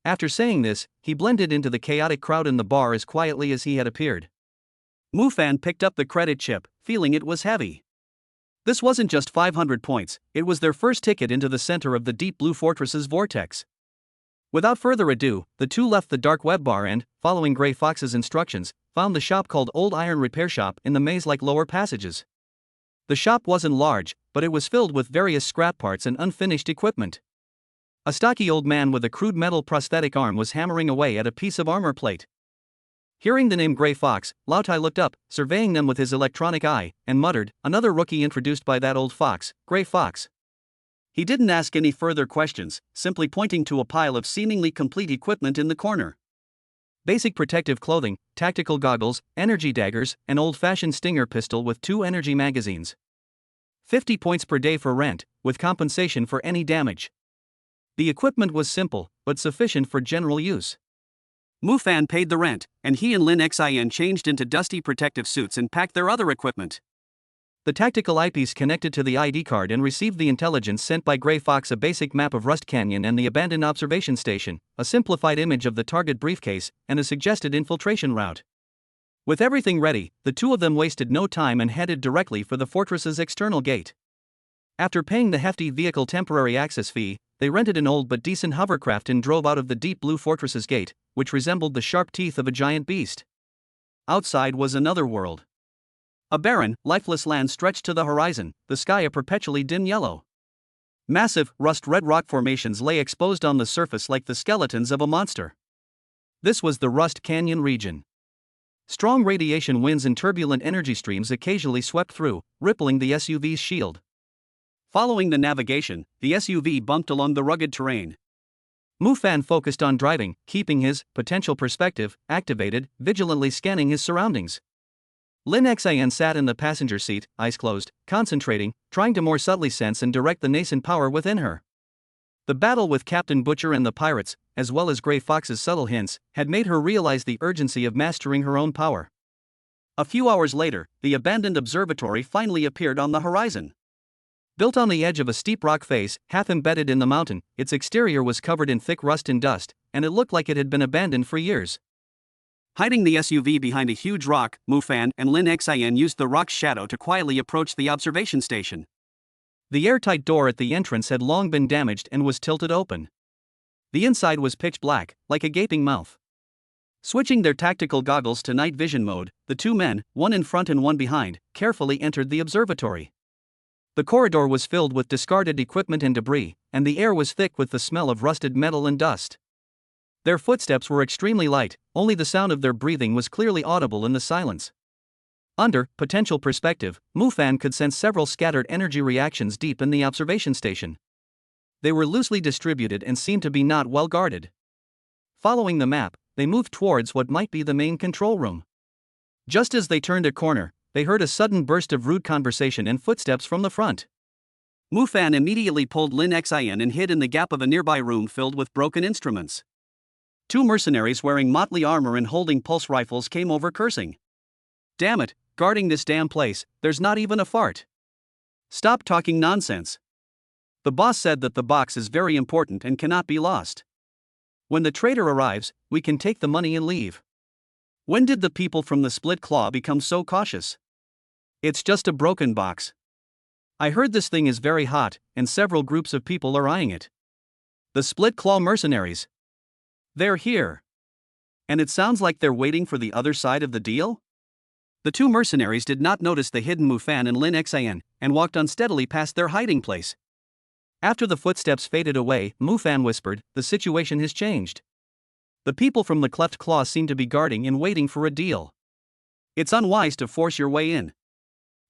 After saying this, he blended into the chaotic crowd in the bar as quietly as he had appeared. Mufan picked up the credit chip, feeling it was heavy. This wasn't just 500 points, it was their first ticket into the center of the Deep Blue Fortress's vortex. Without further ado, the two left the dark web bar and, following Gray Fox's instructions, found the shop called Old Iron Repair Shop in the maze-like lower passages. The shop wasn't large, but it was filled with various scrap parts and unfinished equipment. A stocky old man with a crude metal prosthetic arm was hammering away at a piece of armor plate. Hearing the name Gray Fox, Lautai looked up, surveying them with his electronic eye, and muttered, "Another rookie introduced by that old fox, Gray Fox." He didn't ask any further questions, simply pointing to a pile of seemingly complete equipment in the corner. Basic protective clothing, tactical goggles, energy daggers, an old-fashioned Stinger pistol with 2 energy magazines. 50 points per day for rent, with compensation for any damage. The equipment was simple, but sufficient for general use. Mufan paid the rent, and he and Lin Xin changed into dusty protective suits and packed their other equipment. The tactical eyepiece connected to the ID card and received the intelligence sent by Gray Fox, a basic map of Rust Canyon and the abandoned observation station, a simplified image of the target briefcase, and a suggested infiltration route. With everything ready, the two of them wasted no time and headed directly for the fortress's external gate. After paying the hefty vehicle temporary access fee, they rented an old but decent hovercraft and drove out of the deep blue fortress's gate, which resembled the sharp teeth of a giant beast. Outside was another world. A barren, lifeless land stretched to the horizon, the sky a perpetually dim yellow. Massive, rust-red rock formations lay exposed on the surface like the skeletons of a monster. This was the Rust Canyon region. Strong radiation winds and turbulent energy streams occasionally swept through, rippling the SUV's shield. Following the navigation, the SUV bumped along the rugged terrain. Mufan focused on driving, keeping his potential perspective activated, vigilantly scanning his surroundings. Lin Xin sat in the passenger seat, eyes closed, concentrating, trying to more subtly sense and direct the nascent power within her. The battle with Captain Butcher and the pirates, as well as Gray Fox's subtle hints, had made her realize the urgency of mastering her own power. A few hours later, the abandoned observatory finally appeared on the horizon. Built on the edge of a steep rock face, half embedded in the mountain, its exterior was covered in thick rust and dust, and it looked like it had been abandoned for years. Hiding the SUV behind a huge rock, Mufan and Lin Xin used the rock's shadow to quietly approach the observation station. The airtight door at the entrance had long been damaged and was tilted open. The inside was pitch black, like a gaping mouth. Switching their tactical goggles to night vision mode, the two men, one in front and one behind, carefully entered the observatory. The corridor was filled with discarded equipment and debris, and the air was thick with the smell of rusted metal and dust. Their footsteps were extremely light, only the sound of their breathing was clearly audible in the silence. Under potential perspective, Mufan could sense several scattered energy reactions deep in the observation station. They were loosely distributed and seemed to be not well guarded. Following the map, they moved towards what might be the main control room. Just as they turned a corner, they heard a sudden burst of rude conversation and footsteps from the front. Mufan immediately pulled Lin Xin and hid in the gap of a nearby room filled with broken instruments. Two mercenaries wearing motley armor and holding pulse rifles came over cursing. "Damn it, guarding this damn place, there's not even a fart. Stop talking nonsense. The boss said that the box is very important and cannot be lost. When the trader arrives, we can take the money and leave. When did the people from the Split Claw become so cautious? It's just a broken box. I heard this thing is very hot, and several groups of people are eyeing it. The Split Claw mercenaries. They're here. And it sounds like they're waiting for the other side of the deal?" The two mercenaries did not notice the hidden Mufan and Lin Xin, and walked unsteadily past their hiding place. After the footsteps faded away, Mufan whispered, "The situation has changed. The people from the Cleft Claw seem to be guarding and waiting for a deal. It's unwise to force your way in."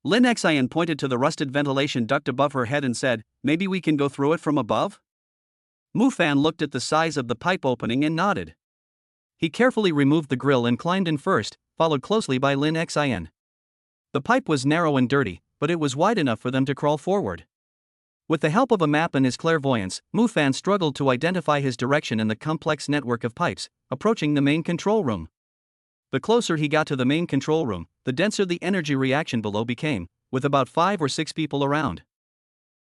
Lin Xin pointed to the rusted ventilation duct above her head and said, "Maybe we can go through it from above?" Mufan looked at the size of the pipe opening and nodded. He carefully removed the grill and climbed in first, followed closely by Lin Xin. The pipe was narrow and dirty, but it was wide enough for them to crawl forward. With the help of a map and his clairvoyance, Mufan struggled to identify his direction in the complex network of pipes, approaching the main control room. The closer he got to the main control room, the denser the energy reaction below became, with about 5 or 6 people around.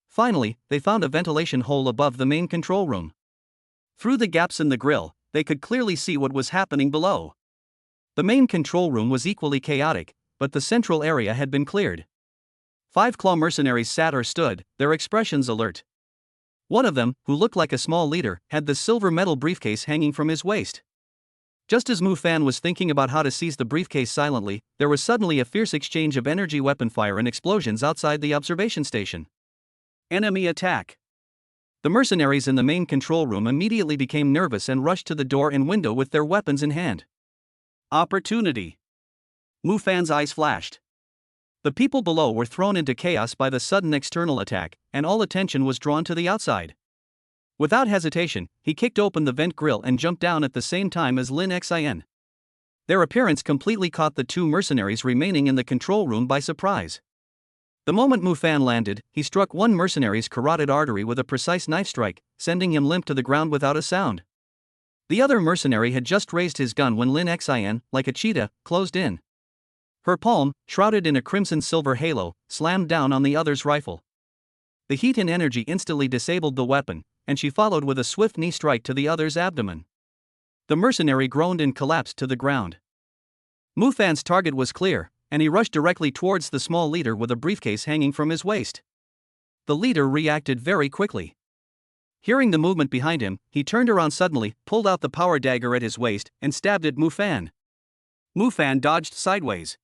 Finally, they found a ventilation hole above the main control room. Through the gaps in the grill, they could clearly see what was happening below. The main control room was equally chaotic, but the central area had been cleared. 5 claw mercenaries sat or stood, their expressions alert. One of them, who looked like a small leader, had the silver metal briefcase hanging from his waist. Just as Mufan was thinking about how to seize the briefcase silently, there was suddenly a fierce exchange of energy weapon fire and explosions outside the observation station. Enemy attack. The mercenaries in the main control room immediately became nervous and rushed to the door and window with their weapons in hand. Opportunity. Mu Fan's eyes flashed. The people below were thrown into chaos by the sudden external attack, and all attention was drawn to the outside. Without hesitation, he kicked open the vent grill and jumped down at the same time as Lin Xin. Their appearance completely caught the two mercenaries remaining in the control room by surprise. The moment Mu Fan landed, he struck one mercenary's carotid artery with a precise knife strike, sending him limp to the ground without a sound. The other mercenary had just raised his gun when Lin Xin, like a cheetah, closed in. Her palm, shrouded in a crimson-silver halo, slammed down on the other's rifle. The heat and energy instantly disabled the weapon, and she followed with a swift knee strike to the other's abdomen. The mercenary groaned and collapsed to the ground. Mu Fan's target was clear, and he rushed directly towards the small leader with a briefcase hanging from his waist. The leader reacted very quickly. Hearing the movement behind him, he turned around suddenly, pulled out the power dagger at his waist, and stabbed at Mu Fan. Mu Fan dodged sideways.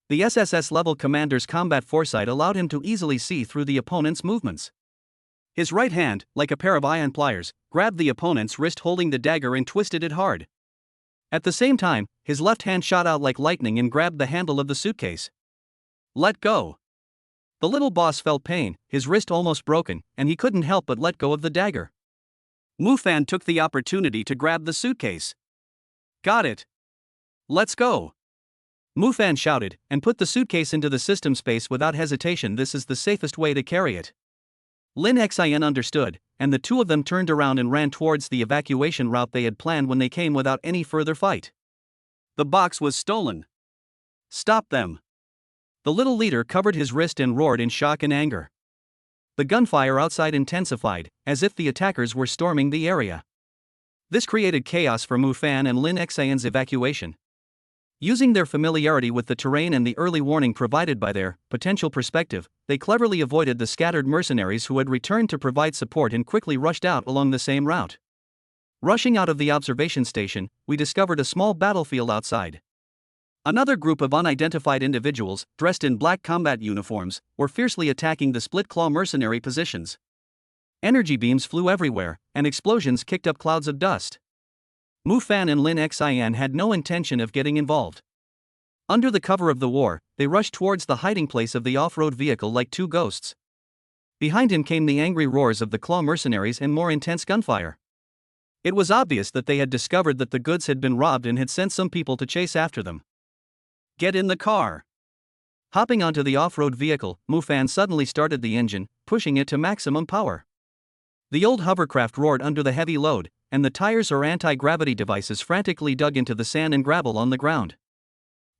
The SSS-level commander's combat foresight allowed him to easily see through the opponent's movements. His right hand, like a pair of iron pliers, grabbed the opponent's wrist holding the dagger and twisted it hard. At the same time, his left hand shot out like lightning and grabbed the handle of the suitcase. Let go. The little boss felt pain, his wrist almost broken, and he couldn't help but let go of the dagger. Mu Fan took the opportunity to grab the suitcase. Got it. Let's go. Mu Fan shouted, and put the suitcase into the system space without hesitation. This is the safest way to carry it. Lin Xin understood, and the two of them turned around and ran towards the evacuation route they had planned when they came without any further fight. The box was stolen. Stop them. The little leader covered his wrist and roared in shock and anger. The gunfire outside intensified, as if the attackers were storming the area. This created chaos for Mu Fan and Lin Xin's evacuation. Using their familiarity with the terrain and the early warning provided by their potential perspective, they cleverly avoided the scattered mercenaries who had returned to provide support and quickly rushed out along the same route. Rushing out of the observation station, we discovered a small battlefield outside. Another group of unidentified individuals, dressed in black combat uniforms, were fiercely attacking the split-claw mercenary positions. Energy beams flew everywhere, and explosions kicked up clouds of dust. Mu Fan and Lin Xin had no intention of getting involved. Under the cover of the war, they rushed towards the hiding place of the off-road vehicle like two ghosts. Behind him came the angry roars of the claw mercenaries and more intense gunfire. It was obvious that they had discovered that the goods had been robbed and had sent some people to chase after them. Get in the car. Hopping onto the off-road vehicle, Mu Fan suddenly started the engine, pushing it to maximum power. The old hovercraft roared under the heavy load, and the tires or anti-gravity devices frantically dug into the sand and gravel on the ground.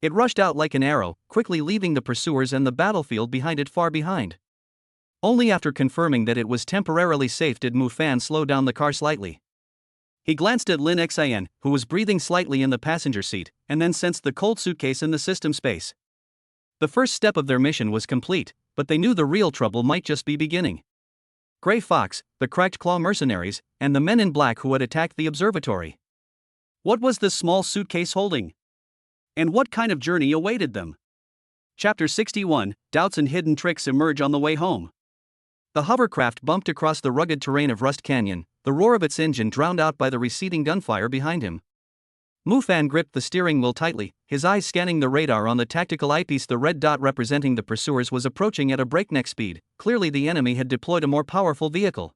It rushed out like an arrow, quickly leaving the pursuers and the battlefield behind it far behind. Only after confirming that it was temporarily safe did Mu Fan slow down the car slightly. He glanced at Lin Xin, who was breathing slightly in the passenger seat, and then sensed the cold suitcase in the system space. The first step of their mission was complete, but they knew the real trouble might just be beginning. Grey Fox, the cracked claw mercenaries, and the men in black who had attacked the observatory. What was this small suitcase holding? And what kind of journey awaited them? Chapter 61, Doubts and Hidden Tricks emerge on the way home. The hovercraft bumped across the rugged terrain of Rust Canyon, the roar of its engine drowned out by the receding gunfire behind him. Mu Fan gripped the steering wheel tightly, his eyes scanning the radar on the tactical eyepiece. The red dot representing the pursuers was approaching at a breakneck speed. Clearly the enemy had deployed a more powerful vehicle.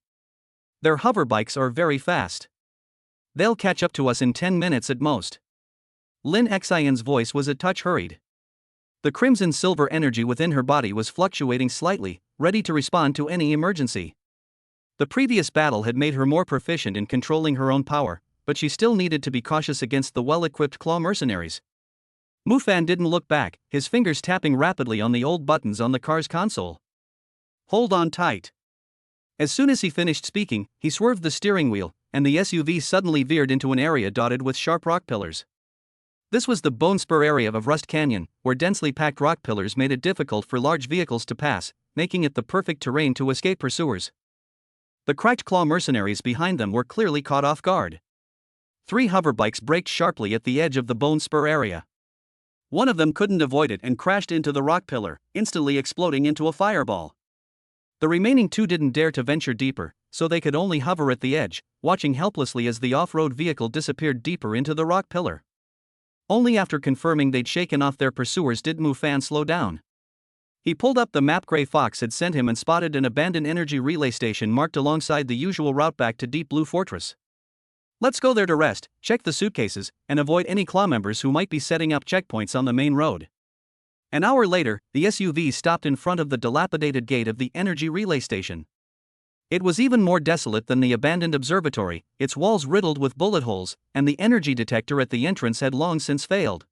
Their hover bikes are very fast. They'll catch up to us in 10 minutes at most. Lin Xin's voice was a touch hurried. The crimson-silver energy within her body was fluctuating slightly, ready to respond to any emergency. The previous battle had made her more proficient in controlling her own power, but she still needed to be cautious against the well-equipped claw mercenaries. Mu Fan didn't look back, his fingers tapping rapidly on the old buttons on the car's console. Hold on tight. As soon as he finished speaking, he swerved the steering wheel, and the SUV suddenly veered into an area dotted with sharp rock pillars. This was the Bone Spur area of Rust Canyon, where densely packed rock pillars made it difficult for large vehicles to pass, making it the perfect terrain to escape pursuers. The cracked claw mercenaries behind them were clearly caught off guard. 3 hoverbikes braked sharply at the edge of the Bone Spur area. One of them couldn't avoid it and crashed into the rock pillar, instantly exploding into a fireball. The remaining 2 didn't dare to venture deeper, so they could only hover at the edge, watching helplessly as the off-road vehicle disappeared deeper into the rock pillar. Only after confirming they'd shaken off their pursuers did Mufan slow down. He pulled up the map Grey Fox had sent him and spotted an abandoned energy relay station marked alongside the usual route back to Deep Blue Fortress. Let's go there to rest, check the suitcases, and avoid any claw members who might be setting up checkpoints on the main road. An hour later, the SUV stopped in front of the dilapidated gate of the energy relay station. It was even more desolate than the abandoned observatory, its walls riddled with bullet holes, and the energy detector at the entrance had long since failed.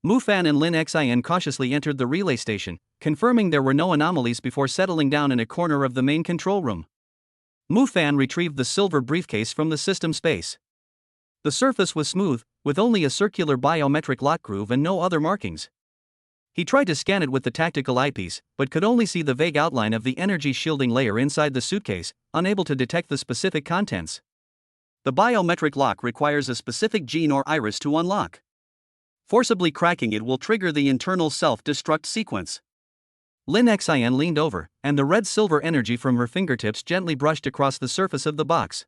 Mufan and Lin Xian cautiously entered the relay station, confirming there were no anomalies before settling down in a corner of the main control room. Mufan retrieved the silver briefcase from the system space. The surface was smooth, with only a circular biometric lock groove and no other markings. He tried to scan it with the tactical eyepiece, but could only see the vague outline of the energy shielding layer inside the suitcase, unable to detect the specific contents. The biometric lock requires a specific gene or iris to unlock. Forcibly cracking it will trigger the internal self-destruct sequence. Lin Xian leaned over, and the red-silver energy from her fingertips gently brushed across the surface of the box.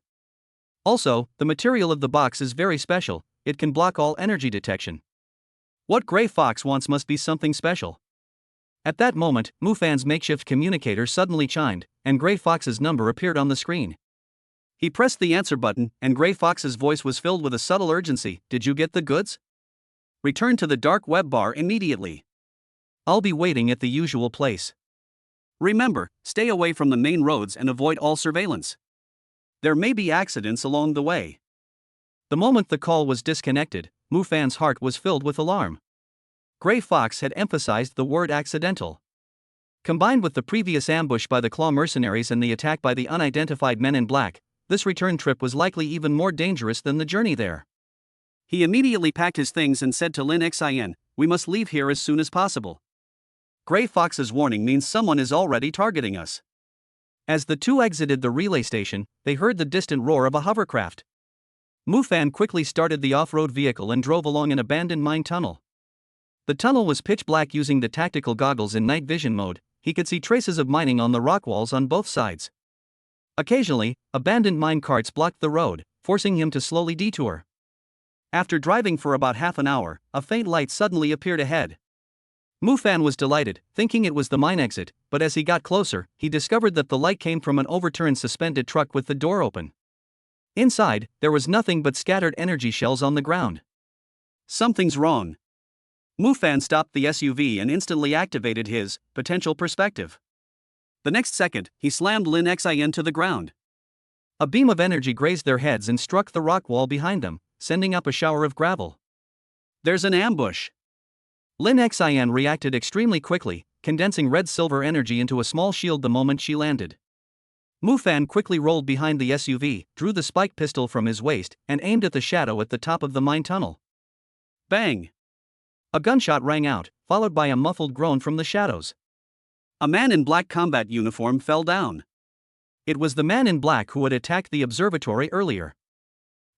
Also, the material of the box is very special, it can block all energy detection. What Grey Fox wants must be something special. At that moment, Mufan's makeshift communicator suddenly chimed, and Grey Fox's number appeared on the screen. He pressed the answer button, and Grey Fox's voice was filled with a subtle urgency. Did you get the goods? Return to the dark web bar immediately. I'll be waiting at the usual place. Remember, stay away from the main roads and avoid all surveillance. There may be accidents along the way. The moment the call was disconnected, Mufan's heart was filled with alarm. Grey Fox had emphasized the word accidental. Combined with the previous ambush by the Claw mercenaries and the attack by the unidentified men in black, this return trip was likely even more dangerous than the journey there. He immediately packed his things and said to Lin Xian, "We must leave here as soon as possible. Grey Fox's warning means someone is already targeting us." As the two exited the relay station, they heard the distant roar of a hovercraft. Mufan quickly started the off-road vehicle and drove along an abandoned mine tunnel. The tunnel was pitch black. Using the tactical goggles in night vision mode, he could see traces of mining on the rock walls on both sides. Occasionally, abandoned mine carts blocked the road, forcing him to slowly detour. After driving for about half an hour, a faint light suddenly appeared ahead. Mufan was delighted, thinking it was the mine exit, but as he got closer, he discovered that the light came from an overturned suspended truck with the door open. Inside, there was nothing but scattered energy shells on the ground. Something's wrong. Mufan stopped the SUV and instantly activated his potential perspective. The next second, he slammed Lin Xian to the ground. A beam of energy grazed their heads and struck the rock wall behind them, sending up a shower of gravel. There's an ambush. Lin Xian reacted extremely quickly, condensing red-silver energy into a small shield the moment she landed. Mufan quickly rolled behind the SUV, drew the spike pistol from his waist, and aimed at the shadow at the top of the mine tunnel. Bang! A gunshot rang out, followed by a muffled groan from the shadows. A man in black combat uniform fell down. It was the man in black who had attacked the observatory earlier.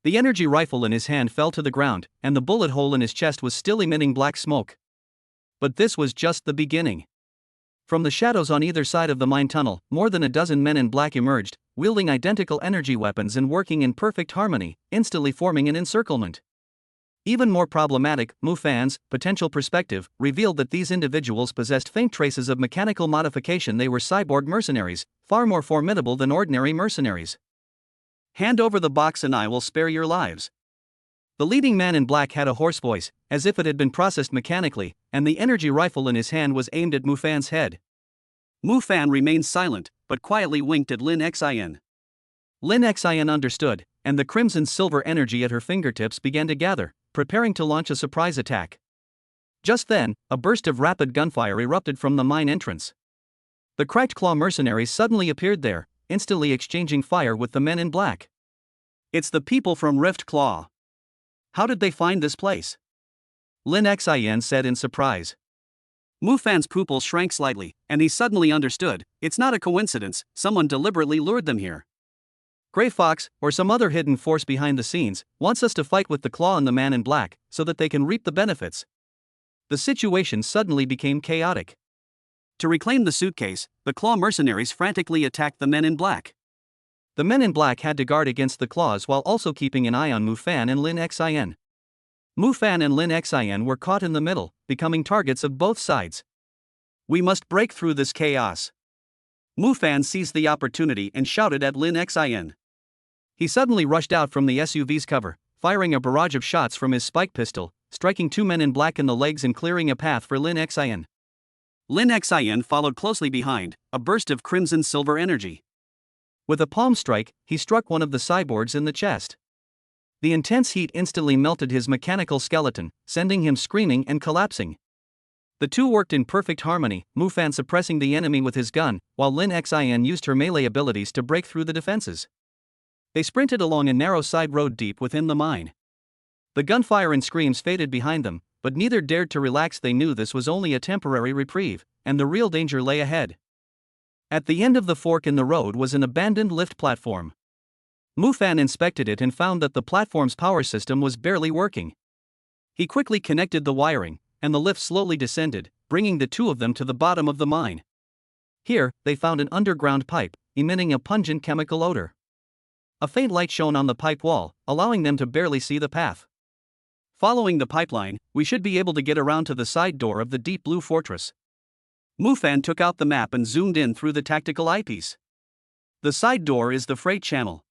The energy rifle in his hand fell to the ground, and the bullet hole in his chest was still emitting black smoke. But this was just the beginning. From the shadows on either side of the mine tunnel, more than a dozen men in black emerged, wielding identical energy weapons and working in perfect harmony, instantly forming an encirclement. Even more problematic, Mufan's potential perspective revealed that these individuals possessed faint traces of mechanical modification. They were cyborg mercenaries, far more formidable than ordinary mercenaries. Hand over the box and I will spare your lives. The leading man in black had a hoarse voice, as if it had been processed mechanically, and the energy rifle in his hand was aimed at Mufan's head. Mufan remained silent, but quietly winked at Lin Xian. Lin Xian understood, and the crimson-silver energy at her fingertips began to gather, preparing to launch a surprise attack. Just then, a burst of rapid gunfire erupted from the mine entrance. The cracked claw mercenaries suddenly appeared there, instantly exchanging fire with the men in black. It's the people from Rift Claw. How did they find this place? Lin Xian said in surprise. Mufan's pupils shrank slightly, and he suddenly understood, it's not a coincidence, someone deliberately lured them here. Grey Fox, or some other hidden force behind the scenes, wants us to fight with the Claw and the man in black, so that they can reap the benefits. The situation suddenly became chaotic. To reclaim the suitcase, the Claw mercenaries frantically attacked the men in black. The men in black had to guard against the claws while also keeping an eye on Mufan and Lin Xin. Mufan and Lin Xin were caught in the middle, becoming targets of both sides. We must break through this chaos. Mufan seized the opportunity and shouted at Lin Xin. He suddenly rushed out from the SUV's cover, firing a barrage of shots from his spike pistol, striking two men in black in the legs and clearing a path for Lin Xin. Lin Xin followed closely behind, a burst of crimson-silver energy. With a palm strike, he struck one of the cyborgs in the chest. The intense heat instantly melted his mechanical skeleton, sending him screaming and collapsing. The two worked in perfect harmony, Mufan suppressing the enemy with his gun, while Lin Xin used her melee abilities to break through the defenses. They sprinted along a narrow side road deep within the mine. The gunfire and screams faded behind them, but neither dared to relax. They knew this was only a temporary reprieve, and the real danger lay ahead. At the end of the fork in the road was an abandoned lift platform. Mufan inspected it and found that the platform's power system was barely working. He quickly connected the wiring, and the lift slowly descended, bringing the two of them to the bottom of the mine. Here, they found an underground pipe, emitting a pungent chemical odor. A faint light shone on the pipe wall, allowing them to barely see the path. Following the pipeline, we should be able to get around to the side door of the deep blue fortress. Mufan took out the map and zoomed in through the tactical eyepiece. The side door is the freight channel.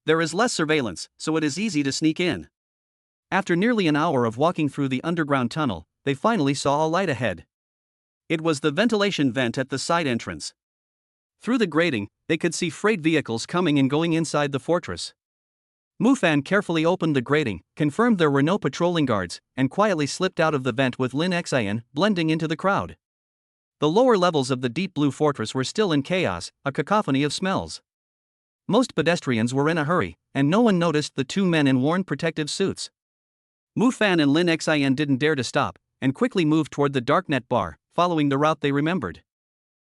There is less surveillance, so it is easy to sneak in. After nearly an hour of walking through the underground tunnel, they finally saw a light ahead. It was the ventilation vent at the side entrance. Through the grating, they could see freight vehicles coming and going inside the fortress. Mufan carefully opened the grating, confirmed there were no patrolling guards, and quietly slipped out of the vent with Lin Xin, blending into the crowd. The lower levels of the deep blue fortress were still in chaos, a cacophony of smells. Most pedestrians were in a hurry, and no one noticed the two men in worn protective suits. Mufan and Lin Xin didn't dare to stop, and quickly moved toward the darknet bar, following the route they remembered.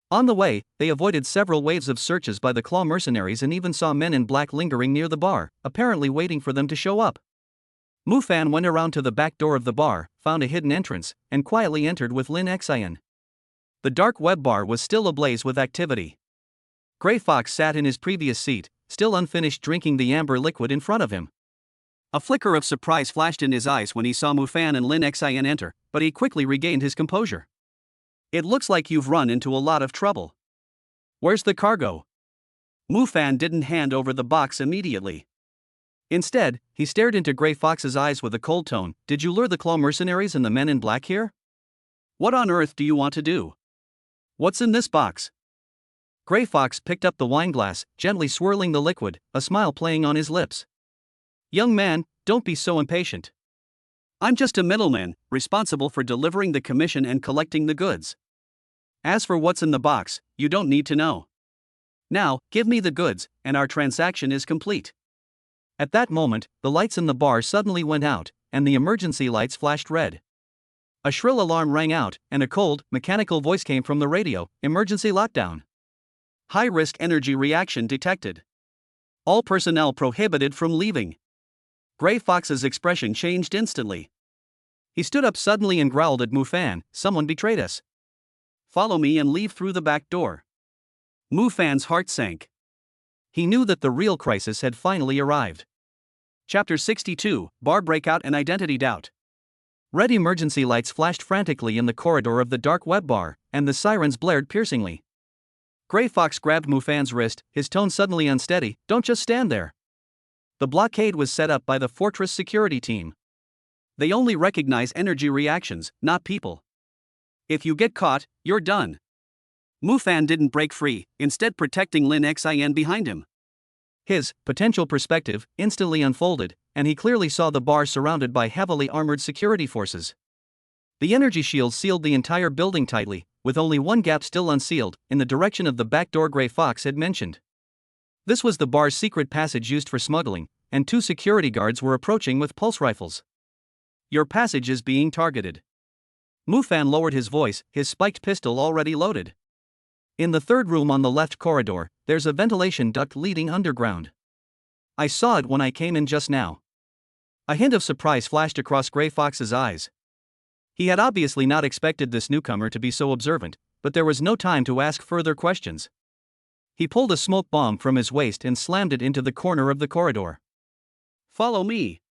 On the way, they avoided several waves of searches by the Claw mercenaries and even saw men in black lingering near the bar, apparently waiting for them to show up. Mufan went around to the back door of the bar, found a hidden entrance, and quietly entered with Lin Xin. The dark web bar was still ablaze with activity. Grey Fox sat in his previous seat, still unfinished drinking the amber liquid in front of him. A flicker of surprise flashed in his eyes when he saw Mufan and Lin Xin enter, but he quickly regained his composure. It looks like you've run into a lot of trouble. Where's the cargo? Mufan didn't hand over the box immediately. Instead, he stared into Grey Fox's eyes with a cold tone. Did you lure the Claw mercenaries and the men in black here? What on earth do you want to do? What's in this box? Grey Fox picked up the wine glass, gently swirling the liquid, a smile playing on his lips. Young man, don't be so impatient. I'm just a middleman, responsible for delivering the commission and collecting the goods. As for what's in the box, you don't need to know. Now, give me the goods, and our transaction is complete. At that moment, the lights in the bar suddenly went out, and the emergency lights flashed red. A shrill alarm rang out, and a cold, mechanical voice came from the radio. Emergency lockdown. High-risk energy reaction detected. All personnel prohibited from leaving. Grey Fox's expression changed instantly. He stood up suddenly and growled at Mufan. Someone betrayed us. Follow me and leave through the back door. Mufan's heart sank. He knew that the real crisis had finally arrived. Chapter 62, Bar Breakout and Identity Doubt. Red emergency lights flashed frantically in the corridor of the dark web bar, and the sirens blared piercingly. Grey Fox grabbed Mufan's wrist, his tone suddenly unsteady. Don't just stand there. The blockade was set up by the fortress security team. They only recognize energy reactions, not people. If you get caught, you're done. Mufan didn't break free, instead protecting Lin Xin behind him. His potential perspective instantly unfolded, and he clearly saw the bar surrounded by heavily armored security forces. The energy shields sealed the entire building tightly, with only one gap still unsealed, in the direction of the back door Grey Fox had mentioned. This was the bar's secret passage used for smuggling, and two security guards were approaching with pulse rifles. Your passage is being targeted. Mufan lowered his voice, his spiked pistol already loaded. In the third room on the left corridor, there's a ventilation duct leading underground. I saw it when I came in just now. A hint of surprise flashed across Grey Fox's eyes. He had obviously not expected this newcomer to be so observant, but there was no time to ask further questions. He pulled a smoke bomb from his waist and slammed it into the corner of the corridor. "Follow me."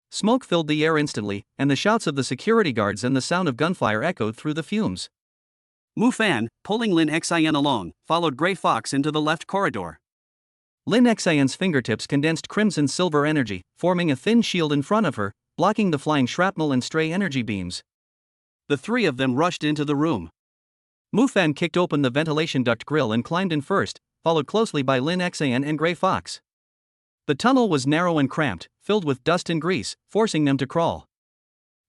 Smoke filled the air instantly, and the shouts of the security guards and the sound of gunfire echoed through the fumes. Mufan, pulling Lin Xian along, followed Grey Fox into the left corridor. Lin Xian's fingertips condensed crimson silver energy, forming a thin shield in front of her, blocking the flying shrapnel and stray energy beams. The three of them rushed into the room. Mufan kicked open the ventilation duct grill and climbed in first, followed closely by Lin Xian and Grey Fox. The tunnel was narrow and cramped, filled with dust and grease, forcing them to crawl.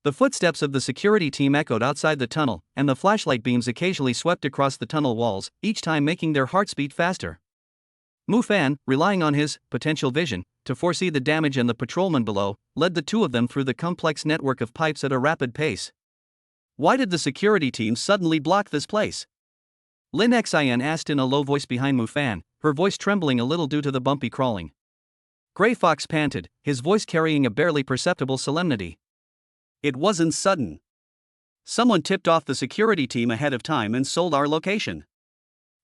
The footsteps of the security team echoed outside the tunnel, and the flashlight beams occasionally swept across the tunnel walls, each time making their hearts beat faster. Mufan, relying on his potential vision to foresee the damage and the patrolman below, led the two of them through the complex network of pipes at a rapid pace. Why did the security team suddenly block this place? Lin Xian asked in a low voice behind Mufan, her voice trembling a little due to the bumpy crawling. Grey Fox panted, his voice carrying a barely perceptible solemnity. "It wasn't sudden. Someone tipped off the security team ahead of time and sold our location.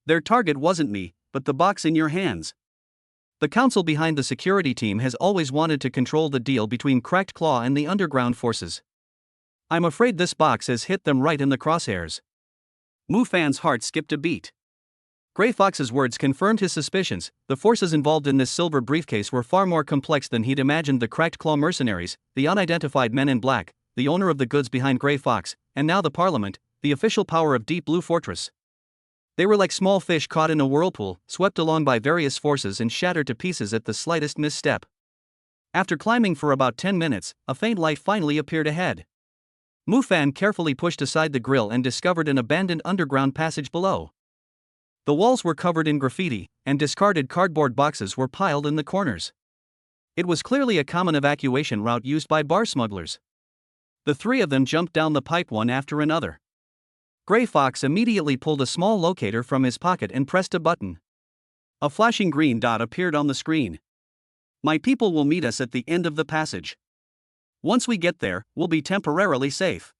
Their target wasn't me, but the box in your hands." The council behind the security team has always wanted to control the deal between Cracked Claw and the underground forces. I'm afraid this box has hit them right in the crosshairs. Mufan's heart skipped a beat. Grey Fox's words confirmed his suspicions. The forces involved in this silver briefcase were far more complex than he'd imagined. The Cracked Claw mercenaries, the unidentified men in black, the owner of the goods behind Grey Fox, and now the Parliament, the official power of Deep Blue Fortress. They were like small fish caught in a whirlpool, swept along by various forces and shattered to pieces at the slightest misstep. After climbing for about 10 minutes, a faint light finally appeared ahead. Mufan carefully pushed aside the grill and discovered an abandoned underground passage below. The walls were covered in graffiti, and discarded cardboard boxes were piled in the corners. It was clearly a common evacuation route used by bar smugglers. The three of them jumped down the pipe one after another. Grey Fox immediately pulled a small locator from his pocket and pressed a button. A flashing green dot appeared on the screen. "My people will meet us at the end of the passage. Once we get there, we'll be temporarily safe."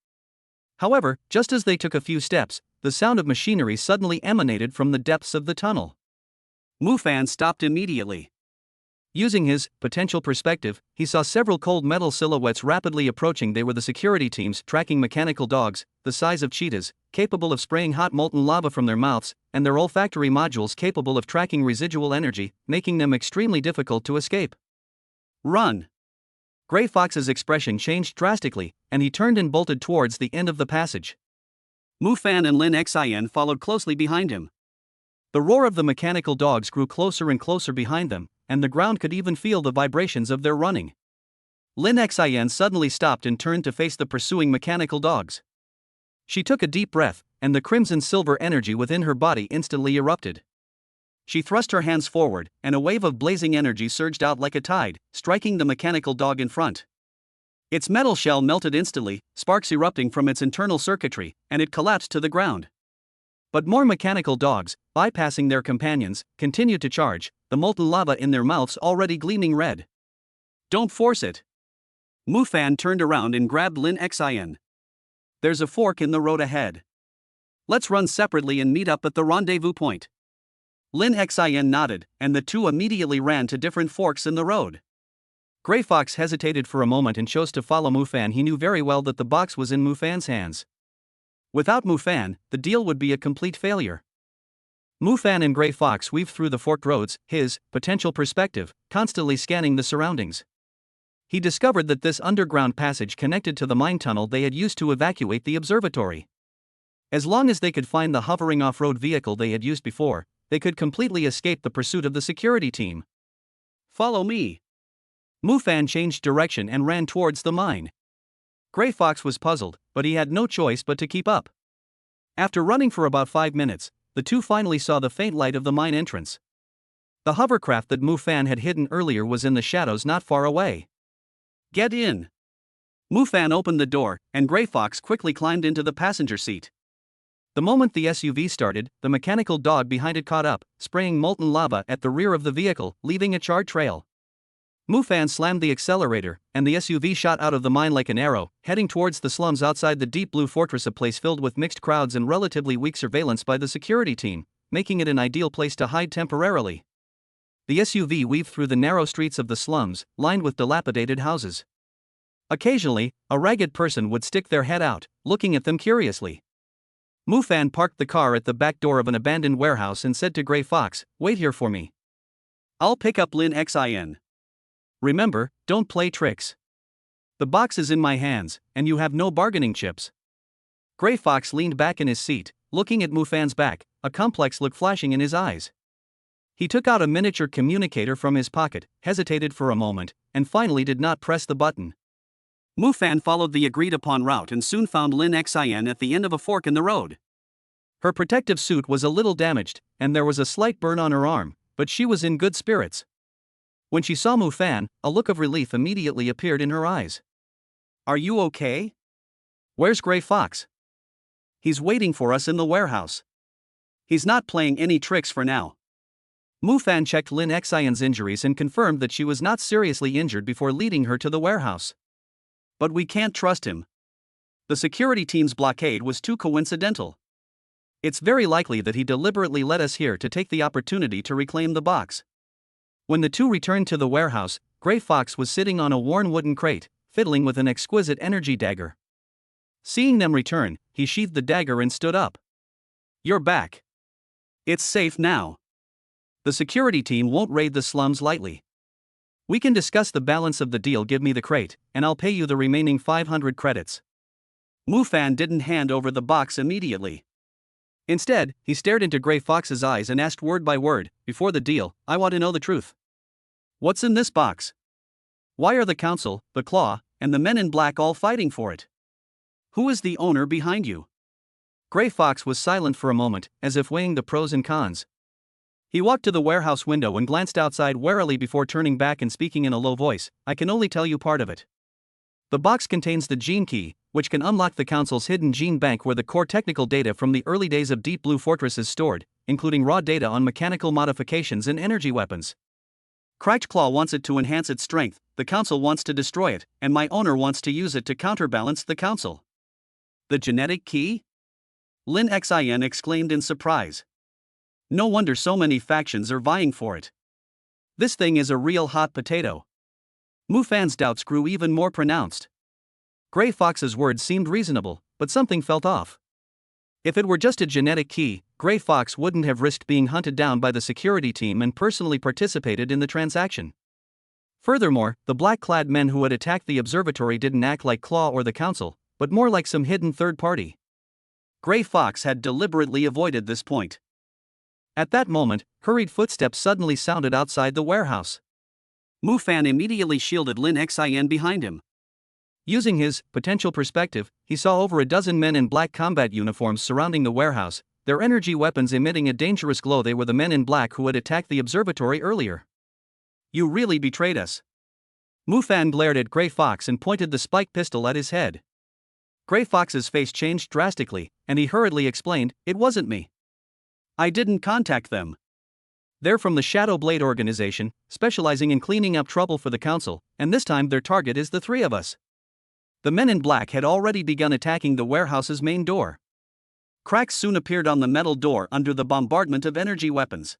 However, just as they took a few steps, the sound of machinery suddenly emanated from the depths of the tunnel. Mufan stopped immediately. Using his potential perspective, he saw several cold metal silhouettes rapidly approaching. They were the security teams tracking mechanical dogs, the size of cheetahs, capable of spraying hot molten lava from their mouths, and their olfactory modules capable of tracking residual energy, making them extremely difficult to escape. "Run!" Grey Fox's expression changed drastically, and he turned and bolted towards the end of the passage. Mufan and Lin Xian followed closely behind him. The roar of the mechanical dogs grew closer and closer behind them, and the ground could even feel the vibrations of their running. Lin Xian suddenly stopped and turned to face the pursuing mechanical dogs. She took a deep breath, and the crimson-silver energy within her body instantly erupted. She thrust her hands forward, and a wave of blazing energy surged out like a tide, striking the mechanical dog in front. Its metal shell melted instantly, sparks erupting from its internal circuitry, and it collapsed to the ground. But more mechanical dogs, bypassing their companions, continued to charge, the molten lava in their mouths already gleaming red. "Don't force it." Mufan turned around and grabbed Lin Xian. "There's a fork in the road ahead. Let's run separately and meet up at the rendezvous point." Lin Xian nodded, and the two immediately ran to different forks in the road. Grey Fox hesitated for a moment and chose to follow Mufan. He knew very well that the box was in Mufan's hands. Without Mufan, the deal would be a complete failure. Mufan and Grey Fox weaved through the forked roads, his potential perspective constantly scanning the surroundings. He discovered that this underground passage connected to the mine tunnel they had used to evacuate the observatory. As long as they could find the hovering off-road vehicle they had used before, they could completely escape the pursuit of the security team. "Follow me." Mufan changed direction and ran towards the mine. Grey Fox was puzzled, but he had no choice but to keep up. After running for about 5 minutes, the two finally saw the faint light of the mine entrance. The hovercraft that Mufan had hidden earlier was in the shadows not far away. "Get in." Mufan opened the door, and Grey Fox quickly climbed into the passenger seat. The moment the SUV started, the mechanical dog behind it caught up, spraying molten lava at the rear of the vehicle, leaving a charred trail. Mufan slammed the accelerator, and the SUV shot out of the mine like an arrow, heading towards the slums outside the Deep Blue Fortress, a place filled with mixed crowds and relatively weak surveillance by the security team, making it an ideal place to hide temporarily. The SUV weaved through the narrow streets of the slums, lined with dilapidated houses. Occasionally, a ragged person would stick their head out, looking at them curiously. Mufan parked the car at the back door of an abandoned warehouse and said to Grey Fox, "Wait here for me. I'll pick up Lin Xin. Remember, don't play tricks. The box is in my hands, and you have no bargaining chips." Grey Fox leaned back in his seat, looking at Mufan's back, a complex look flashing in his eyes. He took out a miniature communicator from his pocket, hesitated for a moment, and finally did not press the button. Mufan followed the agreed-upon route and soon found Lin Xin at the end of a fork in the road. Her protective suit was a little damaged, and there was a slight burn on her arm, but she was in good spirits. When she saw Mufan, a look of relief immediately appeared in her eyes. "Are you okay? Where's Grey Fox?" "He's waiting for us in the warehouse. He's not playing any tricks for now." Mufan checked Lin Xion's injuries and confirmed that she was not seriously injured before leading her to the warehouse. "But we can't trust him. The security team's blockade was too coincidental. It's very likely that he deliberately led us here to take the opportunity to reclaim the box." When the two returned to the warehouse, Grey Fox was sitting on a worn wooden crate, fiddling with an exquisite energy dagger. Seeing them return, he sheathed the dagger and stood up. "You're back. It's safe now. The security team won't raid the slums lightly. We can discuss the balance of the deal. Give me the crate, and I'll pay you the remaining 500 credits." Mufan didn't hand over the box immediately. Instead, he stared into Grey Fox's eyes and asked word by word, "Before the deal, I want to know the truth. What's in this box? Why are the Council, the Claw, and the men in black all fighting for it? Who is the owner behind you?" Grey Fox was silent for a moment, as if weighing the pros and cons. He walked to the warehouse window and glanced outside warily before turning back and speaking in a low voice, "I can only tell you part of it. The box contains the gene key, which can unlock the Council's hidden gene bank where the core technical data from the early days of Deep Blue Fortress is stored, including raw data on mechanical modifications and energy weapons. Cracked Claw wants it to enhance its strength, the Council wants to destroy it, and my owner wants to use it to counterbalance the Council." "The genetic key?" Lin Xin exclaimed in surprise. "No wonder so many factions are vying for it. This thing is a real hot potato." Mufan's doubts grew even more pronounced. Grey Fox's words seemed reasonable, but something felt off. If it were just a genetic key, Grey Fox wouldn't have risked being hunted down by the security team and personally participated in the transaction. Furthermore, the black-clad men who had attacked the observatory didn't act like Claw or the Council, but more like some hidden third party. Grey Fox had deliberately avoided this point. At that moment, hurried footsteps suddenly sounded outside the warehouse. Mufan immediately shielded Lin Xin behind him. Using his potential perspective, he saw over a dozen men in black combat uniforms surrounding the warehouse, their energy weapons emitting a dangerous glow. They were the men in black who had attacked the observatory earlier. "You really betrayed us." Mufan glared at Grey Fox and pointed the spike pistol at his head. Grey Fox's face changed drastically, and he hurriedly explained, "It wasn't me. I didn't contact them. They're from the Shadow Blade organization, specializing in cleaning up trouble for the Council, and this time their target is the three of us." The men in black had already begun attacking the warehouse's main door. Cracks soon appeared on the metal door under the bombardment of energy weapons.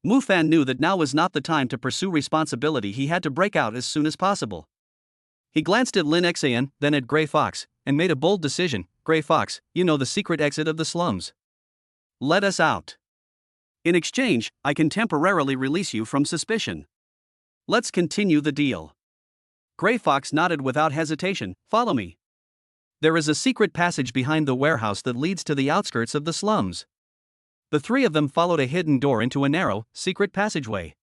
Mufan knew that now was not the time to pursue responsibility. He had to break out as soon as possible. He glanced at Lin Xin, then at Grey Fox, and made a bold decision. "Grey Fox, you know the secret exit of the slums. Let us out. In exchange, I can temporarily release you from suspicion. Let's continue the deal." Grey Fox nodded without hesitation. "Follow me. There is a secret passage behind the warehouse that leads to the outskirts of the slums." The three of them followed a hidden door into a narrow, secret passageway.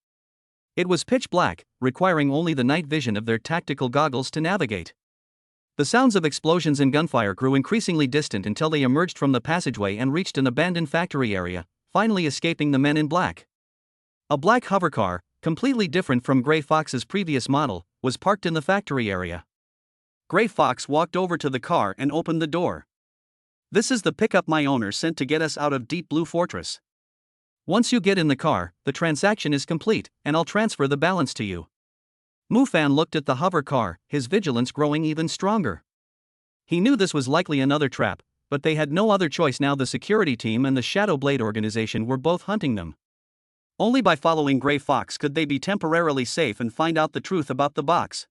It was pitch black, requiring only the night vision of their tactical goggles to navigate. The sounds of explosions and gunfire grew increasingly distant until they emerged from the passageway and reached an abandoned factory area, finally escaping the men in black. A black hovercar, completely different from Grey Fox's previous model, was parked in the factory area. Grey Fox walked over to the car and opened the door. "This is the pickup my owner sent to get us out of Deep Blue Fortress. Once you get in the car, the transaction is complete, and I'll transfer the balance to you." Mufan looked at the hover car, his vigilance growing even stronger. He knew this was likely another trap, but they had no other choice now. The security team and the Shadow Blade organization were both hunting them. Only by following Gray Fox could they be temporarily safe and find out the truth about the box.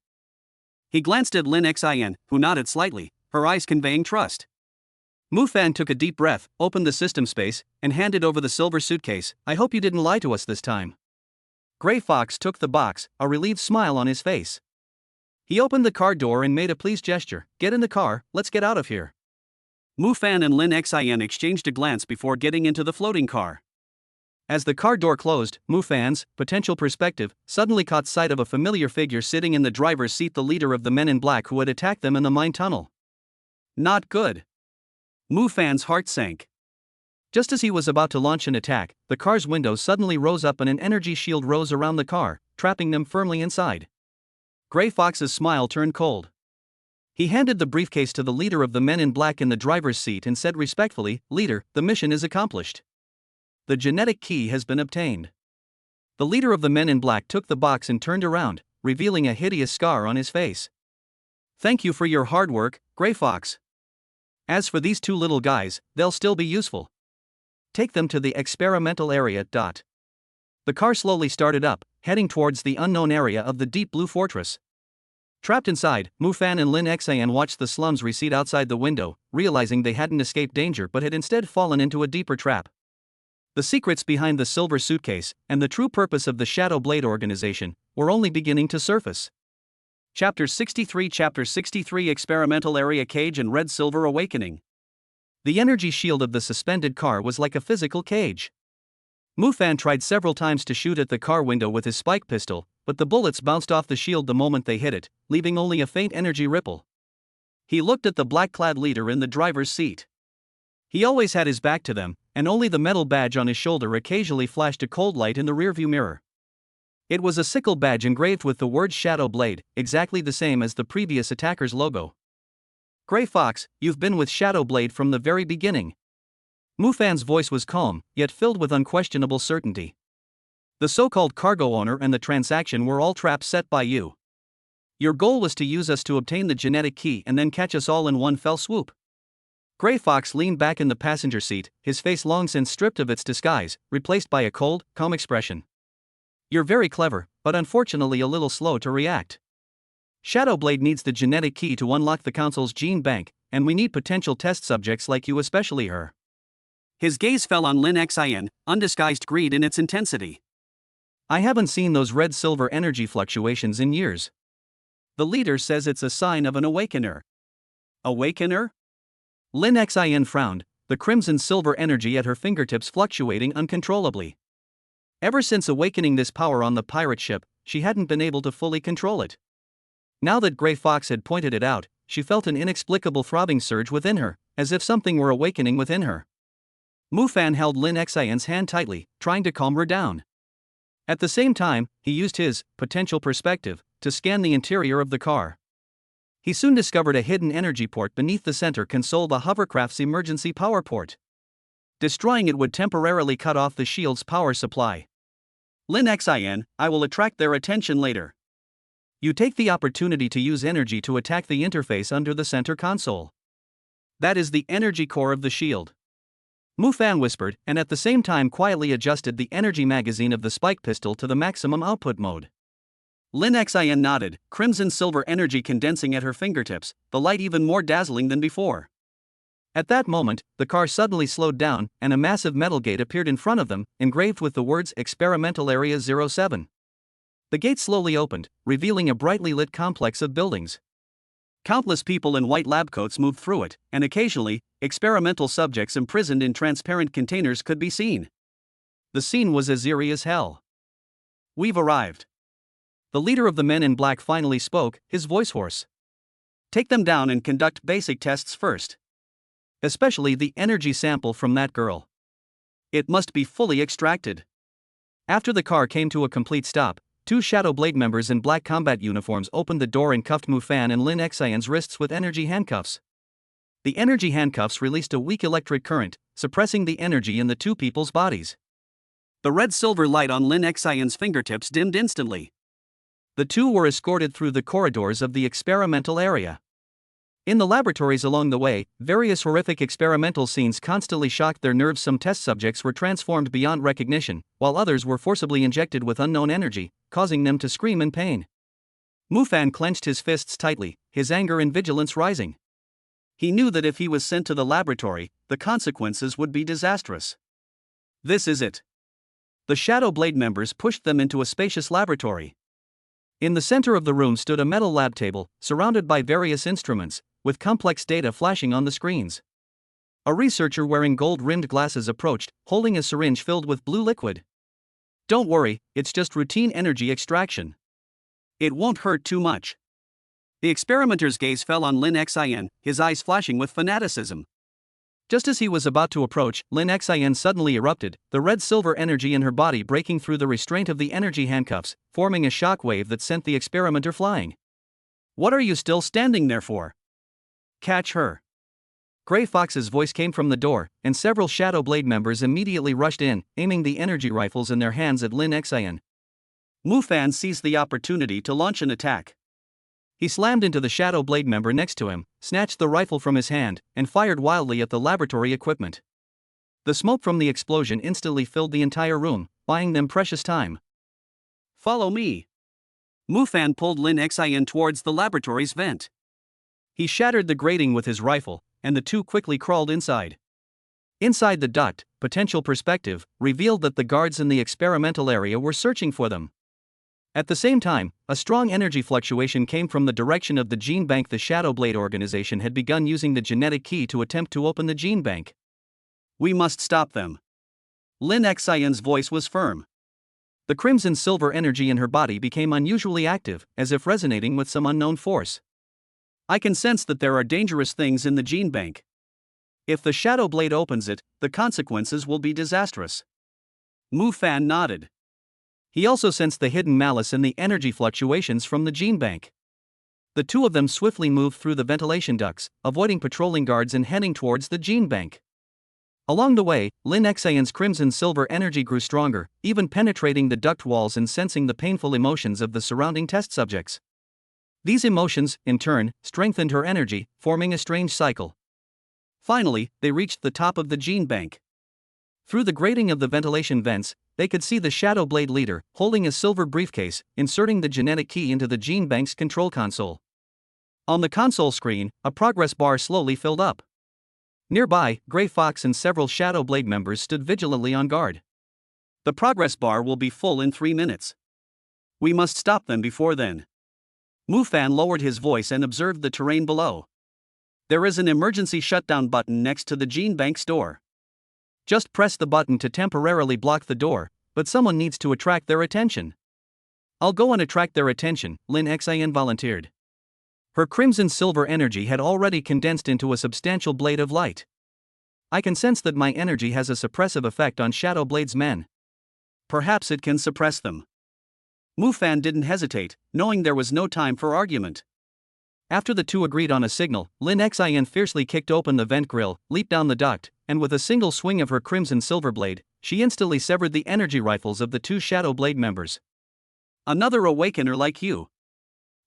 He glanced at Lin Xin, who nodded slightly, her eyes conveying trust. Mu Fan took a deep breath, opened the system space, and handed over the silver suitcase. I hope you didn't lie to us this time. Gray Fox took the box, a relieved smile on his face. He opened the car door and made a pleased gesture. Get in the car, let's get out of here. Mu Fan and Lin Xin exchanged a glance before getting into the floating car. As the car door closed, Mu Fan's potential perspective suddenly caught sight of a familiar figure sitting in the driver's seat, the leader of the men in black who had attacked them in the mine tunnel. Not good. Mu Fan's heart sank. Just as he was about to launch an attack, the car's windows suddenly rose up and an energy shield rose around the car, trapping them firmly inside. Gray Fox's smile turned cold. He handed the briefcase to the leader of the men in black in the driver's seat and said respectfully, "Leader, the mission is accomplished. The genetic key has been obtained." The leader of the men in black took the box and turned around, revealing a hideous scar on his face. "Thank you for your hard work, Gray Fox. As for these two little guys, they'll still be useful. Take them to the experimental area. The car slowly started up, heading towards the unknown area of the deep blue fortress. Trapped inside, Mu Fan and Lin Xin watched the slums recede outside the window, realizing they hadn't escaped danger but had instead fallen into a deeper trap. The secrets behind the silver suitcase, and the true purpose of the Shadow Blade organization, were only beginning to surface. Chapter 63 Experimental Area Cage and Red Silver Awakening. The energy shield of the suspended car was like a physical cage. Mu Fan tried several times to shoot at the car window with his spike pistol, but the bullets bounced off the shield the moment they hit it, leaving only a faint energy ripple. He looked at the black-clad leader in the driver's seat. He always had his back to them, and only the metal badge on his shoulder occasionally flashed a cold light in the rearview mirror. It was a sickle badge engraved with the word Shadow Blade, exactly the same as the previous attacker's logo. "Gray Fox, you've been with Shadow Blade from the very beginning." Mu Fan's voice was calm, yet filled with unquestionable certainty. "The so-called cargo owner and the transaction were all traps set by you. Your goal was to use us to obtain the genetic key and then catch us all in one fell swoop." Gray Fox leaned back in the passenger seat, his face long since stripped of its disguise, replaced by a cold, calm expression. "You're very clever, but unfortunately a little slow to react. Shadow Blade needs the genetic key to unlock the Council's gene bank, and we need potential test subjects like you, especially her." His gaze fell on Lin Xin, undisguised greed in its intensity. "I haven't seen those red-silver energy fluctuations in years. The leader says it's a sign of an awakener." "Awakener?" Lin Xin frowned, the crimson-silver energy at her fingertips fluctuating uncontrollably. Ever since awakening this power on the pirate ship, she hadn't been able to fully control it. Now that Gray Fox had pointed it out, she felt an inexplicable throbbing surge within her, as if something were awakening within her. Mu Fan held Lin Xin's hand tightly, trying to calm her down. At the same time, he used his potential perspective to scan the interior of the car. He soon discovered a hidden energy port beneath the center console, the hovercraft's emergency power port. Destroying it would temporarily cut off the shield's power supply. "Lin Xin, I will attract their attention later. You take the opportunity to use energy to attack the interface under the center console. That is the energy core of the shield." Mu Fan whispered, and at the same time quietly adjusted the energy magazine of the spike pistol to the maximum output mode. Lin Xin nodded, crimson-silver energy condensing at her fingertips, the light even more dazzling than before. At that moment, the car suddenly slowed down, and a massive metal gate appeared in front of them, engraved with the words Experimental Area 07. The gate slowly opened, revealing a brightly lit complex of buildings. Countless people in white lab coats moved through it, and occasionally, experimental subjects imprisoned in transparent containers could be seen. The scene was as eerie as hell. "We've arrived." The leader of the men in black finally spoke, his voice hoarse. "Take them down and conduct basic tests first. Especially the energy sample from that girl. It must be fully extracted." After the car came to a complete stop, two Shadow Blade members in black combat uniforms opened the door and cuffed Mu Fan and Lin Xin's wrists with energy handcuffs. The energy handcuffs released a weak electric current, suppressing the energy in the two people's bodies. The red-silver light on Lin Xin's fingertips dimmed instantly. The two were escorted through the corridors of the experimental area. In the laboratories along the way, various horrific experimental scenes constantly shocked their nerves. Some test subjects were transformed beyond recognition, while others were forcibly injected with unknown energy, causing them to scream in pain. Mufan clenched his fists tightly, his anger and vigilance rising. He knew that if he was sent to the laboratory, the consequences would be disastrous. This is it. The Shadow Blade members pushed them into a spacious laboratory. In the center of the room stood a metal lab table, surrounded by various instruments, with complex data flashing on the screens. A researcher wearing gold-rimmed glasses approached, holding a syringe filled with blue liquid. "Don't worry, it's just routine energy extraction. It won't hurt too much." The experimenter's gaze fell on Lin Xin, his eyes flashing with fanaticism. Just as he was about to approach, Lin Xin suddenly erupted, the red-silver energy in her body breaking through the restraint of the energy handcuffs, forming a shock wave that sent the experimenter flying. "What are you still standing there for? Catch her." Gray Fox's voice came from the door, and several Shadow Blade members immediately rushed in, aiming the energy rifles in their hands at Lin Xin. Mufan seized the opportunity to launch an attack. He slammed into the Shadow Blade member next to him, snatched the rifle from his hand, and fired wildly at the laboratory equipment. The smoke from the explosion instantly filled the entire room, buying them precious time. "Follow me." Mufan pulled Lin Xin towards the laboratory's vent. He shattered the grating with his rifle, and the two quickly crawled inside. Inside the duct, potential perspective revealed that the guards in the experimental area were searching for them. At the same time, a strong energy fluctuation came from the direction of the gene bank. The Shadow Blade organization had begun using the genetic key to attempt to open the gene bank. "We must stop them." Lin Xion's voice was firm. The crimson silver energy in her body became unusually active, as if resonating with some unknown force. "I can sense that there are dangerous things in the gene bank. If the Shadow Blade opens it, the consequences will be disastrous." Mufan nodded. He also sensed the hidden malice in the energy fluctuations from the gene bank. The two of them swiftly moved through the ventilation ducts, avoiding patrolling guards and heading towards the gene bank. Along the way, Lin Xion's crimson silver energy grew stronger, even penetrating the duct walls and sensing the painful emotions of the surrounding test subjects. These emotions, in turn, strengthened her energy, forming a strange cycle. Finally, they reached the top of the gene bank. Through the grating of the ventilation vents, they could see the Shadow Blade leader, holding a silver briefcase, inserting the genetic key into the gene bank's control console. On the console screen, a progress bar slowly filled up. Nearby, Gray Fox and several Shadow Blade members stood vigilantly on guard. "The progress bar will be full in 3 minutes. We must stop them before then." Mufan lowered his voice and observed the terrain below. "There is an emergency shutdown button next to the gene bank's door. Just press the button to temporarily block the door, but someone needs to attract their attention." "I'll go and attract their attention," Lin Xin volunteered. Her crimson silver energy had already condensed into a substantial blade of light. "I can sense that my energy has a suppressive effect on Shadow Blade's men. Perhaps it can suppress them." Mufan didn't hesitate, knowing there was no time for argument. After the two agreed on a signal, Lin Xin fiercely kicked open the vent grill, leaped down the duct, and with a single swing of her crimson silver blade, she instantly severed the energy rifles of the two Shadow Blade members. "Another awakener like you."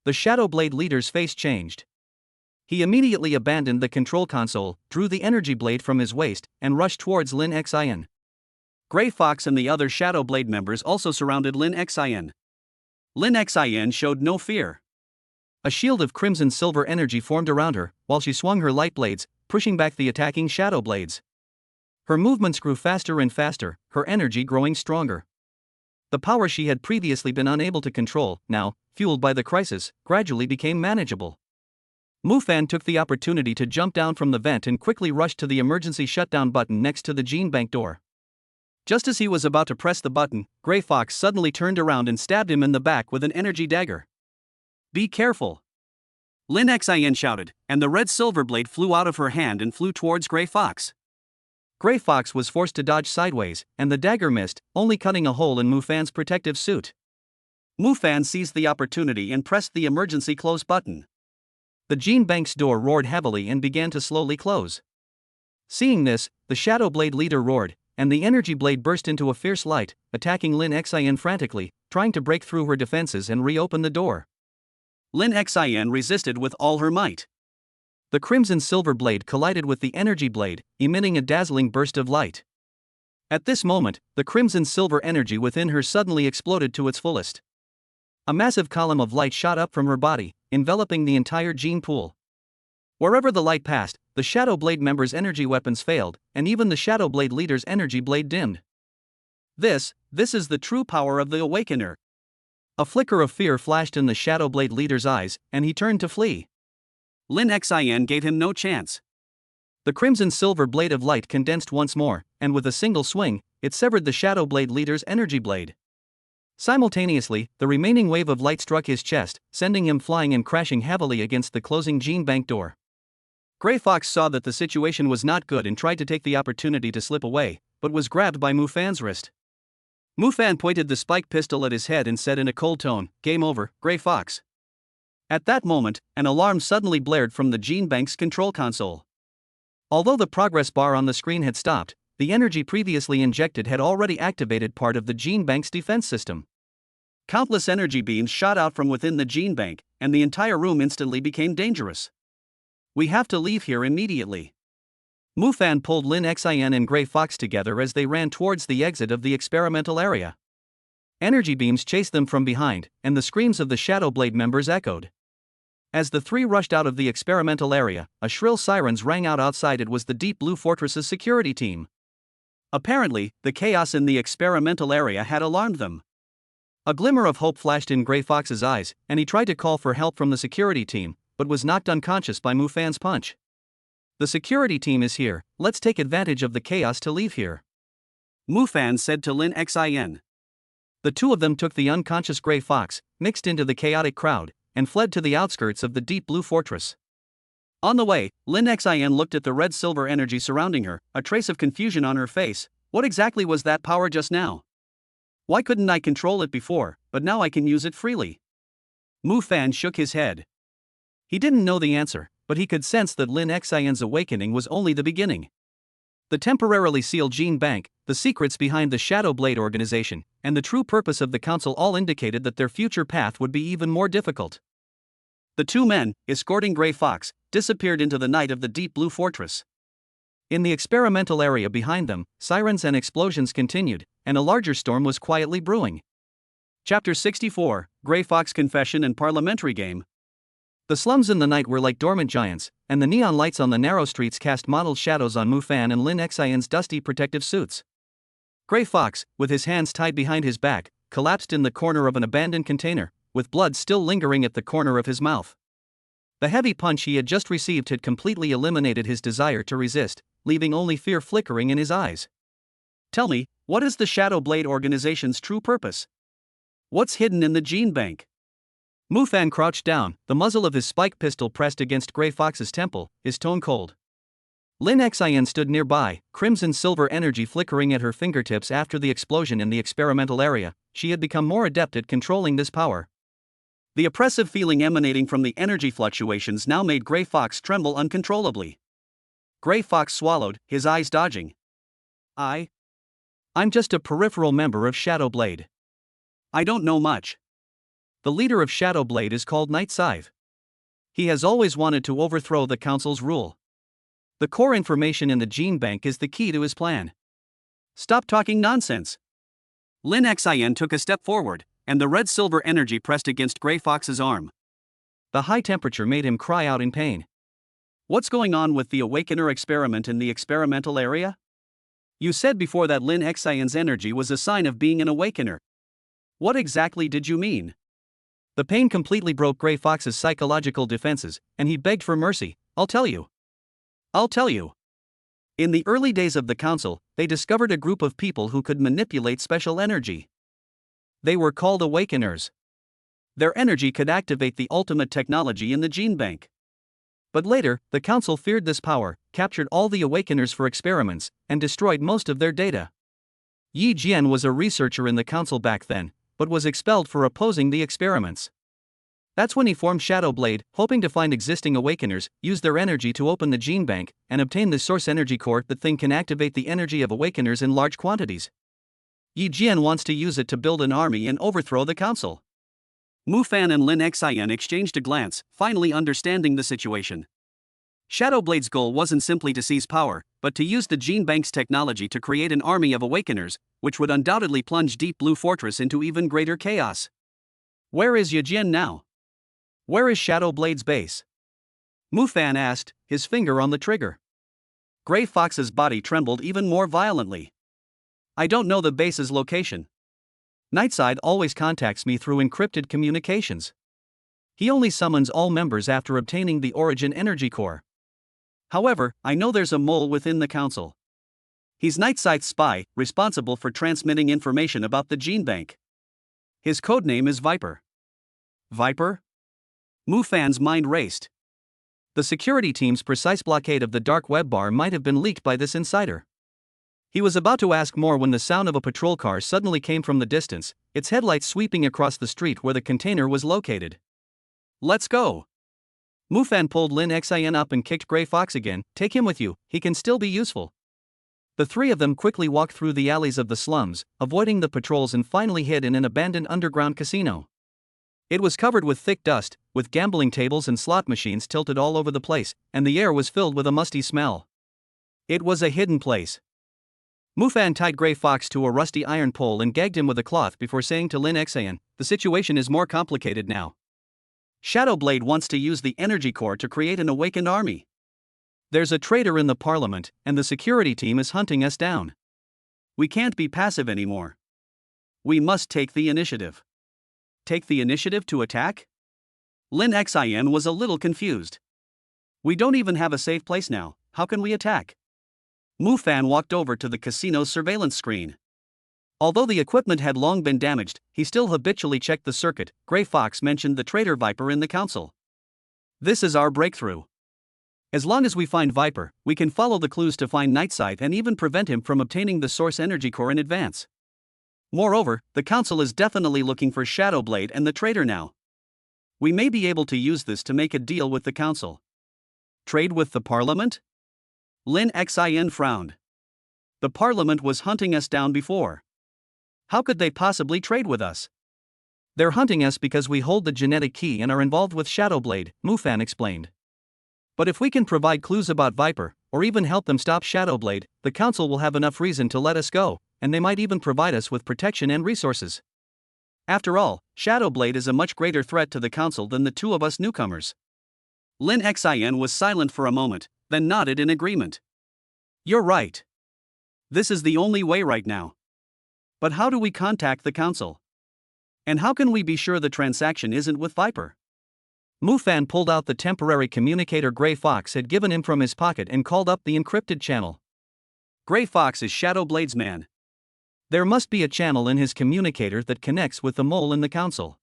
The Shadow Blade leader's face changed. He immediately abandoned the control console, drew the energy blade from his waist, and rushed towards Lin Xin. Gray Fox and the other Shadow Blade members also surrounded Lin Xin. Lin Xin showed no fear. A shield of crimson silver energy formed around her, while she swung her light blades, pushing back the attacking Shadow Blades. Her movements grew faster and faster, her energy growing stronger. The power she had previously been unable to control, now, fueled by the crisis, gradually became manageable. Mufan took the opportunity to jump down from the vent and quickly rushed to the emergency shutdown button next to the gene bank door. Just as he was about to press the button, Gray Fox suddenly turned around and stabbed him in the back with an energy dagger. "Be careful!" Lin Xin shouted, and the red silver blade flew out of her hand and flew towards Gray Fox. Gray Fox was forced to dodge sideways, and the dagger missed, only cutting a hole in Mufan's protective suit. Mufan seized the opportunity and pressed the emergency close button. The gene bank's door roared heavily and began to slowly close. Seeing this, the Shadow Blade leader roared, and the energy blade burst into a fierce light, attacking Lin Xin frantically, trying to break through her defenses and reopen the door. Lin Xin resisted with all her might. The crimson silver blade collided with the energy blade, emitting a dazzling burst of light. At this moment, the crimson silver energy within her suddenly exploded to its fullest. A massive column of light shot up from her body, enveloping the entire gene pool. Wherever the light passed, the Shadow Blade members' energy weapons failed, and even the Shadow Blade leader's energy blade dimmed. This is the true power of the Awakener. A flicker of fear flashed in the Shadow Blade leader's eyes, and he turned to flee. Lin Xin gave him no chance. The crimson silver blade of light condensed once more, and with a single swing, it severed the Shadow Blade leader's energy blade. Simultaneously, the remaining wave of light struck his chest, sending him flying and crashing heavily against the closing gene bank door. Grey Fox saw that the situation was not good and tried to take the opportunity to slip away, but was grabbed by Mufan's wrist. Mufan pointed the spike pistol at his head and said in a cold tone, "Game over, Grey Fox." At that moment, an alarm suddenly blared from the gene bank's control console. Although the progress bar on the screen had stopped, the energy previously injected had already activated part of the gene bank's defense system. Countless energy beams shot out from within the gene bank, and the entire room instantly became dangerous. "We have to leave here immediately." Mufan pulled Lin Xin and Grey Fox together as they ran towards the exit of the experimental area. Energy beams chased them from behind, and the screams of the Shadow Blade members echoed. As the three rushed out of the experimental area, a shrill sirens rang out outside. It was the Deep Blue Fortress's security team. Apparently, the chaos in the experimental area had alarmed them. A glimmer of hope flashed in Grey Fox's eyes, and he tried to call for help from the security team, but was knocked unconscious by Mufan's punch. "The security team is here, let's take advantage of the chaos to leave here," Mufan said to Lin Xin. The two of them took the unconscious Grey Fox, mixed into the chaotic crowd, and fled to the outskirts of the Deep Blue Fortress. On the way, Lin Xin looked at the red-silver energy surrounding her, a trace of confusion on her face. What exactly was that power just now? Why couldn't I control it before, but now I can use it freely? Mufan shook his head. He didn't know the answer, but he could sense that Lin Xin's awakening was only the beginning. The temporarily sealed gene bank, the secrets behind the Shadow Blade organization, and the true purpose of the council all indicated that their future path would be even more difficult. The two men, escorting Grey Fox, disappeared into the night of the Deep Blue Fortress. In the experimental area behind them, sirens and explosions continued, and a larger storm was quietly brewing. Chapter 64, Grey Fox Confession and Parliamentary Game. The slums in the night were like dormant giants, and the neon lights on the narrow streets cast mottled shadows on Mufan and Lin Xin's dusty protective suits. Grey Fox, with his hands tied behind his back, collapsed in the corner of an abandoned container, with blood still lingering at the corner of his mouth. The heavy punch he had just received had completely eliminated his desire to resist, leaving only fear flickering in his eyes. "Tell me, what is the Shadow Blade organization's true purpose? What's hidden in the gene bank?" Mufan crouched down, the muzzle of his spike pistol pressed against Grey Fox's temple, his tone cold. Lin Xin stood nearby, crimson silver energy flickering at her fingertips. After the explosion in the experimental area, she had become more adept at controlling this power. The oppressive feeling emanating from the energy fluctuations now made Grey Fox tremble uncontrollably. Grey Fox swallowed, his eyes dodging. I'm just a peripheral member of Shadow Blade. I don't know much. The leader of Shadow Blade is called Night Scythe. He has always wanted to overthrow the council's rule. The core information in the gene bank is the key to his plan. Stop talking nonsense. Lin Xin took a step forward, and the red-silver energy pressed against Grey Fox's arm. The high temperature made him cry out in pain. What's going on with the Awakener experiment in the experimental area? You said before that Lin Xin's energy was a sign of being an Awakener. What exactly did you mean? The pain completely broke Grey Fox's psychological defenses, and he begged for mercy. I'll tell you. In the early days of the council, they discovered a group of people who could manipulate special energy. They were called Awakeners. Their energy could activate the ultimate technology in the gene bank. But later, the council feared this power, captured all the Awakeners for experiments, and destroyed most of their data. Yi Jian was a researcher in the council back then, but was expelled for opposing the experiments. That's when he formed Shadow Blade, hoping to find existing Awakeners, use their energy to open the gene bank, and obtain the source energy core. That thing can activate the energy of Awakeners in large quantities. Yi Jian wants to use it to build an army and overthrow the council. Mufan and Lin Xin exchanged a glance, finally understanding the situation. Shadowblade's goal wasn't simply to seize power, but to use the Gene Bank's technology to create an army of Awakeners, which would undoubtedly plunge Deep Blue Fortress into even greater chaos. Where is Yajin now? Where is Shadowblade's base? Mufan asked, his finger on the trigger. Grey Fox's body trembled even more violently. I don't know the base's location. Nightside always contacts me through encrypted communications. He only summons all members after obtaining the Origin Energy Core. However, I know there's a mole within the council. He's Nightside's spy, responsible for transmitting information about the Gene Bank. His codename is Viper. Viper? Mufan's mind raced. The security team's precise blockade of the dark web bar might have been leaked by this insider. He was about to ask more when the sound of a patrol car suddenly came from the distance, its headlights sweeping across the street where the container was located. Let's go! Mufan pulled Lin Xin up and kicked Grey Fox again. Take him with you, he can still be useful. The three of them quickly walked through the alleys of the slums, avoiding the patrols, and finally hid in an abandoned underground casino. It was covered with thick dust, with gambling tables and slot machines tilted all over the place, and the air was filled with a musty smell. It was a hidden place. Mufan tied Grey Fox to a rusty iron pole and gagged him with a cloth before saying to Lin Xin, the situation is more complicated now. Shadowblade wants to use the energy core to create an awakened army. There's a traitor in the parliament, and the security team is hunting us down. We can't be passive anymore. We must take the initiative. Take the initiative to attack? Lin Xin was a little confused. We don't even have a safe place now, how can we attack? Mufan walked over to the casino's surveillance screen. Although the equipment had long been damaged, he still habitually checked the circuit. Grey Fox mentioned the traitor Viper in the council. This is our breakthrough. As long as we find Viper, we can follow the clues to find Nightside and even prevent him from obtaining the source energy core in advance. Moreover, the council is definitely looking for Shadowblade and the traitor now. We may be able to use this to make a deal with the council. Trade with the parliament? Lin Xin frowned. The parliament was hunting us down before. How could they possibly trade with us? They're hunting us because we hold the genetic key and are involved with Shadowblade, Mufan explained. But if we can provide clues about Viper, or even help them stop Shadowblade, the council will have enough reason to let us go, and they might even provide us with protection and resources. After all, Shadowblade is a much greater threat to the council than the two of us newcomers. Lin Xin was silent for a moment, then nodded in agreement. You're right. This is the only way right now. But how do we contact the council? And how can we be sure the transaction isn't with Viper? Mufan pulled out the temporary communicator Grey Fox had given him from his pocket and called up the encrypted channel. Grey Fox is Shadowblade's man. There must be a channel in his communicator that connects with the mole in the council.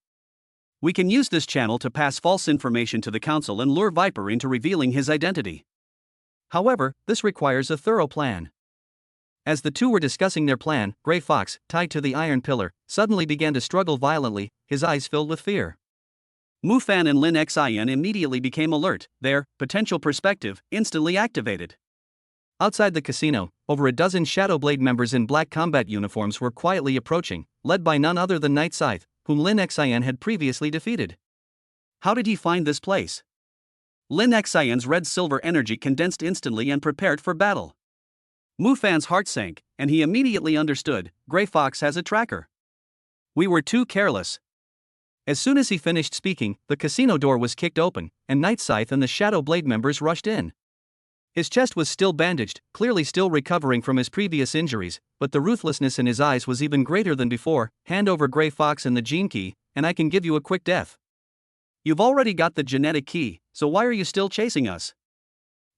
We can use this channel to pass false information to the council and lure Viper into revealing his identity. However, this requires a thorough plan. As the two were discussing their plan, Grey Fox, tied to the iron pillar, suddenly began to struggle violently, his eyes filled with fear. Mufan and Lin Xin immediately became alert, their potential perspective instantly activated. Outside the casino, over a dozen Shadowblade members in black combat uniforms were quietly approaching, led by none other than Nightside, whom Lin Xin had previously defeated. How did he find this place? Lin Xion's red-silver energy condensed instantly and prepared for battle. Mufan's heart sank, and he immediately understood, Grey Fox has a tracker. We were too careless. As soon as he finished speaking, the casino door was kicked open, and Nightside and the Shadowblade members rushed in. His chest was still bandaged, clearly still recovering from his previous injuries, but the ruthlessness in his eyes was even greater than before. Hand over Grey Fox and the gene key, and I can give you a quick death. You've already got the genetic key, so why are you still chasing us?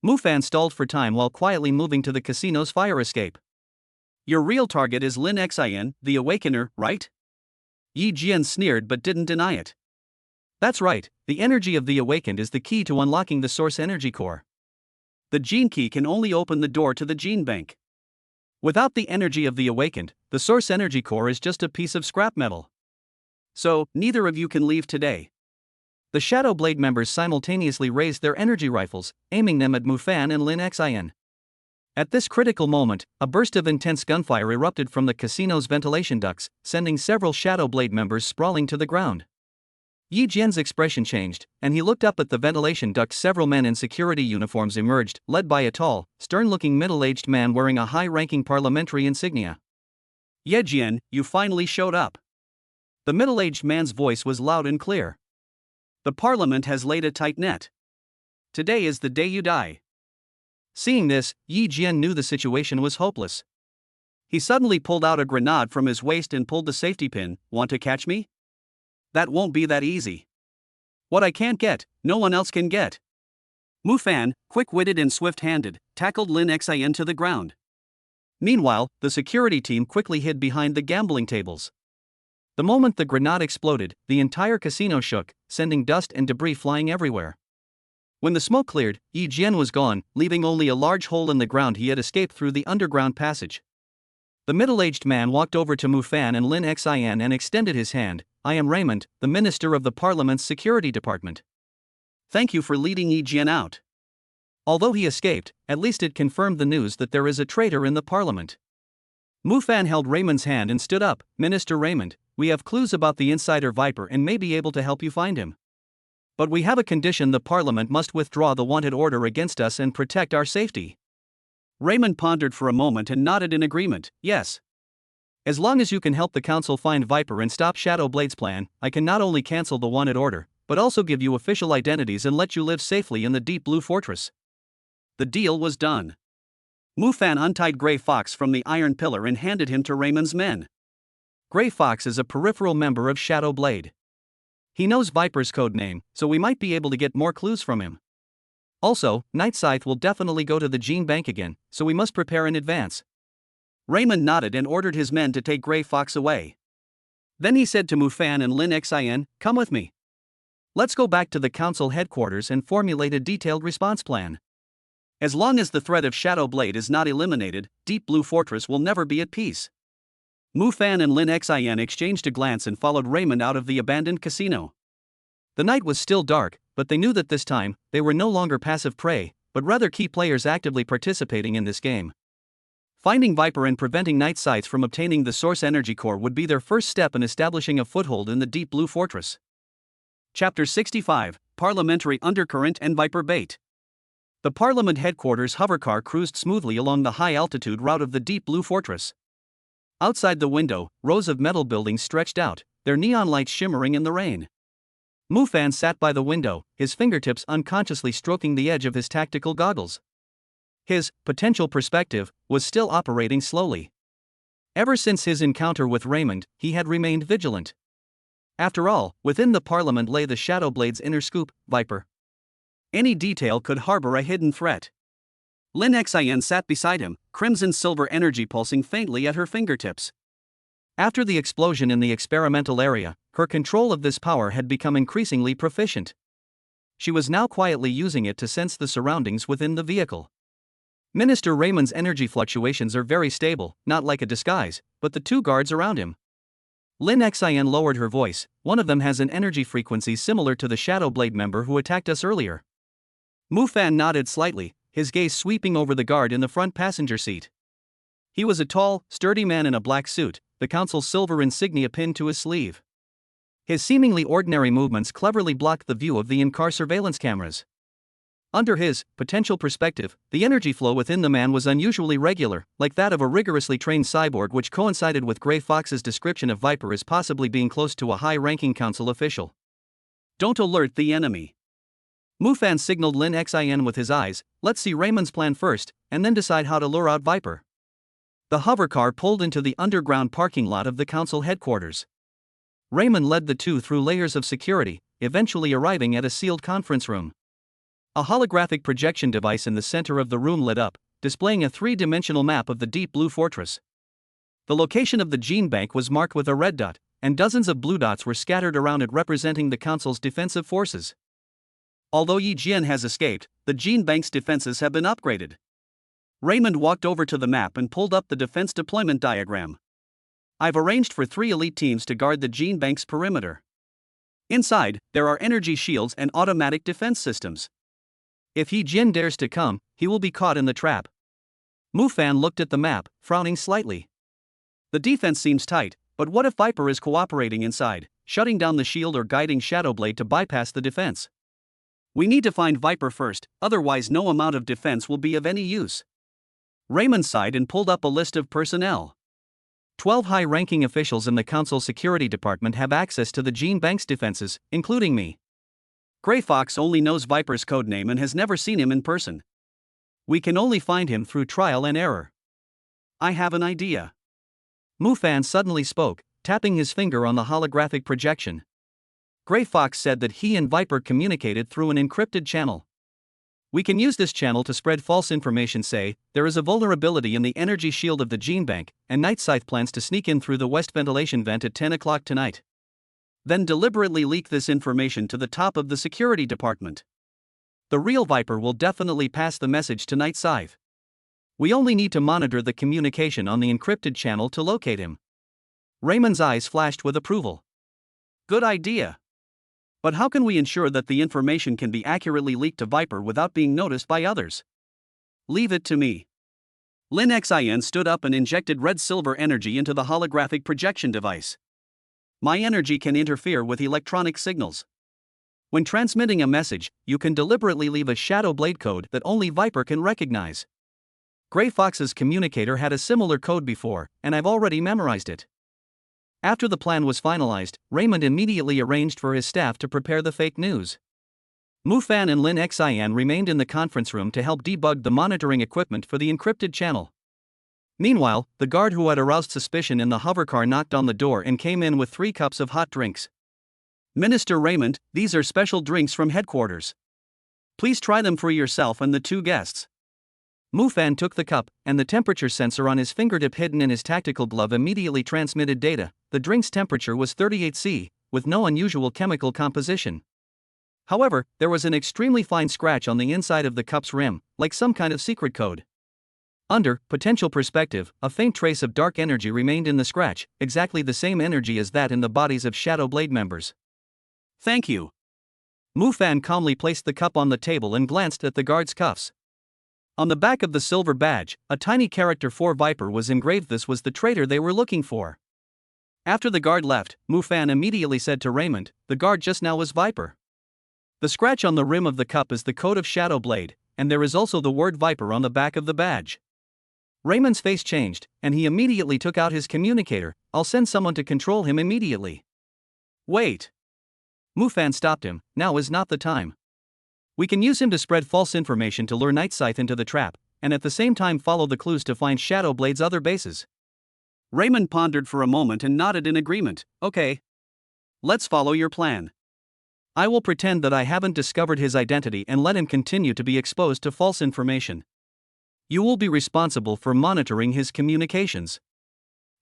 Mufan stalled for time while quietly moving to the casino's fire escape. Your real target is Lin Xin, the Awakener, right? Yi Jian sneered but didn't deny it. That's right, the energy of the Awakened is the key to unlocking the source energy core. The gene key can only open the door to the gene bank. Without the energy of the Awakened, the source energy core is just a piece of scrap metal. So, neither of you can leave today. The Shadowblade members simultaneously raised their energy rifles, aiming them at Mufan and Lin Xin. At this critical moment, a burst of intense gunfire erupted from the casino's ventilation ducts, sending several Shadowblade members sprawling to the ground. Yi Jian's expression changed, and he looked up at the ventilation duct. Several men in security uniforms emerged, led by a tall, stern-looking middle-aged man wearing a high-ranking parliamentary insignia. "Ye Jian, you finally showed up." The middle-aged man's voice was loud and clear. "The parliament has laid a tight net. Today is the day you die." Seeing this, Yi Jian knew the situation was hopeless. He suddenly pulled out a grenade from his waist and pulled the safety pin. "Want to catch me? That won't be that easy. What I can't get, no one else can get." Mu Fan, quick-witted and swift-handed, tackled Lin Xian to the ground. Meanwhile, the security team quickly hid behind the gambling tables. The moment the grenade exploded, the entire casino shook, sending dust and debris flying everywhere. When the smoke cleared, Yi Jian was gone, leaving only a large hole in the ground. He had escaped through the underground passage. The middle-aged man walked over to Mu Fan and Lin Xian and extended his hand. "I am Raymond, the Minister of the Parliament's Security Department. Thank you for leading Yi Jian out." Although he escaped, at least it confirmed the news that there is a traitor in the Parliament. Mu Fan held Raymond's hand and stood up. "Minister Raymond, we have clues about the insider Viper and may be able to help you find him. But we have a condition: the Parliament must withdraw the wanted order against us and protect our safety." Raymond pondered for a moment and nodded in agreement. "Yes. As long as you can help the council find Viper and stop Shadowblade's plan, I can not only cancel the wanted order, but also give you official identities and let you live safely in the Deep Blue Fortress." The deal was done. Mu Fan untied Grey Fox from the iron pillar and handed him to Raymond's men. Grey Fox is a peripheral member of Shadowblade. He knows Viper's code name, so we might be able to get more clues from him. Also, Night Scythe will definitely go to the Gene Bank again, so we must prepare in advance. Raymond nodded and ordered his men to take Grey Fox away. Then he said to Mu Fan and Lin Xian, "Come with me. Let's go back to the council headquarters and formulate a detailed response plan. As long as the threat of Shadowblade is not eliminated, Deep Blue Fortress will never be at peace." Mu Fan and Lin Xian exchanged a glance and followed Raymond out of the abandoned casino. The night was still dark, but they knew that this time, they were no longer passive prey, but rather key players actively participating in this game. Finding Viper and preventing Night Scythe from obtaining the Source Energy Core would be their first step in establishing a foothold in the Deep Blue Fortress. Chapter 65, Parliamentary Undercurrent and Viper Bait. The Parliament headquarters hovercar cruised smoothly along the high-altitude route of the Deep Blue Fortress. Outside the window, rows of metal buildings stretched out, their neon lights shimmering in the rain. Mu Fan sat by the window, his fingertips unconsciously stroking the edge of his tactical goggles. His potential perspective was still operating slowly. Ever since his encounter with Raymond, he had remained vigilant. After all, within the Parliament lay the Shadowblade's inner scoop, Viper. Any detail could harbor a hidden threat. Lin Xian sat beside him, crimson-silver energy pulsing faintly at her fingertips. After the explosion in the experimental area, her control of this power had become increasingly proficient. She was now quietly using it to sense the surroundings within the vehicle. Minister Raymond's energy fluctuations are very stable, not like a disguise, but the two guards around him. Lin Xian lowered her voice. "One of them has an energy frequency similar to the Shadowblade member who attacked us earlier." Mu Fan nodded slightly, his gaze sweeping over the guard in the front passenger seat. He was a tall, sturdy man in a black suit, the council's silver insignia pinned to his sleeve. His seemingly ordinary movements cleverly blocked the view of the in-car surveillance cameras. Under his potential perspective, the energy flow within the man was unusually regular, like that of a rigorously trained cyborg, which coincided with Grey Fox's description of Viper as possibly being close to a high-ranking council official. "Don't alert the enemy." Mu Fan signaled Lin Xian with his eyes. "Let's see Raymond's plan first, and then decide how to lure out Viper." The hovercar pulled into the underground parking lot of the council headquarters. Raymond led the two through layers of security, eventually arriving at a sealed conference room. A holographic projection device in the center of the room lit up, displaying a three-dimensional map of the Deep Blue Fortress. The location of the Gene Bank was marked with a red dot, and dozens of blue dots were scattered around it representing the Council's defensive forces. Although Yi Jian has escaped, the Gene Bank's defenses have been upgraded. Raymond walked over to the map and pulled up the defense deployment diagram. "I've arranged for 3 elite teams to guard the Gene Bank's perimeter. Inside, there are energy shields and automatic defense systems. If Yi Jian dares to come, he will be caught in the trap." Mu Fan looked at the map, frowning slightly. The defense seems tight, but what if Viper is cooperating inside? shutting down the shield or guiding Shadowblade to bypass the defense. We need to find Viper first, otherwise no amount of defense will be of any use. Raymond sighed and pulled up a list of personnel. 12 high-ranking officials in the Council Security Department have access to the Gene Bank's defenses, including me. Grey Fox only knows Viper's codename and has never seen him in person. We can only find him through trial and error. I have an idea. Mufan suddenly spoke, tapping his finger on the holographic projection. Grey Fox said that he and Viper communicated through an encrypted channel. We can use this channel to spread false information. Say, there is a vulnerability in the energy shield of the Gene Bank, and Night Scythe plans to sneak in through the west ventilation vent at 10 o'clock tonight. Then deliberately leak this information to the top of the security department. The real Viper will definitely pass the message to Night Scythe. We only need to monitor the communication on the encrypted channel to locate him. Raymond's eyes flashed with approval. Good idea. But how can we ensure that the information can be accurately leaked to Viper without being noticed by others? Leave it to me. Lin Xin stood up and injected red-silver energy into the holographic projection device. My energy can interfere with electronic signals. When transmitting a message, you can deliberately leave a Shadowblade code that only Viper can recognize. Grey Fox's communicator had a similar code before, and I've already memorized it. After the plan was finalized, Raymond immediately arranged for his staff to prepare the fake news. Mufan and Lin Xin remained in the conference room to help debug the monitoring equipment for the encrypted channel. Meanwhile, the guard who had aroused suspicion in the hovercar knocked on the door and came in with 3 cups of hot drinks. Minister Raymond, these are special drinks from headquarters. Please try them for yourself and the 2 guests. Mufan took the cup, and the temperature sensor on his fingertip hidden in his tactical glove immediately transmitted data. The drink's temperature was 38 C, with no unusual chemical composition. However, there was an extremely fine scratch on the inside of the cup's rim, like some kind of secret code. Under potential perspective, a faint trace of dark energy remained in the scratch, exactly the same energy as that in the bodies of Shadowblade members. Thank you. Mufan calmly placed the cup on the table and glanced at the guard's cuffs. On the back of the silver badge, a tiny character for Viper was engraved. This was the traitor they were looking for. After the guard left, Mufan immediately said to Raymond, the guard just now was Viper. The scratch on the rim of the cup is the code of Shadowblade, and there is also the word Viper on the back of the badge. Raymond's face changed, and he immediately took out his communicator. I'll send someone to control him immediately. Wait. Mufan stopped him. Now is not the time. We can use him to spread false information to lure Night Scythe into the trap, and at the same time follow the clues to find Shadowblade's other bases. Raymond pondered for a moment and nodded in agreement. Okay. Let's follow your plan. I will pretend that I haven't discovered his identity and let him continue to be exposed to false information. You will be responsible for monitoring his communications.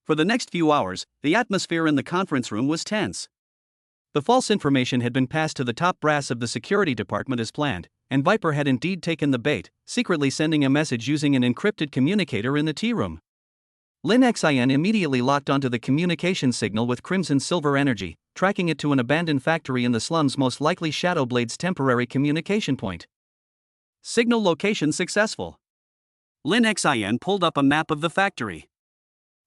For the next few hours, the atmosphere in the conference room was tense. The false information had been passed to the top brass of the security department as planned, and Viper had indeed taken the bait, secretly sending a message using an encrypted communicator in the tea room. Lin Xin immediately locked onto the communication signal with crimson silver energy, tracking it to an abandoned factory in the slums, most likely Shadowblade's temporary communication point. Signal location successful. Lin Xin pulled up a map of the factory.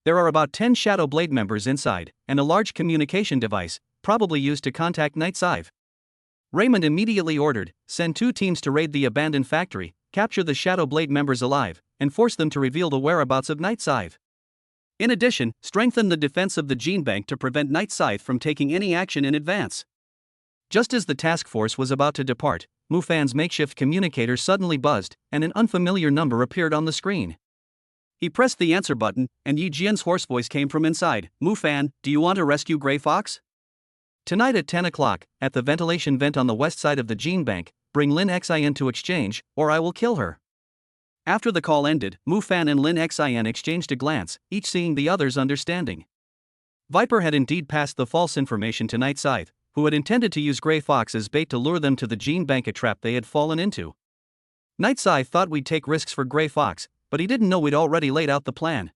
There are about 10 Shadowblade members inside, and a large communication device, probably used to contact Night Scythe. Raymond immediately ordered, send 2 teams to raid the abandoned factory, capture the Shadowblade members alive, and force them to reveal the whereabouts of Night Scythe. In addition, strengthen the defense of the Gene Bank to prevent Night Scythe from taking any action in advance. Just as the task force was about to depart, Mufan's makeshift communicator suddenly buzzed, and an unfamiliar number appeared on the screen. He pressed the answer button, and Yi Jian's hoarse voice came from inside. Mufan, do you want to rescue Grey Fox? Tonight at 10 o'clock, at the ventilation vent on the west side of the Gene Bank, bring Lin Xin to exchange, or I will kill her. After the call ended, Mufan and Lin Xin exchanged a glance, each seeing the other's understanding. Viper had indeed passed the false information to Night Scythe, who had intended to use Grey Fox as bait to lure them to the Gene Bank, a trap they had fallen into. Night Scythe thought we'd take risks for Grey Fox, but he didn't know we'd already laid out the plan.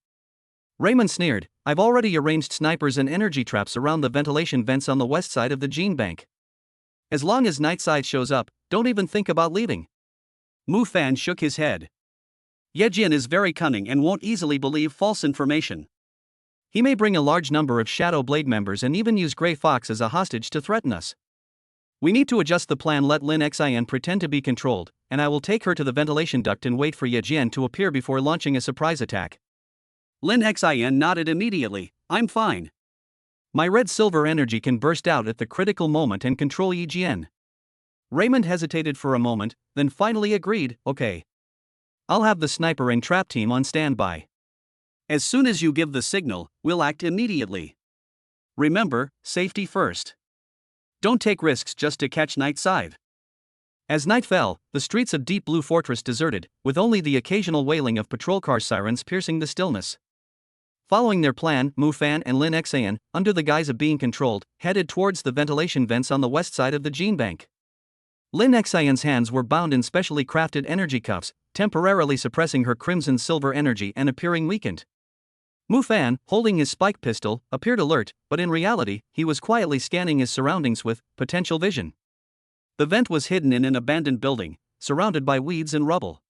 Raymond sneered, I've already arranged snipers and energy traps around the ventilation vents on the west side of the Gene Bank. As long as Night Scythe shows up, don't even think about leaving. Mufan shook his head. Ye Jian is very cunning and won't easily believe false information. He may bring a large number of Shadow Blade members and even use Grey Fox as a hostage to threaten us. We need to adjust the plan. Let Lin Xin pretend to be controlled, and I will take her to the ventilation duct and wait for Ye Jian to appear before launching a surprise attack. Lin Xin nodded immediately. I'm fine. My red-silver energy can burst out at the critical moment and control Ye Jian. Raymond hesitated for a moment, then finally agreed, okay. I'll have the sniper and trap team on standby. As soon as you give the signal, we'll act immediately. Remember, safety first. Don't take risks just to catch night scythe. As night fell, the streets of Deep Blue Fortress deserted, with only the occasional wailing of patrol car sirens piercing the stillness. Following their plan, Mu Fan and Lin Xian, under the guise of being controlled, headed towards the ventilation vents on the west side of the gene bank. Lin Xian's hands were bound in specially crafted energy cuffs, temporarily suppressing her crimson silver energy and appearing weakened. Mu Fan, holding his spike pistol, appeared alert, but in reality, he was quietly scanning his surroundings with potential vision. The vent was hidden in an abandoned building, surrounded by weeds and rubble.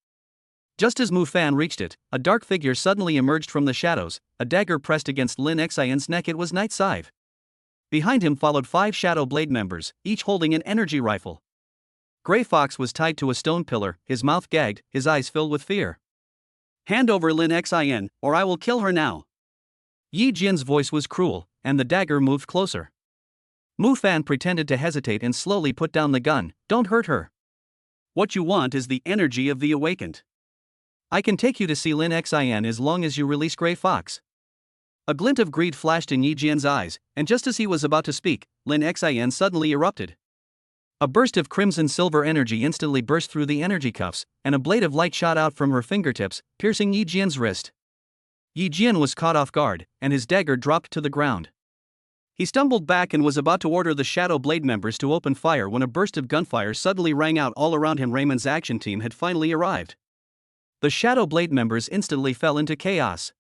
Just as Mu Fan reached it, a dark figure suddenly emerged from the shadows, a dagger pressed against Lin Xian's neck. It was Night Scythe. Behind him followed 5 Shadow Blade members, each holding an energy rifle. Grey Fox was tied to a stone pillar, his mouth gagged, his eyes filled with fear. Hand over Lin Xian, or I will kill her now. Ye Jian's voice was cruel, and the dagger moved closer. Mu Fan pretended to hesitate and slowly put down the gun. Don't hurt her. What you want is the energy of the awakened. I can take you to see Lin Xian as long as you release Grey Fox. A glint of greed flashed in Ye Jian's eyes, and just as he was about to speak, Lin Xian suddenly erupted. A burst of crimson silver energy instantly burst through the energy cuffs, and a blade of light shot out from her fingertips, piercing Ye Jian's wrist. Ye Jian was caught off guard, and his dagger dropped to the ground. He stumbled back and was about to order the Shadow Blade members to open fire when a burst of gunfire suddenly rang out all around him. Raymond's action team had finally arrived. The Shadow Blade members instantly fell into chaos.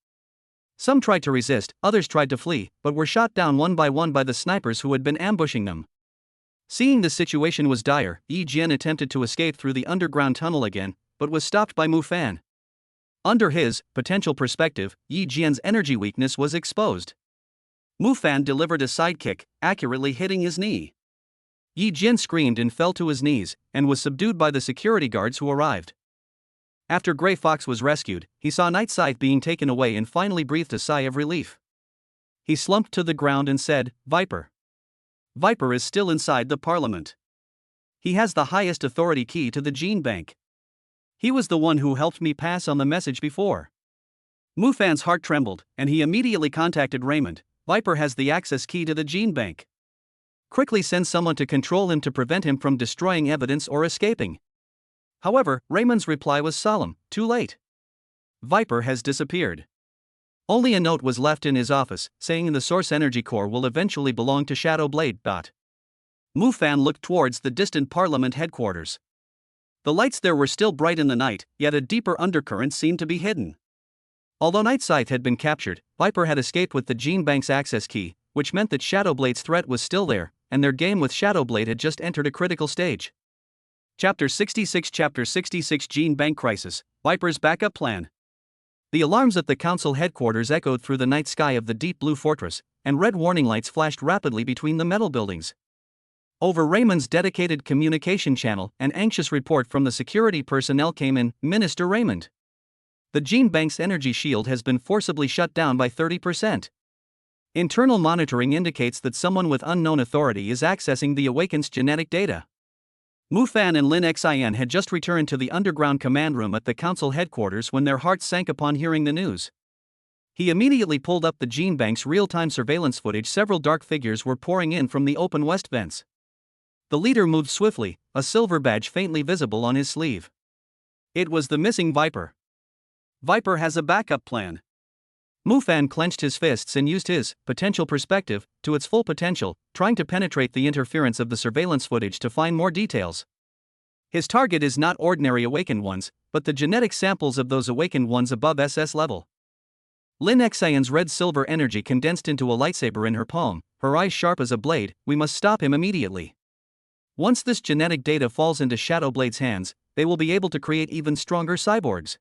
Some tried to resist, others tried to flee, but were shot down one by the snipers who had been ambushing them. Seeing the situation was dire, Ye Jian attempted to escape through the underground tunnel again, but was stopped by Mu Fan. Under his potential perspective, Ye Jian's energy weakness was exposed. Mu Fan delivered a sidekick, accurately hitting his knee. Ye Jian screamed and fell to his knees, and was subdued by the security guards who arrived. After Grey Fox was rescued, he saw Night Scythe being taken away and finally breathed a sigh of relief. He slumped to the ground and said, Viper. Viper is still inside the parliament. He has the highest authority key to the gene bank. He was the one who helped me pass on the message before. Mu Fan's heart trembled, and he immediately contacted Raymond. Viper has the access key to the gene bank. Quickly send someone to control him to prevent him from destroying evidence or escaping. However, Raymond's reply was solemn. Too late. Viper has disappeared. Only a note was left in his office, saying the source energy core will eventually belong to Shadow Blade. Mu Fan looked towards the distant parliament headquarters. The lights there were still bright in the night, yet a deeper undercurrent seemed to be hidden. Although Night Scythe had been captured, Viper had escaped with the gene bank's access key, which meant that Shadow Blade's threat was still there, and their game with Shadow Blade had just entered a critical stage. Chapter 66 Gene Bank Crisis, Viper's Backup Plan. The alarms at the council headquarters echoed through the night sky of the Deep Blue Fortress, and red warning lights flashed rapidly between the metal buildings. Over Raymond's dedicated communication channel, an anxious report from the security personnel came in. Minister Raymond. The gene bank's energy shield has been forcibly shut down by 30%. Internal monitoring indicates that someone with unknown authority is accessing the Awakened's genetic data. Mu Fan and Lin Xian had just returned to the underground command room at the council headquarters when their hearts sank upon hearing the news. He immediately pulled up the gene bank's real-time surveillance footage. Several dark figures were pouring in from the open west vents. The leader moved swiftly, a silver badge faintly visible on his sleeve. It was the missing Viper. Viper has a backup plan. Mu Fan clenched his fists and used his potential perspective to its full potential, trying to penetrate the interference of the surveillance footage to find more details. His target is not ordinary awakened ones, but the genetic samples of those awakened ones above SS level. Lin Xian's red-silver energy condensed into a lightsaber in her palm, her eyes sharp as a blade. We must stop him immediately. Once this genetic data falls into Shadow Blade's hands, they will be able to create even stronger cyborgs.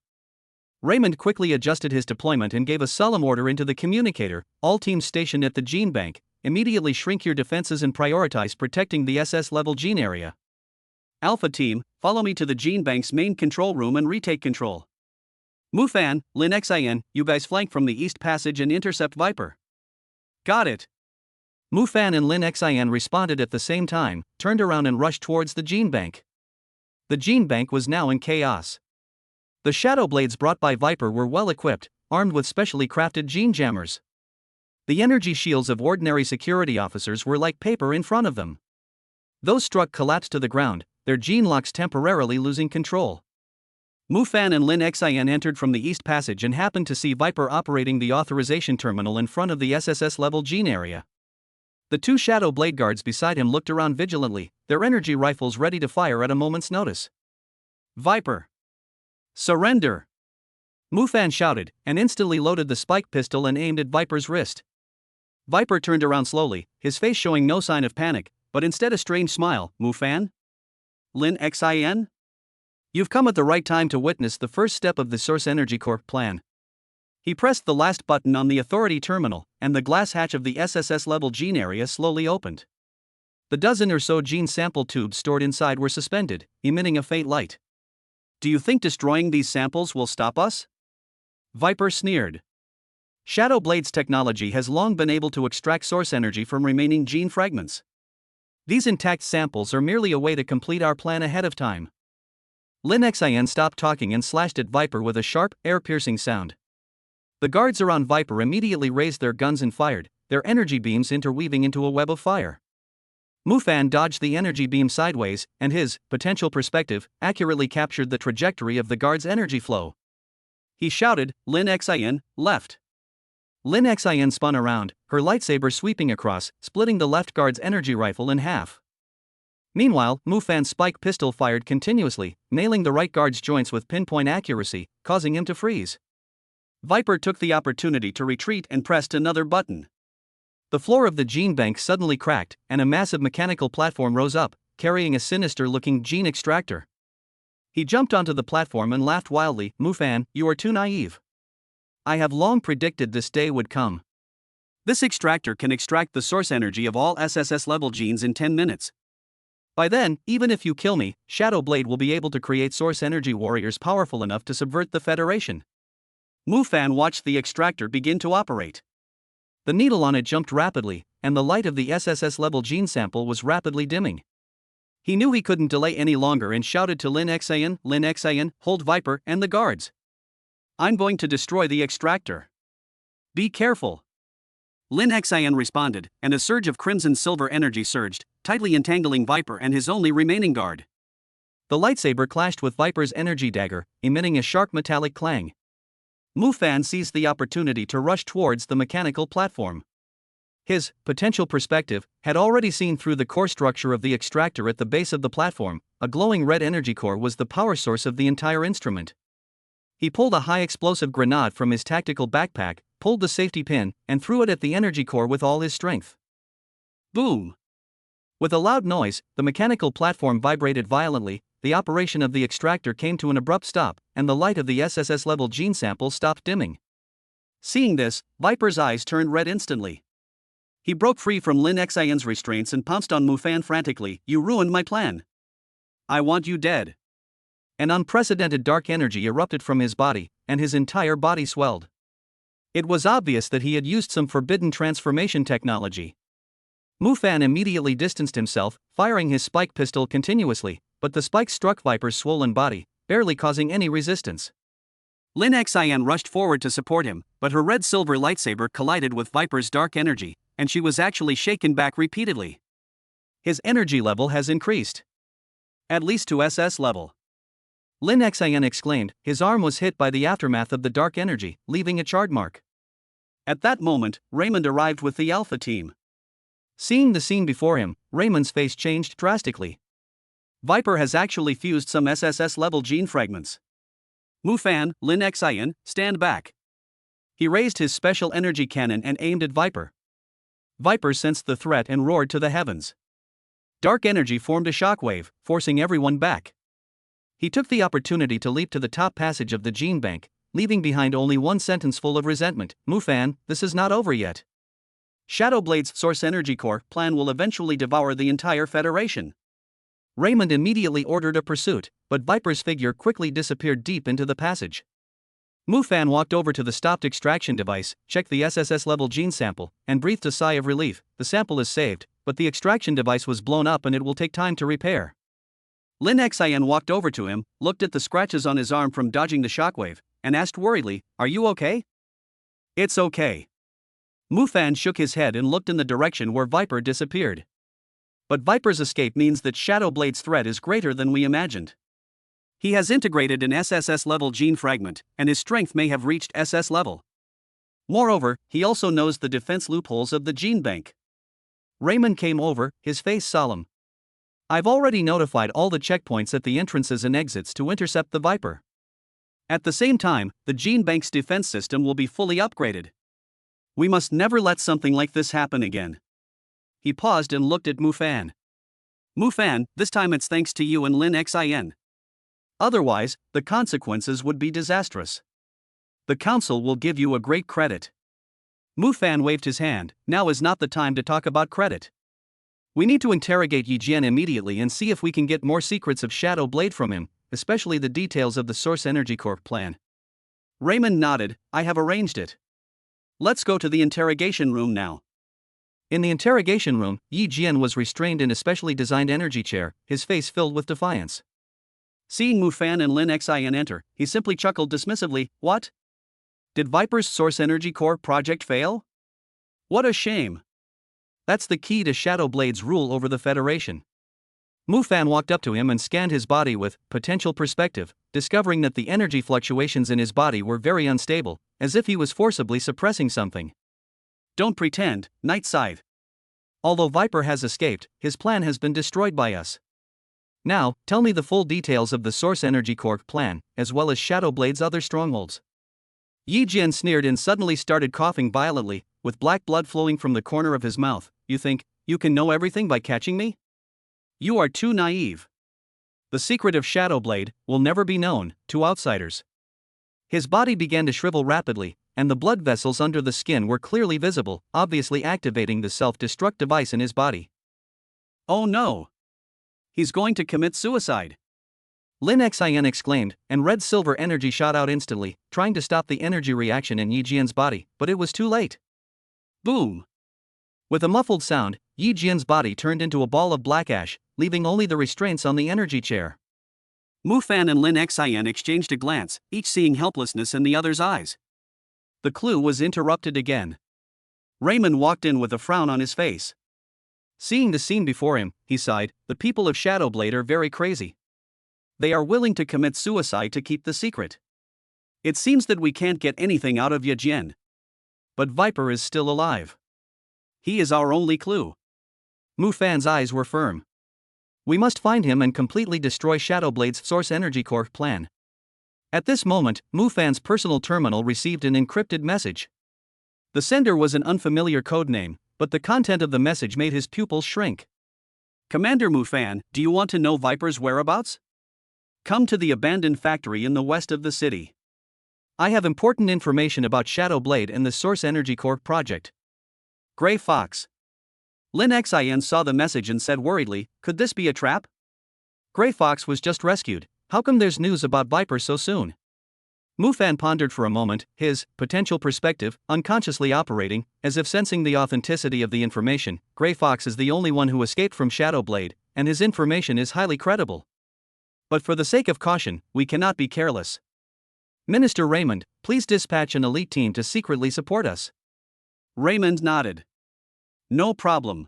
Raymond quickly adjusted his deployment and gave a solemn order into the communicator. All teams stationed at the gene bank, immediately shrink your defenses and prioritize protecting the SS-level gene area. Alpha team, follow me to the gene bank's main control room and retake control. Mufan, Lin Xin, you guys flank from the east passage and intercept Viper. Got it. Mufan and Lin Xin responded at the same time, turned around and rushed towards the gene bank. The gene bank was now in chaos. The shadow blades brought by Viper were well equipped, armed with specially crafted gene jammers. The energy shields of ordinary security officers were like paper in front of them. Those struck collapsed to the ground, their gene locks temporarily losing control. Mufan and Lin Xin entered from the east passage and happened to see Viper operating the authorization terminal in front of the SSS-level gene area. The two shadow blade guards beside him looked around vigilantly, their energy rifles ready to fire at a moment's notice. Viper! Surrender! Mufan shouted, and instantly loaded the spike pistol and aimed at Viper's wrist. Viper turned around slowly, his face showing no sign of panic, but instead a strange smile. Mufan? Lin Xin? You've come at the right time to witness the first step of the Source Energy Corp plan. He pressed the last button on the authority terminal, and the glass hatch of the SSS-level gene area slowly opened. The dozen or so gene sample tubes stored inside were suspended, emitting a faint light. Do you think destroying these samples will stop us? Viper sneered. Shadow Blade's technology has long been able to extract source energy from remaining gene fragments. These intact samples are merely a way to complete our plan ahead of time. Lin Xin stopped talking and slashed at Viper with a sharp, air-piercing sound. The guards around Viper immediately raised their guns and fired, their energy beams interweaving into a web of fire. Mufan dodged the energy beam sideways, and his potential perspective accurately captured the trajectory of the guard's energy flow. He shouted, Lin Xin, left. Lin Xin spun around, her lightsaber sweeping across, splitting the left guard's energy rifle in half. Meanwhile, Mufan's spike pistol fired continuously, nailing the right guard's joints with pinpoint accuracy, causing him to freeze. Viper took the opportunity to retreat and pressed another button. The floor of the gene bank suddenly cracked, and a massive mechanical platform rose up, carrying a sinister-looking gene extractor. He jumped onto the platform and laughed wildly. Mufan, you are too naive. I have long predicted this day would come. This extractor can extract the source energy of all SSS-level genes in 10 minutes. By then, even if you kill me, Shadow Blade will be able to create source energy warriors powerful enough to subvert the Federation. Mufan watched the extractor begin to operate. The needle on it jumped rapidly, and the light of the SSS-level gene sample was rapidly dimming. He knew he couldn't delay any longer and shouted to Lin Xin, hold Viper and the guards. I'm going to destroy the extractor. Be careful. Lin Xin responded, and a surge of crimson-silver energy surged, tightly entangling Viper and his only remaining guard. The lightsaber clashed with Viper's energy dagger, emitting a sharp metallic clang. Mufan seized the opportunity to rush towards the mechanical platform. His potential perspective had already seen through the core structure of the extractor at the base of the platform. A glowing red energy core was the power source of the entire instrument. He pulled a high-explosive grenade from his tactical backpack, pulled the safety pin, and threw it at the energy core with all his strength. Boom! With a loud noise, the mechanical platform vibrated violently, the operation of the extractor came to an abrupt stop, and the light of the SSS-level gene sample stopped dimming. Seeing this, Viper's eyes turned red instantly. He broke free from Lin Xin's restraints and pounced on Mufan frantically. You ruined my plan. I want you dead. An unprecedented dark energy erupted from his body, and his entire body swelled. It was obvious that he had used some forbidden transformation technology. Mufan immediately distanced himself, firing his spike pistol continuously, but the spike struck Viper's swollen body, barely causing any resistance. Lin Xin rushed forward to support him, but her red-silver lightsaber collided with Viper's dark energy, and she was actually shaken back repeatedly. His energy level has increased. At least to SS level. Lin Xin exclaimed. His arm was hit by the aftermath of the dark energy, leaving a charred mark. At that moment, Raymond arrived with the Alpha team. Seeing the scene before him, Raymond's face changed drastically. Viper has actually fused some SSS-level gene fragments. Mufan, Lin Xin, stand back. He raised his special energy cannon and aimed at Viper. Viper sensed the threat and roared to the heavens. Dark energy formed a shockwave, forcing everyone back. He took the opportunity to leap to the top passage of the gene bank, leaving behind only one sentence full of resentment. Mufan, this is not over yet. Shadowblade's Source Energy Core plan will eventually devour the entire Federation. Raymond immediately ordered a pursuit, but Viper's figure quickly disappeared deep into the passage. Mufan walked over to the stopped extraction device, checked the SSS-level gene sample, and breathed a sigh of relief. The sample is saved, but the extraction device was blown up and it will take time to repair. Lin Xian walked over to him, looked at the scratches on his arm from dodging the shockwave, and asked worriedly, "Are you okay?" "It's okay." Mufan shook his head and looked in the direction where Viper disappeared. But Viper's escape means that Shadowblade's threat is greater than we imagined. He has integrated an SSS-level gene fragment, and his strength may have reached SS level. Moreover, he also knows the defense loopholes of the gene bank. Raymond came over, his face solemn. "I've already notified all the checkpoints at the entrances and exits to intercept the Viper. At the same time, the gene bank's defense system will be fully upgraded. We must never let something like this happen again." He paused and looked at Mufan. "Mufan, this time it's thanks to you and Lin Xian. Otherwise, the consequences would be disastrous. The council will give you a great credit." Mufan waved his hand. "Now is not the time to talk about credit. We need to interrogate Yi Jian immediately and see if we can get more secrets of Shadow Blade from him, especially the details of the Source Energy Corp plan." Raymond nodded. "I have arranged it. Let's go to the interrogation room now." In the interrogation room, Yi Jian was restrained in a specially designed energy chair, his face filled with defiance. Seeing Mufan and Lin Xian enter, he simply chuckled dismissively. "What? Did Viper's Source Energy Core project fail? What a shame. That's the key to Shadowblade's rule over the Federation." Mufan walked up to him and scanned his body with potential perspective, discovering that the energy fluctuations in his body were very unstable, as if he was forcibly suppressing something. "Don't pretend, Night Scythe. Although Viper has escaped, his plan has been destroyed by us. Now, tell me the full details of the Source Energy Core plan, as well as Shadowblade's other strongholds." Yi Jian sneered and suddenly started coughing violently, with black blood flowing from the corner of his mouth. "You think you can know everything by catching me? You are too naive. The secret of Shadowblade will never be known to outsiders." His body began to shrivel rapidly, and the blood vessels under the skin were clearly visible, obviously activating the self-destruct device in his body. "Oh no! He's going to commit suicide!" Lin Xian exclaimed, and red-silver energy shot out instantly, trying to stop the energy reaction in Yi Jian's body, but it was too late. Boom! With a muffled sound, Yi Jian's body turned into a ball of black ash, leaving only the restraints on the energy chair. Mufan and Lin Xian exchanged a glance, each seeing helplessness in the other's eyes. The clue was interrupted again. Raymond walked in with a frown on his face. Seeing the scene before him, he sighed. "The people of Shadowblade are very crazy. They are willing to commit suicide to keep the secret. It seems that we can't get anything out of Yi Jian. But Viper is still alive. He is our only clue." Mufan's eyes were firm. "We must find him and completely destroy Shadowblade's Source Energy Core plan." At this moment, Mufan's personal terminal received an encrypted message. The sender was an unfamiliar code name, but the content of the message made his pupils shrink. "Commander Mufan, do you want to know Viper's whereabouts? Come to the abandoned factory in the west of the city. I have important information about Shadowblade and the Source Energy Core project." Gray Fox. Lin Xian saw the message and said worriedly, "Could this be a trap? Gray Fox was just rescued. How come there's news about Viper so soon?" Mufan pondered for a moment, his potential perspective unconsciously operating, as if sensing the authenticity of the information. Gray Fox is the only one who escaped from Shadowblade, and his information is highly credible. But for the sake of caution, we cannot be careless. Minister Raymond, please dispatch an elite team to secretly support us. Raymond nodded. "No problem.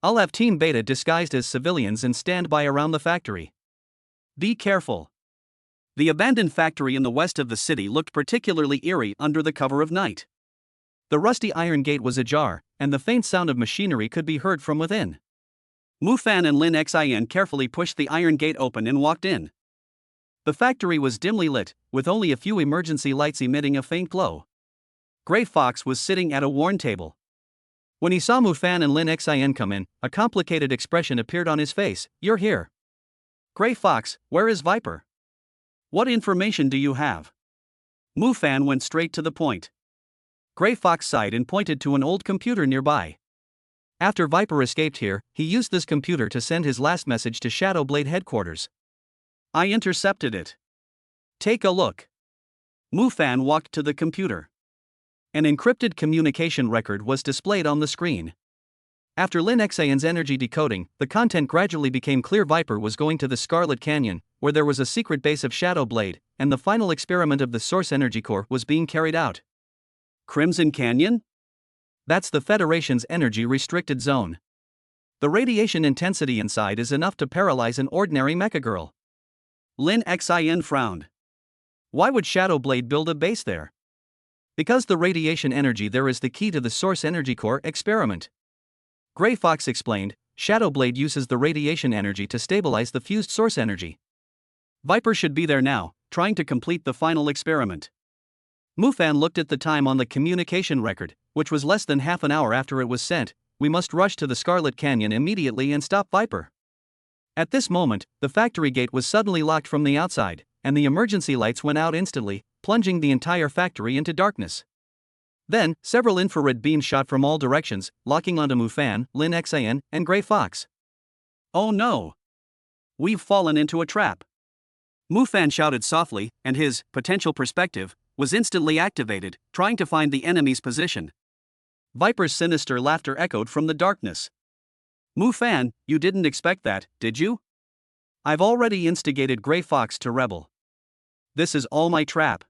I'll have Team Beta disguised as civilians and stand by around the factory. Be careful." The abandoned factory in the west of the city looked particularly eerie under the cover of night. The rusty iron gate was ajar, and the faint sound of machinery could be heard from within. Mufan and Lin Xian carefully pushed the iron gate open and walked in. The factory was dimly lit, with only a few emergency lights emitting a faint glow. Gray Fox was sitting at a worn table. When he saw Mufan and Lin Xian come in, a complicated expression appeared on his face. "You're here. Gray Fox, where is Viper? What information do you have?" Mu Fan went straight to the point. Gray Fox sighed and pointed to an old computer nearby. After Viper escaped here, he used this computer to send his last message to Shadowblade headquarters. I intercepted it. Take a look. Mu Fan walked to the computer. An encrypted communication record was displayed on the screen. After Lin Xan's energy decoding, the content gradually became clear. Viper was going to the Scarlet Canyon, where there was a secret base of Shadowblade, and the final experiment of the Source Energy Core was being carried out. Crimson Canyon? That's the Federation's energy-restricted zone. The radiation intensity inside is enough to paralyze an ordinary mechagirl. Lin Xin frowned. Why would Shadowblade build a base there? Because the radiation energy there is the key to the Source Energy Core experiment. Gray Fox explained, Shadowblade uses the radiation energy to stabilize the fused source energy. Viper should be there now, trying to complete the final experiment. Mu Fan looked at the time on the communication record, which was less than half an hour after it was sent. We must rush to the Scarlet Canyon immediately and stop Viper. At this moment, the factory gate was suddenly locked from the outside, and the emergency lights went out instantly, plunging the entire factory into darkness. Then, several infrared beams shot from all directions, locking onto Mu Fan, Lin Xin, and Gray Fox. Oh no! We've fallen into a trap. Mu Fan shouted softly, and his potential perspective was instantly activated, trying to find the enemy's position. Viper's sinister laughter echoed from the darkness. Mu Fan, you didn't expect that, did you? I've already instigated Gray Fox to rebel. This is all my trap.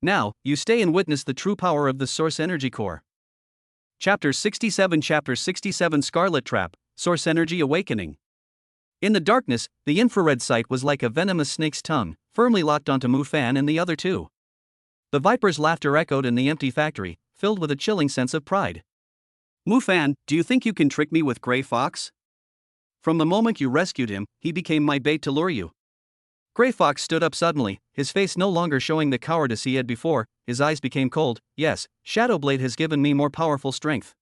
Now, you stay and witness the true power of the Source Energy Core. Chapter 67 Scarlet Trap, Source Energy Awakening. In the darkness, the infrared sight was like a venomous snake's tongue, firmly locked onto Mu Fan and the other two. The Viper's laughter echoed in the empty factory, filled with a chilling sense of pride. Mu Fan, do you think you can trick me with Gray Fox? From the moment you rescued him, he became my bait to lure you. Gray Fox stood up suddenly, his face no longer showing the cowardice he had before. His eyes became cold. Yes, Shadowblade has given me more powerful strength.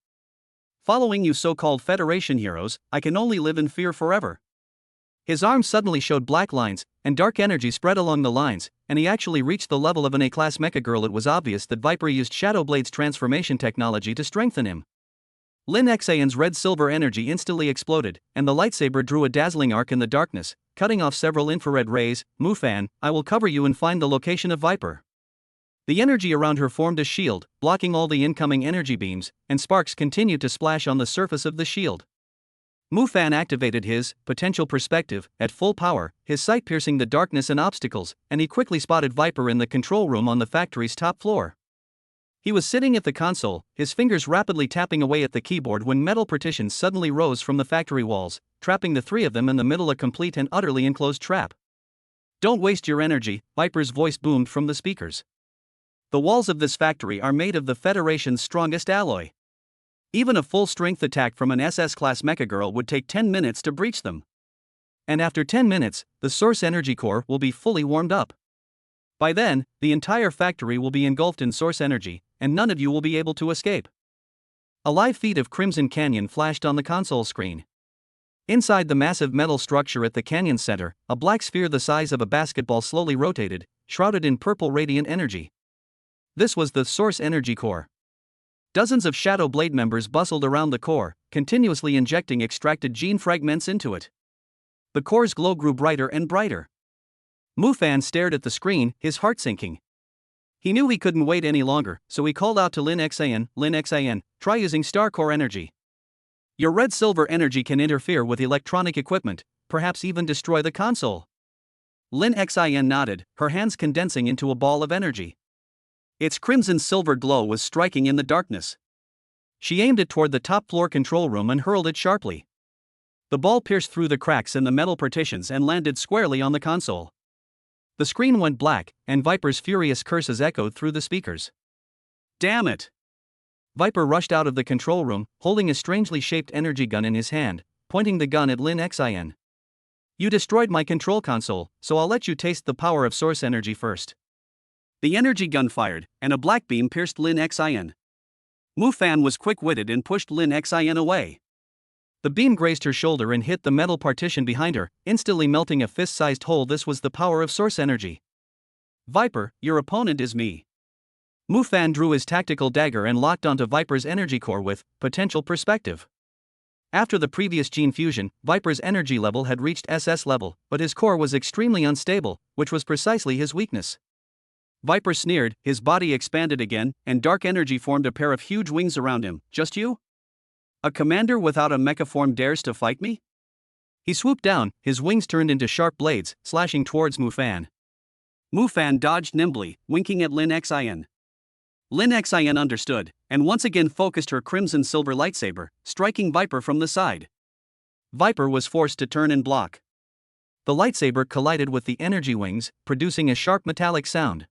Following you so-called Federation heroes, I can only live in fear forever. His arms suddenly showed black lines, and dark energy spread along the lines, and he actually reached the level of an A-class mechagirl. It was obvious that Viper used Shadowblade's transformation technology to strengthen him. Lin Xan's red-silver energy instantly exploded, and the lightsaber drew a dazzling arc in the darkness, cutting off several infrared rays. Mu Fan, I will cover you and find the location of Viper. The energy around her formed a shield, blocking all the incoming energy beams, and sparks continued to splash on the surface of the shield. Mu Fan activated his potential perspective at full power, his sight piercing the darkness and obstacles, and he quickly spotted Viper in the control room on the factory's top floor. He was sitting at the console, his fingers rapidly tapping away at the keyboard when metal partitions suddenly rose from the factory walls, trapping the three of them in the middle, a complete and utterly enclosed trap. Don't waste your energy, Viper's voice boomed from the speakers. The walls of this factory are made of the Federation's strongest alloy. Even a full-strength attack from an SS-class mechagirl would take 10 minutes to breach them. And after 10 minutes, the Source Energy Core will be fully warmed up. By then, the entire factory will be engulfed in source energy, and none of you will be able to escape. A live feed of Crimson Canyon flashed on the console screen. Inside the massive metal structure at the canyon's center, a black sphere the size of a basketball slowly rotated, shrouded in purple radiant energy. This was the Source Energy Core. Dozens of Shadowblade members bustled around the core, continuously injecting extracted gene fragments into it. The core's glow grew brighter and brighter. Mu Fan stared at the screen, his heart sinking. He knew he couldn't wait any longer, so he called out to Lin Xin, try using Star Core energy. Your red-silver energy can interfere with electronic equipment, perhaps even destroy the console. Lin Xin nodded, her hands condensing into a ball of energy. Its crimson-silver glow was striking in the darkness. She aimed it toward the top-floor control room and hurled it sharply. The ball pierced through the cracks in the metal partitions and landed squarely on the console. The screen went black, and Viper's furious curses echoed through the speakers. Damn it! Viper rushed out of the control room, holding a strangely shaped energy gun in his hand, pointing the gun at Lin Xin. You destroyed my control console, so I'll let you taste the power of source energy first. The energy gun fired, and a black beam pierced Lin Xin. Mu Fan was quick-witted and pushed Lin Xin away. The beam grazed her shoulder and hit the metal partition behind her, instantly melting a fist-sized hole. This was the power of source energy. Viper, your opponent is me. Mufan drew his tactical dagger and locked onto Viper's energy core with potential perspective. After the previous gene fusion, Viper's energy level had reached SS level, but his core was extremely unstable, which was precisely his weakness. Viper sneered, his body expanded again, and dark energy formed a pair of huge wings around him. Just you? A commander without a mecha form dares to fight me? He swooped down, his wings turned into sharp blades, slashing towards Mufan. Mufan dodged nimbly, winking at Lin Xin. Lin Xin understood, and once again focused her crimson-silver lightsaber, striking Viper from the side. Viper was forced to turn and block. The lightsaber collided with the energy wings, producing a sharp metallic sound.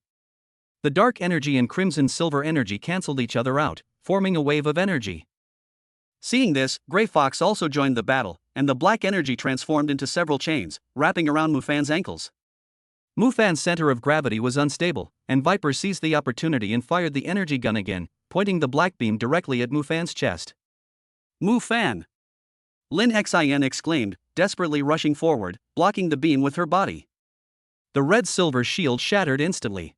The dark energy and crimson-silver energy cancelled each other out, forming a wave of energy. Seeing this, Grey Fox also joined the battle, and the black energy transformed into several chains, wrapping around Mufan's ankles. Mufan's center of gravity was unstable, and Viper seized the opportunity and fired the energy gun again, pointing the black beam directly at Mufan's chest. Mufan! Lin Xin exclaimed, desperately rushing forward, blocking the beam with her body. The red-silver shield shattered instantly.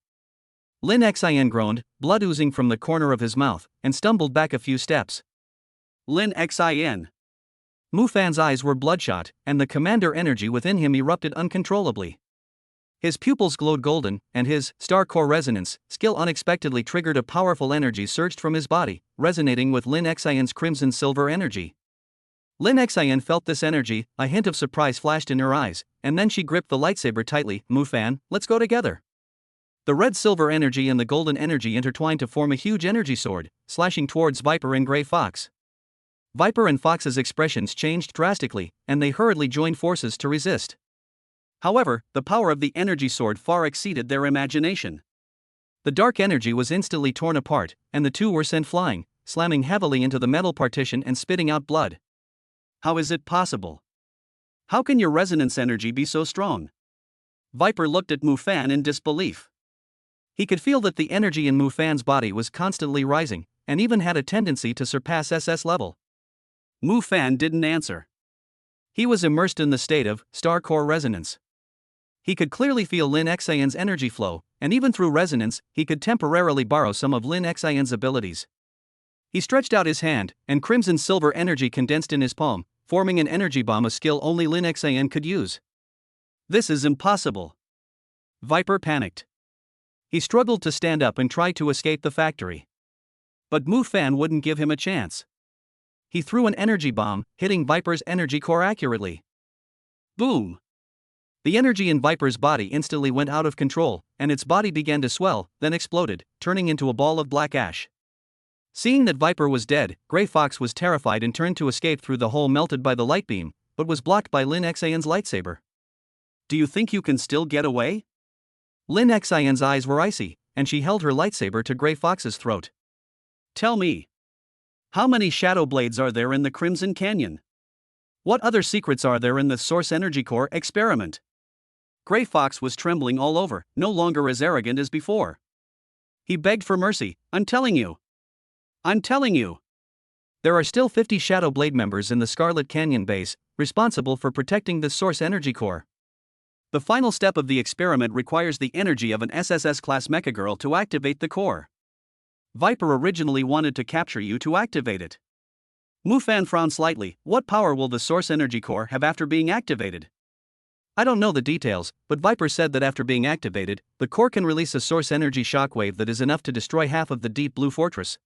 Lin Xin groaned, blood oozing from the corner of his mouth, and stumbled back a few steps. Lin Xin! Mufan's eyes were bloodshot, and the commander energy within him erupted uncontrollably. His pupils glowed golden, and his star core resonance skill unexpectedly triggered a powerful energy surged from his body, resonating with Lin Xin's crimson-silver energy. Lin Xin felt this energy, a hint of surprise flashed in her eyes, and then she gripped the lightsaber tightly. Mufan, let's go together. The red-silver energy and the golden energy intertwined to form a huge energy sword, slashing towards Viper and Grey Fox. Viper and Fox's expressions changed drastically, and they hurriedly joined forces to resist. However, the power of the energy sword far exceeded their imagination. The dark energy was instantly torn apart, and the two were sent flying, slamming heavily into the metal partition and spitting out blood. How is it possible? How can your resonance energy be so strong? Viper looked at Mufan in disbelief. He could feel that the energy in Mufan's body was constantly rising, and even had a tendency to surpass SS level. Mufan didn't answer. He was immersed in the state of star core resonance. He could clearly feel Lin Xin's energy flow, and even through resonance, he could temporarily borrow some of Lin Xin's abilities. He stretched out his hand, and crimson-silver energy condensed in his palm, forming an energy bomb, a skill only Lin Xin could use. This is impossible. Viper panicked. He struggled to stand up and try to escape the factory. But Mufan wouldn't give him a chance. He threw an energy bomb, hitting Viper's energy core accurately. Boom! The energy in Viper's body instantly went out of control, and its body began to swell, then exploded, turning into a ball of black ash. Seeing that Viper was dead, Grey Fox was terrified and turned to escape through the hole melted by the light beam, but was blocked by Lin Xin's lightsaber. Do you think you can still get away? Lin Xin's eyes were icy, and she held her lightsaber to Grey Fox's throat. Tell me. How many shadow blades are there in the Crimson Canyon? What other secrets are there in the Source Energy Core experiment? Grey Fox was trembling all over, no longer as arrogant as before. He begged for mercy. I'm telling you. There are still 50 Shadow Blade members in the Scarlet Canyon base, responsible for protecting the Source Energy Core. The final step of the experiment requires the energy of an SSS-class mecha girl to activate the core. Viper originally wanted to capture you to activate it. Mufan frowned slightly. What power will the Source Energy Core have after being activated? I don't know the details, but Viper said that after being activated, the core can release a source energy shockwave that is enough to destroy half of the Deep Blue Fortress.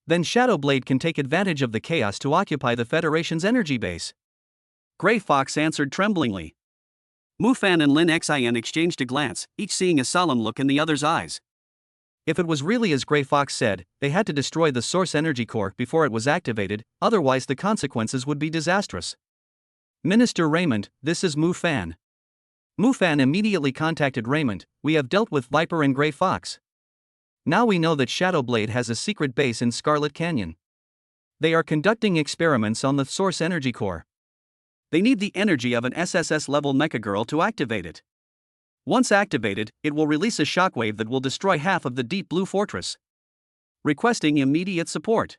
Then Shadow Blade can take advantage of the chaos to occupy the Federation's energy base. Grey Fox answered tremblingly. Mufan and Lin Xin exchanged a glance, each seeing a solemn look in the other's eyes. If it was really as Grey Fox said, they had to destroy the Source Energy Core before it was activated, otherwise the consequences would be disastrous. Minister Raymond, this is Mufan. Mufan immediately contacted Raymond. We have dealt with Viper and Grey Fox. Now we know that Shadow Blade has a secret base in Scarlet Canyon. They are conducting experiments on the Source Energy Core. They need the energy of an SSS-level mecha girl to activate it. Once activated, it will release a shockwave that will destroy half of the Deep Blue Fortress. Requesting immediate support.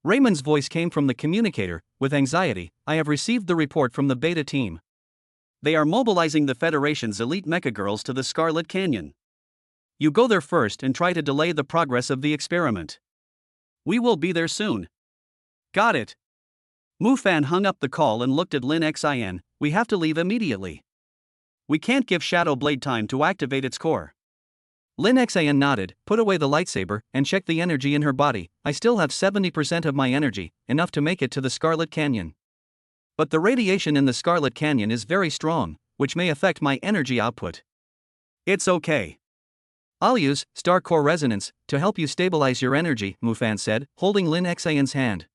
Raymond's voice came from the communicator. With anxiety, I have received the report from the beta team. They are mobilizing the Federation's elite mecha girls to the Scarlet Canyon. You go there first and try to delay the progress of the experiment. We will be there soon. Got it. Mufan hung up the call and looked at Lin Xin. We have to leave immediately. We can't give Shadow Blade time to activate its core. Lin Xin nodded, put away the lightsaber, and checked the energy in her body. I still have 70% of my energy, enough to make it to the Scarlet Canyon. But the radiation in the Scarlet Canyon is very strong, which may affect my energy output. It's okay. I'll use Star Core Resonance to help you stabilize your energy, Mufan said, holding Lin Xin's hand.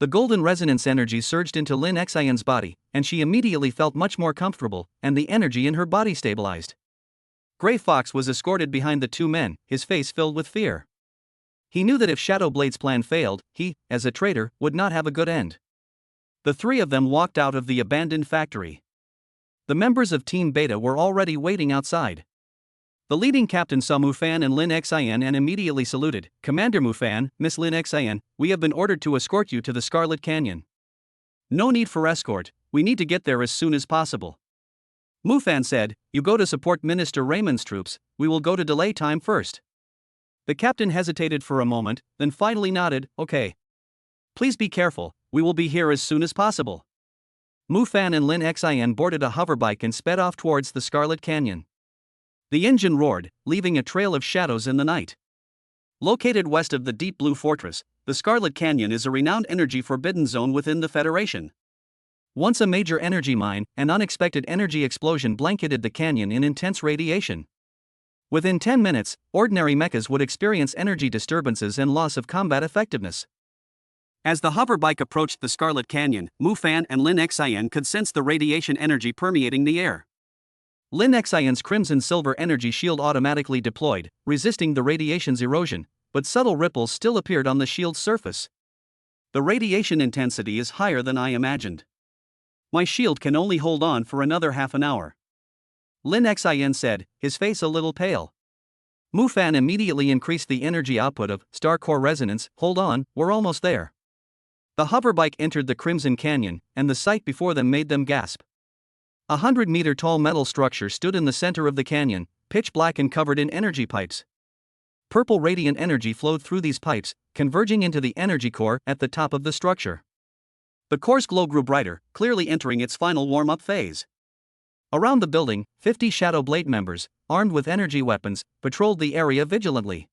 The golden resonance energy surged into Lin Xin's body, and she immediately felt much more comfortable, and the energy in her body stabilized. Grey Fox was escorted behind the two men, his face filled with fear. He knew that if Shadow Blade's plan failed, he, as a traitor, would not have a good end. The three of them walked out of the abandoned factory. The members of Team Beta were already waiting outside. The leading captain saw Mufan and Lin Xin and immediately saluted. Commander Mufan, Miss Lin Xin, we have been ordered to escort you to the Scarlet Canyon. No need for escort, we need to get there as soon as possible. Mufan said, you go to support Minister Raymond's troops, we will go to delay time first. The captain hesitated for a moment, then finally nodded, okay. Please be careful, we will be here as soon as possible. Mufan and Lin Xin boarded a hoverbike and sped off towards the Scarlet Canyon. The engine roared, leaving a trail of shadows in the night. Located west of the Deep Blue Fortress, the Scarlet Canyon is a renowned energy forbidden zone within the Federation. Once a major energy mine, an unexpected energy explosion blanketed the canyon in intense radiation. Within 10 minutes, ordinary mechas would experience energy disturbances and loss of combat effectiveness. As the hoverbike approached the Scarlet Canyon, Mufan and Lin Xin could sense the radiation energy permeating the air. Lin Xin's crimson-silver energy shield automatically deployed, resisting the radiation's erosion, but subtle ripples still appeared on the shield's surface. The radiation intensity is higher than I imagined. My shield can only hold on for another half an hour. Lin Xin said, his face a little pale. Mufan immediately increased the energy output of Star Core Resonance. Hold on, we're almost there. The hoverbike entered the Crimson Canyon, and the sight before them made them gasp. 100-meter-tall metal structure stood in the center of the canyon, pitch black and covered in energy pipes. Purple radiant energy flowed through these pipes, converging into the energy core at the top of the structure. The core's glow grew brighter, clearly entering its final warm-up phase. Around the building, 50 Shadow Blade members, armed with energy weapons, patrolled the area vigilantly.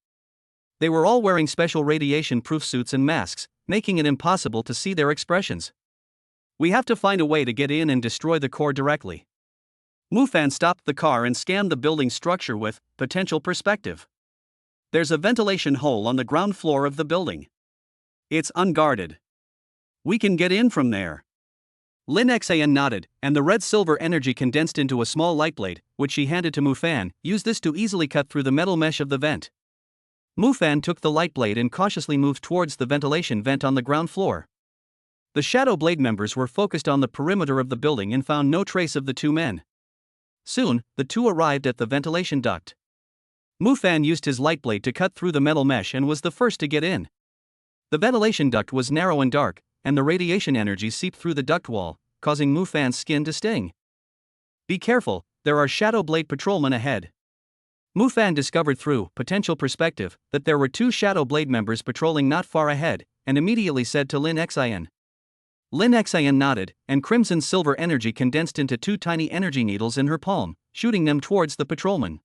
They were all wearing special radiation-proof suits and masks, making it impossible to see their expressions. We have to find a way to get in and destroy the core directly. Mufan stopped the car and scanned the building structure with potential perspective. There's a ventilation hole on the ground floor of the building. It's unguarded. We can get in from there. Lin Xin nodded, and the red-silver energy condensed into a small light blade, which she handed to Mufan. Use this to easily cut through the metal mesh of the vent. Mufan took the light blade and cautiously moved towards the ventilation vent on the ground floor. The Shadow Blade members were focused on the perimeter of the building and found no trace of the two men. Soon, the two arrived at the ventilation duct. Mufan used his light blade to cut through the metal mesh and was the first to get in. The ventilation duct was narrow and dark, and the radiation energy seeped through the duct wall, causing Mufan's skin to sting. Be careful, there are Shadow Blade patrolmen ahead. Mufan discovered through potential perspective that there were two Shadow Blade members patrolling not far ahead, and immediately said to Lin Xin. Lin Xin nodded, and crimson-silver energy condensed into two tiny energy needles in her palm, shooting them towards the patrolman.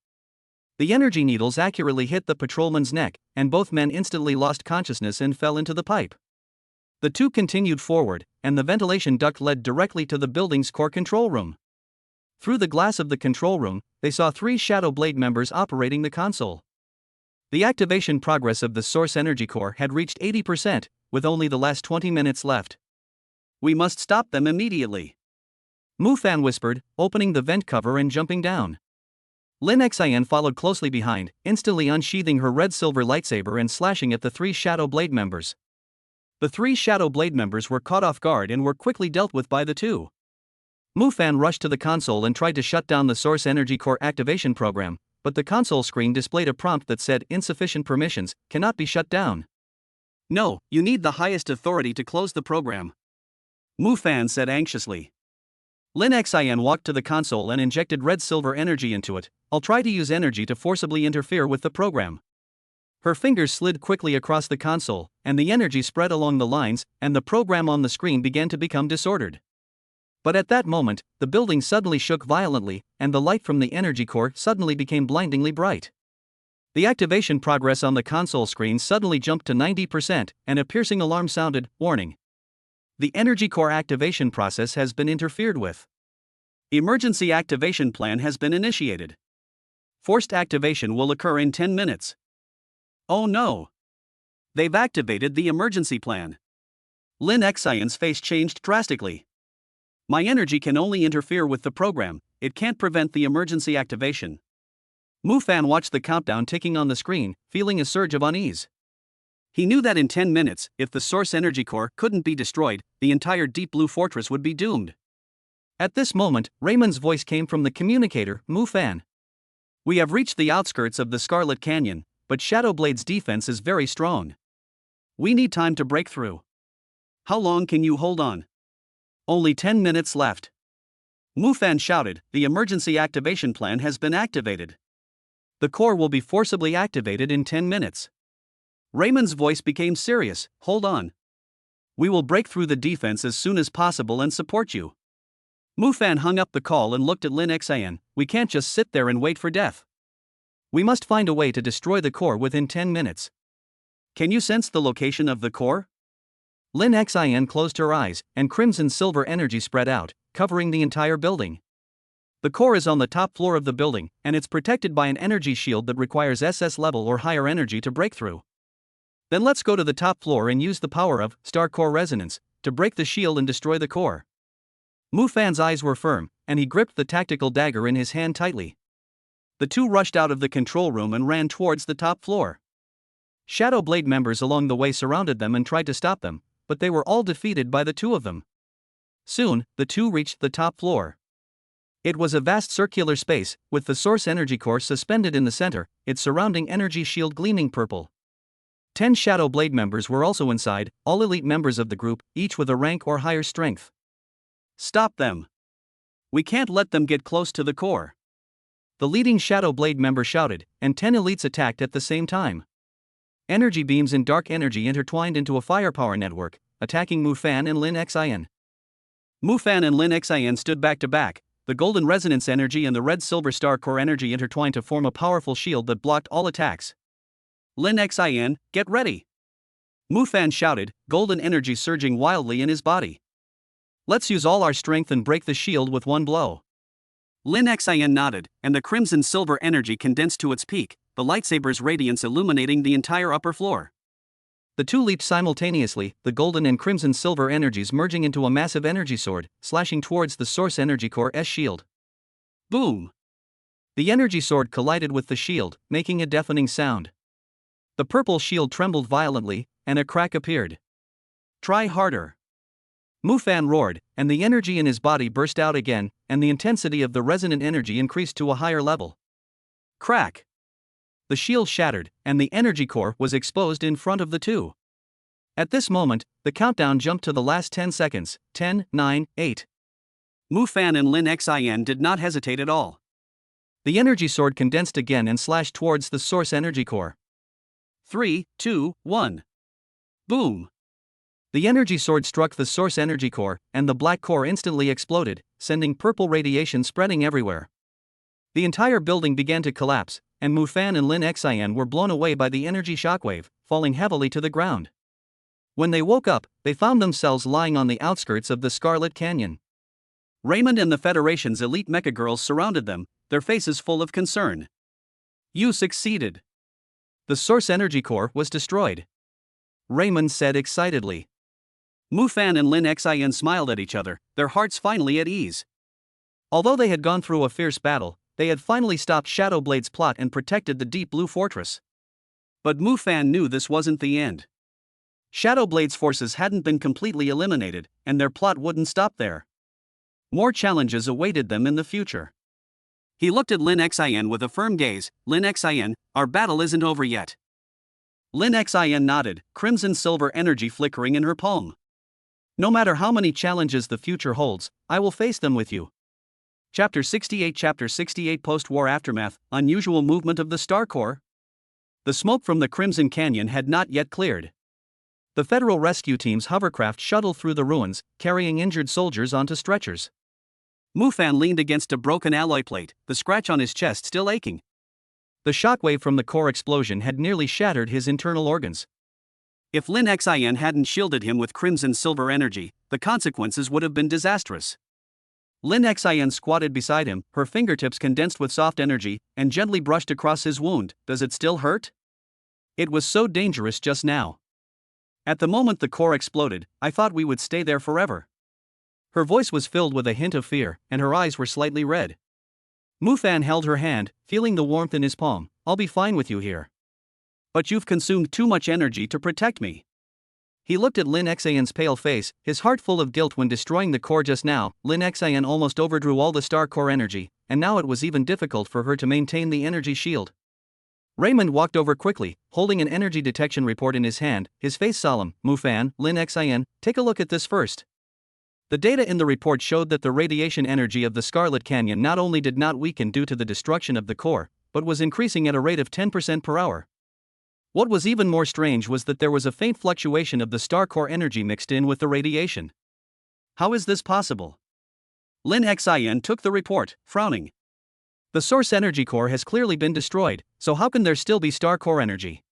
The energy needles accurately hit the patrolman's neck, and both men instantly lost consciousness and fell into the pipe. The two continued forward, and the ventilation duct led directly to the building's core control room. Through the glass of the control room, they saw three Shadow Blade members operating the console. The activation progress of the source energy core had reached 80%, with only the last 20 minutes left. We must stop them immediately. Mufan whispered, opening the vent cover and jumping down. Lin Xin followed closely behind, instantly unsheathing her red-silver lightsaber and slashing at the three Shadow Blade members. The three Shadow Blade members were caught off guard and were quickly dealt with by the two. Mufan rushed to the console and tried to shut down the Source Energy Core activation program, but the console screen displayed a prompt that said insufficient permissions, cannot be shut down. No, you need the highest authority to close the program. Mufan said anxiously. Lin Xin walked to the console and injected red-silver energy into it. I'll try to use energy to forcibly interfere with the program. Her fingers slid quickly across the console, and the energy spread along the lines, and the program on the screen began to become disordered. But at that moment, the building suddenly shook violently, and the light from the energy core suddenly became blindingly bright. The activation progress on the console screen suddenly jumped to 90%, and a piercing alarm sounded. Warning. The energy core activation process has been interfered with. Emergency activation plan has been initiated. Forced activation will occur in 10 minutes. Oh no! They've activated the emergency plan. Lin Xion's face changed drastically. My energy can only interfere with the program, it can't prevent the emergency activation. Mu Fan watched the countdown ticking on the screen, feeling a surge of unease. He knew that in 10 minutes, if the source energy core couldn't be destroyed, the entire Deep Blue Fortress would be doomed. At this moment, Raymond's voice came from the communicator. Mu Fan. We have reached the outskirts of the Scarlet Canyon, but Shadowblade's defense is very strong. We need time to break through. How long can you hold on? Only 10 minutes left. Mu Fan shouted, the emergency activation plan has been activated. The core will be forcibly activated in 10 minutes. Raymond's voice became serious. Hold on. We will break through the defense as soon as possible and support you. Mu Fan hung up the call and looked at Lin Xian. We can't just sit there and wait for death. We must find a way to destroy the core within 10 minutes. Can you sense the location of the core? Lin Xian closed her eyes, and crimson silver energy spread out, covering the entire building. The core is on the top floor of the building, and it's protected by an energy shield that requires SS level or higher energy to break through. Then let's go to the top floor and use the power of Star Core Resonance to break the shield and destroy the core. Mu Fan's eyes were firm, and he gripped the tactical dagger in his hand tightly. The two rushed out of the control room and ran towards the top floor. Shadow Blade members along the way surrounded them and tried to stop them, but they were all defeated by the two of them. Soon, the two reached the top floor. It was a vast circular space, with the source energy core suspended in the center, its surrounding energy shield gleaming purple. 10 Shadow Blade members were also inside, all elite members of the group, each with a rank or higher strength. Stop them! We can't let them get close to the core. The leading Shadow Blade member shouted, and 10 elites attacked at the same time. Energy beams and dark energy intertwined into a firepower network, attacking Mu Fan and Lin Xian. Mu Fan and Lin Xian stood back to back, the golden resonance energy and the red-silver star core energy intertwined to form a powerful shield that blocked all attacks. Lin Xian, get ready! Mu Fan shouted, golden energy surging wildly in his body. Let's use all our strength and break the shield with one blow. Lin Xian nodded, and the crimson-silver energy condensed to its peak, the lightsaber's radiance illuminating the entire upper floor. The two leaped simultaneously, the golden and crimson-silver energies merging into a massive energy sword, slashing towards the source energy core's shield. Boom! The energy sword collided with the shield, making a deafening sound. The purple shield trembled violently, and a crack appeared. Try harder! Mu Fan roared, and the energy in his body burst out again, and the intensity of the resonant energy increased to a higher level. Crack! The shield shattered, and the energy core was exposed in front of the two. At this moment, the countdown jumped to the last 10 seconds. 10, 9, 8. Mu Fan and Lin Xian did not hesitate at all. The energy sword condensed again and slashed towards the source energy core. 3, 2, 1. Boom! The energy sword struck the source energy core, and the black core instantly exploded, sending purple radiation spreading everywhere. The entire building began to collapse, and Mu Fan and Lin Xian were blown away by the energy shockwave, falling heavily to the ground. When they woke up, they found themselves lying on the outskirts of the Scarlet Canyon. Raymond and the Federation's elite mecha girls surrounded them, their faces full of concern. You succeeded. The source energy core was destroyed. Raymond said excitedly. Mu Fan and Lin Xian smiled at each other, their hearts finally at ease. Although they had gone through a fierce battle, they had finally stopped Shadowblade's plot and protected the Deep Blue Fortress. But Mu Fan knew this wasn't the end. Shadowblade's forces hadn't been completely eliminated, and their plot wouldn't stop there. More challenges awaited them in the future. He looked at Lin Xian with a firm gaze. Lin Xian, our battle isn't over yet. Lin Xian nodded, crimson silver energy flickering in her palm. No matter how many challenges the future holds, I will face them with you. Chapter 68 Post-War Aftermath, Unusual Movement of the Star Core. The smoke from the Crimson Canyon had not yet cleared. The Federal Rescue Team's hovercraft shuttled through the ruins, carrying injured soldiers onto stretchers. Mufan leaned against a broken alloy plate, the scratch on his chest still aching. The shockwave from the core explosion had nearly shattered his internal organs. If Lin Xin hadn't shielded him with crimson silver energy, the consequences would have been disastrous. Lin Xin squatted beside him, her fingertips condensed with soft energy, and gently brushed across his wound. Does it still hurt? It was so dangerous just now. At the moment the core exploded, I thought we would stay there forever. Her voice was filled with a hint of fear, and her eyes were slightly red. Mufan held her hand, feeling the warmth in his palm. I'll be fine with you here. But you've consumed too much energy to protect me. He looked at Lin Xin's pale face, his heart full of guilt when destroying the core just now. Lin Xin almost overdrew all the star core energy, and now it was even difficult for her to maintain the energy shield. Raymond walked over quickly, holding an energy detection report in his hand, his face solemn. Mufan, Lin Xin, take a look at this first. The data in the report showed that the radiation energy of the Scarlet Canyon not only did not weaken due to the destruction of the core, but was increasing at a rate of 10% per hour. What was even more strange was that there was a faint fluctuation of the star core energy mixed in with the radiation. How is this possible? Lin Xin took the report, frowning. The source energy core has clearly been destroyed, so how can there still be star core energy?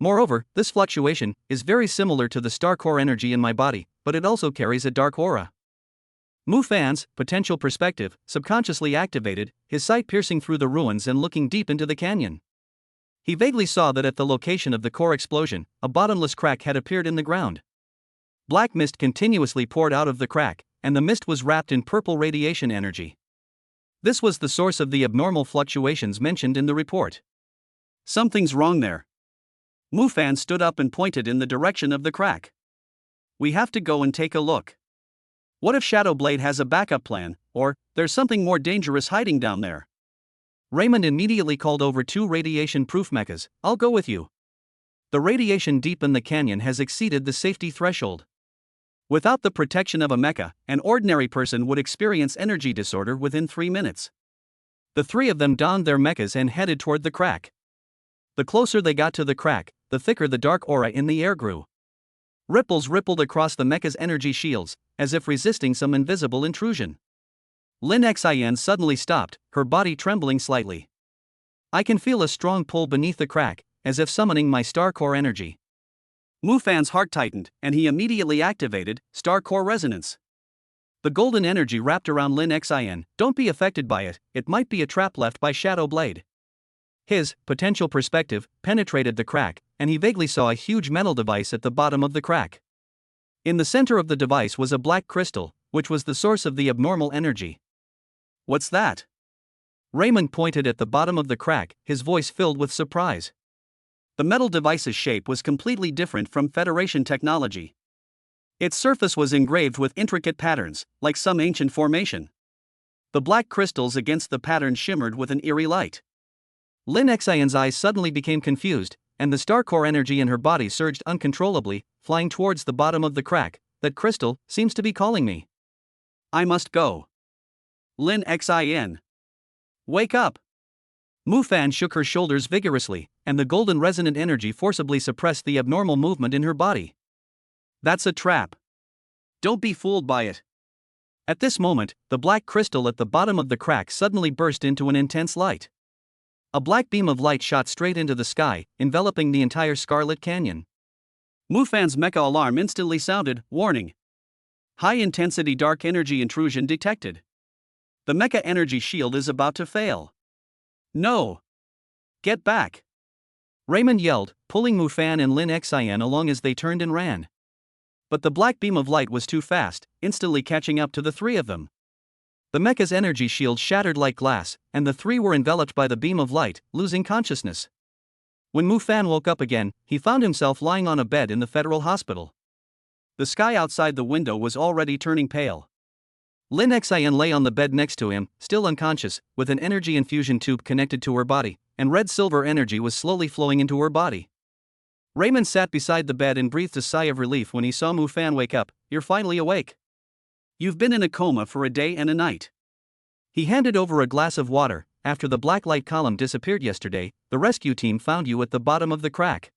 Moreover, this fluctuation is very similar to the star core energy in my body, but it also carries a dark aura. Mufan's potential perspective subconsciously activated, his sight piercing through the ruins and looking deep into the canyon. He vaguely saw that at the location of the core explosion, a bottomless crack had appeared in the ground. Black mist continuously poured out of the crack, and the mist was wrapped in purple radiation energy. This was the source of the abnormal fluctuations mentioned in the report. Something's wrong there. Mufan stood up and pointed in the direction of the crack. We have to go and take a look. What if Shadowblade has a backup plan, or there's something more dangerous hiding down there? Raymond immediately called over 2 radiation-proof mechas. I'll go with you. The radiation deep in the canyon has exceeded the safety threshold. Without the protection of a mecha, an ordinary person would experience energy disorder within 3 minutes. The 3 of them donned their mechas and headed toward the crack. The closer they got to the crack, the thicker the dark aura in the air grew. Ripples rippled across the mecha's energy shields, as if resisting some invisible intrusion. Lin Xin suddenly stopped, her body trembling slightly. I can feel a strong pull beneath the crack, as if summoning my star core energy. Mufan's heart tightened, and he immediately activated Star Core Resonance. The golden energy wrapped around Lin Xin. Don't be affected by it, it might be a trap left by Shadowblade. His potential perspective penetrated the crack, and he vaguely saw a huge metal device at the bottom of the crack. In the center of the device was a black crystal, which was the source of the abnormal energy. What's that? Raymond pointed at the bottom of the crack, his voice filled with surprise. The metal device's shape was completely different from Federation technology. Its surface was engraved with intricate patterns, like some ancient formation. The black crystals against the pattern shimmered with an eerie light. Lin Xin's eyes suddenly became confused, and the star core energy in her body surged uncontrollably, flying towards the bottom of the crack. That crystal seems to be calling me. I must go. Lin Xin. Wake up! Mufan shook her shoulders vigorously, and the golden resonant energy forcibly suppressed the abnormal movement in her body. That's a trap. Don't be fooled by it. At this moment, the black crystal at the bottom of the crack suddenly burst into an intense light. A black beam of light shot straight into the sky, enveloping the entire Scarlet Canyon. Mufan's mecha alarm instantly sounded, warning. High-intensity dark energy intrusion detected. The mecha energy shield is about to fail. No! Get back! Raymond yelled, pulling Mufan and Lin Xin along as they turned and ran. But the black beam of light was too fast, instantly catching up to the 3 of them. The mecha's energy shield shattered like glass, and the 3 were enveloped by the beam of light, losing consciousness. When Mufan woke up again, he found himself lying on a bed in the Federal Hospital. The sky outside the window was already turning pale. Lin Xin lay on the bed next to him, still unconscious, with an energy infusion tube connected to her body, and red-silver energy was slowly flowing into her body. Raymond sat beside the bed and breathed a sigh of relief when he saw Mu Fan wake up. "You're finally awake. You've been in a coma for a day and a night." He handed over a glass of water. "After the black light column disappeared yesterday, the rescue team found you at the bottom of the crack.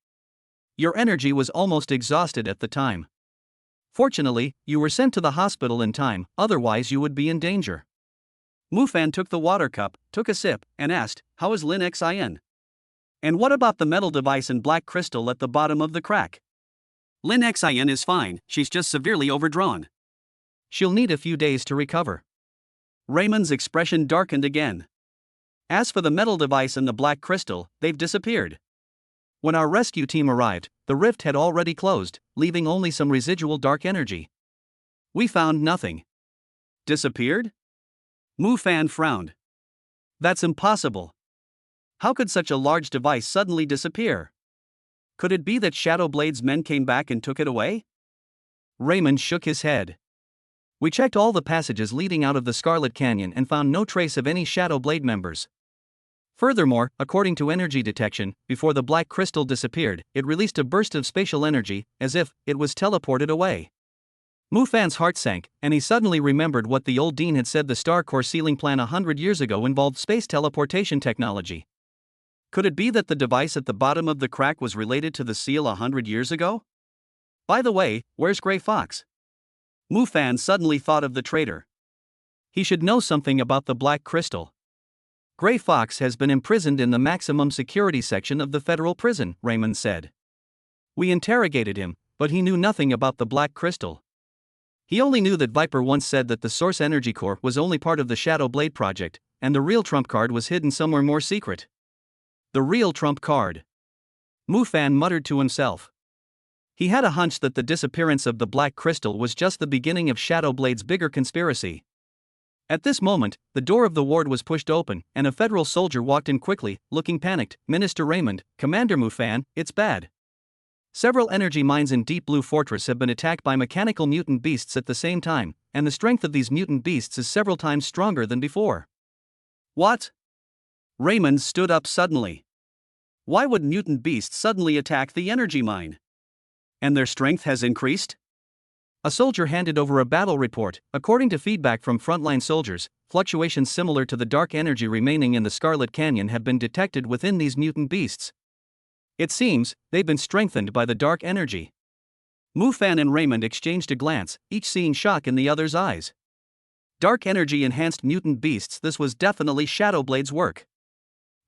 Your energy was almost exhausted at the time. Fortunately, you were sent to the hospital in time, otherwise you would be in danger." Mu Fan took the water cup, took a sip, and asked, "How is Lin Xin? And what about the metal device and black crystal at the bottom of the crack?" "Lin Xin is fine, she's just severely overdrawn. She'll need a few days to recover." Raymond's expression darkened again. "As for the metal device and the black crystal, they've disappeared. When our rescue team arrived, the rift had already closed, leaving only some residual dark energy. We found nothing." "Disappeared?" Mu Fan frowned. "That's impossible. How could such a large device suddenly disappear? Could it be that Shadowblade's men came back and took it away?" Raymond shook his head. "We checked all the passages leading out of the Scarlet Canyon and found no trace of any Shadowblade members. Furthermore, according to energy detection, before the black crystal disappeared, it released a burst of spatial energy, as if it was teleported away." Mu Fan's heart sank, and he suddenly remembered what the old dean had said: the Star Core sealing plan 100 years ago involved space teleportation technology. Could it be that the device at the bottom of the crack was related to the seal 100 years ago? By the way, where's Grey Fox? Mu Fan suddenly thought of the traitor. He should know something about the black crystal. "Grey Fox has been imprisoned in the maximum security section of the federal prison," Raymond said. "We interrogated him, but he knew nothing about the black crystal. He only knew that Viper once said that the Source Energy Core was only part of the Shadow Blade project, and the real trump card was hidden somewhere more secret." The real trump card. Mu Fan muttered to himself. He had a hunch that the disappearance of the black crystal was just the beginning of Shadowblade's bigger conspiracy. At this moment, the door of the ward was pushed open, and a federal soldier walked in quickly, looking panicked. "Minister Raymond, Commander Mu Fan, it's bad. Several energy mines in Deep Blue Fortress have been attacked by mechanical mutant beasts at the same time, and the strength of these mutant beasts is several times stronger than before." "What?" Raymond stood up suddenly. "Why would mutant beasts suddenly attack the energy mine? And their strength has increased?" A soldier handed over a battle report. "According to feedback from frontline soldiers, fluctuations similar to the dark energy remaining in the Scarlet Canyon have been detected within these mutant beasts. It seems they've been strengthened by the dark energy." Mu Fan and Raymond exchanged a glance, each seeing shock in the other's eyes. Dark energy enhanced mutant beasts, this was definitely Shadowblade's work.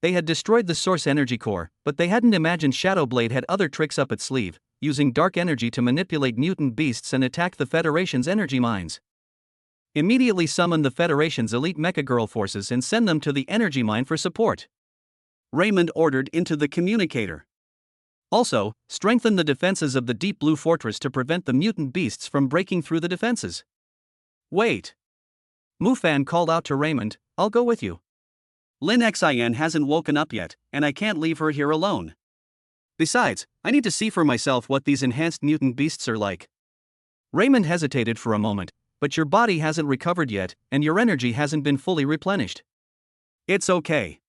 They had destroyed the Source Energy Core, but they hadn't imagined Shadowblade had other tricks up its sleeve, using dark energy to manipulate mutant beasts and attack the Federation's energy mines. "Immediately summon the Federation's elite Mecha Girl forces and send them to the energy mine for support," Raymond ordered into the communicator. "Also, strengthen the defenses of the Deep Blue Fortress to prevent the mutant beasts from breaking through the defenses." "Wait." Mu Fan called out to Raymond, "I'll go with you. Lin Xin hasn't woken up yet, and I can't leave her here alone. Besides, I need to see for myself what these enhanced mutant beasts are like." Raymond hesitated for a moment. "But your body hasn't recovered yet, and your energy hasn't been fully replenished." "It's okay.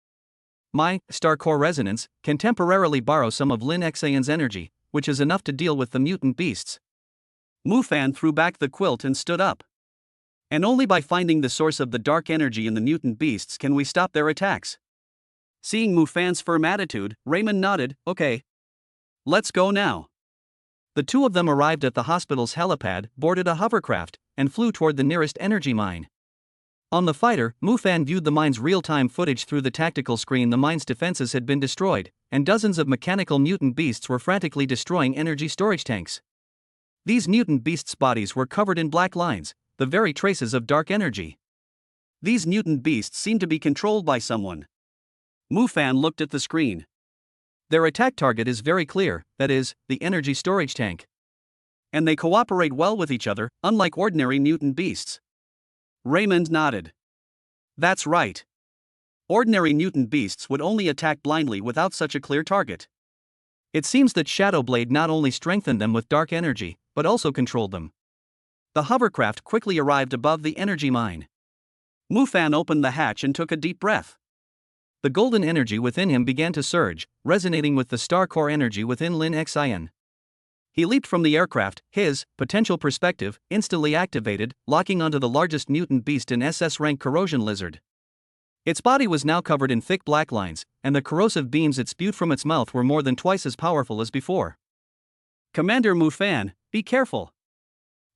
My Star Core Resonance can temporarily borrow some of Lin Xion's energy, which is enough to deal with the mutant beasts." Mu Fan threw back the quilt and stood up. "And only by finding the source of the dark energy in the mutant beasts can we stop their attacks." Seeing Mu Fan's firm attitude, Raymond nodded. "Okay. Let's go now." The two of them arrived at the hospital's helipad, boarded a hovercraft, and flew toward the nearest energy mine. On the fighter, Mu Fan viewed the mine's real-time footage through the tactical screen. The mine's defenses had been destroyed, and dozens of mechanical mutant beasts were frantically destroying energy storage tanks. These mutant beasts' bodies were covered in black lines, the very traces of dark energy. These mutant beasts seem to be controlled by someone. Mu Fan looked at the screen. Their attack target is very clear, that is, the energy storage tank. And they cooperate well with each other, unlike ordinary mutant beasts. Raymond nodded. "That's right. Ordinary mutant beasts would only attack blindly without such a clear target. It seems that Shadowblade not only strengthened them with dark energy, but also controlled them." The hovercraft quickly arrived above the energy mine. Mu Fan opened the hatch and took a deep breath. The golden energy within him began to surge, resonating with the star core energy within Lin Xin. He leaped from the aircraft, his potential perspective instantly activated, locking onto the largest mutant beast in SS rank corrosion lizard. Its body was now covered in thick black lines, and the corrosive beams it spewed from its mouth were more than twice as powerful as before. "Commander Mufan, be careful!"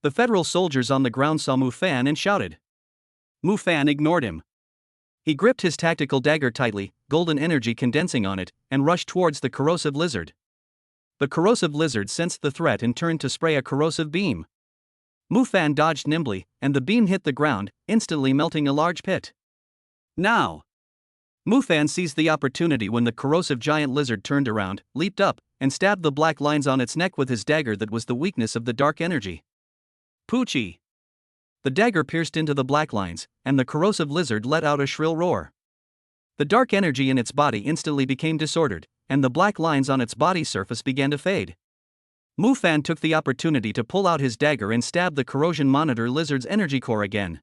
The Federal soldiers on the ground saw Mufan and shouted. Mufan ignored him. He gripped his tactical dagger tightly, golden energy condensing on it, and rushed towards the corrosive lizard. The corrosive lizard sensed the threat and turned to spray a corrosive beam. Mufan dodged nimbly, and the beam hit the ground, instantly melting a large pit. Now! Mufan seized the opportunity when the corrosive giant lizard turned around, leaped up, and stabbed the black lines on its neck with his dagger that was the weakness of the dark energy. Poochie! The dagger pierced into the black lines, and the corrosive lizard let out a shrill roar. The dark energy in its body instantly became disordered, and the black lines on its body surface began to fade. Mufan took the opportunity to pull out his dagger and stab the corrosion monitor lizard's energy core again.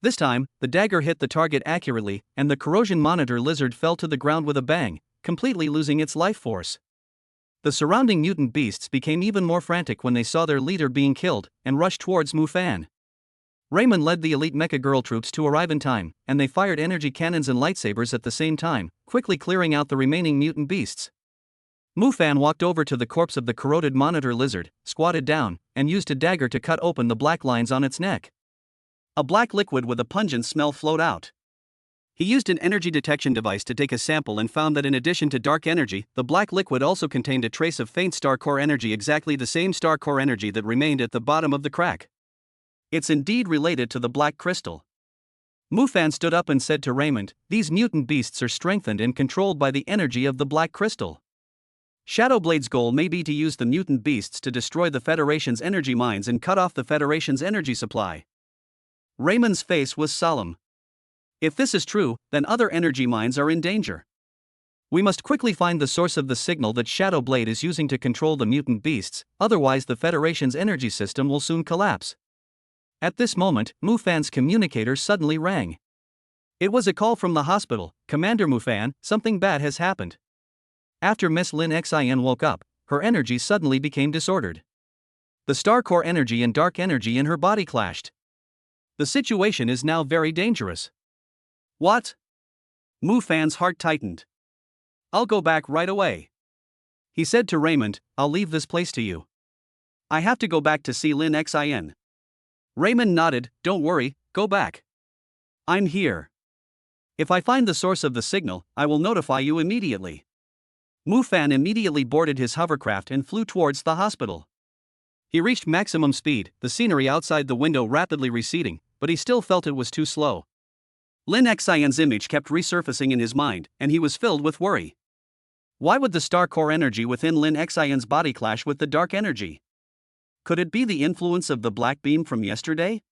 This time, the dagger hit the target accurately, and the corrosion monitor lizard fell to the ground with a bang, completely losing its life force. The surrounding mutant beasts became even more frantic when they saw their leader being killed, and rushed towards Mufan. Raymond led the elite mecha girl troops to arrive in time, and they fired energy cannons and lightsabers at the same time, quickly clearing out the remaining mutant beasts. Mufan walked over to the corpse of the corroded monitor lizard, squatted down, and used a dagger to cut open the black lines on its neck. A black liquid with a pungent smell flowed out. He used an energy detection device to take a sample and found that in addition to dark energy, the black liquid also contained a trace of faint star core energy, exactly the same star core energy that remained at the bottom of the crack. It's indeed related to the black crystal. Mufan stood up and said to Raymond, "These mutant beasts are strengthened and controlled by the energy of the black crystal. Shadowblade's goal may be to use the mutant beasts to destroy the Federation's energy mines and cut off the Federation's energy supply." Raymond's face was solemn. If this is true, then other energy mines are in danger. We must quickly find the source of the signal that Shadowblade is using to control the mutant beasts, otherwise the Federation's energy system will soon collapse. At this moment, Mufan's communicator suddenly rang. It was a call from the hospital. "Commander Mufan, something bad has happened." After Miss Lin Xin woke up, her energy suddenly became disordered. The star core energy and dark energy in her body clashed. The situation is now very dangerous. What? Mufan's heart tightened. "I'll go back right away," he said to Raymond. "I'll leave this place to you. I have to go back to see Lin Xin." Raymond nodded. "Don't worry, go back. I'm here. If I find the source of the signal, I will notify you immediately." Mufan immediately boarded his hovercraft and flew towards the hospital. He reached maximum speed, the scenery outside the window rapidly receding, but he still felt it was too slow. Lin Xion's image kept resurfacing in his mind, and he was filled with worry. Why would the star core energy within Lin Xion's body clash with the dark energy? Could it be the influence of the black beam from yesterday?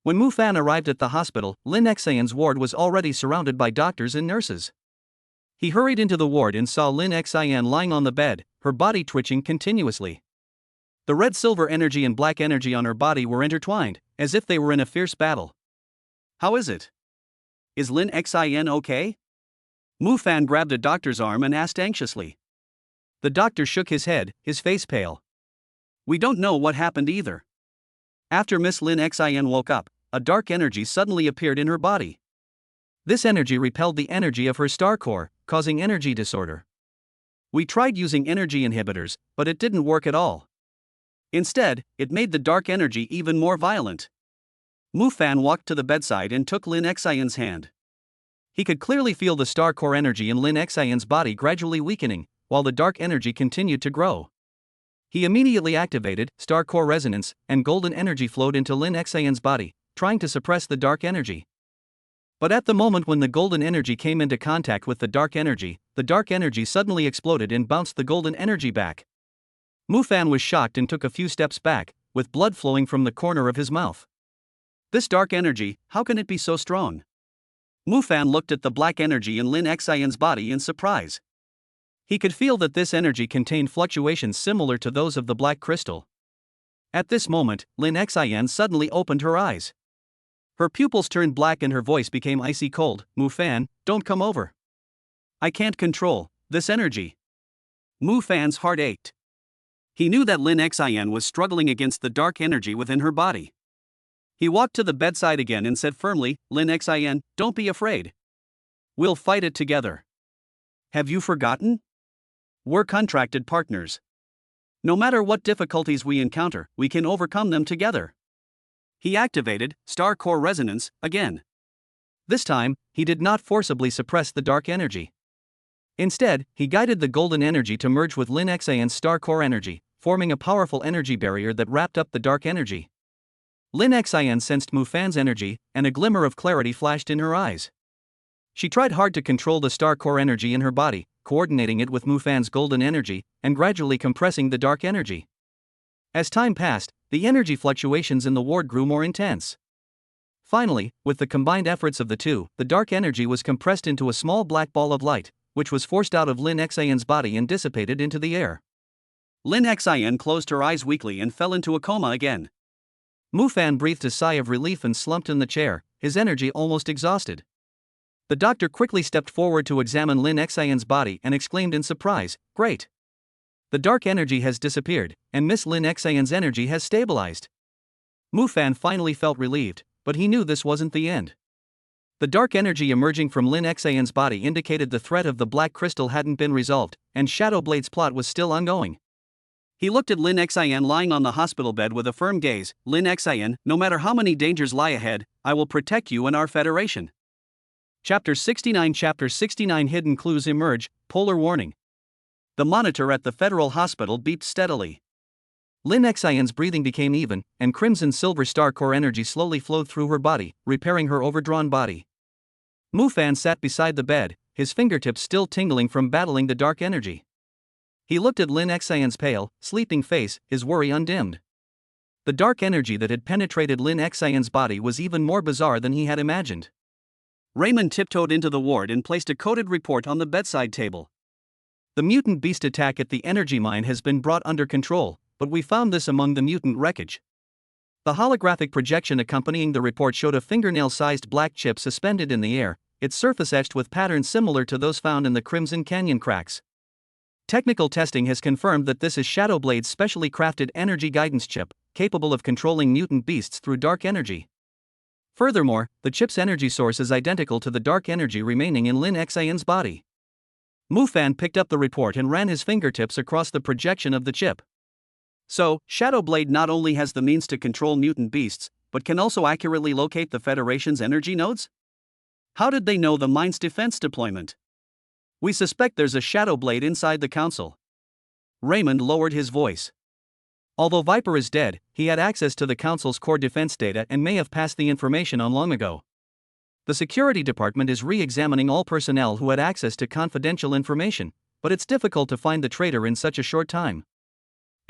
When Mufan arrived at the hospital, Lin Xion's ward was already surrounded by doctors and nurses. He hurried into the ward and saw Lin Xion lying on the bed, her body twitching continuously. The red-silver energy and black energy on her body were intertwined, as if they were in a fierce battle. "How is it? Is Lin Xion okay?" Mufan grabbed a doctor's arm and asked anxiously. The doctor shook his head, his face pale. "We don't know what happened either." After Miss Lin Xion woke up, a dark energy suddenly appeared in her body. This energy repelled the energy of her star core, causing energy disorder. "We tried using energy inhibitors, but it didn't work at all. Instead, it made the dark energy even more violent." Mufan walked to the bedside and took Lin Xion's hand. He could clearly feel the star core energy in Lin Xion's body gradually weakening, while the dark energy continued to grow. He immediately activated star core resonance, and golden energy flowed into Lin Xion's body, trying to suppress the dark energy. But at the moment when the golden energy came into contact with the dark energy suddenly exploded and bounced the golden energy back. Mufan was shocked and took a few steps back, with blood flowing from the corner of his mouth. This dark energy, how can it be so strong? Mufan looked at the black energy in Lin Xion's body in surprise. He could feel that this energy contained fluctuations similar to those of the black crystal. At this moment, Lin Xion suddenly opened her eyes. Her pupils turned black and her voice became icy cold. "Mufan, don't come over. I can't control this energy. Mu Fan's heart ached. He knew that Lin Xin was struggling against the dark energy within her body. He walked to the bedside again and said firmly, Lin Xin, don't be afraid. We'll fight it together. Have you forgotten? We're contracted partners. No matter what difficulties we encounter, we can overcome them together. He activated Star Core Resonance again. This time, he did not forcibly suppress the dark energy. Instead, he guided the golden energy to merge with Lin Xian's Star Core energy, forming a powerful energy barrier that wrapped up the dark energy. Lin Xian sensed Mu Fan's energy, and a glimmer of clarity flashed in her eyes. She tried hard to control the Star Core energy in her body, coordinating it with Mu Fan's golden energy, and gradually compressing the dark energy. As time passed, the energy fluctuations in the ward grew more intense. Finally, with the combined efforts of the two, the dark energy was compressed into a small black ball of light, which was forced out of Lin Xian's body and dissipated into the air. Lin Xian closed her eyes weakly and fell into a coma again. Mu Fan breathed a sigh of relief and slumped in the chair, his energy almost exhausted. The doctor quickly stepped forward to examine Lin Xian's body and exclaimed in surprise, "Great! The dark energy has disappeared, and Miss Lin Xian's energy has stabilized." Mu Fan finally felt relieved, but he knew this wasn't the end. The dark energy emerging from Lin Xian's body indicated the threat of the black crystal hadn't been resolved, and Shadowblade's plot was still ongoing. He looked at Lin Xian lying on the hospital bed with a firm gaze. Lin Xian, no matter how many dangers lie ahead, I will protect you and our federation. Chapter 69 Hidden Clues Emerge, Polar Warning. The monitor at the federal hospital beeped steadily. Lin Xian's breathing became even, and crimson silver Star Core energy slowly flowed through her body, repairing her overdrawn body. Mu Fan sat beside the bed, his fingertips still tingling from battling the dark energy. He looked at Lin Xian's pale, sleeping face, his worry undimmed. The dark energy that had penetrated Lin Xian's body was even more bizarre than he had imagined. Raymond tiptoed into the ward and placed a coded report on the bedside table. The mutant beast attack at the energy mine has been brought under control, but we found this among the mutant wreckage. The holographic projection accompanying the report showed a fingernail-sized black chip suspended in the air, its surface etched with patterns similar to those found in the Crimson Canyon cracks. Technical testing has confirmed that this is Shadowblade's specially crafted energy guidance chip, capable of controlling mutant beasts through dark energy. Furthermore, the chip's energy source is identical to the dark energy remaining in Lin Xian's body. Mu Fan picked up the report and ran his fingertips across the projection of the chip. So, Shadowblade not only has the means to control mutant beasts, but can also accurately locate the Federation's energy nodes? How did they know the mine's defense deployment? We suspect there's a Shadowblade inside the council. Raymond lowered his voice. Although Viper is dead, he had access to the council's core defense data and may have passed the information on long ago. The security department is re-examining all personnel who had access to confidential information, but it's difficult to find the traitor in such a short time.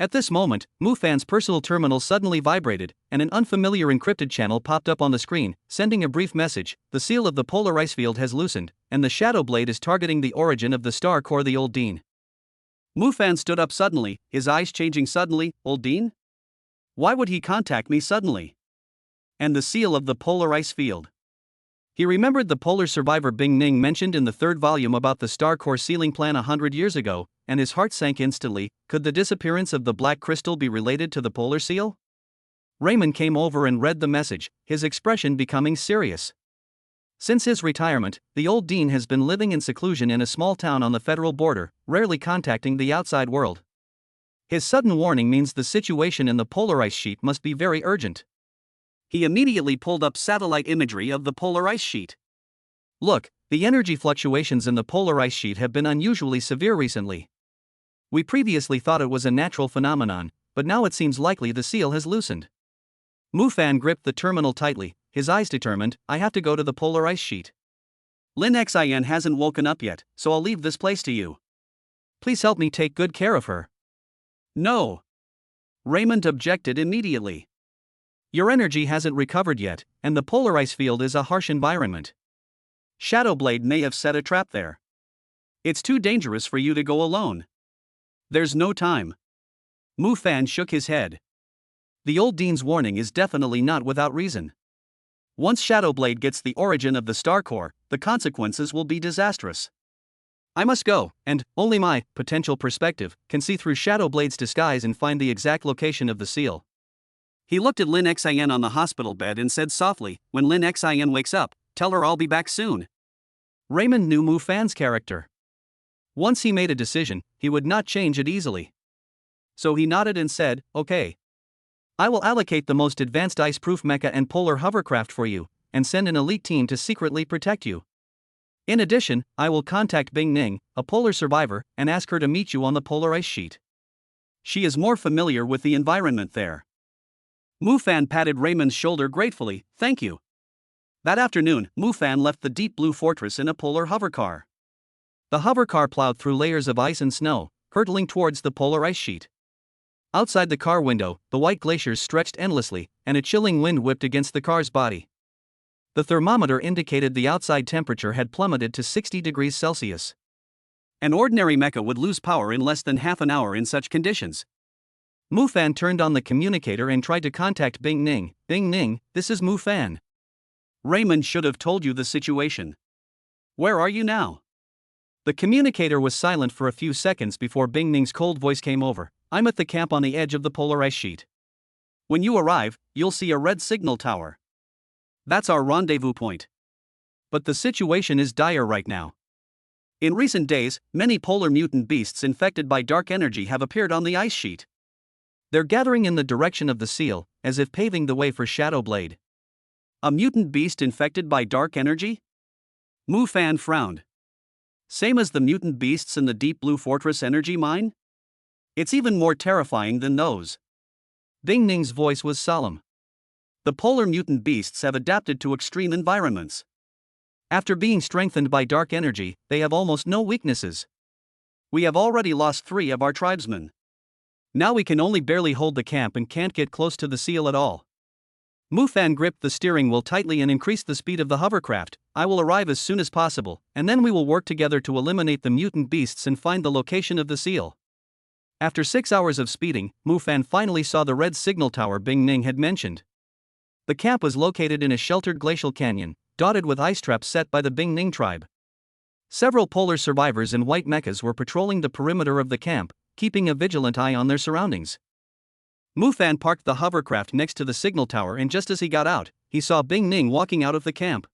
At this moment, Mu Fan's personal terminal suddenly vibrated, and an unfamiliar encrypted channel popped up on the screen, sending a brief message: the seal of the polar ice field has loosened, and the Shadowblade is targeting the origin of the Star Core, the Old Dean. Mu Fan stood up suddenly, his eyes changing suddenly. Old Dean? Why would he contact me suddenly? And the seal of the polar ice field. He remembered the polar survivor Bing Ning mentioned in the third volume about the Star Core sealing plan 100 years ago, and his heart sank instantly. Could the disappearance of the black crystal be related to the polar seal? Raymond came over and read the message, his expression becoming serious. Since his retirement, the Old Dean has been living in seclusion in a small town on the federal border, rarely contacting the outside world. His sudden warning means the situation in the polar ice sheet must be very urgent. He immediately pulled up satellite imagery of the polar ice sheet. Look, the energy fluctuations in the polar ice sheet have been unusually severe recently. We previously thought it was a natural phenomenon, but now it seems likely the seal has loosened. Mu Fan gripped the terminal tightly, his eyes determined. I have to go to the polar ice sheet. Lin Xian hasn't woken up yet, so I'll leave this place to you. Please help me take good care of her. No. Raymond objected immediately. Your energy hasn't recovered yet, and the polar ice field is a harsh environment. Shadowblade may have set a trap there. It's too dangerous for you to go alone. There's no time. Mu Fan shook his head. The Old Dean's warning is definitely not without reason. Once Shadowblade gets the origin of the Star Core, the consequences will be disastrous. I must go, and only my potential perspective can see through Shadowblade's disguise and find the exact location of the seal. He looked at Lin Xin on the hospital bed and said softly, "When Lin Xin wakes up, tell her I'll be back soon." Raymond knew Mu Fan's character. Once he made a decision, he would not change it easily. So he nodded and said, "Okay. I will allocate the most advanced ice-proof mecha and polar hovercraft for you, and send an elite team to secretly protect you. In addition, I will contact Bing Ning, a polar survivor, and ask her to meet you on the polar ice sheet. She is more familiar with the environment there." Mu Fan patted Raymond's shoulder gratefully, "Thank you." That afternoon, Mu Fan left the deep blue fortress in a polar hovercar. The hovercar plowed through layers of ice and snow, hurtling towards the polar ice sheet. Outside the car window, the white glaciers stretched endlessly, and a chilling wind whipped against the car's body. The thermometer indicated the outside temperature had plummeted to 60 degrees Celsius. An ordinary mecha would lose power in less than half an hour in such conditions. Mu Fan turned on the communicator and tried to contact Bing Ning. "Bing Ning, this is Mu Fan. Raymond should have told you the situation. Where are you now?" The communicator was silent for a few seconds before Bing Ning's cold voice came over. "I'm at the camp on the edge of the polar ice sheet. When you arrive, you'll see a red signal tower. That's our rendezvous point. But the situation is dire right now. In recent days, many polar mutant beasts infected by dark energy have appeared on the ice sheet. They're gathering in the direction of the seal, as if paving the way for Shadowblade." "A mutant beast infected by dark energy?" Mu Fan frowned. "Same as the mutant beasts in the Deep Blue Fortress energy mine? It's even more terrifying than those." Bing Ning's voice was solemn. "The polar mutant beasts have adapted to extreme environments. After being strengthened by dark energy, they have almost no weaknesses. We have already lost 3 of our tribesmen. Now we can only barely hold the camp and can't get close to the seal at all." Mu Fan gripped the steering wheel tightly and increased the speed of the hovercraft. "I will arrive as soon as possible, and then we will work together to eliminate the mutant beasts and find the location of the seal." After 6 hours of speeding, Mu Fan finally saw the red signal tower Bing Ning had mentioned. The camp was located in a sheltered glacial canyon, dotted with ice traps set by the Bing Ning tribe. Several polar survivors in white mechas were patrolling the perimeter of the camp, keeping a vigilant eye on their surroundings. Mu Fan parked the hovercraft next to the signal tower, and just as he got out, he saw Bing Ning walking out of the camp.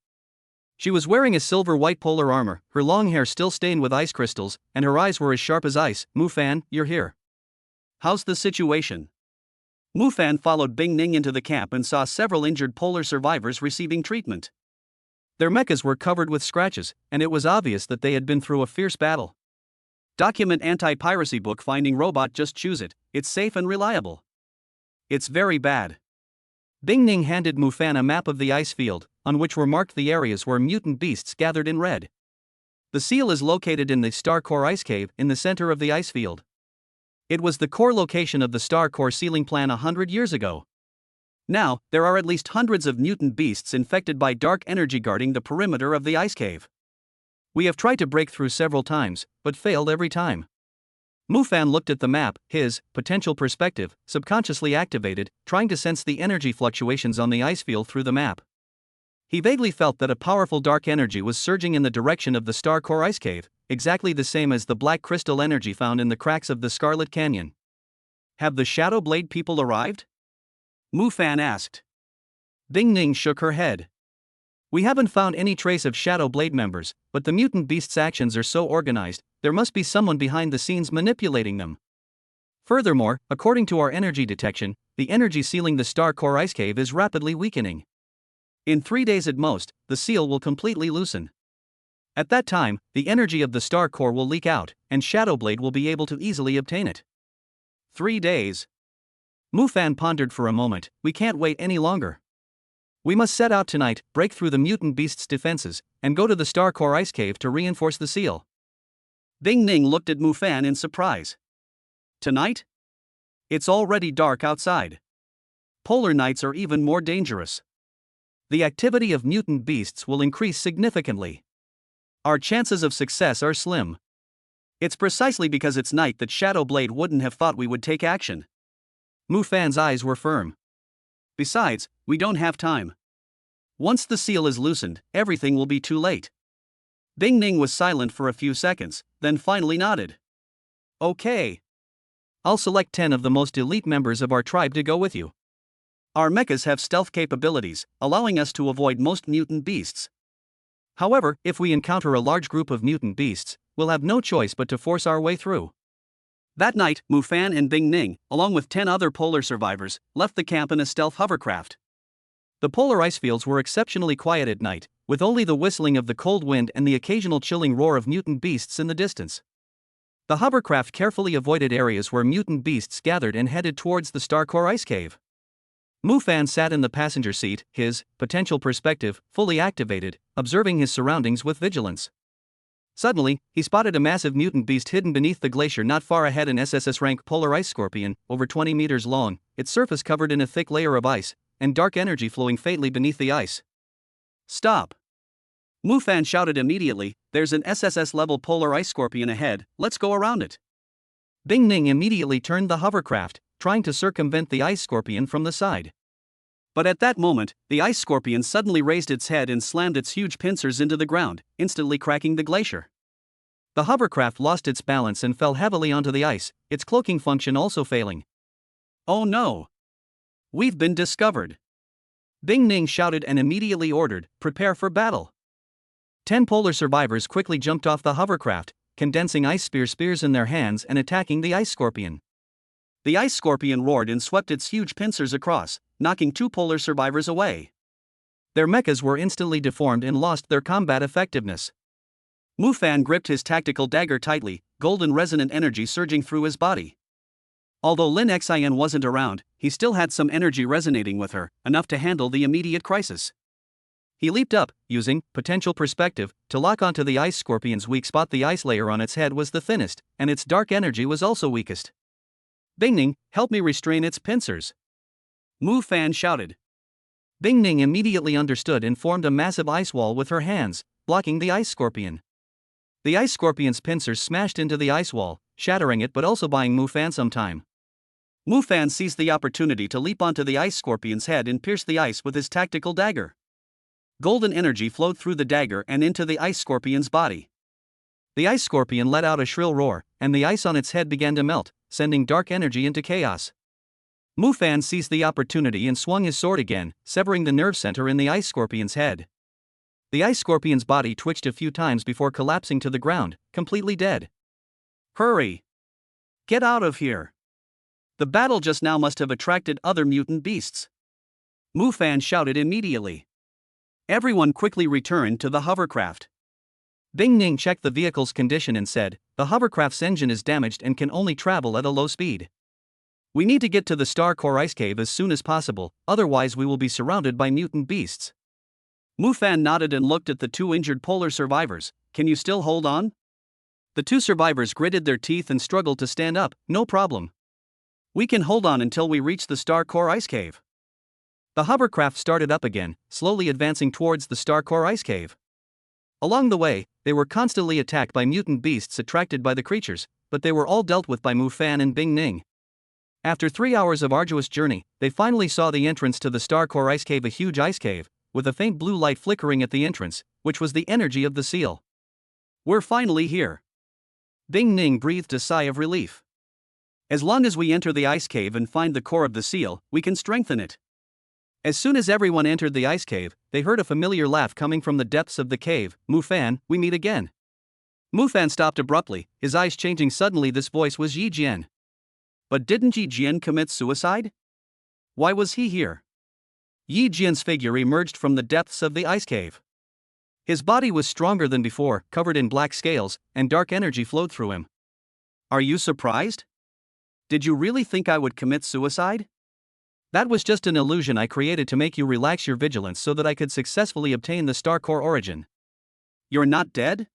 She was wearing a silver-white polar armor, her long hair still stained with ice crystals, and her eyes were as sharp as ice. "Mu Fan, you're here. How's the situation?" Mu Fan followed Bing Ning into the camp and saw several injured polar survivors receiving treatment. Their mechas were covered with scratches, and it was obvious that they had been through a fierce battle. "Document anti-piracy book finding robot, just choose it, it's safe and reliable." "It's very bad." Bing Ning handed Mu Fan a map of the ice field, on which were marked the areas where mutant beasts gathered in red. The seal is located in the Star Core Ice Cave in the center of the ice field. It was the core location of the Star Core sealing plan 100 years ago. Now, there are at least hundreds of mutant beasts infected by dark energy guarding the perimeter of the ice cave. We have tried to break through several times, but failed every time. Mu Fan looked at the map, his potential perspective subconsciously activated, trying to sense the energy fluctuations on the ice field through the map. He vaguely felt that a powerful dark energy was surging in the direction of the Star Core Ice Cave, exactly the same as the black crystal energy found in the cracks of the Scarlet Canyon. "Have the Shadowblade people arrived?" Mu Fan asked. Bing Ning shook her head. "We haven't found any trace of Shadowblade members, but the mutant beasts' actions are so organized, there must be someone behind the scenes manipulating them. Furthermore, according to our energy detection, the energy sealing the Star Core Ice Cave is rapidly weakening. In 3 days at most, the seal will completely loosen. At that time, the energy of the Star Core will leak out, and Shadowblade will be able to easily obtain it." 3 days. Mu Fan pondered for a moment. "We can't wait any longer. We must set out tonight, break through the mutant beast's defenses, and go to the Star Core Ice Cave to reinforce the seal." Bing Ning looked at Mu Fan in surprise. "Tonight? It's already dark outside. Polar nights are even more dangerous. The activity of mutant beasts will increase significantly. Our chances of success are slim. It's precisely because it's night that Shadowblade wouldn't have thought we would take action." Mu Fan's eyes were firm. "Besides, we don't have time. Once the seal is loosened, everything will be too late. Bing Ning was silent for a few seconds, then finally nodded. Okay. I'll select 10 of the most elite members of our tribe to go with you. Our mechas have stealth capabilities, allowing us to avoid most mutant beasts. However, if we encounter a large group of mutant beasts, we'll have no choice but to force our way through. That night, Mu Fan and Bing Ning, along with 10 other polar survivors, left the camp in a stealth hovercraft. The polar ice fields were exceptionally quiet at night, with only the whistling of the cold wind and the occasional chilling roar of mutant beasts in the distance. The hovercraft carefully avoided areas where mutant beasts gathered and headed towards the Starcore ice cave. Mu Fan sat in the passenger seat, his potential perspective fully activated, observing his surroundings with vigilance. Suddenly, he spotted a massive mutant beast hidden beneath the glacier not far ahead, an SSS rank polar ice scorpion, over 20 meters long, its surface covered in a thick layer of ice, and dark energy flowing faintly beneath the ice. Stop! Mu Fan shouted immediately, there's an SSS-level polar ice scorpion ahead, let's go around it. Bing Ning immediately turned the hovercraft, trying to circumvent the ice scorpion from the side. But at that moment, the ice scorpion suddenly raised its head and slammed its huge pincers into the ground, instantly cracking the glacier. The hovercraft lost its balance and fell heavily onto the ice, its cloaking function also failing. Oh no! We've been discovered! Bing Ning shouted and immediately ordered, prepare for battle. 10 polar survivors quickly jumped off the hovercraft, condensing ice spears in their hands and attacking the ice scorpion. The ice scorpion roared and swept its huge pincers across, knocking 2 polar survivors away. Their mechas were instantly deformed and lost their combat effectiveness. Mu Fan gripped his tactical dagger tightly, golden resonant energy surging through his body. Although Lin Xian wasn't around, he still had some energy resonating with her, enough to handle the immediate crisis. He leaped up, using potential perspective, to lock onto the ice scorpion's weak spot. The ice layer on its head was the thinnest, and its dark energy was also weakest. Bing Ning, help me restrain its pincers. Mu Fan shouted. Bing Ning immediately understood and formed a massive ice wall with her hands, blocking the ice scorpion. The ice scorpion's pincers smashed into the ice wall, shattering it but also buying Mu Fan some time. Mu Fan seized the opportunity to leap onto the ice scorpion's head and pierce the ice with his tactical dagger. Golden energy flowed through the dagger and into the ice scorpion's body. The ice scorpion let out a shrill roar, and the ice on its head began to melt, sending dark energy into chaos. Mu Fan seized the opportunity and swung his sword again, severing the nerve center in the ice scorpion's head. The ice scorpion's body twitched a few times before collapsing to the ground, completely dead. Hurry! Get out of here! The battle just now must have attracted other mutant beasts. Mu Fan shouted immediately. Everyone quickly returned to the hovercraft. Bing Ning checked the vehicle's condition and said, the hovercraft's engine is damaged and can only travel at a low speed. We need to get to the Starcore ice cave as soon as possible, otherwise we will be surrounded by mutant beasts. Mu Fan nodded and looked at the 2 injured polar survivors. Can you still hold on? The 2 survivors gritted their teeth and struggled to stand up. No problem. We can hold on until we reach the Starcore ice cave. The hovercraft started up again, slowly advancing towards the Starcore ice cave. Along the way, they were constantly attacked by mutant beasts attracted by the creatures, but they were all dealt with by Mu Fan and Bing Ning. After 3 hours of arduous journey, they finally saw the entrance to the Starcore ice cave, a huge ice cave, with a faint blue light flickering at the entrance, which was the energy of the seal. We're finally here. Bing Ning breathed a sigh of relief. As long as we enter the ice cave and find the core of the seal, we can strengthen it. As soon as everyone entered the ice cave, they heard a familiar laugh coming from the depths of the cave. Mu Fan, we meet again. Mu Fan stopped abruptly, his eyes changing suddenly. This voice was Yi Jian. But didn't Yi Jian commit suicide? Why was he here? Yi Jian's figure emerged from the depths of the ice cave. His body was stronger than before, covered in black scales, and dark energy flowed through him. Are you surprised? Did you really think I would commit suicide? That was just an illusion I created to make you relax your vigilance so that I could successfully obtain the Starcore origin. You're not dead?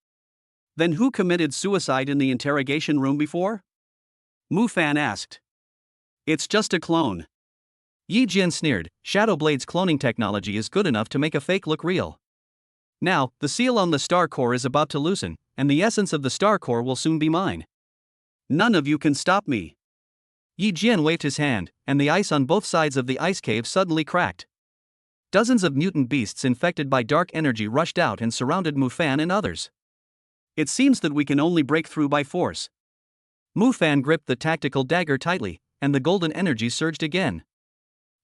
Then who committed suicide in the interrogation room before? Mu Fan asked. It's just a clone. Yi Jian sneered, Shadowblade's cloning technology is good enough to make a fake look real. Now, the seal on the Starcore is about to loosen, and the essence of the Starcore will soon be mine. None of you can stop me. Yi Jian waved his hand, and the ice on both sides of the ice cave suddenly cracked. Dozens of mutant beasts infected by dark energy rushed out and surrounded Mu Fan and others. It seems that we can only break through by force. Mu Fan gripped the tactical dagger tightly, and the golden energy surged again.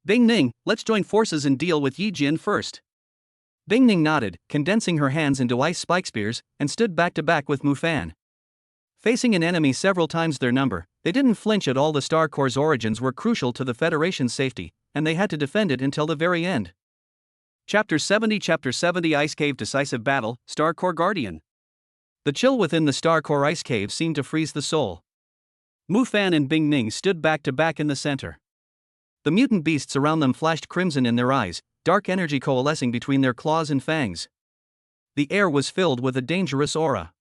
Bing Ning, let's join forces and deal with Yi Jian first. Bing Ning nodded, condensing her hands into ice spike spears, and stood back to back with Mu Fan. Facing an enemy several times their number, they didn't flinch at all. The Star Corps' origins were crucial to the Federation's safety, and they had to defend it until the very end. Chapter 70 Ice Cave Decisive Battle, Star Corps Guardian. The chill within the Star Corps ice cave seemed to freeze the soul. Mu Fan and Bing Ning stood back to back in the center. The mutant beasts around them flashed crimson in their eyes, dark energy coalescing between their claws and fangs. The air was filled with a dangerous aura.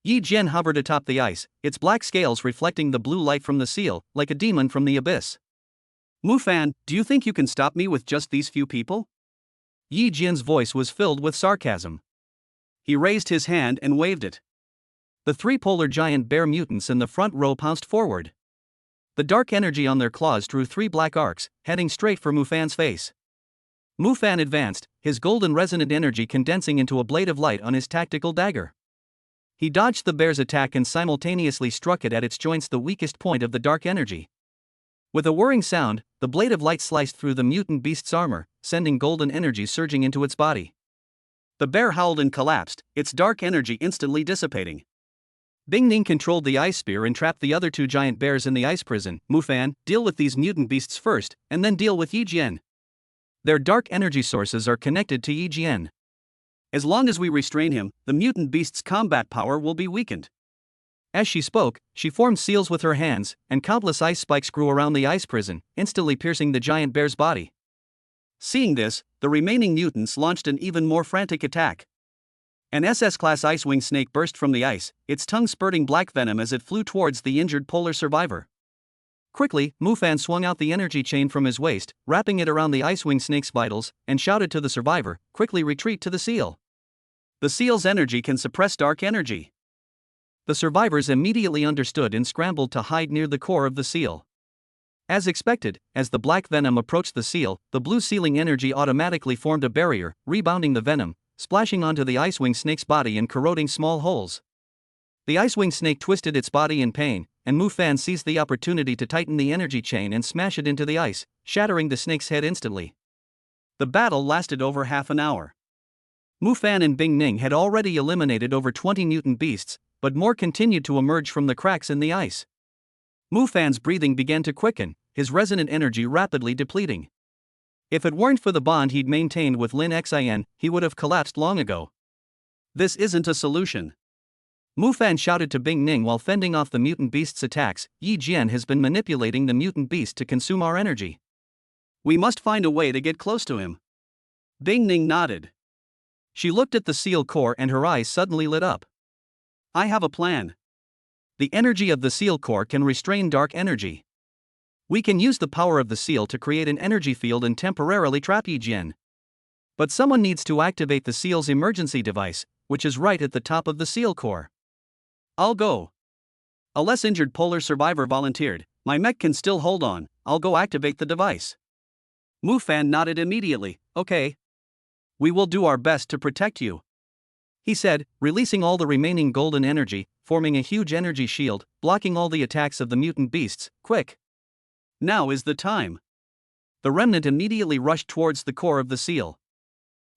Yi Jian hovered atop the ice, its black scales reflecting the blue light from the seal, like a demon from the abyss. Mu Fan, do you think you can stop me with just these few people? Yi Jian's voice was filled with sarcasm. He raised his hand and waved it. The three polar giant bear mutants in the front row pounced forward. The dark energy on their claws drew three black arcs, heading straight for Mu Fan's face. Mu Fan advanced, his golden resonant energy condensing into a blade of light on his tactical dagger. He dodged the bear's attack and simultaneously struck it at its joints, the weakest point of the dark energy. With a whirring sound, the blade of light sliced through the mutant beast's armor, sending golden energy surging into its body. The bear howled and collapsed, its dark energy instantly dissipating. Bing Ning controlled the ice spear and trapped the other two giant bears in the ice prison. Mu Fan, deal with these mutant beasts first, and then deal with Yi Jian. Their dark energy sources are connected to Yi Jian. As long as we restrain him, the mutant beast's combat power will be weakened. As she spoke, she formed seals with her hands, and countless ice spikes grew around the ice prison, instantly piercing the giant bear's body. Seeing this, the remaining mutants launched an even more frantic attack. An SS-class Icewing snake burst from the ice, its tongue spurting black venom as it flew towards the injured polar survivor. Quickly, Mu Fan swung out the energy chain from his waist, wrapping it around the Icewing snake's vitals, and shouted to the survivor, "Quickly retreat to the seal. The seal's energy can suppress dark energy." The survivors immediately understood and scrambled to hide near the core of the seal. As expected, as the black venom approached the seal, the blue sealing energy automatically formed a barrier, rebounding the venom, splashing onto the Icewing snake's body and corroding small holes. The Icewing snake twisted its body in pain, and Mu Fan seized the opportunity to tighten the energy chain and smash it into the ice, shattering the snake's head instantly. The battle lasted over half an hour. Mu Fan and Bing Ning had already eliminated over 20 mutant beasts, but more continued to emerge from the cracks in the ice. Mu Fan's breathing began to quicken, his resonant energy rapidly depleting. If it weren't for the bond he'd maintained with Lin Xin, he would have collapsed long ago. This isn't a solution. Mu Fan shouted to Bing Ning while fending off the mutant beast's attacks. Yi Jian has been manipulating the mutant beast to consume our energy. We must find a way to get close to him. Bing Ning nodded. She looked at the seal core and her eyes suddenly lit up. I have a plan. The energy of the seal core can restrain dark energy. We can use the power of the seal to create an energy field and temporarily trap Yi Jian. But someone needs to activate the seal's emergency device, which is right at the top of the seal core. I'll go. A less injured polar survivor volunteered. My mech can still hold on, I'll go activate the device. Mu Fan nodded immediately. Okay. We will do our best to protect you, he said, releasing all the remaining golden energy, forming a huge energy shield, blocking all the attacks of the mutant beasts. Quick! Now is the time. The remnant immediately rushed towards the core of the seal.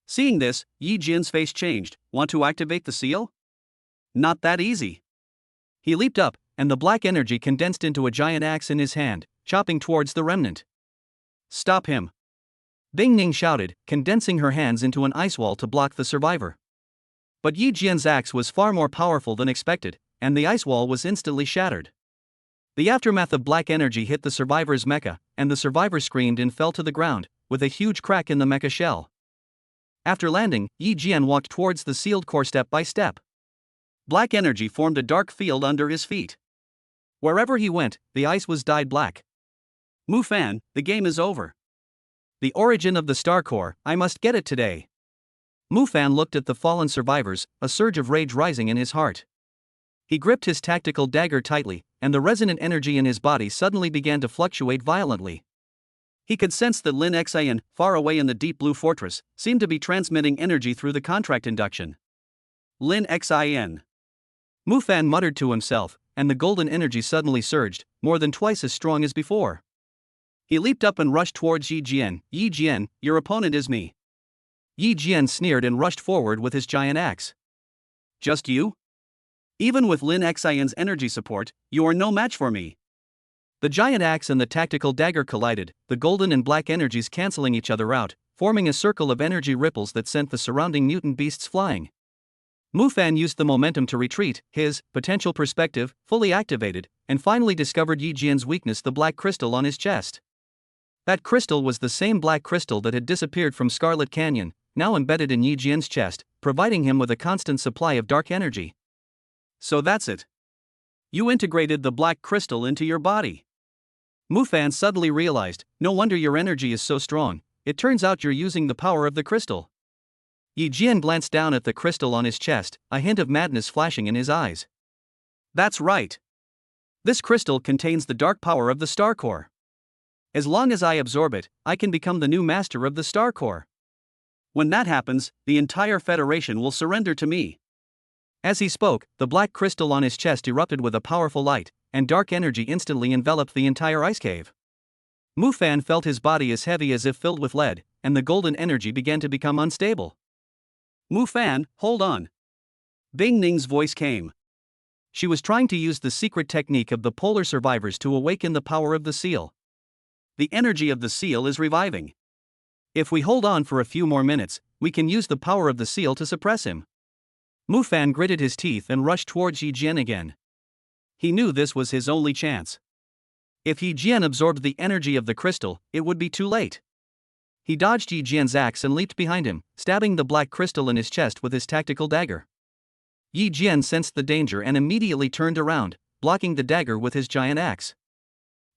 Seeing this, Yi Jian's face changed. Want to activate the seal? Not that easy. He leaped up, and the black energy condensed into a giant axe in his hand, chopping towards the remnant. Stop him! Bing Ning shouted, condensing her hands into an ice wall to block the survivor. But Yi Jian's axe was far more powerful than expected, and the ice wall was instantly shattered. The aftermath of black energy hit the survivor's mecha, and the survivor screamed and fell to the ground, with a huge crack in the mecha shell. After landing, Yi Jian walked towards the sealed core step by step. Black energy formed a dark field under his feet. Wherever he went, the ice was dyed black. Mu Fan, the game is over. The origin of the Star Corps, I must get it today. Mu Fan looked at the fallen survivors, a surge of rage rising in his heart. He gripped his tactical dagger tightly, and the resonant energy in his body suddenly began to fluctuate violently. He could sense that Lin Xin, far away in the deep blue fortress, seemed to be transmitting energy through the contract induction. Lin Xin. Mu Fan muttered to himself, and the golden energy suddenly surged, more than twice as strong as before. He leaped up and rushed towards Yi Jian. Yi Jian, your opponent is me. Yi Jian sneered and rushed forward with his giant axe. Just you? Even with Lin Xian's energy support, you are no match for me. The giant axe and the tactical dagger collided, the golden and black energies cancelling each other out, forming a circle of energy ripples that sent the surrounding mutant beasts flying. Mu Fan used the momentum to retreat, his potential perspective fully activated, and finally discovered Yi Jian's weakness, the black crystal on his chest. That crystal was the same black crystal that had disappeared from Scarlet Canyon, now embedded in Yi Jian's chest, providing him with a constant supply of dark energy. So that's it. You integrated the black crystal into your body. Mu Fan suddenly realized, no wonder your energy is so strong, it turns out you're using the power of the crystal. Yi Jian glanced down at the crystal on his chest, a hint of madness flashing in his eyes. That's right. This crystal contains the dark power of the Star Core. As long as I absorb it, I can become the new master of the Star Core. When that happens, the entire Federation will surrender to me. As he spoke, the black crystal on his chest erupted with a powerful light, and dark energy instantly enveloped the entire ice cave. Mu Fan felt his body as heavy as if filled with lead, and the golden energy began to become unstable. Mu Fan, hold on. Bing Ning's voice came. She was trying to use the secret technique of the polar survivors to awaken the power of the seal. The energy of the seal is reviving. If we hold on for a few more minutes, we can use the power of the seal to suppress him. Mu Fan gritted his teeth and rushed towards Yi Jian again. He knew this was his only chance. If Yi Jian absorbed the energy of the crystal, it would be too late. He dodged Yi Jian's axe and leaped behind him, stabbing the black crystal in his chest with his tactical dagger. Yi Jian sensed the danger and immediately turned around, blocking the dagger with his giant axe.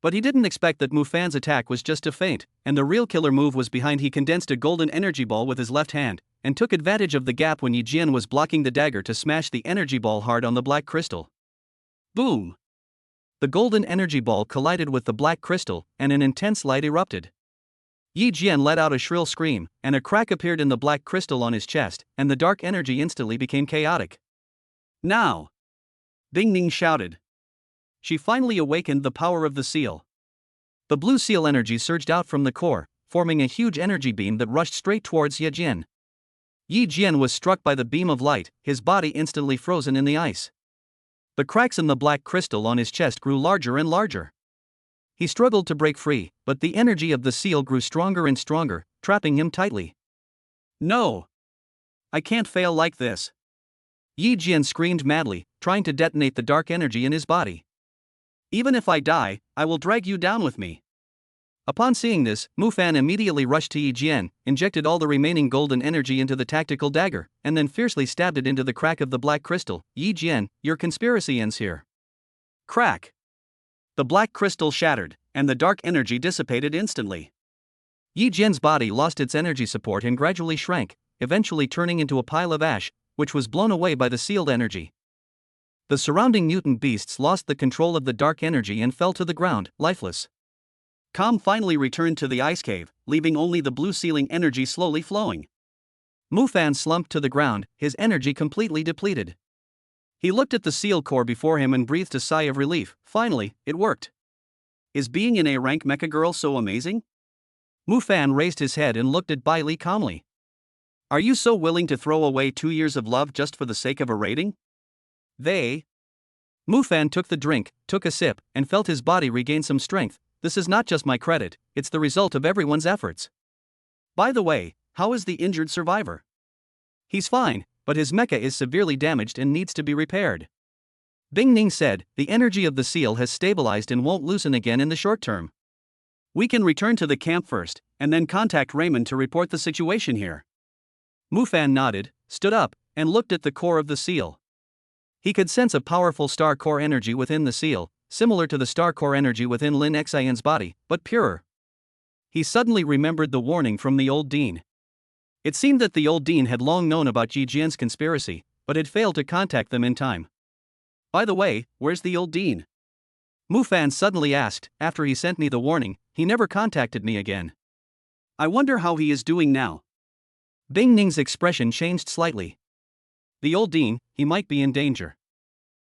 But he didn't expect that Mu Fan's attack was just a feint, and the real killer move was behind. He condensed a golden energy ball with his left hand, and took advantage of the gap when Yi Jian was blocking the dagger to smash the energy ball hard on the black crystal. Boom! The golden energy ball collided with the black crystal, and an intense light erupted. Yi Jian let out a shrill scream, and a crack appeared in the black crystal on his chest, and the dark energy instantly became chaotic. Now! Bing Ning shouted. She finally awakened the power of the seal. The blue seal energy surged out from the core, forming a huge energy beam that rushed straight towards Yi Jian. Yi Jian was struck by the beam of light, his body instantly frozen in the ice. The cracks in the black crystal on his chest grew larger and larger. He struggled to break free, but the energy of the seal grew stronger and stronger, trapping him tightly. No! I can't fail like this. Yi Jian screamed madly, trying to detonate the dark energy in his body. Even if I die, I will drag you down with me. Upon seeing this, Mu Fan immediately rushed to Yi Jian, injected all the remaining golden energy into the tactical dagger, and then fiercely stabbed it into the crack of the black crystal. Yi Jian, your conspiracy ends here. Crack! The black crystal shattered, and the dark energy dissipated instantly. Yi Jian's body lost its energy support and gradually shrank, eventually turning into a pile of ash, which was blown away by the sealed energy. The surrounding mutant beasts lost the control of the dark energy and fell to the ground, lifeless. Calm finally returned to the ice cave, leaving only the blue sealing energy slowly flowing. Mu Fan slumped to the ground, his energy completely depleted. He looked at the seal core before him and breathed a sigh of relief. Finally, it worked. Is being an A-rank mecha girl so amazing? Mu Fan raised his head and looked at Bai Li calmly. Are you so willing to throw away 2 years of love just for the sake of a rating? Mu Fan took the drink, took a sip, and felt his body regain some strength. This is not just my credit, it's the result of everyone's efforts. By the way, how is the injured survivor? He's fine, but his mecha is severely damaged and needs to be repaired. Bing Ning said, the energy of the seal has stabilized and won't loosen again in the short term. We can return to the camp first, and then contact Raymond to report the situation here. Mu Fan nodded, stood up, and looked at the core of the seal. He could sense a powerful star core energy within the seal, similar to the star core energy within Lin Xian's body, but purer. He suddenly remembered the warning from the old dean. It seemed that the old dean had long known about Yi Jian's conspiracy, but had failed to contact them in time. By the way, where's the old dean? Mu Fan suddenly asked. After he sent me the warning, he never contacted me again. I wonder how he is doing now. Bing Ning's expression changed slightly. The old dean, he might be in danger.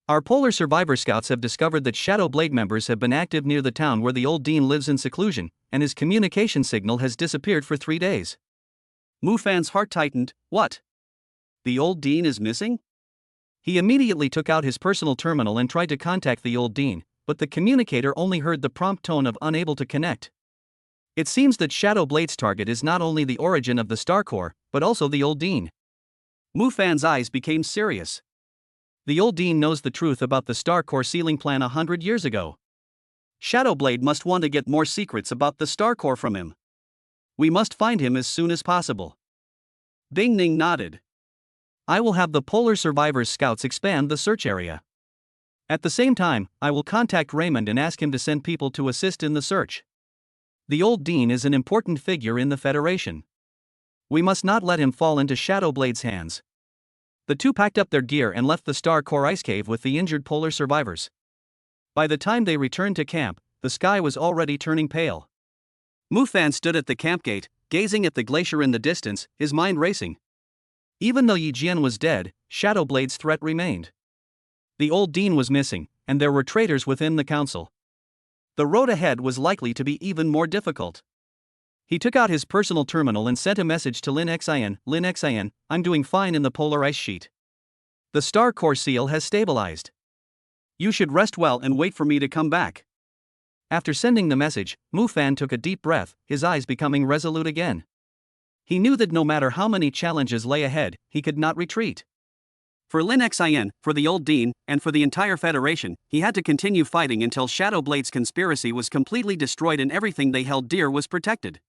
Our polar survivor scouts have discovered that Shadow Blade members have been active near the town where the old Dean lives in seclusion, and his communication signal has disappeared for 3 days. Mufan's heart tightened. What? The old Dean is missing? He immediately took out his personal terminal and tried to contact the old Dean, but the communicator only heard the prompt tone of unable to connect. It seems that Shadow Blade's target is not only the origin of the Star Core, but also the old Dean. Mufan's eyes became serious. The old Dean knows the truth about the Star Core sealing plan 100 years ago. Shadow Blade must want to get more secrets about the Star Core from him. We must find him as soon as possible. Ding Ning nodded. I will have the Polar Survivors Scouts expand the search area. At the same time, I will contact Raymond and ask him to send people to assist in the search. The old Dean is an important figure in the Federation. We must not let him fall into Shadow Blade's hands. The two packed up their gear and left the Star Core ice cave with the injured polar survivors. By the time they returned to camp, the sky was already turning pale. Mufan stood at the camp gate, gazing at the glacier in the distance, his mind racing. Even though Yi Jian was dead, Shadow Blade's threat remained. The old Dean was missing, and there were traitors within the council. The road ahead was likely to be even more difficult. He took out his personal terminal and sent a message to Lin Xian. Lin Xian, I'm doing fine in the polar ice sheet. The Star Core seal has stabilized. You should rest well and wait for me to come back. After sending the message, Mufan took a deep breath, his eyes becoming resolute again. He knew that no matter how many challenges lay ahead, he could not retreat. For Lin Xian, for the old Dean, and for the entire Federation, he had to continue fighting until Shadow Blade's conspiracy was completely destroyed and everything they held dear was protected.